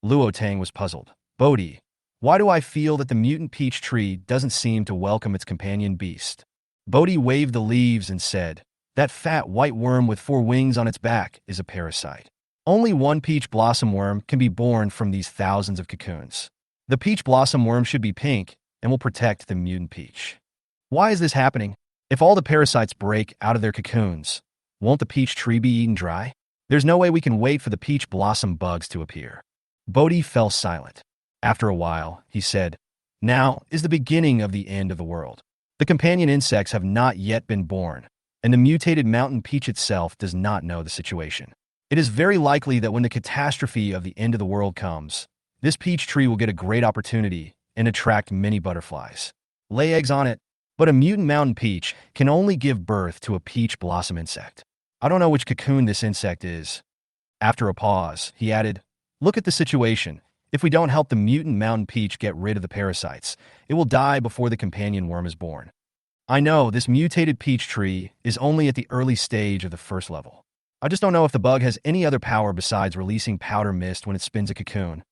Luo Tang was puzzled. Bodhi, why do I feel that the mutant peach tree doesn't seem to welcome its companion beast? Bodhi waved the leaves and said, that fat white worm with 4 wings on its back is a parasite. Only one peach blossom worm can be born from these thousands of cocoons. The peach blossom worm should be pink and will protect the mutant peach. Why is this happening? If all the parasites break out of their cocoons, won't the peach tree be eaten dry? There's no way we can wait for the peach blossom bugs to appear. Bodhi fell silent. After a while, he said, now is the beginning of the end of the world. The companion insects have not yet been born, and the mutated mountain peach itself does not know the situation. It is very likely that when the catastrophe of the end of the world comes, this peach tree will get a great opportunity and attract many butterflies. Lay eggs on it, but a mutant mountain peach can only give birth to a peach blossom insect. I don't know which cocoon this insect is. After a pause, he added, look at the situation. If we don't help the mutant mountain peach get rid of the parasites, it will die before the companion worm is born. I know this mutated peach tree is only at the early stage of the first level. I just don't know if the bug has any other power besides releasing powder mist when it spins a cocoon.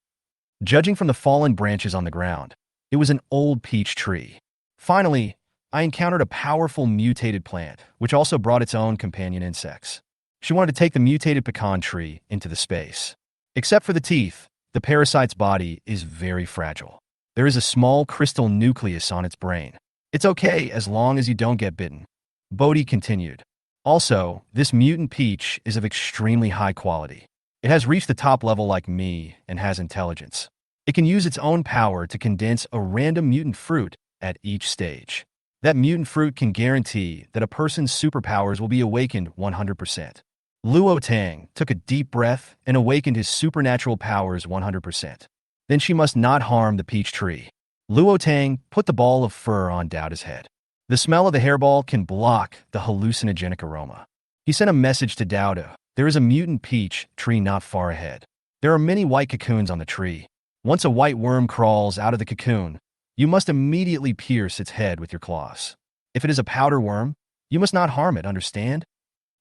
Judging from the fallen branches on the ground, it was an old peach tree. Finally, I encountered a powerful mutated plant, which also brought its own companion insects. She wanted to take the mutated pecan tree into the space. Except for the teeth, the parasite's body is very fragile. There is a small crystal nucleus on its brain. It's okay as long as you don't get bitten. Bodhi continued. Also, this mutant peach is of extremely high quality. It has reached the top level like me and has intelligence. It can use its own power to condense a random mutant fruit at each stage. That mutant fruit can guarantee that a person's superpowers will be awakened 100%. Luo Tang took a deep breath and awakened his supernatural powers 100%. Then she must not harm the peach tree. Luo Tang put the ball of fur on Daoda's head. The smell of the hairball can block the hallucinogenic aroma. He sent a message to Daoda. There is a mutant peach tree not far ahead. There are many white cocoons on the tree. Once a white worm crawls out of the cocoon, you must immediately pierce its head with your claws. If it is a powder worm, you must not harm it, understand?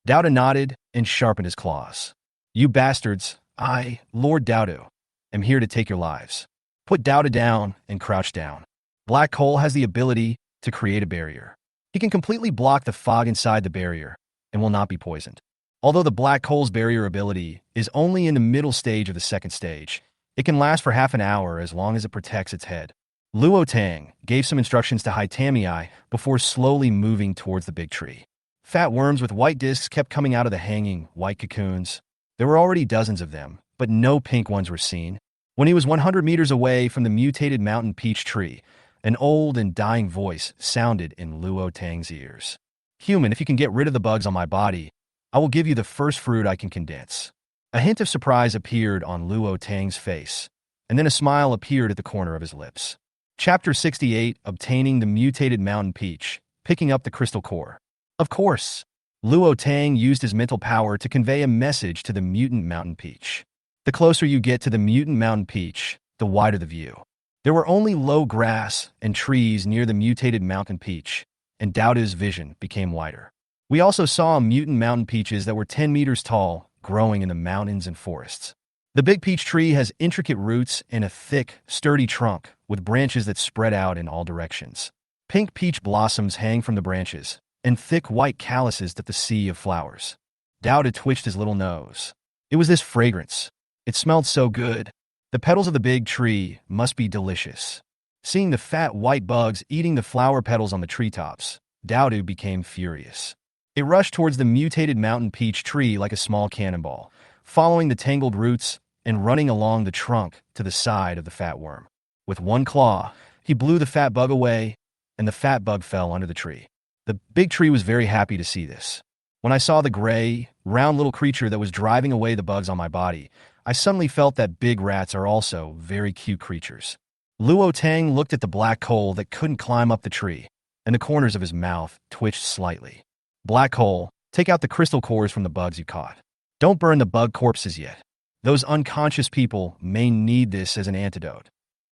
Daoda nodded and sharpened his claws. You bastards, I, Lord Daoda, am here to take your lives. Put Daoda down and crouch down. Black Coal has the ability to create a barrier. He can completely block the fog inside the barrier and will not be poisoned. Although the Black Coal's barrier ability is only in the middle stage of the second stage, it can last for half an hour as long as it protects its head. Luo Tang gave some instructions to Hai Tamii before slowly moving towards the big tree. Fat worms with white discs kept coming out of the hanging, white cocoons. There were already dozens of them, but no pink ones were seen. When he was 100 meters away from the mutated mountain peach tree, an old and dying voice sounded in Luo Tang's ears. Human, if you can get rid of the bugs on my body, I will give you the first fruit I can condense. A hint of surprise appeared on Luo Tang's face, and then a smile appeared at the corner of his lips. Chapter 68, Obtaining the Mutated Mountain Peach, Picking Up the Crystal Core. Of course, Luo Tang used his mental power to convey a message to the mutant mountain peach. The closer you get to the mutant mountain peach, the wider the view. There were only low grass and trees near the mutated mountain peach, and Dowda's vision became wider. We also saw mutant mountain peaches that were 10 meters tall, growing in the mountains and forests. The big peach tree has intricate roots and a thick, sturdy trunk with branches that spread out in all directions. Pink peach blossoms hang from the branches, and thick white calluses that the sea of flowers. Dowda twitched his little nose. It was this fragrance. It smelled so good. The petals of the big tree must be delicious. Seeing the fat white bugs eating the flower petals on the treetops, Dowda became furious. It rushed towards the mutated mountain peach tree like a small cannonball, following the tangled roots and running along the trunk to the side of the fat worm. With one claw, he blew the fat bug away, and the fat bug fell under the tree. The big tree was very happy to see this. When I saw the gray, round little creature that was driving away the bugs on my body, I suddenly felt that big rats are also very cute creatures. Luo Tang looked at the black coal that couldn't climb up the tree, and the corners of his mouth twitched slightly. Black coal, take out the crystal cores from the bugs you caught. Don't burn the bug corpses yet. Those unconscious people may need this as an antidote.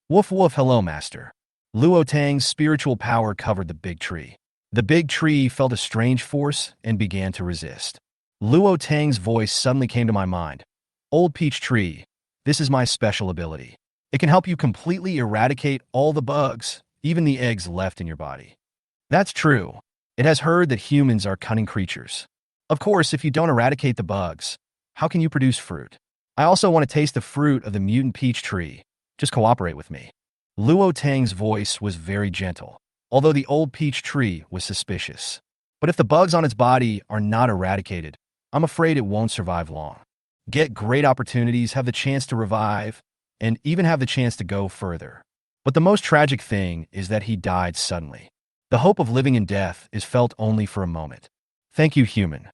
Woof woof, hello, master. Luo Tang's spiritual power covered the big tree. The big tree felt a strange force and began to resist. Luo Tang's voice suddenly came to my mind. Old peach tree, this is my special ability. It can help you completely eradicate all the bugs, even the eggs left in your body. That's true. It has heard that humans are cunning creatures. Of course, if you don't eradicate the bugs, how can you produce fruit? I also want to taste the fruit of the mutant peach tree. Just cooperate with me. Luo Tang's voice was very gentle, although the old peach tree was suspicious. But if the bugs on its body are not eradicated, I'm afraid it won't survive long. Get great opportunities, have the chance to revive, and even have the chance to go further. But the most tragic thing is that he died suddenly. The hope of living in death is felt only for a moment. Thank you, human.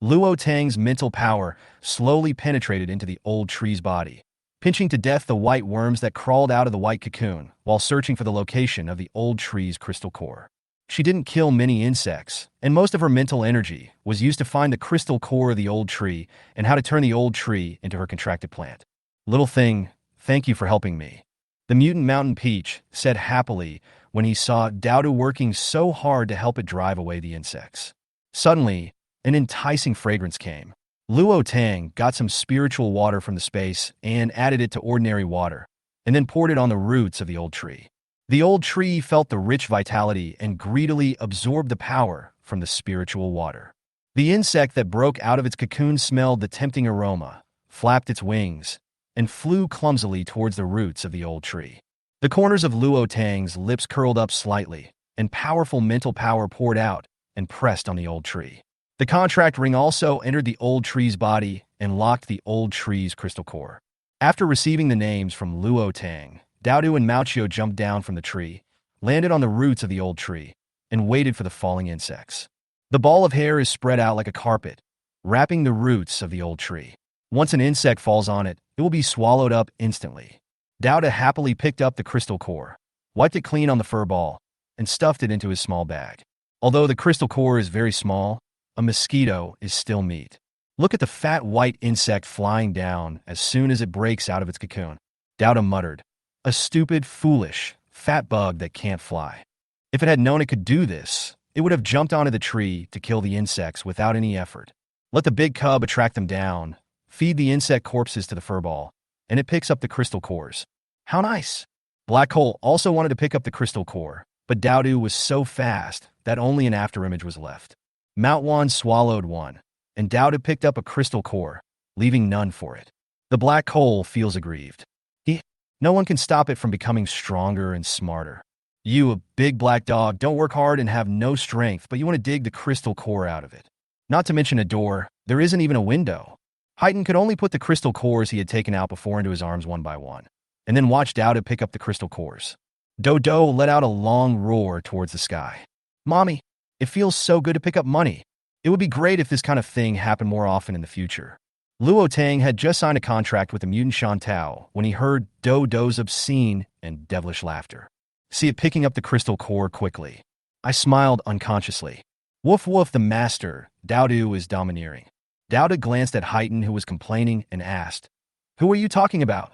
Luo Tang's mental power slowly penetrated into the old tree's body, pinching to death the white worms that crawled out of the white cocoon while searching for the location of the old tree's crystal core. She didn't kill many insects, and most of her mental energy was used to find the crystal core of the old tree and how to turn the old tree into her contracted plant. Little thing, thank you for helping me. The mutant mountain peach said happily when he saw Dowda working so hard to help it drive away the insects. Suddenly, an enticing fragrance came. Luo Tang got some spiritual water from the space and added it to ordinary water, and then poured it on the roots of the old tree. The old tree felt the rich vitality and greedily absorbed the power from the spiritual water. The insect that broke out of its cocoon smelled the tempting aroma, flapped its wings, and flew clumsily towards the roots of the old tree. The corners of Luo Tang's lips curled up slightly, and powerful mental power poured out and pressed on the old tree. The contract ring also entered the old tree's body and locked the old tree's crystal core. After receiving the names from Luo Tang, Dowdu and Mauchio jumped down from the tree, landed on the roots of the old tree, and waited for the falling insects. The ball of hair is spread out like a carpet, wrapping the roots of the old tree. Once an insect falls on it, it will be swallowed up instantly. Dowda happily picked up the crystal core, wiped it clean on the fur ball, and stuffed it into his small bag. Although the crystal core is very small, a mosquito is still meat. Look at the fat white insect flying down as soon as it breaks out of its cocoon. Dowda muttered, a stupid, foolish, fat bug that can't fly. If it had known it could do this, it would have jumped onto the tree to kill the insects without any effort. Let the big cub attract them down, feed the insect corpses to the furball, and it picks up the crystal cores. How nice! Black Hole also wanted to pick up the crystal core, but Dowdu was so fast that only an afterimage was left. Mount Wan swallowed one, and Dowda picked up a crystal core, leaving none for it. The black hole feels aggrieved. No one can stop it from becoming stronger and smarter. You, a big black dog, don't work hard and have no strength, but you want to dig the crystal core out of it. Not to mention a door, there isn't even a window. Haydn could only put the crystal cores he had taken out before into his arms one by one, and then watch Dowda pick up the crystal cores. Dodo let out a long roar towards the sky. Mommy, it feels so good to pick up money. It would be great if this kind of thing happened more often in the future. Luo Tang had just signed a contract with the mutant Shantou when he heard Dodo's obscene and devilish laughter. See it picking up the crystal core quickly. I smiled unconsciously. Woof woof, the master, Dowdu is domineering. Dowda glanced at Haydn, who was complaining, and asked, "Who are you talking about?"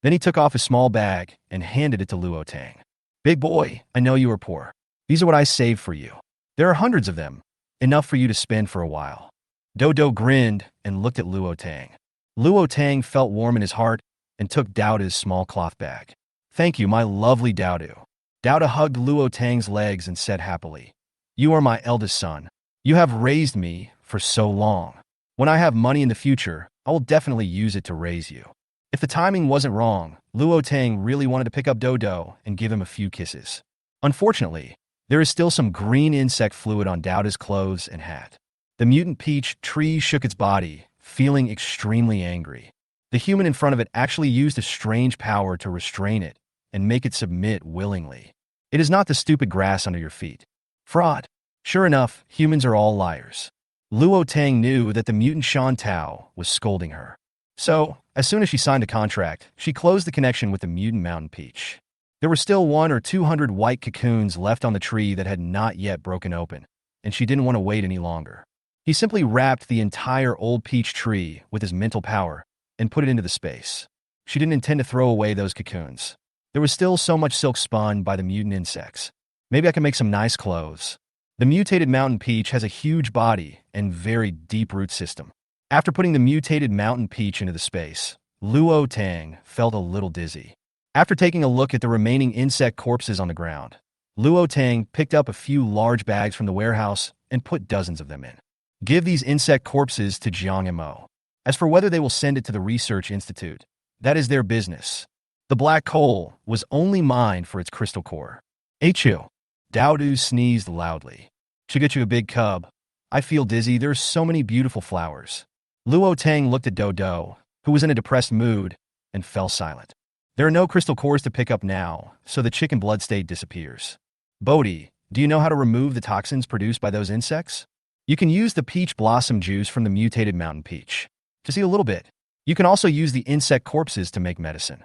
Then he took off a small bag and handed it to Luo Tang. "Big boy, I know you are poor. These are what I saved for you. There are hundreds of them, enough for you to spend for a while." Dodo grinned and looked at Luo Tang. Luo Tang felt warm in his heart and took Dowda's small cloth bag. "Thank you, my lovely Dowdu." Dowda hugged Luo Tang's legs and said happily, "You are my eldest son. You have raised me for so long. When I have money in the future, I will definitely use it to raise you." If the timing wasn't wrong, Luo Tang really wanted to pick up Dodo and give him a few kisses. Unfortunately, there is still some green insect fluid on Dowda's clothes and hat. The mutant peach tree shook its body, feeling extremely angry. The human in front of it actually used a strange power to restrain it and make it submit willingly. It is not the stupid grass under your feet. Fraud. Sure enough, humans are all liars. Luo Tang knew that the mutant Shan Tao was scolding her. So, as soon as she signed the contract, she closed the connection with the mutant mountain peach. There were still 100 or 200 white cocoons left on the tree that had not yet broken open, and she didn't want to wait any longer. He simply wrapped the entire old peach tree with his mental power and put it into the space. She didn't intend to throw away those cocoons. There was still so much silk spun by the mutant insects. Maybe I can make some nice clothes. The mutated mountain peach has a huge body and very deep root system. After putting the mutated mountain peach into the space, Luo Tang felt a little dizzy. After taking a look at the remaining insect corpses on the ground, Luo Tang picked up a few large bags from the warehouse and put dozens of them in. Give these insect corpses to Jiang Mo. As for whether they will send it to the research institute, that is their business. The black coal was only mined for its crystal core. Achoo! Dowdu sneezed loudly. Chigachu, big cub. I feel dizzy. There's so many beautiful flowers. Luo Tang looked at Dodo, who was in a depressed mood, and fell silent. There are no crystal cores to pick up now, so the chicken blood state disappears. Bodhi, do you know how to remove the toxins produced by those insects? You can use the peach blossom juice from the mutated mountain peach. To see a little bit. You can also use the insect corpses to make medicine.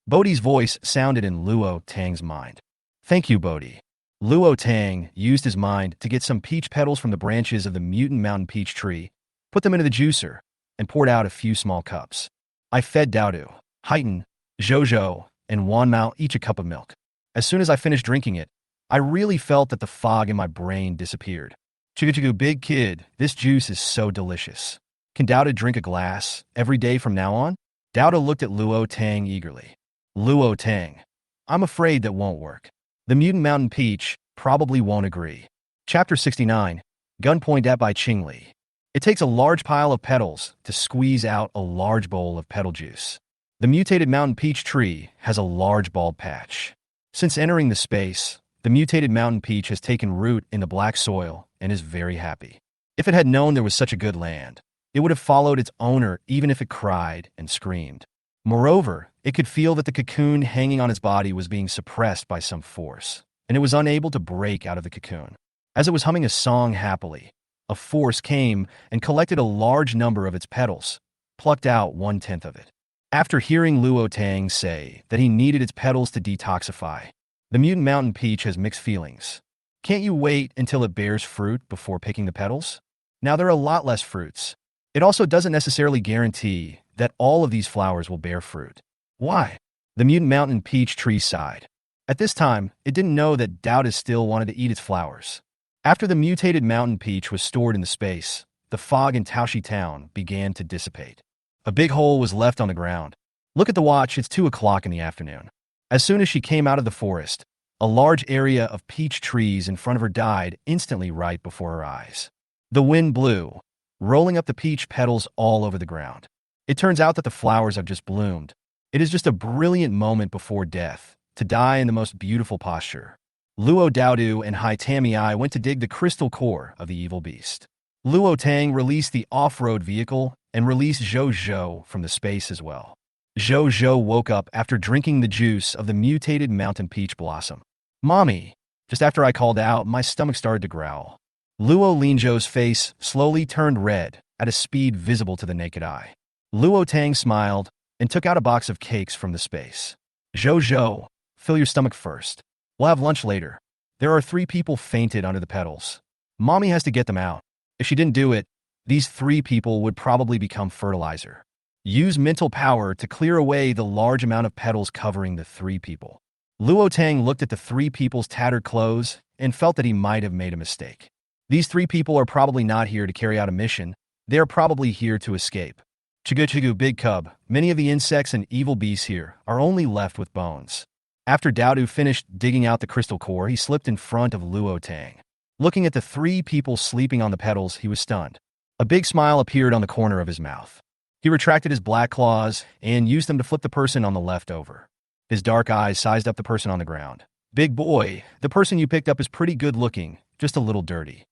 Bodhi's voice sounded in Luo Tang's mind. Thank you, Bodhi. Luo Tang used his mind to get some peach petals from the branches of the mutant mountain peach tree, put them into the juicer, and poured out a few small cups. I fed Dowdu, Haydn, Zhozhou, and Wanmao each a cup of milk. As soon as I finished drinking it, I really felt that the fog in my brain disappeared. Chigachigu, big kid, this juice is so delicious. Can Dowda drink a glass every day from now on? Dowda looked at Luo Tang eagerly. Luo Tang, I'm afraid that won't work. The mutant mountain peach probably won't agree. Chapter 69, Gunpoint at by Qingli. It takes a large pile of petals to squeeze out a large bowl of petal juice. The mutated mountain peach tree has a large bald patch. Since entering the space, the mutated mountain peach has taken root in the black soil and is very happy. If it had known there was such a good land, it would have followed its owner even if it cried and screamed. Moreover, it could feel that the cocoon hanging on its body was being suppressed by some force, and it was unable to break out of the cocoon. As it was humming a song happily, a force came and collected a large number of its petals, plucked out 1/10 of it. After hearing Luo Tang say that he needed its petals to detoxify, the mutant mountain peach has mixed feelings. Can't you wait until it bears fruit before picking the petals? Now there are a lot less fruits. It also doesn't necessarily guarantee that all of these flowers will bear fruit. Why? The mutant mountain peach tree sighed. At this time, it didn't know that Dowda still wanted to eat its flowers. After the mutated mountain peach was stored in the space, the fog in Taoshi Town began to dissipate. A big hole was left on the ground. Look at the watch, it's 2 o'clock in the afternoon. As soon as she came out of the forest, a large area of peach trees in front of her died instantly right before her eyes. The wind blew, rolling up the peach petals all over the ground. It turns out that the flowers have just bloomed. It is just a brilliant moment before death, to die in the most beautiful posture. Luo Daodu and Hai Tamii went to dig the crystal core of the evil beast. Luo Tang released the off-road vehicle and released Zhou Zhou from the space as well. Zhou Zhou woke up after drinking the juice of the mutated mountain peach blossom. Mommy! Just after I called out, my stomach started to growl. Luo Linzhou's face slowly turned red at a speed visible to the naked eye. Luo Tang smiled and took out a box of cakes from the space. Zhou Zhou, fill your stomach first. We'll have lunch later. There are 3 people fainted under the petals. Mommy has to get them out. If she didn't do it, these 3 people would probably become fertilizer. Use mental power to clear away the large amount of petals covering the 3 people. Luo Tang looked at the 3 people's tattered clothes and felt that he might have made a mistake. These 3 people are probably not here to carry out a mission. They are probably here to escape. Chigu, big cub, many of the insects and evil beasts here are only left with bones. After Daodu finished digging out the crystal core, he slipped in front of Luo Tang. Looking at the 3 people sleeping on the petals, he was stunned. A big smile appeared on the corner of his mouth. He retracted his black claws and used them to flip the person on the left over. His dark eyes sized up the person on the ground. Big boy, the person you picked up is pretty good looking, just a little dirty.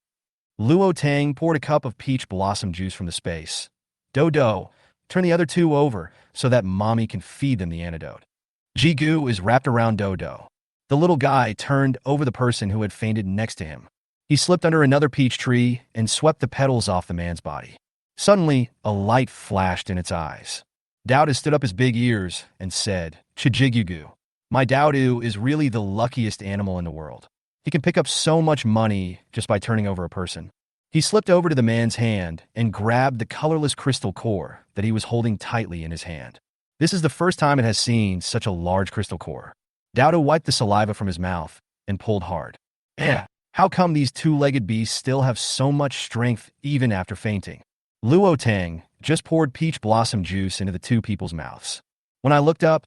Luo Tang poured a cup of peach blossom juice from the space. Dodo, turn the other 2 over so that mommy can feed them the antidote. Jigu is wrapped around Dodo. The little guy turned over the person who had fainted next to him. He slipped under another peach tree and swept the petals off the man's body. Suddenly, a light flashed in its eyes. Daodu stood up his big ears and said, Chijigugu, my Daodu is really the luckiest animal in the world. He can pick up so much money just by turning over a person. He slipped over to the man's hand and grabbed the colorless crystal core that he was holding tightly in his hand. This is the first time it has seen such a large crystal core. Daodu wiped the saliva from his mouth and pulled hard. How come these 2-legged beasts still have so much strength even after fainting? Luo Tang just poured peach blossom juice into the 2 people's mouths. When I looked up,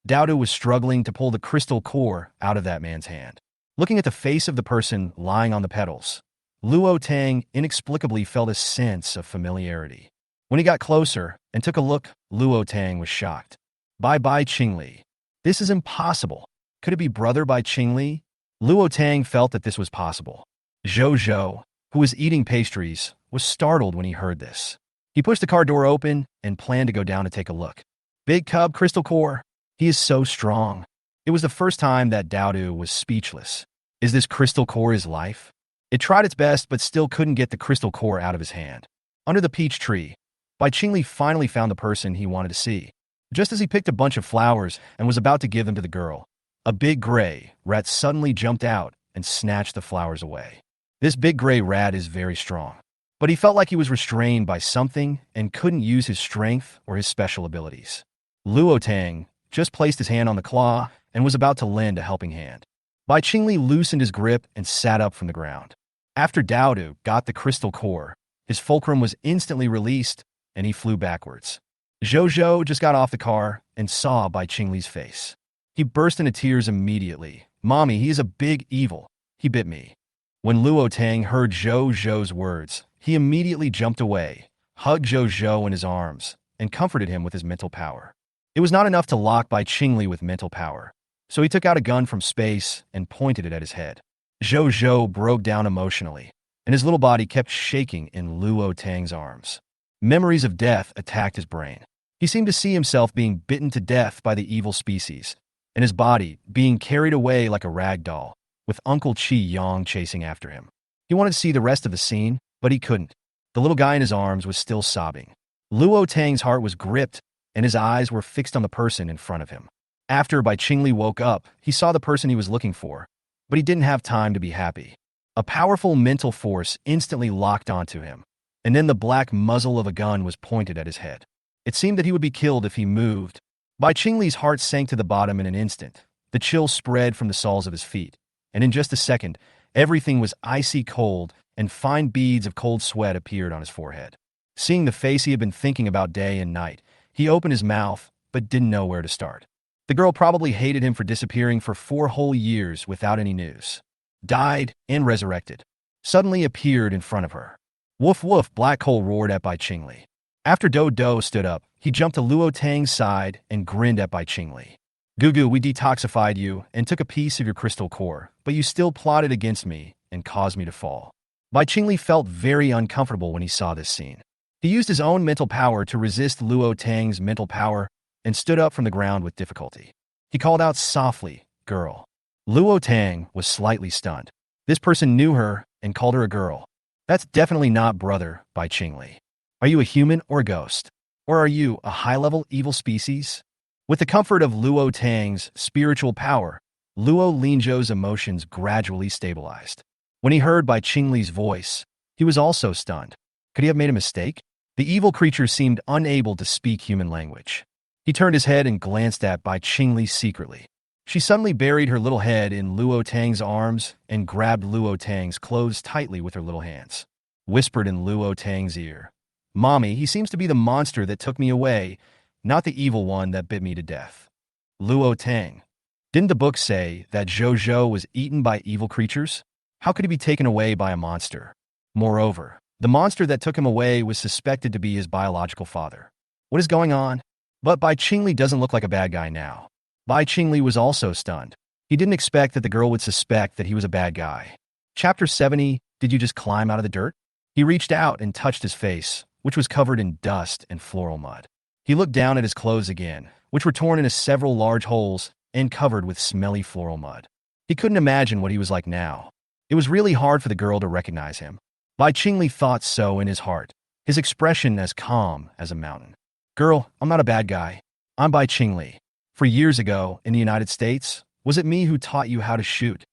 Daodu was struggling to pull the crystal core out of that man's hand. Looking at the face of the person lying on the petals, Luo Tang inexplicably felt a sense of familiarity. When he got closer and took a look, Luo Tang was shocked. Bye-bye, Qingli. This is impossible. Could it be brother by Qingli? Luo Tang felt that this was possible. Zhou Zhou, who was eating pastries, was startled when he heard this. He pushed the car door open and planned to go down to take a look. Big cub crystal core. He is so strong. It was the first time that Daodu was speechless. Is this crystal core his life? It tried its best but still couldn't get the crystal core out of his hand. Under the peach tree, Bai Qingli finally found the person he wanted to see. Just as he picked a bunch of flowers and was about to give them to the girl, a big gray rat suddenly jumped out and snatched the flowers away. This big gray rat is very strong, but he felt like he was restrained by something and couldn't use his strength or his special abilities. Luo Tang just placed his hand on the claw and was about to lend a helping hand. Bai Qingli loosened his grip and sat up from the ground. After Daodu got the crystal core, his fulcrum was instantly released and he flew backwards. Zhou Zhou just got off the car and saw Bai Qingli's face. He burst into tears immediately. Mommy, he is a big evil. He bit me. When Luo Tang heard Zhou Zhou's words, he immediately jumped away, hugged Zhou Zhou in his arms, and comforted him with his mental power. It was not enough to lock Bai Qingli with mental power, so he took out a gun from space and pointed it at his head. Zhou Zhou broke down emotionally, and his little body kept shaking in Luo Tang's arms. Memories of death attacked his brain. He seemed to see himself being bitten to death by the evil species, and his body being carried away like a rag doll, with Uncle Qi Yang chasing after him. He wanted to see the rest of the scene, but he couldn't. The little guy in his arms was still sobbing. Luo Tang's heart was gripped, and his eyes were fixed on the person in front of him. After Bai Qingli woke up, he saw the person he was looking for, but he didn't have time to be happy. A powerful mental force instantly locked onto him, and then the black muzzle of a gun was pointed at his head. It seemed that he would be killed if he moved. Bai Qingli's heart sank to the bottom in an instant. The chill spread from the soles of his feet, and in just a second, everything was icy cold, and fine beads of cold sweat appeared on his forehead. Seeing the face he had been thinking about day and night, he opened his mouth, but didn't know where to start. The girl probably hated him for disappearing for 4 whole years without any news. Died and resurrected. Suddenly appeared in front of her. Woof woof, Black Hole roared at Bai Qingli. After Do stood up, he jumped to Luo Tang's side and grinned at Bai Qingli. Gugu, we detoxified you and took a piece of your crystal core, but you still plotted against me and caused me to fall. Bai Qingli felt very uncomfortable when he saw this scene. He used his own mental power to resist Luo Tang's mental power and stood up from the ground with difficulty. He called out softly, "Girl." Luo Tang was slightly stunned. This person knew her and called her a girl. That's definitely not brother, Bai Qingli. Are you a human or a ghost? Or are you a high-level evil species? With the comfort of Luo Tang's spiritual power, Luo Linzhou's emotions gradually stabilized. When he heard Bai Qingli's voice, he was also stunned. Could he have made a mistake? The evil creature seemed unable to speak human language. He turned his head and glanced at Bai Qingli secretly. She suddenly buried her little head in Luo Tang's arms and grabbed Luo Tang's clothes tightly with her little hands. Whispered in Luo Tang's ear, "Mommy, he seems to be the monster that took me away, not the evil one that bit me to death." Luo Tang. Didn't the book say that Zhou was eaten by evil creatures? How could he be taken away by a monster? Moreover, the monster that took him away was suspected to be his biological father. What is going on? But Bai Qingli doesn't look like a bad guy now. Bai Qingli was also stunned. He didn't expect that the girl would suspect that he was a bad guy. Chapter 70, Did you just climb out of the dirt? He reached out and touched his face, which was covered in dust and floral mud. He looked down at his clothes again, which were torn into several large holes and covered with smelly floral mud. He couldn't imagine what he was like now. It was really hard for the girl to recognize him. Bai Qingli thought so in his heart, his expression as calm as a mountain. "Girl, I'm not a bad guy. I'm Bai Qingli. For years ago, in the United States, was it me who taught you how to shoot?"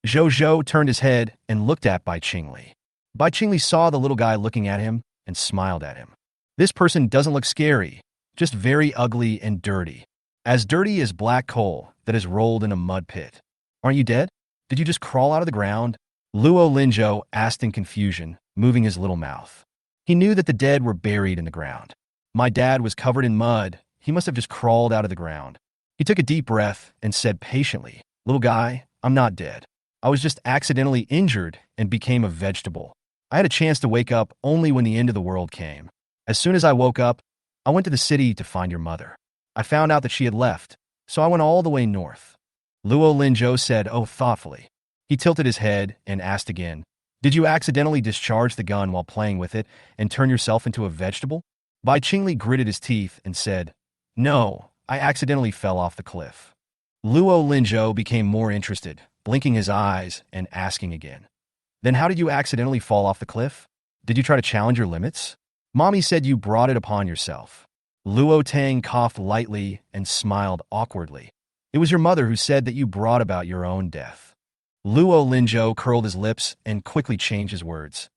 Zhou turned his head and looked at Bai Qingli. Bai Qingli saw the little guy looking at him and smiled at him. This person doesn't look scary, just very ugly and dirty. As dirty as black coal that is rolled in a mud pit. "Aren't you dead? Did you just crawl out of the ground?" Luo Linzhou asked in confusion, moving his little mouth. He knew that the dead were buried in the ground. "My dad was covered in mud. He must have just crawled out of the ground." He took a deep breath and said patiently, "Little guy, I'm not dead. I was just accidentally injured and became a vegetable. I had a chance to wake up only when the end of the world came. As soon as I woke up, I went to the city to find your mother. I found out that she had left, so I went all the way north." Luo Linzhou said, "Oh," thoughtfully. He tilted his head and asked again, "Did you accidentally discharge the gun while playing with it and turn yourself into a vegetable?" Bai Qingli gritted his teeth and said, "No, I accidentally fell off the cliff." Luo Linzhou became more interested, blinking his eyes and asking again, "Then how did you accidentally fall off the cliff? Did you try to challenge your limits? Mommy said you brought it upon yourself." Luo Tang coughed lightly and smiled awkwardly. "It was your mother who said that you brought about your own death." Luo Linzhou curled his lips and quickly changed his words.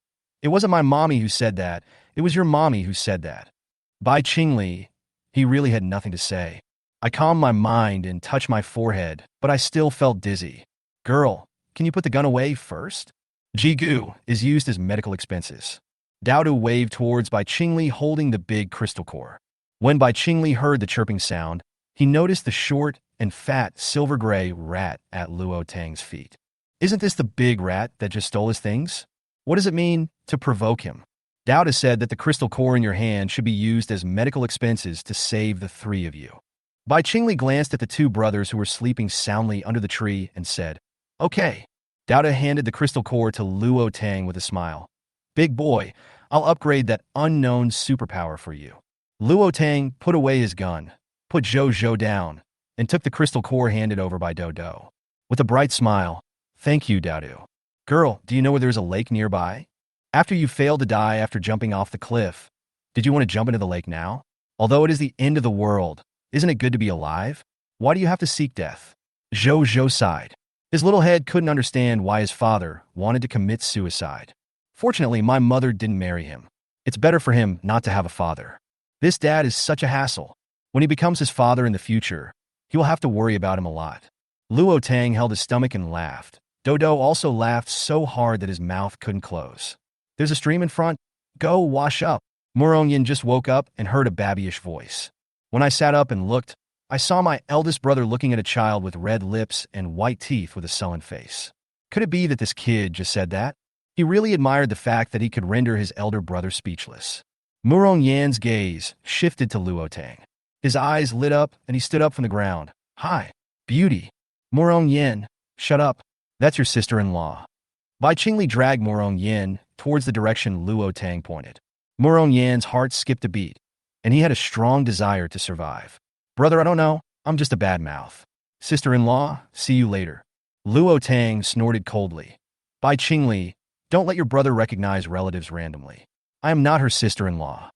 "It wasn't my mommy who said that. It was your mommy who said that." Bai Qingli, he really had nothing to say. I calmed my mind and touched my forehead, but I still felt dizzy. "Girl, can you put the gun away first?" Jigu is used as medical expenses. Daodu waved towards Bai Qingli holding the big crystal core. When Bai Qingli heard the chirping sound, he noticed the short and fat silver-gray rat at Luo Tang's feet. "Isn't this the big rat that just stole his things? What does it mean to provoke him?" Daodu said that the crystal core in your hand should be used as medical expenses to save the three of you. Bai Qingli glanced at the two brothers who were sleeping soundly under the tree and said, "Okay." Daodu handed the crystal core to Luo Tang with a smile. "Big boy, I'll upgrade that unknown superpower for you." Luo Tang put away his gun, put Zhou down, and took the crystal core handed over by Dodo. With a bright smile, "Thank you, Daodu. Girl, do you know where there's a lake nearby? After you failed to die after jumping off the cliff, did you want to jump into the lake now? Although it is the end of the world, isn't it good to be alive? Why do you have to seek death?" Zhou sighed. His little head couldn't understand why his father wanted to commit suicide. "Fortunately, my mother didn't marry him. It's better for him not to have a father. This dad is such a hassle. When he becomes his father in the future, he will have to worry about him a lot." Luo Tang held his stomach and laughed. Dodo also laughed so hard that his mouth couldn't close. "There's a stream in front. Go wash up." Morongyan just woke up and heard a babyish voice. When I sat up and looked, I saw my eldest brother looking at a child with red lips and white teeth with a sullen face. Could it be that this kid just said that? He really admired the fact that he could render his elder brother speechless. Murong Yan's gaze shifted to Luo Tang. His eyes lit up and he stood up from the ground. Hi, beauty. Morong Yin, shut up. That's your sister-in-law. Bai Qingli dragged Morong Yin towards the direction Luo Tang pointed. Morong Yan's heart skipped a beat, and he had a strong desire to survive. Brother, I don't know. I'm just a bad mouth. Sister-in-law, see you later. Luo Tang snorted coldly. Bai Qingli, don't let your brother recognize relatives randomly. I am not her sister-in-law.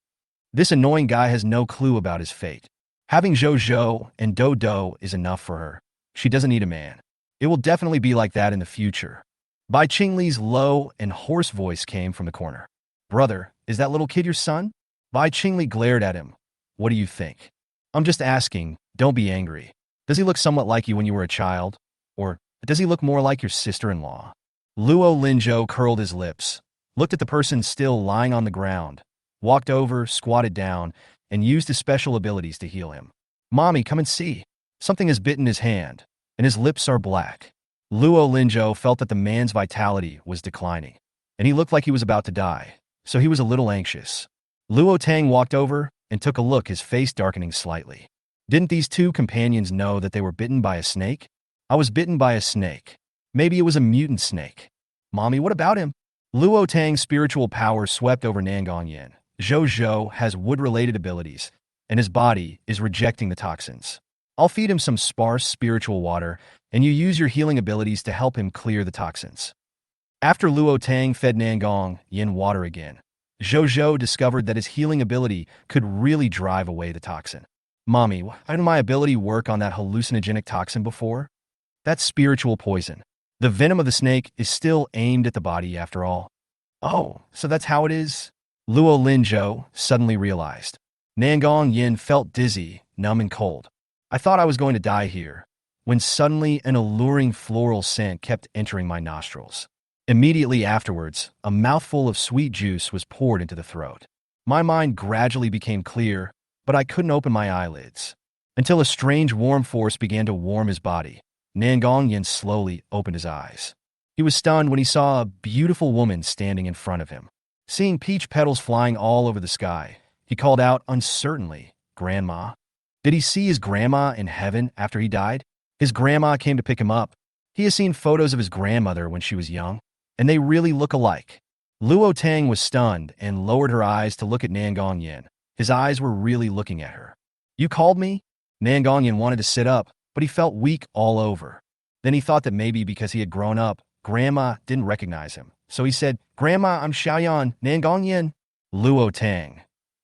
This annoying guy has no clue about his fate. Having Zhou Zhou and Do Do is enough for her. She doesn't need a man. It will definitely be like that in the future. Bai Qingli's low and hoarse voice came from the corner. Brother, is that little kid your son? Bai Qingli glared at him. What do you think? I'm just asking, don't be angry. Does he look somewhat like you when you were a child? Or does he look more like your sister-in-law? Luo Linzhou curled his lips, looked at the person still lying on the ground, walked over, squatted down, and used his special abilities to heal him. Mommy, come and see. Something has bitten his hand, and his lips are black. Luo Linzhou felt that the man's vitality was declining, and he looked like he was about to die, so he was a little anxious. Luo Tang walked over and took a look, his face darkening slightly. Didn't these two companions know that they were bitten by a snake? I was bitten by a snake. Maybe it was a mutant snake. Mommy, what about him? Luo Tang's spiritual power swept over Nangong Yin. Zhou Zhou has wood-related abilities, and his body is rejecting the toxins. I'll feed him some sparse spiritual water, and you use your healing abilities to help him clear the toxins. After Luo Tang fed Nangong Yin water again, Zhou Zhou discovered that his healing ability could really drive away the toxin. Mommy, why didn't my ability work on that hallucinogenic toxin before? That's spiritual poison. The venom of the snake is still aimed at the body after all. Oh, so that's how it is? Luo Linzhou suddenly realized. Nangong Yin felt dizzy, numb and cold. I thought I was going to die here, when suddenly an alluring floral scent kept entering my nostrils. Immediately afterwards, a mouthful of sweet juice was poured into the throat. My mind gradually became clear, but I couldn't open my eyelids. Until a strange warm force began to warm his body. Nangong Yin slowly opened his eyes. He was stunned when he saw a beautiful woman standing in front of him. Seeing peach petals flying all over the sky, he called out uncertainly, Grandma. Did he see his grandma in heaven after he died? His grandma came to pick him up. He has seen photos of his grandmother when she was young, and they really look alike. Luo Tang was stunned and lowered her eyes to look at Nangong Yin. His eyes were really looking at her. You called me? Nangong Yin wanted to sit up, but he felt weak all over. Then he thought that maybe because he had grown up, Grandma didn't recognize him. So he said, Grandma, I'm Xiaoyan, Nangong Yin. Luo Tang.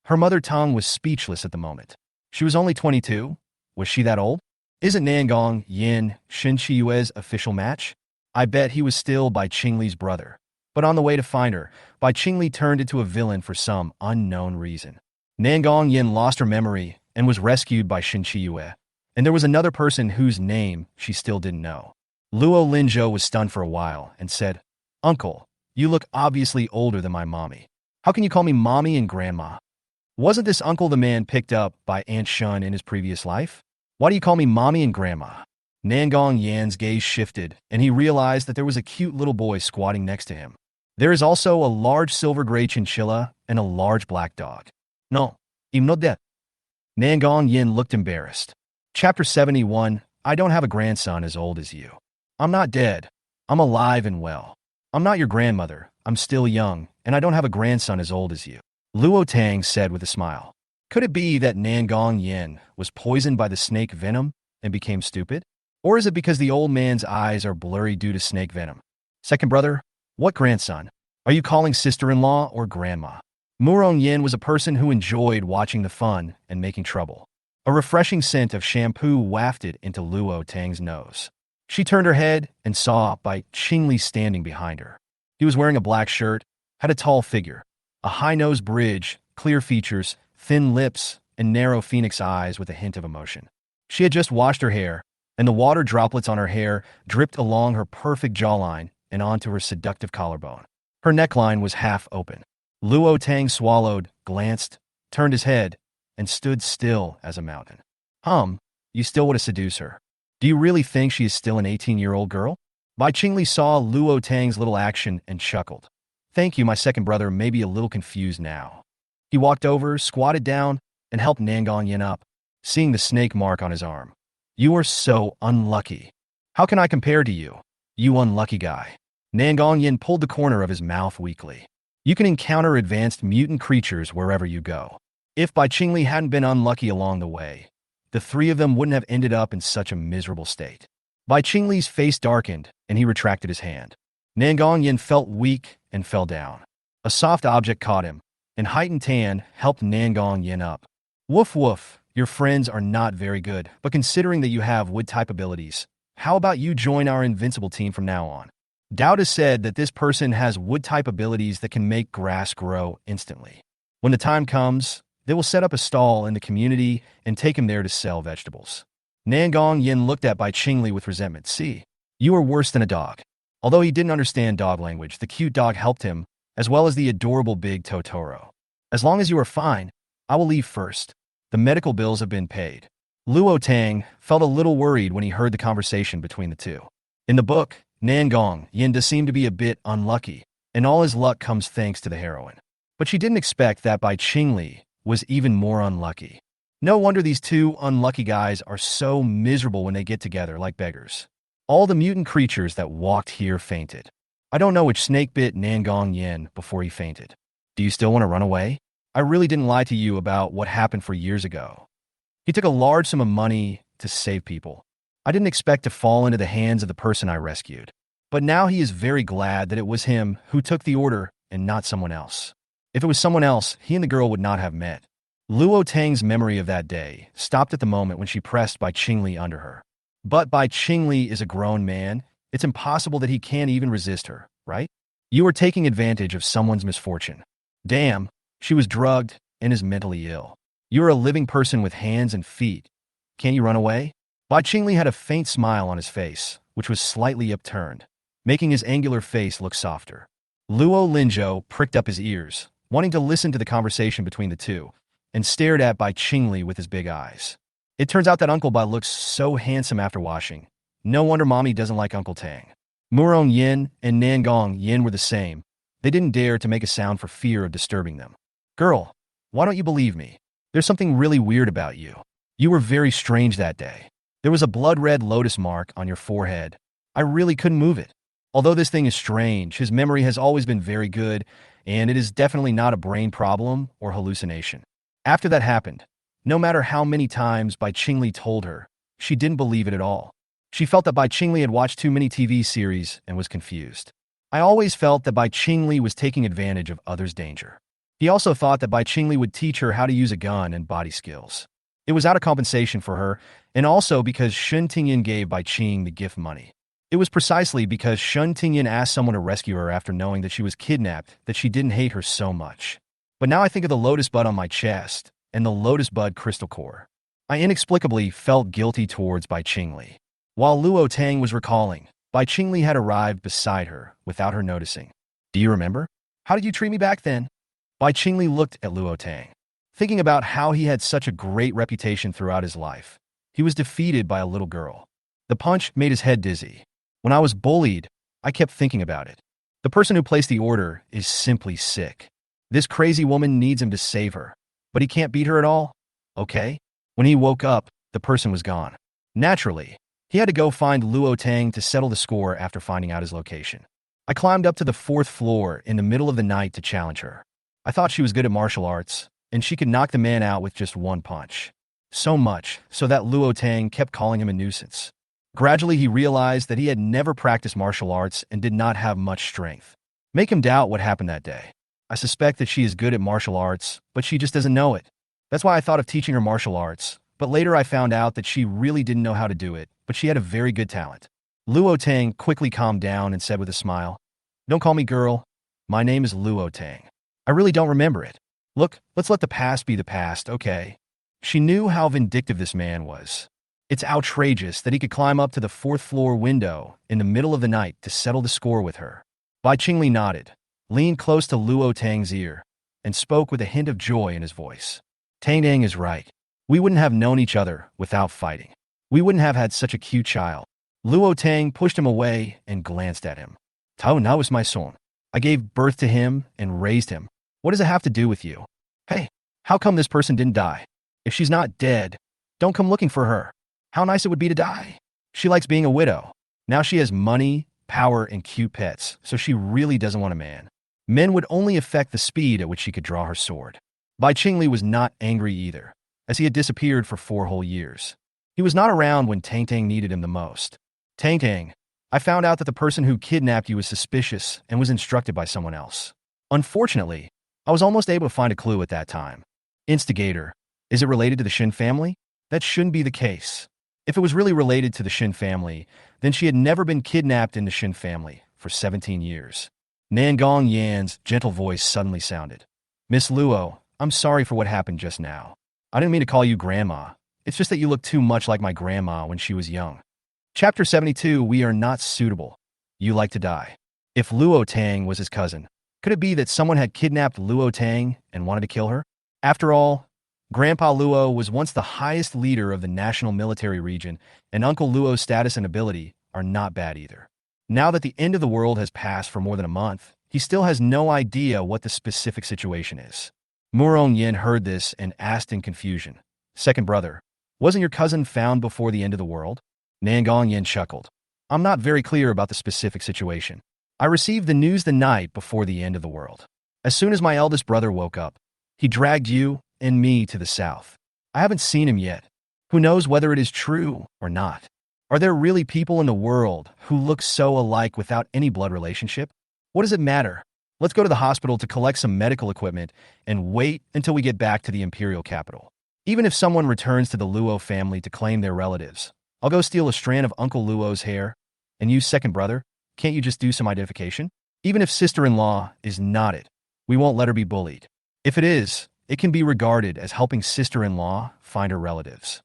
Her mother tongue was speechless at the moment. She was only 22. Was she that old? Isn't Nangong Yin Shin Chiyue's official match? I bet he was still Bai Qingli's brother. But on the way to find her, Bai Qingli turned into a villain for some unknown reason. Nangong Yin lost her memory and was rescued by Shin Chiyue. And there was another person whose name she still didn't know. Luo Linzhou was stunned for a while and said, Uncle, you look obviously older than my mommy. How can you call me mommy and grandma? Wasn't this uncle the man picked up by Aunt Shun in his previous life? Why do you call me mommy and grandma? Nangong Yan's gaze shifted, and he realized that there was a cute little boy squatting next to him. There is also a large silver-gray chinchilla and a large black dog. No, I'm not dead. Nangong Yin looked embarrassed. Chapter 71, I don't have a grandson as old as you. I'm not dead. I'm alive and well. I'm not your grandmother. I'm still young, and I don't have a grandson as old as you. Luo Tang said with a smile. Could it be that Nangong Yin was poisoned by the snake venom and became stupid? Or is it because the old man's eyes are blurry due to snake venom? Second brother, what grandson? Are you calling sister-in-law or grandma? Murong Yin was a person who enjoyed watching the fun and making trouble. A refreshing scent of shampoo wafted into Luo Tang's nose. She turned her head and saw Bai Qingli standing behind her. He was wearing a black shirt, had a tall figure, a high-nosed bridge, clear features, thin lips, and narrow phoenix eyes with a hint of emotion. She had just washed her hair, and the water droplets on her hair dripped along her perfect jawline and onto her seductive collarbone. Her neckline was half open. Luo Tang swallowed, glanced, turned his head, and stood still as a mountain. You still want to seduce her. Do you really think she is still an 18-year-old girl? Bai Qingli saw Luo Tang's little action and chuckled. Thank you, my second brother may be a little confused now. He walked over, squatted down, and helped Nangong Yin up, seeing the snake mark on his arm. You are so unlucky. How can I compare to you? You unlucky guy. Nangong Yin pulled the corner of his mouth weakly. You can encounter advanced mutant creatures wherever you go. If Bai Qingli hadn't been unlucky along the way, the three of them wouldn't have ended up in such a miserable state. Bai Qingli's face darkened, and he retracted his hand. Nangong Yin felt weak and fell down. A soft object caught him, and heightened tan helped Nangong Yin up. Woof woof, your friends are not very good, but considering that you have wood-type abilities, how about you join our invincible team from now on? Dowd has said that this person has wood-type abilities that can make grass grow instantly. When the time comes, they will set up a stall in the community and take him there to sell vegetables. Nangong Yin looked at Bai Qingli with resentment. See, you are worse than a dog. Although he didn't understand dog language, the cute dog helped him, as well as the adorable big Totoro. As long as you are fine, I will leave first. The medical bills have been paid. Luo Tang felt a little worried when he heard the conversation between the two. In the book, Nangong Yin does seem to be a bit unlucky, and all his luck comes thanks to the heroine. But she didn't expect that Bai Qingli was even more unlucky. No wonder these two unlucky guys are so miserable when they get together like beggars. All the mutant creatures that walked here fainted. I don't know which snake bit Nangong Yin before he fainted. Do you still want to run away? I really didn't lie to you about what happened for years ago. He took a large sum of money to save people. I didn't expect to fall into the hands of the person I rescued. But now he is very glad that it was him who took the order and not someone else. If it was someone else, he and the girl would not have met. Luo Tang's memory of that day stopped at the moment when she pressed Bai Qingli under her. But Bai Qingli is a grown man. It's impossible that he can't even resist her, right? You are taking advantage of someone's misfortune. Damn, she was drugged and is mentally ill. You're a living person with hands and feet. Can't you run away? Bai Qingli had a faint smile on his face, which was slightly upturned, making his angular face look softer. Luo Linzhou pricked up his ears, wanting to listen to the conversation between the two, and stared at Bai Qingli with his big eyes. It turns out that Uncle Bai looks so handsome after washing. No wonder Mommy doesn't like Uncle Tang. Murong Yin and Nangong Yin were the same. They didn't dare to make a sound for fear of disturbing them. Girl, why don't you believe me? There's something really weird about you. You were very strange that day. There was a blood-red lotus mark on your forehead. I really couldn't move it. Although this thing is strange, his memory has always been very good, and it is definitely not a brain problem or hallucination. After that happened, no matter how many times Bai Qingli told her, she didn't believe it at all. She felt that Bai Qingli had watched too many TV series and was confused. I always felt that Bai Qingli was taking advantage of others' danger. He also thought that Bai Qingli would teach her how to use a gun and body skills. It was out of compensation for her, and also because Shun Tingyin gave Bai Qing the gift money. It was precisely because Shun Tingyin asked someone to rescue her after knowing that she was kidnapped that she didn't hate her so much. But now I think of the lotus bud on my chest and the lotus bud crystal core. I inexplicably felt guilty towards Bai Qingli. While Luo Tang was recalling, Bai Qingli had arrived beside her without her noticing. Do you remember? How did you treat me back then? Bai Qingli looked at Luo Tang, thinking about how he had such a great reputation throughout his life. He was defeated by a little girl. The punch made his head dizzy. When I was bullied, I kept thinking about it. The person who placed the order is simply sick. This crazy woman needs him to save her, but he can't beat her at all? Okay. When he woke up, the person was gone. Naturally, he had to go find Luo Tang to settle the score after finding out his location. I climbed up to the 4th floor in the middle of the night to challenge her. I thought she was good at martial arts, and she could knock the man out with just one punch. So much so that Luo Tang kept calling him a nuisance. Gradually, he realized that he had never practiced martial arts and did not have much strength. Make him doubt what happened that day. I suspect that she is good at martial arts, but she just doesn't know it. That's why I thought of teaching her martial arts, but later I found out that she really didn't know how to do it, but she had a very good talent. Luo Tang quickly calmed down and said with a smile, "Don't call me girl. My name is Luo Tang. I really don't remember it. Look, let's let the past be the past, okay?" She knew how vindictive this man was. It's outrageous that he could climb up to the 4th floor window in the middle of the night to settle the score with her. Bai Qingli nodded, leaned close to Luo Tang's ear, and spoke with a hint of joy in his voice. Tang Dang is right. We wouldn't have known each other without fighting. We wouldn't have had such a cute child. Luo Tang pushed him away and glanced at him. Tao now is my son. I gave birth to him and raised him. What does it have to do with you? Hey, how come this person didn't die? If she's not dead, don't come looking for her. How nice it would be to die. She likes being a widow. Now she has money, power, and cute pets, so she really doesn't want a man. Men would only affect the speed at which she could draw her sword. Bai Qingli was not angry either, as he had disappeared for 4 whole years. He was not around when Tang Tang needed him the most. Tang Tang, I found out that the person who kidnapped you was suspicious and was instructed by someone else. Unfortunately, I was almost able to find a clue at that time. Instigator, is it related to the Shin family? That shouldn't be the case. If it was really related to the Shin family, then she had never been kidnapped in the Shin family for 17 years. Nangong Yan's gentle voice suddenly sounded. Miss Luo, I'm sorry for what happened just now. I didn't mean to call you grandma. It's just that you look too much like my grandma when she was young. Chapter 72, We Are Not Suitable. You like to die. If Luo Tang was his cousin, could it be that someone had kidnapped Luo Tang and wanted to kill her? After all, Grandpa Luo was once the highest leader of the national military region, and Uncle Luo's status and ability are not bad either. Now that the end of the world has passed for more than a month, he still has no idea what the specific situation is. Murong Yin heard this and asked in confusion. Second brother, wasn't your cousin found before the end of the world? Nangong Yin chuckled. I'm not very clear about the specific situation. I received the news the night before the end of the world. As soon as my eldest brother woke up, he dragged you and me to the south. I haven't seen him yet. Who knows whether it is true or not? Are there really people in the world who look so alike without any blood relationship? What does it matter? Let's go to the hospital to collect some medical equipment and wait until we get back to the imperial capital. Even if someone returns to the Luo family to claim their relatives, I'll go steal a strand of Uncle Luo's hair. And you, second brother, can't you just do some identification? Even if sister-in-law is not it, we won't let her be bullied. If it is, it can be regarded as helping sister-in-law find her relatives.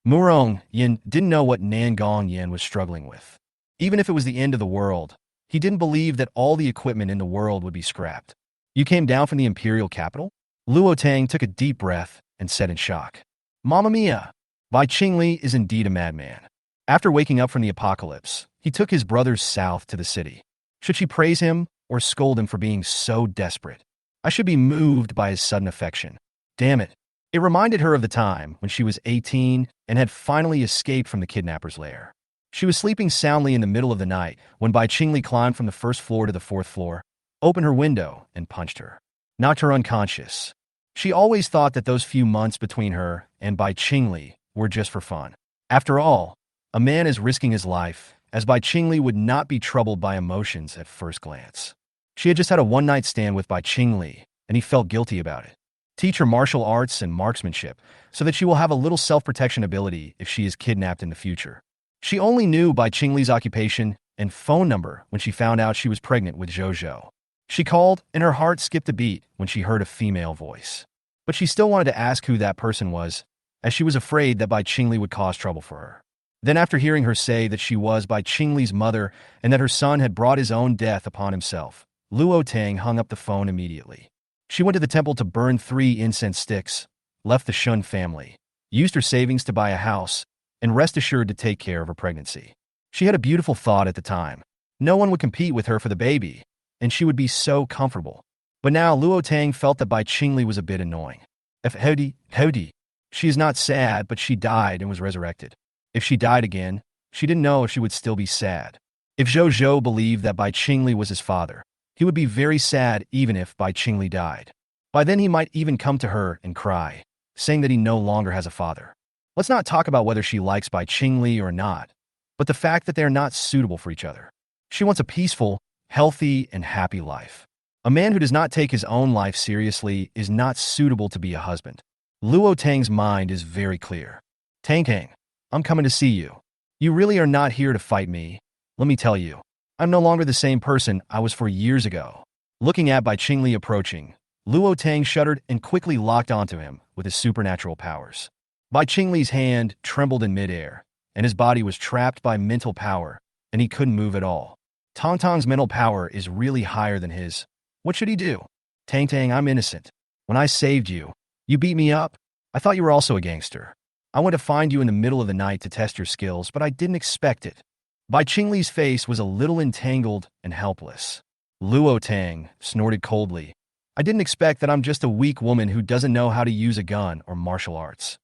Murong Yin didn't know what Nangong Yin was struggling with. Even if it was the end of the world, he didn't believe that all the equipment in the world would be scrapped. You came down from the imperial capital? Luo Tang took a deep breath and said in shock. Mamma mia! Bai Qingli is indeed a madman. After waking up from the apocalypse, he took his brothers south to the city. Should she praise him or scold him for being so desperate? I should be moved by his sudden affection. Damn it. It reminded her of the time when she was 18 and had finally escaped from the kidnapper's lair. She was sleeping soundly in the middle of the night when Bai Qingli climbed from the 1st floor to the 4th floor, opened her window, and punched her. Knocked her unconscious. She always thought that those few months between her and Bai Qingli were just for fun. After all, a man is risking his life, as Bai Qingli would not be troubled by emotions at first glance. She had just had a one-night stand with Bai Qingli, and he felt guilty about it. Teach her martial arts and marksmanship, so that she will have a little self-protection ability if she is kidnapped in the future. She only knew Bai Qingli's occupation and phone number when she found out she was pregnant with Zhou. She called, and her heart skipped a beat when she heard a female voice. But she still wanted to ask who that person was, as she was afraid that Bai Qingli would cause trouble for her. Then after hearing her say that she was Bai Qingli's mother and that her son had brought his own death upon himself, Luo Tang hung up the phone immediately. She went to the temple to burn 3 incense sticks, left the Shun family, used her savings to buy a house, and rest assured to take care of her pregnancy. She had a beautiful thought at the time. No one would compete with her for the baby, and she would be so comfortable. But now Luo Tang felt that Bai Qingli was a bit annoying. If Hodi, she is not sad, but she died and was resurrected. If she died again, she didn't know if she would still be sad. If Zhou believed that Bai Qingli was his father, he would be very sad even if Bai Qingli died. By then he might even come to her and cry, saying that he no longer has a father. Let's not talk about whether she likes Bai Qingli or not, but the fact that they are not suitable for each other. She wants a peaceful, healthy, and happy life. A man who does not take his own life seriously is not suitable to be a husband. Luo Tang's mind is very clear. Tang, I'm coming to see you. You really are not here to fight me. Let me tell you, I'm no longer the same person I was 4 years ago. Looking at Bai Qingli approaching, Luo Tang shuddered and quickly locked onto him with his supernatural powers. Bai Qingli's hand trembled in midair, and his body was trapped by mental power, and he couldn't move at all. Tang's mental power is really higher than his. What should he do? Tang, I'm innocent. When I saved you, you beat me up. I thought you were also a gangster. I went to find you in the middle of the night to test your skills, but I didn't expect it. Bai Qingli's face was a little entangled and helpless. Luo Tang snorted coldly. I didn't expect that I'm just a weak woman who doesn't know how to use a gun or martial arts.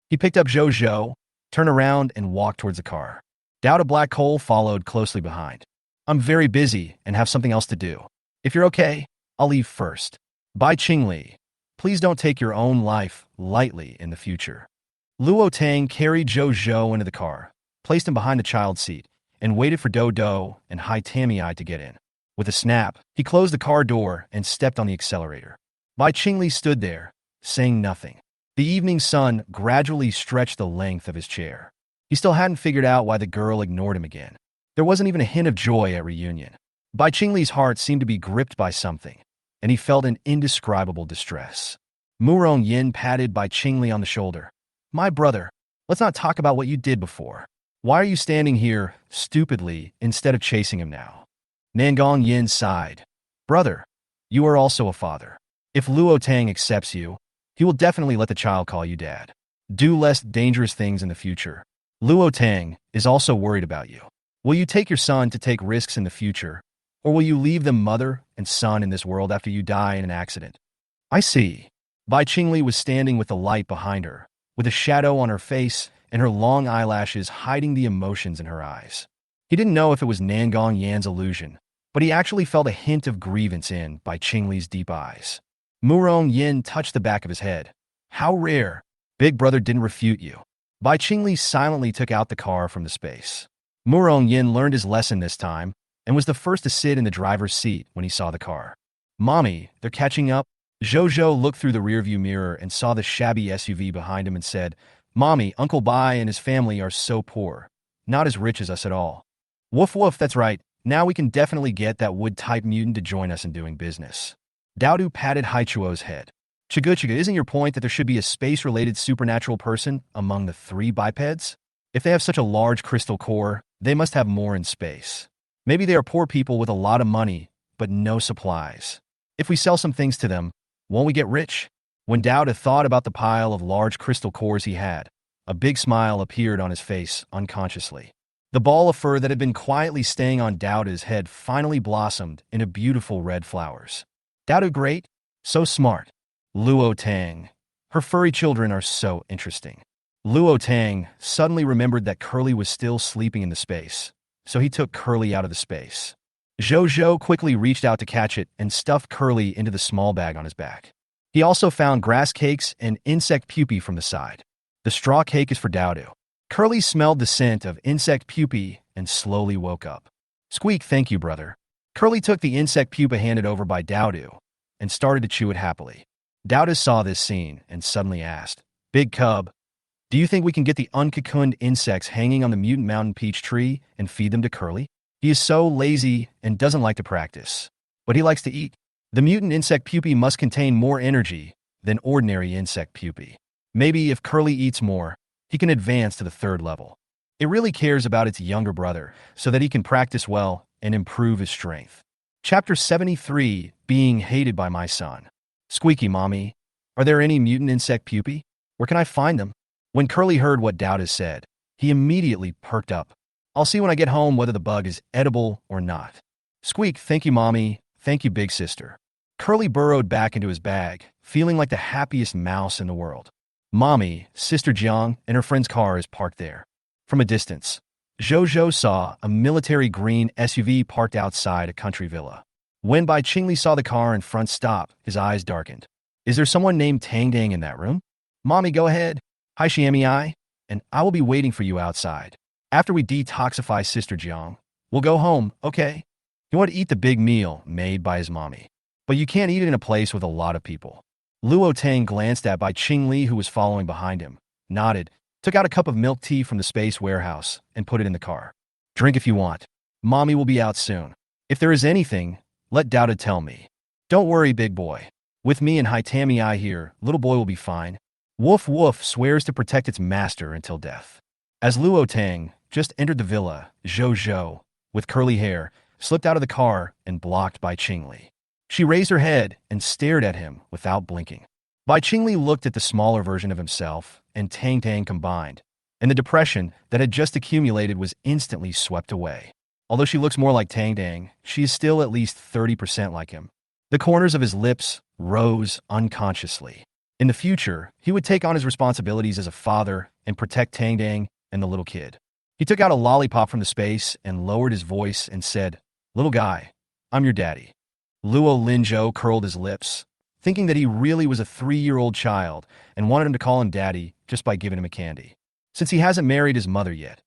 He picked up Zhou turned around and walked towards the car. Dao a black hole followed closely behind. I'm very busy and have something else to do. If you're okay, I'll leave first. Bai Qingli, please don't take your own life lightly in the future. Luo Tang carried Zhou Zhou into the car, placed him behind the child's seat, and waited for Do Do and Hai Tamei to get in. With a snap, he closed the car door and stepped on the accelerator. Bai Qingli stood there, saying nothing. The evening sun gradually stretched the length of his chair. He still hadn't figured out why the girl ignored him again. There wasn't even a hint of joy at reunion. Bai Qingli's heart seemed to be gripped by something, and he felt an indescribable distress. Murong Yin patted Bai Qingli on the shoulder. My brother, let's not talk about what you did before. Why are you standing here, stupidly, instead of chasing him now? Nangong Yin sighed. Brother, you are also a father. If Luo Tang accepts you, he will definitely let the child call you dad. Do less dangerous things in the future. Luo Tang is also worried about you. Will you take your son to take risks in the future, or will you leave them mother and son in this world after you die in an accident? I see. Bai Qingli was standing with the light behind her, with a shadow on her face and her long eyelashes hiding the emotions in her eyes. He didn't know if it was Nangong Yan's illusion, but he actually felt a hint of grievance in Bai Qingli's deep eyes. Murong Yin touched the back of his head. How rare. Big brother didn't refute you. Bai Qingli silently took out the car from the space. Murong Yin learned his lesson this time and was the first to sit in the driver's seat when he saw the car. Mommy, they're catching up. Zhou Zhou looked through the rearview mirror and saw the shabby SUV behind him and said, Mommy, Uncle Bai and his family are so poor. Not as rich as us at all. Woof woof, that's right. Now we can definitely get that wood-type mutant to join us in doing business. Daodu patted Haichuo's head. Chiga, isn't your point that there should be a space-related supernatural person among the three bipeds? If they have such a large crystal core, they must have more in space. Maybe they are poor people with a lot of money, but no supplies. If we sell some things to them, won't we get rich? When Daoda thought about the pile of large crystal cores he had, a big smile appeared on his face unconsciously. The ball of fur that had been quietly staying on Daoda's head finally blossomed into beautiful red flowers. Daoda great, so smart. Luo Tang. Her furry children are so interesting. Luo Tang suddenly remembered that Curly was still sleeping in the space, so he took Curly out of the space. Zhou Zhou quickly reached out to catch it and stuffed Curly into the small bag on his back. He also found grass cakes and insect pupae from the side. The straw cake is for Daodu. Curly smelled the scent of insect pupae and slowly woke up. Squeak, thank you, brother. Curly took the insect pupa handed over by Daodu and started to chew it happily. Daodu saw this scene and suddenly asked, Big Cub, do you think we can get the uncocooned insects hanging on the mutant mountain peach tree and feed them to Curly? He is so lazy and doesn't like to practice, but he likes to eat. The mutant insect pupae must contain more energy than ordinary insect pupae. Maybe if Curly eats more, he can advance to the 3rd level. It really cares about its younger brother so that he can practice well and improve his strength. Chapter 73, Being Hated by My Son. Squeaky, Mommy, are there any mutant insect pupae? Where can I find them? When Curly heard what Daoda said, he immediately perked up. I'll see when I get home whether the bug is edible or not. Squeak, thank you, Mommy. Thank you, big sister. Curly burrowed back into his bag, feeling like the happiest mouse in the world. Mommy, Sister Jiang, and her friend's car is parked there. From a distance, Zhou Zhou saw a military green SUV parked outside a country villa. When Bai Qingli saw the car in front stop, his eyes darkened. Is there someone named Tang Dang in that room? Mommy, go ahead. Hi, Xiami, and I will be waiting for you outside. After we detoxify Sister Jiang, we'll go home, okay? You want to eat the big meal made by his mommy, but you can't eat it in a place with a lot of people. Luo Tang glanced at Bai Qingli, who was following behind him, nodded, took out a cup of milk tea from the space warehouse, and put it in the car. Drink if you want. Mommy will be out soon. If there is anything, let Daoda tell me. Don't worry, big boy. With me and Hai Tamei here, little boy will be fine. Woof Woof swears to protect its master until death. As Luo Tang just entered the villa, Zhou Zhou, with curly hair, slipped out of the car and blocked Bai Qingli. She raised her head and stared at him without blinking. Bai Qingli looked at the smaller version of himself and Tang Tang combined, and the depression that had just accumulated was instantly swept away. Although she looks more like Tang Tang, she is still at least 30% like him. The corners of his lips rose unconsciously. In the future, he would take on his responsibilities as a father and protect Tang Tang and the little kid. He took out a lollipop from the space and lowered his voice and said, "Little guy, I'm your daddy." Luo Linzhou curled his lips, thinking that he really was a 3-year-old child and wanted him to call him daddy just by giving him a candy. Since he hasn't married his mother yet,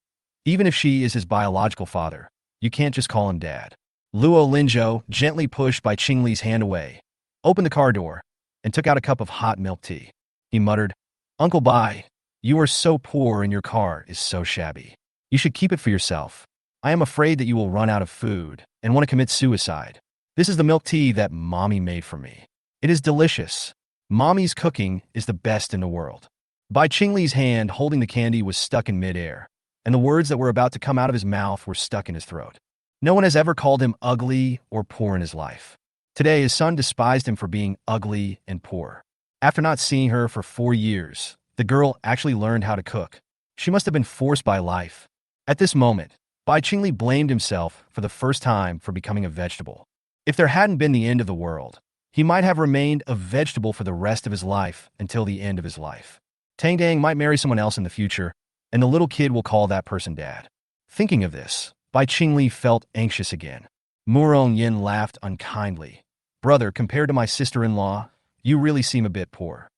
even if she is his biological father, you can't just call him dad. Luo Linzhou gently pushed Bai Qingli's hand away, opened the car door, and took out a cup of hot milk tea. He muttered, "Uncle Bai, you are so poor and your car is so shabby. You should keep it for yourself. I am afraid that you will run out of food and want to commit suicide. This is the milk tea that Mommy made for me. It is delicious. Mommy's cooking is the best in the world." Bai Qingli's hand holding the candy was stuck in midair, and the words that were about to come out of his mouth were stuck in his throat. No one has ever called him ugly or poor in his life. Today, his son despised him for being ugly and poor. After not seeing her for 4 years, the girl actually learned how to cook. She must have been forced by life. At this moment, Bai Qingli blamed himself for the first time for becoming a vegetable. If there hadn't been the end of the world, he might have remained a vegetable for the rest of his life until the end of his life. Tang Dang might marry someone else in the future, and the little kid will call that person dad. Thinking of this, Bai Qingli felt anxious again. Murong Yin laughed unkindly. "Brother, compared to my sister-in-law, you really seem a bit poor."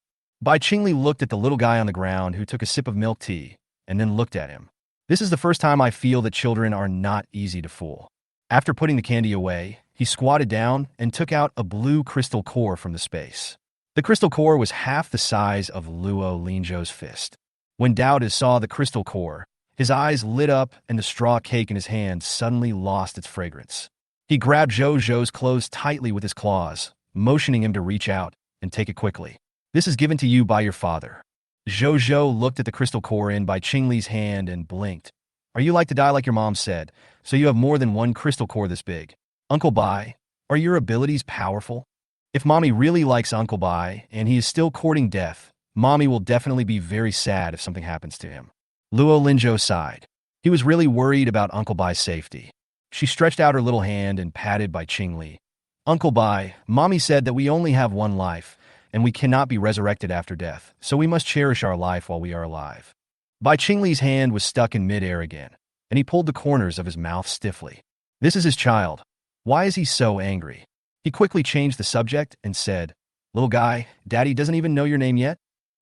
Bai Qingli looked at the little guy on the ground who took a sip of milk tea, and then looked at him. "This is the first time I feel that children are not easy to fool." After putting the candy away, he squatted down and took out a blue crystal core from the space. The crystal core was half the size of Luo Linzhou's fist. When Dowda saw the crystal core, his eyes lit up and the straw cake in his hand suddenly lost its fragrance. He grabbed Zhou Zhou's clothes tightly with his claws, motioning him to reach out and take it quickly. "This is given to you by your father." Zhou Zhou looked at the crystal core in Bai Qingli's hand and blinked. "Are you like to die like your mom said, so you have more than one crystal core this big? Uncle Bai, are your abilities powerful? If Mommy really likes Uncle Bai and he is still courting death, Mommy will definitely be very sad if something happens to him." Luo Linzhou sighed. He was really worried about Uncle Bai's safety. She stretched out her little hand and patted Bai Qingli. "Uncle Bai, Mommy said that we only have one life, and we cannot be resurrected after death, so we must cherish our life while we are alive." Bai Qingli's hand was stuck in midair again, and he pulled the corners of his mouth stiffly. This is his child. Why is he so angry? He quickly changed the subject and said, "Little guy, Daddy doesn't even know your name yet?"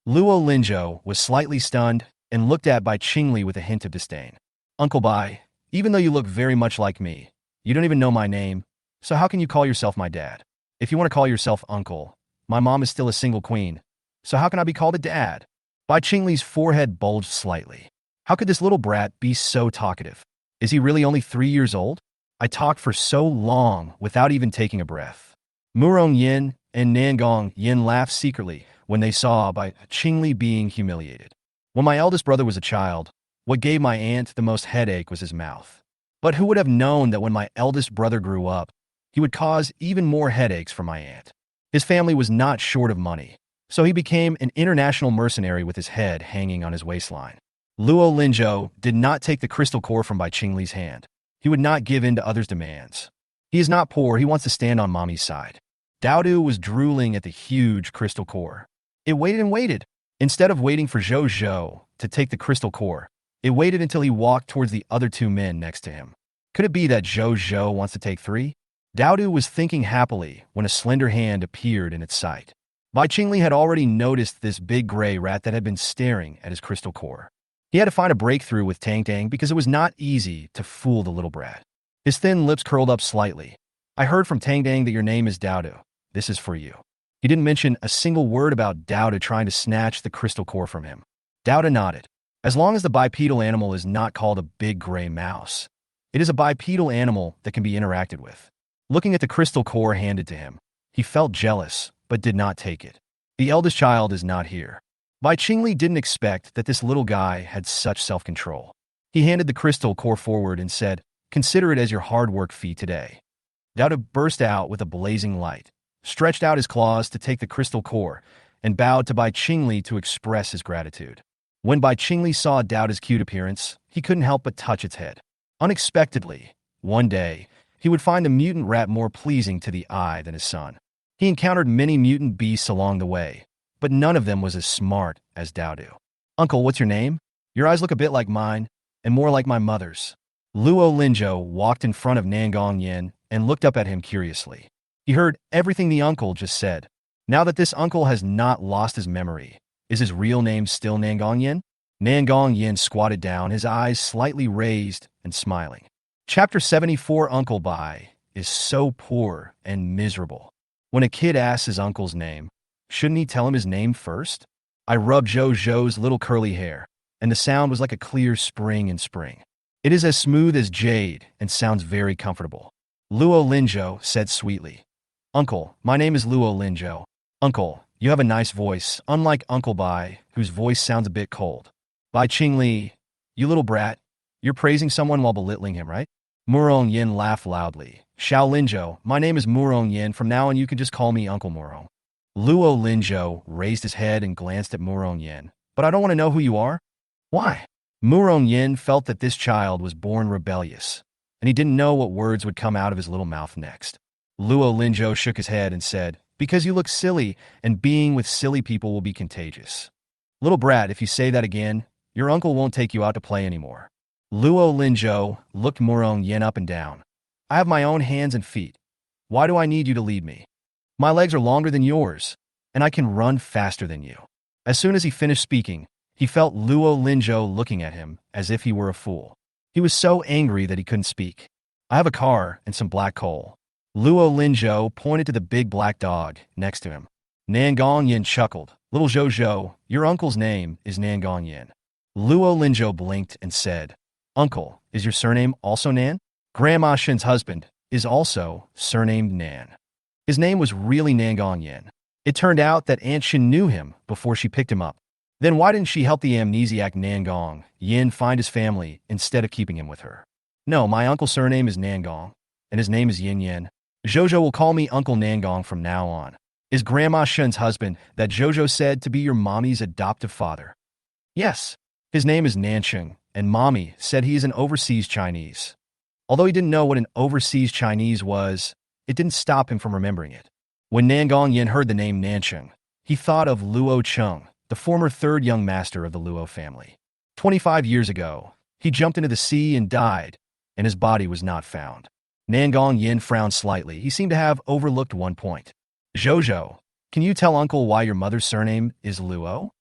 Luo Linzhou was slightly stunned and looked at Bai Qingli with a hint of disdain. "Uncle Bai, even though you look very much like me, you don't even know my name, so how can you call yourself my dad? If you want to call yourself uncle, my mom is still a single queen, so how can I be called a dad?" Bai Qingli's forehead bulged slightly. How could this little brat be so talkative? Is he really only 3 years old? I talked for so long without even taking a breath. Murong Yin and Nangong Yin laughed secretly when they saw Bai Qingli being humiliated. When my eldest brother was a child, what gave my aunt the most headache was his mouth. But who would have known that when my eldest brother grew up, he would cause even more headaches for my aunt? His family was not short of money, so he became an international mercenary with his head hanging on his waistline. Luo Linzhou did not take the crystal core from Bai Qingli's hand. He would not give in to others' demands. He is not poor, he wants to stand on Mommy's side. Dowdu was drooling at the huge crystal core. It waited and waited. Instead of waiting for Zhou Zhou to take the crystal core, it waited until he walked towards the other 2 men next to him. Could it be that Zhou Zhou wants to take 3? Dowdu was thinking happily when a slender hand appeared in its sight. Bai Qingli had already noticed this big gray rat that had been staring at his crystal core. He had to find a breakthrough with Tang Tang because it was not easy to fool the little brat. His thin lips curled up slightly. "I heard from Tang Tang that your name is Dowdu. This is for you." He didn't mention a single word about Dowda trying to snatch the crystal core from him. Dowda nodded. As long as the bipedal animal is not called a big gray mouse, it is a bipedal animal that can be interacted with. Looking at the crystal core handed to him, he felt jealous, but did not take it. The eldest child is not here. Bai Qingli didn't expect that this little guy had such self-control. He handed the crystal core forward and said, "Consider it as your hard work fee today." Dowda burst out with a blazing light, stretched out his claws to take the crystal core, and bowed to Bai Qingli to express his gratitude. When Bai Qingli saw Dowda's cute appearance, he couldn't help but touch its head. Unexpectedly, one day, he would find the mutant rat more pleasing to the eye than his son. He encountered many mutant beasts along the way, but none of them was as smart as Dowdu. "Uncle, what's your name?" Your eyes look a bit like mine, and more like my mother's. Luo Linzhou walked in front of Nangong Yin and looked up at him curiously. He heard everything the uncle just said. Now that this uncle has not lost his memory, is his real name still Nangong Yin? Nangong Yin squatted down, his eyes slightly raised and smiling. Chapter 74 Uncle Bai is so poor and miserable. When a kid asks his uncle's name, shouldn't he tell him his name first? I rubbed Zhou's little curly hair, and the sound was like a clear spring in spring. It is as smooth as jade and sounds very comfortable. Luo Linzhou said sweetly. Uncle, my name is Luo Linzhou. Uncle, you have a nice voice, unlike Uncle Bai, whose voice sounds a bit cold. Bai Qingli, you little brat, you're praising someone while belittling him, right? Murong Yin laughed loudly. Xiao Linzhou, my name is Murong Yin. From now on you can just call me Uncle Murong. Luo Linzhou raised his head and glanced at Murong Yin. But I don't want to know who you are. Why? Murong Yin felt that this child was born rebellious, and he didn't know what words would come out of his little mouth next. Luo Linzhou shook his head and said, because you look silly, and being with silly people will be contagious. Little brat, if you say that again, your uncle won't take you out to play anymore. Luo Linzhou looked Murong Yin up and down. I have my own hands and feet. Why do I need you to lead me? My legs are longer than yours, and I can run faster than you. As soon as he finished speaking, he felt Luo Linzhou looking at him as if he were a fool. He was so angry that he couldn't speak. I have a car and some black coal. Luo Linzhou pointed to the big black dog next to him. Nangong Yin chuckled. Little Zhou, your uncle's name is Nangong Yin. Luo Linzhou blinked and said, Uncle, is your surname also Nan? Grandma Shin's husband is also surnamed Nan. His name was really Nangong Yin. It turned out that Aunt Shin knew him before she picked him up. Then why didn't she help the amnesiac Nangong Yin find his family instead of keeping him with her? No, my uncle's surname is Nangong, and his name is Yin Yin. Zhou will call me Uncle Nangong from now on. Is Grandma Shin's husband that Zhou said to be your mommy's adoptive father? Yes. His name is Nancheng, and Mommy said he is an overseas Chinese. Although he didn't know what an overseas Chinese was, it didn't stop him from remembering it. When Nangong Yin heard the name Nancheng, he thought of Luo Cheng, the former third young master of the Luo family. 25 years ago, he jumped into the sea and died, and his body was not found. Nangong Yin frowned slightly. He seemed to have overlooked one point. Zhou, can you tell Uncle why your mother's surname is Luo?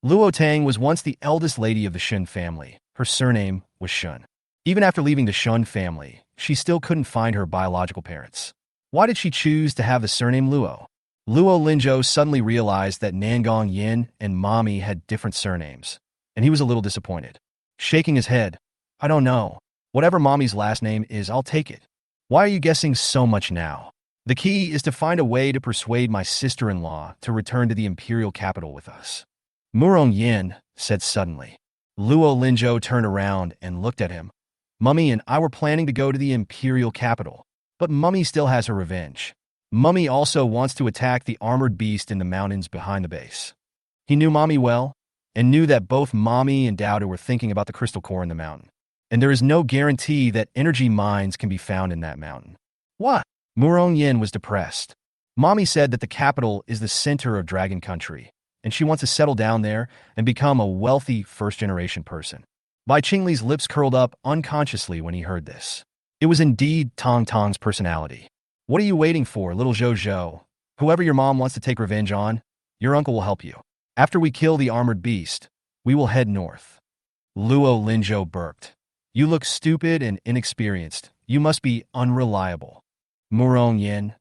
Luo Tang was once the eldest lady of the Shun family. Her surname was Shun. Even after leaving the Shun family, she still couldn't find her biological parents. Why did she choose to have the surname Luo? Luo Linzhou suddenly realized that Nangong Yin and Mommy had different surnames, and he was a little disappointed. Shaking his head, I don't know. Whatever Mommy's last name is, I'll take it. Why are you guessing so much now? The key is to find a way to persuade my sister-in-law to return to the imperial capital with us. Murong Yin said suddenly. Luo Linzhou turned around and looked at him. Mummy and I were planning to go to the imperial capital, but Mummy still has her revenge. Mummy also wants to attack the armored beast in the mountains behind the base. He knew Mommy well, and knew that both Mommy and Dowda were thinking about the crystal core in the mountain. And there is no guarantee that energy mines can be found in that mountain. What? Murong Yin was depressed. Mommy said that the capital is the center of Dragon Country, and she wants to settle down there and become a wealthy first-generation person. Bai Qingli's lips curled up unconsciously when he heard this. It was indeed Tong Tong's personality. What are you waiting for, little Zhou? Whoever your mom wants to take revenge on, your uncle will help you. After we kill the armored beast, we will head north. Luo Linzhou burped. You look stupid and inexperienced. You must be unreliable. Murong Yin,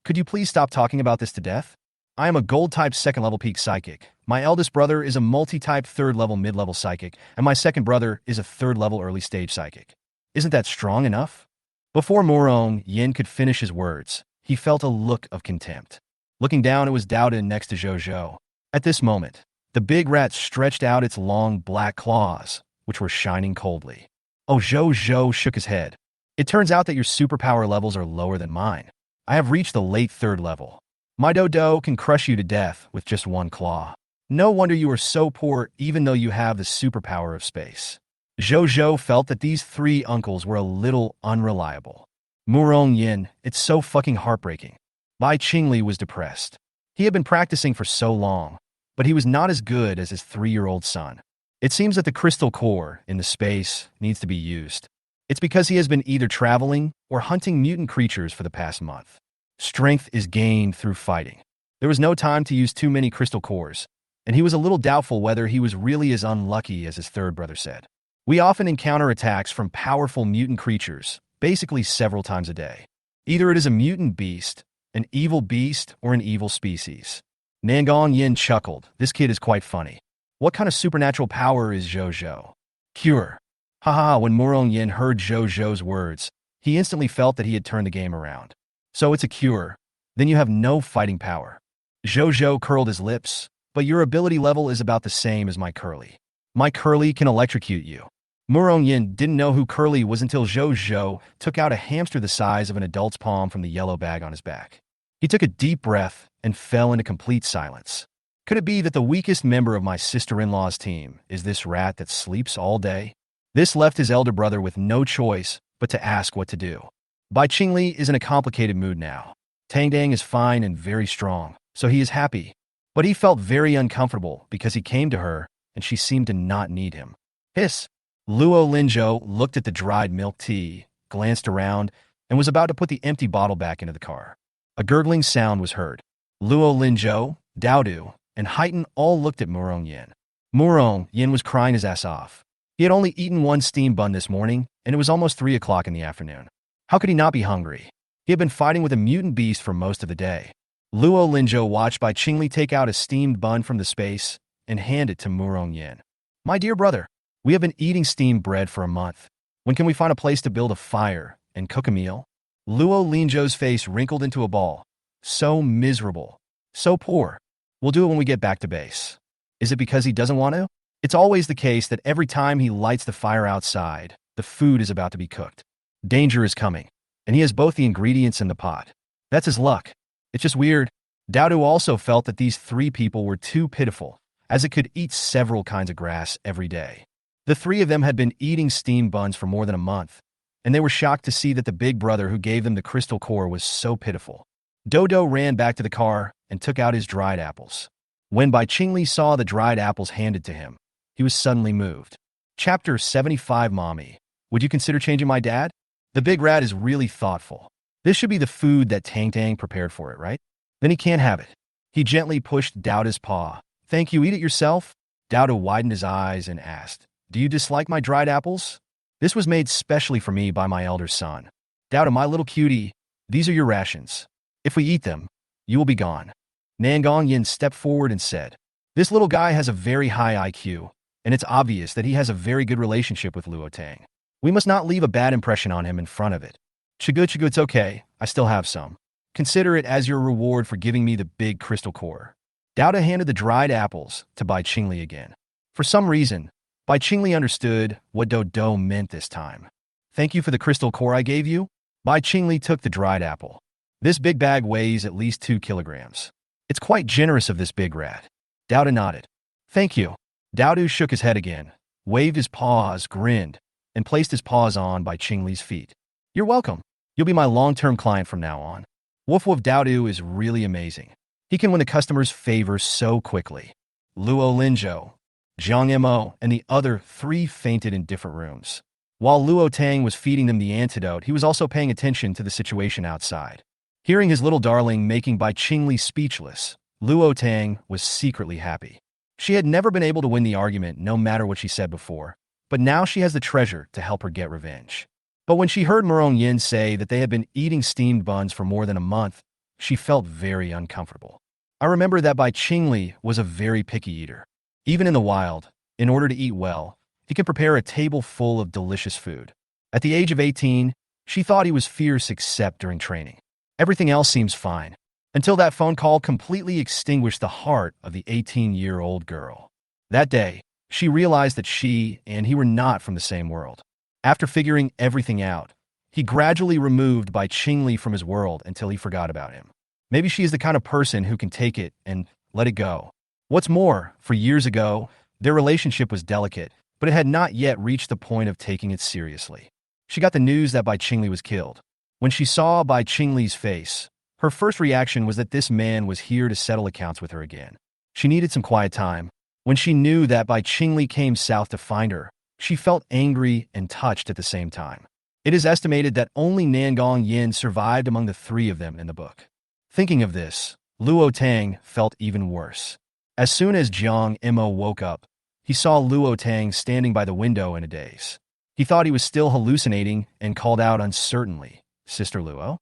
could you please stop talking about this to death? I am a gold-type second-level peak psychic. My eldest brother is a multi-type third-level mid-level psychic, and my second brother is a third-level early-stage psychic. Isn't that strong enough? Before Murong Yin could finish his words, he felt a look of contempt. Looking down, it was Dowda next to Zhou. At this moment, the big rat stretched out its long black claws, which were shining coldly. Oh, Zhou shook his head. It turns out that your superpower levels are lower than mine. I have reached the late third level. My Dodo can crush you to death with just one claw. No wonder you are so poor even though you have the superpower of space. Zhou felt that these three uncles were a little unreliable. Murong Yin, it's so fucking heartbreaking. Bai Qingli was depressed. He had been practicing for so long, but he was not as good as his 3-year-old son. It seems that the crystal core in the space needs to be used. It's because he has been either traveling or hunting mutant creatures for the past month. Strength is gained through fighting. There was no time to use too many crystal cores, and he was a little doubtful whether he was really as unlucky as his third brother said. We often encounter attacks from powerful mutant creatures, basically several times a day. Either it is a mutant beast, an evil beast, or an evil species. Nangong Yin chuckled. This kid is quite funny. What kind of supernatural power is Zhou? Cure. Haha, when Murong Yin heard Zhou's words, he instantly felt that he had turned the game around. So it's a cure. Then you have no fighting power. Zhou curled his lips, but your ability level is about the same as my Curly. My Curly can electrocute you. Murong Yin didn't know who Curly was until Zhou took out a hamster the size of an adult's palm from the yellow bag on his back. He took a deep breath and fell into complete silence. Could it be that the weakest member of my sister-in-law's team is this rat that sleeps all day? This left his elder brother with no choice but to ask what to do. Bai Qingli is in a complicated mood now. Tang Dang is fine and very strong, so he is happy. But he felt very uncomfortable because he came to her and she seemed to not need him. Hiss! Luo Linzhou looked at the dried milk tea, glanced around, and was about to put the empty bottle back into the car. A gurgling sound was heard. Luo Linzhou, Daodu, and Haitan all looked at Murong Yin. Murong Yin was crying his ass off. He had only eaten one steamed bun this morning, and it was almost 3 o'clock in the afternoon. How could he not be hungry? He had been fighting with a mutant beast for most of the day. Luo Linzhou watched Bai Qingli take out a steamed bun from the space and hand it to Murong Yin. My dear brother, we have been eating steamed bread for a month. When can we find a place to build a fire and cook a meal? Luo Linzhou's face wrinkled into a ball. So miserable. So poor. We'll do it when we get back to base. Is it because he doesn't want to? It's always the case that every time he lights the fire outside, the food is about to be cooked. Danger is coming, and he has both the ingredients and the pot. That's his luck. It's just weird. Daodu also felt that these 3 people were too pitiful, as it could eat several kinds of grass every day. The 3 of them had been eating steamed buns for more than a month, and they were shocked to see that the big brother who gave them the crystal core was so pitiful. Dodo ran back to the car and took out his dried apples. When Bai Qingli saw the dried apples handed to him, he was suddenly moved. Chapter 75. Mommy, would you consider changing my dad? The big rat is really thoughtful. This should be the food that Tang Tang prepared for it, right? Then he can't have it. He gently pushed Daoda's paw. Thank you, eat it yourself? Daoda widened his eyes and asked, do you dislike my dried apples? This was made specially for me by my elder son. Daoda, my little cutie, these are your rations. If we eat them, you will be gone. Nangong Yin stepped forward and said, this little guy has a very high IQ, and it's obvious that he has a very good relationship with Luo Tang. We must not leave a bad impression on him in front of it. Chigu, it's okay, I still have some. Consider it as your reward for giving me the big crystal core. Daoda handed the dried apples to Bai Qingli again. For some reason, Bai Qingli understood what Dodo meant this time. Thank you for the crystal core I gave you. Bai Qingli took the dried apple. This big bag weighs at least 2 kilograms. It's quite generous of this big rat. Daoda nodded. Thank you. Daodu shook his head again, waved his paws, grinned, and placed his paws on Bai Qingli's feet. You're welcome. You'll be my long-term client from now on. Woof Woof Daodu is really amazing. He can win the customer's favor so quickly. Luo Linzhou, Zhang Mo, and the other 3 fainted in different rooms. While Luo Tang was feeding them the antidote, he was also paying attention to the situation outside. Hearing his little darling making Bai Qingli speechless, Luo Tang was secretly happy. She had never been able to win the argument no matter what she said before, but now she has the treasure to help her get revenge. But when she heard Murong Yin say that they had been eating steamed buns for more than a month, she felt very uncomfortable. I remember that Bai Qingli was a very picky eater. Even in the wild, in order to eat well, he can prepare a table full of delicious food. At the age of 18, she thought he was fierce except during training. Everything else seems fine, until that phone call completely extinguished the heart of the 18-year-old girl. That day, she realized that she and he were not from the same world. After figuring everything out, he gradually removed Bai Qingli from his world until he forgot about him. Maybe she is the kind of person who can take it and let it go. What's more, for years ago, their relationship was delicate, but it had not yet reached the point of taking it seriously. She got the news that Bai Qingli was killed. When she saw Bai Qingli's face, her first reaction was that this man was here to settle accounts with her again. She needed some quiet time, When she knew that Bai Qingli came south to find her, she felt angry and touched at the same time. It is estimated that only Nangong Yin survived among the three of them in the book. Thinking of this, Luo Tang felt even worse. As soon as Jiang Imo woke up, he saw Luo Tang standing by the window in a daze. He thought he was still hallucinating and called out uncertainly, "Sister Luo?"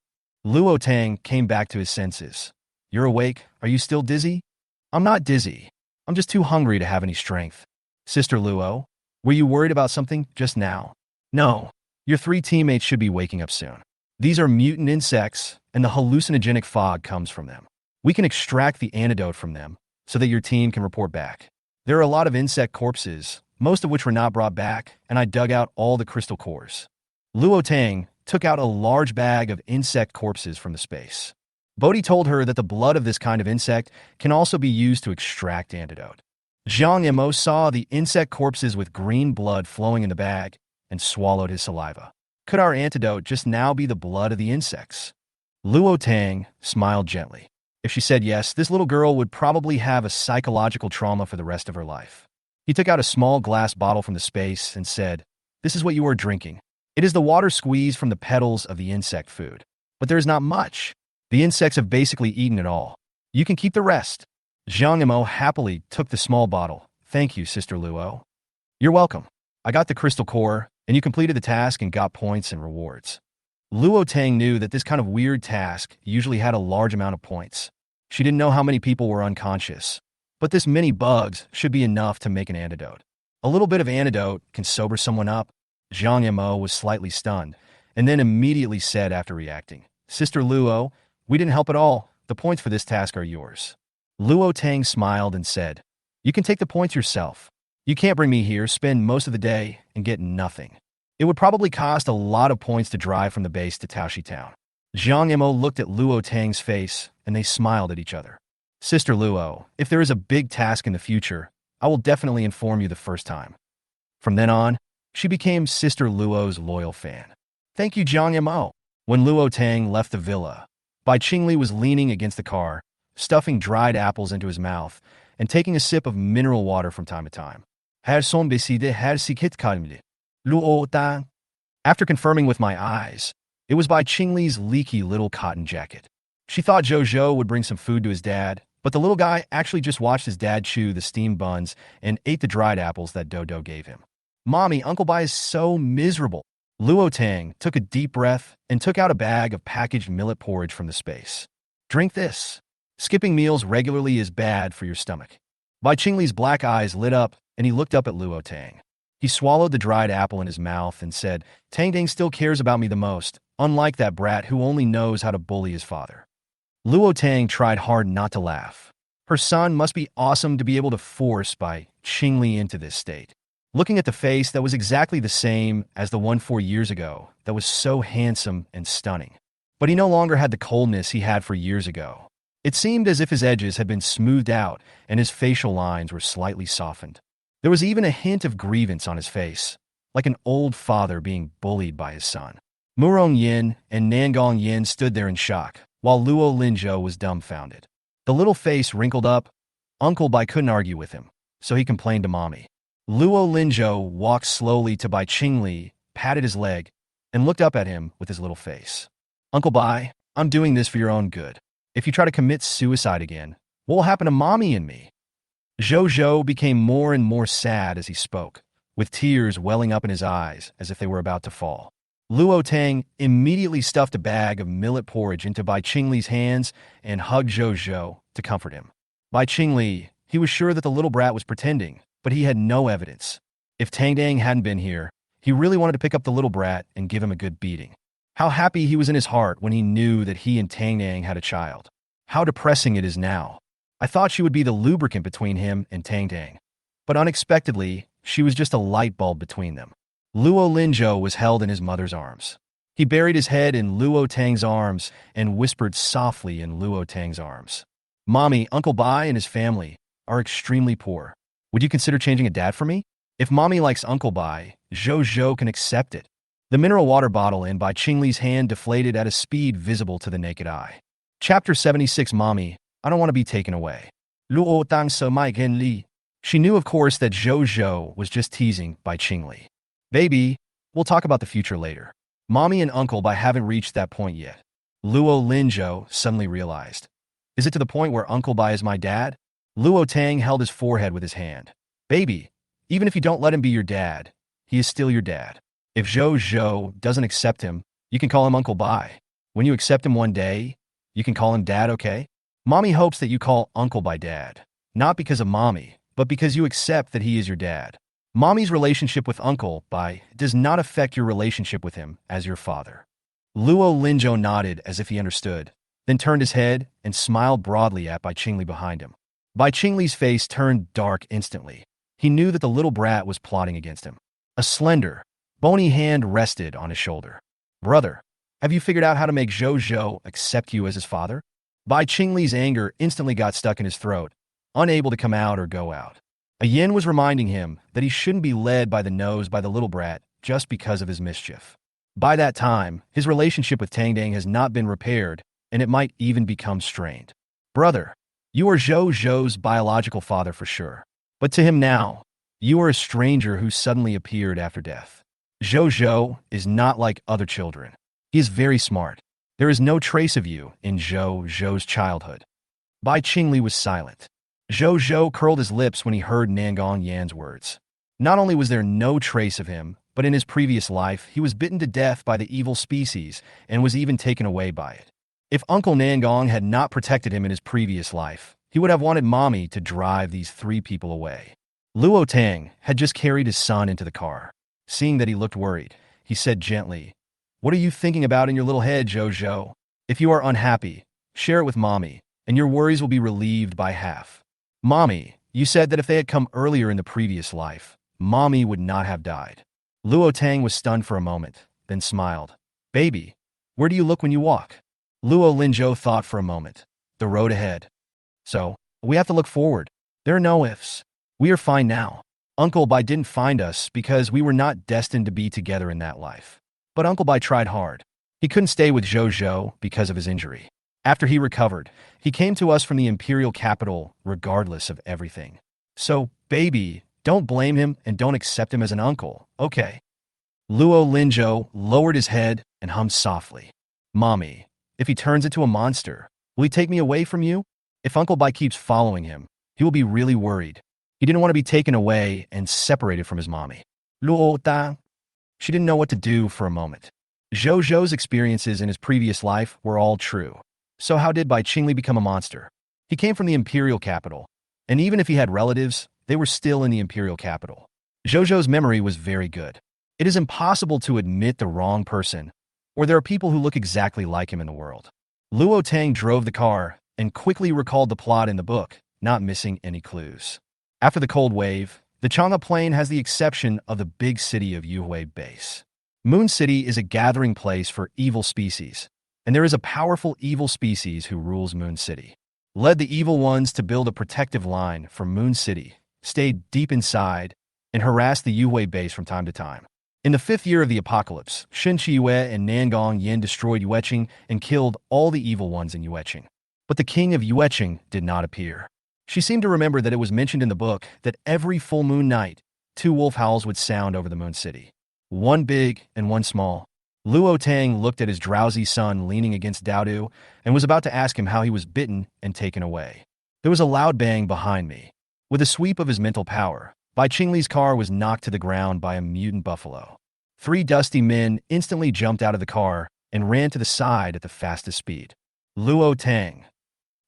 Luo Tang came back to his senses. "You're awake? Are you still dizzy?" "I'm not dizzy. I'm just too hungry to have any strength." "Sister Luo, were you worried about something just now?" "No. Your three teammates should be waking up soon. These are mutant insects, and the hallucinogenic fog comes from them. We can extract the antidote from them so that your team can report back. There are a lot of insect corpses, most of which were not brought back, and I dug out all the crystal cores." Luo Tang took out a large bag of insect corpses from the space. Bodhi told her that the blood of this kind of insect can also be used to extract antidote. Jiang Imo saw the insect corpses with green blood flowing in the bag and swallowed his saliva. Could our antidote just now be the blood of the insects? Luo Tang smiled gently. If she said yes, this little girl would probably have a psychological trauma for the rest of her life. He took out a small glass bottle from the space and said, "This is what you are drinking. It is the water squeezed from the petals of the insect food. But there is not much. The insects have basically eaten it all. You can keep the rest." Jiang Imo happily took the small bottle. "Thank you, Sister Luo." "You're welcome. I got the crystal core, and you completed the task and got points and rewards." Luo Tang knew that this kind of weird task usually had a large amount of points. She didn't know how many people were unconscious, but this many bugs should be enough to make an antidote. A little bit of antidote can sober someone up. Jiang Imo was slightly stunned, and then immediately said after reacting, "Sister Luo, we didn't help at all. The points for this task are yours." Luo Tang smiled and said, "You can take the points yourself. You can't bring me here, spend most of the day, and get nothing. It would probably cost a lot of points to drive from the base to Taoshi Town." Jiang Imo looked at Luo Tang's face, and they smiled at each other. "Sister Luo, if there is a big task in the future, I will definitely inform you the first time." From then on, she became Sister Luo's loyal fan. "Thank you, Jiang Imo." When Luo Tang left the villa, Bai Qingli was leaning against the car, stuffing dried apples into his mouth, and taking a sip of mineral water from time to time. "Her son beside her sikit kalmli. Luo Tang." After confirming with my eyes, it was Bai Qingli's leaky little cotton jacket. She thought Jojo would bring some food to his dad, but the little guy actually just watched his dad chew the steamed buns and ate the dried apples that Dodo gave him. "Mommy, Uncle Bai is so miserable." Luo Tang took a deep breath and took out a bag of packaged millet porridge from the space. "Drink this. Skipping meals regularly is bad for your stomach." Bai Qingli's black eyes lit up, and he looked up at Luo Tang. He swallowed the dried apple in his mouth and said, "Tang Dang still cares about me the most, unlike that brat who only knows how to bully his father." Luo Tang tried hard not to laugh. Her son must be awesome to be able to force Bai Qingli into this state. Looking at the face that was exactly the same as the one 4 years ago, that was so handsome and stunning. But he no longer had the coldness he had for years ago. It seemed as if his edges had been smoothed out and his facial lines were slightly softened. There was even a hint of grievance on his face, like an old father being bullied by his son. Murong Yin and Nangong Yin stood there in shock, while Luo Linzhou was dumbfounded. The little face wrinkled up. Uncle Bai couldn't argue with him, so he complained to Mommy. Luo Linzhou walked slowly to Bai Qingli, patted his leg, and looked up at him with his little face. "Uncle Bai, I'm doing this for your own good. If you try to commit suicide again, what will happen to Mommy and me?" Jojo became more and more sad as he spoke, with tears welling up in his eyes as if they were about to fall. Luo Tang immediately stuffed a bag of millet porridge into Bai Qingli's hands and hugged Jojo to comfort him. Bai Qingli, he was sure that the little brat was pretending, but he had no evidence. If Tang Dang hadn't been here, he really wanted to pick up the little brat and give him a good beating. How happy he was in his heart when he knew that he and Tang Dang had a child. How depressing it is now. I thought she would be the lubricant between him and Tang Dang. But unexpectedly, she was just a light bulb between them. Luo Linzhou was held in his mother's arms. He buried his head in Luo Tang's arms and whispered softly in Luo Tang's arms. "Mommy, Uncle Bai and his family are extremely poor. Would you consider changing a dad for me? If Mommy likes Uncle Bai, Jojo can accept it." The mineral water bottle in Bai Qingli's hand deflated at a speed visible to the naked eye. Chapter 76. Mommy, I don't want to be taken away. Luo Tang so Mai Gen Li. She knew, of course, that Zhou Zhou was just teasing Bai Qingli. Baby, we'll talk about the future later. Mommy and Uncle Bai haven't reached that point yet. Luo Linzhou suddenly realized. Is it to the point where Uncle Bai is my dad? Luo Tang held his forehead with his hand. Baby, even if you don't let him be your dad, he is still your dad. If Zhou Zhou doesn't accept him, you can call him Uncle Bai. When you accept him one day, you can call him Dad, okay? Mommy hopes that you call Uncle Bai Dad. Not because of Mommy, but because you accept that he is your dad. Mommy's relationship with Uncle Bai does not affect your relationship with him as your father. Luo Linzhou nodded as if he understood, then turned his head and smiled broadly at Bai Qingli behind him. Bai Qingli's face turned dark instantly. He knew that the little brat was plotting against him. A slender, bony hand rested on his shoulder. Brother, have you figured out how to make Zhou Zhou accept you as his father? Bai Qingli's anger instantly got stuck in his throat, unable to come out or go out. A yin was reminding him that he shouldn't be led by the nose by the little brat just because of his mischief. By that time, his relationship with Tangdang has not been repaired, and it might even become strained. Brother, you are Zhou Zhou's biological father for sure. But to him now, you are a stranger who suddenly appeared after death. Zhou Zhou is not like other children. He is very smart. There is no trace of you in Zhou Zhou's childhood. Bai Qingli was silent. Zhou Zhou curled his lips when he heard Nangong Yan's words. Not only was there no trace of him, but in his previous life, he was bitten to death by the evil species and was even taken away by it. If Uncle Nangong had not protected him in his previous life, he would have wanted Mommy to drive these three people away. Luo Tang had just carried his son into the car. Seeing that he looked worried, he said gently, "What are you thinking about in your little head, Zhou Zhou? If you are unhappy, share it with Mommy, and your worries will be relieved by half. Mommy, you said that if they had come earlier in the previous life, Mommy would not have died." Luo Tang was stunned for a moment, then smiled. "Baby, where do you look when you walk?" Luo Linzhou thought for a moment. The road ahead. So, we have to look forward. There are no ifs. We are fine now. Uncle Bai didn't find us because we were not destined to be together in that life. But Uncle Bai tried hard. He couldn't stay with Zhou Zhou because of his injury. After he recovered, he came to us from the imperial capital regardless of everything. So, baby, don't blame him and don't accept him as an uncle, okay? Luo Linzhou lowered his head and hummed softly. Mommy, if he turns into a monster, will he take me away from you? If Uncle Bai keeps following him, he will be really worried. He didn't want to be taken away and separated from his mommy. Luo Tang. She didn't know what to do for a moment. Zhou Zhou's experiences in his previous life were all true. So how did Bai Qingli become a monster? He came from the imperial capital, and even if he had relatives, they were still in the imperial capital. Zhou Zhou's memory was very good. It is impossible to admit the wrong person, or there are people who look exactly like him in the world. Luo Tang drove the car and quickly recalled the plot in the book, not missing any clues. After the cold wave, the Chang'e Plain has the exception of the big city of Yuhui Base. Moon City is a gathering place for evil species, and there is a powerful evil species who rules Moon City. Led the evil ones to build a protective line from Moon City, stayed deep inside, and harassed the Yuhui Base from time to time. In the 5th year of the apocalypse, Shen Qiyue and Nangong Yin destroyed Yueqing and killed all the evil ones in Yueqing. But the king of Yueqing did not appear. She seemed to remember that it was mentioned in the book that every full moon night, 2 wolf howls would sound over the Moon City. One big and one small. Luo Tang looked at his drowsy son leaning against Daodu and was about to ask him how he was bitten and taken away. There was a loud bang behind me. With a sweep of his mental power, Bai Qingli's car was knocked to the ground by a mutant buffalo. 3 dusty men instantly jumped out of the car and ran to the side at the fastest speed. Luo Tang.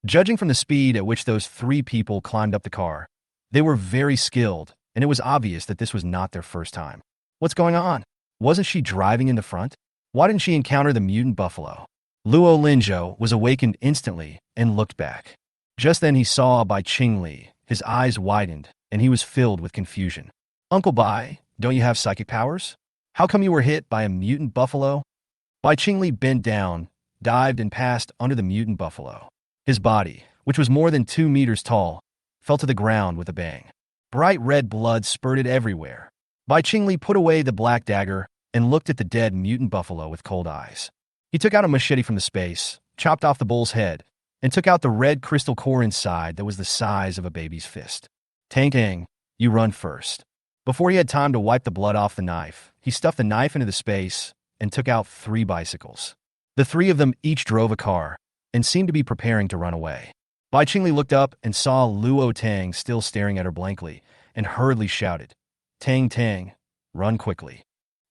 Judging from the speed at which those 3 people climbed up the car, they were very skilled, and it was obvious that this was not their first time. What's going on? Wasn't she driving in the front? Why didn't she encounter the mutant buffalo? Luo Linzhou was awakened instantly and looked back. Just then he saw Bai Qingli. His eyes widened, and he was filled with confusion. Uncle Bai, don't you have psychic powers? How come you were hit by a mutant buffalo? Bai Qingli bent down, dived and passed under the mutant buffalo. His body, which was more than 2 meters tall, fell to the ground with a bang. Bright red blood spurted everywhere. Bai Qingli put away the black dagger and looked at the dead mutant buffalo with cold eyes. He took out a machete from the space, chopped off the bull's head, and took out the red crystal core inside that was the size of a baby's fist. Tang Tang, you run first. Before he had time to wipe the blood off the knife, he stuffed the knife into the space and took out 3 bicycles. The 3 of them each drove a car and seemed to be preparing to run away. Bai Qingli looked up and saw Luo Tang still staring at her blankly and hurriedly shouted, Tang Tang, run quickly.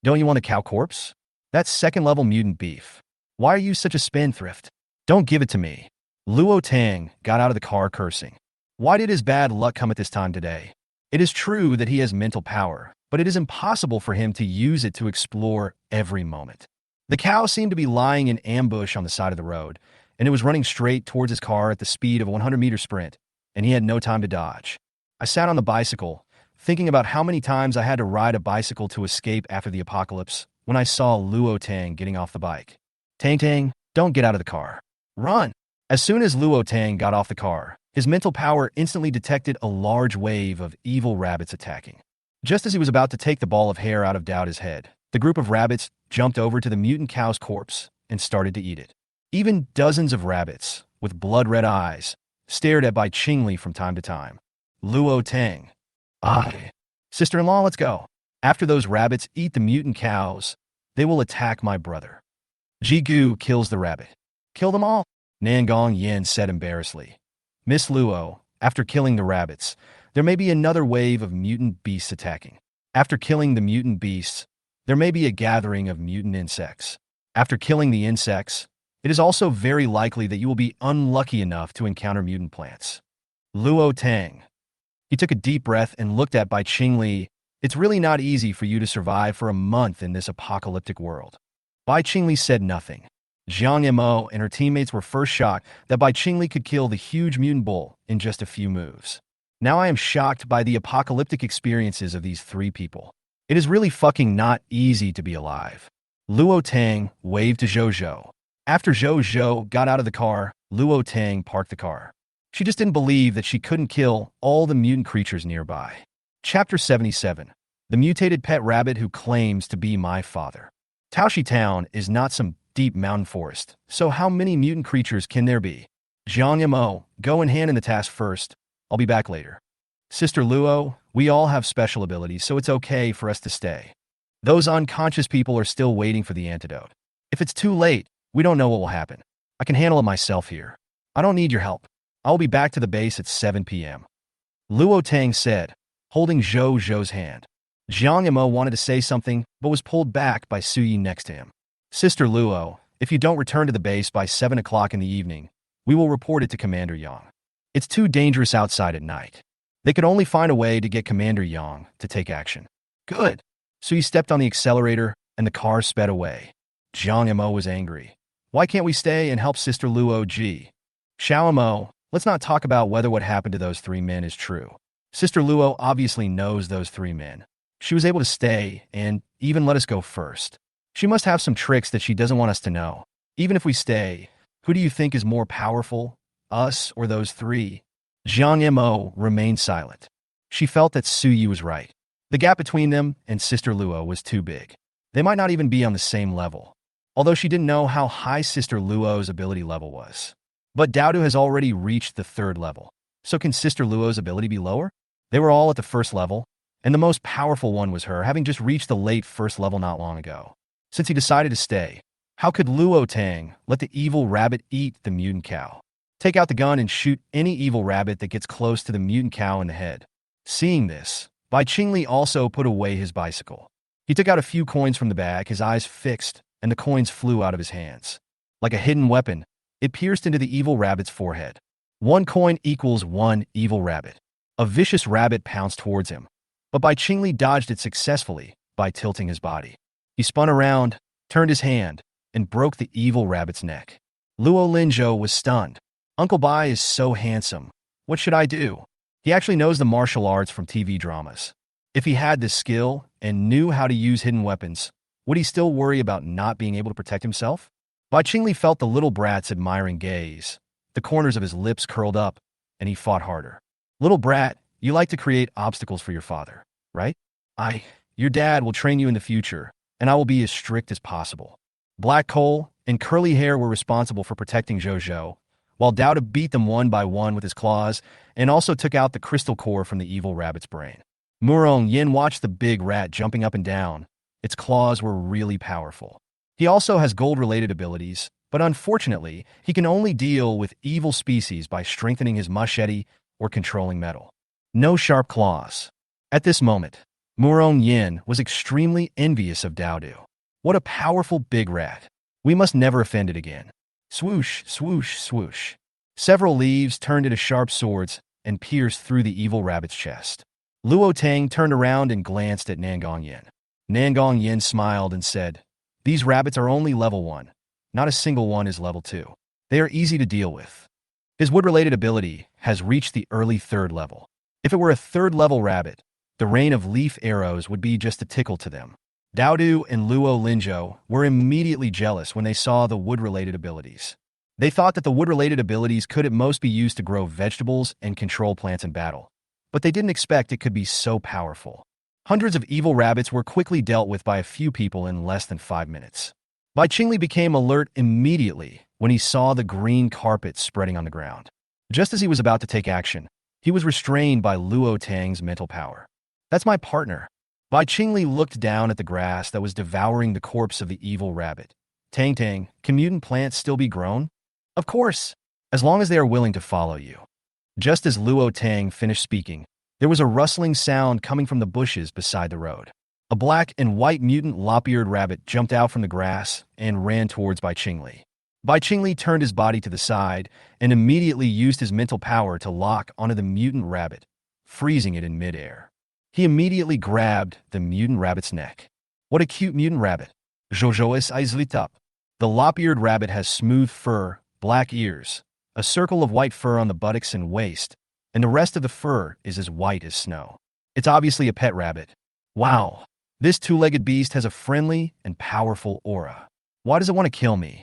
Don't you want a cow corpse? That's second-level mutant beef. Why are you such a spendthrift? Don't give it to me. Luo Tang got out of the car cursing. Why did his bad luck come at this time today? It is true that he has mental power, but it is impossible for him to use it to explore every moment. The cow seemed to be lying in ambush on the side of the road, and it was running straight towards his car at the speed of a 100-meter sprint, and he had no time to dodge. I sat on the bicycle, thinking about how many times I had to ride a bicycle to escape after the apocalypse when I saw Luo Tang getting off the bike. Tang Tang, don't get out of the car. Run! As soon as Luo Tang got off the car, his mental power instantly detected a large wave of evil rabbits attacking. Just as he was about to take the ball of hair out of Doubt's head, the group of rabbits jumped over to the mutant cow's corpse and started to eat it. Even dozens of rabbits, with blood-red eyes, stared at Bai Qingli from time to time. Luo Tang. Sister-in-law, let's go. After those rabbits eat the mutant cows, they will attack my brother. Ji Gu kills the rabbit. Kill them all? Nangong Yen said embarrassedly. Miss Luo, after killing the rabbits, there may be another wave of mutant beasts attacking. After killing the mutant beasts, there may be a gathering of mutant insects. After killing the insects, it is also very likely that you will be unlucky enough to encounter mutant plants. Luo Tang. He took a deep breath and looked at Bai Qingli. It's really not easy for you to survive for a month in this apocalyptic world. Bai Qingli said nothing. Jiang Mo and her teammates were first shocked that Bai Qingli could kill the huge mutant bull in just a few moves. Now I am shocked by the apocalyptic experiences of these 3 people. It is really fucking not easy to be alive. Luo Tang waved to Zhou. After Zhou got out of the car, Luo Tang parked the car. She just didn't believe that she couldn't kill all the mutant creatures nearby. Chapter 77. The Mutated Pet Rabbit Who Claims to Be My Father. Taoshi Town is not some deep mountain forest, so how many mutant creatures can there be? Jiang Mo, go and hand in the task first. I'll be back later. Sister Luo, we all have special abilities, so it's okay for us to stay. Those unconscious people are still waiting for the antidote. If it's too late, we don't know what will happen. I can handle it myself here. I don't need your help. I'll be back to the base at 7 p.m. Luo Tang said, holding Zhou's hand. Jiang Mo wanted to say something, but was pulled back by Su Yi next to him. Sister Luo, if you don't return to the base by 7 o'clock in the evening, we will report it to Commander Yang. It's too dangerous outside at night. They could only find a way to get Commander Yang to take action. Good. Su Yi stepped on the accelerator, and the car sped away. Jiang Mo was angry. Why can't we stay and help Sister Luo Ji? Xiao Mo, let's not talk about whether what happened to those 3 men is true. Sister Luo obviously knows those 3 men. She was able to stay and even let us go first. She must have some tricks that she doesn't want us to know. Even if we stay, who do you think is more powerful, us or those 3? Jiang Mo remained silent. She felt that Su Yi was right. The gap between them and Sister Luo was too big. They might not even be on the same level, although she didn't know how high Sister Luo's ability level was. But Doubtu has already reached the 3rd level, so can Sister Luo's ability be lower? They were all at the 1st level, and the most powerful one was her, having just reached the late 1st level not long ago. Since he decided to stay, how could Luo Tang let the evil rabbit eat the mutant cow? Take out the gun and shoot any evil rabbit that gets close to the mutant cow in the head. Seeing this, Bai Qingli also put away his bicycle. He took out a few coins from the bag, his eyes fixed, and the coins flew out of his hands. Like a hidden weapon, it pierced into the evil rabbit's forehead. 1 coin equals 1 evil rabbit. A vicious rabbit pounced towards him, but Bai Qingli dodged it successfully by tilting his body. He spun around, turned his hand, and broke the evil rabbit's neck. Luo Linzhou was stunned. Uncle Bai is so handsome. What should I do? He actually knows the martial arts from TV dramas. If he had this skill and knew how to use hidden weapons, would he still worry about not being able to protect himself? Bai Qingli felt the little brat's admiring gaze. The corners of his lips curled up, and he fought harder. Little brat, you like to create obstacles for your father, right? Your dad will train you in the future, and I will be as strict as possible. Black Coal and Curly Hair were responsible for protecting Zhou, while Dowda beat them one by one with his claws and also took out the crystal core from the evil rabbit's brain. Murong Yin watched the big rat jumping up and down. Its claws were really powerful. He also has gold-related abilities, but unfortunately, he can only deal with evil species by strengthening his machete or controlling metal. No sharp claws. At this moment, Murong Yin was extremely envious of Daodu. What a powerful big rat. We must never offend it again. Swoosh, swoosh, swoosh. Several leaves turned into sharp swords and pierced through the evil rabbit's chest. Luo Tang turned around and glanced at Nangong Yin. Nangong Yin smiled and said, "These rabbits are only level 1. Not a single one is level 2. They are easy to deal with." His wood-related ability has reached the early 3rd level. If it were a 3rd level rabbit, the rain of leaf arrows would be just a tickle to them. Daodu and Luo Linzhou were immediately jealous when they saw the wood-related abilities. They thought that the wood-related abilities could at most be used to grow vegetables and control plants in battle, but they didn't expect it could be so powerful. Hundreds of evil rabbits were quickly dealt with by a few people in less than 5 minutes. Bai Qingli became alert immediately when he saw the green carpet spreading on the ground. Just as he was about to take action, he was restrained by Luo Tang's mental power. "That's my partner." Bai Qingli looked down at the grass that was devouring the corpse of the evil rabbit. "Tang Tang, can mutant plants still be grown?" "Of course, as long as they are willing to follow you." Just as Luo Tang finished speaking, there was a rustling sound coming from the bushes beside the road. A black and white mutant lop-eared rabbit jumped out from the grass and ran towards Bai Qingli. Bai Qingli turned his body to the side and immediately used his mental power to lock onto the mutant rabbit, freezing it in midair. He immediately grabbed the mutant rabbit's neck. "What a cute mutant rabbit. Jojo is eyes lit up." The lop-eared rabbit has smooth fur, black ears, a circle of white fur on the buttocks and waist, and the rest of the fur is as white as snow. It's obviously a pet rabbit. Wow, this two-legged beast has a friendly and powerful aura. Why does it want to kill me?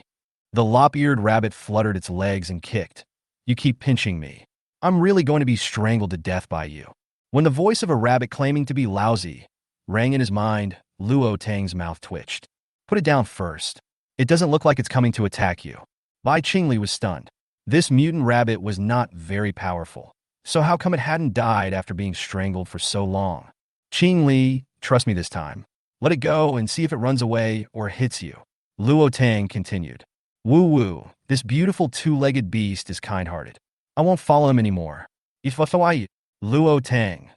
The lop-eared rabbit fluttered its legs and kicked. "You keep pinching me. I'm really going to be strangled to death by you." When the voice of a rabbit claiming to be lousy rang in his mind, Luo Tang's mouth twitched. "Put it down first. It doesn't look like it's coming to attack you." Bai Qingli was stunned. This mutant rabbit was not very powerful, so how come it hadn't died after being strangled for so long? "Qingli, trust me this time. Let it go and see if it runs away or hits you." Luo Tang continued. "Woo-woo, this beautiful two-legged beast is kind-hearted. I won't follow him anymore." Luo Tang.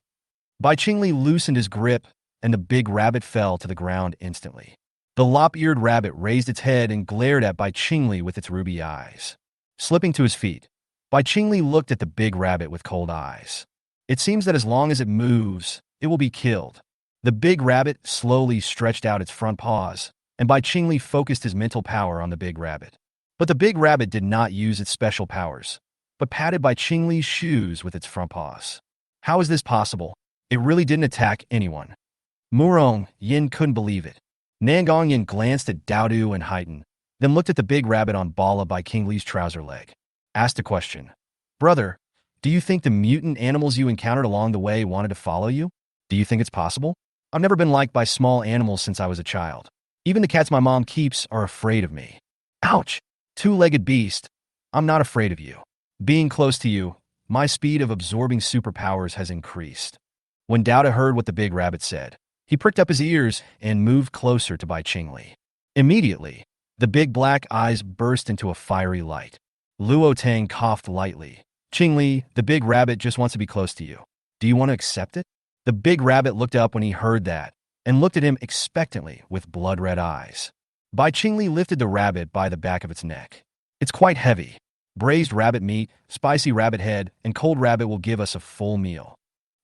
Bai Qingli loosened his grip, and the big rabbit fell to the ground instantly. The lop-eared rabbit raised its head and glared at Bai Qingli with its ruby eyes. Slipping to his feet, Bai Qingli looked at the big rabbit with cold eyes. It seems that as long as it moves, it will be killed. The big rabbit slowly stretched out its front paws, and Bai Qingli focused his mental power on the big rabbit. But the big rabbit did not use its special powers, but patted Bai Qingli's shoes with its front paws. How is this possible? It really didn't attack anyone. Murong Yin couldn't believe it. Nangong Yin glanced at Daodu and Haitan, then looked at the big rabbit on Bala Bai Qingli's trouser leg. Asked a question. "Brother, do you think the mutant animals you encountered along the way wanted to follow you? Do you think it's possible? I've never been liked by small animals since I was a child. Even the cats my mom keeps are afraid of me." "Ouch! Two-legged beast, I'm not afraid of you. Being close to you, my speed of absorbing superpowers has increased." When Dowda heard what the big rabbit said, he pricked up his ears and moved closer to Bai Qingli. Immediately, the big black eyes burst into a fiery light. Luo Tang coughed lightly. "Qingli, the big rabbit just wants to be close to you. Do you want to accept it?" The big rabbit looked up when he heard that, and looked at him expectantly with blood-red eyes. Bai Qingli lifted the rabbit by the back of its neck. "It's quite heavy. Braised rabbit meat, spicy rabbit head, and cold rabbit will give us a full meal."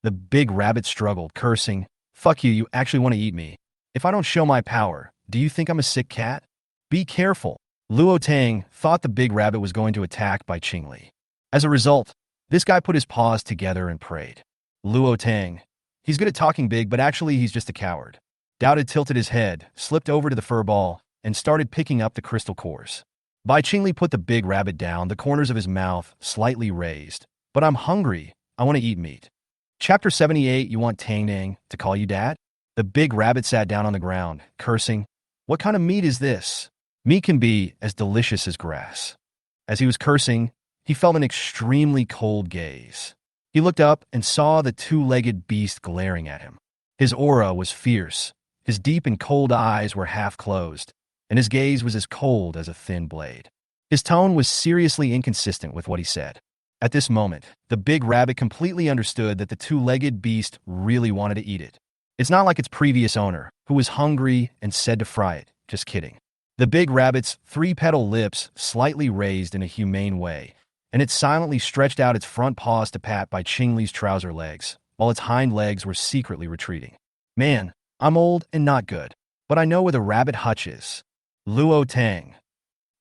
The big rabbit struggled, cursing. "Fuck you, you actually want to eat me. If I don't show my power, do you think I'm a sick cat? Be careful." Luo Tang thought the big rabbit was going to attack Bai Qingli. As a result, this guy put his paws together and prayed. Luo Tang. He's good at talking big, but actually he's just a coward. Dowda tilted his head, slipped over to the fur ball, and started picking up the crystal cores. Bai Qingli put the big rabbit down, the corners of his mouth slightly raised. "But I'm hungry. I want to eat meat." Chapter 78, You want Tang Tang to call you dad? The big rabbit sat down on the ground, cursing. "What kind of meat is this? Meat can be as delicious as grass." As he was cursing, he felt an extremely cold gaze. He looked up and saw the two-legged beast glaring at him. His aura was fierce. His deep and cold eyes were half closed, and his gaze was as cold as a thin blade. His tone was seriously inconsistent with what he said. At this moment, the big rabbit completely understood that the two-legged beast really wanted to eat it. It's not like its previous owner, who was hungry and said to fry it. Just kidding. The big rabbit's three-petal lips slightly raised in a humane way, and it silently stretched out its front paws to pat Bai Qingli's trouser legs, while its hind legs were secretly retreating. Man, I'm old and not good, but I know where the rabbit hutch is. Luo Tang.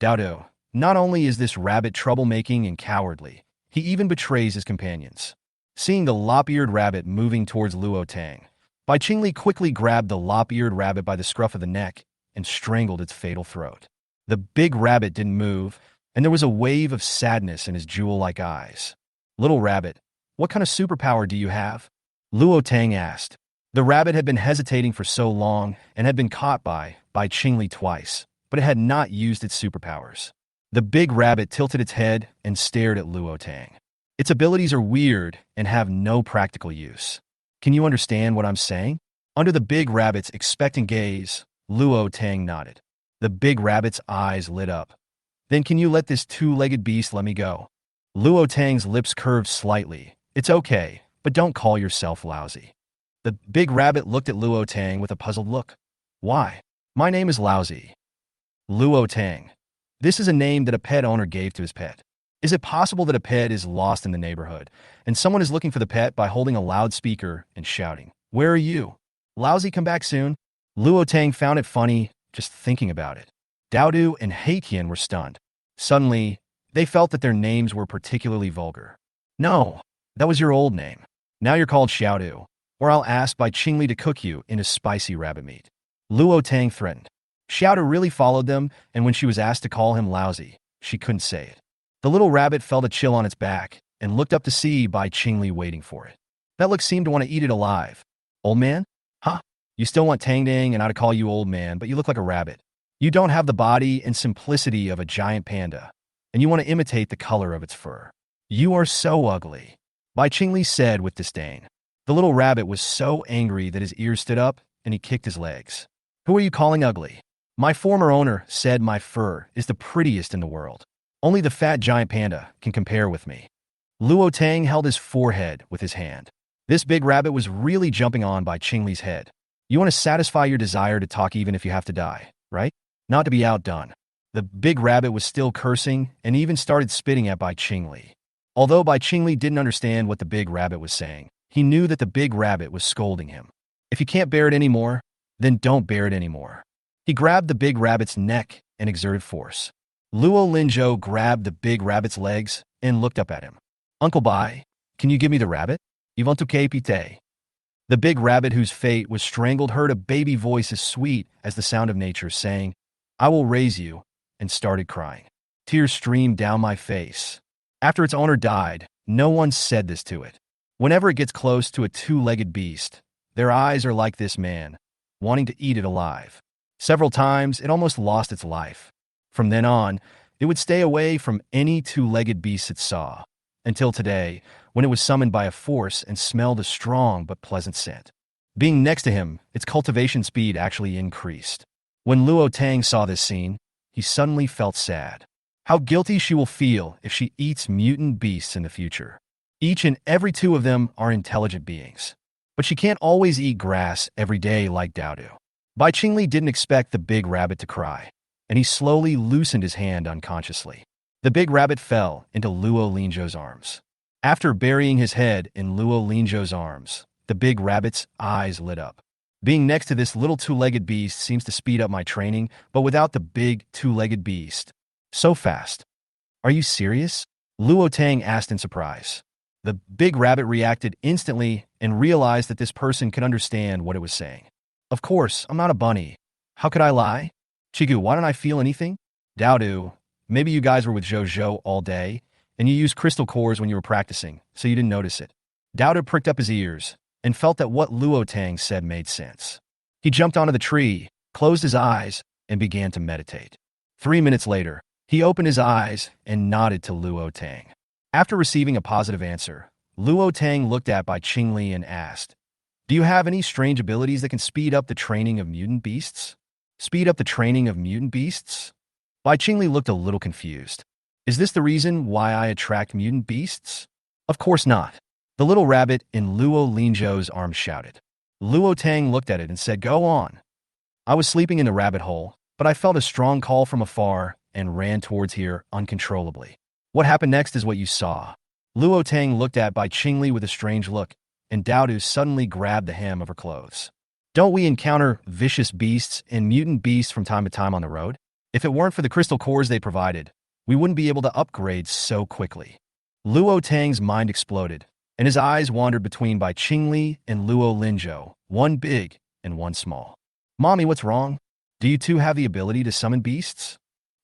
Dodo. Not only is this rabbit troublemaking and cowardly, he even betrays his companions. Seeing the lop-eared rabbit moving towards Luo Tang, Bai Qingli quickly grabbed the lop-eared rabbit by the scruff of the neck and strangled its fatal throat. The big rabbit didn't move, and there was a wave of sadness in his jewel-like eyes. Little rabbit, what kind of superpower do you have? Luo Tang asked. The rabbit had been hesitating for so long and had been caught by Qingli twice, but it had not used its superpowers. The big rabbit tilted its head and stared at Luo Tang. Its abilities are weird and have no practical use. Can you understand what I'm saying? Under the big rabbit's expectant gaze, Luo Tang nodded. The big rabbit's eyes lit up. Then can you let this two-legged beast let me go? Luo Tang's lips curved slightly. It's okay, but don't call yourself lousy. The big rabbit looked at Luo Tang with a puzzled look. Why? My name is Lousy. Luo Tang. This is a name that a pet owner gave to his pet. Is it possible that a pet is lost in the neighborhood, and someone is looking for the pet by holding a loudspeaker and shouting, "Where are you? Lousy, come back soon?" Luo Tang found it funny just thinking about it. Daodu and Heiqian were stunned. Suddenly, they felt that their names were particularly vulgar. No, that was your old name. Now you're called Xiaodu, or I'll ask Bai Qingli to cook you into spicy rabbit meat. Luo Tang threatened. Xiaodu really followed them, and when she was asked to call him Lousy, she couldn't say it. The little rabbit felt a chill on its back and looked up to see Bai Qingli waiting for it. That look seemed to want to eat it alive. Old man? Huh? You still want Tang Dang and I to call you old man, but you look like a rabbit. You don't have the body and simplicity of a giant panda, and you want to imitate the color of its fur. You are so ugly, Bai Qingli said with disdain. The little rabbit was so angry that his ears stood up and he kicked his legs. Who are you calling ugly? My former owner said my fur is the prettiest in the world. Only the fat giant panda can compare with me. Luo Tang held his forehead with his hand. This big rabbit was really jumping on Bai Qingli's head. You want to satisfy your desire to talk even if you have to die, right? Not to be outdone. The big rabbit was still cursing and even started spitting at Bai Qingli. Although Bai Qingli didn't understand what the big rabbit was saying, he knew that the big rabbit was scolding him. If you can't bear it anymore, then don't bear it anymore. He grabbed the big rabbit's neck and exerted force. Luo Linzhou grabbed the big rabbit's legs and looked up at him. Uncle Bai, can you give me the rabbit? You want to pite? The big rabbit whose fate was strangled heard a baby voice as sweet as the sound of nature saying, "I will raise you," and started crying. Tears streamed down my face. After its owner died, no one said this to it. Whenever it gets close to a two-legged beast, their eyes are like this man, wanting to eat it alive. Several times, it almost lost its life. From then on, it would stay away from any two-legged beast it saw, until today, when it was summoned by a force and smelled a strong but pleasant scent. Being next to him, its cultivation speed actually increased. When Luo Tang saw this scene, he suddenly felt sad. How guilty she will feel if she eats mutant beasts in the future. Each and every two of them are intelligent beings. But she can't always eat grass every day like Daodu. Bai Qingli didn't expect the big rabbit to cry, and he slowly loosened his hand unconsciously. The big rabbit fell into Luo Linzhou's arms. After burying his head in Luo Linzhou's arms, the big rabbit's eyes lit up. Being next to this little two-legged beast seems to speed up my training, but without the big two-legged beast. So fast. Are you serious? Luo Tang asked in surprise. The big rabbit reacted instantly and realized that this person could understand what it was saying. Of course, I'm not a bunny. How could I lie? Chigu, why don't I feel anything? Daodu, maybe you guys were with Zhou all day, and you used crystal cores when you were practicing, so you didn't notice it. Daodu pricked up his ears and felt that what Luo Tang said made sense. He jumped onto the tree, closed his eyes, and began to meditate. 3 minutes later, He opened his eyes and nodded to Luo Tang. After receiving a positive answer, Luo Tang looked at Bai Qingli and asked, "Do you have any strange abilities that can speed up the training of mutant beasts?" Speed up the training of mutant beasts? Bai Qingli looked a little confused. Is this the reason why I attract mutant beasts? Of course not. The little rabbit in Luo Linzhou's arm shouted. Luo Tang looked at it and said, "Go on." I was sleeping in the rabbit hole, but I felt a strong call from afar and ran towards here uncontrollably. What happened next is what you saw. Luo Tang looked at Bai Qingli with a strange look, and Daodu suddenly grabbed the hem of her clothes. Don't we encounter vicious beasts and mutant beasts from time to time on the road? If it weren't for the crystal cores they provided, we wouldn't be able to upgrade so quickly. Luo Tang's mind exploded, and his eyes wandered between Bai Qingli and Luo Linzhou, one big and one small. Mommy, what's wrong? Do you two have the ability to summon beasts?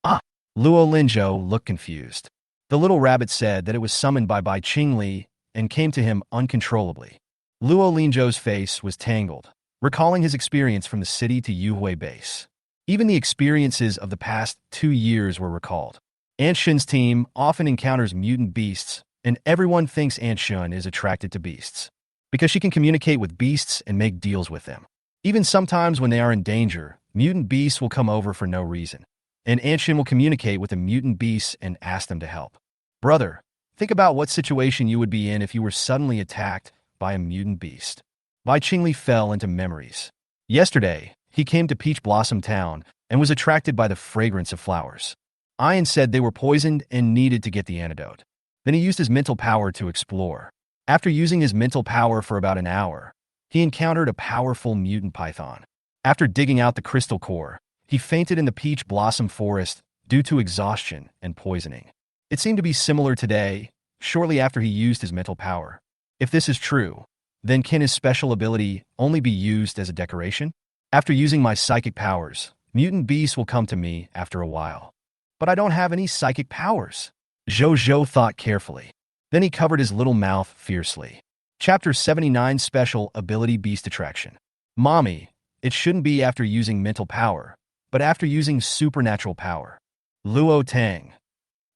Ah! Luo Linzhou looked confused. The little rabbit said that it was summoned by Bai Qingli and came to him uncontrollably. Luo Linzhou's face was tangled, recalling his experience from the city to Yuhui base. Even the experiences of the past 2 years were recalled. Aunt Shun's team often encounters mutant beasts, and everyone thinks Aunt Shun is attracted to beasts because she can communicate with beasts and make deals with them. Even sometimes when they are in danger, mutant beasts will come over for no reason, and Aunt Shun will communicate with the mutant beasts and ask them to help. Brother, think about what situation you would be in if you were suddenly attacked by a mutant beast. Bai Qingli fell into memories. Yesterday, he came to Peach Blossom Town and was attracted by the fragrance of flowers. Ian said they were poisoned and needed to get the antidote. Then he used his mental power to explore. After using his mental power for about an hour, he encountered a powerful mutant python. After digging out the crystal core, he fainted in the Peach Blossom Forest due to exhaustion and poisoning. It seemed to be similar today, shortly after he used his mental power. If this is true, then can his special ability only be used as a decoration? After using my psychic powers, mutant beasts will come to me after a while. But I don't have any psychic powers. Zhou thought carefully. Then he covered his little mouth fiercely. Chapter 79 Special Ability Beast Attraction. Mommy, it shouldn't be after using mental power, but after using supernatural power. Luo Tang.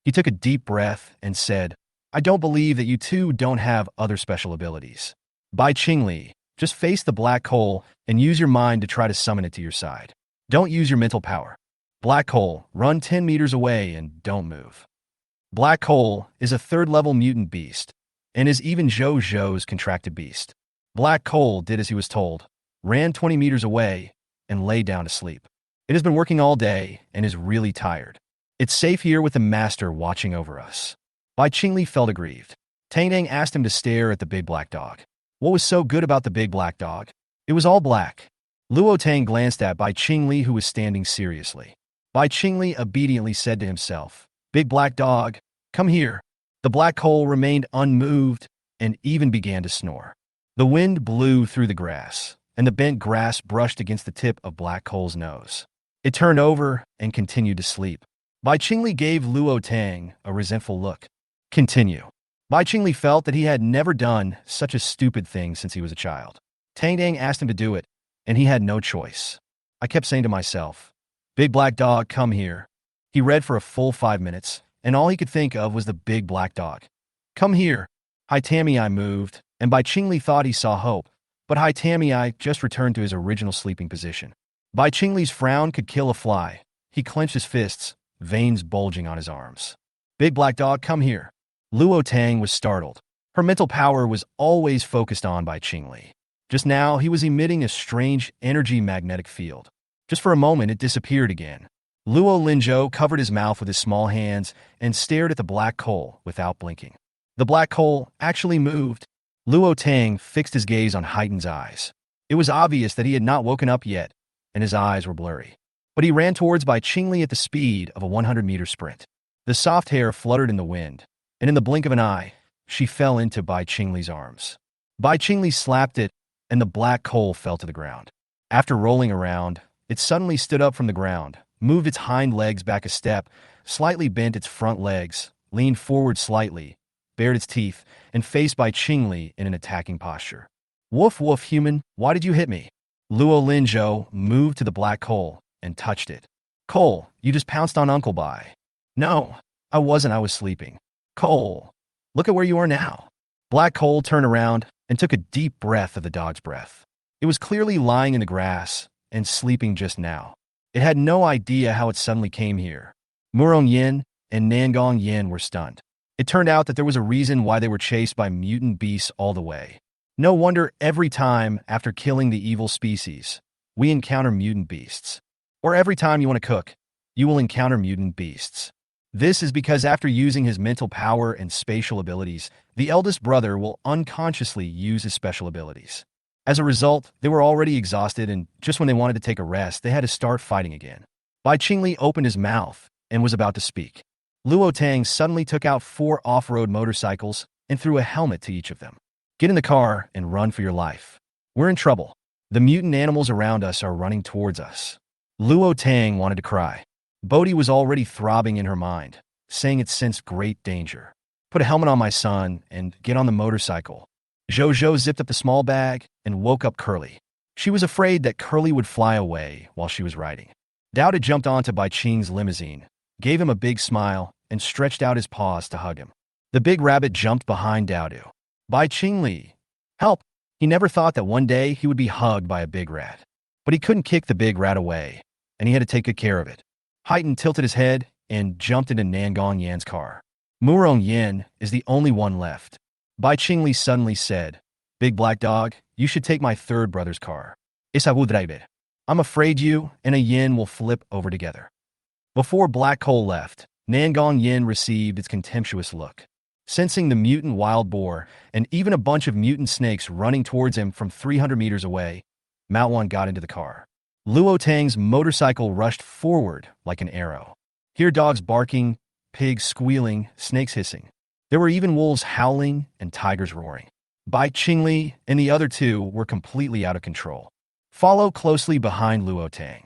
He took a deep breath and said, I don't believe that you two don't have other special abilities. Bai Qingli, just face the black hole and use your mind to try to summon it to your side. Don't use your mental power. Black hole, run 10 meters away and don't move. Black hole is a 3rd-level mutant beast and is even Zhou's contracted beast. Black hole did as he was told, ran 20 meters away, and lay down to sleep. It has been working all day and is really tired. It's safe here with the master watching over us. Bai Qingli felt aggrieved. Tang Dang asked him to stare at the big black dog. What was so good about the big black dog? It was all black. Luo Tang glanced at Bai Qingli, who was standing seriously. Bai Qingli obediently said to himself, Big black dog, come here. The black hole remained unmoved and even began to snore. The wind blew through the grass, and the bent grass brushed against the tip of Black Hole's nose. It turned over and continued to sleep. Bai Qingli gave Luo Tang a resentful look. Continue. Bai Qingli felt that he had never done such a stupid thing since he was a child. Tang Dang asked him to do it, and he had no choice. I kept saying to myself, Big black dog, come here. He read for a full 5 minutes, and all he could think of was the big black dog. Come here. Hai Tammy I moved, and Bai Qingli thought he saw hope, but Hai Tammy I just returned to his original sleeping position. Bai Qingli's frown could kill a fly. He clenched his fists, veins bulging on his arms. Big black dog, come here. Luo Tang was startled. Her mental power was always focused on Bai Qingli. Just now, he was emitting a strange energy magnetic field. Just for a moment, it disappeared again. Luo Linzhou covered his mouth with his small hands and stared at the black hole without blinking. The black hole actually moved. Luo Tang fixed his gaze on Haitin's eyes. It was obvious that he had not woken up yet, and his eyes were blurry. But he ran towards Bai Qingli at the speed of a 100-meter sprint. The soft hair fluttered in the wind, and in the blink of an eye, she fell into Bai Qingli's arms. Bai Qingli slapped it, and the black hole fell to the ground. After rolling around, it suddenly stood up from the ground, moved its hind legs back a step, slightly bent its front legs, leaned forward slightly, bared its teeth, and faced Bai Qingli in an attacking posture. Woof woof human, why did you hit me? Luo Linzhou moved to the black hole and touched it. Cole, you just pounced on Uncle Bai. No, I wasn't. I was sleeping. Cole, look at where you are now. Black Cole turned around and took a deep breath of the dog's breath. It was clearly lying in the grass and sleeping just now. It had no idea how it suddenly came here. Murong Yin and Nangong Yin were stunned. It turned out that there was a reason why they were chased by mutant beasts all the way. No wonder every time after killing the evil species, we encounter mutant beasts. Or every time you want to cook, you will encounter mutant beasts. This is because after using his mental power and spatial abilities, the eldest brother will unconsciously use his special abilities. As a result, they were already exhausted, and just when they wanted to take a rest, they had to start fighting again. Bai Qingli opened his mouth and was about to speak. Luo Tang suddenly took out 4 off-road motorcycles and threw a helmet to each of them. Get in the car and run for your life. We're in trouble. The mutant animals around us are running towards us. Luo Tang wanted to cry. Bodhi was already throbbing in her mind, saying it sensed great danger. Put a helmet on, my son, and get on the motorcycle. Zhou zipped up the small bag and woke up Curly. She was afraid that Curly would fly away while she was riding. Dowda jumped onto Bai Qing's limousine, gave him a big smile, and stretched out his paws to hug him. The big rabbit jumped behind Dowdu. Bai Qingli, help! He never thought that one day he would be hugged by a big rat. But he couldn't kick the big rat away, and he had to take good care of it. Haitan tilted his head and jumped into Nangong Yan's car. Murong Yin is the only one left. Bai Qingli suddenly said, Big Black Dog, you should take my third brother's car. I'm afraid you and a Yin will flip over together. Before Black Coal left, Nangong Yin received its contemptuous look. Sensing the mutant wild boar and even a bunch of mutant snakes running towards him from 300 meters away, Manhwa got into the car. Luo Tang's motorcycle rushed forward like an arrow. Hear dogs barking, pigs squealing, snakes hissing. There were even wolves howling and tigers roaring. Bai Qingli and the other 2 were completely out of control. Follow closely behind Luo Tang.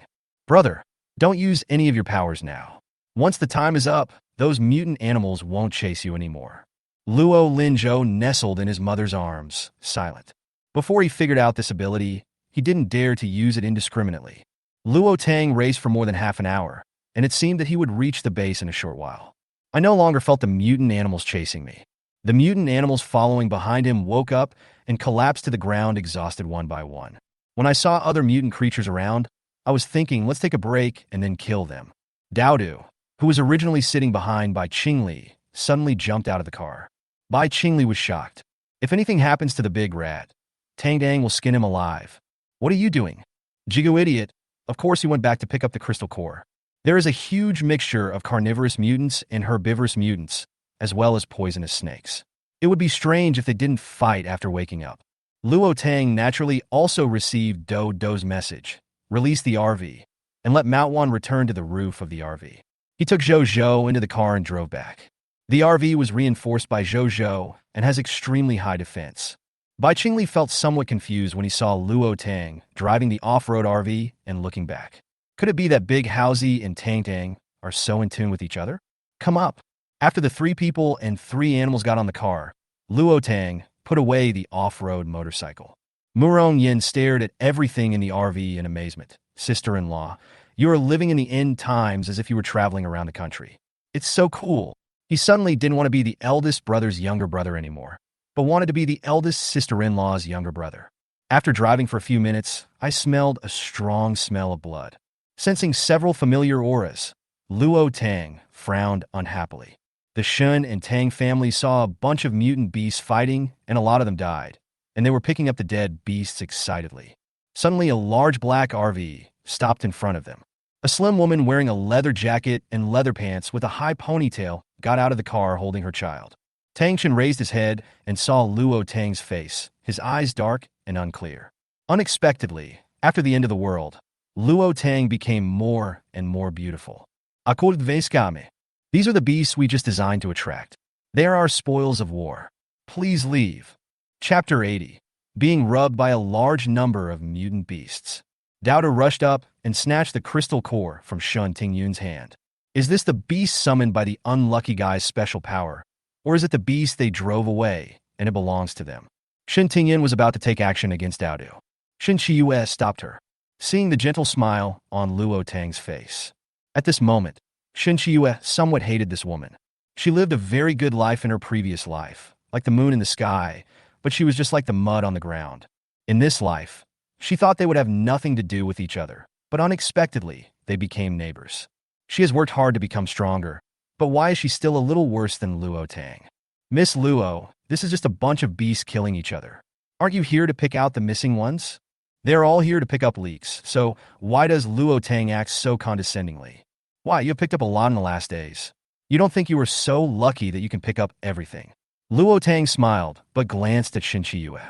Brother, don't use any of your powers now. Once the time is up, those mutant animals won't chase you anymore. Luo Linzhou nestled in his mother's arms, silent. Before he figured out this ability, he didn't dare to use it indiscriminately. Luo Tang raced for more than half an hour, and it seemed that he would reach the base in a short while. I no longer felt the mutant animals chasing me. The mutant animals following behind him woke up and collapsed to the ground exhausted one by one. When I saw other mutant creatures around, I was thinking, let's take a break and then kill them. Dowdu, who was originally sitting behind Bai Qingli, suddenly jumped out of the car. Bai Qingli was shocked. If anything happens to the big rat, Tang Dang will skin him alive. What are you doing? Jigo idiot. Of course he went back to pick up the crystal core. There is a huge mixture of carnivorous mutants and herbivorous mutants, as well as poisonous snakes. It would be strange if they didn't fight after waking up. Luo Tang naturally also received Do's message, release the RV, and let Manhwa return to the roof of the RV. He took Zhou into the car and drove back. The RV was reinforced by Zhou and has extremely high defense. Bai Qingli felt somewhat confused when he saw Luo Tang driving the off-road RV and looking back. Could it be that Big Housie and Tang Tang are so in tune with each other? Come up. After the 3 people and 3 animals got on the car, Luo Tang put away the off-road motorcycle. Murong Yin stared at everything in the RV in amazement. Sister-in-law, you are living in the end times as if you were traveling around the country. It's so cool. He suddenly didn't want to be the eldest brother's younger brother anymore, but wanted to be the eldest sister-in-law's younger brother. After driving for a few minutes, I smelled a strong smell of blood. Sensing several familiar auras, Luo Tang frowned unhappily. The Shun and Tang families saw a bunch of mutant beasts fighting, and a lot of them died, and they were picking up the dead beasts excitedly. Suddenly, a large black RV stopped in front of them. A slim woman wearing a leather jacket and leather pants with a high ponytail got out of the car holding her child. Tang Shen raised his head and saw Luo Tang's face, his eyes dark and unclear. Unexpectedly, after the end of the world, Luo Tang became more and more beautiful. Akud Veskame. These are the beasts we just designed to attract. They are our spoils of war. Please leave. Chapter 80. Being rubbed by a large number of mutant beasts. Dowda rushed up and snatched the crystal core from Shun Tingyun's hand. Is this the beast summoned by the unlucky guy's special power, or is it the beast they drove away and it belongs to them? Shin Tingyun was about to take action against Dowdu. Shin Chiyue stopped her, seeing the gentle smile on Luo Tang's face. At this moment, Shin Chiyue somewhat hated this woman. She lived a very good life in her previous life, like the moon in the sky, but she was just like the mud on the ground. In this life, she thought they would have nothing to do with each other, but unexpectedly, they became neighbors. She has worked hard to become stronger, but why is she still a little worse than Luo Tang? Miss Luo, this is just a bunch of beasts killing each other. Aren't you here to pick out the missing ones? They're all here to pick up leaks, so why does Luo Tang act so condescendingly? Why, you have picked up a lot in the last days. You don't think you were so lucky that you can pick up everything. Luo Tang smiled, but glanced at Shin Chiyue.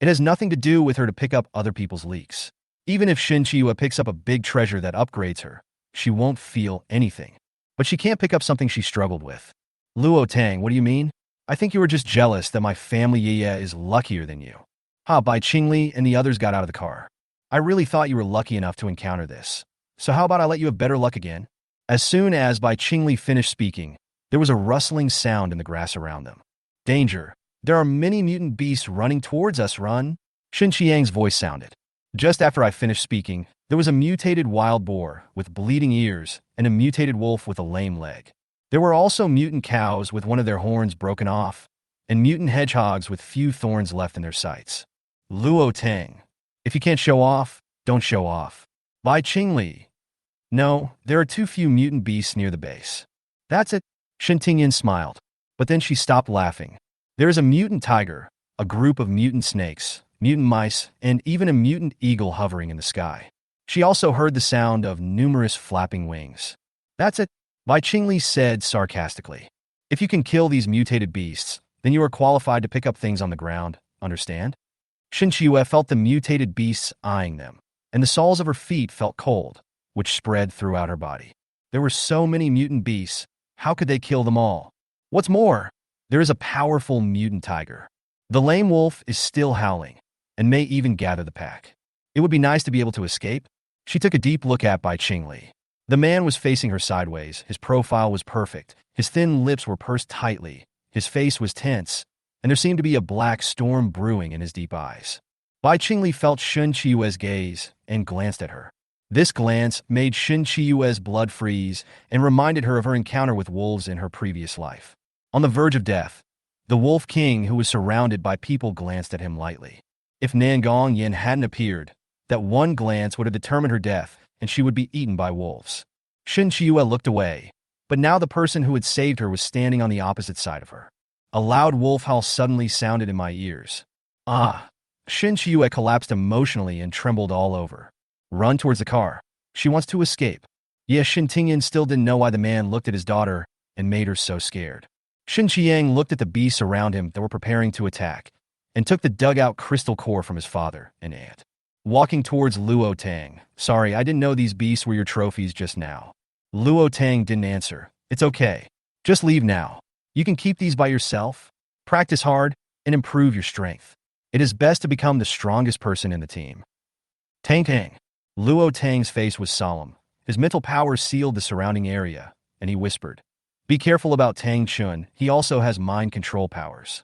It has nothing to do with her to pick up other people's leaks. Even if Shin Chiyue picks up a big treasure that upgrades her, she won't feel anything. But she can't pick up something she struggled with. Luo Tang, what do you mean? I think you were just jealous that my family Yiye is luckier than you. Bai Qingli and the others got out of the car. I really thought you were lucky enough to encounter this. So how about I let you have better luck again? As soon as Bai Qingli finished speaking, there was a rustling sound in the grass around them. Danger! There are many mutant beasts running towards us, run! Shin Qiang's voice sounded. Just after I finished speaking, there was a mutated wild boar with bleeding ears and a mutated wolf with a lame leg. There were also mutant cows with one of their horns broken off, and mutant hedgehogs with few thorns left in their sights. Luo Tang. If you can't show off, don't show off. Bai Qingli. No, there are too few mutant beasts near the base. That's it. Shin Tingyin smiled, but then she stopped laughing. There is a mutant tiger, a group of mutant snakes, mutant mice, and even a mutant eagle hovering in the sky. She also heard the sound of numerous flapping wings. That's it. Bai Qingli said sarcastically. If you can kill these mutated beasts, then you are qualified to pick up things on the ground, understand? Shin Chiyue felt the mutated beasts eyeing them, and the soles of her feet felt cold, which spread throughout her body. There were so many mutant beasts, how could they kill them all? What's more, there is a powerful mutant tiger. The lame wolf is still howling, and may even gather the pack. It would be nice to be able to escape. She took a deep look at Bai Qingli. The man was facing her sideways, his profile was perfect, his thin lips were pursed tightly, his face was tense, and there seemed to be a black storm brewing in his deep eyes. Bai Qingli felt Shin Chiyue's gaze and glanced at her. This glance made Shin Chiyue's blood freeze and reminded her of her encounter with wolves in her previous life. On the verge of death, the Wolf King, who was surrounded by people, glanced at him lightly. If Nangong Yin hadn't appeared, that one glance would have determined her death, and she would be eaten by wolves. Shin Chiyue looked away, but now the person who had saved her was standing on the opposite side of her. A loud wolf howl suddenly sounded in my ears. Ah! Shin Chiyue collapsed emotionally and trembled all over. Run towards the car. She wants to escape. Yes, Shin Tingyan still didn't know why the man looked at his daughter and made her so scared. Shin Qiang looked at the beasts around him that were preparing to attack, and took the dug-out crystal core from his father and aunt. Walking towards Luo Tang. Sorry, I didn't know these beasts were your trophies just now. Luo Tang didn't answer. It's okay. Just leave now. You can keep these by yourself. Practice hard and improve your strength. It is best to become the strongest person in the team. Tang Tang. Luo Tang's face was solemn. His mental powers sealed the surrounding area, and he whispered, "Be careful about Tang Chun. He also has mind control powers."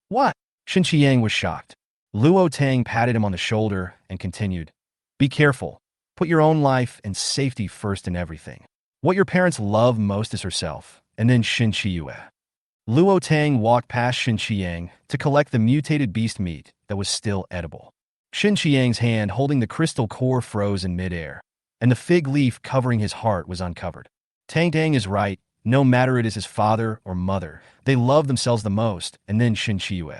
What? Shin Qiang was shocked. Luo Tang patted him on the shoulder and continued, "Be careful. Put your own life and safety first in everything. What your parents love most is herself, and then Shin Chiyue." Luo Tang walked past Shin Qiang to collect the mutated beast meat that was still edible. Shin Qiang's hand holding the crystal core froze in midair, and the fig leaf covering his heart was uncovered. Tang Tang is right. No matter it is his father or mother, they love themselves the most, and then Shin Chiyue.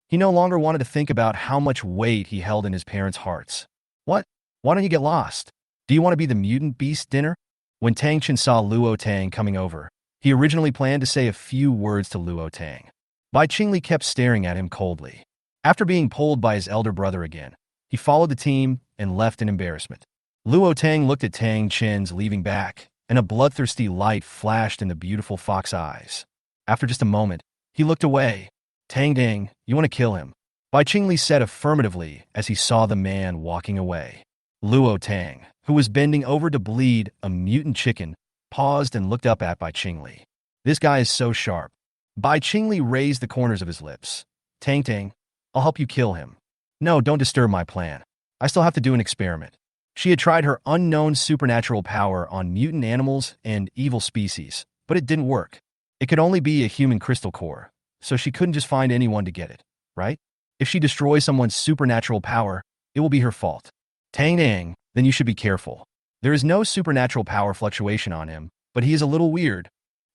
He no longer wanted to think about how much weight he held in his parents' hearts. What? Why don't you get lost? Do you want to be the mutant beast dinner? When Tang Chen saw Luo Tang coming over, he originally planned to say a few words to Luo Tang. Bai Qingli kept staring at him coldly. After being pulled by his elder brother again, he followed the team and left in embarrassment. Luo Tang looked at Tang Chen's leaving back, and a bloodthirsty light flashed in the beautiful fox eyes. After just a moment, he looked away. Tang Tang, you want to kill him? Bai Qingli said affirmatively as he saw the man walking away. Luo Tang, who was bending over to bleed a mutant chicken, paused and looked up at Bai Qingli. This guy is so sharp. Bai Qingli raised the corners of his lips. Tang Tang, I'll help you kill him. No, don't disturb my plan. I still have to do an experiment. She had tried her unknown supernatural power on mutant animals and evil species, but it didn't work. It could only be a human crystal core, so she couldn't just find anyone to get it, right? If she destroys someone's supernatural power, it will be her fault. Tang Dang, then you should be careful. There is no supernatural power fluctuation on him, but he is a little weird.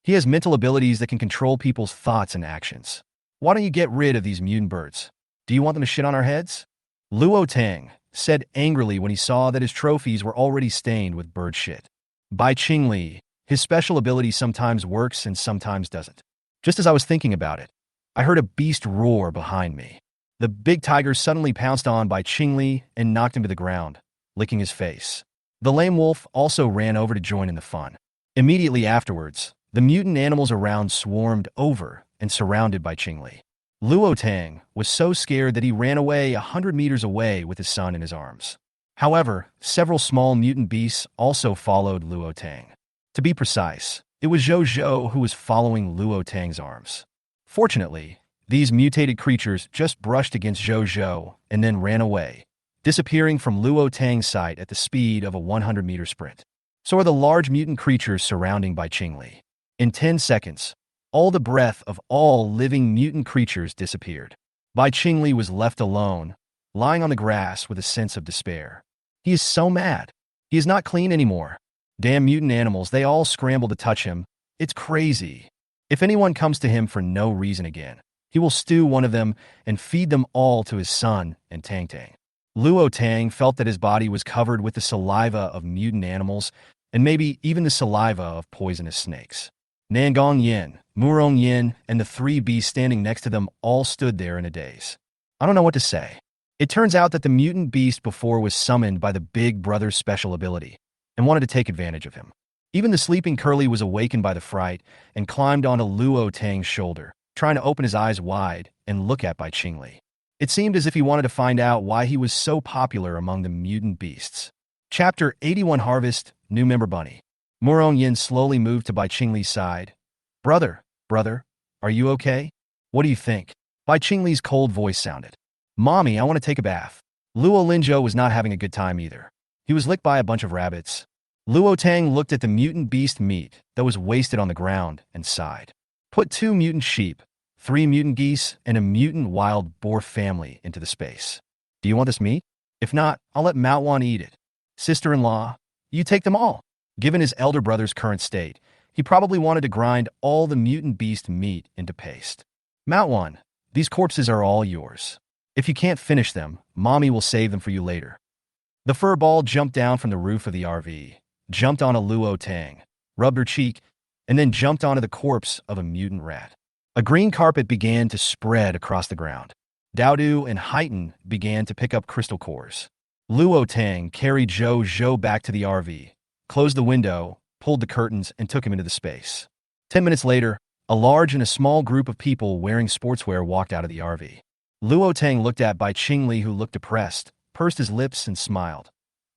He has mental abilities that can control people's thoughts and actions. Why don't you get rid of these mutant birds? Do you want them to shit on our heads? Luo Tang said angrily when he saw that his trophies were already stained with bird shit. Bai Qingli, his special ability sometimes works and sometimes doesn't. Just as I was thinking about it, I heard a beast roar behind me. The big tiger suddenly pounced on Bai Qingli and knocked him to the ground, licking his face. The lame wolf also ran over to join in the fun. Immediately afterwards, the mutant animals around swarmed over and surrounded Bai Qingli. Luo Tang was so scared that he ran away 100 meters away with his son in his arms. However, several small mutant beasts also followed Luo Tang. To be precise, it was Zhou Zhou who was following Luo Tang's arms. Fortunately, these mutated creatures just brushed against Zhou Zhou and then ran away, disappearing from Luo Tang's sight at the speed of a 100-meter sprint. So are the large mutant creatures surrounding Bai Qingli. In 10 seconds, all the breath of all living mutant creatures disappeared. Bai Qingli was left alone, lying on the grass with a sense of despair. He is so mad. He is not clean anymore. Damn mutant animals, they all scramble to touch him. It's crazy. If anyone comes to him for no reason again, he will stew one of them and feed them all to his son and Tang Tang. Luo Tang felt that his body was covered with the saliva of mutant animals and maybe even the saliva of poisonous snakes. Nangong Yin, Murong Yin, and the three beasts standing next to them all stood there in a daze. I don't know what to say. It turns out that the mutant beast before was summoned by the big brother's special ability and wanted to take advantage of him. Even the sleeping Curly was awakened by the fright and climbed onto Luo Tang's shoulder, trying to open his eyes wide and look at Bai Qingli. It seemed as if he wanted to find out why he was so popular among the mutant beasts. Chapter 81 Harvest, New Member Bunny. Murong Yin slowly moved to Bai Qingli's side. Brother, are you okay? What do you think? Bai Qingli's cold voice sounded. Mommy, I want to take a bath. Luo Linzhou was not having a good time either. He was licked by a bunch of rabbits. Luo Tang looked at the mutant beast meat that was wasted on the ground and sighed. Put 2 mutant sheep, 3 mutant geese, and a mutant wild boar family into the space. Do you want this meat? If not, I'll let Manhwa eat it. Sister-in-law, you take them all. Given his elder brother's current state, he probably wanted to grind all the mutant beast meat into paste. Manhwa, these corpses are all yours. If you can't finish them, Mommy will save them for you later. The fur ball jumped down from the roof of the RV, jumped on a Luo Tang, rubbed her cheek, and then jumped onto the corpse of a mutant rat. A green carpet began to spread across the ground. Daodu and Haitan began to pick up crystal cores. Luo Tang carried Zhou Zhou back to the RV, closed the window, pulled the curtains, and took him into the space. 10 minutes later, a large and a small group of people wearing sportswear walked out of the RV. Luo Tang looked at Bai Qingli, who looked depressed, pursed his lips, and smiled.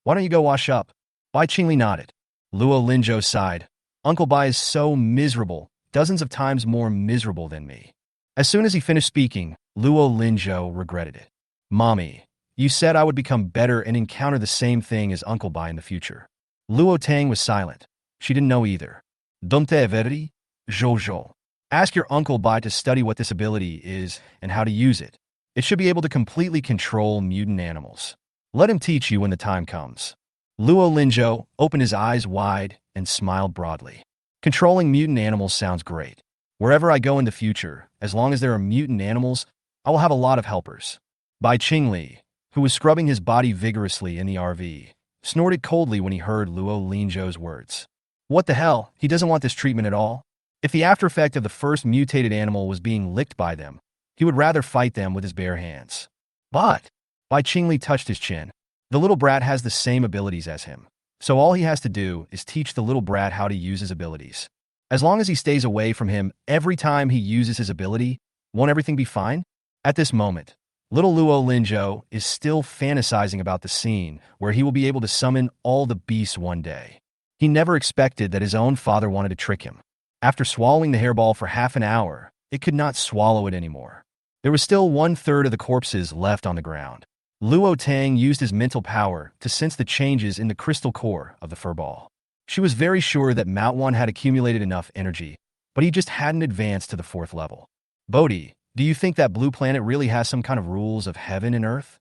Why don't you go wash up? Bai Qingli nodded. Luo Linzhou sighed. Uncle Bai is so miserable, dozens of times more miserable than me. As soon as he finished speaking, Luo Linzhou regretted it. Mommy, you said I would become better and encounter the same thing as Uncle Bai in the future. Luo Tang was silent. She didn't know either. Domte veri, Zhou Zhou. Ask your Uncle Bai to study what this ability is and how to use it. It should be able to completely control mutant animals. Let him teach you when the time comes. Luo Linzhou opened his eyes wide and smiled broadly. Controlling mutant animals sounds great. Wherever I go in the future, as long as there are mutant animals, I will have a lot of helpers. Bai Qingli, who was scrubbing his body vigorously in the RV, snorted coldly when he heard Luo Linzhou's words. What the hell? He doesn't want this treatment at all? If the after effect of the first mutated animal was being licked by them, he would rather fight them with his bare hands. But Bai Qingli touched his chin. The little brat has the same abilities as him, so all he has to do is teach the little brat how to use his abilities. As long as he stays away from him every time he uses his ability, won't everything be fine? At this moment, little Luo Linzhou is still fantasizing about the scene where he will be able to summon all the beasts one day. He never expected that his own father wanted to trick him. After swallowing the hairball for half an hour, it could not swallow it anymore. There was still 1/3 of the corpses left on the ground. Luo Tang used his mental power to sense the changes in the crystal core of the furball. She was very sure that Manhwa had accumulated enough energy, but he just hadn't advanced to the fourth level. Bodhi, do you think that blue planet really has some kind of rules of heaven and earth?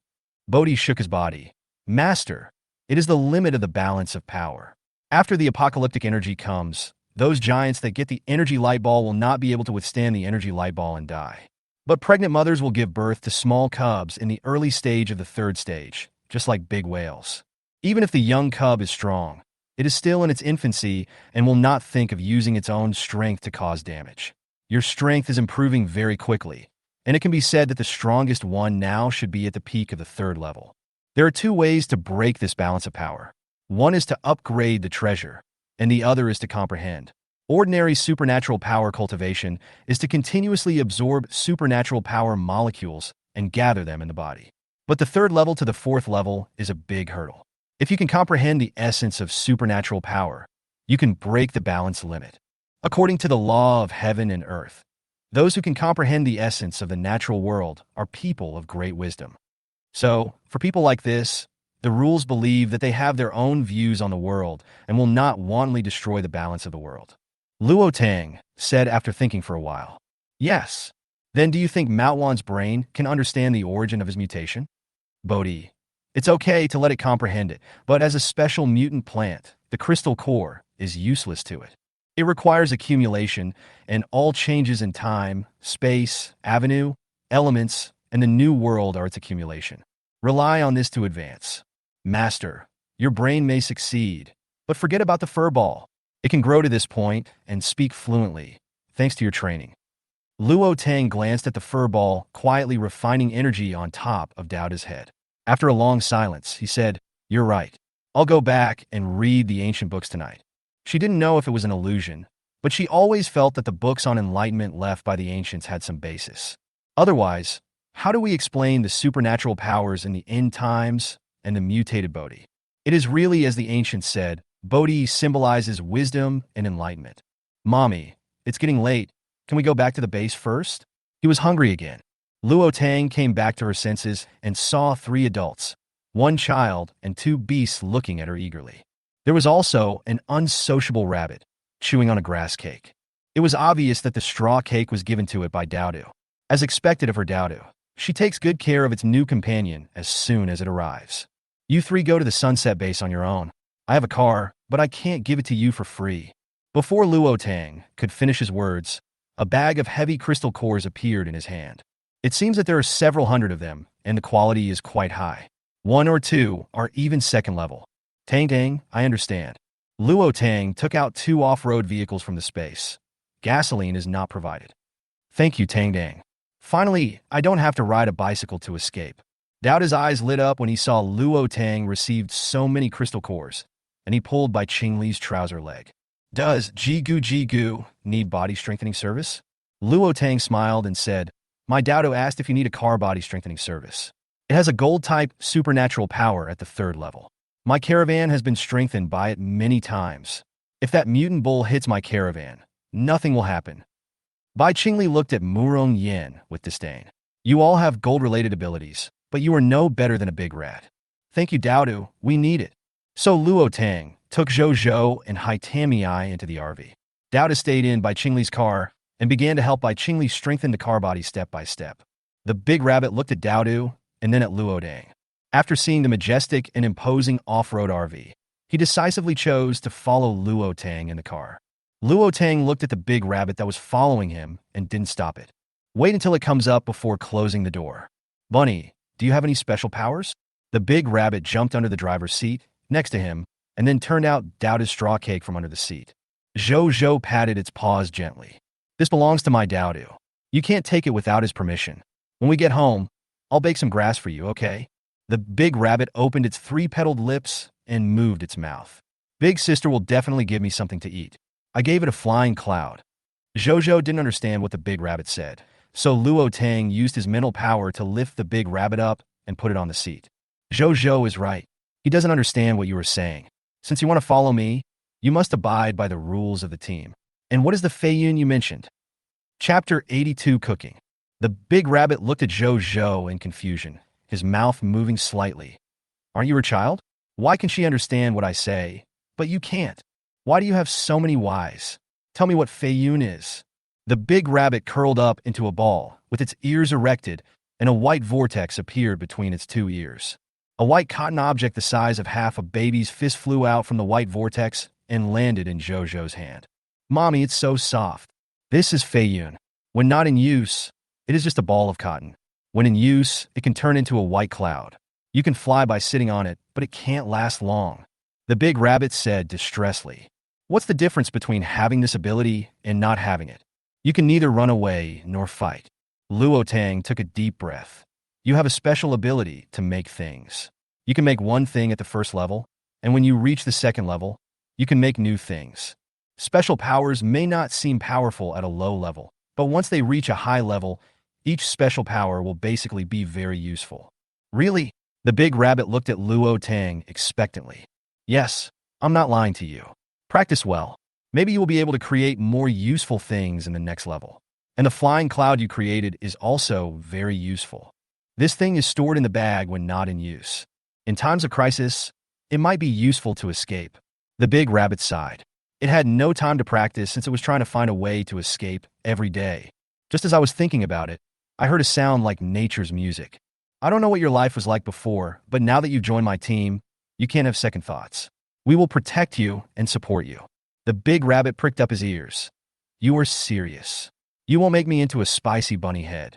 Bodhi shook his body. Master, it is the limit of the balance of power. After the apocalyptic energy comes, those giants that get the energy light ball will not be able to withstand the energy light ball and die. But pregnant mothers will give birth to small cubs in the early stage of the third stage, just like big whales. Even if the young cub is strong, it is still in its infancy and will not think of using its own strength to cause damage. Your strength is improving very quickly, and it can be said that the strongest one now should be at the peak of the third level. There are two ways to break this balance of power. One is to upgrade the treasure, and the other is to comprehend. Ordinary supernatural power cultivation is to continuously absorb supernatural power molecules and gather them in the body. But the third level to the fourth level is a big hurdle. If you can comprehend the essence of supernatural power, you can break the balance limit. According to the law of heaven and earth, those who can comprehend the essence of the natural world are people of great wisdom. So, for people like this, the rules believe that they have their own views on the world and will not wantonly destroy the balance of the world. Luo Tang said after thinking for a while. Yes. Then do you think Manhwa's brain can understand the origin of his mutation? Bodhi. It's okay to let it comprehend it, but as a special mutant plant, the crystal core is useless to it. It requires accumulation, and all changes in time, space, avenue, elements, and the new world are its accumulation. Rely on this to advance. Master, your brain may succeed, but forget about the furball. It can grow to this point and speak fluently, thanks to your training. Luo Tang glanced at the furball, quietly refining energy on top of Doubta's head. After a long silence, he said, You're right. I'll go back and read the ancient books tonight. She didn't know if it was an illusion, but she always felt that the books on enlightenment left by the ancients had some basis. Otherwise, how do we explain the supernatural powers in the end times and the mutated Bodhi? It is really as the ancients said, Bodhi symbolizes wisdom and enlightenment. Mommy, it's getting late. Can we go back to the base first? He was hungry again. Luo Tang came back to her senses and saw 3 adults, 1 child, and 2 beasts looking at her eagerly. There was also an unsociable rabbit, chewing on a grass cake. It was obvious that the straw cake was given to it by Doubtu. As expected of her Doubtu, she takes good care of its new companion as soon as it arrives. You 3 go to the sunset base on your own. I have a car, but I can't give it to you for free. Before Luo Tang could finish his words, a bag of heavy crystal cores appeared in his hand. It seems that there are several hundred of them, and the quality is quite high. 1 or 2 are even second level. Tang, I understand. Luo Tang took out 2 off-road vehicles from the space. Gasoline is not provided. Thank you, Tang. Finally, I don't have to ride a bicycle to escape. Doubta's eyes lit up when he saw Luo Tang received so many crystal cores, and he pulled by Qing Li's trouser leg. Does Jigu need body strengthening service? Luo Tang smiled and said, My Doubto asked if you need a car body strengthening service. It has a gold-type supernatural power at the 3rd level. My caravan has been strengthened by it many times. If that mutant bull hits my caravan, nothing will happen. Bai Qingli looked at Murong Yin with disdain. You all have gold-related abilities, but you are no better than a big rat. Thank you, Doubtu, we need it. So Luo Tang took Zhou and Hai Tamii into the RV. Doubtu stayed in Bai Qingli's car and began to help Bai Qingli strengthen the car body step by step. The big rabbit looked at Doubtu and then at Luo Tang. After seeing the majestic and imposing off-road RV, he decisively chose to follow Luo Tang in the car. Luo Tang looked at the big rabbit that was following him and didn't stop it. Wait until it comes up before closing the door. Bunny, do you have any special powers? The big rabbit jumped under the driver's seat, next to him, and then turned out Doubta's straw cake from under the seat. Zhou patted its paws gently. This belongs to my Doubtu. You can't take it without his permission. When we get home, I'll bake some grass for you, okay? The big rabbit opened its 3-petaled lips and moved its mouth. Big sister will definitely give me something to eat. I gave it a flying cloud. Zhou didn't understand what the big rabbit said, so Luo Tang used his mental power to lift the big rabbit up and put it on the seat. Zhou is right. He doesn't understand what you were saying. Since you want to follow me, you must abide by the rules of the team. And what is the Feiyun you mentioned? Chapter 82 Cooking. The big rabbit looked at Zhou in confusion, his mouth moving slightly. Aren't you her child? Why can she understand what I say, but you can't? Why do you have so many whys? Tell me what Fei Yun is. The big rabbit curled up into a ball, with its ears erected, and a white vortex appeared between its two ears. A white cotton object the size of half a baby's fist flew out from the white vortex and landed in Jojo's hand. Mommy, it's so soft. This is Fei Yun. When not in use, it is just a ball of cotton. When in use, it can turn into a white cloud. You can fly by sitting on it, but it can't last long. The big rabbit said distressedly. What's the difference between having this ability and not having it? You can neither run away nor fight. Luo Tang took a deep breath. You have a special ability to make things. You can make one thing at the first level, and when you reach the second level, you can make new things. Special powers may not seem powerful at a low level, but once they reach a high level, each special power will basically be very useful. Really? The big rabbit looked at Luo Tang expectantly. Yes, I'm not lying to you. Practice well. Maybe you will be able to create more useful things in the next level. And the flying cloud you created is also very useful. This thing is stored in the bag when not in use. In times of crisis, it might be useful to escape. The big rabbit sighed. It had no time to practice since it was trying to find a way to escape every day. Just as I was thinking about it, I heard a sound like nature's music. I don't know what your life was like before, but now that you've joined my team, you can't have second thoughts. We will protect you and support you. The big rabbit pricked up his ears. You are serious. You won't make me into a spicy bunny head.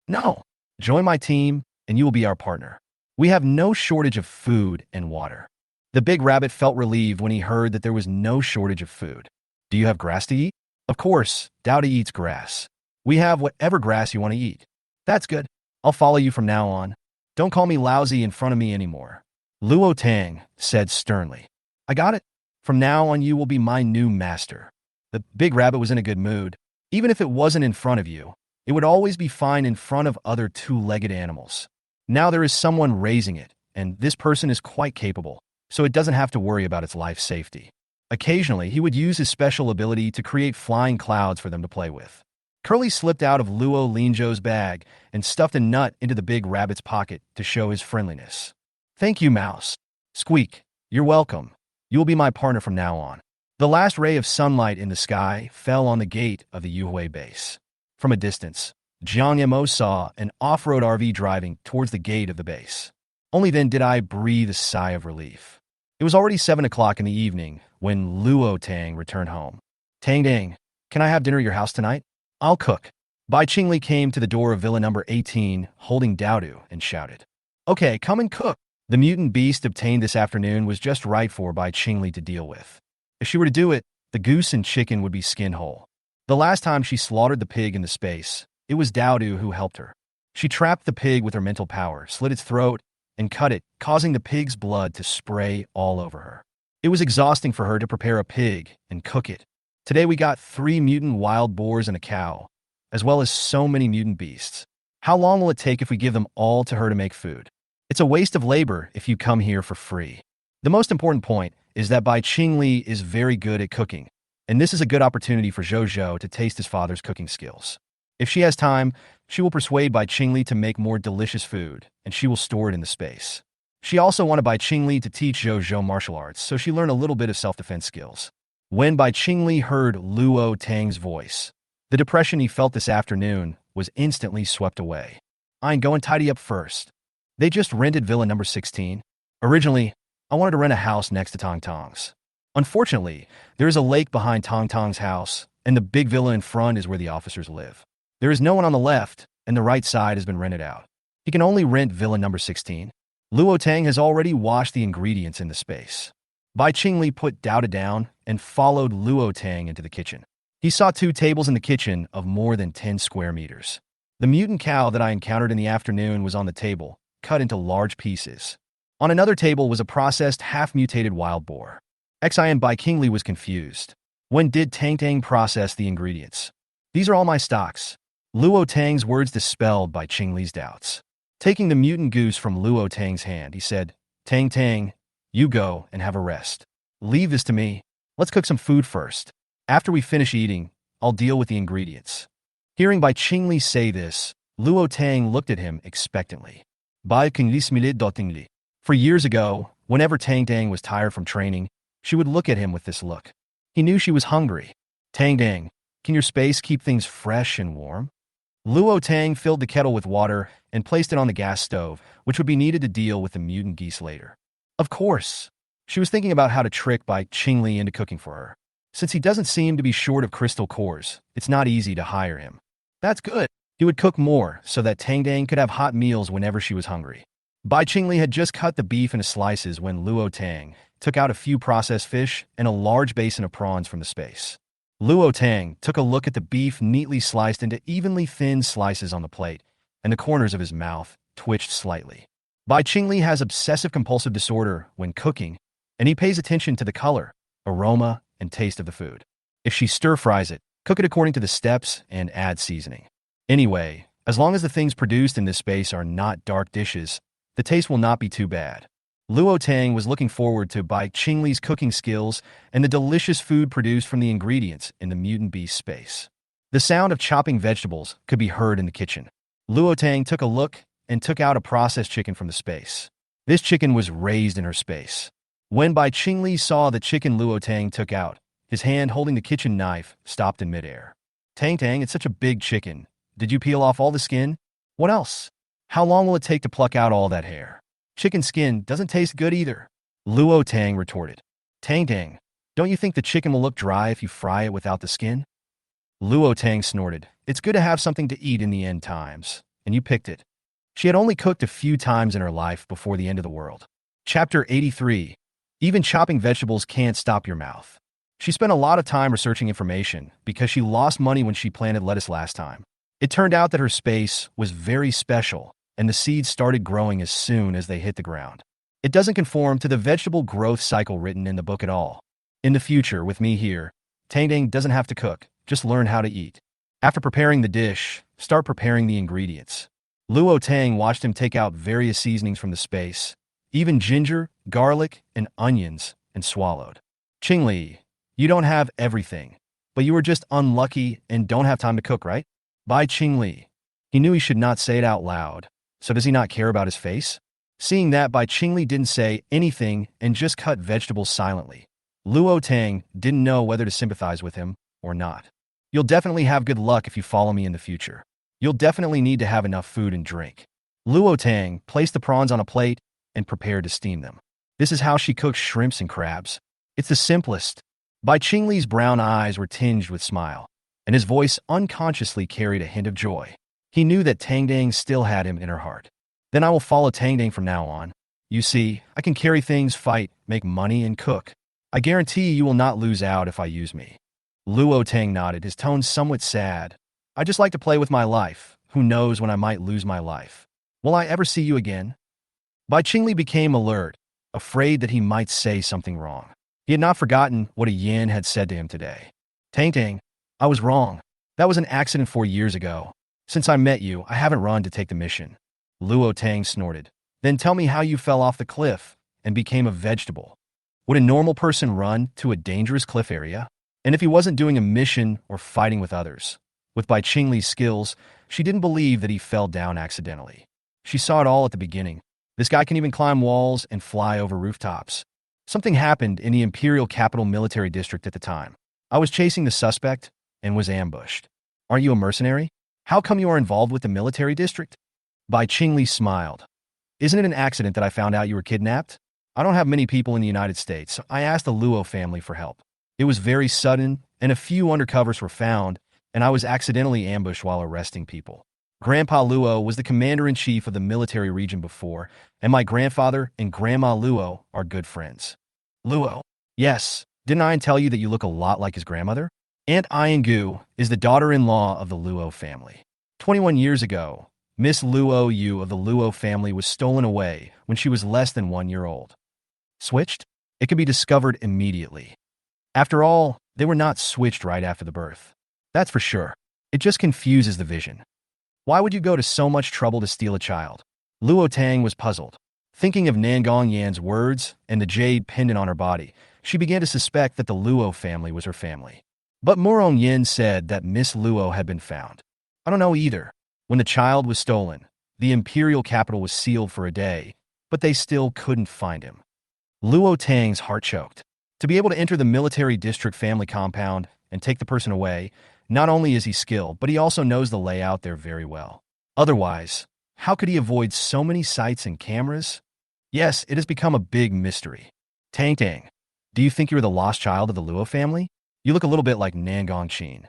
No. Join my team, and you will be our partner. We have no shortage of food and water. The big rabbit felt relieved when he heard that there was no shortage of food. Do you have grass to eat? Of course, Dowdy eats grass. We have whatever grass you want to eat. That's good. I'll follow you from now on. Don't call me lousy in front of me anymore. Luo Tang said sternly. I got it. From now on, you will be my new master. The big rabbit was in a good mood. Even if it wasn't in front of you, it would always be fine in front of other two-legged animals. Now there is someone raising it, and this person is quite capable, so it doesn't have to worry about its life safety. Occasionally, he would use his special ability to create flying clouds for them to play with. Curly slipped out of Luo Linzhou's bag and stuffed a nut into the big rabbit's pocket to show his friendliness. Thank you, Mouse. Squeak, you're welcome. You will be my partner from now on. The last ray of sunlight in the sky fell on the gate of the Yuhui base. From a distance, Jiang Mo saw an off-road RV driving towards the gate of the base. Only then did I breathe a sigh of relief. It was already 7 o'clock in the evening when Luo Tang returned home. Tang Dang, can I have dinner at your house tonight? I'll cook. Bai Qingli came to the door of villa number 18, holding Daodu, and shouted. Okay, come and cook. The mutant beast obtained this afternoon was just right for Bai Qingli to deal with. If she were to do it, the goose and chicken would be skin whole. The last time she slaughtered the pig in the space, it was Daodu who helped her. She trapped the pig with her mental power, slit its throat, and cut it, causing the pig's blood to spray all over her. It was exhausting for her to prepare a pig and cook it. Today we got 3 mutant wild boars and a cow, as well as so many mutant beasts. How long will it take if we give them all to her to make food? It's a waste of labor if you come here for free. The most important point is that Bai Qingli is very good at cooking, and this is a good opportunity for Zhou to taste his father's cooking skills. If she has time, she will persuade Bai Qingli to make more delicious food, and she will store it in the space. She also wanted Bai Qingli to teach Zhou martial arts, so she learned a little bit of self-defense skills. When Bai Qingli heard Luo Tang's voice, the depression he felt this afternoon was instantly swept away. I'm going to tidy up first. They just rented villa number 16. Originally, I wanted to rent a house next to Tong Tong's. Unfortunately, there is a lake behind Tong Tong's house, and the big villa in front is where the officers live. There is no one on the left, and the right side has been rented out. He can only rent villa number 16. Luo Tang has already washed the ingredients in the space. Bai Qingli put Daoda down and followed Luo Tang into the kitchen. He saw 2 tables in the kitchen of more than 10 square meters. The mutant cow that I encountered in the afternoon was on the table, cut into large pieces. On another table was a processed, half-mutated wild boar. XIN Bai Qingli was confused. When did Tang Tang process the ingredients? These are all my stocks. Luo Tang's words dispelled Bai Qingli's doubts. Taking the mutant goose from Luo Tang's hand, he said, Tang Tang, you go and have a rest. Leave this to me. Let's cook some food first. After we finish eating, I'll deal with the ingredients. Hearing Bai Qingli say this, Luo Tang looked at him expectantly. By Tingli. For years ago, whenever Tang Dang was tired from training, she would look at him with this look. He knew she was hungry. Tang Dang, can your space keep things fresh and warm? Luo Tang filled the kettle with water and placed it on the gas stove, which would be needed to deal with the mutant geese later. Of course. She was thinking about how to trick Bai Qingli into cooking for her. Since he doesn't seem to be short of crystal cores, it's not easy to hire him. That's good. He would cook more so that Tang Dang could have hot meals whenever she was hungry. Bai Qingli had just cut the beef into slices when Luo Tang took out a few processed fish and a large basin of prawns from the space. Luo Tang took a look at the beef neatly sliced into evenly thin slices on the plate, and the corners of his mouth twitched slightly. Bai Qingli has obsessive-compulsive disorder when cooking, and he pays attention to the color, aroma, and taste of the food. If she stir-fries it, cook it according to the steps and add seasoning. Anyway, as long as the things produced in this space are not dark dishes, the taste will not be too bad. Luo Tang was looking forward to Bai Qingli's cooking skills and the delicious food produced from the ingredients in the mutant beast space. The sound of chopping vegetables could be heard in the kitchen. Luo Tang took a look and took out a processed chicken from the space. This chicken was raised in her space. When Bai Qingli saw the chicken Luo Tang took out, his hand holding the kitchen knife stopped in midair. Tang Tang, it's such a big chicken. Did you peel off all the skin? What else? How long will it take to pluck out all that hair? Chicken skin doesn't taste good either. Luo Tang retorted. Tang Tang, don't you think the chicken will look dry if you fry it without the skin? Luo Tang snorted. It's good to have something to eat in the end times, and you picked it. She had only cooked a few times in her life before the end of the world. Chapter 83. Even chopping vegetables can't stop your mouth. She spent a lot of time researching information because she lost money when she planted lettuce last time. It turned out that her space was very special, and the seeds started growing as soon as they hit the ground. It doesn't conform to the vegetable growth cycle written in the book at all. In the future, with me here, Tang Dang doesn't have to cook, just learn how to eat. After preparing the dish, start preparing the ingredients. Luo Tang watched him take out various seasonings from the space, even ginger, garlic, and onions, and swallowed. Qingli, you don't have everything, but you were just unlucky and don't have time to cook, right? Bai Qingli. He knew he should not say it out loud. So does he not care about his face? Seeing that, Bai Qingli didn't say anything and just cut vegetables silently. Luo Tang didn't know whether to sympathize with him or not. You'll definitely have good luck if you follow me in the future. You'll definitely need to have enough food and drink. Luo Tang placed the prawns on a plate and prepared to steam them. This is how she cooks shrimps and crabs. It's the simplest. Bai Qingli's brown eyes were tinged with smile, and his voice unconsciously carried a hint of joy. He knew that Tang Dang still had him in her heart. Then I will follow Tang Dang from now on. You see, I can carry things, fight, make money, and cook. I guarantee you will not lose out if I use me. Luo Tang nodded, his tone somewhat sad. I just like to play with my life. Who knows when I might lose my life? Will I ever see you again? Bai Qingli became alert, afraid that he might say something wrong. He had not forgotten what a yin had said to him today. Tang Tang, I was wrong. That was an accident 4 years ago. Since I met you, I haven't run to take the mission. Luo Tang snorted. Then tell me how you fell off the cliff and became a vegetable. Would a normal person run to a dangerous cliff area? And if he wasn't doing a mission or fighting with others? With Bai Qingli's skills, she didn't believe that he fell down accidentally. She saw it all at the beginning. This guy can even climb walls and fly over rooftops. Something happened in the Imperial Capital Military District at the time. I was chasing the suspect and was ambushed. Aren't you a mercenary? How come you are involved with the military district? Bai Qingli smiled. Isn't it an accident that I found out you were kidnapped? I don't have many people in the United States, so I asked the Luo family for help. It was very sudden, and a few undercovers were found, and I was accidentally ambushed while arresting people. Grandpa Luo was the commander-in-chief of the military region before, and my grandfather and Grandma Luo are good friends. Luo? Yes. Didn't I tell you that you look a lot like his grandmother? Aunt Iangu is the daughter-in-law of the Luo family. 21 years ago, Miss Luo Yu of the Luo family was stolen away when she was less than 1 year old. Switched? It could be discovered immediately. After all, they were not switched right after the birth. That's for sure. It just confuses the vision. Why would you go to so much trouble to steal a child? Luo Tang was puzzled. Thinking of Nangong Yan's words and the jade pendant on her body, she began to suspect that the Luo family was her family. But Murong Yin said that Miss Luo had been found. I don't know either. When the child was stolen, The imperial capital was sealed for a day, but they still couldn't find him. Luo Tang's heart choked. To be able to enter the military district family compound and take the person away, not only is he skilled, but he also knows the layout there very well. Otherwise, how could he avoid so many sights and cameras? Yes, it has become a big mystery. Tang Tang, do you think you're the lost child of the Luo family? You look a little bit like Nangong Qin.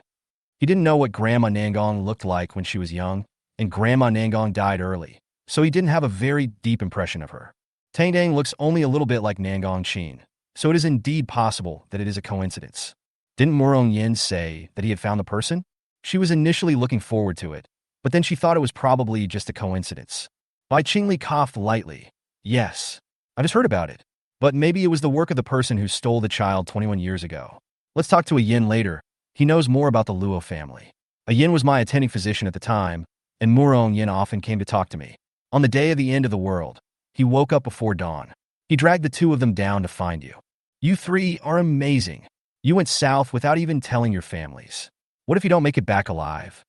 He didn't know what Grandma Nangong looked like when she was young, and Grandma Nangong died early, so he didn't have a very deep impression of her. Tang Tang looks only a little bit like Nangong Qin, so it is indeed possible that it is a coincidence. Didn't Murong Yin say that he had found the person? She was initially looking forward to it, but then she thought it was probably just a coincidence. Bai Qingli coughed lightly. Yes, I just heard about it, but maybe it was the work of the person who stole the child 21 years ago. Let's talk to a Yin later. He knows more about the Luo family. A Yin was my attending physician at the time, and Murong Yin often came to talk to me. On the day of the end of the world, he woke up before dawn. He dragged the two of them down to find you. You three are amazing. You went south without even telling your families. What if you don't make it back alive?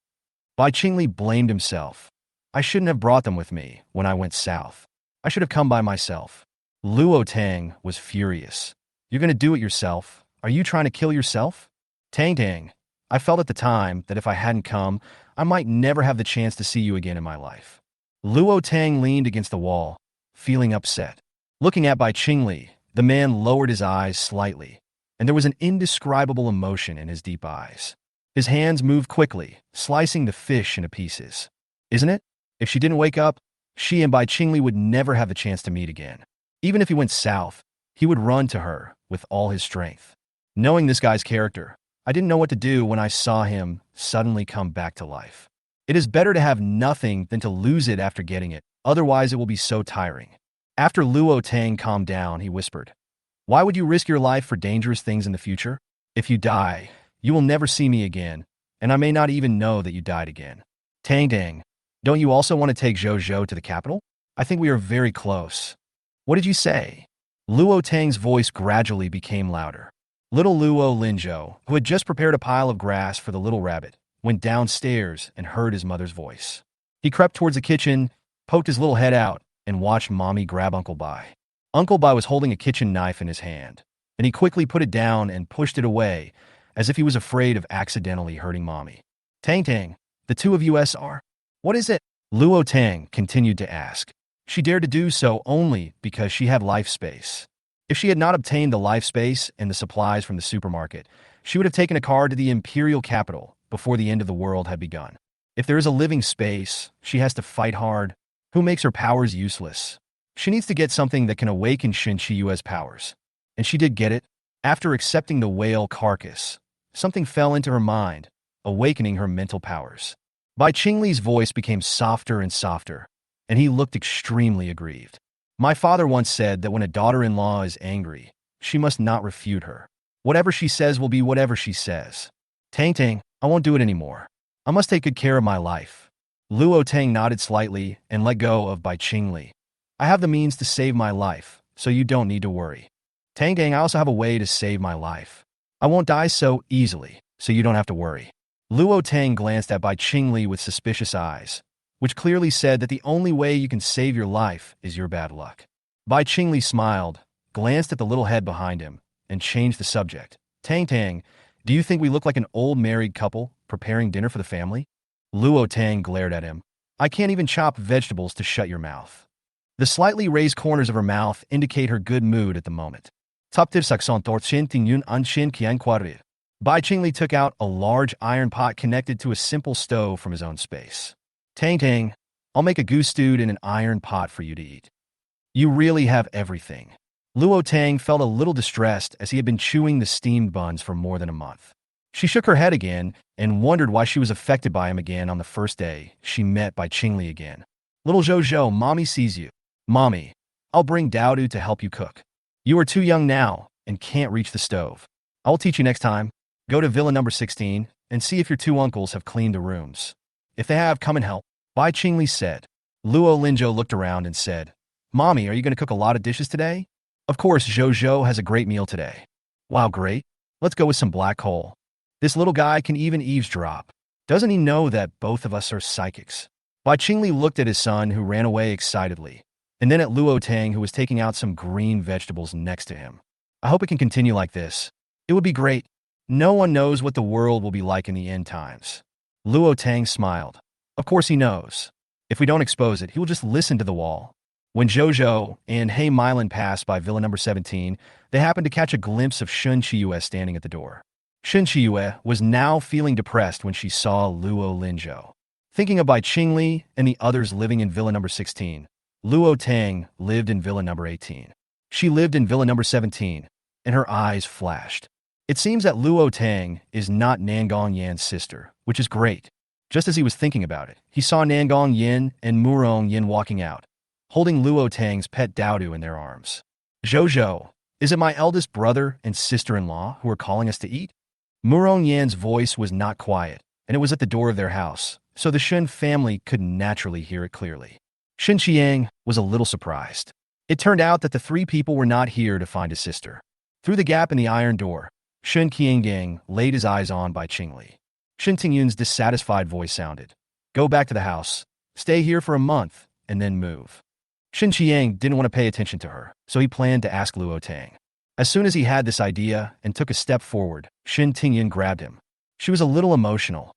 Bai Qingli blamed himself. I shouldn't have brought them with me when I went south. I should have come by myself. Luo Tang was furious. You're going to do it yourself? Are you trying to kill yourself? Tang Tang, I felt at the time that if I hadn't come, I might never have the chance to see you again in my life. Luo Tang leaned against the wall, feeling upset. Looking at Bai Qingli, the man lowered his eyes slightly, and there was an indescribable emotion in his deep eyes. His hands moved quickly, slicing the fish into pieces. Isn't it? If she didn't wake up, she and Bai Qingli would never have the chance to meet again. Even if he went south, he would run to her with all his strength. Knowing this guy's character, I didn't know what to do when I saw him suddenly come back to life. It is better to have nothing than to lose it after getting it, otherwise it will be so tiring. After Luo Tang calmed down, he whispered, Why would you risk your life for dangerous things in the future? If you die, you will never see me again, and I may not even know that you died again. Tang Tang, don't you also want to take Zhou Zhou to the capital? I think we are very close. What did you say? Luo Tang's voice gradually became louder. Little Luo Linzhou, who had just prepared a pile of grass for the little rabbit, went downstairs and heard his mother's voice. He crept towards the kitchen, poked his little head out, and watched Mommy grab Uncle Bai. Uncle Bai was holding a kitchen knife in his hand, and he quickly put it down and pushed it away, as if he was afraid of accidentally hurting Mommy. Tang Tang, the two of us are? What is it? Luo Tang continued to ask. She dared to do so only because she had life space. If she had not obtained the life space and the supplies from the supermarket, she would have taken a car to the imperial capital before the end of the world had begun. If there is a living space, she has to fight hard. Who makes her powers useless? She needs to get something that can awaken Shin Chi Yue's powers. And she did get it. After accepting the whale carcass, something fell into her mind, awakening her mental powers. Bai Qingli's voice became softer and softer, and he looked extremely aggrieved. My father once said that when a daughter-in-law is angry, she must not refute her. Whatever she says will be whatever she says. Tang Tang, I won't do it anymore. I must take good care of my life. Luo Tang nodded slightly and let go of Bai Qingli. I have the means to save my life, so you don't need to worry. Tang Tang, I also have a way to save my life. I won't die so easily, so you don't have to worry. Luo Tang glanced at Bai Qingli with suspicious eyes, which clearly said that the only way you can save your life is your bad luck. Bai Qingli smiled, glanced at the little head behind him, and changed the subject. Tang Tang, do you think we look like an old married couple preparing dinner for the family? Luo Tang glared at him. I can't even chop vegetables to shut your mouth. The slightly raised corners of her mouth indicate her good mood at the moment. Bai Qingli took out a large iron pot connected to a simple stove from his own space. Tang Tang, I'll make a goose stewed in an iron pot for you to eat. You really have everything. Luo Tang felt a little distressed as he had been chewing the steamed buns for more than a month. She shook her head again and wondered why she was affected by him again on the first day she met Bai Qingli again. Little Zhou Zhou, Mommy sees you. Mommy, I'll bring Daodu to help you cook. You are too young now and can't reach the stove. I will teach you next time. Go to Villa number 16 and see if your two uncles have cleaned the rooms. If they have, come and help. Bai Qingli said. Luo Linzhou looked around and said, Mommy, are you going to cook a lot of dishes today? Of course, Zhou Zhou has a great meal today. Wow, great. Let's go with some black coal. This little guy can even eavesdrop. Doesn't he know that both of us are psychics? Bai Qingli looked at his son, who ran away excitedly, and then at Luo Tang, who was taking out some green vegetables next to him. I hope it can continue like this. It would be great. No one knows what the world will be like in the end times. Luo Tang smiled. Of course he knows. If we don't expose it, he will just listen to the wall. When Zhou and He Milan passed by Villa number 17, they happened to catch a glimpse of Shun Qiyue standing at the door. Shun Qiyue was now feeling depressed when she saw Luo Linzhou. Thinking of Bai Qingli and the others living in Villa number 16, Luo Tang lived in Villa number 18. She lived in Villa number 17, and her eyes flashed. It seems that Luo Tang is not Nangong Yan's sister, which is great. Just as he was thinking about it, he saw Nangong Yin and Murong Yin walking out, holding Luo Tang's pet Daodu in their arms. Zhou, is it my eldest brother and sister-in-law who are calling us to eat? Murong Yan's voice was not quiet, and it was at the door of their house, so the Shun family could naturally hear it clearly. Shen Qiang was a little surprised. It turned out that the three people were not here to find his sister. Through the gap in the iron door, Shen Qiangang laid his eyes on Bai Qingli. Shen Tingyun's dissatisfied voice sounded. Go back to the house. Stay here for a month, and then move. Shen Qiang didn't want to pay attention to her, so he planned to ask Luo Tang. As soon as he had this idea and took a step forward, Shen Tingyun grabbed him. She was a little emotional.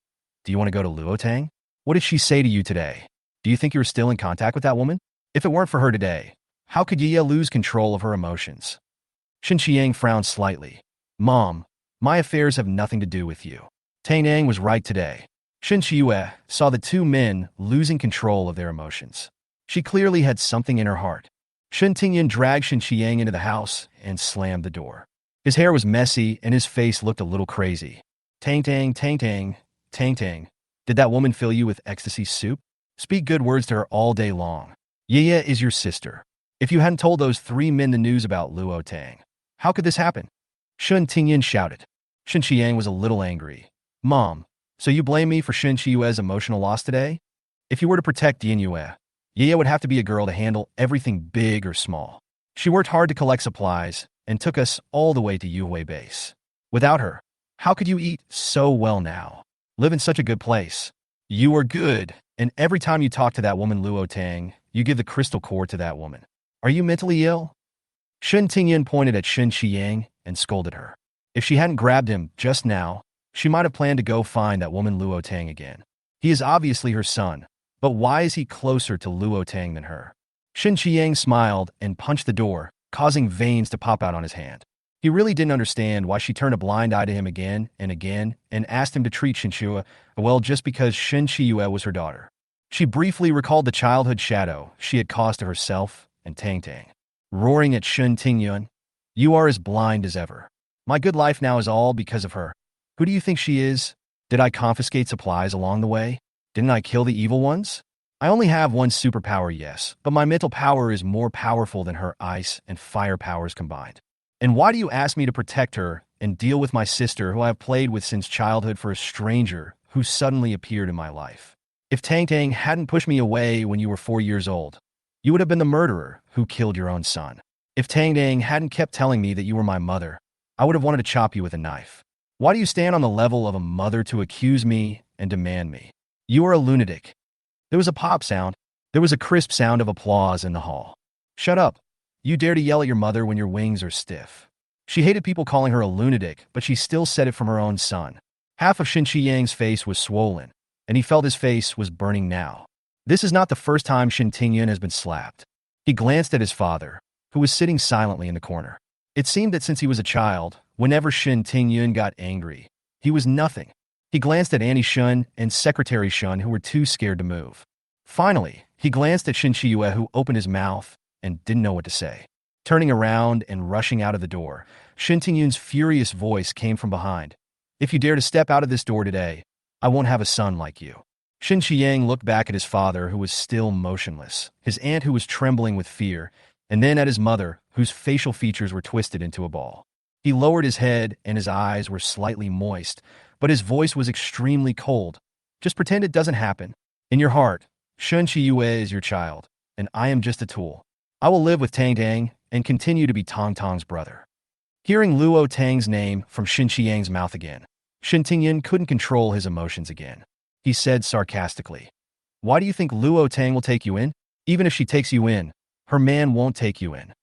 Do you want to go to Luo Tang? What did she say to you today? Do you think you're still in contact with that woman? If it weren't for her today, how could Yiye lose control of her emotions? Shen Qiang frowned slightly. Mom, my affairs have nothing to do with you. Tang Yang was right today. Shen Qiyue saw the two men losing control of their emotions. She clearly had something in her heart. Shen Tingyun dragged Shen Qiang into the house and slammed the door. His hair was messy and his face looked a little crazy. Tang Tang, Tang Tang, Tang Tang. Did that woman fill you with ecstasy soup? Speak good words to her all day long. Yiye is your sister. If you hadn't told those three men the news about Luo Tang, how could this happen? Shen Tingyun shouted. Shen Qiang was a little angry. Mom, so you blame me for Shen Qiyue's emotional loss today? If you were to protect Yin Yue, Yiye would have to be a girl to handle everything big or small. She worked hard to collect supplies and took us all the way to Yuhui base. Without her, how could you eat so well now? Live in such a good place. You are good, and every time you talk to that woman Luo Tang, you give the crystal core to that woman. Are you mentally ill? Shen Tingyun pointed at Shen Qiang and scolded her. If she hadn't grabbed him just now, she might have planned to go find that woman Luo Tang again. He is obviously her son, but why is he closer to Luo Tang than her? Shen Qiang smiled and punched the door, causing veins to pop out on his hand. He really didn't understand why she turned a blind eye to him again and asked him to treat Shen Qiyue well just because Shen Qiyue was her daughter. She briefly recalled the childhood shadow she had caused to herself and Tang Tang. Roaring at Shen Tingyun, you are as blind as ever. My good life now is all because of her. Who do you think she is? Did I confiscate supplies along the way? Didn't I kill the evil ones? I only have one superpower, yes, but my mental power is more powerful than her ice and fire powers combined. And why do you ask me to protect her and deal with my sister who I have played with since childhood for a stranger who suddenly appeared in my life? If Tang Tang hadn't pushed me away when you were 4 years old, you would have been the murderer who killed your own son. If Tang Tang hadn't kept telling me that you were my mother, I would have wanted to chop you with a knife. Why do you stand on the level of a mother to accuse me and demand me? You are a lunatic. There was a pop sound. There was a crisp sound of applause in the hall. Shut up. You dare to yell at your mother when your wings are stiff. She hated people calling her a lunatic, but she still said it from her own son. Half of Shen Qiyang's face was swollen, and he felt his face was burning now. This is not the first time Shen Tingyun has been slapped. He glanced at his father, who was sitting silently in the corner. It seemed that since he was a child, whenever Shen Tingyun got angry, he was nothing. He glanced at Annie Shun and Secretary Shun, who were too scared to move. Finally, he glanced at Shen Qiyue, who opened his mouth and didn't know what to say. Turning around and rushing out of the door, Shen Tingyun's furious voice came from behind. If you dare to step out of this door today, I won't have a son like you. Shen Qiang looked back at his father, who was still motionless, his aunt, who was trembling with fear, and then at his mother, whose facial features were twisted into a ball. He lowered his head and his eyes were slightly moist, but his voice was extremely cold. Just pretend it doesn't happen. In your heart, Shen Qiyue is your child, and I am just a tool. I will live with Tang Tang and continue to be Tong Tong's brother. Hearing Luo Tang's name from Shen Qiang's mouth again, Shen Tingyun couldn't control his emotions again. He said sarcastically, Why do you think Luo Tang will take you in? Even if she takes you in, her man won't take you in.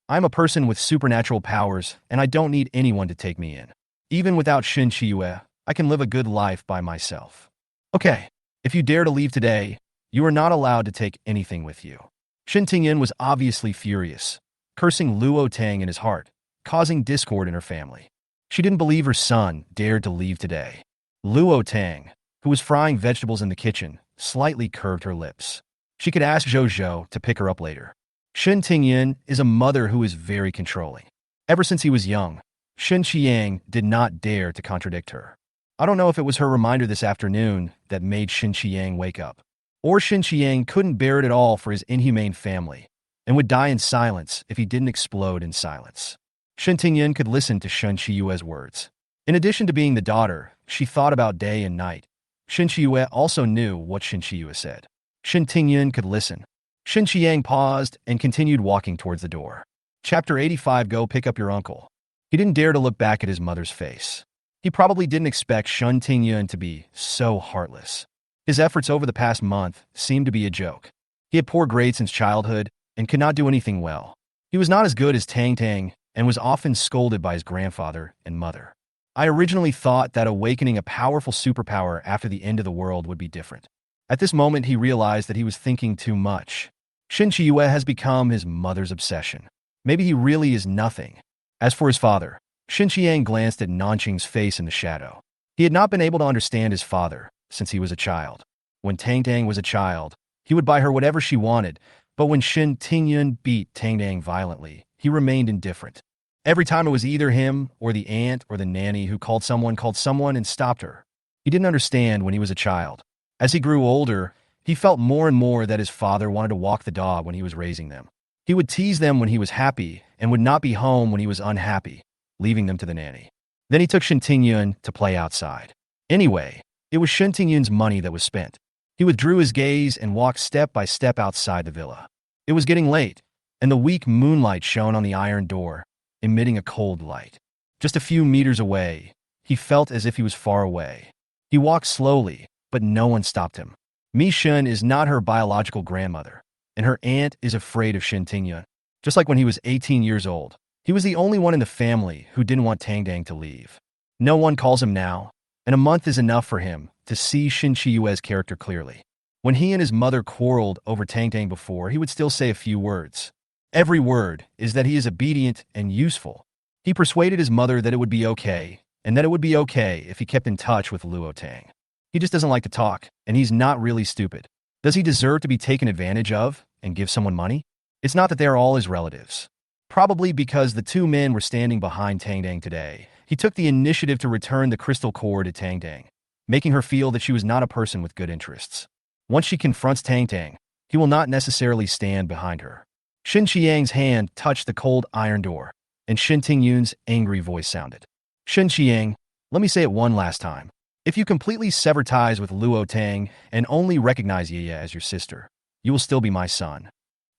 I'm a person with supernatural powers, and I don't need anyone to take me in. Even without Shin Chiyue, I can live a good life by myself. Okay, if you dare to leave today, you are not allowed to take anything with you. Shin Tingyin was obviously furious, cursing Luo Tang in his heart, causing discord in her family. She didn't believe her son dared to leave today. Luo Tang, who was frying vegetables in the kitchen, slightly curved her lips. She could ask Zhou to pick her up later. Shin Tingyin is a mother who is very controlling. Ever since he was young, Shin Qiang did not dare to contradict her. I don't know if it was her reminder this afternoon that made Shin Qiang wake up, or Shin Qiang couldn't bear it at all for his inhumane family and would die in silence if he didn't explode in silence. Shin Tingyin could listen to Shin Chiyue's words. In addition to being the daughter, she thought about day and night. Shin Chiyue also knew what Shin Chiyue said. Shin Tingyin could listen. Shin Qiang paused and continued walking towards the door. Chapter 85. Go pick up your uncle. He didn't dare to look back at his mother's face. He probably didn't expect Shin Tingyin to be so heartless. His efforts over the past month seemed to be a joke. He had poor grades since childhood and could not do anything well. He was not as good as Tang Tang and was often scolded by his grandfather and mother. I originally thought that awakening a powerful superpower after the end of the world would be different. At this moment, he realized that he was thinking too much. Shin Chiyue has become his mother's obsession. Maybe he really is nothing. As for his father, Shin Qiang glanced at Nanqing's face in the shadow. He had not been able to understand his father since he was a child. When Tang Tang was a child, he would buy her whatever she wanted, but when Shin Tingyin beat Tang Tang violently, he remained indifferent. Every time it was either him or the aunt or the nanny who called someone and stopped her. He didn't understand when he was a child. As he grew older, he felt more and more that his father wanted to walk the dog when he was raising them. He would tease them when he was happy and would not be home when he was unhappy, leaving them to the nanny. Then he took Shin Tingyin to play outside. Anyway, it was Shin Tingyun's money that was spent. He withdrew his gaze and walked step by step outside the villa. It was getting late, and the weak moonlight shone on the iron door, emitting a cold light. Just a few meters away, he felt as if he was far away. He walked slowly, but no one stopped him. Mi Shun is not her biological grandmother, and her aunt is afraid of Shin Tingyun. Just like when he was 18 years old, he was the only one in the family who didn't want Tang Tang to leave. No one calls him now, and a month is enough for him to see Shin Chiyue's character clearly. When he and his mother quarreled over Tang Tang before, he would still say a few words. Every word is that he is obedient and useful. He persuaded his mother that it would be okay, and that it would be okay if he kept in touch with Luo Tang. He just doesn't like to talk, and he's not really stupid. Does he deserve to be taken advantage of and give someone money? It's not that they are all his relatives. Probably because the two men were standing behind Tang Tang today, he took the initiative to return the crystal core to Tang Tang, making her feel that she was not a person with good interests. Once she confronts Tang Tang, he will not necessarily stand behind her. Shin Qiang's hand touched the cold iron door, and Shin Tingyun's angry voice sounded. Shin Qiang, let me say it one last time. If you completely sever ties with Luo Tang and only recognize Yiye as your sister, you will still be my son.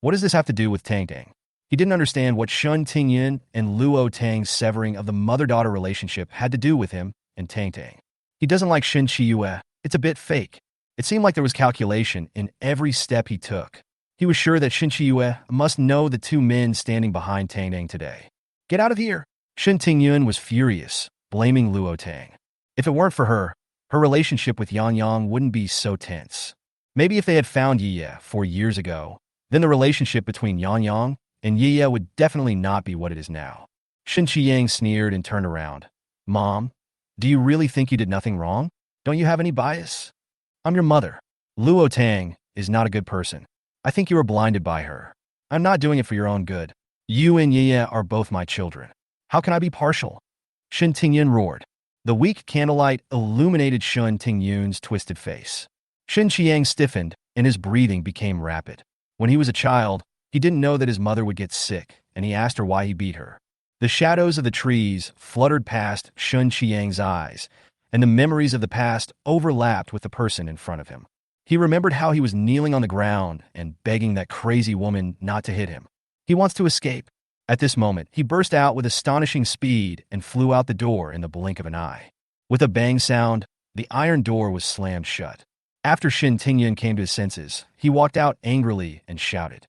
What does this have to do with Tang Tang? He didn't understand what Shin Tingyin and Luo Tang's severing of the mother-daughter relationship had to do with him and Tang Tang. He doesn't like Shin Chiyue. It's a bit fake. It seemed like there was calculation in every step he took. He was sure that Shin Chiyue must know the two men standing behind Tang Tang today. Get out of here! Shin Tingyun was furious, blaming Luo Tang. If it weren't for her, her relationship with Yang Yang wouldn't be so tense. Maybe if they had found Yiye 4 years ago, then the relationship between Yang Yang and Yiye would definitely not be what it is now. Shin Qiang sneered and turned around. Mom, do you really think you did nothing wrong? Don't you have any bias? I'm your mother. Luo Tang is not a good person. I think you were blinded by her. I'm not doing it for your own good. You and Yiye are both my children. How can I be partial? Shin Tingyin roared. The weak candlelight illuminated Shin Tingyun's twisted face. Shin Qiang stiffened, and his breathing became rapid. When he was a child, he didn't know that his mother would get sick, and he asked her why he beat her. The shadows of the trees fluttered past Shin Qiang's eyes, and the memories of the past overlapped with the person in front of him. He remembered how he was kneeling on the ground and begging that crazy woman not to hit him. He wants to escape. At this moment, he burst out with astonishing speed and flew out the door in the blink of an eye. With a bang sound, the iron door was slammed shut. After Shin Tingyun came to his senses, he walked out angrily and shouted,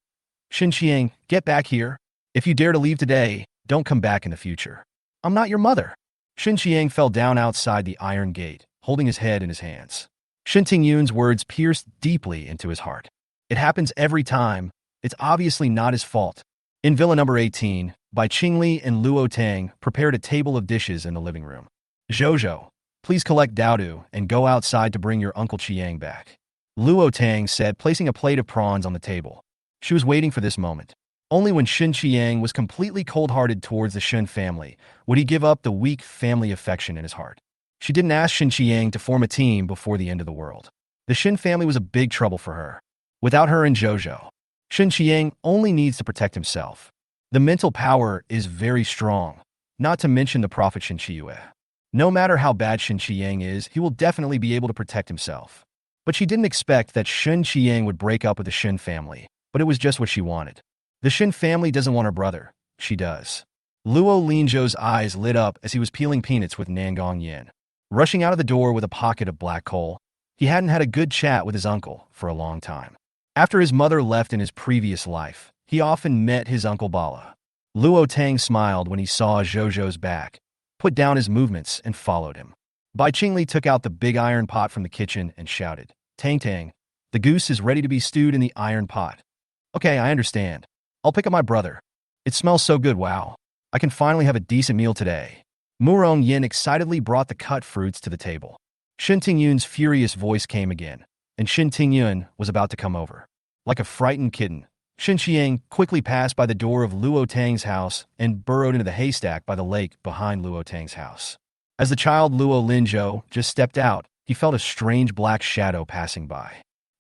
Shin Qiang, get back here. If you dare to leave today, don't come back in the future. I'm not your mother. Shin Qiang fell down outside the iron gate, holding his head in his hands. Shin Tingyun's words pierced deeply into his heart. It happens every time. It's obviously not his fault. In Villa number 18, Bai Qingli and Luo Tang prepared a table of dishes in the living room. Zhozhou, please collect Daodu and go outside to bring your Uncle Qiang back. Luo Tang said, placing a plate of prawns on the table. She was waiting for this moment. Only when Shin Qiang was completely cold-hearted towards the Shin family would he give up the weak family affection in his heart. She didn't ask Shin Qiang to form a team before the end of the world. The Shin family was a big trouble for her. Without her and Zhozhou, Shin Qiang only needs to protect himself. The mental power is very strong, not to mention the prophet Shin Qiyue. No matter how bad Shin Qiang is, he will definitely be able to protect himself. But she didn't expect that Shin Qiang would break up with the Shin family, but it was just what she wanted. The Shin family doesn't want her brother. She does. Luo Linzhou's eyes lit up as he was peeling peanuts with Nangong Yin. Rushing out of the door with a pocket of black coal, he hadn't had a good chat with his uncle for a long time. After his mother left in his previous life, he often met his uncle Bala. Luo Tang smiled when he saw Zhozhou's back, put down his movements, and followed him. Bai Qingli took out the big iron pot from the kitchen and shouted, Tang Tang, the goose is ready to be stewed in the iron pot. Okay, I understand. I'll pick up my brother. It smells so good, wow. I can finally have a decent meal today. Murong Yin excitedly brought the cut fruits to the table. Shin Tingyun's furious voice came again, and Shin Tingyun was about to come over. Like a frightened kitten, Shin Qiang quickly passed by the door of Luo Tang's house and burrowed into the haystack by the lake behind Luo Tang's house. As the child Luo Linzhou just stepped out, he felt a strange black shadow passing by.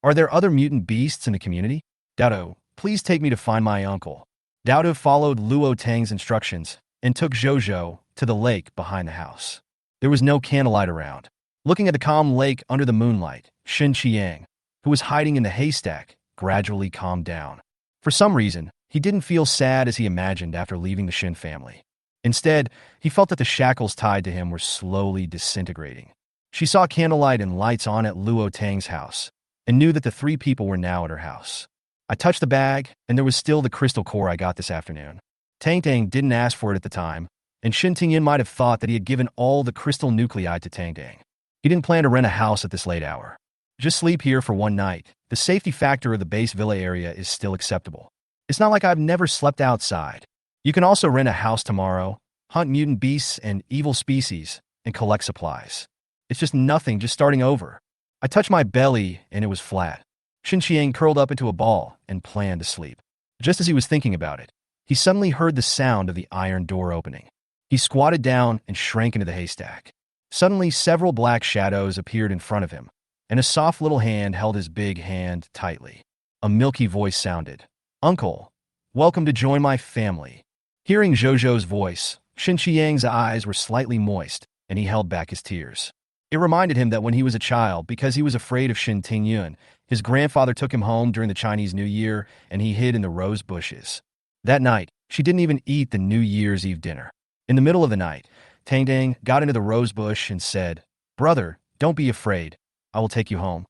Are there other mutant beasts in the community? Daodu, please take me to find my uncle. Daodu followed Luo Tang's instructions and took Zhozhou to the lake behind the house. There was no candlelight around. Looking at the calm lake under the moonlight, Shin Qiang, who was hiding in the haystack, gradually calmed down. For some reason, he didn't feel sad as he imagined after leaving the Shin family. Instead, he felt that the shackles tied to him were slowly disintegrating. She saw candlelight and lights on at Luo Tang's house and knew that the three people were now at her house. I touched the bag, and there was still the crystal core I got this afternoon. Tang Tang didn't ask for it at the time, and Shin Tingyun might have thought that he had given all the crystal nuclei to Tang Tang. He didn't plan to rent a house at this late hour. Just sleep here for one night. The safety factor of the base villa area is still acceptable. It's not like I've never slept outside. You can also rent a house tomorrow, hunt mutant beasts and evil species, and collect supplies. It's just nothing, just starting over. I touched my belly, and it was flat. Shin Qiang curled up into a ball and planned to sleep. Just as he was thinking about it, he suddenly heard the sound of the iron door opening. He squatted down and shrank into the haystack. Suddenly, several black shadows appeared in front of him, and a soft little hand held his big hand tightly. A milky voice sounded, Uncle, welcome to join my family. Hearing Zhozhou's voice, Shin Qiang's eyes were slightly moist, and he held back his tears. It reminded him that when he was a child, because he was afraid of Shin Tingyun, his grandfather took him home during the Chinese New Year, and he hid in the rose bushes. That night, she didn't even eat the New Year's Eve dinner. In the middle of the night, Tang Tang got into the rose bush and said, Brother, don't be afraid. I will take you home.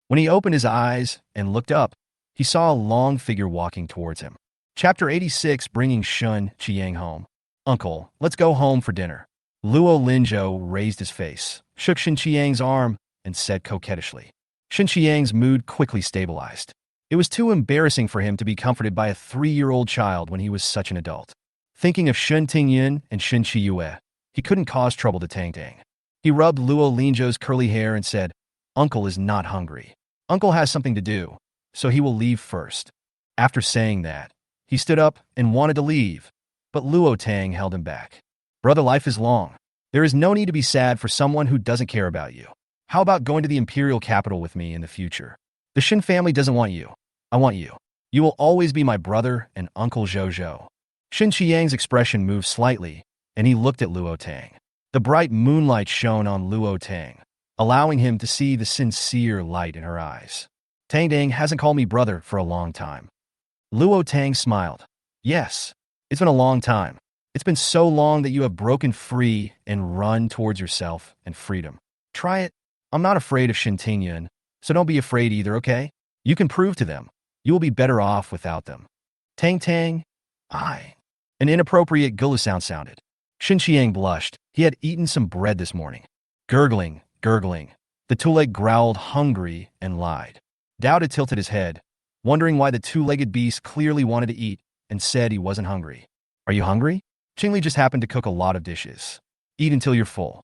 When he opened his eyes and looked up, he saw a long figure walking towards him. Chapter 86, bringing Shin Qiang home. Uncle, let's go home for dinner. Luo Linzhou raised his face, shook Shin Qiang's arm, and said coquettishly. Shin Qiang's mood quickly stabilized. It was too embarrassing for him to be comforted by a 3-year-old child when he was such an adult. Thinking of Shin Tingyun and Shin Qiyue, he couldn't cause trouble to Tang Tang. He rubbed Luo Linzhou's curly hair and said, Uncle is not hungry. Uncle has something to do, so he will leave first. After saying that, he stood up and wanted to leave, but Luo Tang held him back. Brother, life is long. There is no need to be sad for someone who doesn't care about you. How about going to the imperial capital with me in the future? The Shin family doesn't want you. I want you. You will always be my brother and Uncle Zhozhou. Shin Qiang's expression moved slightly, and he looked at Luo Tang. The bright moonlight shone on Luo Tang, allowing him to see the sincere light in her eyes. Tang Tang hasn't called me brother for a long time. Luo Tang smiled. Yes, it's been a long time. It's been so long that you have broken free and run towards yourself and freedom. Try it. I'm not afraid of Shin Tingyun. So don't be afraid either, okay? You can prove to them. You will be better off without them. Tang tang. I. An inappropriate gullah sound sounded. Xinqiang blushed. He had eaten some bread this morning. Gurgling, gurgling. The two-leg growled hungry and lied. Dowda tilted his head, wondering why the two-legged beast clearly wanted to eat and said he wasn't hungry. Are you hungry? Qingli just happened to cook a lot of dishes. Eat until you're full.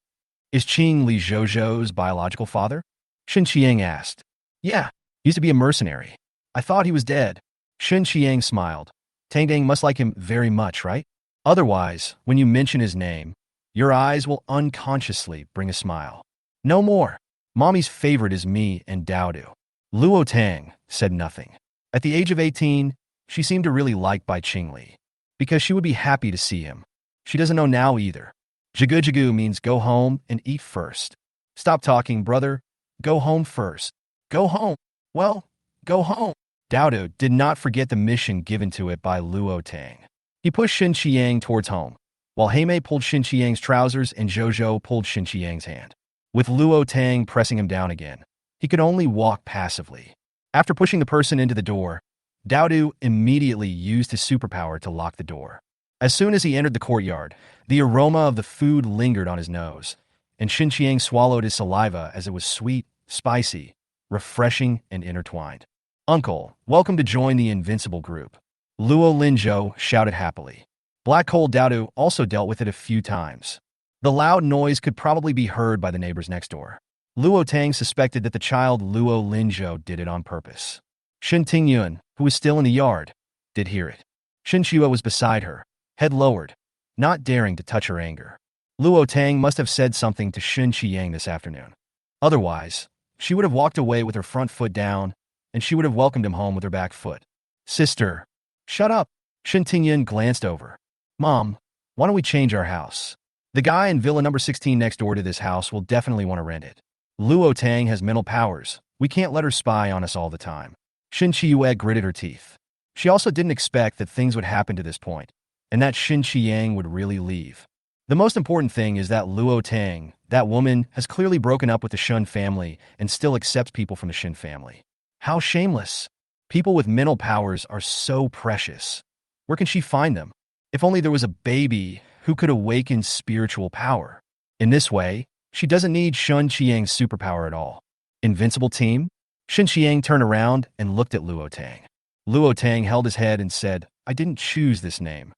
Is Qingli Zhou's biological father? Xinqiang asked. Yeah, he used to be a mercenary. I thought he was dead. Xinqiang smiled. Tang Dang must like him very much, right? Otherwise, when you mention his name, your eyes will unconsciously bring a smile. No more. Mommy's favorite is me and Daodu. Luo Tang said nothing. At the age of 18, she seemed to really like Bai Qingli, because she would be happy to see him. She doesn't know now either. Jigu jigu means go home and eat first. Stop talking, brother. Go home first. Go home. Well, go home. Daodu did not forget the mission given to it by Luo Tang. He pushed Xinqiang towards home, while Heimei pulled Xinqiang's trousers and Zhou pulled Xinqiang's hand. With Luo Tang pressing him down again, he could only walk passively. After pushing the person into the door, Daodu immediately used his superpower to lock the door. As soon as he entered the courtyard, the aroma of the food lingered on his nose, and Xinqiang swallowed his saliva as it was sweet, spicy, refreshing, and intertwined. Uncle, welcome to join the Invincible group. Luo Linzhou shouted happily. Black Hole Daodu also dealt with it a few times. The loud noise could probably be heard by the neighbors next door. Luo Tang suspected that the child Luo Linzhou did it on purpose. Shen Tingyun, who was still in the yard, did hear it. Shen Shua was beside her, head lowered, not daring to touch her anger. Luo Tang must have said something to Shen Qiang this afternoon. Otherwise, she would have walked away with her front foot down, and she would have welcomed him home with her back foot. Sister, shut up. Shen Tingyun glanced over. Mom, why don't we change our house? The guy in villa number 16 next door to this house will definitely want to rent it. Luo Tang has mental powers. We can't let her spy on us all the time. Shin Chiyue gritted her teeth. She also didn't expect that things would happen to this point, and that Shin Chiyang would really leave. The most important thing is that Luo Tang, that woman, has clearly broken up with the Shun family and still accepts people from the Shin family. How shameless. People with mental powers are so precious. Where can she find them? If only there was a baby who could awaken spiritual power. In this way, she doesn't need Shun Qiang's superpower at all. Invincible team? Shin Qiang turned around and looked at Luo Tang. Luo Tang held his head and said, I didn't choose this name.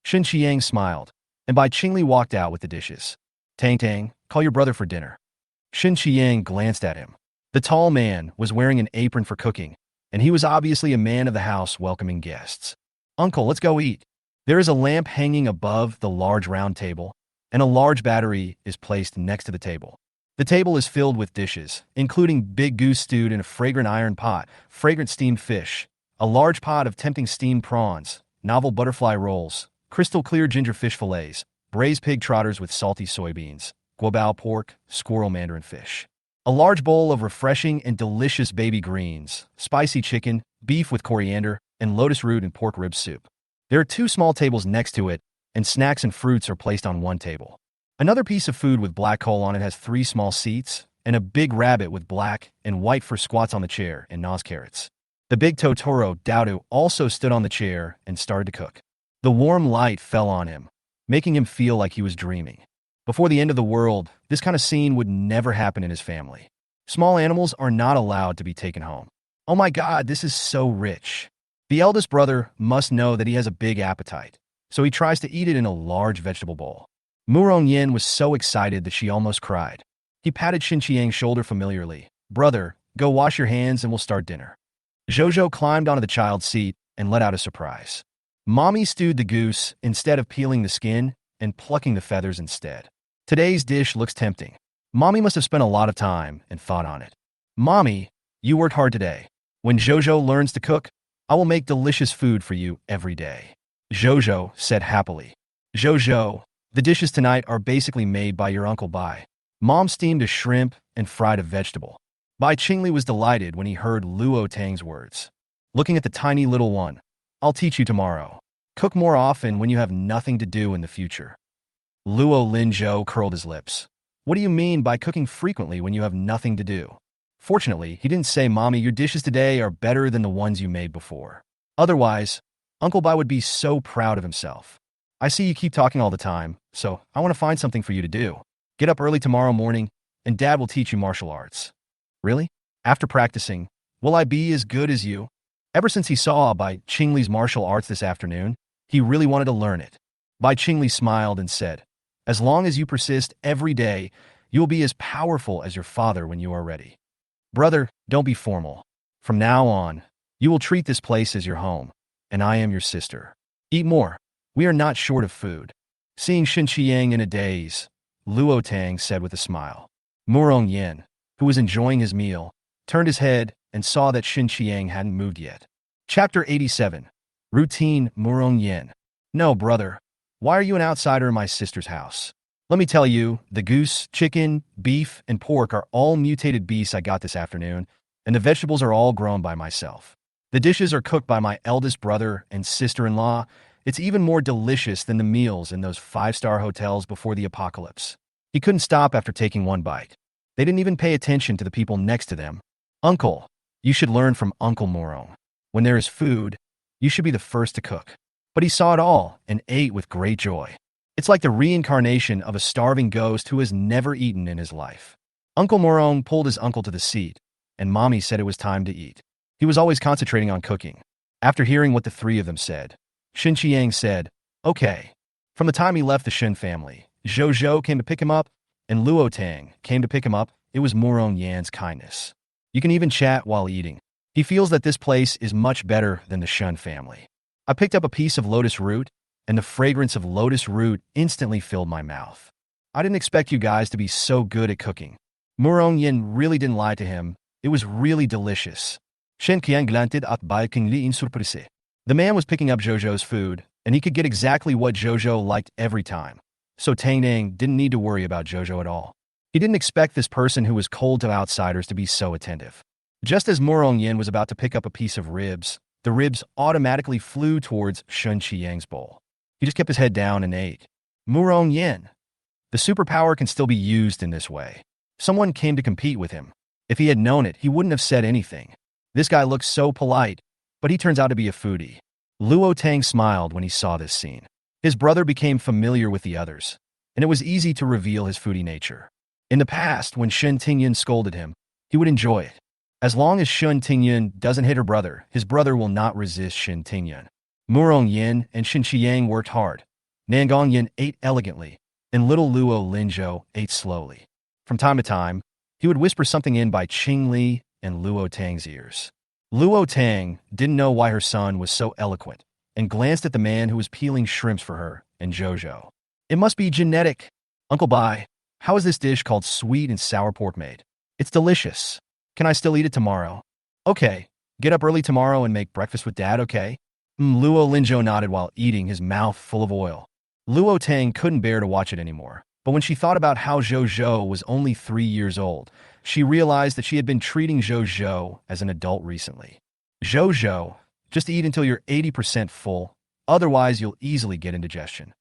Shin Qiang smiled, and Bai Qingli walked out with the dishes. Tang Tang, call your brother for dinner. Shin Qiang glanced at him. The tall man was wearing an apron for cooking, and he was obviously a man of the house welcoming guests. Uncle, let's go eat. There is a lamp hanging above the large round table, and a large battery is placed next to the table. The table is filled with dishes, including big goose stewed in a fragrant iron pot, fragrant steamed fish, a large pot of tempting steamed prawns, novel butterfly rolls, crystal clear ginger fish fillets, braised pig trotters with salty soybeans, guabao pork, squirrel mandarin fish. A large bowl of refreshing and delicious baby greens, spicy chicken, beef with coriander, and lotus root and pork rib soup. There are 2 small tables next to it, and snacks and fruits are placed on one table. Another piece of food with black coal on it has 3 small seats, and a big rabbit with black and white fur squats on the chair and gnaws carrots. The big Totoro, Daodu, also stood on the chair and started to cook. The warm light fell on him, making him feel like he was dreaming. Before the end of the world, this kind of scene would never happen in his family. Small animals are not allowed to be taken home. Oh my God, this is so rich. The eldest brother must know that he has a big appetite, so he tries to eat it in a large vegetable bowl. Murong Yin was so excited that she almost cried. He patted Shin Qiang's shoulder familiarly. Brother, go wash your hands and we'll start dinner. Zhou climbed onto the child's seat and let out a surprise. Mommy stewed the goose instead of peeling the skin and plucking the feathers instead. Today's dish looks tempting. Mommy must have spent a lot of time and thought on it. Mommy, you worked hard today. When Zhou learns to cook, I will make delicious food for you every day. Zhou said happily. Zhou, the dishes tonight are basically made by your Uncle Bai. Mom steamed a shrimp and fried a vegetable. Bai Qingli was delighted when he heard Luo Tang's words. Looking at the tiny little one, I'll teach you tomorrow. Cook more often when you have nothing to do in the future. Luo Linzhou curled his lips. What do you mean by cooking frequently when you have nothing to do? Fortunately, he didn't say, "Mommy, your dishes today are better than the ones you made before." Otherwise, Uncle Bai would be so proud of himself. "I see you keep talking all the time, so I want to find something for you to do. Get up early tomorrow morning, and Dad will teach you martial arts." "Really? After practicing, will I be as good as you?" Ever since he saw Bai Qingli's martial arts this afternoon, he really wanted to learn it. Bai Qingli smiled and said, "As long as you persist every day, you will be as powerful as your father when you are ready." "Brother, don't be formal. From now on, you will treat this place as your home, and I am your sister. Eat more. We are not short of food." Seeing Shin Qiang in a daze, Luo Tang said with a smile. Murong Yin, who was enjoying his meal, turned his head and saw that Shin Qiang hadn't moved yet. Chapter 87. Routine. Murong Yin. "No, brother. Why are you an outsider in my sister's house? Let me tell you, the goose, chicken, beef, and pork are all mutated beasts I got this afternoon, and the vegetables are all grown by myself. The dishes are cooked by my eldest brother and sister-in-law. It's even more delicious than the meals in those five-star hotels before the apocalypse." He couldn't stop after taking one bite. They didn't even pay attention to the people next to them. "Uncle, you should learn from Uncle Murong. When there is food, you should be the first to cook." But he saw it all and ate with great joy. It's like the reincarnation of a starving ghost who has never eaten in his life. Uncle Murong pulled his uncle to the seat, and Mommy said it was time to eat. He was always concentrating on cooking. After hearing what the three of them said, Shin Qiang said, "Okay." From the time he left the Shin family, Zhou Zhou came to pick him up, and Luo Tang came to pick him up. It was Murong Yan's kindness. You can even chat while eating. He feels that this place is much better than the Shun family. I picked up a piece of lotus root, and the fragrance of lotus root instantly filled my mouth. I didn't expect you guys to be so good at cooking. Murong Yin really didn't lie to him. It was really delicious. Shen Qiang glanted at Bai Qingli in surprise. The man was picking up Zhou's food, and he could get exactly what Zhou liked every time. So Tang Dang didn't need to worry about Zhou at all. He didn't expect this person who was cold to outsiders to be so attentive. Just as Murong Yin was about to pick up a piece of ribs, the ribs automatically flew towards Shun Qiang's bowl. He just kept his head down and ate. Murong Yin. The superpower can still be used in this way. Someone came to compete with him. If he had known it, he wouldn't have said anything. This guy looks so polite, but he turns out to be a foodie. Luo Tang smiled when he saw this scene. His brother became familiar with the others, and it was easy to reveal his foodie nature. In the past, when Shen Tingyun scolded him, he would enjoy it. As long as Shen Tingyun doesn't hit her brother, his brother will not resist Shen Tingyun. Murong Yin and Shin Qiang worked hard. Nangong Yin ate elegantly, and little Luo Linzhou ate slowly. From time to time, he would whisper something in by Qing Li and Luo Tang's ears. Luo Tang didn't know why her son was so eloquent, and glanced at the man who was peeling shrimps for her and Zhou. "It must be genetic. Uncle Bai, how is this dish called sweet and sour pork made? It's delicious. Can I still eat it tomorrow?" "Okay. Get up early tomorrow and make breakfast with Dad, okay?" Luo Linzhou nodded while eating, his mouth full of oil. Luo Tang couldn't bear to watch it anymore, but when she thought about how Zhou was only 3 years old, she realized that she had been treating Zhou as an adult recently. "Zhou, just eat until you're 80% full, otherwise you'll easily get indigestion."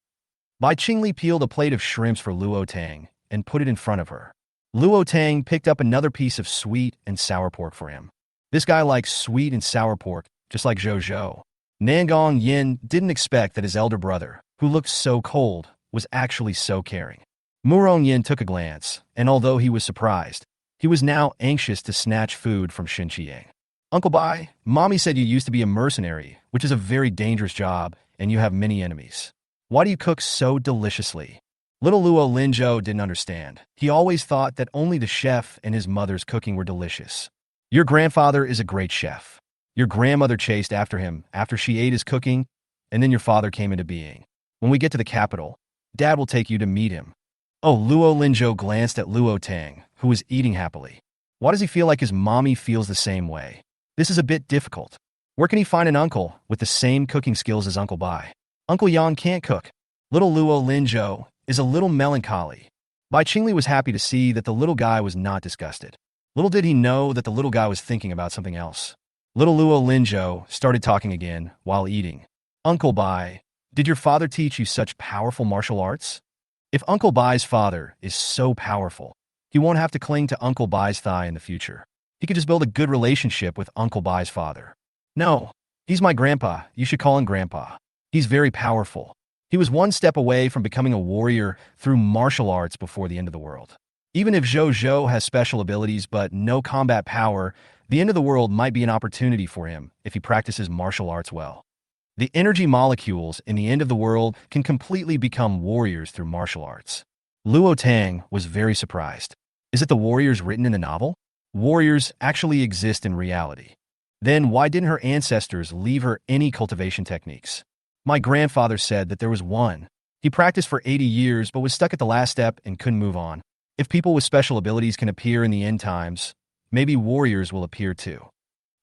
Bai Qingli peeled a plate of shrimps for Luo Tang and put it in front of her. Luo Tang picked up another piece of sweet and sour pork for him. This guy likes sweet and sour pork, just like Zhou. Nangong Yin didn't expect that his elder brother, who looked so cold, was actually so caring. Murong Yin took a glance, and although he was surprised, he was now anxious to snatch food from Shin Qiang. "Uncle Bai, Mommy said you used to be a mercenary, which is a very dangerous job, and you have many enemies. Why do you cook so deliciously?" Little Luo Linzhou didn't understand. He always thought that only the chef and his mother's cooking were delicious. "Your grandfather is a great chef. Your grandmother chased after him after she ate his cooking, and then your father came into being. When we get to the capital, Dad will take you to meet him." Oh, Luo Linzhou glanced at Luo Tang, who was eating happily. Why does he feel like his mommy feels the same way? This is a bit difficult. Where can he find an uncle with the same cooking skills as Uncle Bai? Uncle Yang can't cook. Little Luo Linzhou is a little melancholy. Bai Qingli was happy to see that the little guy was not disgusted. Little did he know that the little guy was thinking about something else. Little Luo Linzhou started talking again while eating. "Uncle Bai, did your father teach you such powerful martial arts? If Uncle Bai's father is so powerful, he won't have to cling to Uncle Bai's thigh in the future. He could just build a good relationship with Uncle Bai's father. No, he's my grandpa. You should call him grandpa. He's very powerful. He was one step away from becoming a warrior through martial arts before the end of the world. Even if Zhou has special abilities but no combat power, the end of the world might be an opportunity for him if he practices martial arts well. The energy molecules in the end of the world can completely become warriors through martial arts. Luo Tang was very surprised. Is it the warriors written in the novel? Warriors actually exist in reality. Then why didn't her ancestors leave her any cultivation techniques? My grandfather said that there was one. He practiced for 80 years but was stuck at the last step and couldn't move on. If people with special abilities can appear in the end times, maybe warriors will appear too.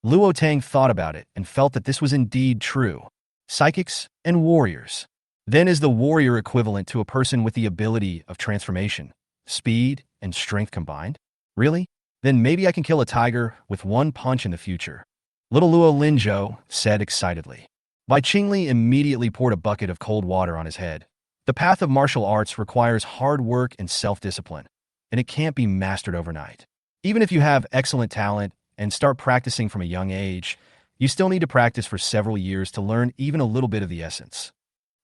Luo Tang thought about it and felt that this was indeed true. Psychics and warriors. Then is the warrior equivalent to a person with the ability of transformation, speed, and strength combined? Really? Then maybe I can kill a tiger with one punch in the future. Little Luo Linzhou said excitedly. Bai Qingli immediately poured a bucket of cold water on his head. The path of martial arts requires hard work and self-discipline, and it can't be mastered overnight. Even if you have excellent talent and start practicing from a young age, you still need to practice for several years to learn even a little bit of the essence.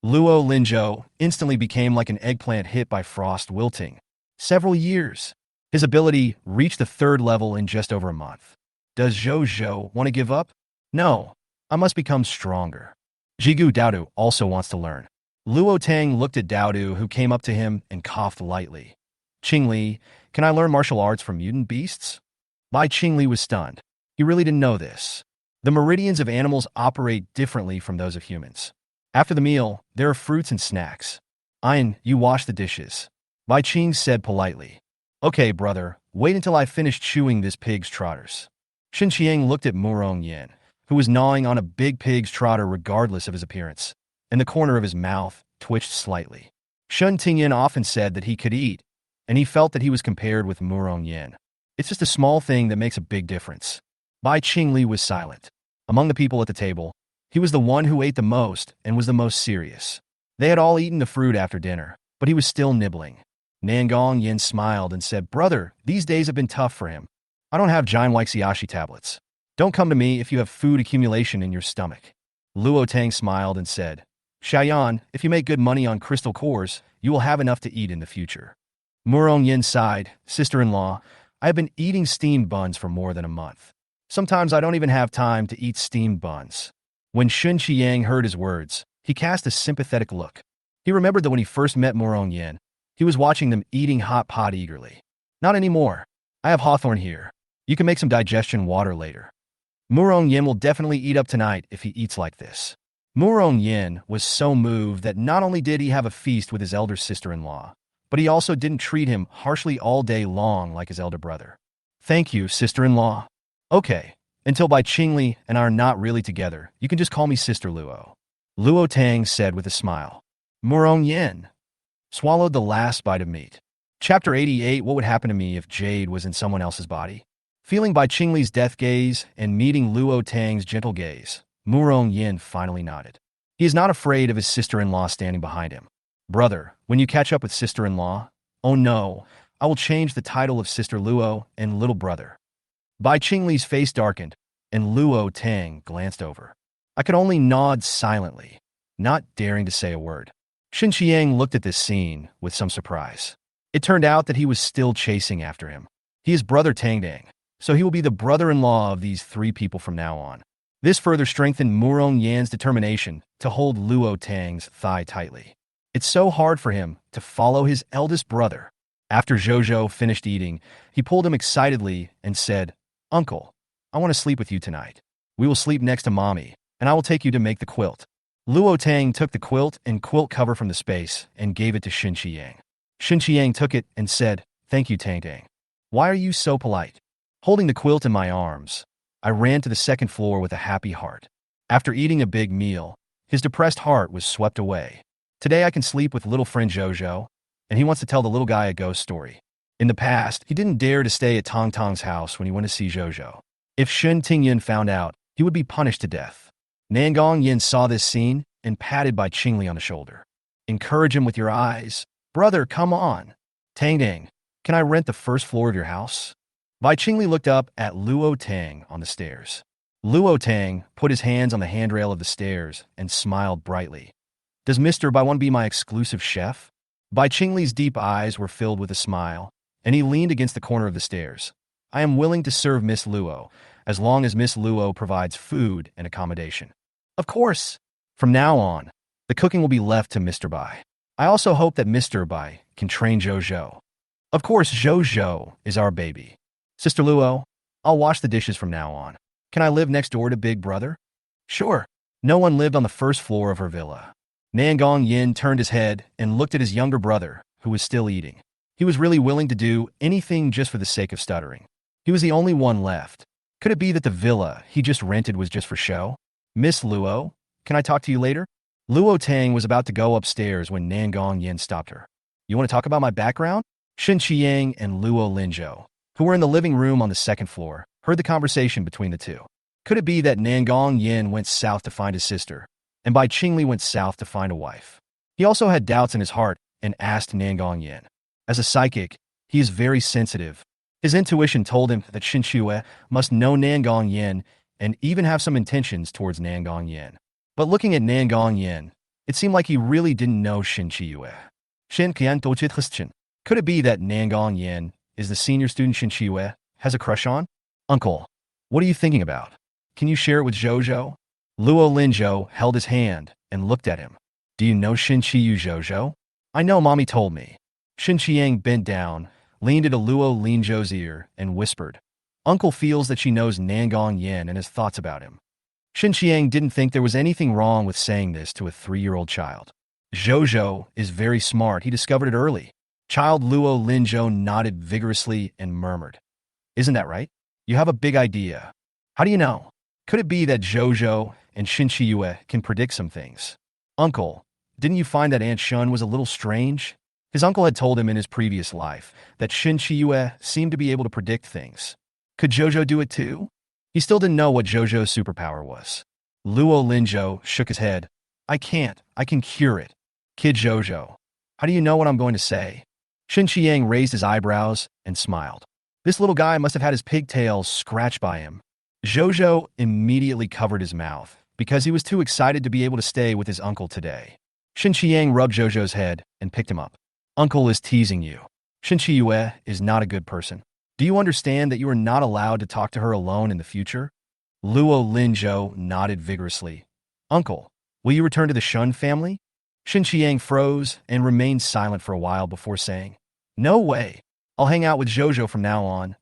Luo Linzhou instantly became like an eggplant hit by frost wilting. Several years. His ability reached the 3rd level in just over a month. Does Zhou want to give up? No, I must become stronger. Jigu Daodu also wants to learn. Luo Tang looked at Daodu, who came up to him and coughed lightly. Qingli, can I learn martial arts from mutant beasts? Bai Qingli was stunned. He really didn't know this. The meridians of animals operate differently from those of humans. After the meal, there are fruits and snacks. Ayin, you wash the dishes. Bai Qing said politely. Okay, brother, wait until I finish chewing this pig's trotters. Shen Qiang looked at Murong Yin, who was gnawing on a big pig's trotter regardless of his appearance, and the corner of his mouth twitched slightly. Shen Tingyan often said that he could eat, and he felt that he was compared with Murong Yin. It's just a small thing that makes a big difference. Bai Qingli was silent. Among the people at the table, he was the one who ate the most and was the most serious. They had all eaten the fruit after dinner, but he was still nibbling. Nangong Yin smiled and said, Brother, these days have been tough for him. I don't have Jian Xiaoxi tablets. Don't come to me if you have food accumulation in your stomach. Luo Tang smiled and said, Xiaoyan, if you make good money on crystal cores, you will have enough to eat in the future. Murong Yin sighed, Sister-in-law, I have been eating steamed buns for more than a month. Sometimes I don't even have time to eat steamed buns. When Shun Qiang heard his words, he cast a sympathetic look. He remembered that when he first met Murong Yin, he was watching them eating hot pot eagerly. Not anymore. I have hawthorn here. You can make some digestion water later. Murong Yin will definitely eat up tonight if he eats like this. Murong Yin was so moved that not only did he have a feast with his elder sister-in-law, but he also didn't treat him harshly all day long like his elder brother. Thank you, sister-in-law. Okay, until Bai Qingli and I are not really together, you can just call me Sister Luo. Luo Tang said with a smile. Murong Yin swallowed the last bite of meat. Chapter 88, What would happen to me if Jade was in someone else's body? Feeling Bai Qingli's death gaze and meeting Luo Tang's gentle gaze, Murong Yin finally nodded. He is not afraid of his sister-in-law standing behind him. Brother, when you catch up with sister-in-law, oh no, I will change the title of Sister Luo and little brother. Bai Qingli's face darkened, and Luo Tang glanced over. I could only nod silently, not daring to say a word. Shen Qiang looked at this scene with some surprise. It turned out that he was still chasing after him. He is brother Tangdang, so he will be the brother-in-law of these 3 people from now on. This further strengthened Murong Yan's determination to hold Luo Tang's thigh tightly. It's so hard for him to follow his eldest brother. After Zhou finished eating, he pulled him excitedly and said, Uncle, I want to sleep with you tonight. We will sleep next to Mommy, and I will take you to make the quilt. Luo Tang took the quilt and quilt cover from the space and gave it to Shen Qiang. Shen Qiang took it and said, Thank you, Tangdang. Why are you so polite? Holding the quilt in my arms, I ran to the 2nd floor with a happy heart. After eating a big meal, his depressed heart was swept away. Today I can sleep with little friend Zhou, and he wants to tell the little guy a ghost story. In the past, he didn't dare to stay at Tong Tong's house when he went to see Zhou. If Shen Tingyan found out, he would be punished to death. Nangong Yin saw this scene and patted Bai Qingli on the shoulder. Encourage him with your eyes. Brother, come on. Tangdang, can I rent the 1st floor of your house? Bai Qingli looked up at Luo Tang on the stairs. Luo Tang put his hands on the handrail of the stairs and smiled brightly. Does Mr. Bai want to be my exclusive chef? Bai Qingli's deep eyes were filled with a smile, and he leaned against the corner of the stairs. I am willing to serve Miss Luo, as long as Miss Luo provides food and accommodation. Of course. From now on, the cooking will be left to Mr. Bai. I also hope that Mr. Bai can train Zhou. Of course, Zhou is our baby. Sister Luo, I'll wash the dishes from now on. Can I live next door to Big Brother? Sure. No one lived on the first floor of her villa. Nangong Yin turned his head and looked at his younger brother, who was still eating. He was really willing to do anything just for the sake of stuttering. He was the only one left. Could it be that the villa he just rented was just for show? Miss Luo, can I talk to you later? Luo Tang was about to go upstairs when Nangong Yin stopped her. You want to talk about my background? Shin Qiang and Luo Linzhou, who were in the living room on the second floor, heard the conversation between the two. Could it be that Nangong Yin went south to find his sister, and Bai Qingli went south to find a wife? He also had doubts in his heart and asked Nangong Yin. As a psychic, he is very sensitive. His intuition told him that Shin Shue must know Nangong Yin and even have some intentions towards Nangong Yin. But looking at Nangong Yin, it seemed like he really didn't know Shin Shue. Shin Qian Douchit Christian. Could it be that Nangong Yin is the senior student Shin Shue has a crush on? Uncle, what are you thinking about? Can you share it with Zhou? Luo Linzhou held his hand and looked at him. Do you know Shin Qiyu Zhou? I know, Mommy told me. Shin Qiang bent down, leaned into Luo Linzhou's ear, and whispered. Uncle feels that she knows Nangong Yin and has thoughts about him. Shin Qiang didn't think there was anything wrong with saying this to a 3-year-old child. Zhou is very smart. He discovered it early. Child Luo Linzhou nodded vigorously and murmured. Isn't that right? You have a big idea. How do you know? Could it be that Zhou and Shin Shiyue can predict some things? Uncle, didn't you find that Aunt Shun was a little strange? His uncle had told him in his previous life that Shin Shiyue seemed to be able to predict things. Could Zhou do it too? He still didn't know what Zhou's superpower was. Luo Linzhou shook his head. I can't. I can cure it. Kid Zhou, how do you know what I'm going to say? Shin Qiang raised his eyebrows and smiled. This little guy must have had his pigtails scratched by him. Zhou immediately covered his mouth because he was too excited to be able to stay with his uncle today. Shin Qiang rubbed Zhou's head and picked him up. Uncle is teasing you. Shin Shiyue is not a good person. Do you understand that you are not allowed to talk to her alone in the future? Luo Linzhou nodded vigorously. Uncle, will you return to the Shun family? Shin Qiang froze and remained silent for a while before saying, No way. I'll hang out with Zhou from now on.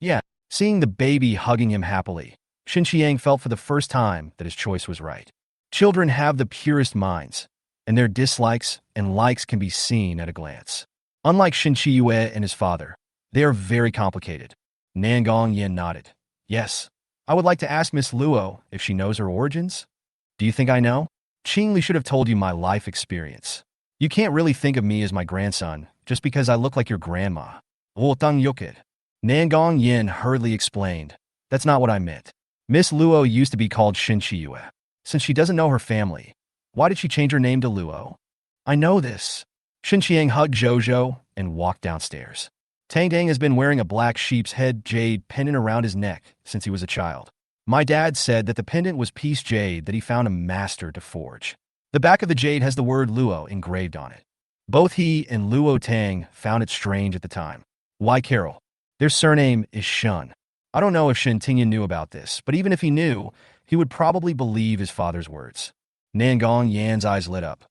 Yeah, seeing the baby hugging him happily, Shin Qiang felt for the first time that his choice was right. Children have the purest minds, and their dislikes and likes can be seen at a glance. Unlike Shin Shiyue and his father, they are very complicated. Nangong Yin nodded. Yes, I would like to ask Miss Luo if she knows her origins. Do you think I know? Qingli should have told you my life experience. You can't really think of me as my grandson just because I look like your grandma. Wotang Yokid. Nangong Yin hurriedly explained. That's not what I meant. Miss Luo used to be called Shin Shiyue. Since she doesn't know her family, why did she change her name to Luo? I know this. Shin Qiang hugged Zhou and walked downstairs. Tang Dang has been wearing a black sheep's head jade pendant around his neck since he was a child. My dad said that the pendant was piece jade that he found a master to forge. The back of the jade has the word Luo engraved on it. Both he and Luo Tang found it strange at the time. Why Carol? Their surname is Shun. I don't know if Shin Tingyan knew about this, but even if he knew, he would probably believe his father's words. Nangong Yan's eyes lit up.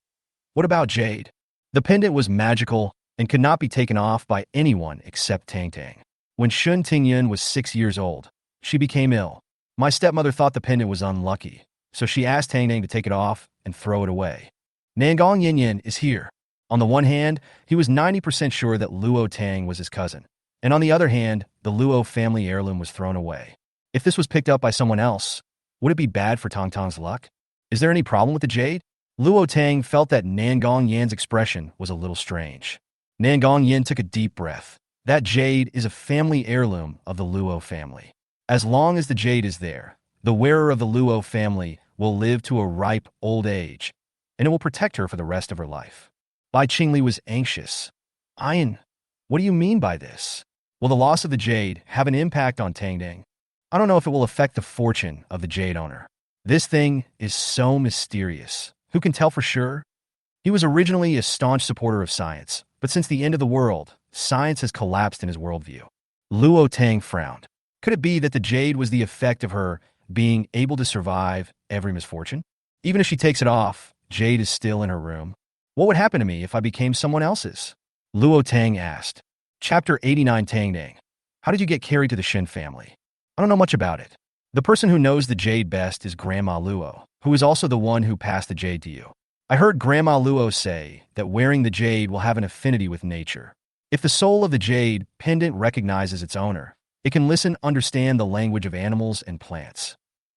What about jade? The pendant was magical and could not be taken off by anyone except Tang Tang. When Shun Tingyan was 6 years old, she became ill. My stepmother thought the pendant was unlucky, so she asked Tang Tang to take it off and throw it away. Nangong Yin is here. On the one hand, he was 90% sure that Luo Tang was his cousin, and on the other hand, the Luo family heirloom was thrown away. If this was picked up by someone else, would it be bad for Tang Tang's luck? Is there any problem with the jade? Luo Tang felt that Nangong Yan's expression was a little strange. Nangong Yin took a deep breath. That jade is a family heirloom of the Luo family. As long as the jade is there, the wearer of the Luo family will live to a ripe old age, and it will protect her for the rest of her life. Bai Qingli was anxious. Ian, what do you mean by this? Will the loss of the jade have an impact on Tangdang? I don't know if it will affect the fortune of the jade owner. This thing is so mysterious. Who can tell for sure? He was originally a staunch supporter of science, but since the end of the world, science has collapsed in his worldview. Luo Tang frowned. Could it be that the jade was the effect of her being able to survive every misfortune? Even if she takes it off, jade is still in her room. What would happen to me if I became someone else's? Luo Tang asked. Chapter 89 Tangdang. How did you get carried to the Shin family? I don't know much about it. The person who knows the jade best is Grandma Luo, who is also the one who passed the jade to you. I heard Grandma Luo say that wearing the jade will have an affinity with nature. If the soul of the jade pendant recognizes its owner, it can understand the language of animals and plants.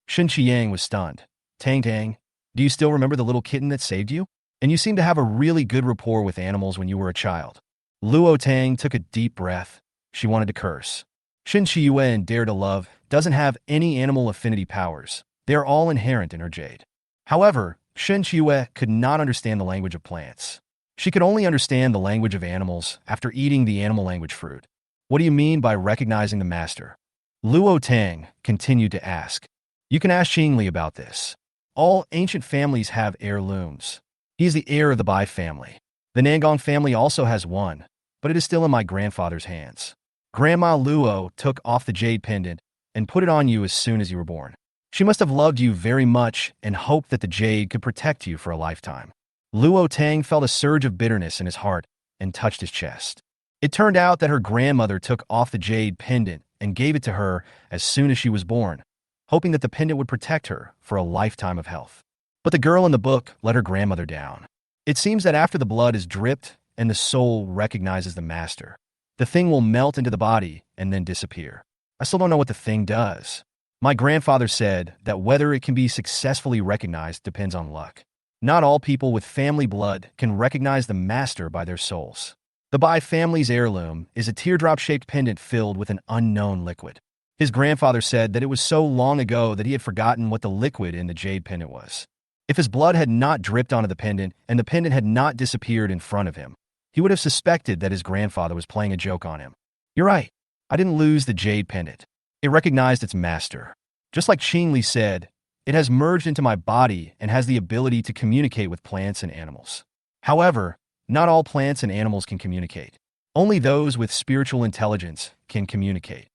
Shin Qiang was stunned. Tang, do you still remember the little kitten that saved you? And you seem to have a really good rapport with animals when you were a child. Luo Tang took a deep breath. She wanted to curse. Shin Qiyue and Dare to Love doesn't have any animal affinity powers. They are all inherent in her jade. However, Shin Qiyue could not understand the language of plants. She could only understand the language of animals after eating the animal language fruit. What do you mean by recognizing the master? Luo Tang continued to ask. You can ask Qingli about this. All ancient families have heirlooms. He is the heir of the Bai family. The Nangong family also has one, but it is still in my grandfather's hands. Grandma Luo took off the jade pendant and put it on you as soon as you were born. She must have loved you very much and hoped that the jade could protect you for a lifetime. Luo Tang felt a surge of bitterness in his heart and touched his chest. It turned out that her grandmother took off the jade pendant and gave it to her as soon as she was born, hoping that the pendant would protect her for a lifetime of health. But the girl in the book let her grandmother down. It seems that after the blood is dripped and the soul recognizes the master, the thing will melt into the body and then disappear. I still don't know what the thing does. My grandfather said that whether it can be successfully recognized depends on luck. Not all people with family blood can recognize the master by their souls. The Bai family's heirloom is a teardrop-shaped pendant filled with an unknown liquid. His grandfather said that it was so long ago that he had forgotten what the liquid in the jade pendant was. If his blood had not dripped onto the pendant and the pendant had not disappeared in front of him, he would have suspected that his grandfather was playing a joke on him. You're right. I didn't lose the jade pendant. It recognized its master. Just like Qingli said, it has merged into my body and has the ability to communicate with plants and animals. However, not all plants and animals can communicate. Only those with spiritual intelligence can communicate.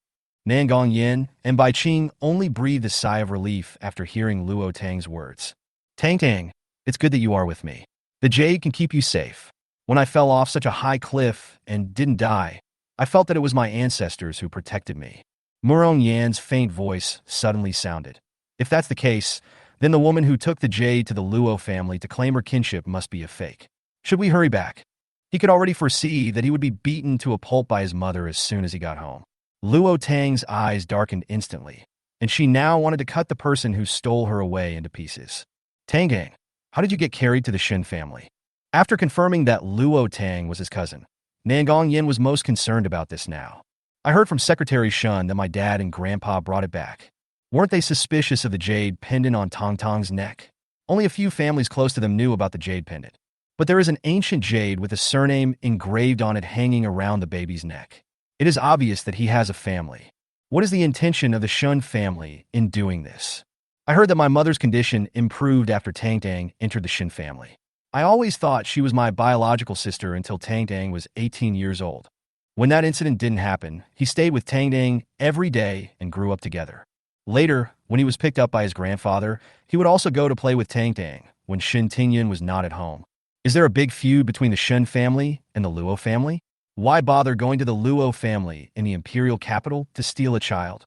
Nangong Yin and Bai Qing only breathed a sigh of relief after hearing Luo Tang's words. Tang, it's good that you are with me. The jade can keep you safe. When I fell off such a high cliff and didn't die, I felt that it was my ancestors who protected me. Murong Yan's faint voice suddenly sounded. If that's the case, then the woman who took the jade to the Luo family to claim her kinship must be a fake. Should we hurry back? He could already foresee that he would be beaten to a pulp by his mother as soon as he got home. Luo Tang's eyes darkened instantly, and she now wanted to cut the person who stole her away into pieces. Tanggang, how did you get carried to the Shin family? After confirming that Luo Tang was his cousin, Nangong Yin was most concerned about this now. I heard from Secretary Shun that my dad and grandpa brought it back. Weren't they suspicious of the jade pendant on Tong Tong's neck? Only a few families close to them knew about the jade pendant. But there is an ancient jade with a surname engraved on it hanging around the baby's neck. It is obvious that he has a family. What is the intention of the Shun family in doing this? I heard that my mother's condition improved after Tang entered the Shin family. I always thought she was my biological sister until Tang was 18 years old. When that incident didn't happen, he stayed with Tang every day and grew up together. Later, when he was picked up by his grandfather, he would also go to play with Tang when Shin Tingyan was not at home. Is there a big feud between the Shun family and the Luo family? Why bother going to the Luo family in the imperial capital to steal a child?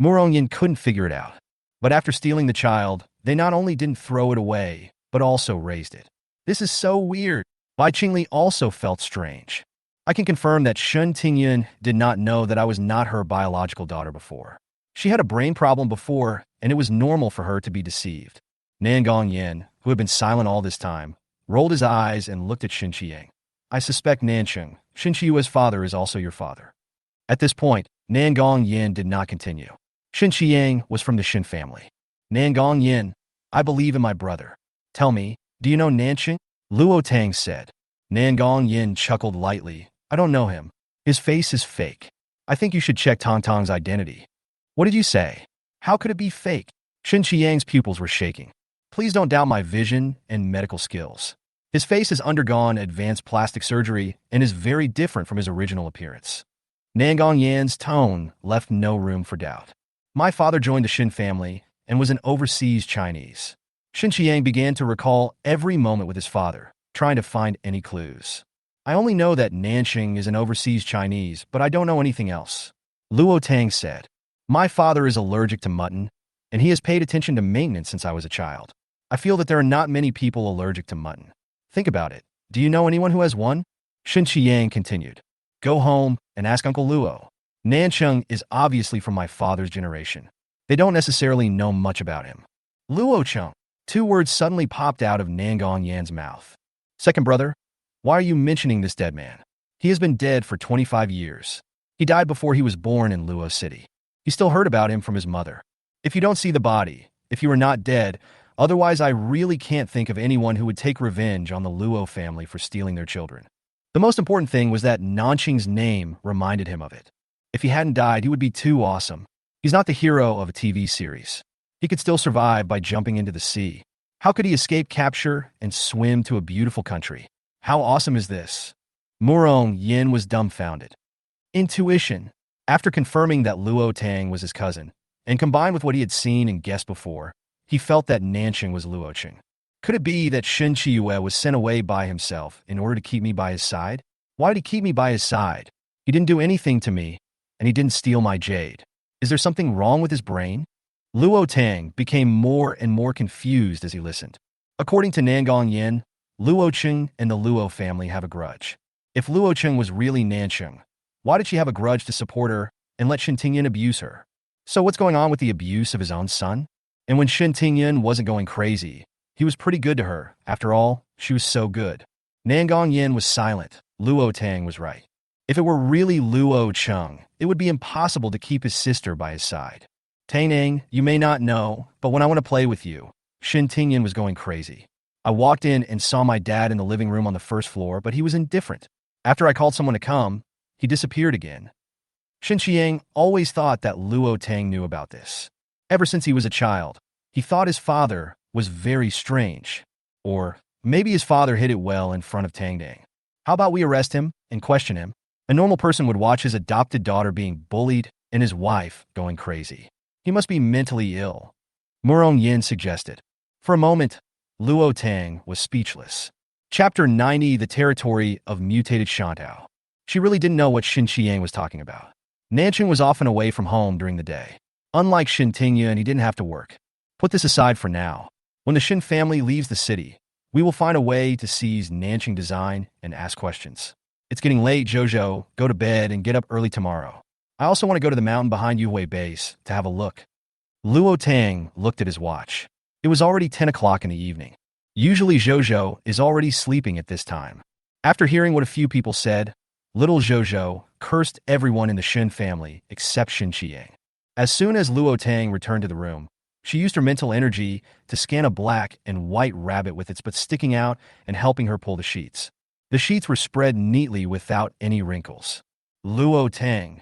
Murongyin couldn't figure it out. But after stealing the child, they not only didn't throw it away, but also raised it. This is so weird. Bai Qingli also felt strange. I can confirm that Shun Tingyan did not know that I was not her biological daughter before. She had a brain problem before, and it was normal for her to be deceived. Nangong Yin, who had been silent all this time, rolled his eyes and looked at Shin Qiang. I suspect Nancheng, Shin Qiyue's father, is also your father. At this point, Nangong Yin did not continue. Shin Qiang was from the Shin family. Nangong Yin, I believe in my brother. Tell me, do you know Nancheng? Luo Tang said. Nangong Yin chuckled lightly. I don't know him. His face is fake. I think you should check Tong Tong's identity. What did you say? How could it be fake? Shin Qiang's pupils were shaking. Please don't doubt my vision and medical skills. His face has undergone advanced plastic surgery and is very different from his original appearance. Nangong Yan's tone left no room for doubt. My father joined the Shin family and was an overseas Chinese. Shin Qiang began to recall every moment with his father, trying to find any clues. I only know that Nanxing is an overseas Chinese, but I don't know anything else. Luo Tang said. My father is allergic to mutton, and he has paid attention to maintenance since I was a child. I feel that there are not many people allergic to mutton. Think about it. Do you know anyone who has one? Shin Qiang continued. Go home and ask Uncle Luo. Nancheng is obviously from my father's generation. They don't necessarily know much about him. Luo Cheng. Two words suddenly popped out of Nangong Yan's mouth. Second brother, why are you mentioning this dead man? He has been dead for 25 years. He died before he was born in Luo City. He still heard about him from his mother. If you don't see the body, if you are not dead, otherwise I really can't think of anyone who would take revenge on the Luo family for stealing their children. The most important thing was that Nanqing's name reminded him of it. If he hadn't died, he would be too awesome. He's not the hero of a TV series. He could still survive by jumping into the sea. How could he escape capture and swim to a beautiful country? How awesome is this? Murong Yin was dumbfounded. Intuition. After confirming that Luo Tang was his cousin, and combined with what he had seen and guessed before, he felt that Nanxing was Luo Cheng. Could it be that Shin Chiyue was sent away by himself in order to keep me by his side? Why did he keep me by his side? He didn't do anything to me, and he didn't steal my jade. Is there something wrong with his brain? Luo Tang became more and more confused as he listened. According to Nangong Yin, Luo Cheng and the Luo family have a grudge. If Luo Cheng was really Nancheng, why did she have a grudge to support her and let Shin Tingyan abuse her? So what's going on with the abuse of his own son? And when Shin Tingyan wasn't going crazy, he was pretty good to her. After all, she was so good. Nangong Yin was silent. Luo Tang was right. If it were really Luo Cheng, it would be impossible to keep his sister by his side. Tainang, you may not know, but when I want to play with you, Shin Tingyan was going crazy. I walked in and saw my dad in the living room on the first floor, but he was indifferent. After I called someone to come, he disappeared again. Shin Qiang always thought that Luo Tang knew about this. Ever since he was a child, he thought his father was very strange. Or maybe his father hid it well in front of Tang Dang. How about we arrest him and question him? A normal person would watch his adopted daughter being bullied and his wife going crazy. He must be mentally ill. Murong Yin suggested. For a moment, Luo Tang was speechless. Chapter 90, The Territory of Mutated Shantao. She really didn't know what Shin Qiang was talking about. Nancheng was often away from home during the day. Unlike Shin Tingyan, he didn't have to work. Put this aside for now. When the Shin family leaves the city, we will find a way to seize Nancheng design and ask questions. It's getting late, Jojo. Go to bed and get up early tomorrow. I also want to go to the mountain behind Yuhui Base to have a look. Luo Tang looked at his watch. It was already 10 o'clock in the evening. Usually Jojo is already sleeping at this time. After hearing what a few people said, little Jojo cursed everyone in the Shin family except Shin Qiang. As soon as Luo Tang returned to the room, she used her mental energy to scan a black and white rabbit with its butt sticking out and helping her pull the sheets. The sheets were spread neatly without any wrinkles. Luo Tang.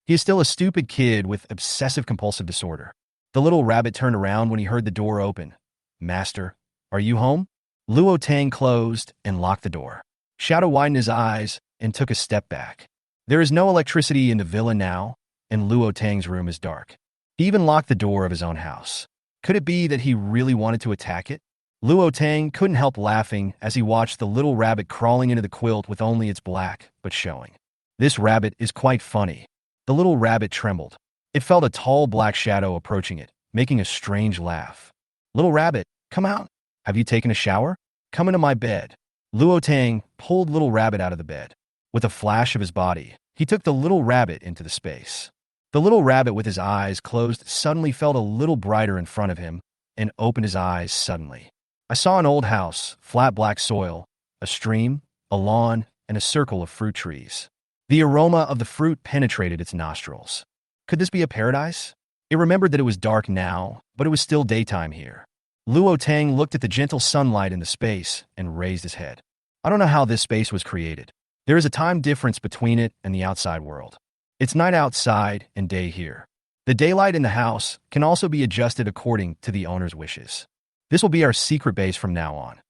He is still a stupid kid with obsessive-compulsive disorder. The little rabbit turned around when he heard the door open. Master, are you home? Luo Tang closed and locked the door. Shadow widened his eyes and took a step back. There is no electricity in the villa now, and Luo Tang's room is dark. He even locked the door of his own house. Could it be that he really wanted to attack it? Luo Tang couldn't help laughing as he watched the little rabbit crawling into the quilt with only its black but showing. This rabbit is quite funny. The little rabbit trembled. It felt a tall black shadow approaching it, making a strange laugh. Little rabbit, come out. Have you taken a shower? Come into my bed. Luo Tang pulled little rabbit out of the bed. With a flash of his body, he took the little rabbit into the space. The little rabbit with his eyes closed suddenly felt a little brighter in front of him and opened his eyes suddenly. I saw an old house, flat black soil, a stream, a lawn, and a circle of fruit trees. The aroma of the fruit penetrated its nostrils. Could this be a paradise? It remembered that it was dark now, but it was still daytime here. Luo Tang looked at the gentle sunlight in the space and raised his head. I don't know how this space was created. There is a time difference between it and the outside world. It's night outside and day here. The daylight in the house can also be adjusted according to the owner's wishes. This will be our secret base from now on.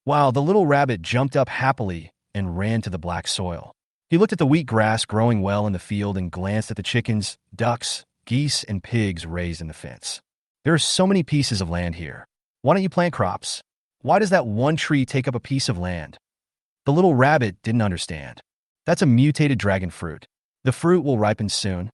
Wow, the little rabbit jumped up happily and ran to the black soil. He looked at the wheat grass growing well in the field and glanced at the chickens, ducks, geese, and pigs raised in the fence. There are so many pieces of land here. Why don't you plant crops? Why does that one tree take up a piece of land? The little rabbit didn't understand. That's a mutated dragon fruit. The fruit will ripen soon.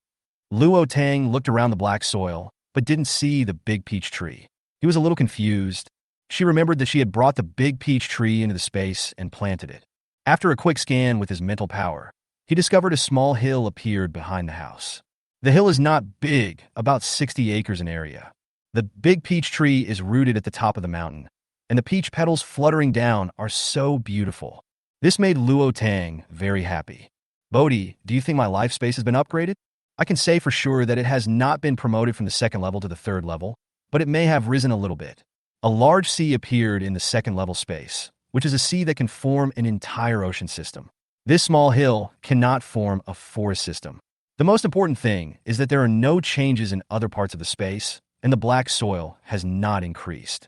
Luo Tang looked around the black soil, but didn't see the big peach tree. He was a little confused. She remembered that she had brought the big peach tree into the space and planted it. After a quick scan with his mental power, he discovered a small hill appeared behind the house. The hill is not big, about 60 acres in area. The big peach tree is rooted at the top of the mountain, and the peach petals fluttering down are so beautiful. This made Luo Tang very happy. Bodhi, do you think my life space has been upgraded? I can say for sure that it has not been promoted from the second level to the third level, but it may have risen a little bit. A large sea appeared in the second level space, which is a sea that can form an entire ocean system. This small hill cannot form a forest system. The most important thing is that there are no changes in other parts of the space, and the black soil has not increased.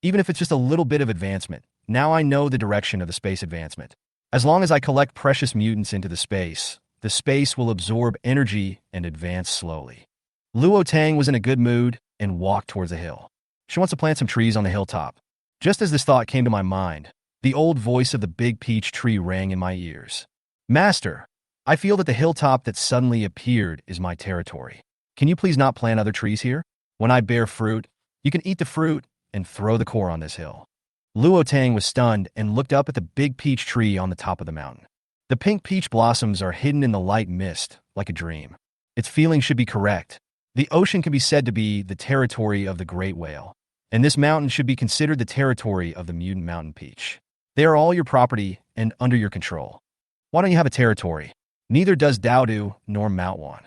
Even if it's just a little bit of advancement, now I know the direction of the space advancement. As long as I collect precious mutants into the space will absorb energy and advance slowly. Luo Tang was in a good mood and walked towards the hill. She wants to plant some trees on the hilltop. Just as this thought came to my mind, the old voice of the big peach tree rang in my ears. Master, I feel that the hilltop that suddenly appeared is my territory. Can you please not plant other trees here? When I bear fruit, you can eat the fruit and throw the core on this hill. Luo Tang was stunned and looked up at the big peach tree on the top of the mountain. The pink peach blossoms are hidden in the light mist, like a dream. Its feeling should be correct. The ocean can be said to be the territory of the great whale, and this mountain should be considered the territory of the mutant mountain peach. They are all your property and under your control. Why don't you have a territory? Neither does Daodu nor Manhwa.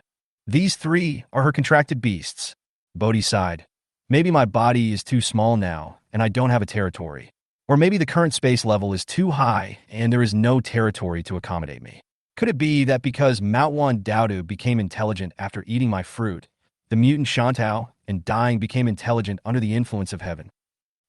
These three are her contracted beasts. Bodhi sighed. Maybe my body is too small now, and I don't have a territory. Or maybe the current space level is too high, and there is no territory to accommodate me. Could it be that because Manhwa and Daodu became intelligent after eating my fruit, the mutant Shantao and dying became intelligent under the influence of heaven?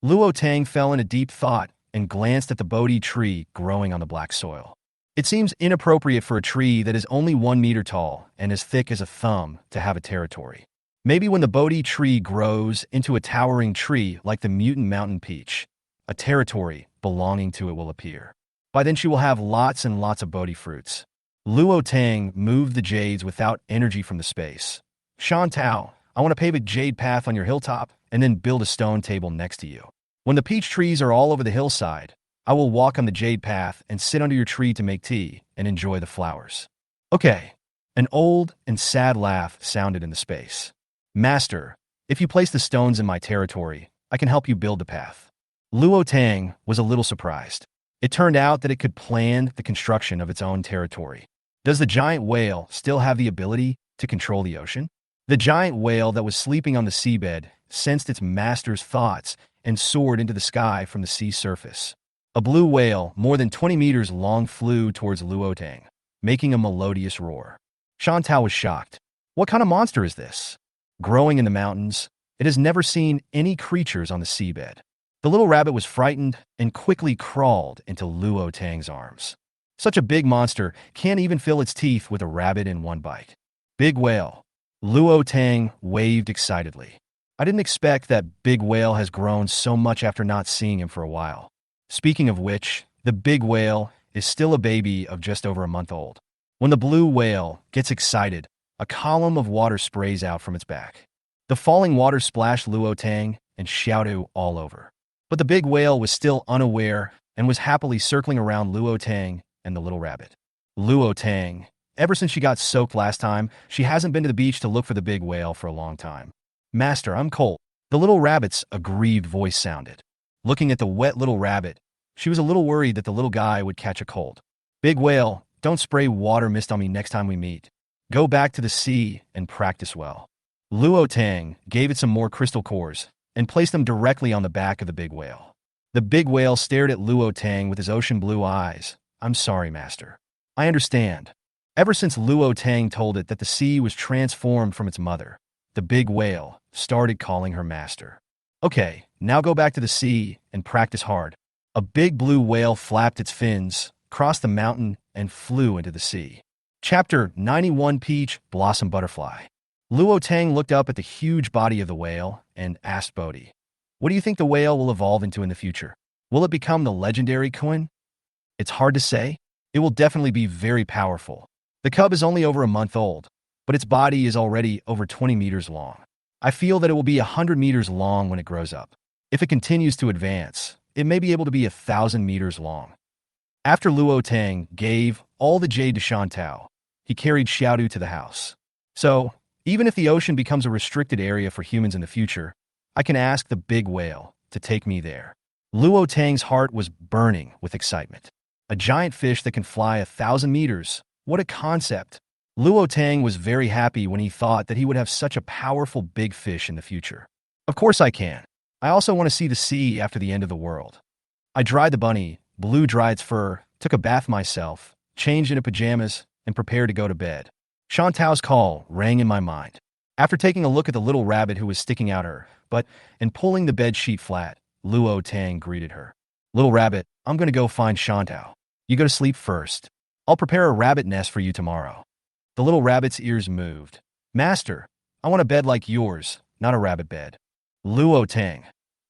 Luo Tang fell into deep thought and glanced at the Bodhi tree growing on the black soil. It seems inappropriate for a tree that is only 1 meter tall and as thick as a thumb to have a territory. Maybe when the Bodhi tree grows into a towering tree like the mutant mountain peach, a territory belonging to it will appear. By then she will have lots and lots of Bodhi fruits. Luo Tang moved the jades without energy from the space. Shantao, I want to pave a jade path on your hilltop and then build a stone table next to you. When the peach trees are all over the hillside, I will walk on the jade path and sit under your tree to make tea and enjoy the flowers. Okay. An old and sad laugh sounded in the space. Master, if you place the stones in my territory, I can help you build the path. Luo Tang was a little surprised. It turned out that it could plan the construction of its own territory. Does the giant whale still have the ability to control the ocean? The giant whale that was sleeping on the seabed sensed its master's thoughts and soared into the sky from the sea surface. A blue whale, more than 20 meters long, flew towards Luo Tang, making a melodious roar. Shantao was shocked. What kind of monster is this? Growing in the mountains, it has never seen any creatures on the seabed. The little rabbit was frightened and quickly crawled into Luo Tang's arms. Such a big monster can't even fill its teeth with a rabbit in one bite. Big whale. Luo Tang waved excitedly. I didn't expect that big whale has grown so much after not seeing him for a while. Speaking of which, the big whale is still a baby of just over a month old. When the blue whale gets excited, a column of water sprays out from its back. The falling water splashed Luo Tang and Xiaodu all over. But the big whale was still unaware and was happily circling around Luo Tang and the little rabbit. Luo Tang, ever since she got soaked last time, she hasn't been to the beach to look for the big whale for a long time. Master, I'm cold. The little rabbit's aggrieved voice sounded. Looking at the wet little rabbit, she was a little worried that the little guy would catch a cold. Big whale, don't spray water mist on me next time we meet. Go back to the sea and practice well. Luo Tang gave it some more crystal cores and placed them directly on the back of the big whale. The big whale stared at Luo Tang with his ocean blue eyes. I'm sorry, master. I understand. Ever since Luo Tang told it that the sea was transformed from its mother, the big whale started calling her master. Okay, now go back to the sea and practice hard. A big blue whale flapped its fins, crossed the mountain, and flew into the sea. Chapter 91 Peach Blossom Butterfly. Luo Tang looked up at the huge body of the whale and asked Bodhi, "What do you think the whale will evolve into in the future? Will it become the legendary Quinn?" "It's hard to say. It will definitely be very powerful. The cub is only over a month old, but its body is already over 20 meters long. I feel that it will be 100 meters long when it grows up. If it continues to advance, it may be able to be 1,000 meters long." After Luo Tang gave all the jade to Shantao, he carried Xiaodu to the house. "So, even if the ocean becomes a restricted area for humans in the future, I can ask the big whale to take me there." Luo Tang's heart was burning with excitement. A giant fish that can fly 1,000 meters. What a concept! Luo Tang was very happy when he thought that he would have such a powerful big fish in the future. "Of course I can. I also want to see the sea after the end of the world." I dried the bunny, blew-dried its fur, took a bath myself, changed into pajamas, and prepared to go to bed. Chantal's call rang in my mind. After taking a look at the little rabbit who was sticking out her butt and pulling the bed sheet flat, Luo Tang greeted her. "Little rabbit, I'm going to go find Chantal. You go to sleep first. I'll prepare a rabbit nest for you tomorrow." The little rabbit's ears moved. "Master, I want a bed like yours, not a rabbit bed." "Luo Tang,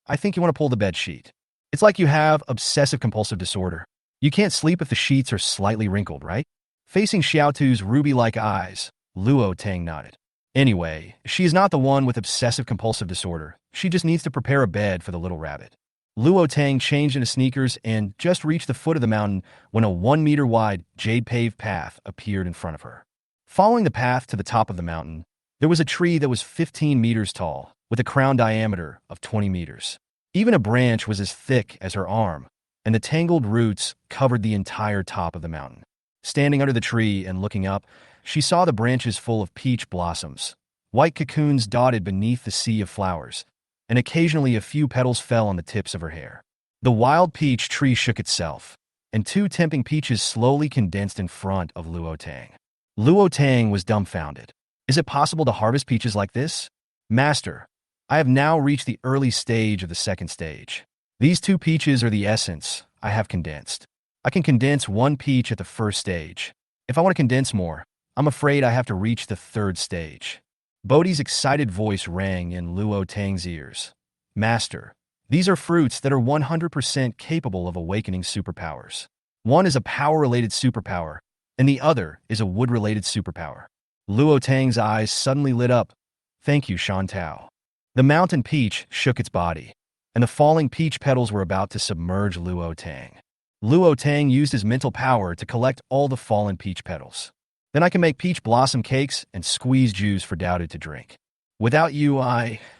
I think you want to pull the bed sheet. It's like you have obsessive-compulsive disorder. You can't sleep if the sheets are slightly wrinkled, right?" Facing Xiaotu's ruby-like eyes, Luo Tang nodded. "Anyway, she is not the one with obsessive-compulsive disorder. She just needs to prepare a bed for the little rabbit." Luo Tang changed into sneakers and just reached the foot of the mountain when a 1-meter-wide, jade-paved path appeared in front of her. Following the path to the top of the mountain, there was a tree that was 15 meters tall, with a crown diameter of 20 meters. Even a branch was as thick as her arm, and the tangled roots covered the entire top of the mountain. Standing under the tree and looking up, she saw the branches full of peach blossoms. White cocoons dotted beneath the sea of flowers, and occasionally a few petals fell on the tips of her hair. The wild peach tree shook itself, and 2 tempting peaches slowly condensed in front of Luo Tang. Luo Tang was dumbfounded. "Is it possible to harvest peaches like this?" "Master, I have now reached the early stage of the second stage. These 2 peaches are the essence I have condensed. I can condense 1 peach at the first stage. If I want to condense more, I'm afraid I have to reach the 3rd stage." Bodhi's excited voice rang in Luo Tang's ears. "Master, these are fruits that are 100% capable of awakening superpowers. One is a power-related superpower, and the other is a wood-related superpower." Luo Tang's eyes suddenly lit up. "Thank you, Shantao." The mountain peach shook its body, and the falling peach petals were about to submerge Luo Tang. Luo Tang used his mental power to collect all the fallen peach petals. "Then I can make peach blossom cakes and squeeze juice for Doubted to drink. Without you,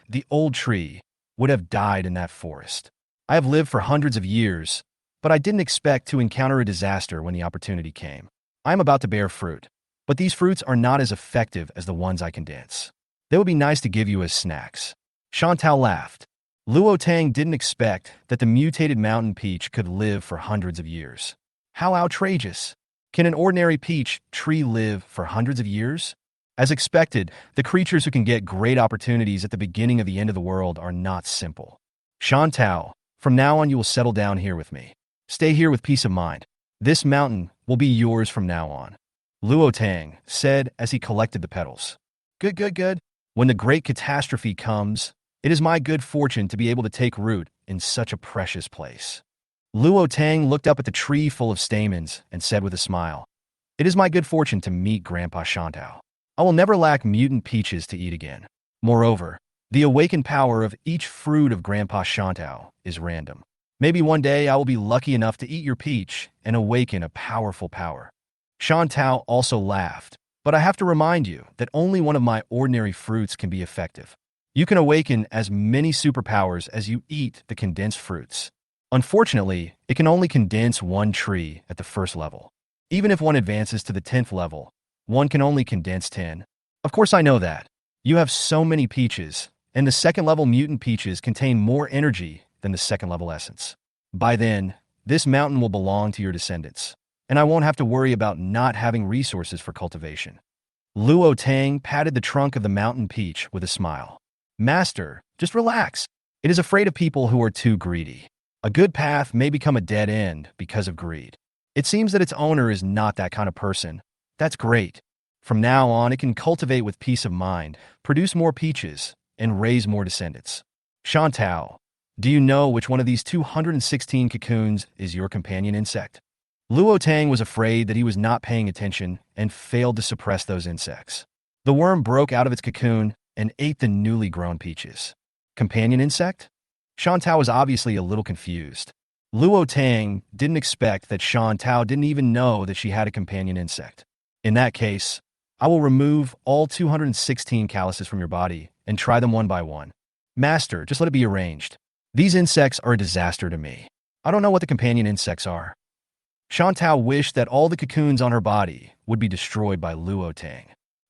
the old tree, would have died in that forest. I have lived for hundreds of years, but I didn't expect to encounter a disaster when the opportunity came. I am about to bear fruit, but these fruits are not as effective as the ones I condense. They would be nice to give you as snacks." Chantal laughed. Luo Tang didn't expect that the mutated mountain peach could live for hundreds of years. How outrageous! Can an ordinary peach tree live for hundreds of years? As expected, the creatures who can get great opportunities at the beginning of the end of the world are not simple. "Chantal, from now on you will settle down here with me. Stay here with peace of mind. This mountain will be yours from now on," Luo Tang said as he collected the petals. Good, good, good. When the great catastrophe comes, it is my good fortune to be able to take root in such a precious place." Luo Tang looked up at the tree full of stamens and said with a smile, "It is my good fortune to meet Grandpa Shantao. I will never lack mutant peaches to eat again. Moreover, the awakened power of each fruit of Grandpa Shantao is random. Maybe one day I will be lucky enough to eat your peach and awaken a powerful power." Shantao also laughed, "But I have to remind you that only one of my ordinary fruits can be effective. You can awaken as many superpowers as you eat the condensed fruits. Unfortunately, it can only condense 1 tree at the first level. Even if one advances to the 10th level, one can only condense 10. Of course I know that. You have so many peaches, and the 2nd level mutant peaches contain more energy than the 2nd level essence. By then, this mountain will belong to your descendants. and I won't have to worry about not having resources for cultivation. Luo Tang patted the trunk of the mountain peach with a smile. Master, just relax. It is afraid of people who are too greedy. A good path may become a dead end because of greed. It seems that its owner is not that kind of person. That's great. From now on, it can cultivate with peace of mind, produce more peaches, and raise more descendants. Chantal, do you know which one of these 216 cocoons is your companion insect? Luo Tang was afraid that he was not paying attention and failed to suppress those insects. The worm broke out of its cocoon and ate the newly grown peaches. Companion insect? Chantal was obviously a little confused. Luo Tang didn't expect that Chantal didn't even know that she had a companion insect. In that case, I will remove all 216 calluses from your body and try them one by one. Master, just let it be arranged. These insects are a disaster to me. I don't know what the companion insects are. Chantal wished that all the cocoons on her body would be destroyed by Luo Tang.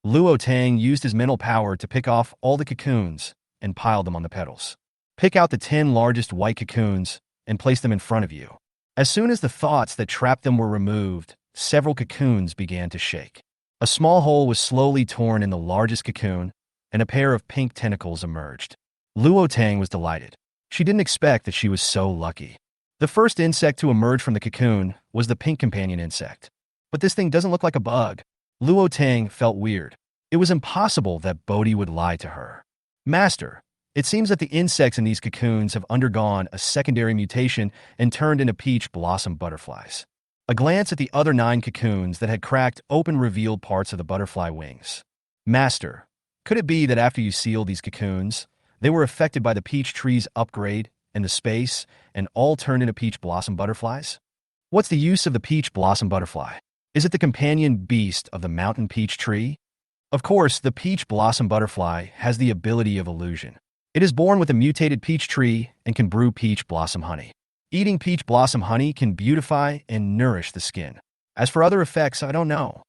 Luo Tang used his mental power to pick off all the cocoons and pile them on the petals. Pick out the 10 largest white cocoons and place them in front of you. As soon as the thoughts that trapped them were removed, several cocoons began to shake. A small hole was slowly torn in the largest cocoon, and a pair of pink tentacles emerged. Luo Tang was delighted. She didn't expect that she was so lucky. The first insect to emerge from the cocoon was the pink companion insect. But this thing doesn't look like a bug. Luo Tang felt weird. It was impossible that Bodhi would lie to her. Master, it seems that the insects in these cocoons have undergone a secondary mutation and turned into peach blossom butterflies. A glance at the other 9 cocoons that had cracked open revealed parts of the butterfly wings. Master, could it be that after you sealed these cocoons, they were affected by the peach tree's upgrade and the space, and all turned into peach blossom butterflies? What's the use of the peach blossom butterfly? Is it the companion beast of the mountain peach tree? Of course, the peach blossom butterfly has the ability of illusion. It is born with a mutated peach tree and can brew peach blossom honey. Eating peach blossom honey can beautify and nourish the skin. As for other effects, I don't know.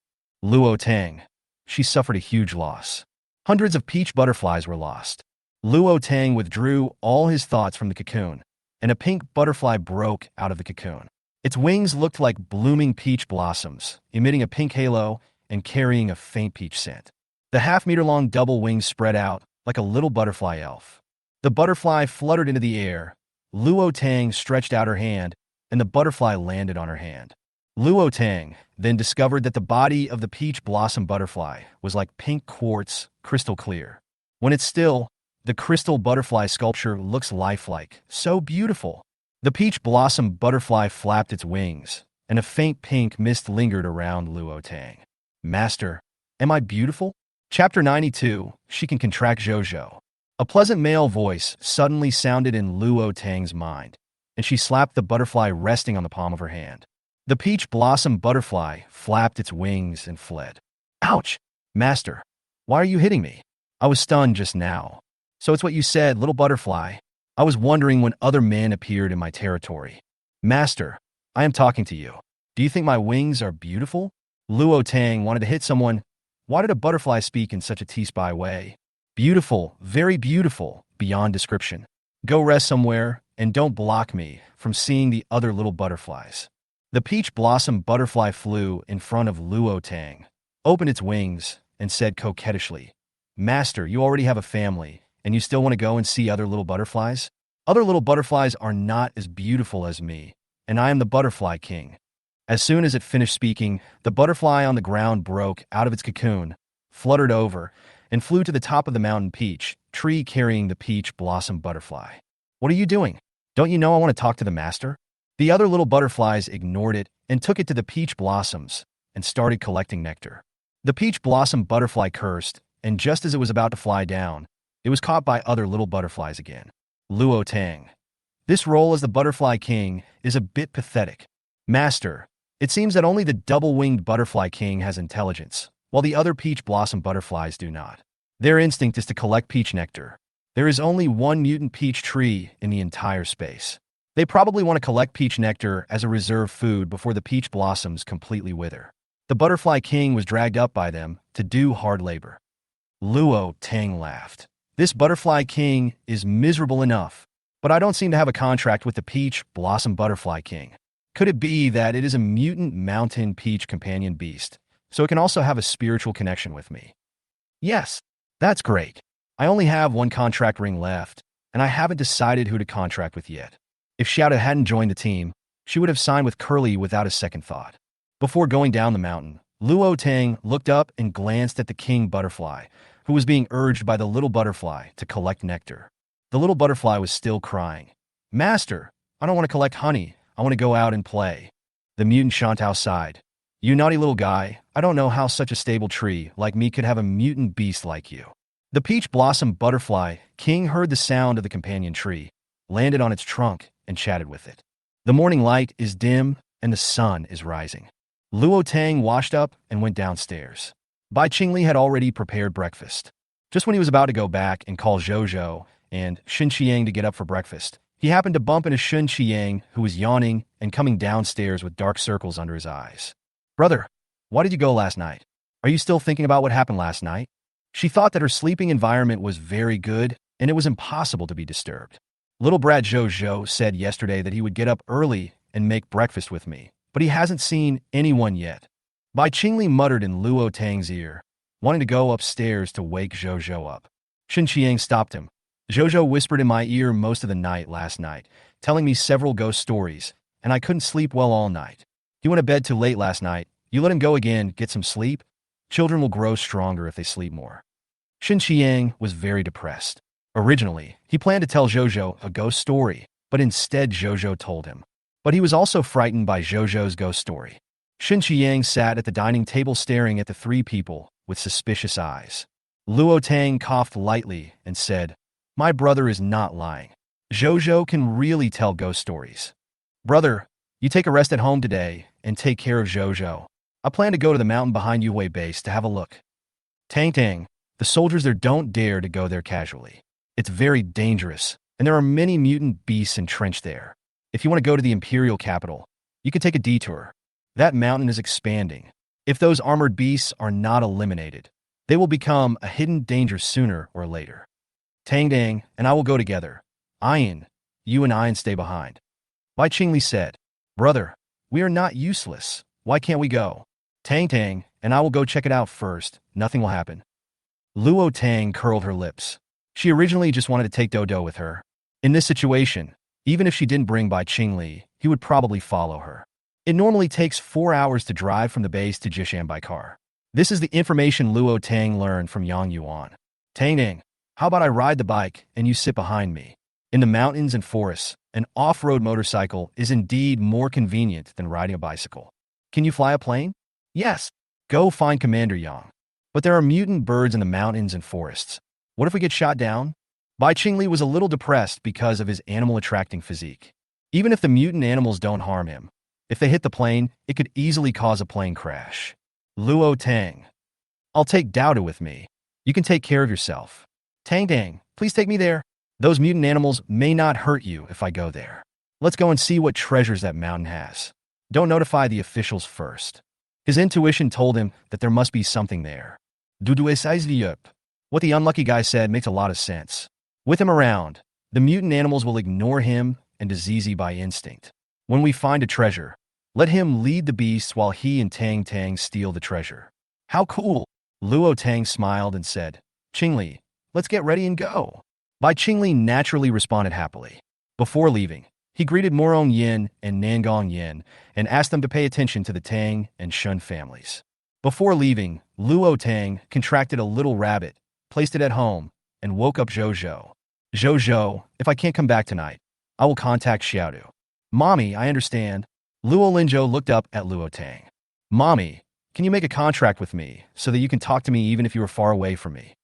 Luo Tang. She suffered a huge loss. Hundreds of peach butterflies were lost. Luo Tang withdrew all his thoughts from the cocoon, and a pink butterfly broke out of the cocoon. Its wings looked like blooming peach blossoms, emitting a pink halo and carrying a faint peach scent. The half-meter-long double wings spread out like a little butterfly elf. The butterfly fluttered into the air. Luo Tang stretched out her hand, and the butterfly landed on her hand. Luo Tang then discovered that the body of the peach blossom butterfly was like pink quartz, crystal clear. When it's still, the crystal butterfly sculpture looks lifelike, so beautiful. The peach blossom butterfly flapped its wings, and a faint pink mist lingered around Luo Tang. Master, am I beautiful? Chapter 92, She Can Contract Zhozhou. A pleasant male voice suddenly sounded in Luo Tang's mind, and she slapped the butterfly resting on the palm of her hand. The peach blossom butterfly flapped its wings and fled. Ouch! Master, why are you hitting me? I was stunned just now. So it's what you said, little butterfly. I was wondering when other men appeared in my territory. Master, I am talking to you. Do you think my wings are beautiful? Luo Tang wanted to hit someone. Why did a butterfly speak in such a T-spy way? Beautiful, very beautiful, beyond description. Go rest somewhere, and don't block me from seeing the other little butterflies. The peach blossom butterfly flew in front of Luo Tang, opened its wings, and said coquettishly, Master, you already have a family, and you still want to go and see other little butterflies? Other little butterflies are not as beautiful as me, and I am the butterfly king. As soon as it finished speaking, the butterfly on the ground broke out of its cocoon, fluttered over, and flew to the top of the mountain peach tree carrying the peach blossom butterfly. What are you doing? Don't you know I want to talk to the master? The other little butterflies ignored it and took it to the peach blossoms and started collecting nectar. The peach blossom butterfly cursed, and just as it was about to fly down, it was caught by other little butterflies again. Luo Tang. This role as the butterfly king is a bit pathetic. Master, it seems that only the double-winged butterfly king has intelligence, while the other peach blossom butterflies do not. Their instinct is to collect peach nectar. There is only one mutant peach tree in the entire space. They probably want to collect peach nectar as a reserve food before the peach blossoms completely wither. The butterfly king was dragged up by them to do hard labor. Luo Tang laughed. This butterfly king is miserable enough, but I don't seem to have a contract with the peach blossom butterfly king. Could it be that it is a mutant mountain peach companion beast, so it can also have a spiritual connection with me? Yes, that's great. I only have one contract ring left, and I haven't decided who to contract with yet. If Xiaoda hadn't joined the team, she would have signed with Curly without a second thought. Before going down the mountain, Luo Tang looked up and glanced at the king butterfly, who was being urged by the little butterfly to collect nectar. The little butterfly was still crying. Master, I don't want to collect honey. I want to go out and play. The mutant Shantou sighed. You naughty little guy, I don't know how such a stable tree like me could have a mutant beast like you. The peach blossom butterfly king heard the sound of the companion tree, landed on its trunk, and chatted with it. The morning light is dim, and the sun is rising. Luo Tang washed up and went downstairs. Bai Qingli had already prepared breakfast. Just when he was about to go back and call Zhou and Shen Qiang to get up for breakfast, he happened to bump into Shen Qiang, who was yawning and coming downstairs with dark circles under his eyes. Brother, why did you go last night? Are you still thinking about what happened last night? She thought that her sleeping environment was very good, and it was impossible to be disturbed. Little brat Zhou said yesterday that he would get up early and make breakfast with me, but he hasn't seen anyone yet. Bai Qingli muttered in Luo Tang's ear, wanting to go upstairs to wake Zhou up. Shen Qiang stopped him. Zhou whispered in my ear most of the night last night, telling me several ghost stories, and I couldn't sleep well all night. He went to bed too late last night. You let him go again, get some sleep? Children will grow stronger if they sleep more. Shen Qiang was very depressed. Originally, he planned to tell Zhou a ghost story, but instead Zhou told him. But he was also frightened by Zhou's ghost story. Shen Qiang sat at the dining table staring at the three people with suspicious eyes. Luo Tang coughed lightly and said, My brother is not lying. Zhou can really tell ghost stories. Brother, you take a rest at home today and take care of Zhou. I plan to go to the mountain behind Yue base to have a look. Tang, the soldiers there don't dare to go there casually. It's very dangerous, and there are many mutant beasts entrenched there. If you want to go to the imperial capital, you can take a detour. That mountain is expanding. If those armored beasts are not eliminated, they will become a hidden danger sooner or later. Tang and I will go together. Ian, you and Ian stay behind. Bai Qingli said, Brother, we are not useless. Why can't we go? Tang and I will go check it out first. Nothing will happen. Luo Tang curled her lips. She originally just wanted to take Dodo with her. In this situation, even if she didn't bring Bai Qingli, he would probably follow her. It normally takes 4 hours to drive from the base to Jishan by car. This is the information Luo Tang learned from Yang Yuan. Tang, how about I ride the bike and you sit behind me? In the mountains and forests, an off-road motorcycle is indeed more convenient than riding a bicycle. Can you fly a plane? Yes. Go find Commander Yang. But there are mutant birds in the mountains and forests. What if we get shot down? Bai Qingli was a little depressed because of his animal-attracting physique. Even if the mutant animals don't harm him, if they hit the plane, it could easily cause a plane crash. Luo Tang. I'll take Dodo with me. You can take care of yourself. Tang, please take me there. Those mutant animals may not hurt you if I go there. Let's go and see what treasures that mountain has. Don't notify the officials first. His intuition told him that there must be something there. What the unlucky guy said makes a lot of sense. With him around, the mutant animals will ignore him and disease by instinct. When we find a treasure, let him lead the beasts while he and Tang steal the treasure. How cool! Luo Tang smiled and said, Qingli, let's get ready and go. Bai Qingli naturally responded happily. Before leaving, he greeted Morong Yin and Nangong Yin and asked them to pay attention to the Tang and Shun families. Before leaving, Luo Tang contracted a little rabbit, placed it at home, and woke up Zhou. Zhou, if I can't come back tonight, I will contact Xiaodu. Mommy, I understand. Luo Linzhou looked up at Luo Tang. Mommy, can you make a contract with me so that you can talk to me even if you are far away from me?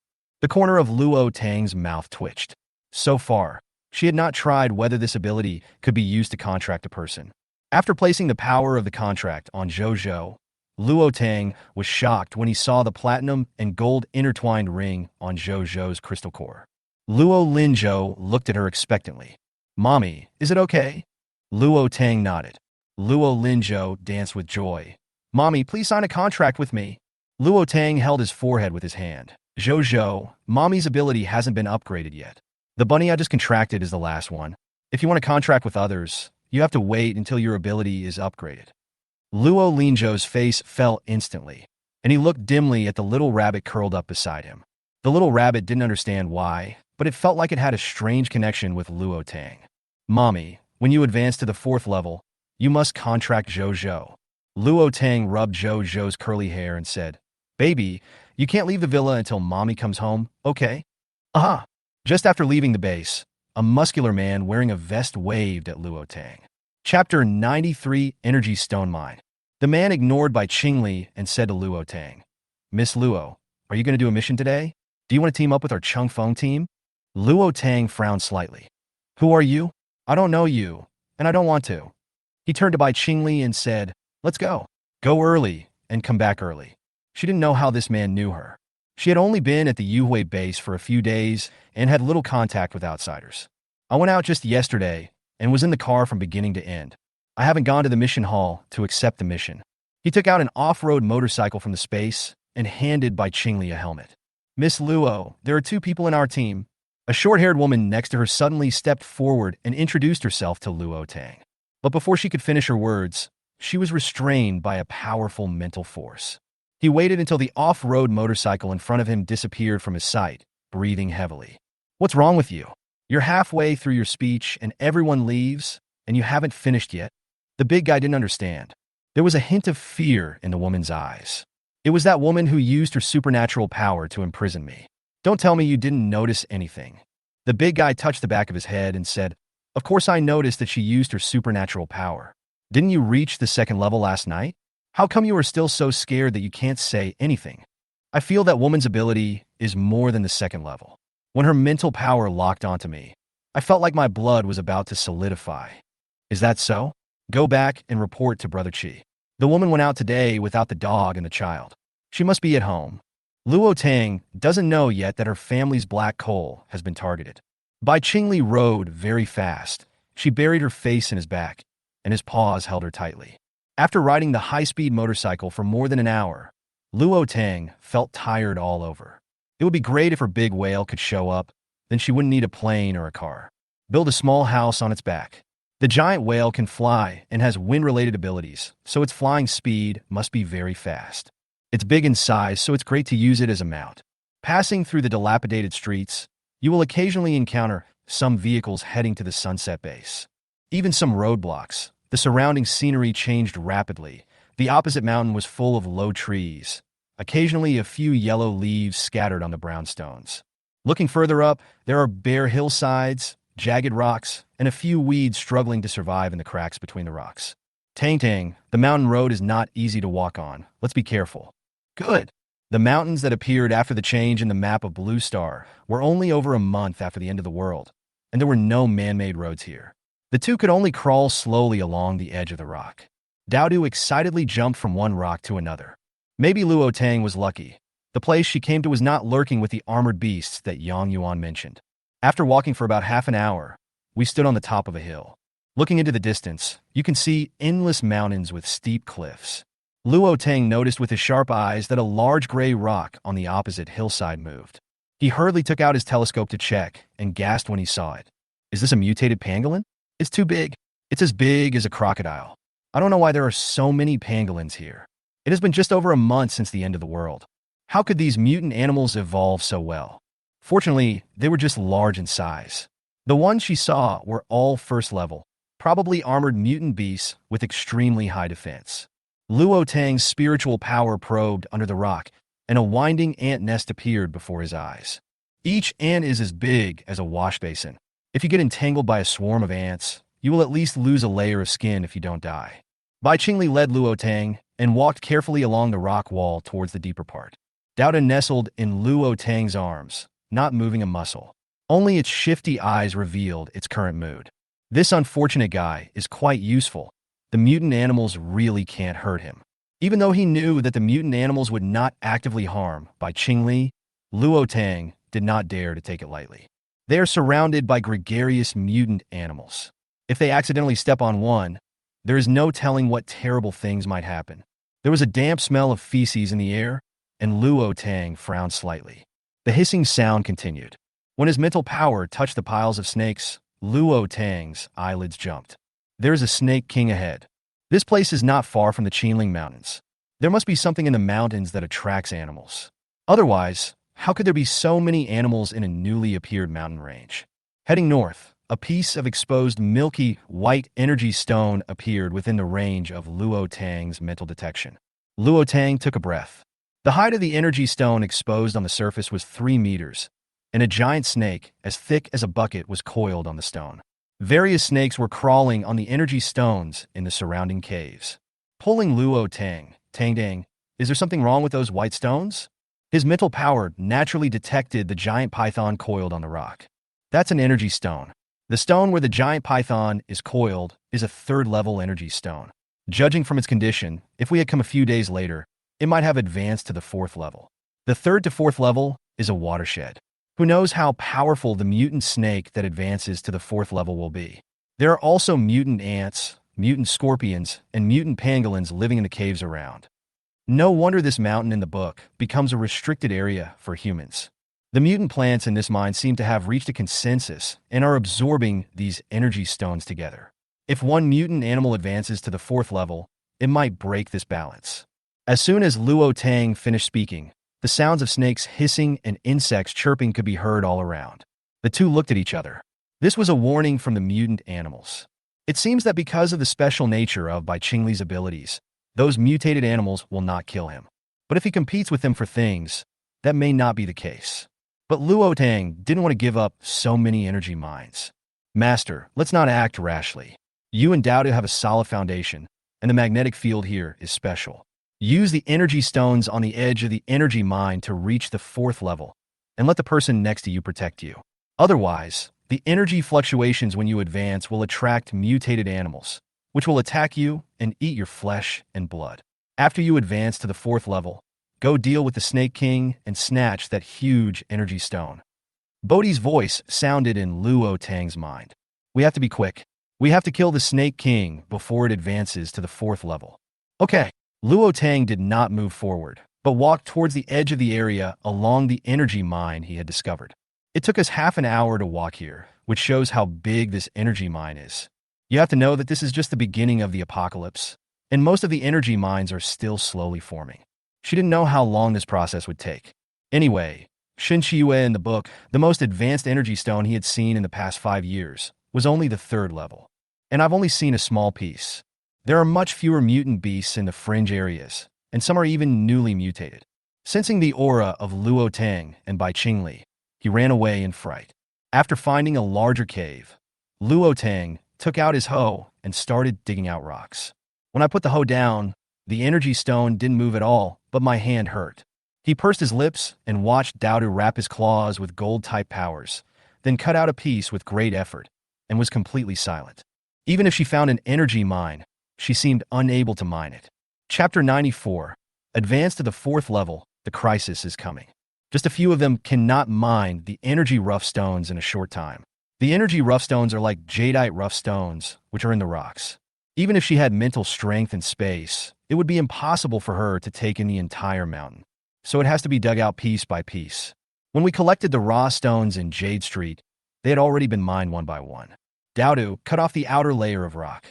The corner of Luo Tang's mouth twitched. So far, she had not tried whether this ability could be used to contract a person. After placing the power of the contract on Zhou, Luo Tang was shocked when he saw the platinum and gold intertwined ring on Zhou's crystal core. Luo Linzhou looked at her expectantly. Mommy, is it okay? Luo Tang nodded. Luo Linzhou danced with joy. Mommy, please sign a contract with me. Luo Tang held his forehead with his hand. Zhou, Mommy's ability hasn't been upgraded yet. The bunny I just contracted is the last one. If you want to contract with others, You have to wait until your ability is upgraded. Luo Linzhou's face fell instantly, and he looked dimly at the little rabbit curled up beside him. The little rabbit didn't understand why, but it felt like it had a strange connection with Luo Tang. Mommy, when you advance to the 4th level, you must contract Zhou Zhou. Luo Tang rubbed Zhou Zhou's curly hair and said, Baby, you can't leave the villa until Mommy comes home, okay? Aha! Just after leaving the base, a muscular man wearing a vest waved at Luo Tang. Chapter 93, Energy Stone Mine. The man ignored by Qingli and said to Luo Tang, Miss Luo, are you going to do a mission today? Do you want to team up with our Chung Feng team? Luo Tang frowned slightly. Who are you? I don't know you, and I don't want to. He turned to Bai Qingli and said, Let's go. Go early and come back early. She didn't know how this man knew her. She had only been at the Yuhui base for a few days and had little contact with outsiders. I went out just yesterday and was in the car from beginning to end. I haven't gone to the mission hall to accept the mission. He took out an off-road motorcycle from the space and handed Bai Qingli a helmet. Miss Luo, there are 2 people in our team. A short-haired woman next to her suddenly stepped forward and introduced herself to Luo Tang. But before she could finish her words, she was restrained by a powerful mental force. He waited until the off-road motorcycle in front of him disappeared from his sight, breathing heavily. What's wrong with you? You're halfway through your speech and everyone leaves, and you haven't finished yet? The big guy didn't understand. There was a hint of fear in the woman's eyes. It was that woman who used her supernatural power to imprison me. Don't tell me you didn't notice anything. The big guy touched the back of his head and said, Of course I noticed that she used her supernatural power. Didn't you reach the 2nd level last night? How come you are still so scared that you can't say anything? I feel that woman's ability is more than the 2nd level. When her mental power locked onto me, I felt like my blood was about to solidify. Is that so? Go back and report to Brother Qi. The woman went out today without the dog and the child. She must be at home. Luo Tang doesn't know yet that her family's black coal has been targeted. Bai Qingli rode very fast. She buried her face in his back, and his paws held her tightly. After riding the high-speed motorcycle for more than an hour, Luo Tang felt tired all over. It would be great if her big whale could show up, then she wouldn't need a plane or a car. Build a small house on its back. The giant whale can fly and has wind-related abilities, so its flying speed must be very fast. It's big in size, so it's great to use it as a mount. Passing through the dilapidated streets, you will occasionally encounter some vehicles heading to the Sunset Base. Even some roadblocks. The surrounding scenery changed rapidly. The opposite mountain was full of low trees, occasionally a few yellow leaves scattered on the brownstones. Looking further up, there are bare hillsides, jagged rocks, and a few weeds struggling to survive in the cracks between the rocks. Tang Tang, the mountain road is not easy to walk on. Let's be careful. Good. The mountains that appeared after the change in the map of Blue Star were only over a month after the end of the world, and there were no man-made roads here. The 2 could only crawl slowly along the edge of the rock. Daodu excitedly jumped from one rock to another. Maybe Luo Tang was lucky. The place she came to was not lurking with the armored beasts that Yang Yuan mentioned. After walking for about half an hour, we stood on the top of a hill. Looking into the distance, you can see endless mountains with steep cliffs. Luo Tang noticed with his sharp eyes that a large gray rock on the opposite hillside moved. He hurriedly took out his telescope to check and gasped when he saw it. Is this a mutated pangolin? It's too big. It's as big as a crocodile. I don't know why there are so many pangolins here. It has been just over a month since the end of the world. How could these mutant animals evolve so well? Fortunately, they were just large in size. The ones she saw were all 1st level, probably armored mutant beasts with extremely high defense. Luo Tang's spiritual power probed under the rock, and a winding ant nest appeared before his eyes. Each ant is as big as a wash basin. If you get entangled by a swarm of ants, you will at least lose a layer of skin if you don't die. Bai Qingli led Luo Tang and walked carefully along the rock wall towards the deeper part. Dauda nestled in Luo Tang's arms, not moving a muscle. Only its shifty eyes revealed its current mood. This unfortunate guy is quite useful. The mutant animals really can't hurt him. Even though he knew that the mutant animals would not actively harm Bai Qingli, Luo Tang did not dare to take it lightly. They are surrounded by gregarious mutant animals. If they accidentally step on one, there is no telling what terrible things might happen. There was a damp smell of feces in the air, and Luo Tang frowned slightly. The hissing sound continued. When his mental power touched the piles of snakes, Luo Tang's eyelids jumped. There is a Snake King ahead. This place is not far from the Qinling Mountains. There must be something in the mountains that attracts animals. Otherwise, how could there be so many animals in a newly appeared mountain range? Heading north, a piece of exposed milky white energy stone appeared within the range of Luo Tang's mental detection. Luo Tang took a breath. The height of the energy stone exposed on the surface was 3 meters, and a giant snake, as thick as a bucket, was coiled on the stone. Various snakes were crawling on the energy stones in the surrounding caves. Pulling Luo Tang, is there something wrong with those white stones? His mental power naturally detected the giant python coiled on the rock. That's an energy stone. The stone where the giant python is coiled is a 3rd-level energy stone. Judging from its condition, if we had come a few days later, it might have advanced to the 4th level. The 3rd to 4th level is a watershed. Who knows how powerful the mutant snake that advances to the 4th level will be? There are also mutant ants, mutant scorpions, and mutant pangolins living in the caves around. No wonder this mountain in the book becomes a restricted area for humans. The mutant plants in this mine seem to have reached a consensus and are absorbing these energy stones together. If one mutant animal advances to the 4th level, it might break this balance. As soon as Luo Tang finished speaking, the sounds of snakes hissing and insects chirping could be heard all around. The two looked at each other. This was a warning from the mutant animals. It seems that because of the special nature of Bai Qingli's abilities, those mutated animals will not kill him. But if he competes with them for things, that may not be the case. But Luo Tang didn't want to give up so many energy mines. Master, let's not act rashly. You and Dao have a solid foundation, and the magnetic field here is special. Use the energy stones on the edge of the energy mine to reach the 4th level, and let the person next to you protect you. Otherwise, the energy fluctuations when you advance will attract mutated animals, which will attack you and eat your flesh and blood. After you advance to the 4th level, go deal with the Snake King and snatch that huge energy stone. Bodhi's voice sounded in Luo Tang's mind. We have to be quick. We have to kill the Snake King before it advances to the 4th level. Okay. Luo Tang did not move forward, but walked towards the edge of the area along the energy mine he had discovered. It took us half an hour to walk here, which shows how big this energy mine is. You have to know that this is just the beginning of the apocalypse, and most of the energy mines are still slowly forming. She didn't know how long this process would take. Anyway, Shen Shiyue in the book, the most advanced energy stone he had seen in the past 5 years, was only the 3rd level. And I've only seen a small piece. There are much fewer mutant beasts in the fringe areas, and some are even newly mutated. Sensing the aura of Luo Tang and Bai Qingli, he ran away in fright. After finding a larger cave, Luo Tang took out his hoe and started digging out rocks. When I put the hoe down, the energy stone didn't move at all, but my hand hurt. He pursed his lips and watched Daodu wrap his claws with gold-type powers, then cut out a piece with great effort, and was completely silent. Even if she found an energy mine, she seemed unable to mine it. Chapter 94. Advance to the 4th level. The crisis is coming. Just a few of them cannot mine the energy rough stones in a short time. The energy rough stones are like jadeite rough stones, which are in the rocks. Even if she had mental strength and space, it would be impossible for her to take in the entire mountain. So it has to be dug out piece by piece. When we collected the raw stones in Jade Street, they had already been mined one by one. Daodu cut off the outer layer of rock.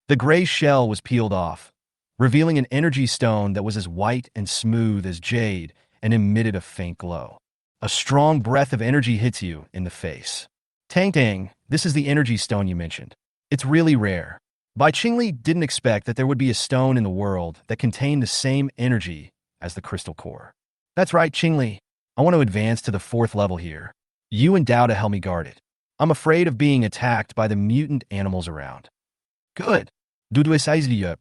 The gray shell was peeled off, revealing an energy stone that was as white and smooth as jade and emitted a faint glow. A strong breath of energy hits you in the face. Tang, this is the energy stone you mentioned. It's really rare. Bai Qingli didn't expect that there would be a stone in the world that contained the same energy as the crystal core. That's right, Qingli. I want to advance to the 4th level here. You and Dao to help me guard it. I'm afraid of being attacked by the mutant animals around. Good. Duduesaizliyup.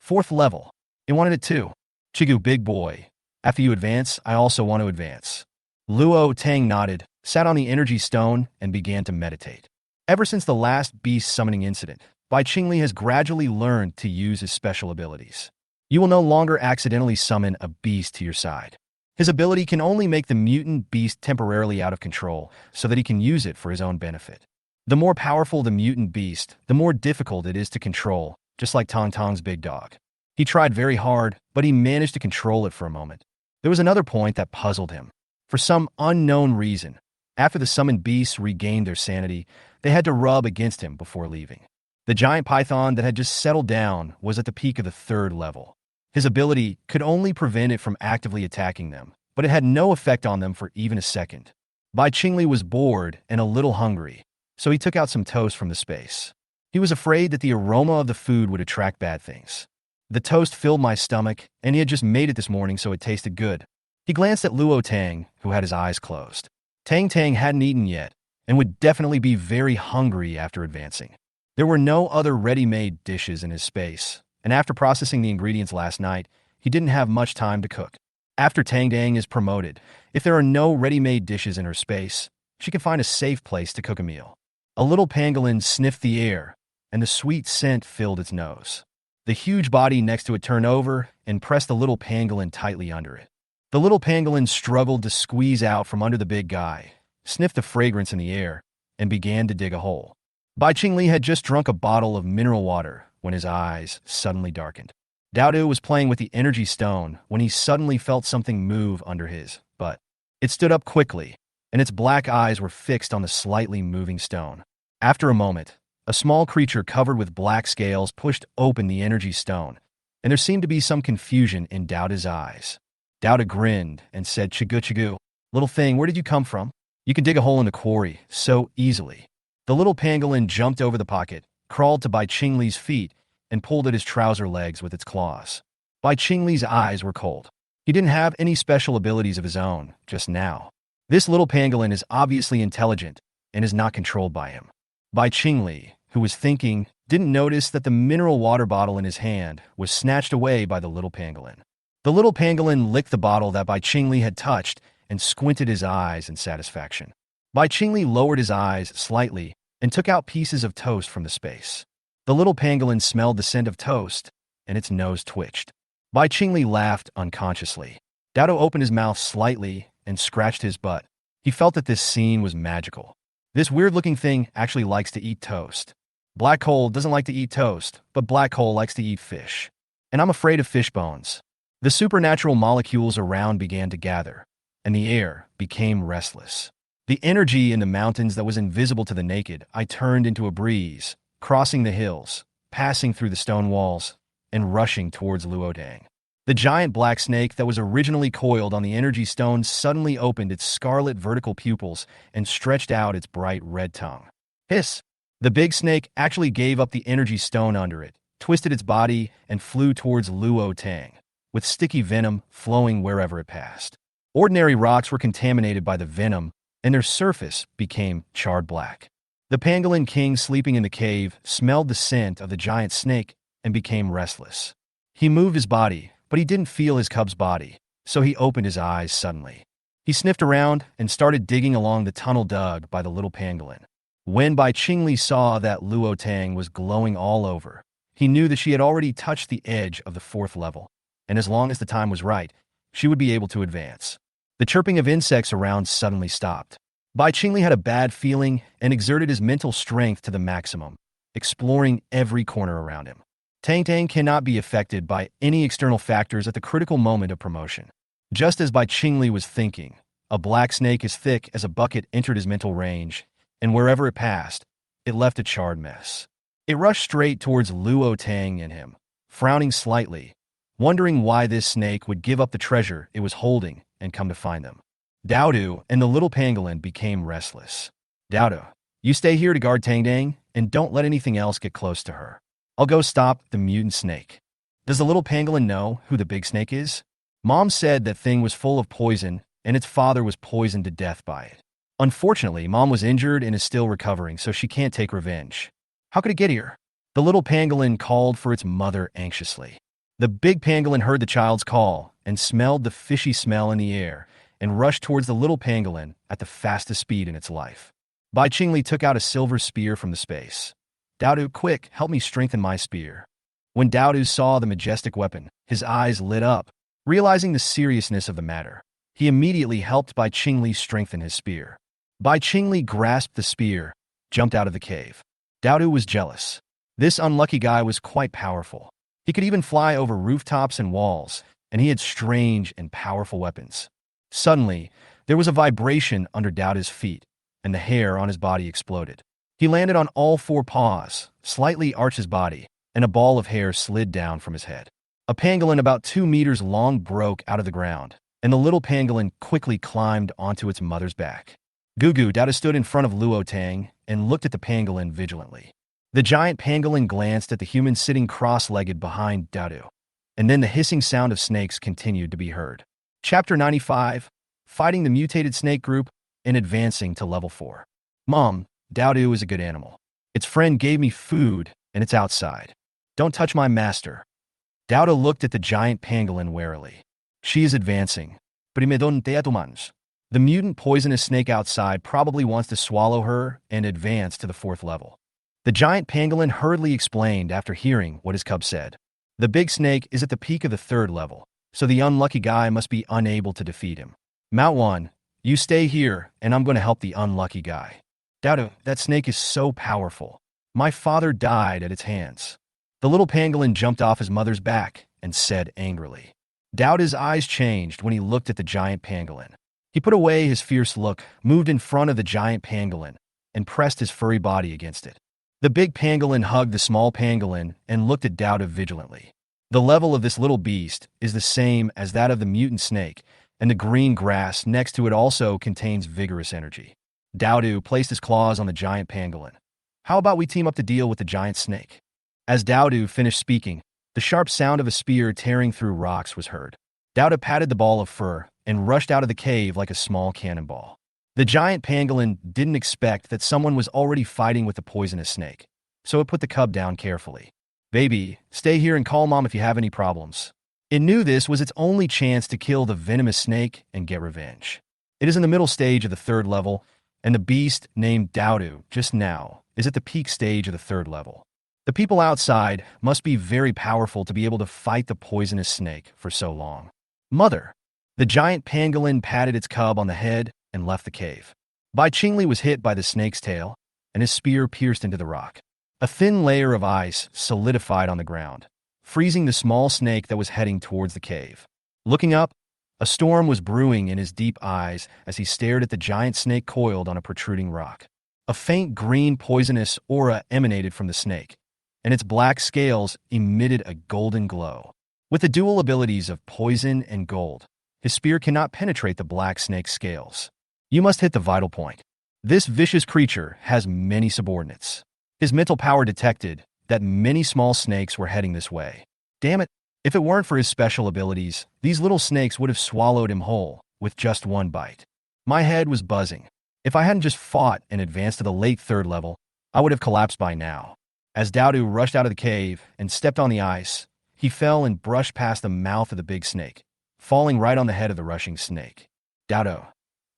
4th level. I wanted it too. Chigu, big boy. After you advance, I also want to advance. Luo Tang nodded, sat on the energy stone, and began to meditate. Ever since the last beast summoning incident, Bai Qingli has gradually learned to use his special abilities. You will no longer accidentally summon a beast to your side. His ability can only make the mutant beast temporarily out of control so that he can use it for his own benefit. The more powerful the mutant beast, the more difficult it is to control, just like Tong Tong's big dog. He tried very hard, but he managed to control it for a moment. There was another point that puzzled him. For some unknown reason, after the summoned beasts regained their sanity, they had to rub against him before leaving. The giant python that had just settled down was at the peak of the third level. His ability could only prevent it from actively attacking them, but it had no effect on them for even a second. Bai Qingli was bored and a little hungry, so he took out some toast from the space. He was afraid that the aroma of the food would attract bad things. The toast filled my stomach, and he had just made it this morning, so it tasted good. He glanced at Luo Tang, who had his eyes closed. Tang Tang hadn't eaten yet, and would definitely be very hungry after advancing. There were no other ready-made dishes in his space, and after processing the ingredients last night, he didn't have much time to cook. After Tang Tang is promoted, if there are no ready-made dishes in her space, she can find a safe place to cook a meal. A little pangolin sniffed the air, and the sweet scent filled its nose. The huge body next to it turned over and pressed the little pangolin tightly under it. The little pangolin struggled to squeeze out from under the big guy, sniffed the fragrance in the air, and began to dig a hole. Bai Qingli had just drunk a bottle of mineral water when his eyes suddenly darkened. Dowdu was playing with the energy stone when he suddenly felt something move under his butt. It stood up quickly, and its black eyes were fixed on the slightly moving stone. After a moment, a small creature covered with black scales pushed open the energy stone, and there seemed to be some confusion in Dowda's eyes. Dowda grinned and said, "Chigu chigu, little thing, where did you come from? You can dig a hole in the quarry so easily." The little pangolin jumped over the pocket, crawled to Bai Qingli's feet, and pulled at his trouser legs with its claws. Bai Qingli's eyes were cold. He didn't have any special abilities of his own just now. This little pangolin is obviously intelligent and is not controlled by him. Bai Qingli, who was thinking, didn't notice that the mineral water bottle in his hand was snatched away by the little pangolin. The little pangolin licked the bottle that Bai Qingli had touched and squinted his eyes in satisfaction. Bai Qingli lowered his eyes slightly and took out pieces of toast from the space. The little pangolin smelled the scent of toast, and its nose twitched. Bai Qingli laughed unconsciously. Dowdo opened his mouth slightly and scratched his butt. He felt that this scene was magical. This weird-looking thing actually likes to eat toast. Black Hole doesn't like to eat toast, but Black Hole likes to eat fish. And I'm afraid of fish bones. The supernatural molecules around began to gather, and the air became restless. The energy in the mountains that was invisible to the naked eye turned into a breeze, crossing the hills, passing through the stone walls, and rushing towards Luodang. The giant black snake that was originally coiled on the energy stone suddenly opened its scarlet vertical pupils and stretched out its bright red tongue. Hiss! The big snake actually gave up the energy stone under it, twisted its body, and flew towards Luo Tang, with sticky venom flowing wherever it passed. Ordinary rocks were contaminated by the venom, and their surface became charred black. The pangolin king sleeping in the cave smelled the scent of the giant snake and became restless. He moved his body, but he didn't feel his cub's body, so he opened his eyes suddenly. He sniffed around and started digging along the tunnel dug by the little pangolin. When Bai Qingli saw that Luo Tang was glowing all over, he knew that she had already touched the edge of the 4th level, and as long as the time was right, she would be able to advance. The chirping of insects around suddenly stopped. Bai Qingli had a bad feeling and exerted his mental strength to the maximum, exploring every corner around him. Tang Tang cannot be affected by any external factors at the critical moment of promotion. Just as Bai Qingli was thinking, a black snake as thick as a bucket entered his mental range, and wherever it passed, it left a charred mess. It rushed straight towards Luo Tang and him, frowning slightly, wondering why this snake would give up the treasure it was holding and come to find them. Dowdu and the little pangolin became restless. "Dowdu, you stay here to guard Tang Tang, and don't let anything else get close to her. I'll go stop the mutant snake." Does the little pangolin know who the big snake is? Mom said that thing was full of poison, and its father was poisoned to death by it. Unfortunately, Mom was injured and is still recovering, so she can't take revenge. How could it get here? The little pangolin called for its mother anxiously. The big pangolin heard the child's call and smelled the fishy smell in the air and rushed towards the little pangolin at the fastest speed in its life. Bai Qingli took out a silver spear from the space. "Dowdu, quick, help me strengthen my spear." When Dowdu saw the majestic weapon, his eyes lit up, realizing the seriousness of the matter. He immediately helped Bai Qingli strengthen his spear. Bai Qingli grasped the spear, jumped out of the cave. Dowdu was jealous. This unlucky guy was quite powerful. He could even fly over rooftops and walls, and he had strange and powerful weapons. Suddenly, there was a vibration under Dowdu's feet, and the hair on his body exploded. He landed on all 4 paws, slightly arched his body, and a ball of hair slid down from his head. A pangolin about 2 meters long broke out of the ground, and the little pangolin quickly climbed onto its mother's back. Gugu Dada stood in front of Luo Tang and looked at the pangolin vigilantly. The giant pangolin glanced at the human sitting cross-legged behind Dadu, and then the hissing sound of snakes continued to be heard. Chapter 95, Fighting the Mutated Snake Group and Advancing to Level 4. Mom, Dadu is a good animal. Its friend gave me food, and it's outside. Don't touch my master. Dowda looked at the giant pangolin warily. She is advancing. The mutant poisonous snake outside probably wants to swallow her and advance to the 4th level. The giant pangolin hurriedly explained after hearing what his cub said. The big snake is at the peak of the 3rd level, so the unlucky guy must be unable to defeat him. Manhwa, you stay here, and I'm going to help the unlucky guy. Dowda, that snake is so powerful. My father died at its hands. The little pangolin jumped off his mother's back and said angrily. Dowda's eyes changed when he looked at the giant pangolin. He put away his fierce look, moved in front of the giant pangolin, and pressed his furry body against it. The big pangolin hugged the small pangolin and looked at Dowda vigilantly. The level of this little beast is the same as that of the mutant snake, and the green grass next to it also contains vigorous energy. Dowdu placed his claws on the giant pangolin. How about we team up to deal with the giant snake? As Dowdu finished speaking, the sharp sound of a spear tearing through rocks was heard. Dowda patted the ball of fur and rushed out of the cave like a small cannonball. The giant pangolin didn't expect that someone was already fighting with the poisonous snake, so it put the cub down carefully. Baby, stay here and call Mom if you have any problems. It knew this was its only chance to kill the venomous snake and get revenge. It is in the middle stage of the 3rd level, and the beast named Dowdu just now is at the peak stage of the 3rd level. The people outside must be very powerful to be able to fight the poisonous snake for so long. Mother! The giant pangolin patted its cub on the head and left the cave. Bai Qingli was hit by the snake's tail, and his spear pierced into the rock. A thin layer of ice solidified on the ground, freezing the small snake that was heading towards the cave. Looking up, a storm was brewing in his deep eyes as he stared at the giant snake coiled on a protruding rock. A faint green poisonous aura emanated from the snake, and its black scales emitted a golden glow. With the dual abilities of poison and gold, his spear cannot penetrate the black snake's scales. You must hit the vital point. This vicious creature has many subordinates. His mental power detected that many small snakes were heading this way. Damn it, if it weren't for his special abilities, these little snakes would have swallowed him whole with just one bite. My head was buzzing. If I hadn't just fought and advanced to the late 3rd level, I would have collapsed by now. As Dowdu rushed out of the cave and stepped on the ice, he fell and brushed past the mouth of the big snake, falling right on the head of the rushing snake. Dowdu,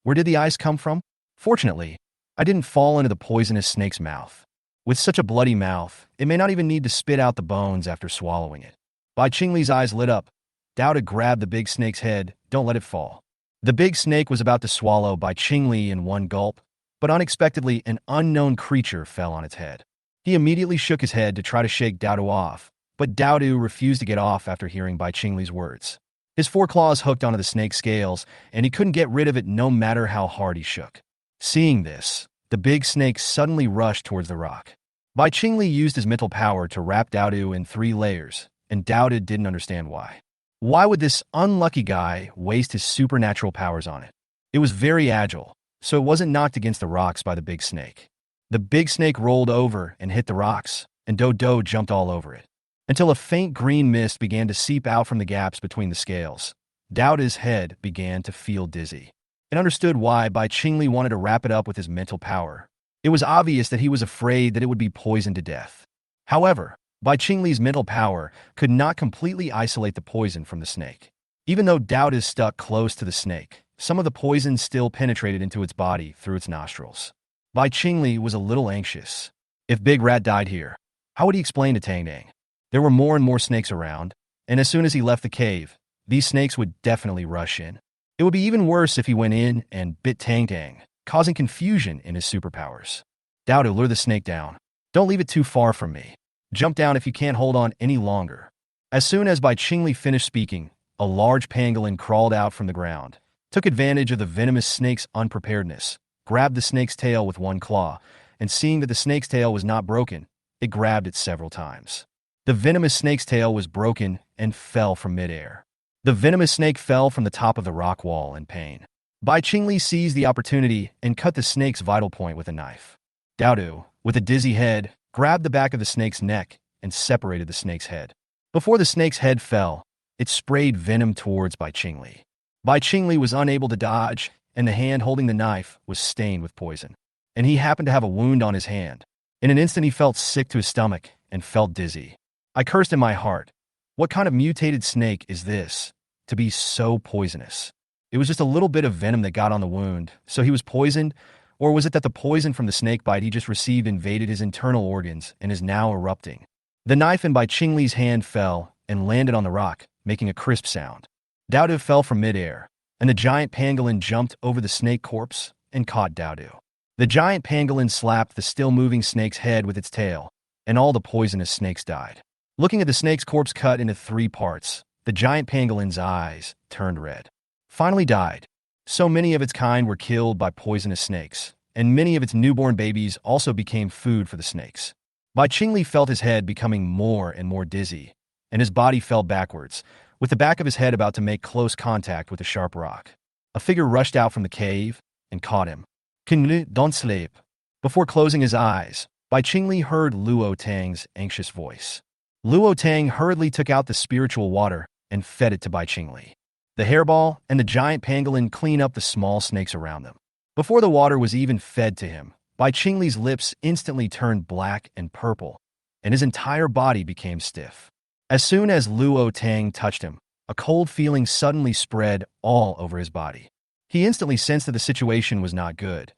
where did the ice come from? Fortunately, I didn't fall into the poisonous snake's mouth. With such a bloody mouth, it may not even need to spit out the bones after swallowing it. Bai Qingli's eyes lit up. Dowda grabbed the big snake's head. Don't let it fall. The big snake was about to swallow Bai Qingli in one gulp, but unexpectedly an unknown creature fell on its head. He immediately shook his head to try to shake Dowdu off, but Dowdu refused to get off after hearing Bai Qingli's words. His foreclaws hooked onto the snake's scales, and he couldn't get rid of it no matter how hard he shook. Seeing this, the big snake suddenly rushed towards the rock. Bai Qingli used his mental power to wrap Dowdu in 3 layers, and Dowdu didn't understand why. Why would this unlucky guy waste his supernatural powers on it? It was very agile, so it wasn't knocked against the rocks by the big snake. The big snake rolled over and hit the rocks, and Dodo jumped all over it, until a faint green mist began to seep out from the gaps between the scales. Dowda's head began to feel dizzy, and understood why Bai Qingli wanted to wrap it up with his mental power. It was obvious that he was afraid that it would be poisoned to death. However, Bai Qingli's mental power could not completely isolate the poison from the snake. Even though Dowda stuck close to the snake, some of the poison still penetrated into its body through its nostrils. Bai Qingli was a little anxious. If Big Rat died here, how would he explain to Tang Dang? There were more and more snakes around, and as soon as he left the cave, these snakes would definitely rush in. It would be even worse if he went in and bit Tang Dang, causing confusion in his superpowers. Dowda, lure the snake down. Don't leave it too far from me. Jump down if you can't hold on any longer. As soon as Bai Qingli finished speaking, a large pangolin crawled out from the ground, took advantage of the venomous snake's unpreparedness, grabbed the snake's tail with one claw, and seeing that the snake's tail was not broken, it grabbed it several times. The venomous snake's tail was broken and fell from midair. The venomous snake fell from the top of the rock wall in pain. Bai Qingli seized the opportunity and cut the snake's vital point with a knife. Dao, with a dizzy head, grabbed the back of the snake's neck and separated the snake's head. Before the snake's head fell, it sprayed venom towards Bai Qingli. Bai Qingli was unable to dodge, and the hand holding the knife was stained with poison. And he happened to have a wound on his hand. In an instant he felt sick to his stomach and felt dizzy. I cursed in my heart. What kind of mutated snake is this, to be so poisonous? It was just a little bit of venom that got on the wound, so he was poisoned, or was it that the poison from the snake bite he just received invaded his internal organs and is now erupting? The knife in Bai Qingli's hand fell and landed on the rock, making a crisp sound. Dao fell from midair, and the giant pangolin jumped over the snake corpse and caught Dao. The giant pangolin slapped the still-moving snake's head with its tail, and all the poisonous snakes died. Looking at the snake's corpse cut into 3 parts, the giant pangolin's eyes turned red. Finally died. So many of its kind were killed by poisonous snakes, and many of its newborn babies also became food for the snakes. Bai Qingli felt his head becoming more and more dizzy, and his body fell backwards, with the back of his head about to make close contact with a sharp rock. A figure rushed out from the cave and caught him. Don't sleep. Before closing his eyes, Bai Qingli heard Luo Tang's anxious voice. Luo Tang hurriedly took out the spiritual water and fed it to Bai Qingli. The hairball and the giant pangolin clean up the small snakes around them. Before the water was even fed to him, Bai Qingli's lips instantly turned black and purple, and his entire body became stiff. As soon as Luo Tang touched him, a cold feeling suddenly spread all over his body. He instantly sensed that the situation was not good,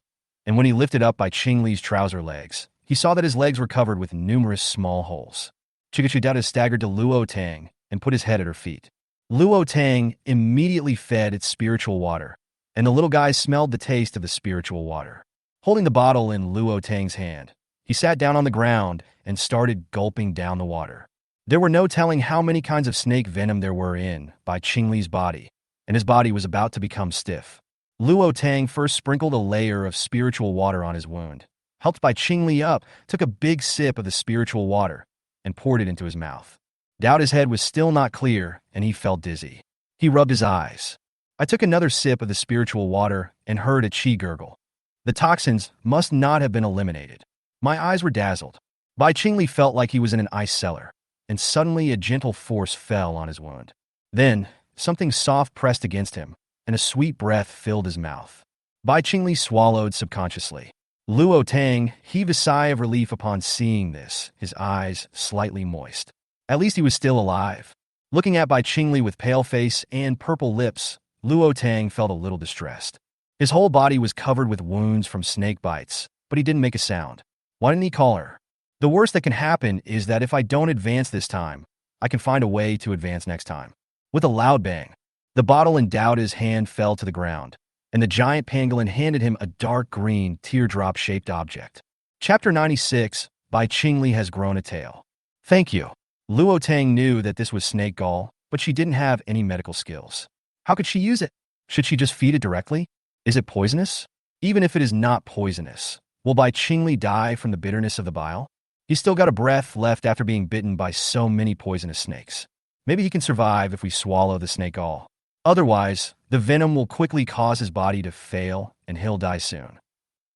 and when he lifted up Bai Qingli's trouser legs, he saw that his legs were covered with numerous small holes. Chigachidata staggered to Luo Tang and put his head at her feet. Luo Tang immediately fed its spiritual water, and the little guy smelled the taste of the spiritual water. Holding the bottle in Luo Tang's hand, he sat down on the ground and started gulping down the water. There were no telling how many kinds of snake venom there were in Bai Qingli's body, and his body was about to become stiff. Luo Tang first sprinkled a layer of spiritual water on his wound, helped Bai Qingli up, took a big sip of the spiritual water, and poured it into his mouth. Daoda's head was still not clear, and he felt dizzy. He rubbed his eyes. I took another sip of the spiritual water and heard a chi gurgle. The toxins must not have been eliminated. My eyes were dazzled. Bai Qingli felt like he was in an ice cellar, and suddenly a gentle force fell on his wound. Then, something soft pressed against him, and a sweet breath filled his mouth. Bai Qingli swallowed subconsciously. Luo Tang heaved a sigh of relief upon seeing this, his eyes slightly moist. At least he was still alive. Looking at Bai Qingli with pale face and purple lips, Luo Tang felt a little distressed. His whole body was covered with wounds from snake bites, but he didn't make a sound. Why didn't he call her? The worst that can happen is that if I don't advance this time, I can find a way to advance next time. With a loud bang, the bottle in Daoda's hand fell to the ground, and the giant pangolin handed him a dark green, teardrop-shaped object. Chapter 96, Bai Qingli has grown a tail. Thank you. Luo Tang knew that this was snake gall, but she didn't have any medical skills. How could she use it? Should she just feed it directly? Is it poisonous? Even if it is not poisonous, will Bai Qingli die from the bitterness of the bile? He's still got a breath left after being bitten by so many poisonous snakes. Maybe he can survive if we swallow the snake gall. Otherwise, the venom will quickly cause his body to fail and he'll die soon.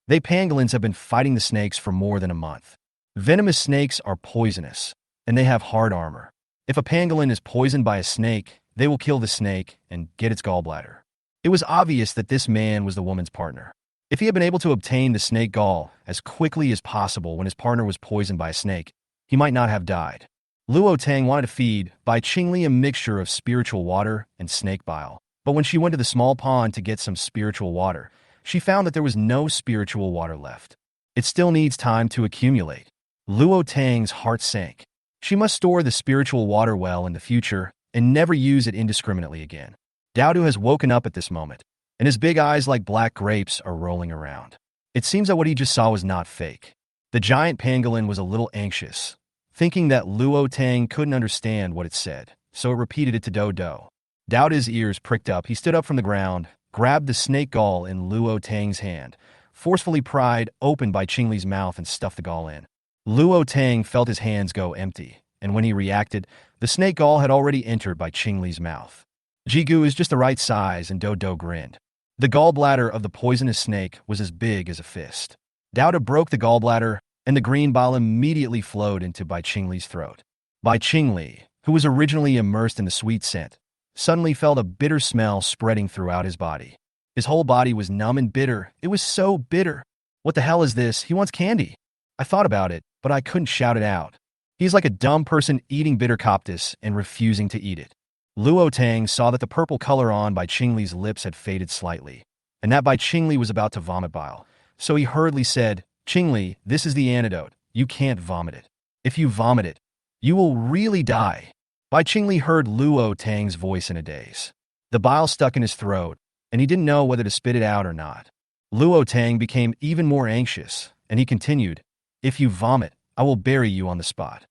They pangolins have been fighting the snakes for more than a month. Venomous snakes are poisonous, and they have hard armor. If a pangolin is poisoned by a snake, they will kill the snake and get its gallbladder. It was obvious that this man was the woman's partner. If he had been able to obtain the snake gall as quickly as possible when his partner was poisoned by a snake, he might not have died. Luo Tang wanted to feed Bai Qingli a mixture of spiritual water and snake bile, but when she went to the small pond to get some spiritual water, she found that there was no spiritual water left. It still needs time to accumulate. Luo Tang's heart sank. She must store the spiritual water well in the future and never use it indiscriminately again. Daodu has woken up at this moment, and his big eyes like black grapes are rolling around. It seems that what he just saw was not fake. The giant pangolin was a little anxious, thinking that Luo Tang couldn't understand what it said, so it repeated it to Dodo. Daoda's ears pricked up. He stood up from the ground, grabbed the snake gall in Luo Tang's hand, forcefully pried open Bai Qingli's mouth and stuffed the gall in. Luo Tang felt his hands go empty, and when he reacted, the snake gall had already entered by Qingli's mouth. Jigu is just the right size, and Do grinned. The gallbladder of the poisonous snake was as big as a fist. Dowda broke the gallbladder, and the green bile immediately flowed into Bai Qingli's throat. Bai Qingli, who was originally immersed in the sweet scent, suddenly felt a bitter smell spreading throughout his body. His whole body was numb and bitter. It was so bitter. What the hell is this? He wants candy. I thought about it, but I couldn't shout it out. He's like a dumb person eating bitter coptis and refusing to eat it. Luo Tang saw that the purple color on Bai Qingli's lips had faded slightly, and that Bai Qingli was about to vomit bile. So he hurriedly said, "Qingli, this is the antidote. You can't vomit it. If you vomit it, you will really die." Bai Qingli heard Luo Tang's voice in a daze. The bile stuck in his throat, and he didn't know whether to spit it out or not. Luo Tang became even more anxious, and he continued, "If you vomit, I will bury you on the spot."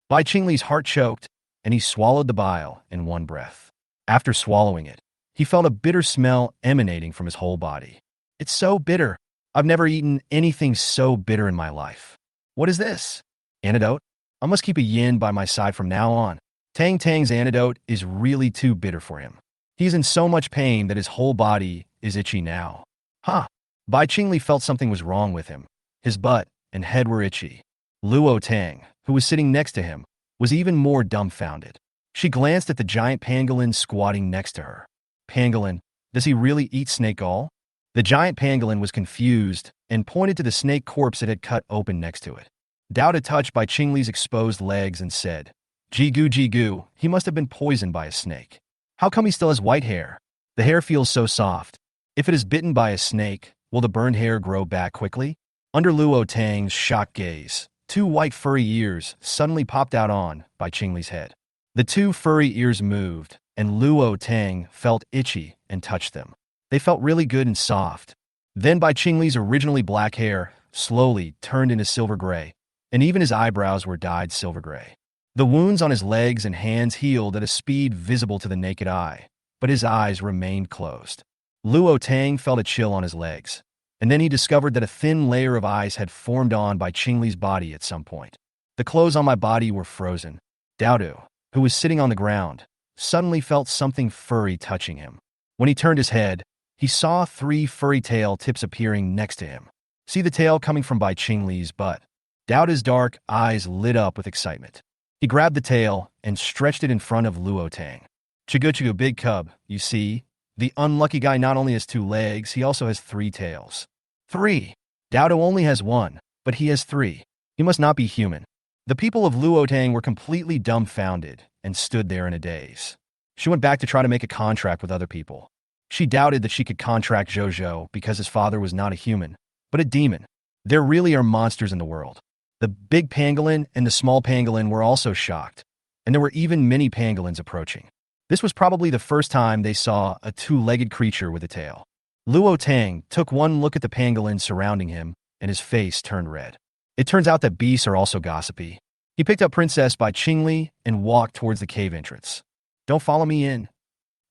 Bai Qingli's heart choked, and he swallowed the bile in one breath. After swallowing it, he felt a bitter smell emanating from his whole body. "It's so bitter. I've never eaten anything so bitter in my life. What is this? Antidote? I must keep a yin by my side from now on." Tang Tang's antidote is really too bitter for him. He's in so much pain that his whole body is itchy now. Bai Qingli felt something was wrong with him. His butt and head were itchy. Luo Tang, who was sitting next to him, was even more dumbfounded. She glanced at the giant pangolin squatting next to her. "Pangolin, does he really eat snake gall?" The giant pangolin was confused and pointed to the snake corpse it had cut open next to it. Dowda touched Bai Qingli's exposed legs and said, "Jigu Jigu, he must have been poisoned by a snake. How come he still has white hair? The hair feels so soft. If it is bitten by a snake, will the burned hair grow back quickly?" Under Luo Tang's shocked gaze, two white furry ears suddenly popped out on Bai Qingli's head. The two furry ears moved, and Luo Tang felt itchy and touched them. They felt really good and soft. Then Bai Qingli's originally black hair slowly turned into silver gray, and even his eyebrows were dyed silver gray. The wounds on his legs and hands healed at a speed visible to the naked eye, but his eyes remained closed. Luo Tang felt a chill on his legs, and then he discovered that a thin layer of ice had formed on Bai Qingli's body at some point. "The clothes on my body were frozen." Dowdu, who was sitting on the ground, suddenly felt something furry touching him. When he turned his head, he saw three furry tail tips appearing next to him. See the tail coming from Bai Qingli's butt. Dowda's dark eyes lit up with excitement. He grabbed the tail and stretched it in front of Luo Tang. "Chigu big cub, you see? The unlucky guy not only has two legs, he also has three tails." "Three? Dowda only has one, but he has three. He must not be human." The people of Luo Tang were completely dumbfounded and stood there in a daze. She went back to try to make a contract with other people. She doubted that she could contract Jojo because his father was not a human, but a demon. There really are monsters in the world. The big pangolin and the small pangolin were also shocked, and there were even many pangolins approaching. This was probably the first time they saw a two-legged creature with a tail. Luo Tang took one look at the pangolin surrounding him, and his face turned red. It turns out that beasts are also gossipy. He picked up Princess Bai Qingli and walked towards the cave entrance. "Don't follow me in."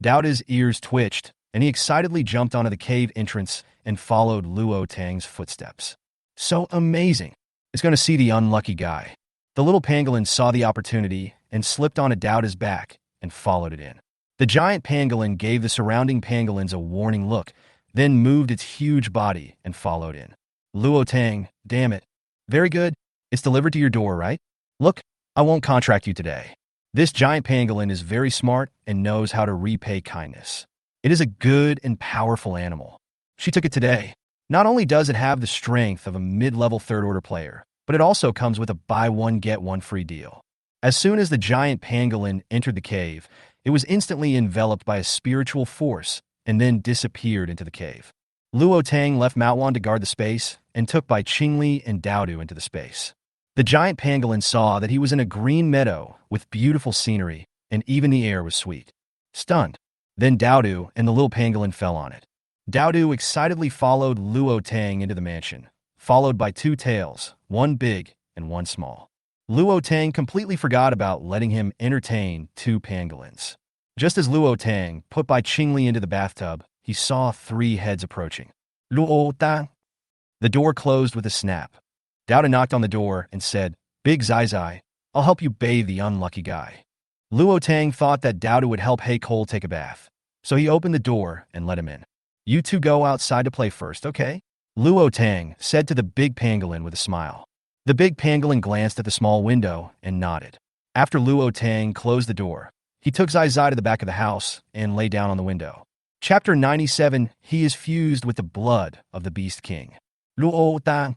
Dowda's ears twitched, and he excitedly jumped onto the cave entrance and followed Luo Tang's footsteps. "So amazing. It's going to see the unlucky guy." The little pangolin saw the opportunity and slipped onto Dowda's back and followed it in. The giant pangolin gave the surrounding pangolins a warning look, then moved its huge body and followed in. Luo Tang, "Damn it. Very good. It's delivered to your door, right? Look, I won't contract you today." This giant pangolin is very smart and knows how to repay kindness. It is a good and powerful animal. She took it today. Not only does it have the strength of a mid-level third-order player, but it also comes with a buy one get one free deal. As soon as the giant pangolin entered the cave, it was instantly enveloped by a spiritual force and then disappeared into the cave. Luo Tang left Manhwa to guard the space and took Bai Qingli and Dowdu into the space. The giant pangolin saw that he was in a green meadow with beautiful scenery, and even the air was sweet. Stunned, then Dowdu and the little pangolin fell on it. Dowdu excitedly followed Luo Tang into the mansion, followed by two tails, one big and one small. Luo Tang completely forgot about letting him entertain two pangolins. Just as Luo Tang put Bai Qingli into the bathtub, he saw three heads approaching. "Luo Tang." The door closed with a snap. Dowda knocked on the door and said, "Big Zai Zai, I'll help you bathe the unlucky guy." Luo Tang thought that Dowda would help He Cole take a bath, so he opened the door and let him in. "You two go outside to play first, okay?" Luo Tang said to the big pangolin with a smile. The big pangolin glanced at the small window and nodded. After Luo Tang closed the door, he took Zai Zai to the back of the house and lay down on the window. Chapter 97, he is fused with the blood of the Beast King. Luo Tang.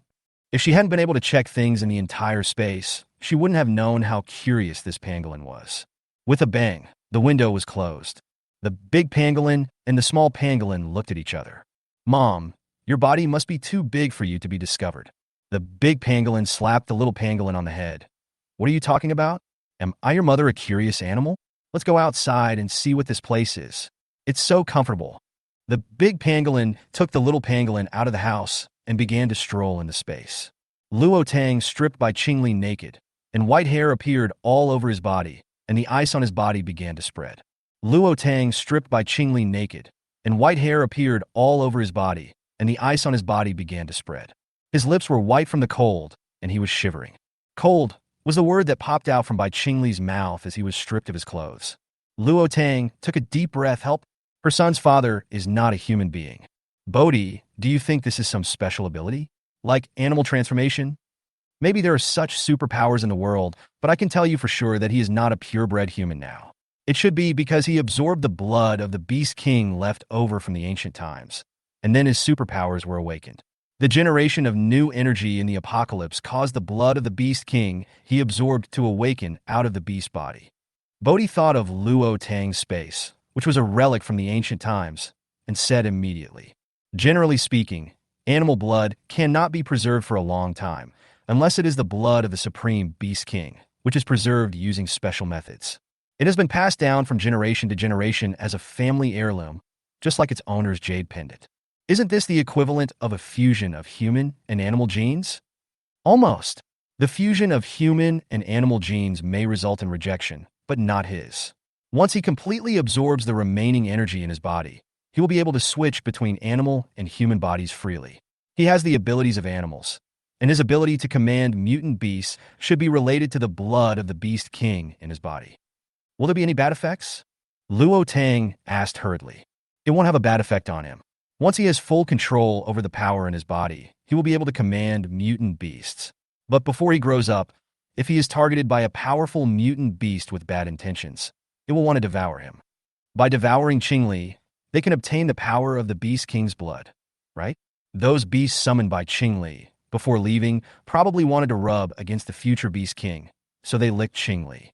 If she hadn't been able to check things in the entire space, she wouldn't have known how curious this pangolin was. With a bang, the window was closed. The big pangolin and the small pangolin looked at each other. "Mom, your body must be too big for you to be discovered." The big pangolin slapped the little pangolin on the head. "What are you talking about? Am I your mother a curious animal? Let's go outside and see what this place is. It's so comfortable." The big pangolin took the little pangolin out of the house and began to stroll into space. Luo Tang stripped by Qingli naked, and white hair appeared all over his body, and the ice on his body began to spread. Luo Tang stripped by Qingli naked, and white hair appeared all over his body, and the ice on his body began to spread. His lips were white from the cold, and he was shivering. "Cold" was the word that popped out from Bai Qingli's mouth as he was stripped of his clothes. Luo Tang took a deep breath. Help. Her son's father is not a human being. "Bodhi, do you think this is some special ability? Like animal transformation? Maybe there are such superpowers in the world, but I can tell you for sure that he is not a purebred human now. It should be because he absorbed the blood of the Beast King left over from the ancient times, and then his superpowers were awakened. The generation of new energy in the apocalypse caused the blood of the Beast King he absorbed to awaken out of the beast body." Bodhi thought of Luo Tang's space, which was a relic from the ancient times, and said immediately, "Generally speaking, animal blood cannot be preserved for a long time, unless it is the blood of the Supreme Beast King, which is preserved using special methods. It has been passed down from generation to generation as a family heirloom, just like its owner's jade pendant. Isn't this the equivalent of a fusion of human and animal genes? Almost. The fusion of human and animal genes may result in rejection, but not his. Once he completely absorbs the remaining energy in his body, he will be able to switch between animal and human bodies freely. He has the abilities of animals, and his ability to command mutant beasts should be related to the blood of the Beast King in his body. Will there be any bad effects?" Luo Tang asked hurriedly. "It won't have a bad effect on him. Once he has full control over the power in his body, he will be able to command mutant beasts. But before he grows up, if he is targeted by a powerful mutant beast with bad intentions, it will want to devour him. By devouring Qingli, they can obtain the power of the Beast King's blood, right? Those beasts summoned by Qingli, before leaving, probably wanted to rub against the future Beast King, so they licked Qingli."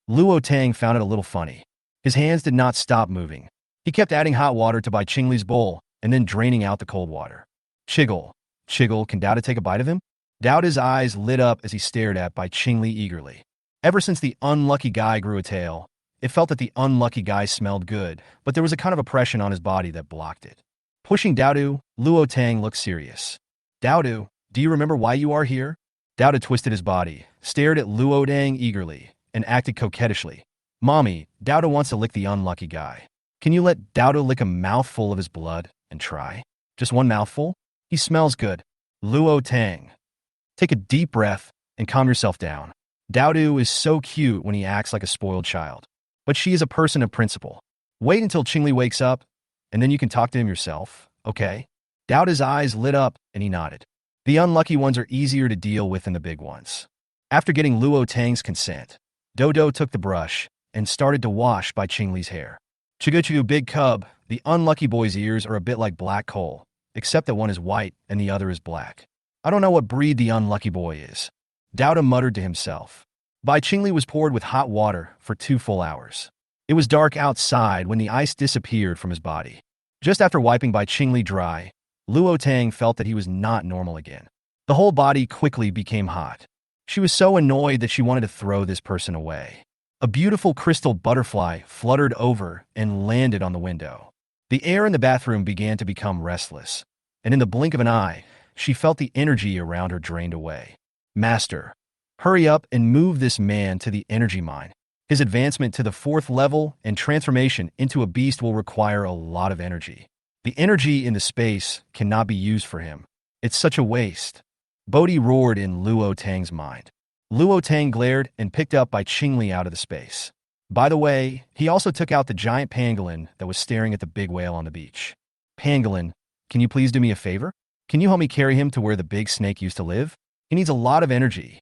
Luo Tang found it a little funny. His hands did not stop moving. He kept adding hot water to Bai Qingli's bowl and then draining out the cold water. "Chiggle, Chiggle, can Dowda take a bite of him?" Dowda's eyes lit up as he stared at Bai Qingli eagerly. Ever since the unlucky guy grew a tail, it felt that the unlucky guy smelled good, but there was a kind of oppression on his body that blocked it. Pushing Dowda, Luo Tang looked serious. "Dowda, do you remember why you are here?" Dowda twisted his body, stared at Luo Tang eagerly, and acted coquettishly. "Mommy, Dowda wants to lick the unlucky guy. Can you let Dowda lick a mouthful of his blood and try? Just one mouthful? He smells good." Luo Tang. Take a deep breath and calm yourself down. Dowda is so cute when he acts like a spoiled child. But she is a person of principle. Wait until Qingli wakes up, and then you can talk to him yourself, okay? Dowda's eyes lit up, and he nodded. The unlucky ones are easier to deal with than the big ones. After getting Luo Tang's consent, Dodo took the brush and started to wash Bai Qingli's hair. Chigu big cub, the unlucky boy's ears are a bit like black coal, except that one is white and the other is black. I don't know what breed the unlucky boy is. Dowda muttered to himself. Bai Qingli was poured with hot water for 2 full hours. It was dark outside when the ice disappeared from his body. Just after wiping Bai Qingli dry, Luo Tang felt that he was not normal again. The whole body quickly became hot. She was so annoyed that she wanted to throw this person away. A beautiful crystal butterfly fluttered over and landed on the window. The air in the bathroom began to become restless, and in the blink of an eye, she felt the energy around her drained away. "Master, hurry up and move this man to the energy mine. His advancement to the 4th level and transformation into a beast will require a lot of energy. The energy in the space cannot be used for him. It's such a waste." Bodhi roared in Luo Tang's mind. Luo Tang glared and picked up Bai Qingli out of the space. By the way, he also took out the giant pangolin that was staring at the big whale on the beach. Pangolin, can you please do me a favor? Can you help me carry him to where the big snake used to live? He needs a lot of energy.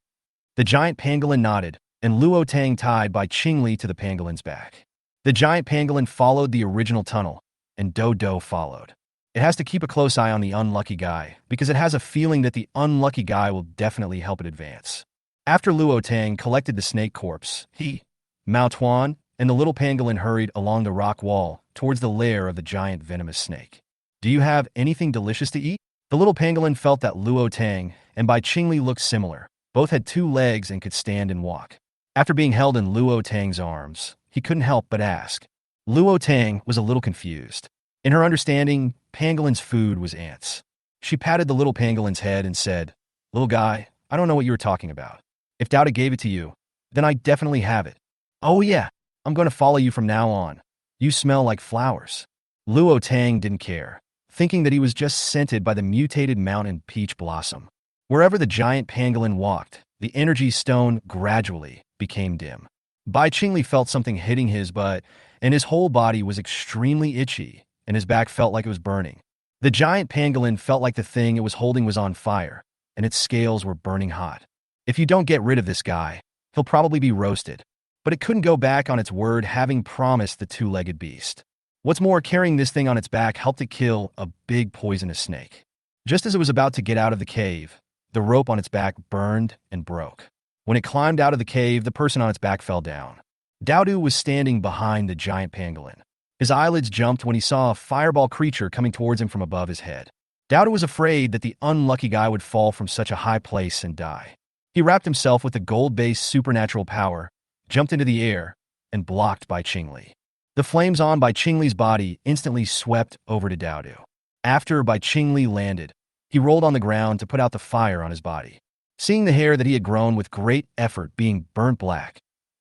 The giant pangolin nodded, and Luo Tang tied Bai Qingli to the pangolin's back. The giant pangolin followed the original tunnel, and Do followed. It has to keep a close eye on the unlucky guy, because it has a feeling that the unlucky guy will definitely help it advance. After Luo Tang collected the snake corpse, he, Mao Tuan, and the little pangolin hurried along the rock wall towards the lair of the giant venomous snake. Do you have anything delicious to eat? The little pangolin felt that Luo Tang and Bai Qingli looked similar. Both had 2 legs and could stand and walk. After being held in Luo Tang's arms, he couldn't help but ask. Luo Tang was a little confused. In her understanding, pangolin's food was ants. She patted the little pangolin's head and said, "Little guy, I don't know what you were talking about. If Dowda gave it to you, then I definitely have it. Oh yeah, I'm going to follow you from now on. You smell like flowers." Luo Tang didn't care, thinking that he was just scented by the mutated mountain peach blossom. Wherever the giant pangolin walked, the energy stone gradually became dim. Bai Qingli felt something hitting his butt, and his whole body was extremely itchy, and his back felt like it was burning. The giant pangolin felt like the thing it was holding was on fire, and its scales were burning hot. If you don't get rid of this guy, he'll probably be roasted. But it couldn't go back on its word, having promised the 2-legged beast. What's more, carrying this thing on its back helped it kill a big poisonous snake. Just as it was about to get out of the cave, the rope on its back burned and broke. When it climbed out of the cave, the person on its back fell down. Dowdu was standing behind the giant pangolin. His eyelids jumped when he saw a fireball creature coming towards him from above his head. Dowdu was afraid that the unlucky guy would fall from such a high place and die. He wrapped himself with the gold-based supernatural power, jumped into the air, and blocked Bai Qingli. The flames on Bai Qingli's body instantly swept over to Dowdu. After Bai Qingli landed, he rolled on the ground to put out the fire on his body. Seeing the hair that he had grown with great effort being burnt black,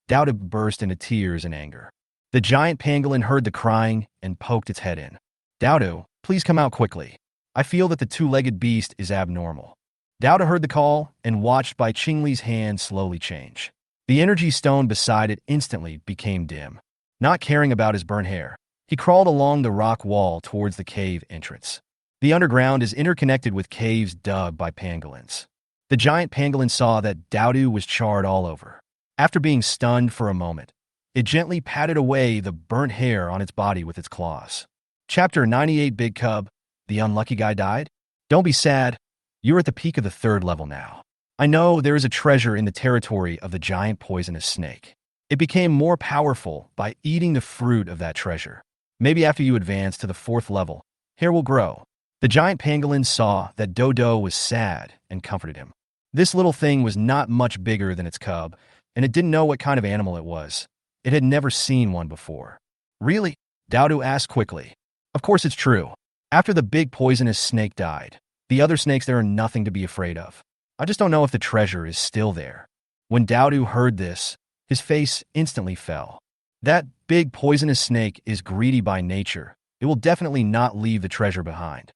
Dowdu burst into tears and anger. The giant pangolin heard the crying and poked its head in. "Dowdu, please come out quickly. I feel that the 2-legged beast is abnormal." Dowdu heard the call and watched Bai Qingli's hand slowly change. The energy stone beside it instantly became dim. Not caring about his burnt hair, he crawled along the rock wall towards the cave entrance. The underground is interconnected with caves dug by pangolins. The giant pangolin saw that Dowdu was charred all over. After being stunned for a moment, it gently patted away the burnt hair on its body with its claws. Chapter 98. Big Cub, the unlucky guy died? Don't be sad. You're at the peak of the 3rd level now. I know there is a treasure in the territory of the giant poisonous snake. It became more powerful by eating the fruit of that treasure. Maybe after you advance to the 4th level, hair will grow. The giant pangolin saw that Dodo was sad and comforted him. This little thing was not much bigger than its cub, and it didn't know what kind of animal it was. It had never seen one before. "Really?" Dowdu asked quickly. "Of course it's true. After the big poisonous snake died, the other snakes there are nothing to be afraid of. I just don't know if the treasure is still there." When Dowdu heard this, his face instantly fell. That big poisonous snake is greedy by nature. It will definitely not leave the treasure behind.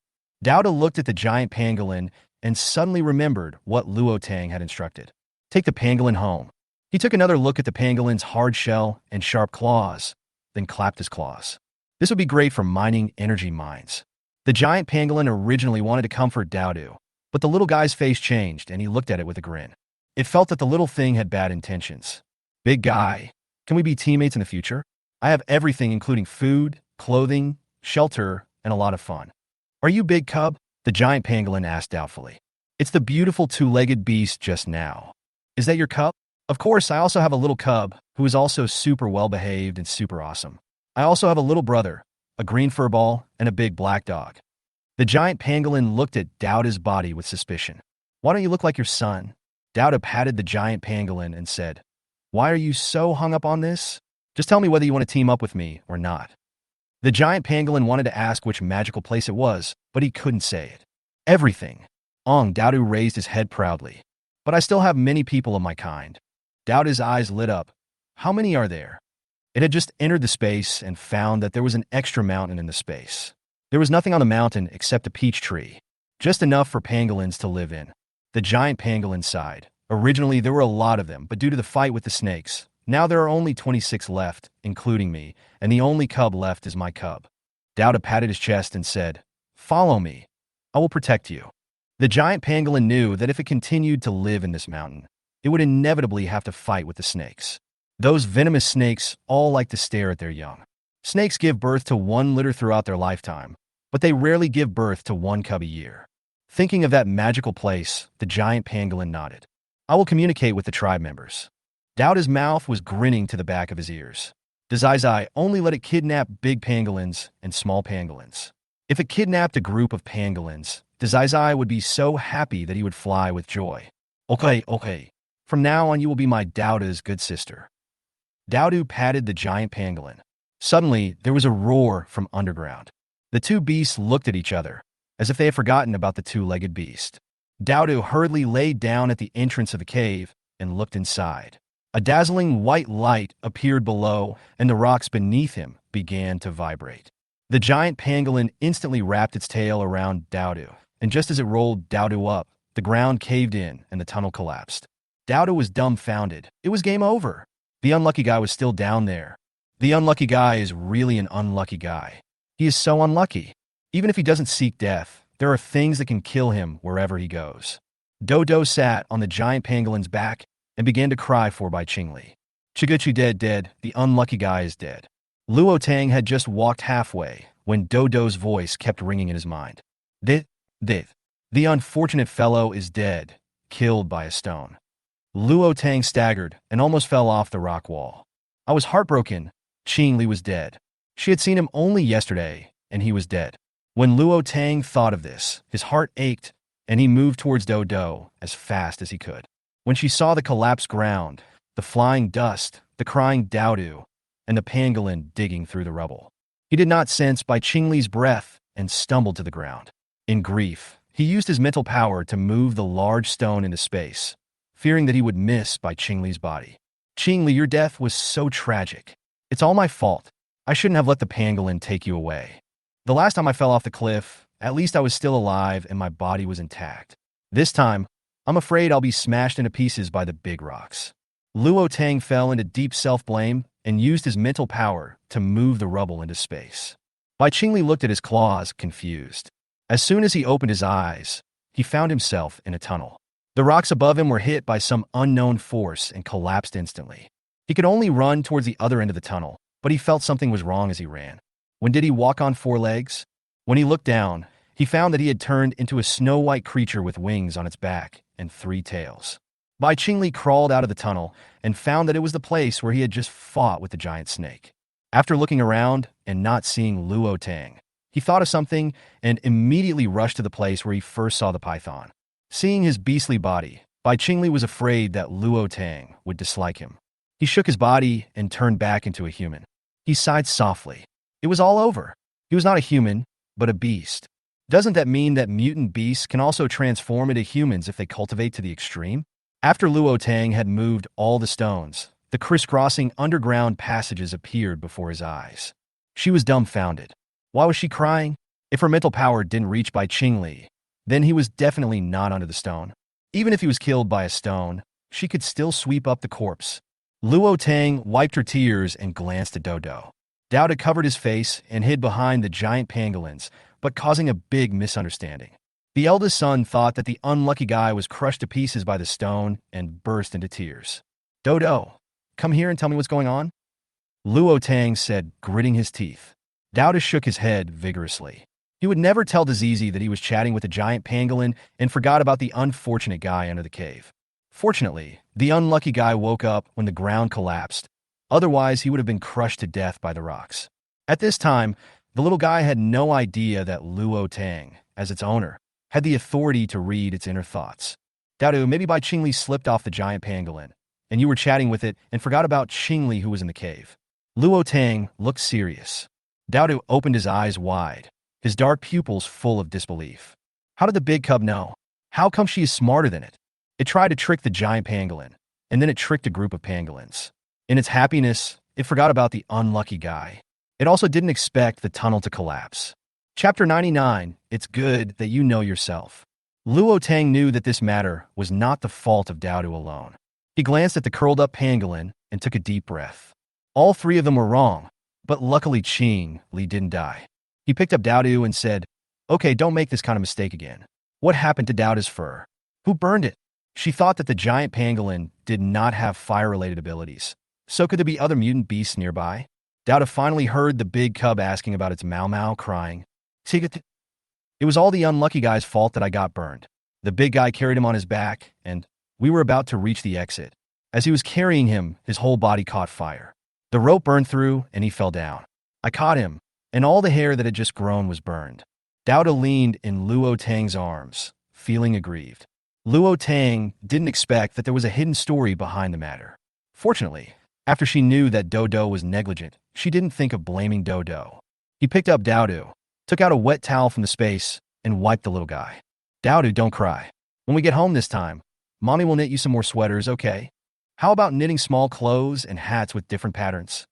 Dowdu looked at the giant pangolin and suddenly remembered what Luo Tang had instructed. Take the pangolin home. He took another look at the pangolin's hard shell and sharp claws, then clapped his claws. This would be great for mining energy mines. The giant pangolin originally wanted to comfort Dowdu, but the little guy's face changed and he looked at it with a grin. It felt that the little thing had bad intentions. "Big guy, can we be teammates in the future? I have everything including food, clothing, shelter, and a lot of fun." "Are you Big Cub?" the giant pangolin asked doubtfully. "It's the beautiful 2-legged beast just now. Is that your cub?" "Of course, I also have a little cub who is also super well-behaved and super awesome. I also have a little brother, a green furball, and a big black dog." The giant pangolin looked at Dowda's body with suspicion. "Why don't you look like your son?" Dowda patted the giant pangolin and said, "Why are you so hung up on this? Just tell me whether you want to team up with me or not." The giant pangolin wanted to ask which magical place it was, but he couldn't say it. "Everything." Dowdu raised his head proudly. "But I still have many people of my kind." Dowda's eyes lit up. "How many are there?" It had just entered the space and found that there was an extra mountain in the space. There was nothing on the mountain except a peach tree, just enough for pangolins to live in. The giant pangolin sighed. Originally, there were a lot of them, but due to the fight with the snakes, now there are only 26 left, including me, and the only cub left is my cub. Dowda patted his chest and said, "Follow me. I will protect you." The giant pangolin knew that if it continued to live in this mountain, it would inevitably have to fight with the snakes. Those venomous snakes all like to stare at their young. Snakes give birth to one litter throughout their lifetime, but they rarely give birth to one cub a year. Thinking of that magical place, the giant pangolin nodded. "I will communicate with the tribe members." Dowda's mouth was grinning to the back of his ears. Dazai only let it kidnap big pangolins and small pangolins. If it kidnapped a group of pangolins, Dazai would be so happy that he would fly with joy. Okay. From now on you will be my Dowda's good sister." Dowdu patted the giant pangolin. Suddenly, there was a roar from underground. The two beasts looked at each other, as if they had forgotten about the two-legged beast. Dowdu hurriedly laid down at the entrance of the cave and looked inside. A dazzling white light appeared below, and the rocks beneath him began to vibrate. The giant pangolin instantly wrapped its tail around Dowdu, and just as it rolled Dowdu up, the ground caved in and the tunnel collapsed. Dowdu was dumbfounded. It was game over. The unlucky guy was still down there. The unlucky guy is really an unlucky guy. He is so unlucky. Even if he doesn't seek death, there are things that can kill him wherever he goes. Dodo sat on the giant pangolin's back and began to cry for Bai Qingli. "Chiguchi dead, the unlucky guy is dead." Luo Tang had just walked halfway when Dodo's voice kept ringing in his mind. The unfortunate fellow is dead, killed by a stone." Luo Tang staggered and almost fell off the rock wall. "I was heartbroken. Qingli was dead. She had seen him only yesterday, and he was dead." When Luo Tang thought of this, his heart ached, and he moved towards Dodo as fast as he could. When she saw the collapsed ground, the flying dust, the crying Dowdu, and the pangolin digging through the rubble, he did not sense Bai Qingli's breath and stumbled to the ground. In grief, he used his mental power to move the large stone into space, fearing that he would miss Bai Qingli's body. "Qingli, your death was so tragic. It's all my fault. I shouldn't have let the pangolin take you away. The last time I fell off the cliff, at least I was still alive and my body was intact. This time, I'm afraid I'll be smashed into pieces by the big rocks." Luo Tang fell into deep self-blame and used his mental power to move the rubble into space. Bai Qingli looked at his claws, confused. As soon as he opened his eyes, he found himself in a tunnel. The rocks above him were hit by some unknown force and collapsed instantly. He could only run towards the other end of the tunnel, but he felt something was wrong as he ran. When did he walk on four legs? When he looked down, he found that he had turned into a snow-white creature with wings on its back and three tails. Bai Qingli crawled out of the tunnel and found that it was the place where he had just fought with the giant snake. After looking around and not seeing Luo Tang, he thought of something and immediately rushed to the place where he first saw the python. Seeing his beastly body, Bai Qingli was afraid that Luo Tang would dislike him. He shook his body and turned back into a human. He sighed softly. It was all over. He was not a human, but a beast. Doesn't that mean that mutant beasts can also transform into humans if they cultivate to the extreme? After Luo Tang had moved all the stones, the crisscrossing underground passages appeared before his eyes. She was dumbfounded. Why was she crying? If her mental power didn't reach Bai Qingli, then he was definitely not under the stone. Even if he was killed by a stone, she could still sweep up the corpse. Luo Tang wiped her tears and glanced at Dodo. Dowda covered his face and hid behind the giant pangolins, but causing a big misunderstanding. The eldest son thought that the unlucky guy was crushed to pieces by the stone and burst into tears. "Dodo, come here and tell me what's going on," Luo Tang said, gritting his teeth. Dowda shook his head vigorously. He would never tell Zizi that he was chatting with a giant pangolin and forgot about the unfortunate guy under the cave. Fortunately, the unlucky guy woke up when the ground collapsed. Otherwise, he would have been crushed to death by the rocks. At this time, the little guy had no idea that Luo Tang, as its owner, had the authority to read its inner thoughts. "Dowdu, maybe Bai Qingli slipped off the giant pangolin, and you were chatting with it and forgot about Qingli who was in the cave." Luo Tang looked serious. Dowdu opened his eyes wide, his dark pupils full of disbelief. How did the big cub know? How come she is smarter than it? It tried to trick the giant pangolin, and then it tricked a group of pangolins. In its happiness, it forgot about the unlucky guy. It also didn't expect the tunnel to collapse. Chapter 99, It's Good That You Know Yourself. Luo Tang knew that this matter was not the fault of Dowdu alone. He glanced at the curled-up pangolin and took a deep breath. All three of them were wrong, but luckily Qing Li didn't die. He picked up Dowdu and said, "Okay, don't make this kind of mistake again. What happened to Dowdu's fur? Who burned it?" She thought that the giant pangolin did not have fire-related abilities. So could there be other mutant beasts nearby? Dowdu finally heard the big cub asking about its Mau, crying, "Tigat." It was all the unlucky guy's fault that I got burned. The big guy carried him on his back, and we were about to reach the exit. As he was carrying him, his whole body caught fire. The rope burned through, and he fell down. I caught him, and all the hair that had just grown was burned. Dowdu leaned in Luo Tang's arms, feeling aggrieved. Luo Tang didn't expect that there was a hidden story behind the matter. Fortunately, after she knew that Dodo was negligent, she didn't think of blaming Dodo. He picked up Dowdu, took out a wet towel from the space, and wiped the little guy. "Dowdu, don't cry. When we get home this time, Mommy will knit you some more sweaters, okay? How about knitting small clothes and hats with different patterns?"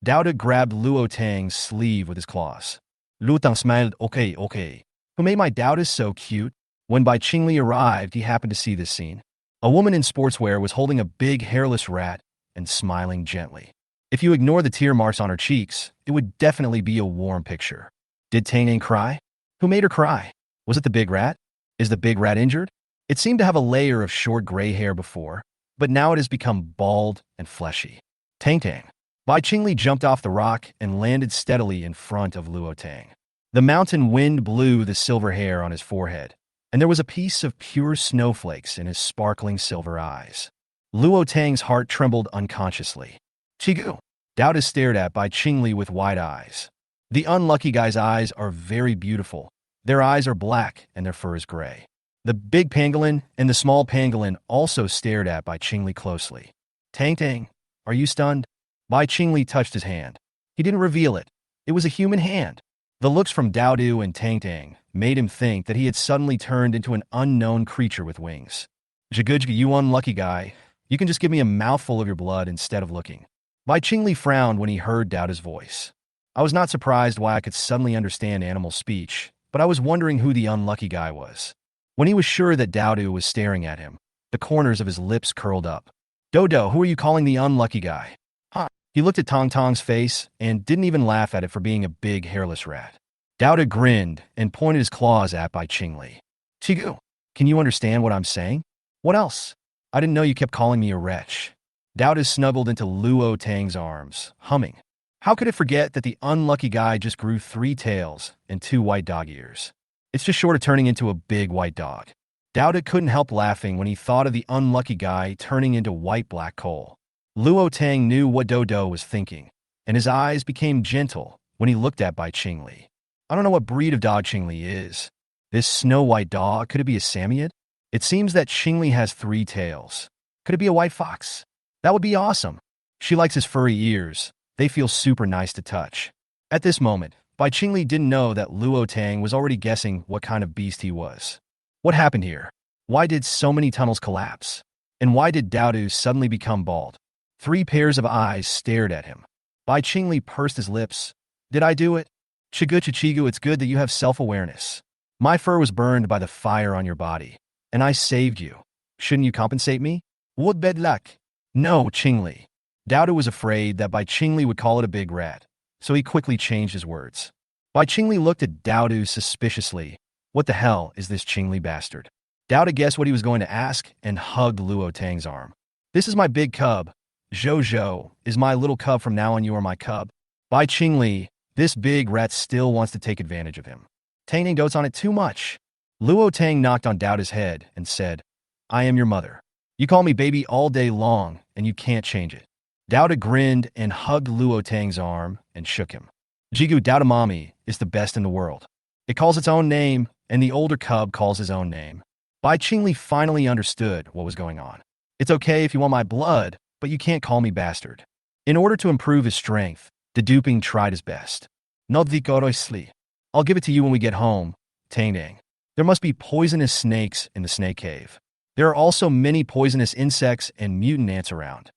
Dowdu grabbed Luo Tang's sleeve with his claws. Luo Tang smiled, okay. Who made my Dowdu so cute? When Bai Qingli arrived, he happened to see this scene. A woman in sportswear was holding a big hairless rat and smiling gently. If you ignore the tear marks on her cheeks, it would definitely be a warm picture. Did Tang cry? Who made her cry? Was it the big rat? Is the big rat injured? It seemed to have a layer of short gray hair before, but now it has become bald and fleshy. Tang. Bai Qingli jumped off the rock and landed steadily in front of Luo Tang. The mountain wind blew the silver hair on his forehead, and there was a piece of pure snowflakes in his sparkling silver eyes. Luo Tang's heart trembled unconsciously. "Chigu." Dowdu stared at Bai Qingli with wide eyes. The unlucky guy's eyes are very beautiful. Their eyes are black and their fur is gray. The big pangolin and the small pangolin also stared at Bai Qingli closely. Tang, are you stunned?" Bai Qingli touched his hand. He didn't reveal it. It was a human hand. The looks from Dowdu and Tang made him think that he had suddenly turned into an unknown creature with wings. "Jigujga, you unlucky guy. You can just give me a mouthful of your blood instead of looking." Bai Qingli frowned when he heard Dowdu's voice. I was not surprised why I could suddenly understand animal speech, but I was wondering who the unlucky guy was. When he was sure that Dowdu was staring at him, the corners of his lips curled up. "Dodo, who are you calling the unlucky guy?" "Huh." He looked at Tong's face and didn't even laugh at it for being a big hairless rat. Dowdu grinned and pointed his claws at Bai Qingli. "Chigu, can you understand what I'm saying?" "What else?" "I didn't know you kept calling me a wretch." Dowdu snuggled into Luo Tang's arms, humming. How could it forget that the unlucky guy just grew 3 tails and 2 white dog ears? It's just short of turning into a big white dog. Dowdu couldn't help laughing when he thought of the unlucky guy turning into white black coal. Luo Tang knew what Dodo was thinking, and his eyes became gentle when he looked at Bai Qingli. I don't know what breed of dog Qingli is. This snow-white dog, could it be a Samoyed? It seems that Qingli has 3 tails. Could it be a white fox? That would be awesome. She likes his furry ears. They feel super nice to touch. At this moment, Bai Qingli didn't know that Luo Tang was already guessing what kind of beast he was. What happened here? Why did so many tunnels collapse? And why did Dowdu suddenly become bald? 3 pairs of eyes stared at him. Bai Qingli pursed his lips. Did I do it? Chigu, it's good that you have self-awareness. My fur was burned by the fire on your body, and I saved you. Shouldn't you compensate me? What bad luck? No, Qingli. Dowdu was afraid that Bai Qingli would call it a big rat, so he quickly changed his words. Bai Qingli looked at Dowdu suspiciously. What the hell is this Qingli bastard? Dowdu guessed what he was going to ask and hugged Luo Tang's arm. This is my big cub. Zhou is my little cub from now on. You are my cub. Bai Qingli, this big rat still wants to take advantage of him. Tang dotes on it too much. Luo Tang knocked on Dowdu's head and said, I am your mother. You call me baby all day long, and you can't change it. Dowdu grinned and hugged Luo Tang's arm and shook him. Jigu, Dowdu mommy is the best in the world. It calls its own name, and the older cub calls his own name. Bai Qingli finally understood what was going on. It's okay if you want my blood, but you can't call me bastard. In order to improve his strength, Deduping tried his best. No dikoroisli. I'll give it to you when we get home, Tang. There must be poisonous snakes in the snake cave. There are also many poisonous insects and mutant ants around.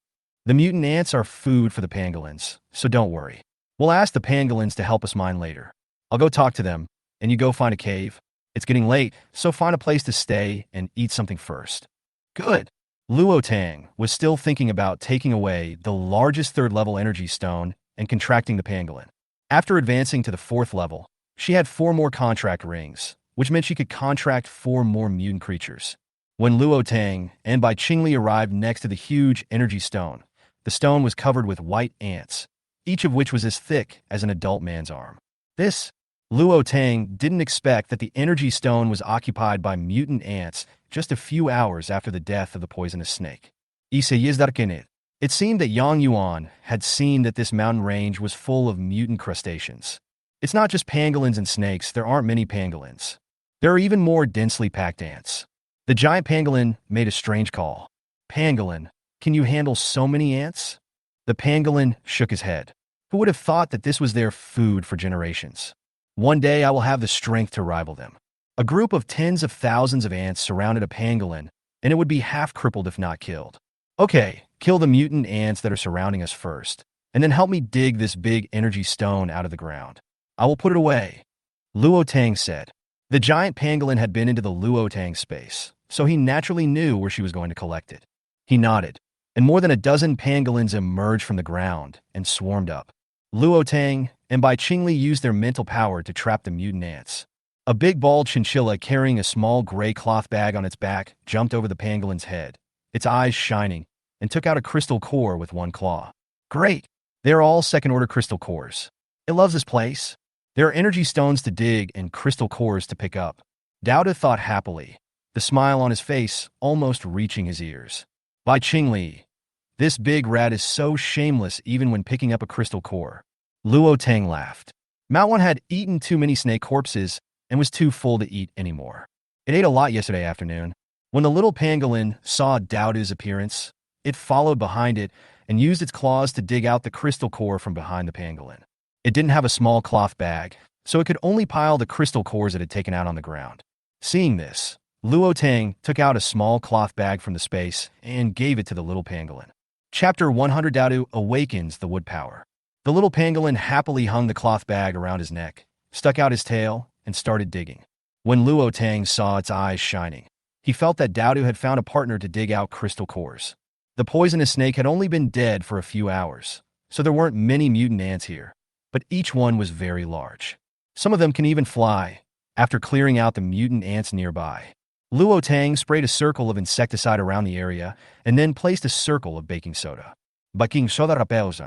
The mutant ants are food for the pangolins, so don't worry. We'll ask the pangolins to help us mine later. I'll go talk to them, and you go find a cave. It's getting late, so find a place to stay and eat something first. Good. Luo Tang was still thinking about taking away the largest third-level energy stone and contracting the pangolin. After advancing to the fourth level, she had 4 more contract rings, which meant she could contract 4 more mutant creatures. When Luo Tang and Bai Qingli arrived next to the huge energy stone, the stone was covered with white ants, each of which was as thick as an adult man's arm. Luo Tang didn't expect that the energy stone was occupied by mutant ants just a few hours after the death of the poisonous snake. It seemed that Yang Yuan had seen that this mountain range was full of mutant crustaceans. It's not just pangolins and snakes, there aren't many pangolins. There are even more densely packed ants. The giant pangolin made a strange call. Pangolin, can you handle so many ants? The pangolin shook his head. Who would have thought that this was their food for generations? One day I will have the strength to rival them. A group of tens of thousands of ants surrounded a pangolin, and it would be half crippled if not killed. Okay, kill the mutant ants that are surrounding us first, and then help me dig this big energy stone out of the ground. I will put it away, Luo Tang said. The giant pangolin had been into the Luo Tang space, so he naturally knew where she was going to collect it. He nodded, and more than a dozen pangolins emerged from the ground and swarmed up. Luo Tang and Bai Qingli used their mental power to trap the mutant ants. A big bald chinchilla carrying a small gray cloth bag on its back jumped over the pangolin's head, its eyes shining, and took out a crystal core with one claw. Great! They are all second-order crystal cores. It loves this place. There are energy stones to dig and crystal cores to pick up. Dowda thought happily, the smile on his face almost reaching his ears. Bai Qingli, this big rat is so shameless even when picking up a crystal core. Luo Tang laughed. Manhwa had eaten too many snake corpses and was too full to eat anymore. It ate a lot yesterday afternoon. When the little pangolin saw Dowda's appearance, it followed behind it and used its claws to dig out the crystal core from behind the pangolin. It didn't have a small cloth bag, so it could only pile the crystal cores it had taken out on the ground. Seeing this, Luo Tang took out a small cloth bag from the space and gave it to the little pangolin. Chapter 100 Dowda awakens the wood power. The little pangolin happily hung the cloth bag around his neck, stuck out his tail, and started digging. When Luo Tang saw its eyes shining, he felt that Dowda had found a partner to dig out crystal cores. The poisonous snake had only been dead for a few hours, so there weren't many mutant ants here, but each one was very large. Some of them can even fly. After clearing out the mutant ants nearby, Luo Tang sprayed a circle of insecticide around the area and then placed a circle of baking soda. Baking soda repels.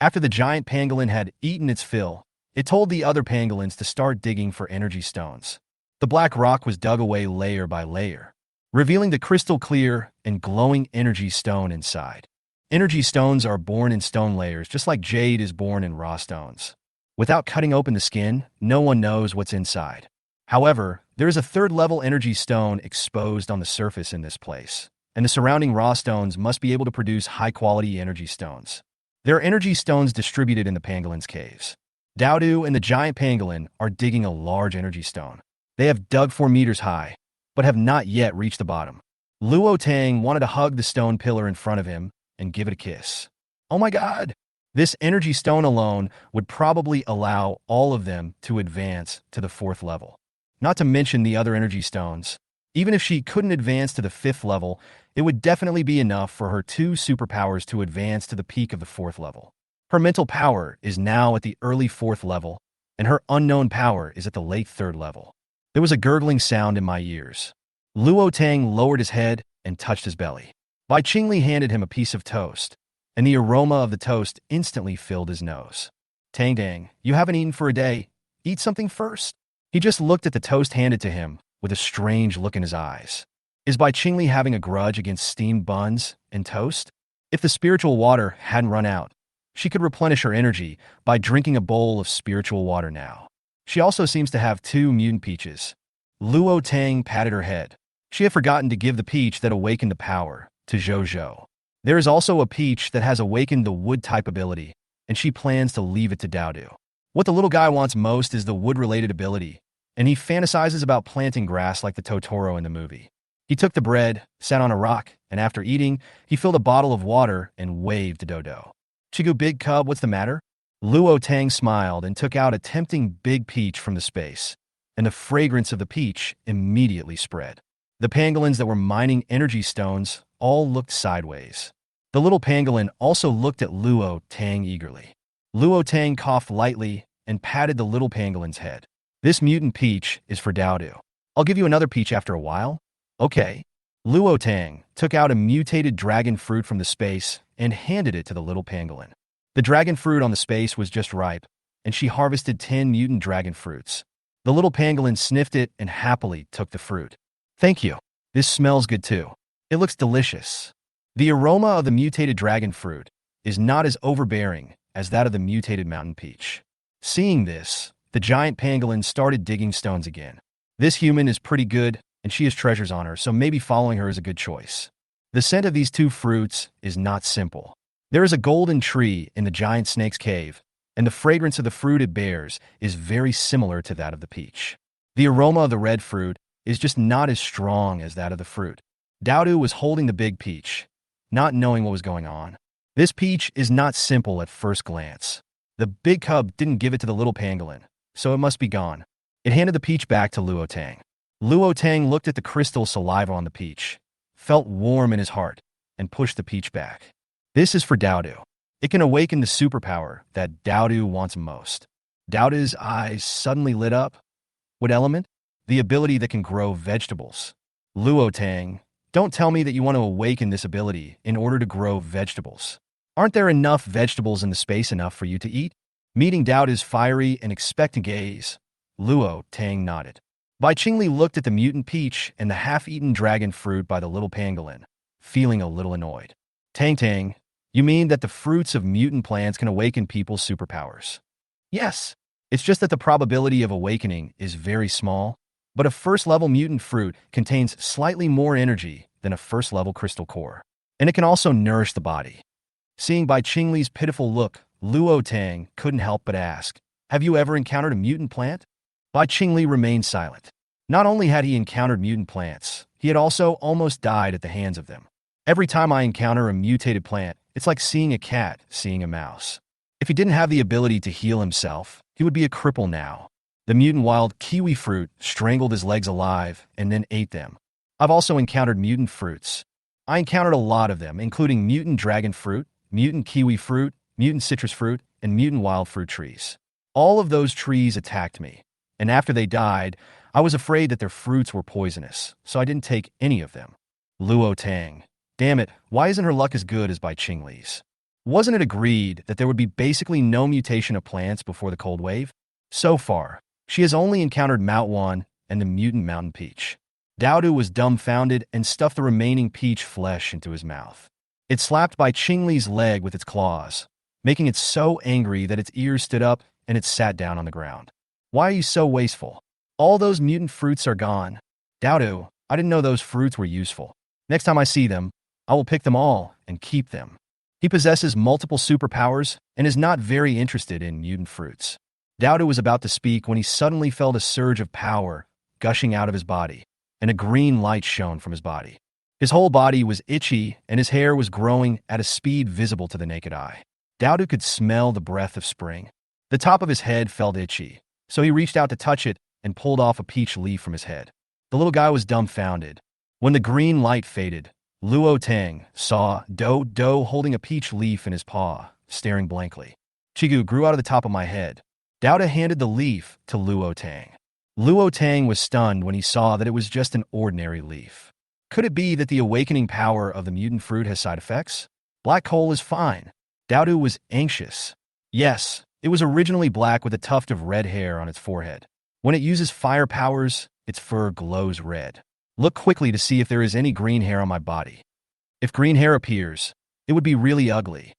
After the giant pangolin had eaten its fill, it told the other pangolins to start digging for energy stones. The black rock was dug away layer by layer, revealing the crystal clear and glowing energy stone inside. Energy stones are born in stone layers, just like jade is born in raw stones. Without cutting open the skin, no one knows what's inside. However, there is a third-level energy stone exposed on the surface in this place, and the surrounding raw stones must be able to produce high-quality energy stones. There are energy stones distributed in the pangolin's caves. Dowda and the giant pangolin are digging a large energy stone. They have dug 4 meters high, but have not yet reached the bottom. Luo Tang wanted to hug the stone pillar in front of him and give it a kiss. Oh my god! This energy stone alone would probably allow all of them to advance to the 4th level. Not to mention the other energy stones. Even if she couldn't advance to the 5th level, it would definitely be enough for her 2 superpowers to advance to the peak of the 4th level. Her mental power is now at the early 4th level, and her unknown power is at the late 3rd level. There was a gurgling sound in my ears. Luo Tang lowered his head and touched his belly. Bai Qingli handed him a piece of toast, and the aroma of the toast instantly filled his nose. Tang Dang, you haven't eaten for a day. Eat something first. He just looked at the toast handed to him with a strange look in his eyes. Is Bai Qingli having a grudge against steamed buns and toast? If the spiritual water hadn't run out, she could replenish her energy by drinking a bowl of spiritual water now. She also seems to have 2 mutant peaches. Luo Tang patted her head. She had forgotten to give the peach that awakened the power to Zhou. There is also a peach that has awakened the wood-type ability, and she plans to leave it to Dowda. What the little guy wants most is the wood-related ability, and he fantasizes about planting grass like the Totoro in the movie. He took the bread, sat on a rock, and after eating, he filled a bottle of water and waved to Dodo. Chigu Big Cub, what's the matter? Luo Tang smiled and took out a tempting big peach from the space. and the fragrance of the peach immediately spread. The pangolins that were mining energy stones all looked sideways. The little pangolin also looked at Luo Tang eagerly. Luo Tang coughed lightly and patted the little pangolin's head. This mutant peach is for Dowdu. I'll give you another peach after a while. Okay. Luo Tang took out a mutated dragon fruit from the space and handed it to the little pangolin. The dragon fruit on the space was just ripe, and she harvested 10 mutant dragon fruits. The little pangolin sniffed it and happily took the fruit. Thank you. This smells good too. It looks delicious. The aroma of the mutated dragon fruit is not as overbearing as that of the mutated mountain peach. Seeing this, the giant pangolin started digging stones again. This human is pretty good, and she has treasures on her, so maybe following her is a good choice. The scent of these two fruits is not simple. There is a golden tree in the giant snake's cave, and the fragrance of the fruit it bears is very similar to that of the peach. The aroma of the red fruit is just not as strong as that of the fruit. Dowdu was holding the big peach, not knowing what was going on. This peach is not simple at first glance. The big cub didn't give it to the little pangolin, so it must be gone. It handed the peach back to Luo Tang. Luo Tang looked at the crystal saliva on the peach, felt warm in his heart, and pushed the peach back. This is for Dowdu. It can awaken the superpower that Dowdu wants most. Dowdu's eyes suddenly lit up. What element? The ability that can grow vegetables. Luo Tang, don't tell me that you want to awaken this ability in order to grow vegetables. Aren't there enough vegetables in the space enough for you to eat? Meeting Dowdu's fiery and expectant gaze, Luo Tang nodded. Bai Qingli looked at the mutant peach and the half-eaten dragon fruit by the little pangolin, feeling a little annoyed. Tang, you mean that the fruits of mutant plants can awaken people's superpowers? Yes, it's just that the probability of awakening is very small, but a first-level mutant fruit contains slightly more energy than a first-level crystal core, and it can also nourish the body. Seeing Bai Qingli's pitiful look, Luo Tang couldn't help but ask, have you ever encountered a mutant plant? Bai Qingli remained silent. Not only had he encountered mutant plants, he had also almost died at the hands of them. Every time I encounter a mutated plant, it's like seeing a cat seeing a mouse. If he didn't have the ability to heal himself, he would be a cripple now. The mutant wild kiwi fruit strangled his legs alive and then ate them. I've also encountered mutant fruits. I encountered a lot of them, including mutant dragon fruit, mutant kiwi fruit, mutant citrus fruit, and mutant wild fruit trees. All of those trees attacked me, and after they died, I was afraid that their fruits were poisonous, so I didn't take any of them. Luo Tang. Damn it, why isn't her luck as good as Bai Qingli's? Wasn't it agreed that there would be basically no mutation of plants before the cold wave? So far, she has only encountered manhwa and the mutant mountain peach. Dowdu was dumbfounded and stuffed the remaining peach flesh into his mouth. It slapped Bai Qingli's leg with its claws, making it so angry that its ears stood up and it sat down on the ground. Why are you so wasteful? All those mutant fruits are gone. Dowdu, I didn't know those fruits were useful. Next time I see them, I will pick them all and keep them. He possesses multiple superpowers and is not very interested in mutant fruits. Dowdu was about to speak when he suddenly felt a surge of power gushing out of his body, and a green light shone from his body. His whole body was itchy, and his hair was growing at a speed visible to the naked eye. Dowdu could smell the breath of spring. The top of his head felt itchy, so he reached out to touch it and pulled off a peach leaf from his head. The little guy was dumbfounded. When the green light faded, Luo Tang saw Do holding a peach leaf in his paw, staring blankly. Chigu grew out of the top of my head. Dowdu handed the leaf to Luo Tang. Luo Tang was stunned when he saw that it was just an ordinary leaf. Could it be that the awakening power of the mutant fruit has side effects? Black coal is fine. Dowdu was anxious. Yes, it was originally black with a tuft of red hair on its forehead. When it uses fire powers, its fur glows red. Look quickly to see if there is any green hair on my body. If green hair appears, it would be really ugly.